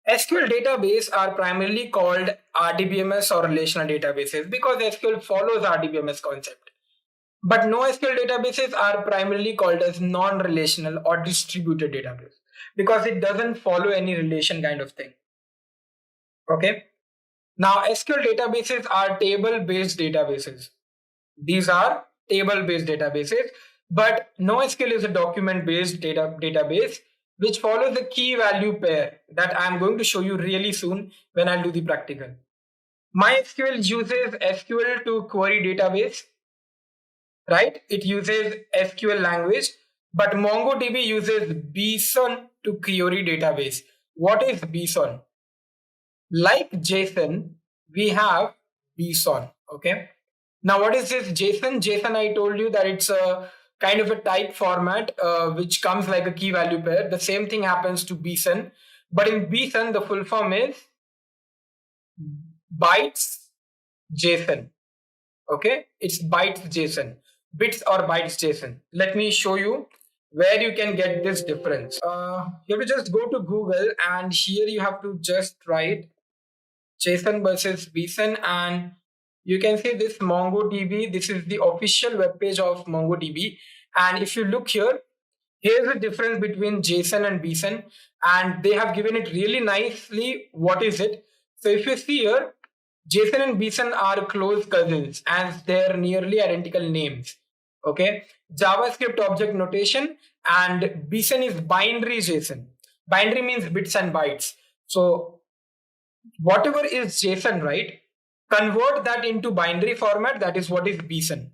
SQL database are primarily called RDBMS or relational databases because SQL follows RDBMS concept. But NoSQL databases are primarily called as non-relational or distributed database because it doesn't follow any relation kind of thing. Okay. Now, SQL databases are table-based databases. These are table-based databases, but NoSQL is a document-based database which follows the key value pair that I'm going to show you really soon when I'll do the practical. MySQL uses SQL to query database, right? It uses SQL language, but MongoDB uses BSON to query database. What is BSON? Like JSON, we have BSON. Okay. Now, what is this JSON? JSON, I told you that it's a kind of a type format which comes like a key value pair. The same thing happens to BSON, but in BSON, the full form is bytes JSON. Okay, it's bytes JSON, bits or bytes JSON. Let me show you where you can get this difference. You have to just go to Google and here you have to just write JSON versus BSON, and You can see this MongoDB. This is the official web page of MongoDB. And if you look here, here's the difference between JSON and BSON, and they have given it really nicely. What is it? So if you see here, JSON and BSON are close cousins as they're nearly identical names. Okay, JavaScript object notation, and BSON is binary JSON. Binary means bits and bytes. So whatever is JSON, right? Convert that into binary format. That is what is BSON.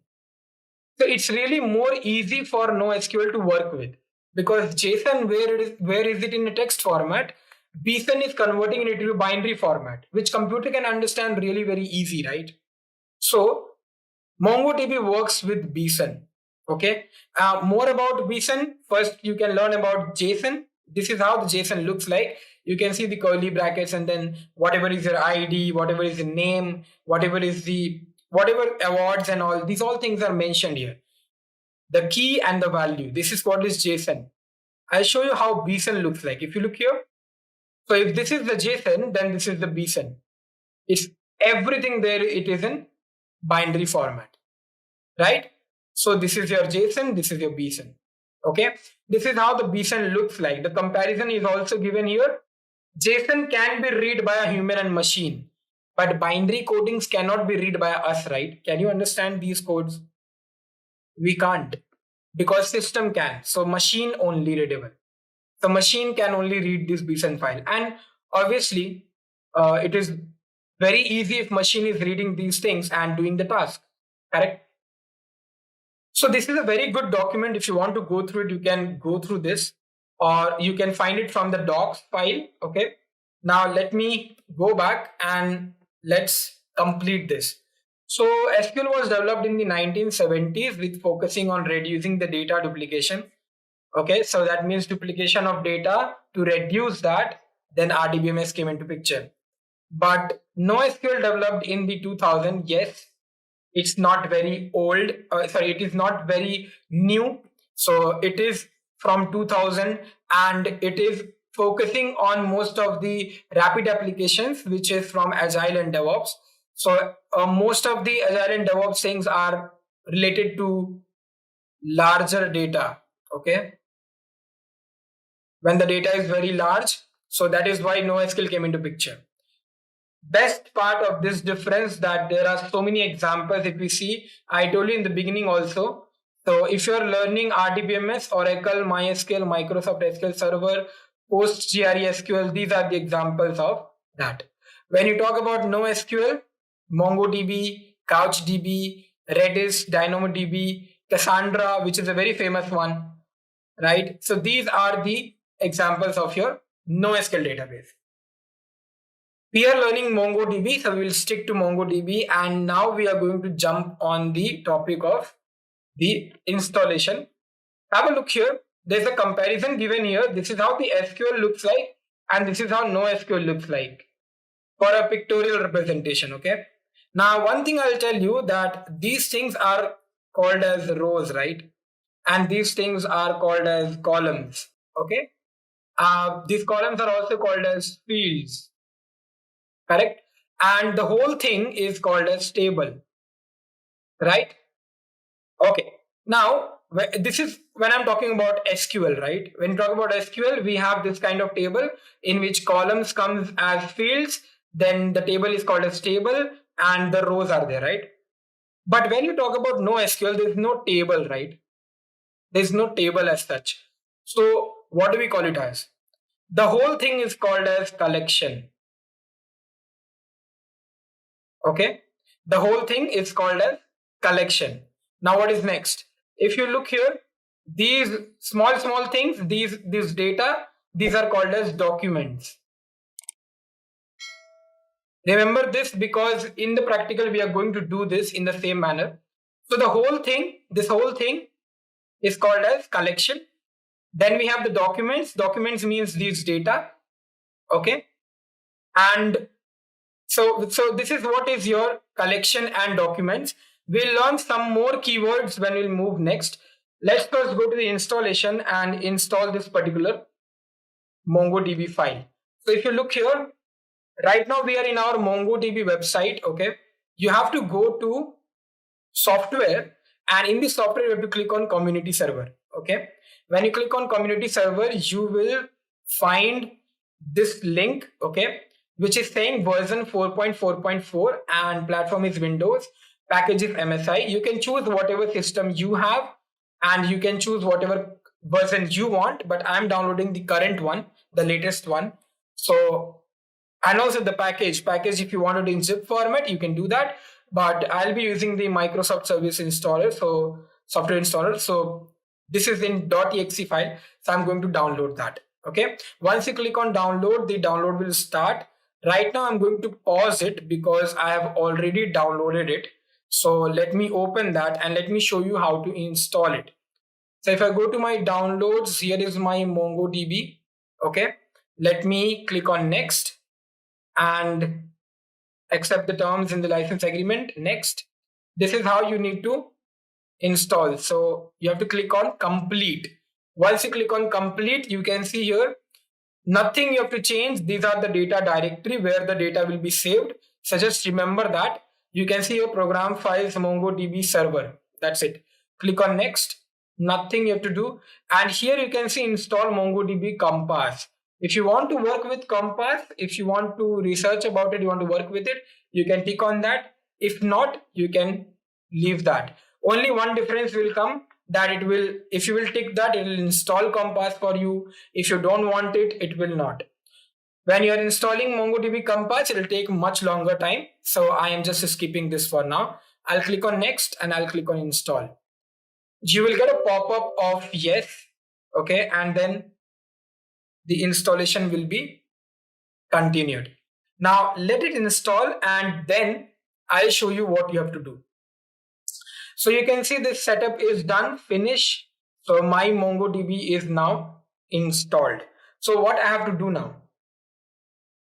So it's really more easy for NoSQL to work with, because JSON, where is it in a text format? BSON is converting it into binary format, which computer can understand really very easy, right? So MongoDB works with BSON. Okay. More about BSON. First, you can learn about JSON. This is how the JSON looks like. You can see the curly brackets, and then whatever is your ID, whatever is the name, whatever awards and all, these all things are mentioned here. The key and the value. This is what is JSON. I'll show you how BSON looks like. If you look here, so if this is the JSON, then this is the BSON. It's everything there. It is in binary format, right? So this is your JSON. This is your BSON. Okay. This is how the BSON looks like. The comparison is also given here. JSON can be read by a human and machine, but binary codings cannot be read by us, right? Can you understand these codes? We can't, because system can. So machine only readable. The machine can only read this BSON file. And obviously, it is very easy if machine is reading these things and doing the task, correct? So this is a very good document. If you want to go through it, you can go through this, or you can find it from the docs file. Okay. Now let me go back and let's complete this. So SQL was developed in the 1970s with focusing on reducing the data duplication. Okay, so that means duplication of data. To reduce that, then RDBMS came into picture. But NoSQL developed in the 2000s. Yes, it's not very old. It is not very new. So it is from 2000, and it is focusing on most of the rapid applications, which is from Agile and DevOps. So most of the Agile and DevOps things are related to larger data. Okay. When the data is very large, so that is why NoSQL came into picture. Best part of this difference that there are so many examples. If we see, I told you in the beginning also. So if you're learning RDBMS, Oracle, MySQL, Microsoft SQL Server, PostgreSQL, these are the examples of that. When you talk about NoSQL, MongoDB, CouchDB, Redis, DynamoDB, Cassandra, which is a very famous one, right? So these are the examples of your NoSQL database. We are learning MongoDB, so we will stick to MongoDB, and now we are going to jump on the topic of the installation. Have a look here. There's a comparison given here. This is how the SQL looks like, and this is how NoSQL looks like for a pictorial representation. Okay. Now, one thing I'll tell you, that these things are called as rows, right? And these things are called as columns. Okay. These columns are also called as fields, correct? And the whole thing is called as table, right? Okay. Now, this is when I'm talking about SQL, right? When you talk about SQL, we have this kind of table in which columns comes as fields. Then the table is called as table, and the rows are there, right? But when you talk about NoSQL, there's no table, right? There's no table as such. So what do we call it as? The whole thing is called as collection. Okay. The whole thing is called as collection. Now what is next? If you look here, these small things, these data, these are called as documents. Remember this, because in the practical we are going to do this in the same manner. So the whole thing, this whole thing is called as collection. Then we have the documents. Documents means these data. Okay. And so this is what is your collection and documents. We'll learn some more keywords when we'll move next. Let's first go to the installation and install this particular MongoDB file. So if you look here, right now we are in our MongoDB website. Okay. you have to go to software, and in the software you have to click on community server. Okay, when you click on community server, you will find this link, okay, which is saying version 4.4.4 and platform is Windows, package is MSI. You can choose whatever system you have and you can choose whatever version you want, but I'm downloading the current one, the latest one. So, and also the package, if you want it in zip format, you can do that, but I'll be using the Microsoft Service Installer, so software installer. So this is in .exe file, so I'm going to download that. Okay, once you click on download, the download will start. Right now I'm going to pause it because I have already downloaded it. So let me open that and let me show you how to install it. So if I go to my downloads, here is my MongoDB. Okay, let me click on next and accept the terms in the license agreement. Next, this is how you need to install. So you have to click on complete. Once you click on complete, you can see here nothing you have to change. These are the data directory where the data will be saved. So just remember that. You can see your program files MongoDB server. That's it. Click on next. Nothing you have to do. And here you can see install MongoDB Compass. If you want to work with Compass, if you want to research about it, you want to work with it, you can tick on that. If not, you can leave that. Only one difference will come, that it will, if you will tick that, it will install Compass for you. If you don't want it, it will not. When you are installing MongoDB Compass, it will take much longer time. So I am just skipping this for now. I'll click on next and I'll click on install. You will get a pop-up of yes. Okay, and then the installation will be continued. Now let it install and then I'll show you what you have to do. So you can see this setup is done, finish. So my MongoDB is now installed. So what I have to do now?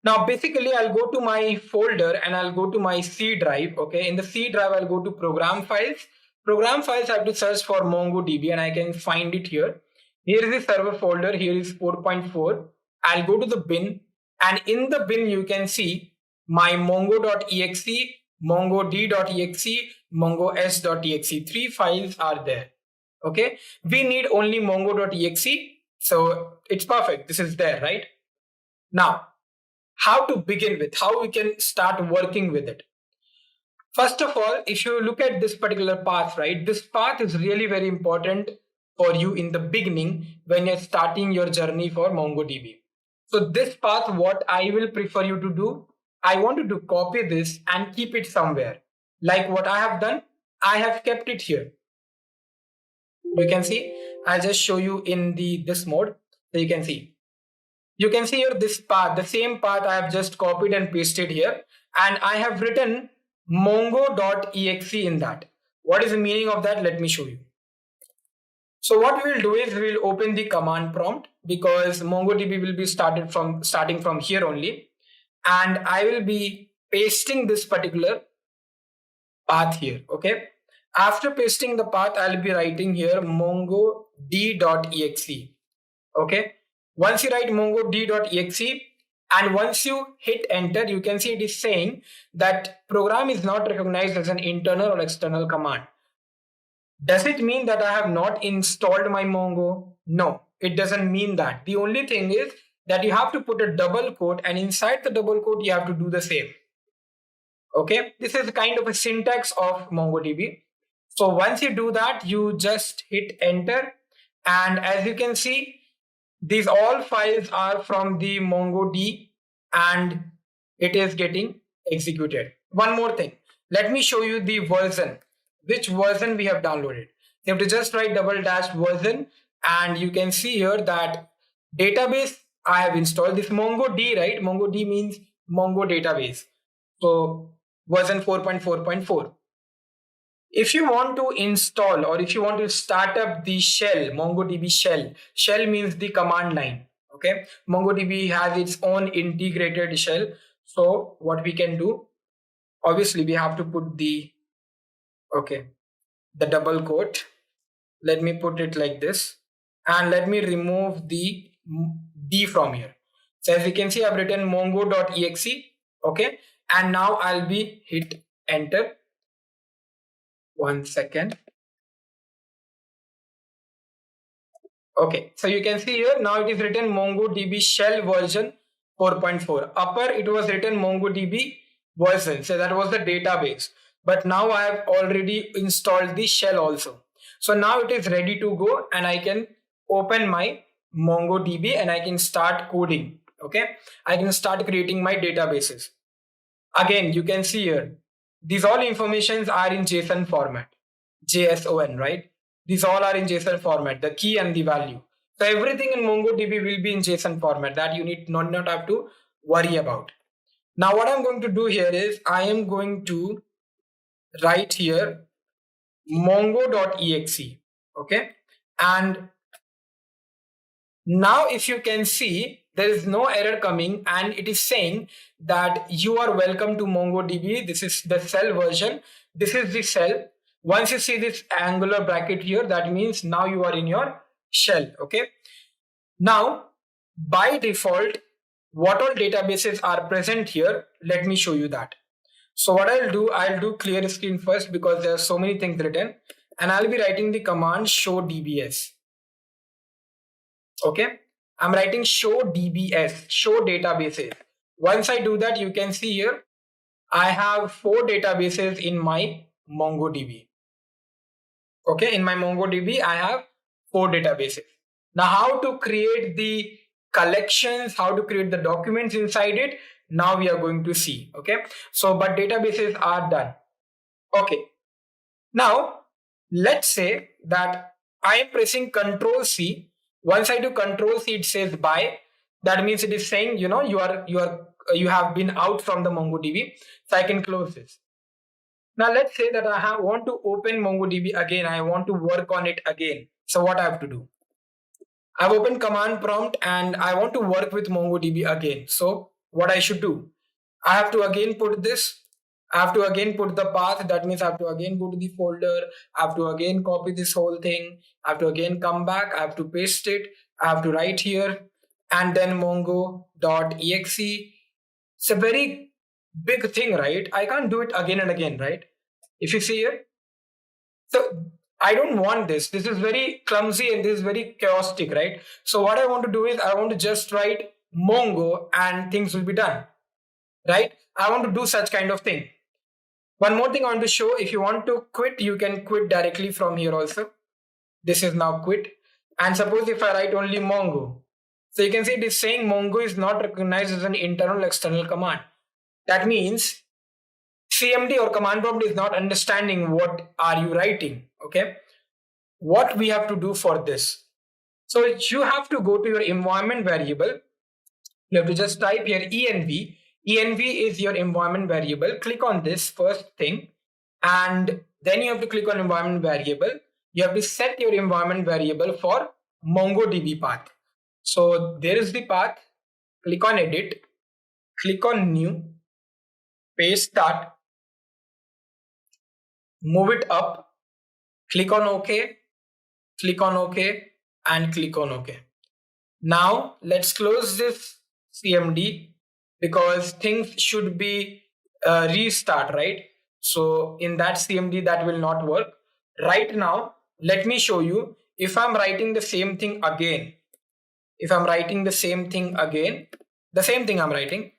Now basically I'll go to my folder and I'll go to my C drive. Okay, in the C drive I'll go to program files. Program files I have to search for MongoDB and I can find it here. Here is the server folder, here is 4.4. I'll go to the bin and in the bin you can see my mongo.exe, mongod.exe, mongos.exe. 3 files are there. Okay, we need only mongo.exe, so it's perfect. This is there, right? Now, how to begin with, how we can start working with it. First of all, if you look at this particular path, right, this path is really very important for you in the beginning when you're starting your journey for MongoDB. So this path, what I will prefer you to do, I want you to copy this and keep it somewhere. Like what I have done, I have kept it here. You can see, I'll just show you in this mode. So you can see here this path, the same path I have just copied and pasted here. And I have written mongo.exe in that. What is the meaning of that? Let me show you. So what we will do is we will open the command prompt because MongoDB will be starting from here only. And I will be pasting this particular path here. Okay. After pasting the path, I'll be writing here mongod.exe. Okay. Once you write mongod.exe and once you hit enter, you can see it is saying that program is not recognized as an internal or external command. Does it mean that I have not installed my Mongo? No, it doesn't mean that. The only thing is that you have to put a double quote and inside the double quote, you have to do the same. Okay, this is kind of a syntax of MongoDB. So once you do that, you just hit enter. And as you can see, these all files are from the MongoDB and it is getting executed. One more thing, let me show you the version, which version we have downloaded. You have to just write /version and you can see here that database I have installed this MongoDB, right? MongoDB means Mongo database. So version 4.4.4. If you want to install or if you want to start up the shell, MongoDB shell means the command line. Okay, MongoDB has its own integrated shell. So what we can do, obviously we have to put the double quote. Let me put it like this and let me remove the D from here. So as you can see, I've written mongo.exe. Okay, and now I'll be hit enter. 1 second. Okay, so you can see here now it is written MongoDB shell version 4.4. Upper it was written MongoDB version, so that was the database. But now I have already installed the shell also. So now it is ready to go and I can open my MongoDB and I can start coding. Okay, I can start creating my databases. Again, you can see here, these all informations are in JSON format, JSON, right? These all are in JSON format, the key and the value. So everything in MongoDB will be in JSON format that you need not have to worry about. Now what I'm going to do here is I am going to write here mongo.exe. Okay, and now if you can see, there is no error coming and it is saying that you are welcome to MongoDB. This is the cell version. This is the cell. Once you see this angular bracket here, that means now you are in your shell. Okay. Now, by default, what all databases are present here, let me show you that. So what I'll do clear screen first because there are so many things written, and I'll be writing the command show dbs. Okay, I'm writing show dbs, show databases. Once I do that, you can see here, I have 4 databases in my MongoDB. Okay, in my MongoDB, I have 4 databases. Now, how to create the collections, how to create the documents inside it, now we are going to see. Okay, so but databases are done. Okay, now let's say that I am pressing Control C. Once I do Control C, it says bye. That means it is saying, you know, you have been out from the MongoDB. So I can close this. Now let's say that I want to open MongoDB again. I want to work on it again. So what I have to do? I've opened command prompt and I want to work with MongoDB again. So what I should do? I have to again put this. I have to again put the path. That means I have to again go to the folder. I have to again copy this whole thing. I have to again come back. I have to paste it. I have to write here and then mongo.exe. It's a very big thing, right? I can't do it again and again, right? If you see here. So I don't want this. This is very clumsy and this is very chaotic, right? So what I want to do is I want to just write Mongo and things will be done, right? I want to do such kind of thing. One more thing I want to show, if you want to quit, you can quit directly from here also. This is now quit. And suppose if I write only Mongo. So you can see it is saying Mongo is not recognized as an internal external command. That means CMD or command prompt is not understanding what are you writing. Okay. What we have to do for this. So you have to go to your environment variable. You have to just type here env. Env is your environment variable. Click on this first thing and then you have to click on environment variable. You have to set your environment variable for MongoDB path. So there is the path. Click on edit, click on new, paste that, move it up, click on OK, click on OK and click on OK. Now let's close this CMD because things should be restart, right? So in that CMD that will not work. Right now, let me show you if I'm writing the same thing again. If I'm writing the same thing again, the same thing I'm writing,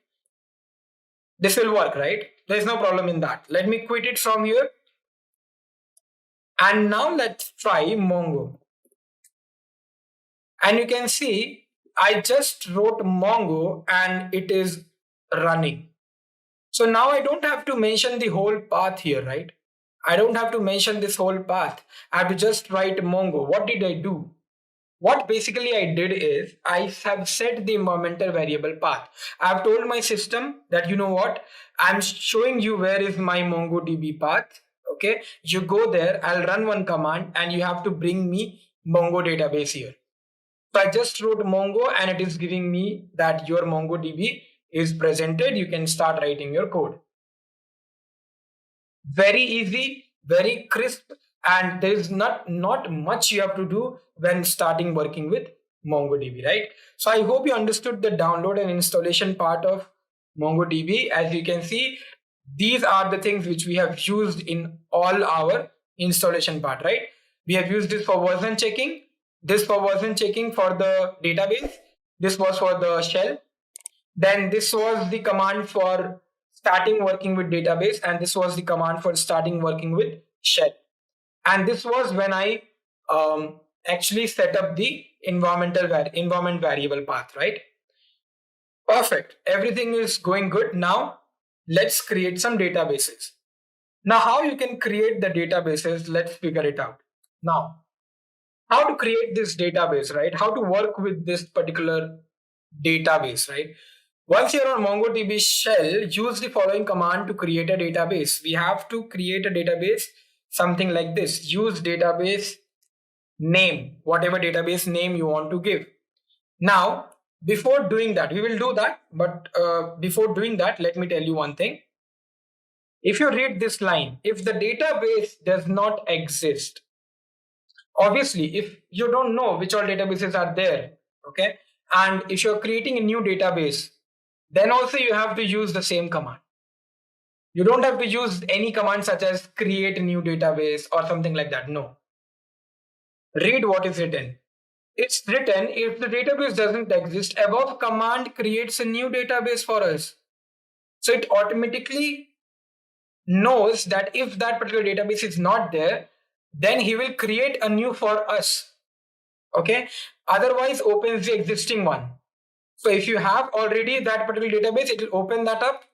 this will work, right? There's no problem in that. Let me quit it from here. And now let's try Mongo. And you can see I just wrote Mongo and it is running. So now I don't have to mention the whole path here, right? I don't have to mention this whole path. I have to just write Mongo. What did I do? What basically I did is I have set the environmental variable path. I have told my system that, you know what, I'm showing you where is my MongoDB path. Okay, you go there, I'll run one command and you have to bring me Mongo database here. So I just wrote Mongo and it is giving me that your MongoDB is presented. You can start writing your code. Very easy, very crisp, and there is not much you have to do when starting working with MongoDB, right? So I hope you understood the download and installation part of MongoDB. As you can see, These are the things which we have used in all our installation part, right? We have used this for version checking, this for version checking for the database, this was for the shell, then this was the command for starting working with database, and this was the command for starting working with shell. And this was when I actually set up the environment variable path, right? Perfect. Everything is going good. Now let's create some databases. Now, how you can create the databases, let's figure it out. Now, how to create this database, right? How to work with this particular database, right? Once you're on MongoDB shell, use the following command to create a database. We have to create a database, something like this. Use database name, whatever database name you want to give. Now, before doing that, we will do that. But before doing that, let me tell you one thing. If you read this line, if the database does not exist, obviously, if you don't know which all databases are there, okay, and if you're creating a new database, then also you have to use the same command. You don't have to use any command such as create a new database or something like that. No. Read what is written. It's written, if the database doesn't exist, above command creates a new database for us. So it automatically knows that if that particular database is not there, then he will create a new for us. Okay. Otherwise, opens the existing one. So if you have already that particular database, it will open that up.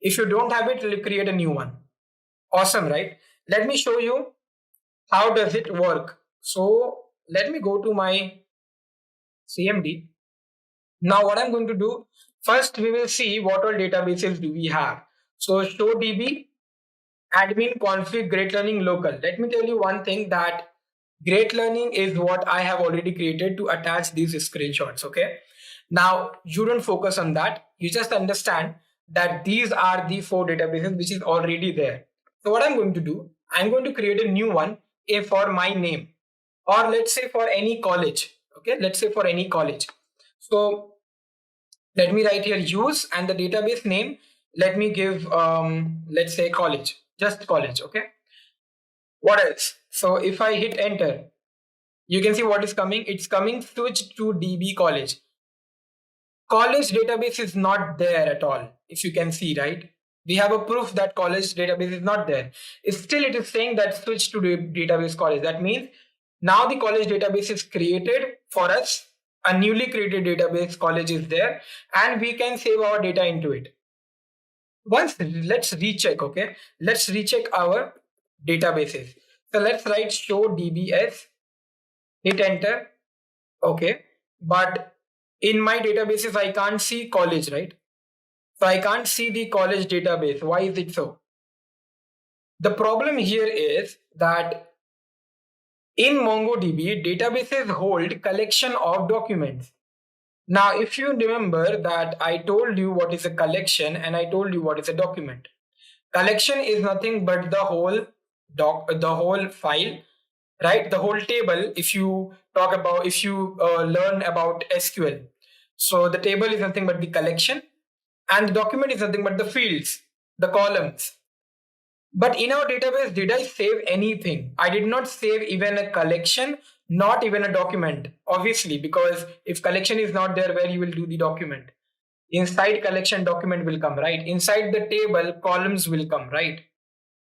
If you don't have it, it will create a new one. Awesome, right? Let me show you how does it work. So let me go to my CMD. Now what I'm going to do, first we will see what all databases do we have. So show DB, admin config great learning local. Let me tell you one thing, that great learning is what I have already created to attach these screenshots. Okay. Now you don't focus on that. You just understand that these are the 4 databases which is already there. So what I'm going to do, I'm going to create a new one for my name, or let's say for any college. Okay. Let's say for any college. So let me write here use, and the database name, let me give, let's say college, just college. Okay. What else? So if I hit enter, you can see what is coming. It's coming switch to DB college. College database is not there at all. If you can see, right? We have a proof that college database is not there. Still, it is saying that switch to database college. That means now the college database is created for us. A newly created database college is there, and we can save our data into it. Once, let's recheck. Okay, let's recheck our databases. So let's write show DBS, hit enter. Okay, but in my databases I can't see college, right? So I can't see the college database. Why is it so? The problem here is that in MongoDB, databases hold collection of documents. Now, if you remember that I told you what is a collection and I told you what is a document. Collection is nothing but the whole file, right? The whole table. If you talk about, if you learn about SQL, so the table is nothing but the collection, and the document is nothing but the fields, the columns. But in our database, did I save anything? I did not save even a collection, not even a document, obviously, because if collection is not there, where you will do the document? Inside collection, document will come, right? Inside the table, columns will come, right?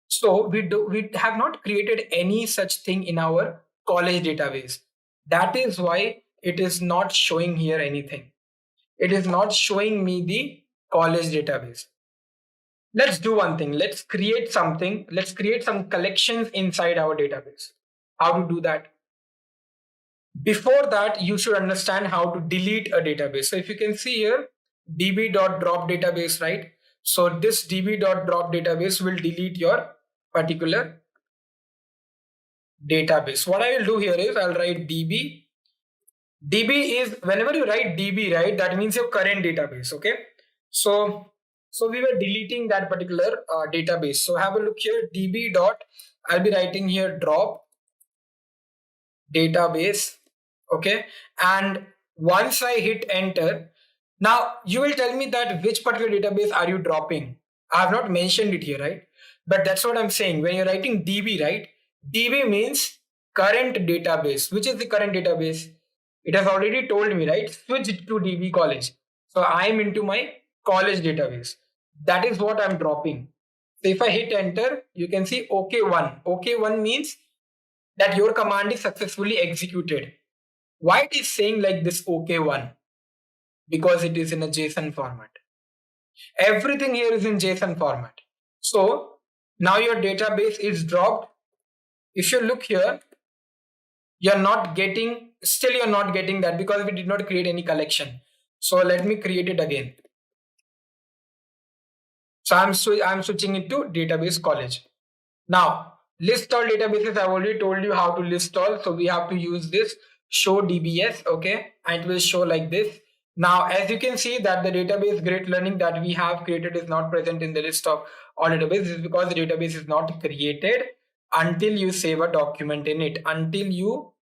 So we have not created any such thing in our college database. That is why it is not showing here anything. It is not showing me the college database. Let's do one thing. Let's create something. Let's create some collections inside our database. How to do that? Before that, you should understand how to delete a database. So if you can see here, db.drop database, right? So this db.drop database will delete your particular database. What I will do here is I'll write db. db is, whenever you write db, right, that means your current database. Okay. So we were deleting that particular database. So have a look here, db dot, I'll be writing here drop database. Okay. And once I hit enter, now you will tell me that which particular database are you dropping? I have not mentioned it here, right? But that's what I'm saying. When you're writing DB, right? DB means current database. Which is the current database? It has already told me, right? Switch it to DB college. So I'm into my college database. That is what I'm dropping. So if I hit enter, you can see OK1. OK1 means that your command is successfully executed. Why it is saying like this OK1? Because it is in a JSON format. Everything here is in JSON format. So now your database is dropped. If you look here, you're not getting that because we did not create any collection. So let me create it again. So I'm switching it to database college. Now list all databases. I've already told you how to list all. So we have to use this show DBS, okay, and it will show like this. Now, as you can see that the database Great Learning that we have created is not present in the list of all databases. This is because the database is not created until you save a document in it. Until you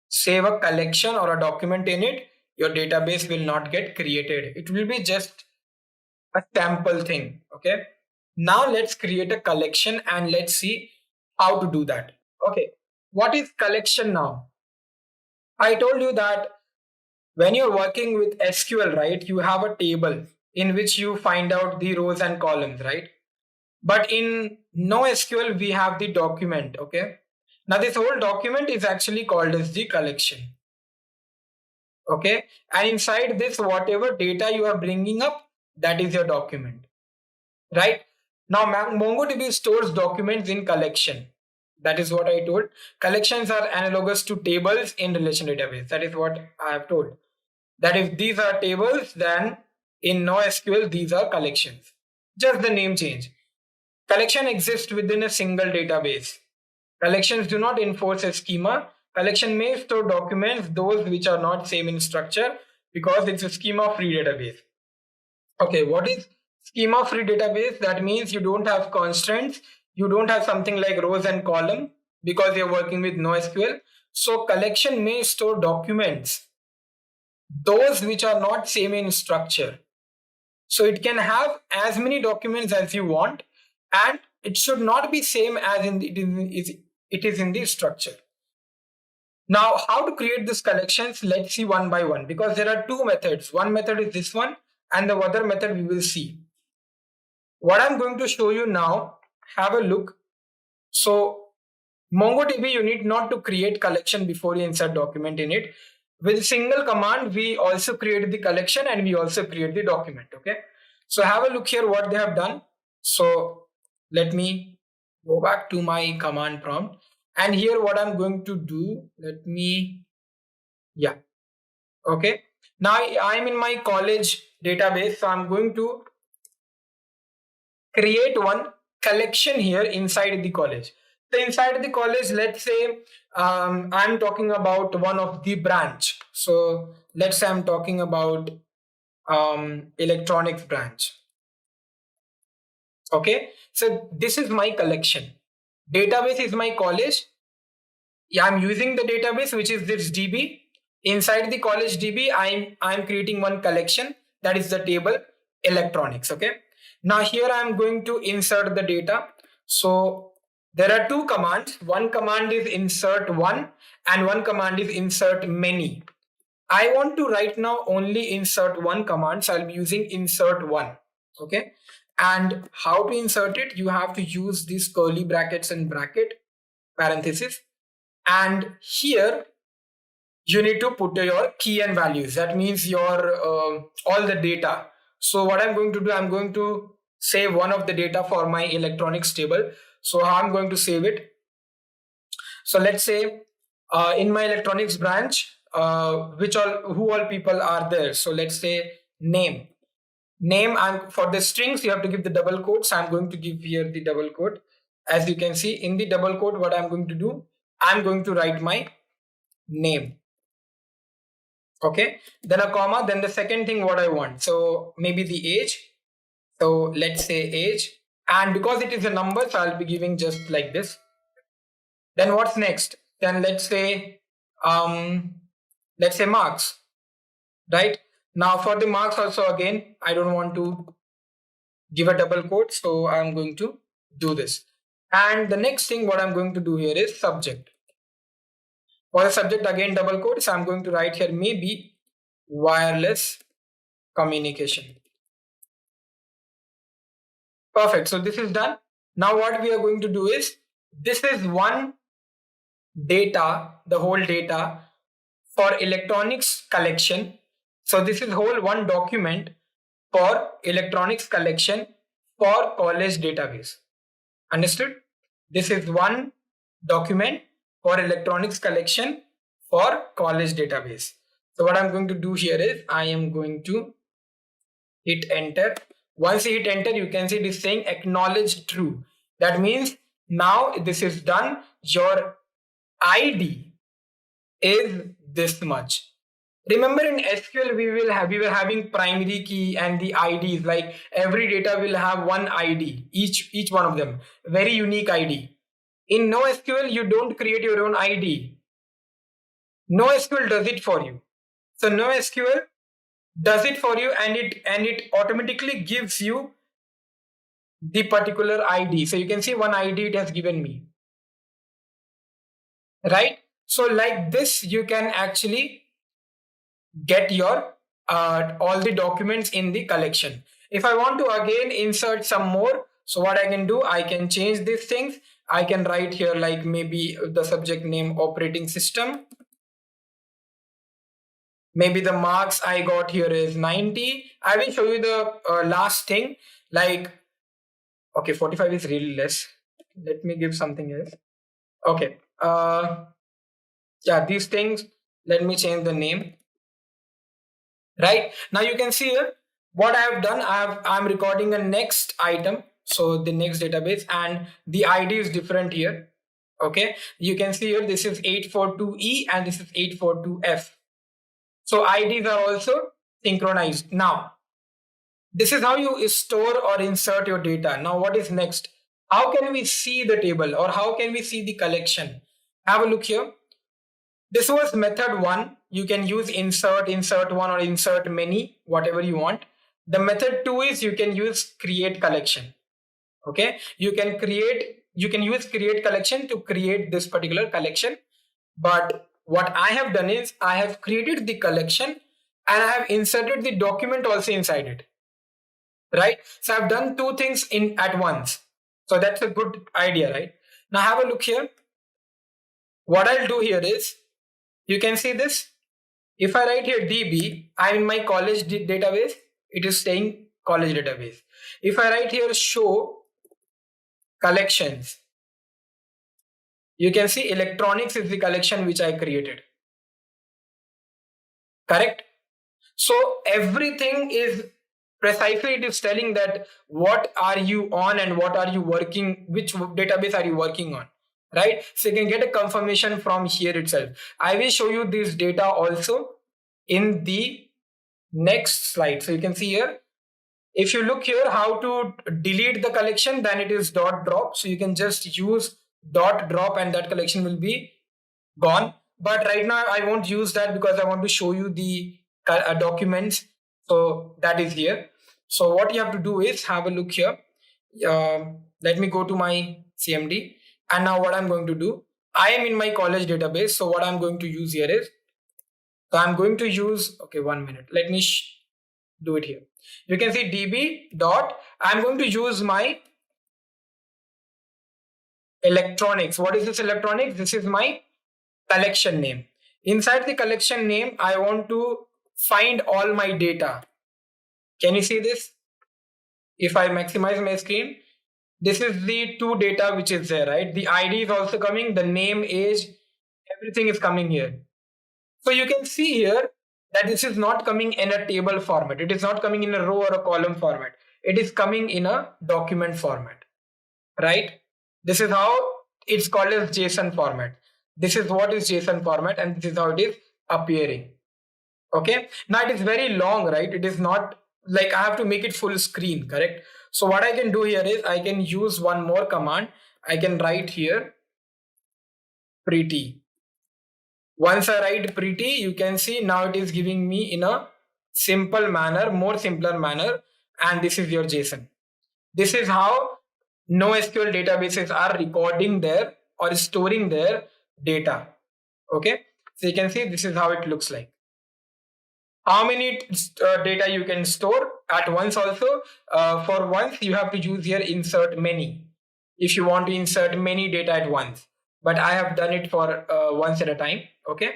save a collection or a document in it, your database will not get created. It will be just a sample thing, okay? Now let's create a collection and let's see how to do that. Okay, what is collection now? I told you that when you're working with SQL, right, you have a table in which you find out the rows and columns, right? But in NoSQL, we have the document, okay? Now this whole document is actually called as the collection, okay? And inside this, whatever data you are bringing up, that is your document, right? Now MongoDB stores documents in collection. That is what I told. Collections are analogous to tables in relational database. That is what I have told. That if these are tables, then in NoSQL, these are collections. Just the name change. Collection exists within a single database. Collections do not enforce a schema. Collection may store documents, those which are not same in structure, because it's a schema-free database. Okay, what is schema-free database? That means you don't have constraints. You don't have something like rows and column because you're working with NoSQL. So collection may store documents, those which are not same in structure. So it can have as many documents as you want, and it should not be same as it is in the structure. Now, how to create these collections? Let's see one by one, because there are two methods. One method is this one, and the other method we will see. What I'm going to show you now, have a look. So MongoDB, you need not to create collection before you insert document in it. With single command, we also create the collection and we also create the document, okay? So have a look here what they have done. So let me go back to my command prompt. And here what I'm going to do, okay. Now I'm in my college database. So I'm going to create one collection here inside the college. So inside the college, let's say I'm talking about one of the branch. So let's say I'm talking about electronics branch. Okay, so this is my collection. Database is my college. Yeah, I'm using the database, which is this DB. Inside the college DB, I'm creating one collection, that is the table electronics. Okay, now here I'm going to insert the data. So there are two commands. One command is insert one and one command is insert many. I want to right now only insert one command, so I'll be using insert one. Okay, and how to insert it? You have to use these curly brackets and bracket parenthesis, and here you need to put your key and values. That means your all the data. So what I'm going to do, I'm going to save one of the data for my electronics table. So how I'm going to save it? So let's say in my electronics branch, who all people are there. So let's say name. For the strings, you have to give the double quotes. I'm going to give here the double quote. As you can see in the double quote, what I'm going to do, I'm going to write my name. Okay, then a comma, then the second thing what I want. So maybe the age. So let's say age. And because it is a number, so I'll be giving just like this. Then what's next? Then let's say marks, right? Now for the marks also, again, I don't want to give a double quote. So I'm going to do this. And the next thing what I'm going to do here is subject. For the subject, again double quotes, I'm going to write here maybe wireless communication. Perfect. So this is done. Now what we are going to do is, this is one data, the whole data for electronics collection. So this is whole one document for electronics collection for college database. Understood? This is one document for electronics collection for college database. So what I'm going to do here is, I am going to hit enter. Once you hit enter, you can see it is saying acknowledge true. That means now this is done. Your ID is this much. Remember in SQL we were having primary key and the IDs, like every data will have one ID, each one of them, very unique ID. In NoSQL you don't create your own ID. NoSQL does it for you. So NoSQL does it for you, and it automatically gives you the particular ID. So you can see one ID it has given me, right? So like this you can actually get your all the documents in the collection. If I want to again insert some more, so what I can do, I can change these things. I can write here like maybe the subject name operating system. Maybe the marks I got here is 90. I will show you the last thing, like, okay, 45 is really less. Let me give something else. Okay. Yeah, these things, let me change the name. Right now you can see here what I have done. I'm recording a next item, so the next database, and the ID is different here. Okay, you can see here this is 842E and this is 842F. So IDs are also synchronized. Now this is how you store or insert your data. Now what is next? How can we see the table, or how can we see the collection? Have a look here. This was method 1. You can use insert one, or insert many, whatever you want. The method 2 is you can use create collection. Okay, you can use create collection to create this particular collection. But what I have done is I have created the collection and I have inserted the document also inside it. Right? So I've done two things at once. So that's a good idea, right? Now have a look here. What I'll do here is, you can see this. If I write here DB, I'm in my college database. It is saying college database. If I write here show collections, you can see electronics is the collection which I created. Correct? So everything is precisely, it is telling that what are you on and what are you working, which database are you working on. Right? So you can get a confirmation from here itself. I will show you this data also in the next slide. So you can see here, if you look here how to delete the collection, then it is dot drop. So you can just use dot drop and that collection will be gone. But right now I won't use that because I want to show you the documents. So that is here. So what you have to do is have a look here. Let me go to my CMD. And now what I'm going to do, I am in my college database. So what I'm going to use here is, so I'm going to use, okay, 1 minute. Let me do it here. You can see DB dot, I'm going to use my electronics. What is this electronics? This is my collection name. Inside the collection name, I want to find all my data. Can you see this? If I maximize my screen, this is the two data which is there, right? The ID is also coming, the name, age, everything is coming here. So you can see here that this is not coming in a table format. It is not coming in a row or a column format. It is coming in a document format, right? This is how it's called as JSON format. This is what is JSON format, and this is how it is appearing. Okay. Now it is very long, right? It is not like I have to make it full screen, correct? So what I can do here is I can use one more command. I can write here pretty. Once I write pretty, you can see now it is giving me in a simple manner, more simpler manner, and this is your JSON. This is how NoSQL databases are recording their or storing their data. Okay, so you can see this is how it looks like. How many data you can store at once also? For once, you have to use here insert many if you want to insert many data at once. But I have done it for once at a time. Okay.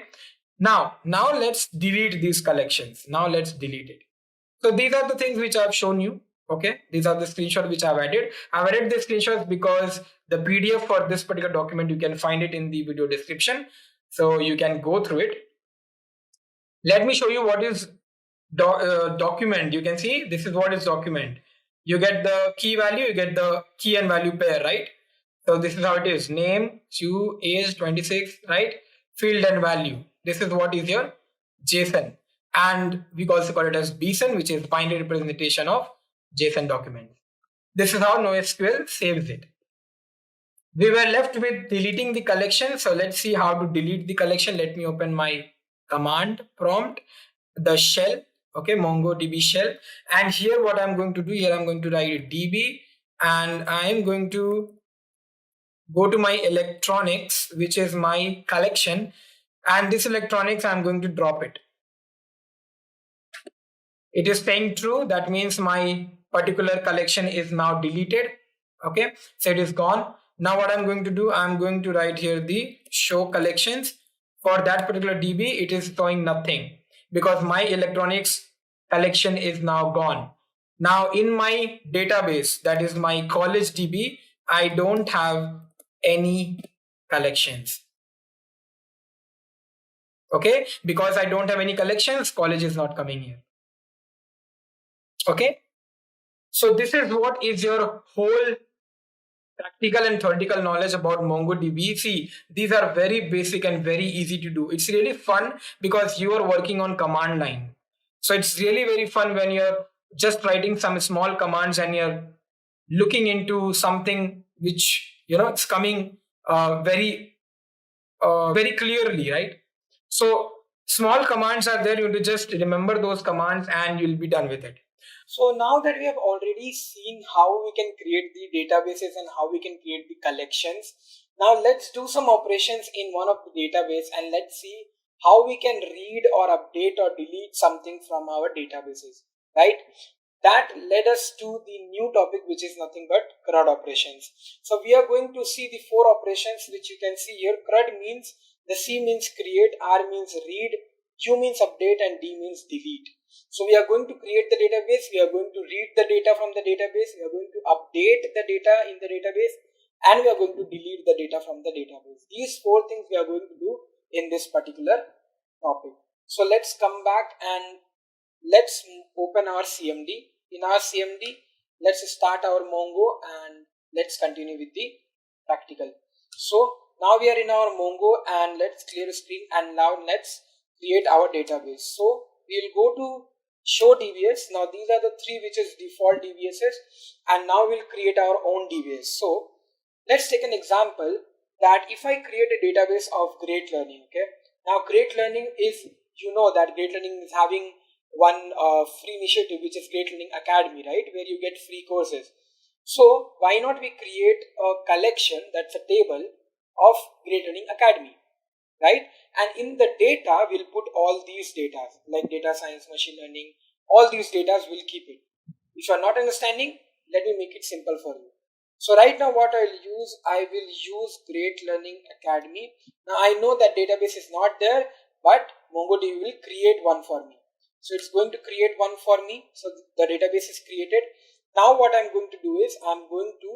Now let's delete these collections. Now let's delete it. So these are the things which I've shown you. Okay, these are the screenshots which I've added. I've added the screenshots because the PDF for this particular document, you can find it in the video description. So you can go through it. Let me show you what is document. You can see this is what is document. You get the key value, you get the key and value pair, right? So this is how it is: name, to age 26, right? Field and value. This is what is your JSON, and we also call it as BSON, which is binary representation of JSON document. This is how NoSQL saves it. We were left with deleting the collection. So let's see how to delete the collection. Let me open my command prompt, the shell, okay, MongoDB shell. And here what I'm going to do here, I'm going to write db, and I'm going to go to my electronics, which is my collection, and this electronics, I'm going to drop it. It is saying true. That means my particular collection is now deleted. Okay, so it is gone. Now what I'm going to do, I'm going to write here the show collections. For that particular DB, it is showing nothing because my electronics collection is now gone. Now in my database, that is my college DB, I don't have any collections. Okay, because I don't have any collections, college is not coming here. Okay, so this is what is your whole practical and theoretical knowledge about MongoDB. See, these are very basic and very easy to do. It's really fun because you are working on command line. So it's really very fun when you're just writing some small commands and you're looking into something which, you know, it's coming very clearly, right? So small commands are there. You have to just remember those commands and you'll be done with it. So now that we have already seen how we can create the databases and how we can create the collections, now let's do some operations in one of the database and let's see how we can read or update or delete something from our databases, right? That led us to the new topic, which is nothing but CRUD operations. So we are going to see the 4 operations which you can see here. CRUD means, the C means create, R means read, Q means update, and D means delete. So we are going to create the database, we are going to read the data from the database, we are going to update the data in the database, and we are going to delete the data from the database. These 4 things we are going to do in this particular topic. So let's come back and let's open our CMD. In our CMD, let's start our Mongo and let's continue with the practical. So now we are in our Mongo and let's clear the screen and now let's create our database. So we'll go to show DBS. Now these are the 3 which is default DBSs, and now we'll create our own DBS. So let's take an example that if I create a database of Great Learning, okay. Now Great Learning is, you know that Great Learning is having one free initiative which is Great Learning Academy, right, where you get free courses. So why not we create a collection, that's a table of Great Learning Academy, right? And in the data we'll put all these data like data science, machine learning, all these data we'll keep it. If you are not understanding, let me make it simple for you. So right now what I will use Great Learning Academy. Now I know that database is not there, but MongoDB will create one for me. So it's going to create one for me. So the database is created. Now what I'm going to do is I'm going to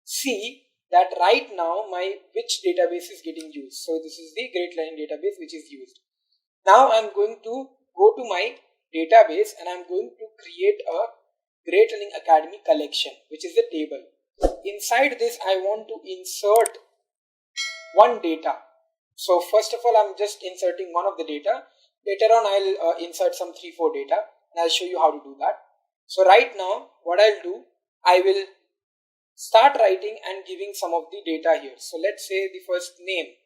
see that right now which database is getting used. So this is the Great Learning database which is used. Now I'm going to go to my database and I'm going to create a Great Learning Academy collection, which is a table. Inside this I want to insert one data. So first of all I'm just inserting one of the data. Later on I'll insert some 3-4 data and I'll show you how to do that. So right now what I'll do, I will start writing and giving some of the data here. So let's say the first name.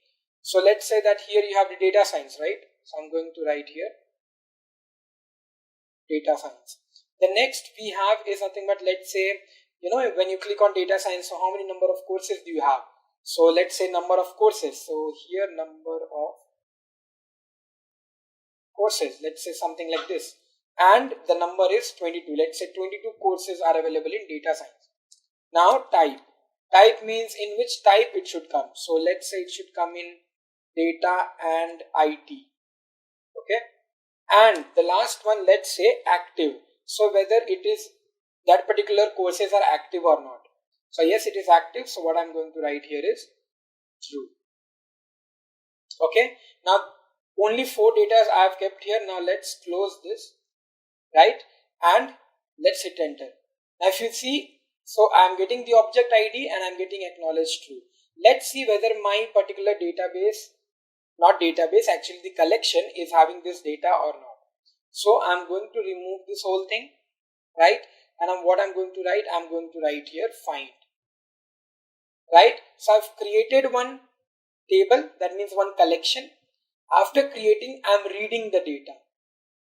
So let's say that here you have the data science, right? So I'm going to write here data science. The next we have is nothing but, let's say when you click on data science, so how many number of courses do you have? So let's say number of courses. So here number of courses, let's say something like this, and the number is 22. Let's say 22 courses are available in data science. Now type means in which type it should come. So let's say it should come in data and IT. Okay, and the last one, let's say active. So whether it is that particular courses are active or not. So yes, it is active. So what I'm going to write here is true. Okay, now only 4 data I have kept here. Now let's close this, right? And let's hit enter. Now if you see, so I'm getting the object ID and I'm getting acknowledged true. Let's see whether my particular database, not database, actually the collection is having this data or not. So I'm going to remove this whole thing, right? And what I'm going to write, I'm going to write here find, right? So I've created one table, that means one collection. After creating, I'm reading the data,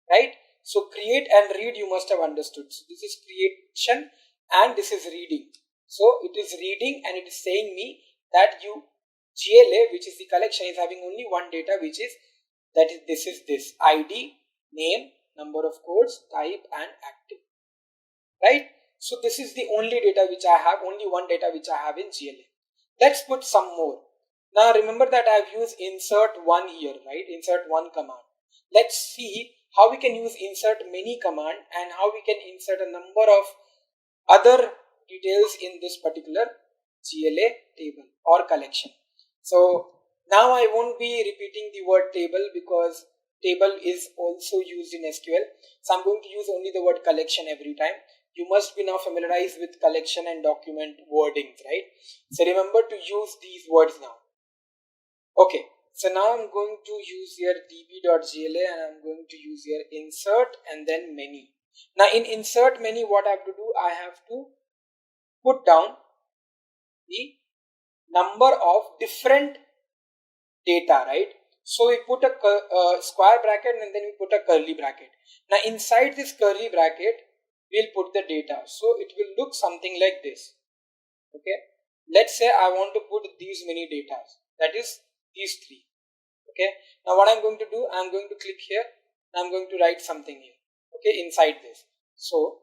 right? So create and read, you must have understood. So this is creation and this is reading. So it is reading and it is saying me that GLA, which is the collection, is having only one data, which is this ID, name, number of codes, type and active, right? So this is the only data which I have, only one data which I have in GLA. Let's put some more. Now remember that I've used insert one here, right? Insert one command. Let's see how we can use insert many command and how we can insert a number of other details in this particular GLA table or collection. So now I won't be repeating the word table because table is also used in SQL. So I'm going to use only the word collection every time. You must be now familiarized with collection and document wordings, right? So remember to use these words now. Okay, so now I'm going to use here db.gla and I'm going to use here insert and then many. Now in insert many, what I have to do, I have to put down the number of different data, right? So we put a square bracket and then we put a curly bracket. Now inside this curly bracket, we'll put the data. So it will look something like this. Okay, let's say I want to put these many data, that is these 3. Okay, now what I'm going to do, I'm going to click here and I'm going to write something here, okay, inside this. So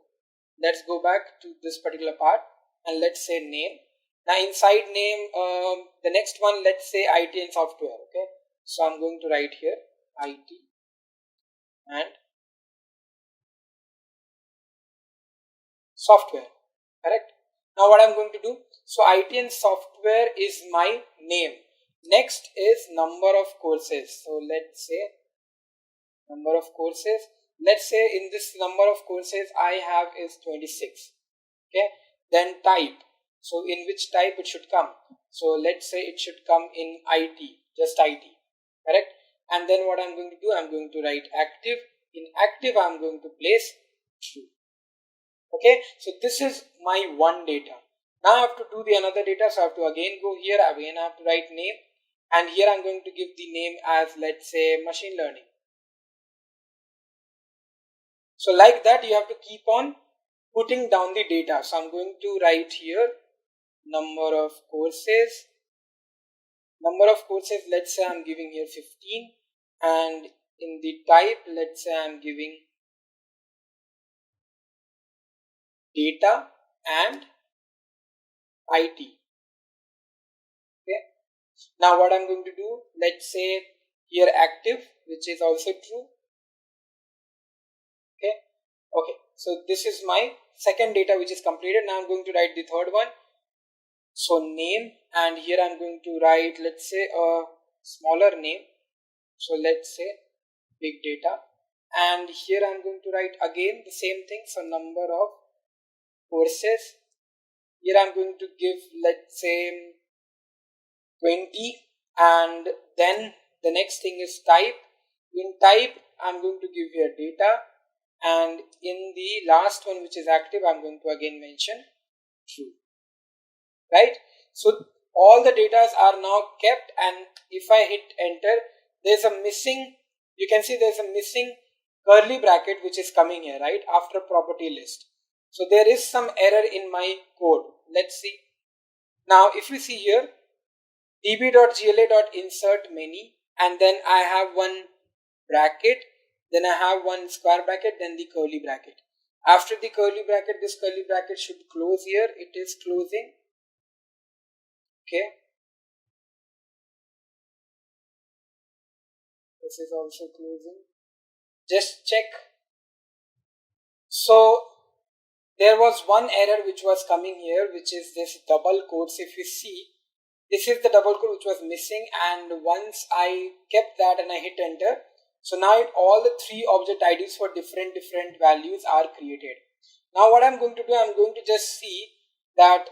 let's go back to this particular part and let's say name. Now inside name, the next one, let's say IT and software. Okay, so I'm going to write here IT and software, correct? Now what I'm going to do, so IT and software is my name. Next is number of courses. So let's say number of courses. Let's say in this number of courses I have is 26. Okay, then type. So in which type it should come? So let's say it should come in IT, just IT, correct? And then what I'm going to do, I'm going to write active. In active, I'm going to place true. Okay, so this is my one data. Now I have to do the another data. So I have to again go here, again I have to write name. And here I'm going to give the name as, let's say, machine learning. So like that, you have to keep on putting down the data. So I'm going to write here number of courses. Number of courses, let's say I'm giving here 15. And in the type, let's say I'm giving data and IT. Okay. Now what I'm going to do, let's say here active, which is also true. Okay, so this is my second data which is completed. Now I'm going to write the third one. So name, and here I'm going to write, let's say a smaller name. So let's say big data, and here I'm going to write again the same thing. So number of courses. Here I'm going to give, let's say 20, and then the next thing is type. In type, I'm going to give here data, and in the last one, which is active, I'm going to again mention true, right? So all the data are now kept, and if I hit enter, there's a missing, you can see there's a missing curly bracket which is coming here, right, after property list. So there is some error in my code. Let's see. Now if you see here, db.gla.insert many, and then I have one bracket, then I have one square bracket, then the curly bracket. After the curly bracket, this curly bracket should close here. It is closing. Okay. This is also closing. Just check. So there was one error which was coming here, which is this double quotes. If you see, this is the double quote which was missing, and once I kept that and I hit enter, so now all the three object IDs for different values are created. Now what I'm going to do, I'm going to just see that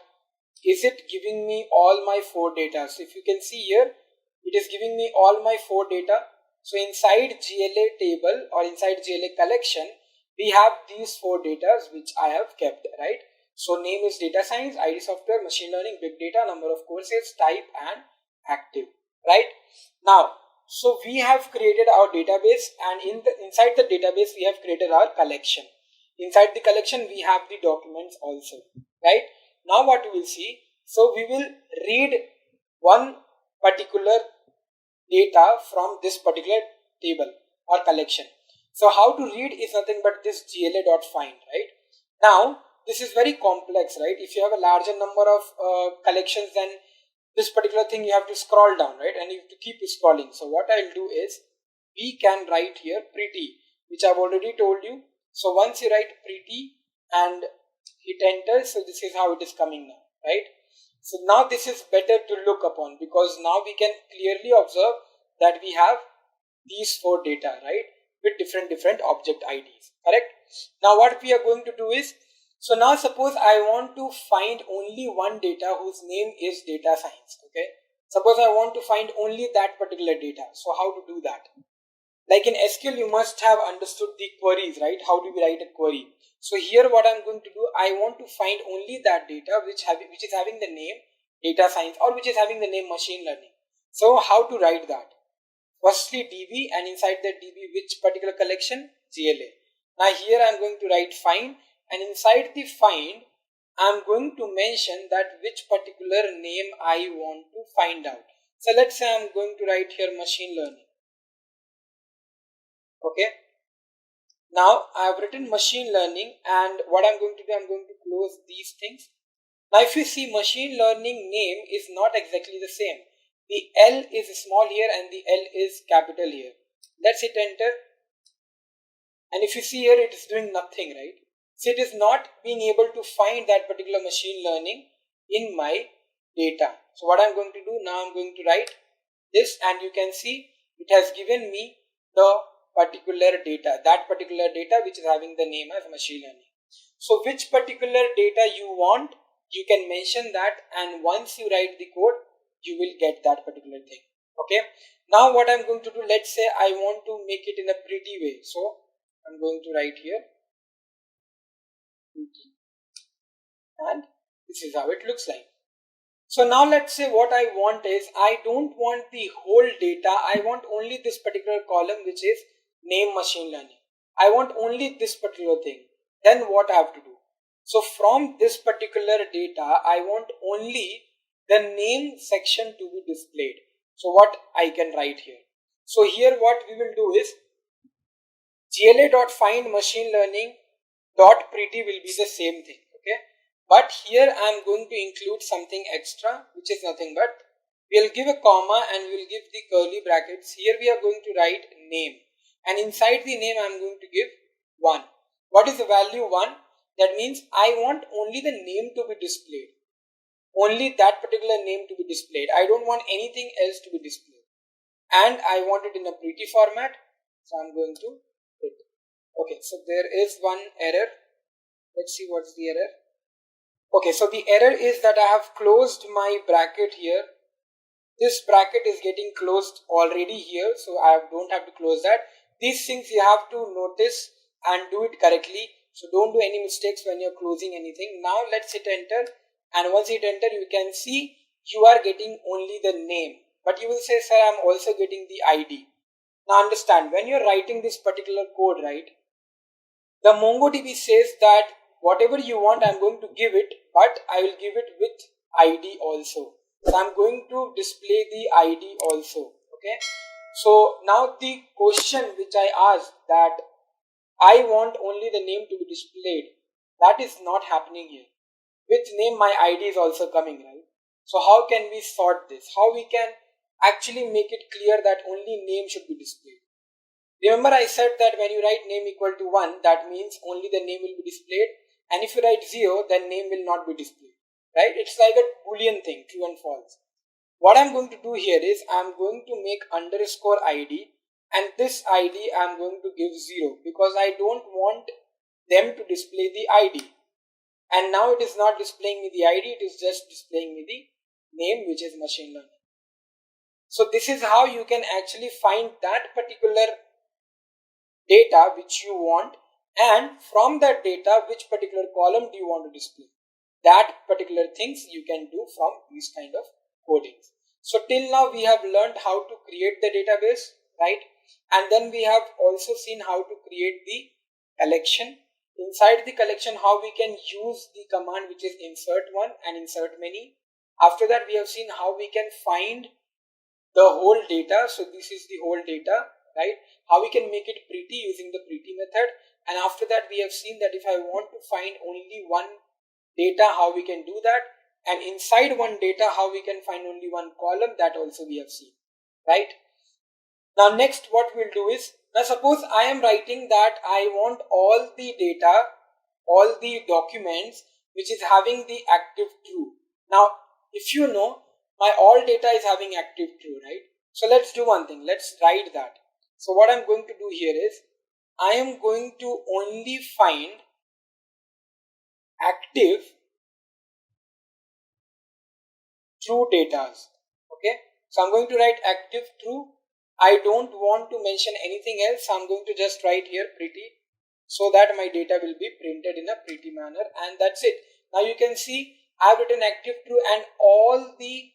is it giving me all my 4 data. So if you can see here, it is giving me all my 4 data. So inside GLA table or inside GLA collection, we have these 4 data which I have kept, right? So name is data science, ID software, machine learning, big data, number of courses, type and active, right? Now, so we have created our database, and inside the database we have created our collection. Inside the collection we have the documents also, right? Now what we will see, so we will read one particular data from this particular table or collection. So how to read is nothing but this gla.find, right? Now this is very complex, right? If you have a larger number of collections, then this particular thing you have to scroll down, right? And you have to keep scrolling. So what I'll do is, we can write here pretty, which I've already told you. So once you write pretty and hit enter, so this is how it is coming now, right? So now this is better to look upon, because now we can clearly observe that we have these 4 data, right, with different object IDs, correct? Now what we are going to do is, so now suppose I want to find only one data whose name is data science, okay? Suppose I want to find only that particular data. So how to do that? Like in SQL, you must have understood the queries, right? How do we write a query? So here what I'm going to do, I want to find only that data which is having the name data science, or which is having the name machine learning. So how to write that? Firstly DB, and inside that DB which particular collection? GLA. Now here I'm going to write find, and inside the find I'm going to mention that which particular name I want to find out. So let's say I'm going to write here machine learning. Okay. Now I have written machine learning, and what I'm going to do, I'm going to close these things. Now if you see, machine learning name is not exactly the same. The L is small here and the L is capital here. Let's hit enter. And if you see here, it is doing nothing, right? So it is not being able to find that particular machine learning in my data. So what I'm going to do now, I'm going to write this, and you can see it has given me the particular data, that particular data which is having the name as machine learning. So which particular data you want, you can mention that, and once you write the code, you will get that particular thing. Okay. Now what I'm going to do, let's say I want to make it in a pretty way. So I'm going to write here pretty, and this is how it looks like. So now let's say what I want is, I don't want the whole data, I want only this particular column which is name machine learning. I want only this particular thing. Then what I have to do? So from this particular data, I want only the name section to be displayed. So what I can write here? So here what we will do is, gla.find machine learning dot pretty will be the same thing, okay? But here I am going to include something extra, which is nothing but, we'll give a comma and we'll give the curly brackets. Here we are going to write name, and inside the name I am going to give 1. What is the value 1? That means I want only the name to be displayed. Only that particular name to be displayed. I don't want anything else to be displayed. And I want it in a pretty format. So I'm going to hit. Okay, so there is one error. Let's see what's the error. Okay, so the error is that I have closed my bracket here. This bracket is getting closed already here, so I don't have to close that. These things you have to notice and do it correctly. So don't do any mistakes when you're closing anything. Now let's hit enter. And once you hit enter, you can see you are getting only the name. But you will say, sir, I'm also getting the ID. Now understand, when you're writing this particular code, right, the MongoDB says that whatever you want I'm going to give it, but I will give it with ID also. So I'm going to display the ID also. Okay, so now the question which I asked, that I want only the name to be displayed, that is not happening here. With name my ID is also coming, right? So how can we sort this? How we can actually make it clear that only name should be displayed? Remember I said that when you write name equal to 1, that means only the name will be displayed, and if you write 0, then name will not be displayed, right? It's like a boolean thing, true and false. What I'm going to do here is I'm going to make underscore ID, and this ID I'm going to give 0 because I don't want them to display the ID. And now it is not displaying me the ID, it is just displaying me the name, which is machine learning. So this is how you can actually find that particular data which you want, and from that data which particular column do you want to display. That particular things you can do from these kind of codings. So till now we have learned how to create the database, right? And then we have also seen how to create the collection. Inside the collection, how we can use the command which is insert one and insert many. After that, we have seen how we can find the whole data. So this is the whole data, right? How we can make it pretty using the pretty method. And after that, we have seen that if I want to find only one data, how we can do that. And inside one data, how we can find only one column, that also we have seen, right? Now next what we'll do is, now suppose I am writing that I want all the data, all the documents which is having the active true. Now if you know, my all data is having active true, right? So let's do one thing, let's write that. So what I'm going to do here is, I am going to only find active true data. Okay, so I'm going to write active true. I don't want to mention anything else. I'm going to just write here pretty, so that my data will be printed in a pretty manner, and that's it. Now you can see I've written active true, and all the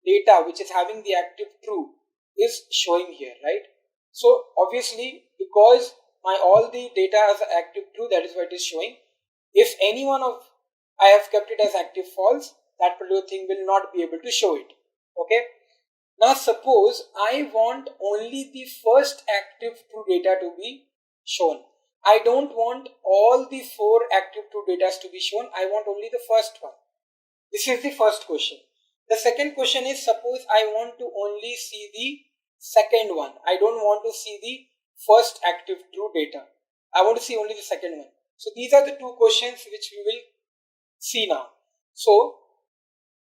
data which is having the active true is showing here, right? So obviously because my all the data has active true, that is what is showing. If any one of I have kept it as active false, that particular thing will not be able to show it. Okay. Now suppose I want only the first active true data to be shown. I don't want all the 4 active true data to be shown. I want only the first one. This is the first question. The second question is, suppose I want to only see the second one. I don't want to see the first active true data. I want to see only the second one. So these are the 2 questions which we will see now. So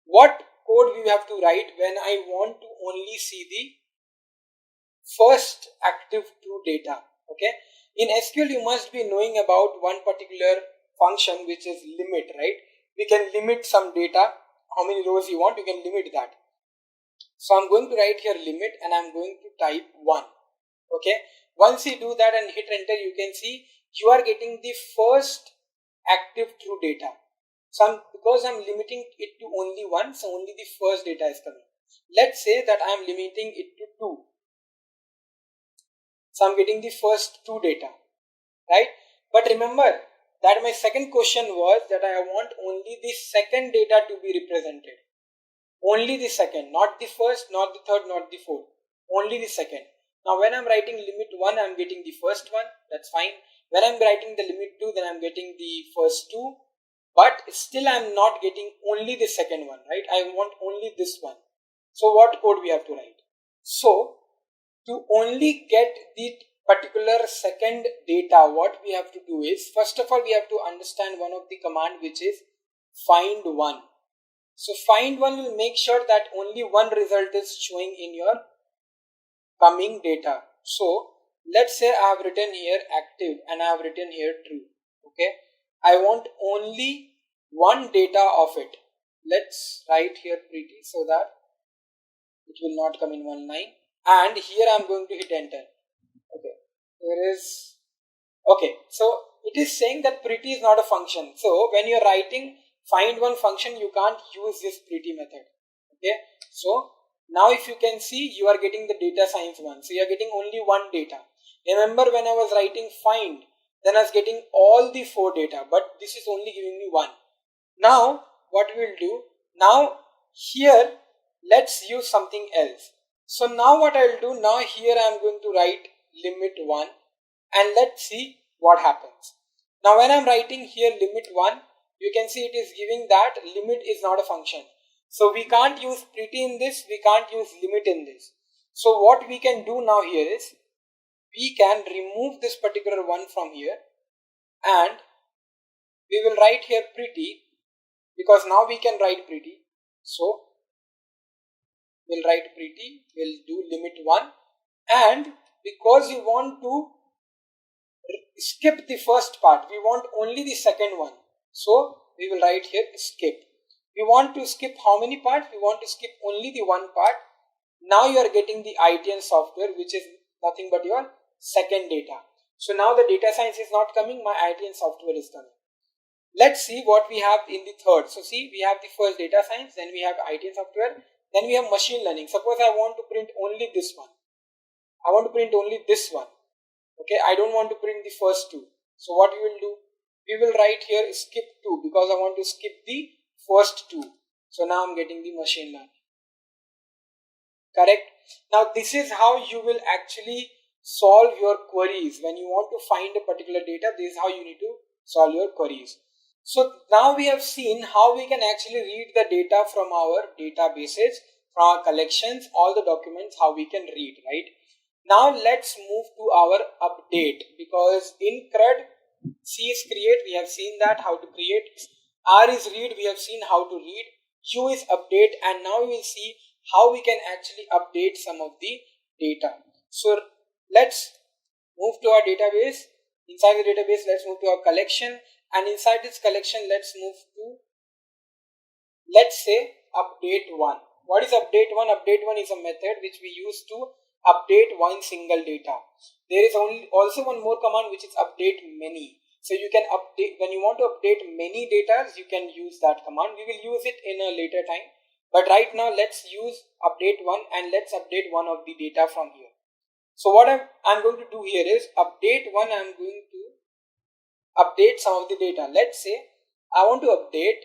what code we have to write when I want to only see the first active true data? Okay, in SQL you must be knowing about one particular function which is limit, right? We can limit some data, how many rows you want, you can limit that. So I'm going to write here limit, and I'm going to type 1. Okay, once you do that and hit enter, you can see you are getting the first active true data. So because I'm limiting it to only 1, so only the first data is coming. Let's say that I'm limiting it to 2. So I'm getting the first 2 data, right? But remember that my second question was that I want only the second data to be represented. Only the second, not the first, not the third, not the fourth. Only the second. Now when I'm writing limit 1, I'm getting the first one, that's fine. When I'm writing the limit 2, then I'm getting the first 2. But still I'm not getting only the second one, right? I want only this one. So what code we have to write? So to only get the particular second data, what we have to do is, first of all we have to understand one of the command which is find one. So find one will make sure that only one result is showing in your coming data. So let's say I have written here active and I have written here true. Okay, I want only one data of it. Let's write here pretty so that it will not come in one line. And here I'm going to hit enter. Okay, there is, okay, so it is saying that pretty is not a function. So when you're writing find one function, you can't use this pretty method. Okay, so now if you can see, you are getting the data science one. So you are getting only one data. Remember when I was writing find, then I was getting all the 4 data, but this is only giving me 1. Now what we will do, now here let's use something else. So now what I will do, now here I am going to write limit 1 and let's see what happens. Now when I am writing here limit 1, you can see it is giving that limit is not a function. So we can't use pretty in this, we can't use limit in this. So what we can do now here is, we can remove this particular one from here and we will write here pretty, because now we can write pretty. So we'll write pretty, we'll do limit 1, and because we want to skip the first part, we want only the second one, so we will write here skip. We want to skip how many parts? We want to skip only the one part. Now you are getting the ITN software, which is nothing but your second data. So now the data science is not coming, my ITN software is coming. Let's see what we have in the third. So see, we have the first data science, then we have ITN software, then we have machine learning. Suppose I want to print only this one. I want to print only this one. Okay, I don't want to print the first two. So what we will do? We will write here skip 2 because I want to skip the first 2. So now I'm getting the machine learning. Correct? Now this is how you will actually solve your queries. When you want to find a particular data, this is how you need to solve your queries. So now we have seen how we can actually read the data from our databases, from our collections, all the documents, how we can read, right? Now let's move to our update, because in CRUD, C is create, we have seen that how to create. R is read, we have seen how to read. U is update, and now we will see how we can actually update some of the data. So let's move to our database. Inside the database, let's move to our collection, and inside this collection, let's move to, let's say, update 1. What is update 1? Update 1 is a method which we use to update one single data. There is also one more command which is update many. So you can update, when you want to update many data, you can use that command. We will use it in a later time. But right now, let's use update 1 and let's update one of the data from here. So what I'm going to do here is update 1, I'm going to update some of the data. Let's say I want to update,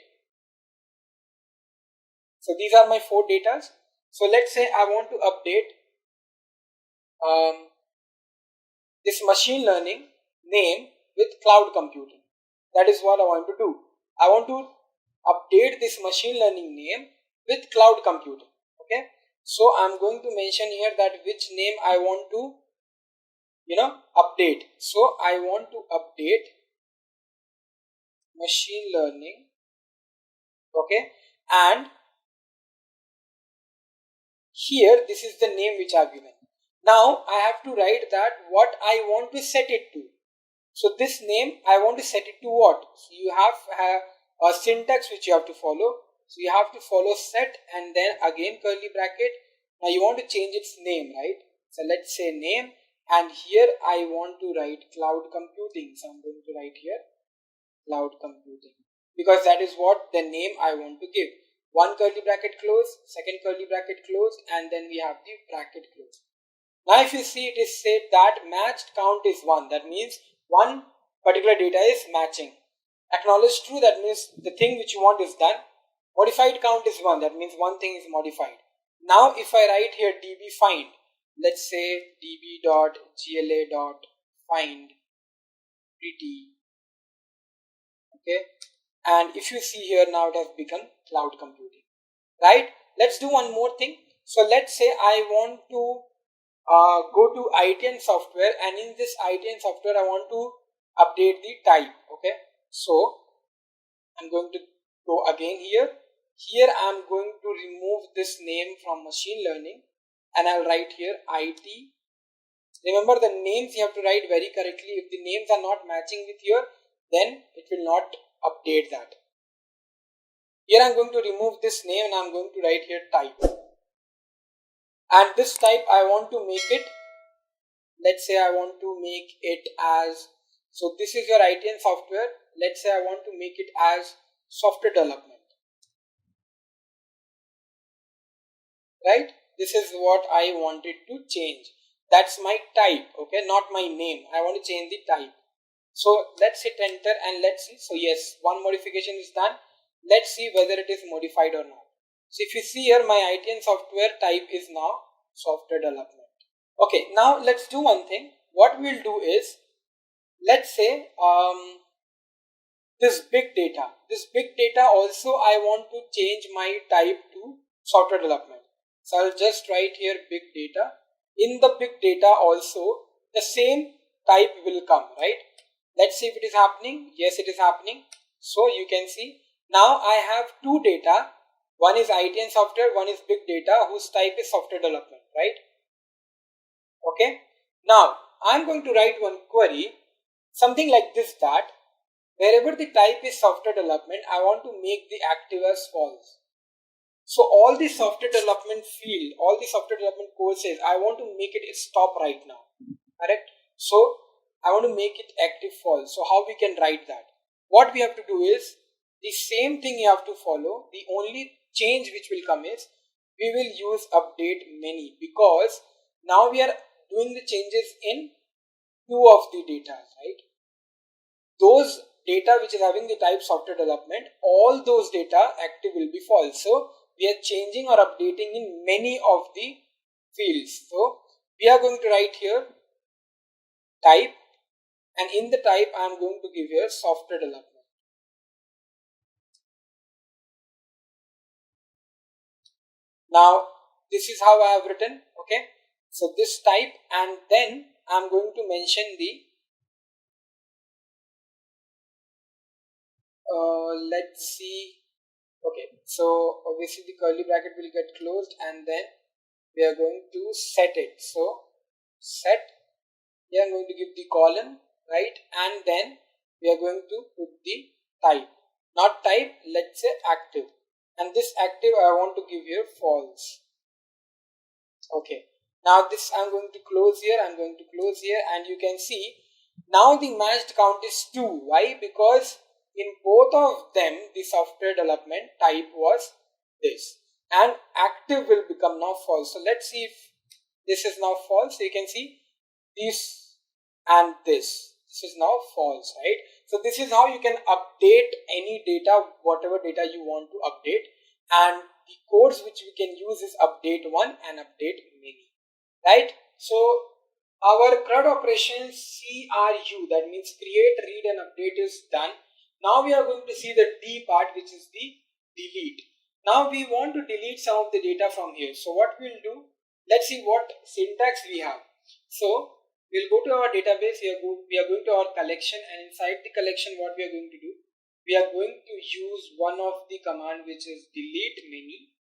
so these are my 4 data. So let's say I want to update this machine learning name with cloud computing. That is what I want to do. I want to update this machine learning name with cloud computing. Okay, so I'm going to mention here that which name I want to update. So I want to update machine learning. Okay, and here this is the name which I've given. Now I have to write that what I want to set it to. So this name I want to set it to what? So you have a syntax which you have to follow. So you have to follow set and then again curly bracket. Now you want to change its name, right? So let's say name, and here I want to write cloud computing. So I'm going to write here cloud computing, because that is what the name I want to give. One curly bracket closed, second curly bracket closed, and then we have the bracket closed. Now if you see, it is said that matched count is 1. That means one particular data is matching. Acknowledge true, that means the thing which you want is done. Modified count is 1, that means one thing is modified. Now if I write here db find, let's say db.gla.find pretty. Okay, and if you see here, now it has become cloud computing, right? Let's do one more thing. So let's say I want to go to ITN software, and in this ITN software I want to update the type. Okay, so I'm going to go again here. Here I'm going to remove this name from machine learning, and I'll write here IT. Remember, the names you have to write very correctly. If the names are not matching with here, then it will not update that. Here I'm going to remove this name and I'm going to write here type. And this type I want to make it, let's say I want to make it as, so this is your ITN software. Let's say I want to make it as software development. Right? This is what I wanted to change. That's my type, okay, not my name. I want to change the type. So let's hit enter and let's see. So yes, one modification is done. Let's see whether it is modified or not. So if you see here, my IT and software type is now software development. Okay, now let's do one thing. What we'll do is, let's say this big data also I want to change my type to software development. So I'll just write here big data. In the big data also the same type will come, right? Let's see if it is happening. Yes, it is happening. So you can see now I have two data. One is IT and software, one is big data whose type is software development, right? Okay. Now I'm going to write one query, something like this, that wherever the type is software development, I want to make the active as false. So all the software development field, all the software development courses, I want to make it stop right now. Correct? So I want to make it active false. So how we can write that? What we have to do is the same thing you have to follow. The only change which will come is we will use update many, because now we are doing the changes in two of the data, right? Those data which is having the type software development, all those data active will be false. So we are changing or updating in many of the fields. So we are going to write here type, and in the type I am going to give here software development. Now this is how I have written. Okay, so this type, and then I am going to mention the let's see. Okay, so obviously the curly bracket will get closed, and then we are going to set it. So set, we are going to give the colon, right? And then we are going to put the type, not type, let's say active, and this active I want to give here false. Okay, now this I'm going to close here, I'm going to close here, and you can see now the matched count is 2. Why? Because in both of them the software development type was this, and active will become now false. So let's see if this is now false. So you can see this and this is now false, right? So this is how you can update any data, whatever data you want to update, and the codes which we can use is update one and update many, right? So our CRUD operations CRU, that means create, read and update, is done. Now we are going to see the D part, which is the delete. Now we want to delete some of the data from here. So what we'll do, let's see what syntax we have. So we'll go to our database, we are going to our collection, and inside the collection what we are going to do, we are going to use one of the command which is delete many,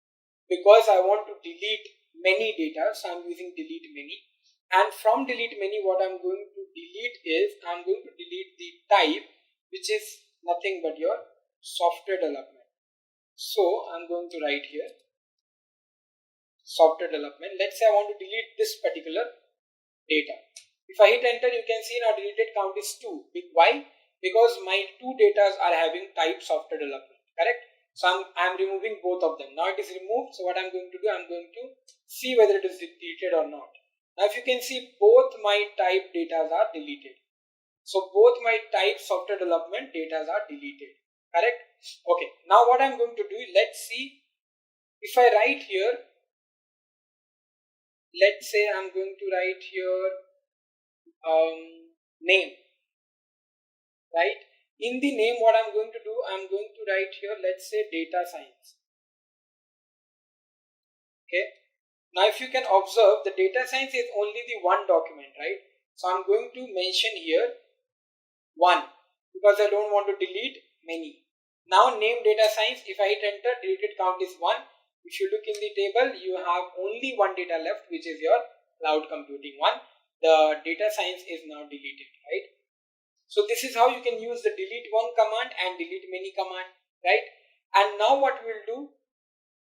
because I want to delete many data, so I'm using delete many. And from delete many, what I'm going to delete is, I'm going to delete the type, which is nothing but your software development. So I'm going to write here software development. Let's say I want to delete this particular data. If I hit enter, you can see now deleted count is 2. Why? Because my two data are having type software development, correct? So I'm removing both of them. Now it is removed. So what I'm going to do, I'm going to see whether it is deleted or not. Now if you can see, both my type data are deleted. So both my type software development data are deleted, correct? Okay, now what I'm going to do, let's see. If I write here, let's say I'm going to write here name, right? In the name, what I'm going to do, I'm going to write here, let's say data science. Okay, now if you can observe, the data science is only the one document, right? So I'm going to mention here 1, because I don't want to delete many. Now name data science, if I hit enter, deleted count is 1. If you look in the table, you have only one data left, which is your cloud computing one. The data science is now deleted, right? So this is how you can use the delete one command and delete many command, right? And now what we will do,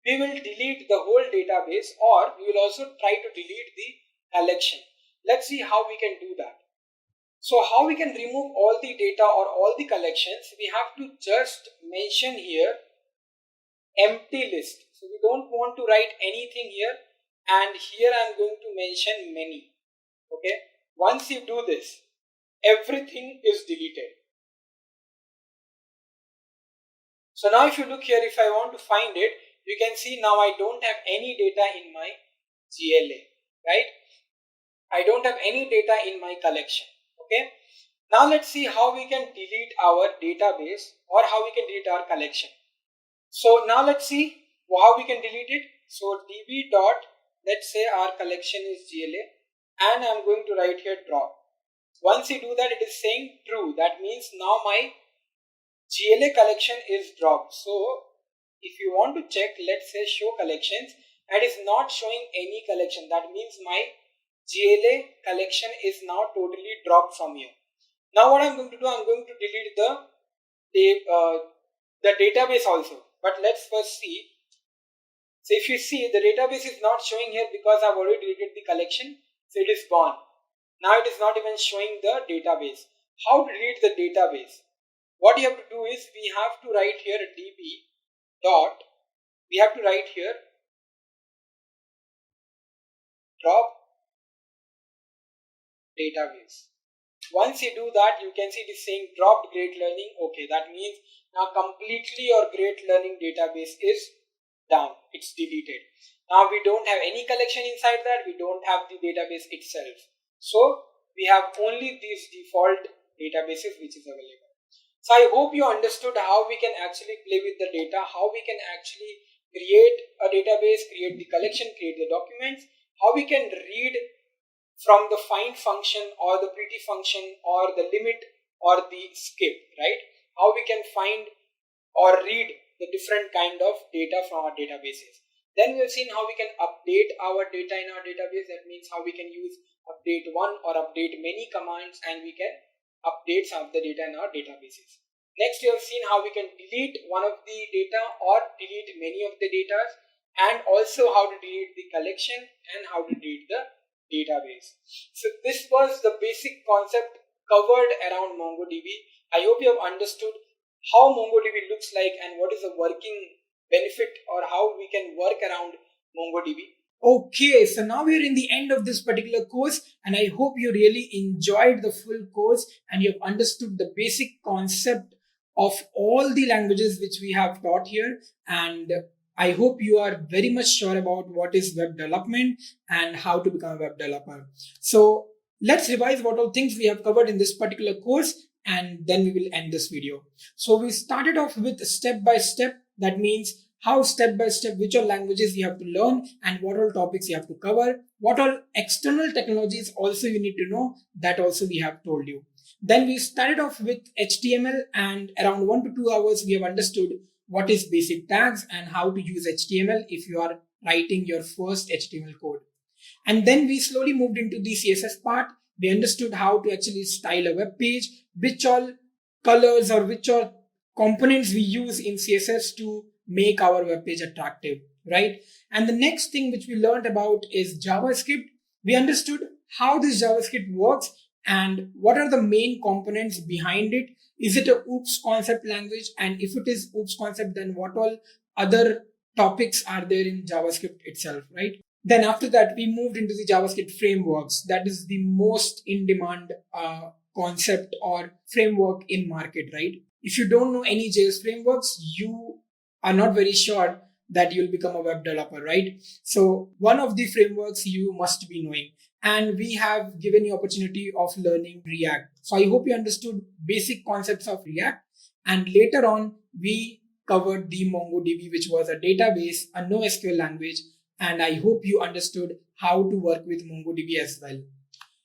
we will delete the whole database, or we will also try to delete the collection. Let's see how we can do that. So how we can remove all the data or all the collections, we have to just mention here empty list. So we don't want to write anything here, and here I am going to mention many. Okay, once you do this, everything is deleted. So now if you look here, if I want to find it, you can see now I don't have any data in my GLA, right? I don't have any data in my collection. Okay. Now let's see how we can delete our database or how we can delete our collection. So now let's see how we can delete it. So db dot, let's say our collection is GLA, and I'm going to write here drop. Once you do that, it is saying true. That means now my GLA collection is dropped. So if you want to check, let's say show collections, and it's not showing any collection. That means my GLA collection is now totally dropped from here. Now what I'm going to do, I'm going to delete the database also. But let's first see. So if you see, the database is not showing here because I've already deleted the collection. So it is gone. Now it is not even showing the database. How to delete the database? What you have to do is we have to write here db dot, we have to write here drop database. Once you do that, you can see it is saying dropped great learning. Okay, that means now completely your great learning database is down, it's deleted. Now we don't have any collection inside that, we don't have the database itself. So we have only these default databases which is available. So I hope you understood how we can actually play with the data, how we can actually create a database, create the collection, create the documents, how we can read from the find function or the pretty function or the limit or the skip, right? How we can find or read the different kind of data from our databases. Then we have seen how we can update our data in our database. That means how we can use update one or update many commands, and we can update some of the data in our databases. Next, we have seen how we can delete one of the data or delete many of the data, and also how to delete the collection and how to delete the database. So this was the basic concept covered around MongoDB. I hope you have understood how MongoDB looks like and what is the working benefit or how we can work around MongoDB. Okay, so now we are in the end of this particular course, and I hope you really enjoyed the full course and you have understood the basic concept of all the languages which we have taught here, and I hope you are very much sure about what is web development and how to become a web developer. So let's revise what all things we have covered in this particular course, and then we will end this video. So we started off with step by step. That means how step by step which all languages you have to learn and what all topics you have to cover, what all external technologies also you need to know, that also we have told you. Then we started off with HTML, and around 1 to 2 hours we have understood what is basic tags and how to use HTML if you are writing your first HTML code. And then we slowly moved into the CSS part. We understood how to actually style a web page, which all colors or which all components we use in CSS to make our web page attractive, right? And the next thing which we learned about is JavaScript. We understood how this JavaScript works and what are the main components behind it. Is it a OOPS concept language? And if it is OOPS concept, then what all other topics are there in JavaScript itself, right? Then after that, we moved into the JavaScript frameworks. That is the most in-demand concept or framework in market, right? If you don't know any JS frameworks, you are not very sure that you'll become a web developer, right? So one of the frameworks you must be knowing. And we have given you opportunity of learning React. So I hope you understood basic concepts of React. And later on, we covered the MongoDB, which was a database, a NoSQL language. And I hope you understood how to work with MongoDB as well.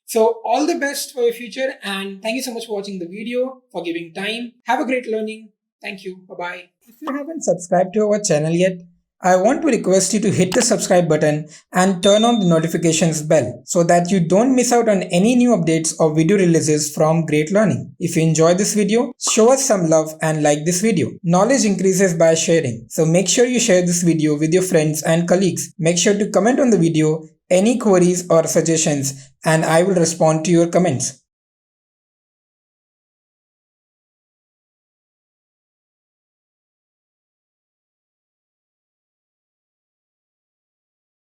So all the best for your future. And thank you so much for watching the video, for giving time. Have a great learning. Thank you. Bye-bye. If you haven't subscribed to our channel yet, I want to request you to hit the subscribe button and turn on the notifications bell so that you don't miss out on any new updates or video releases from Great Learning. If you enjoyed this video, show us some love and like this video. Knowledge increases by sharing. So make sure you share this video with your friends and colleagues. Make sure to comment on the video, any queries or suggestions, and I will respond to your comments.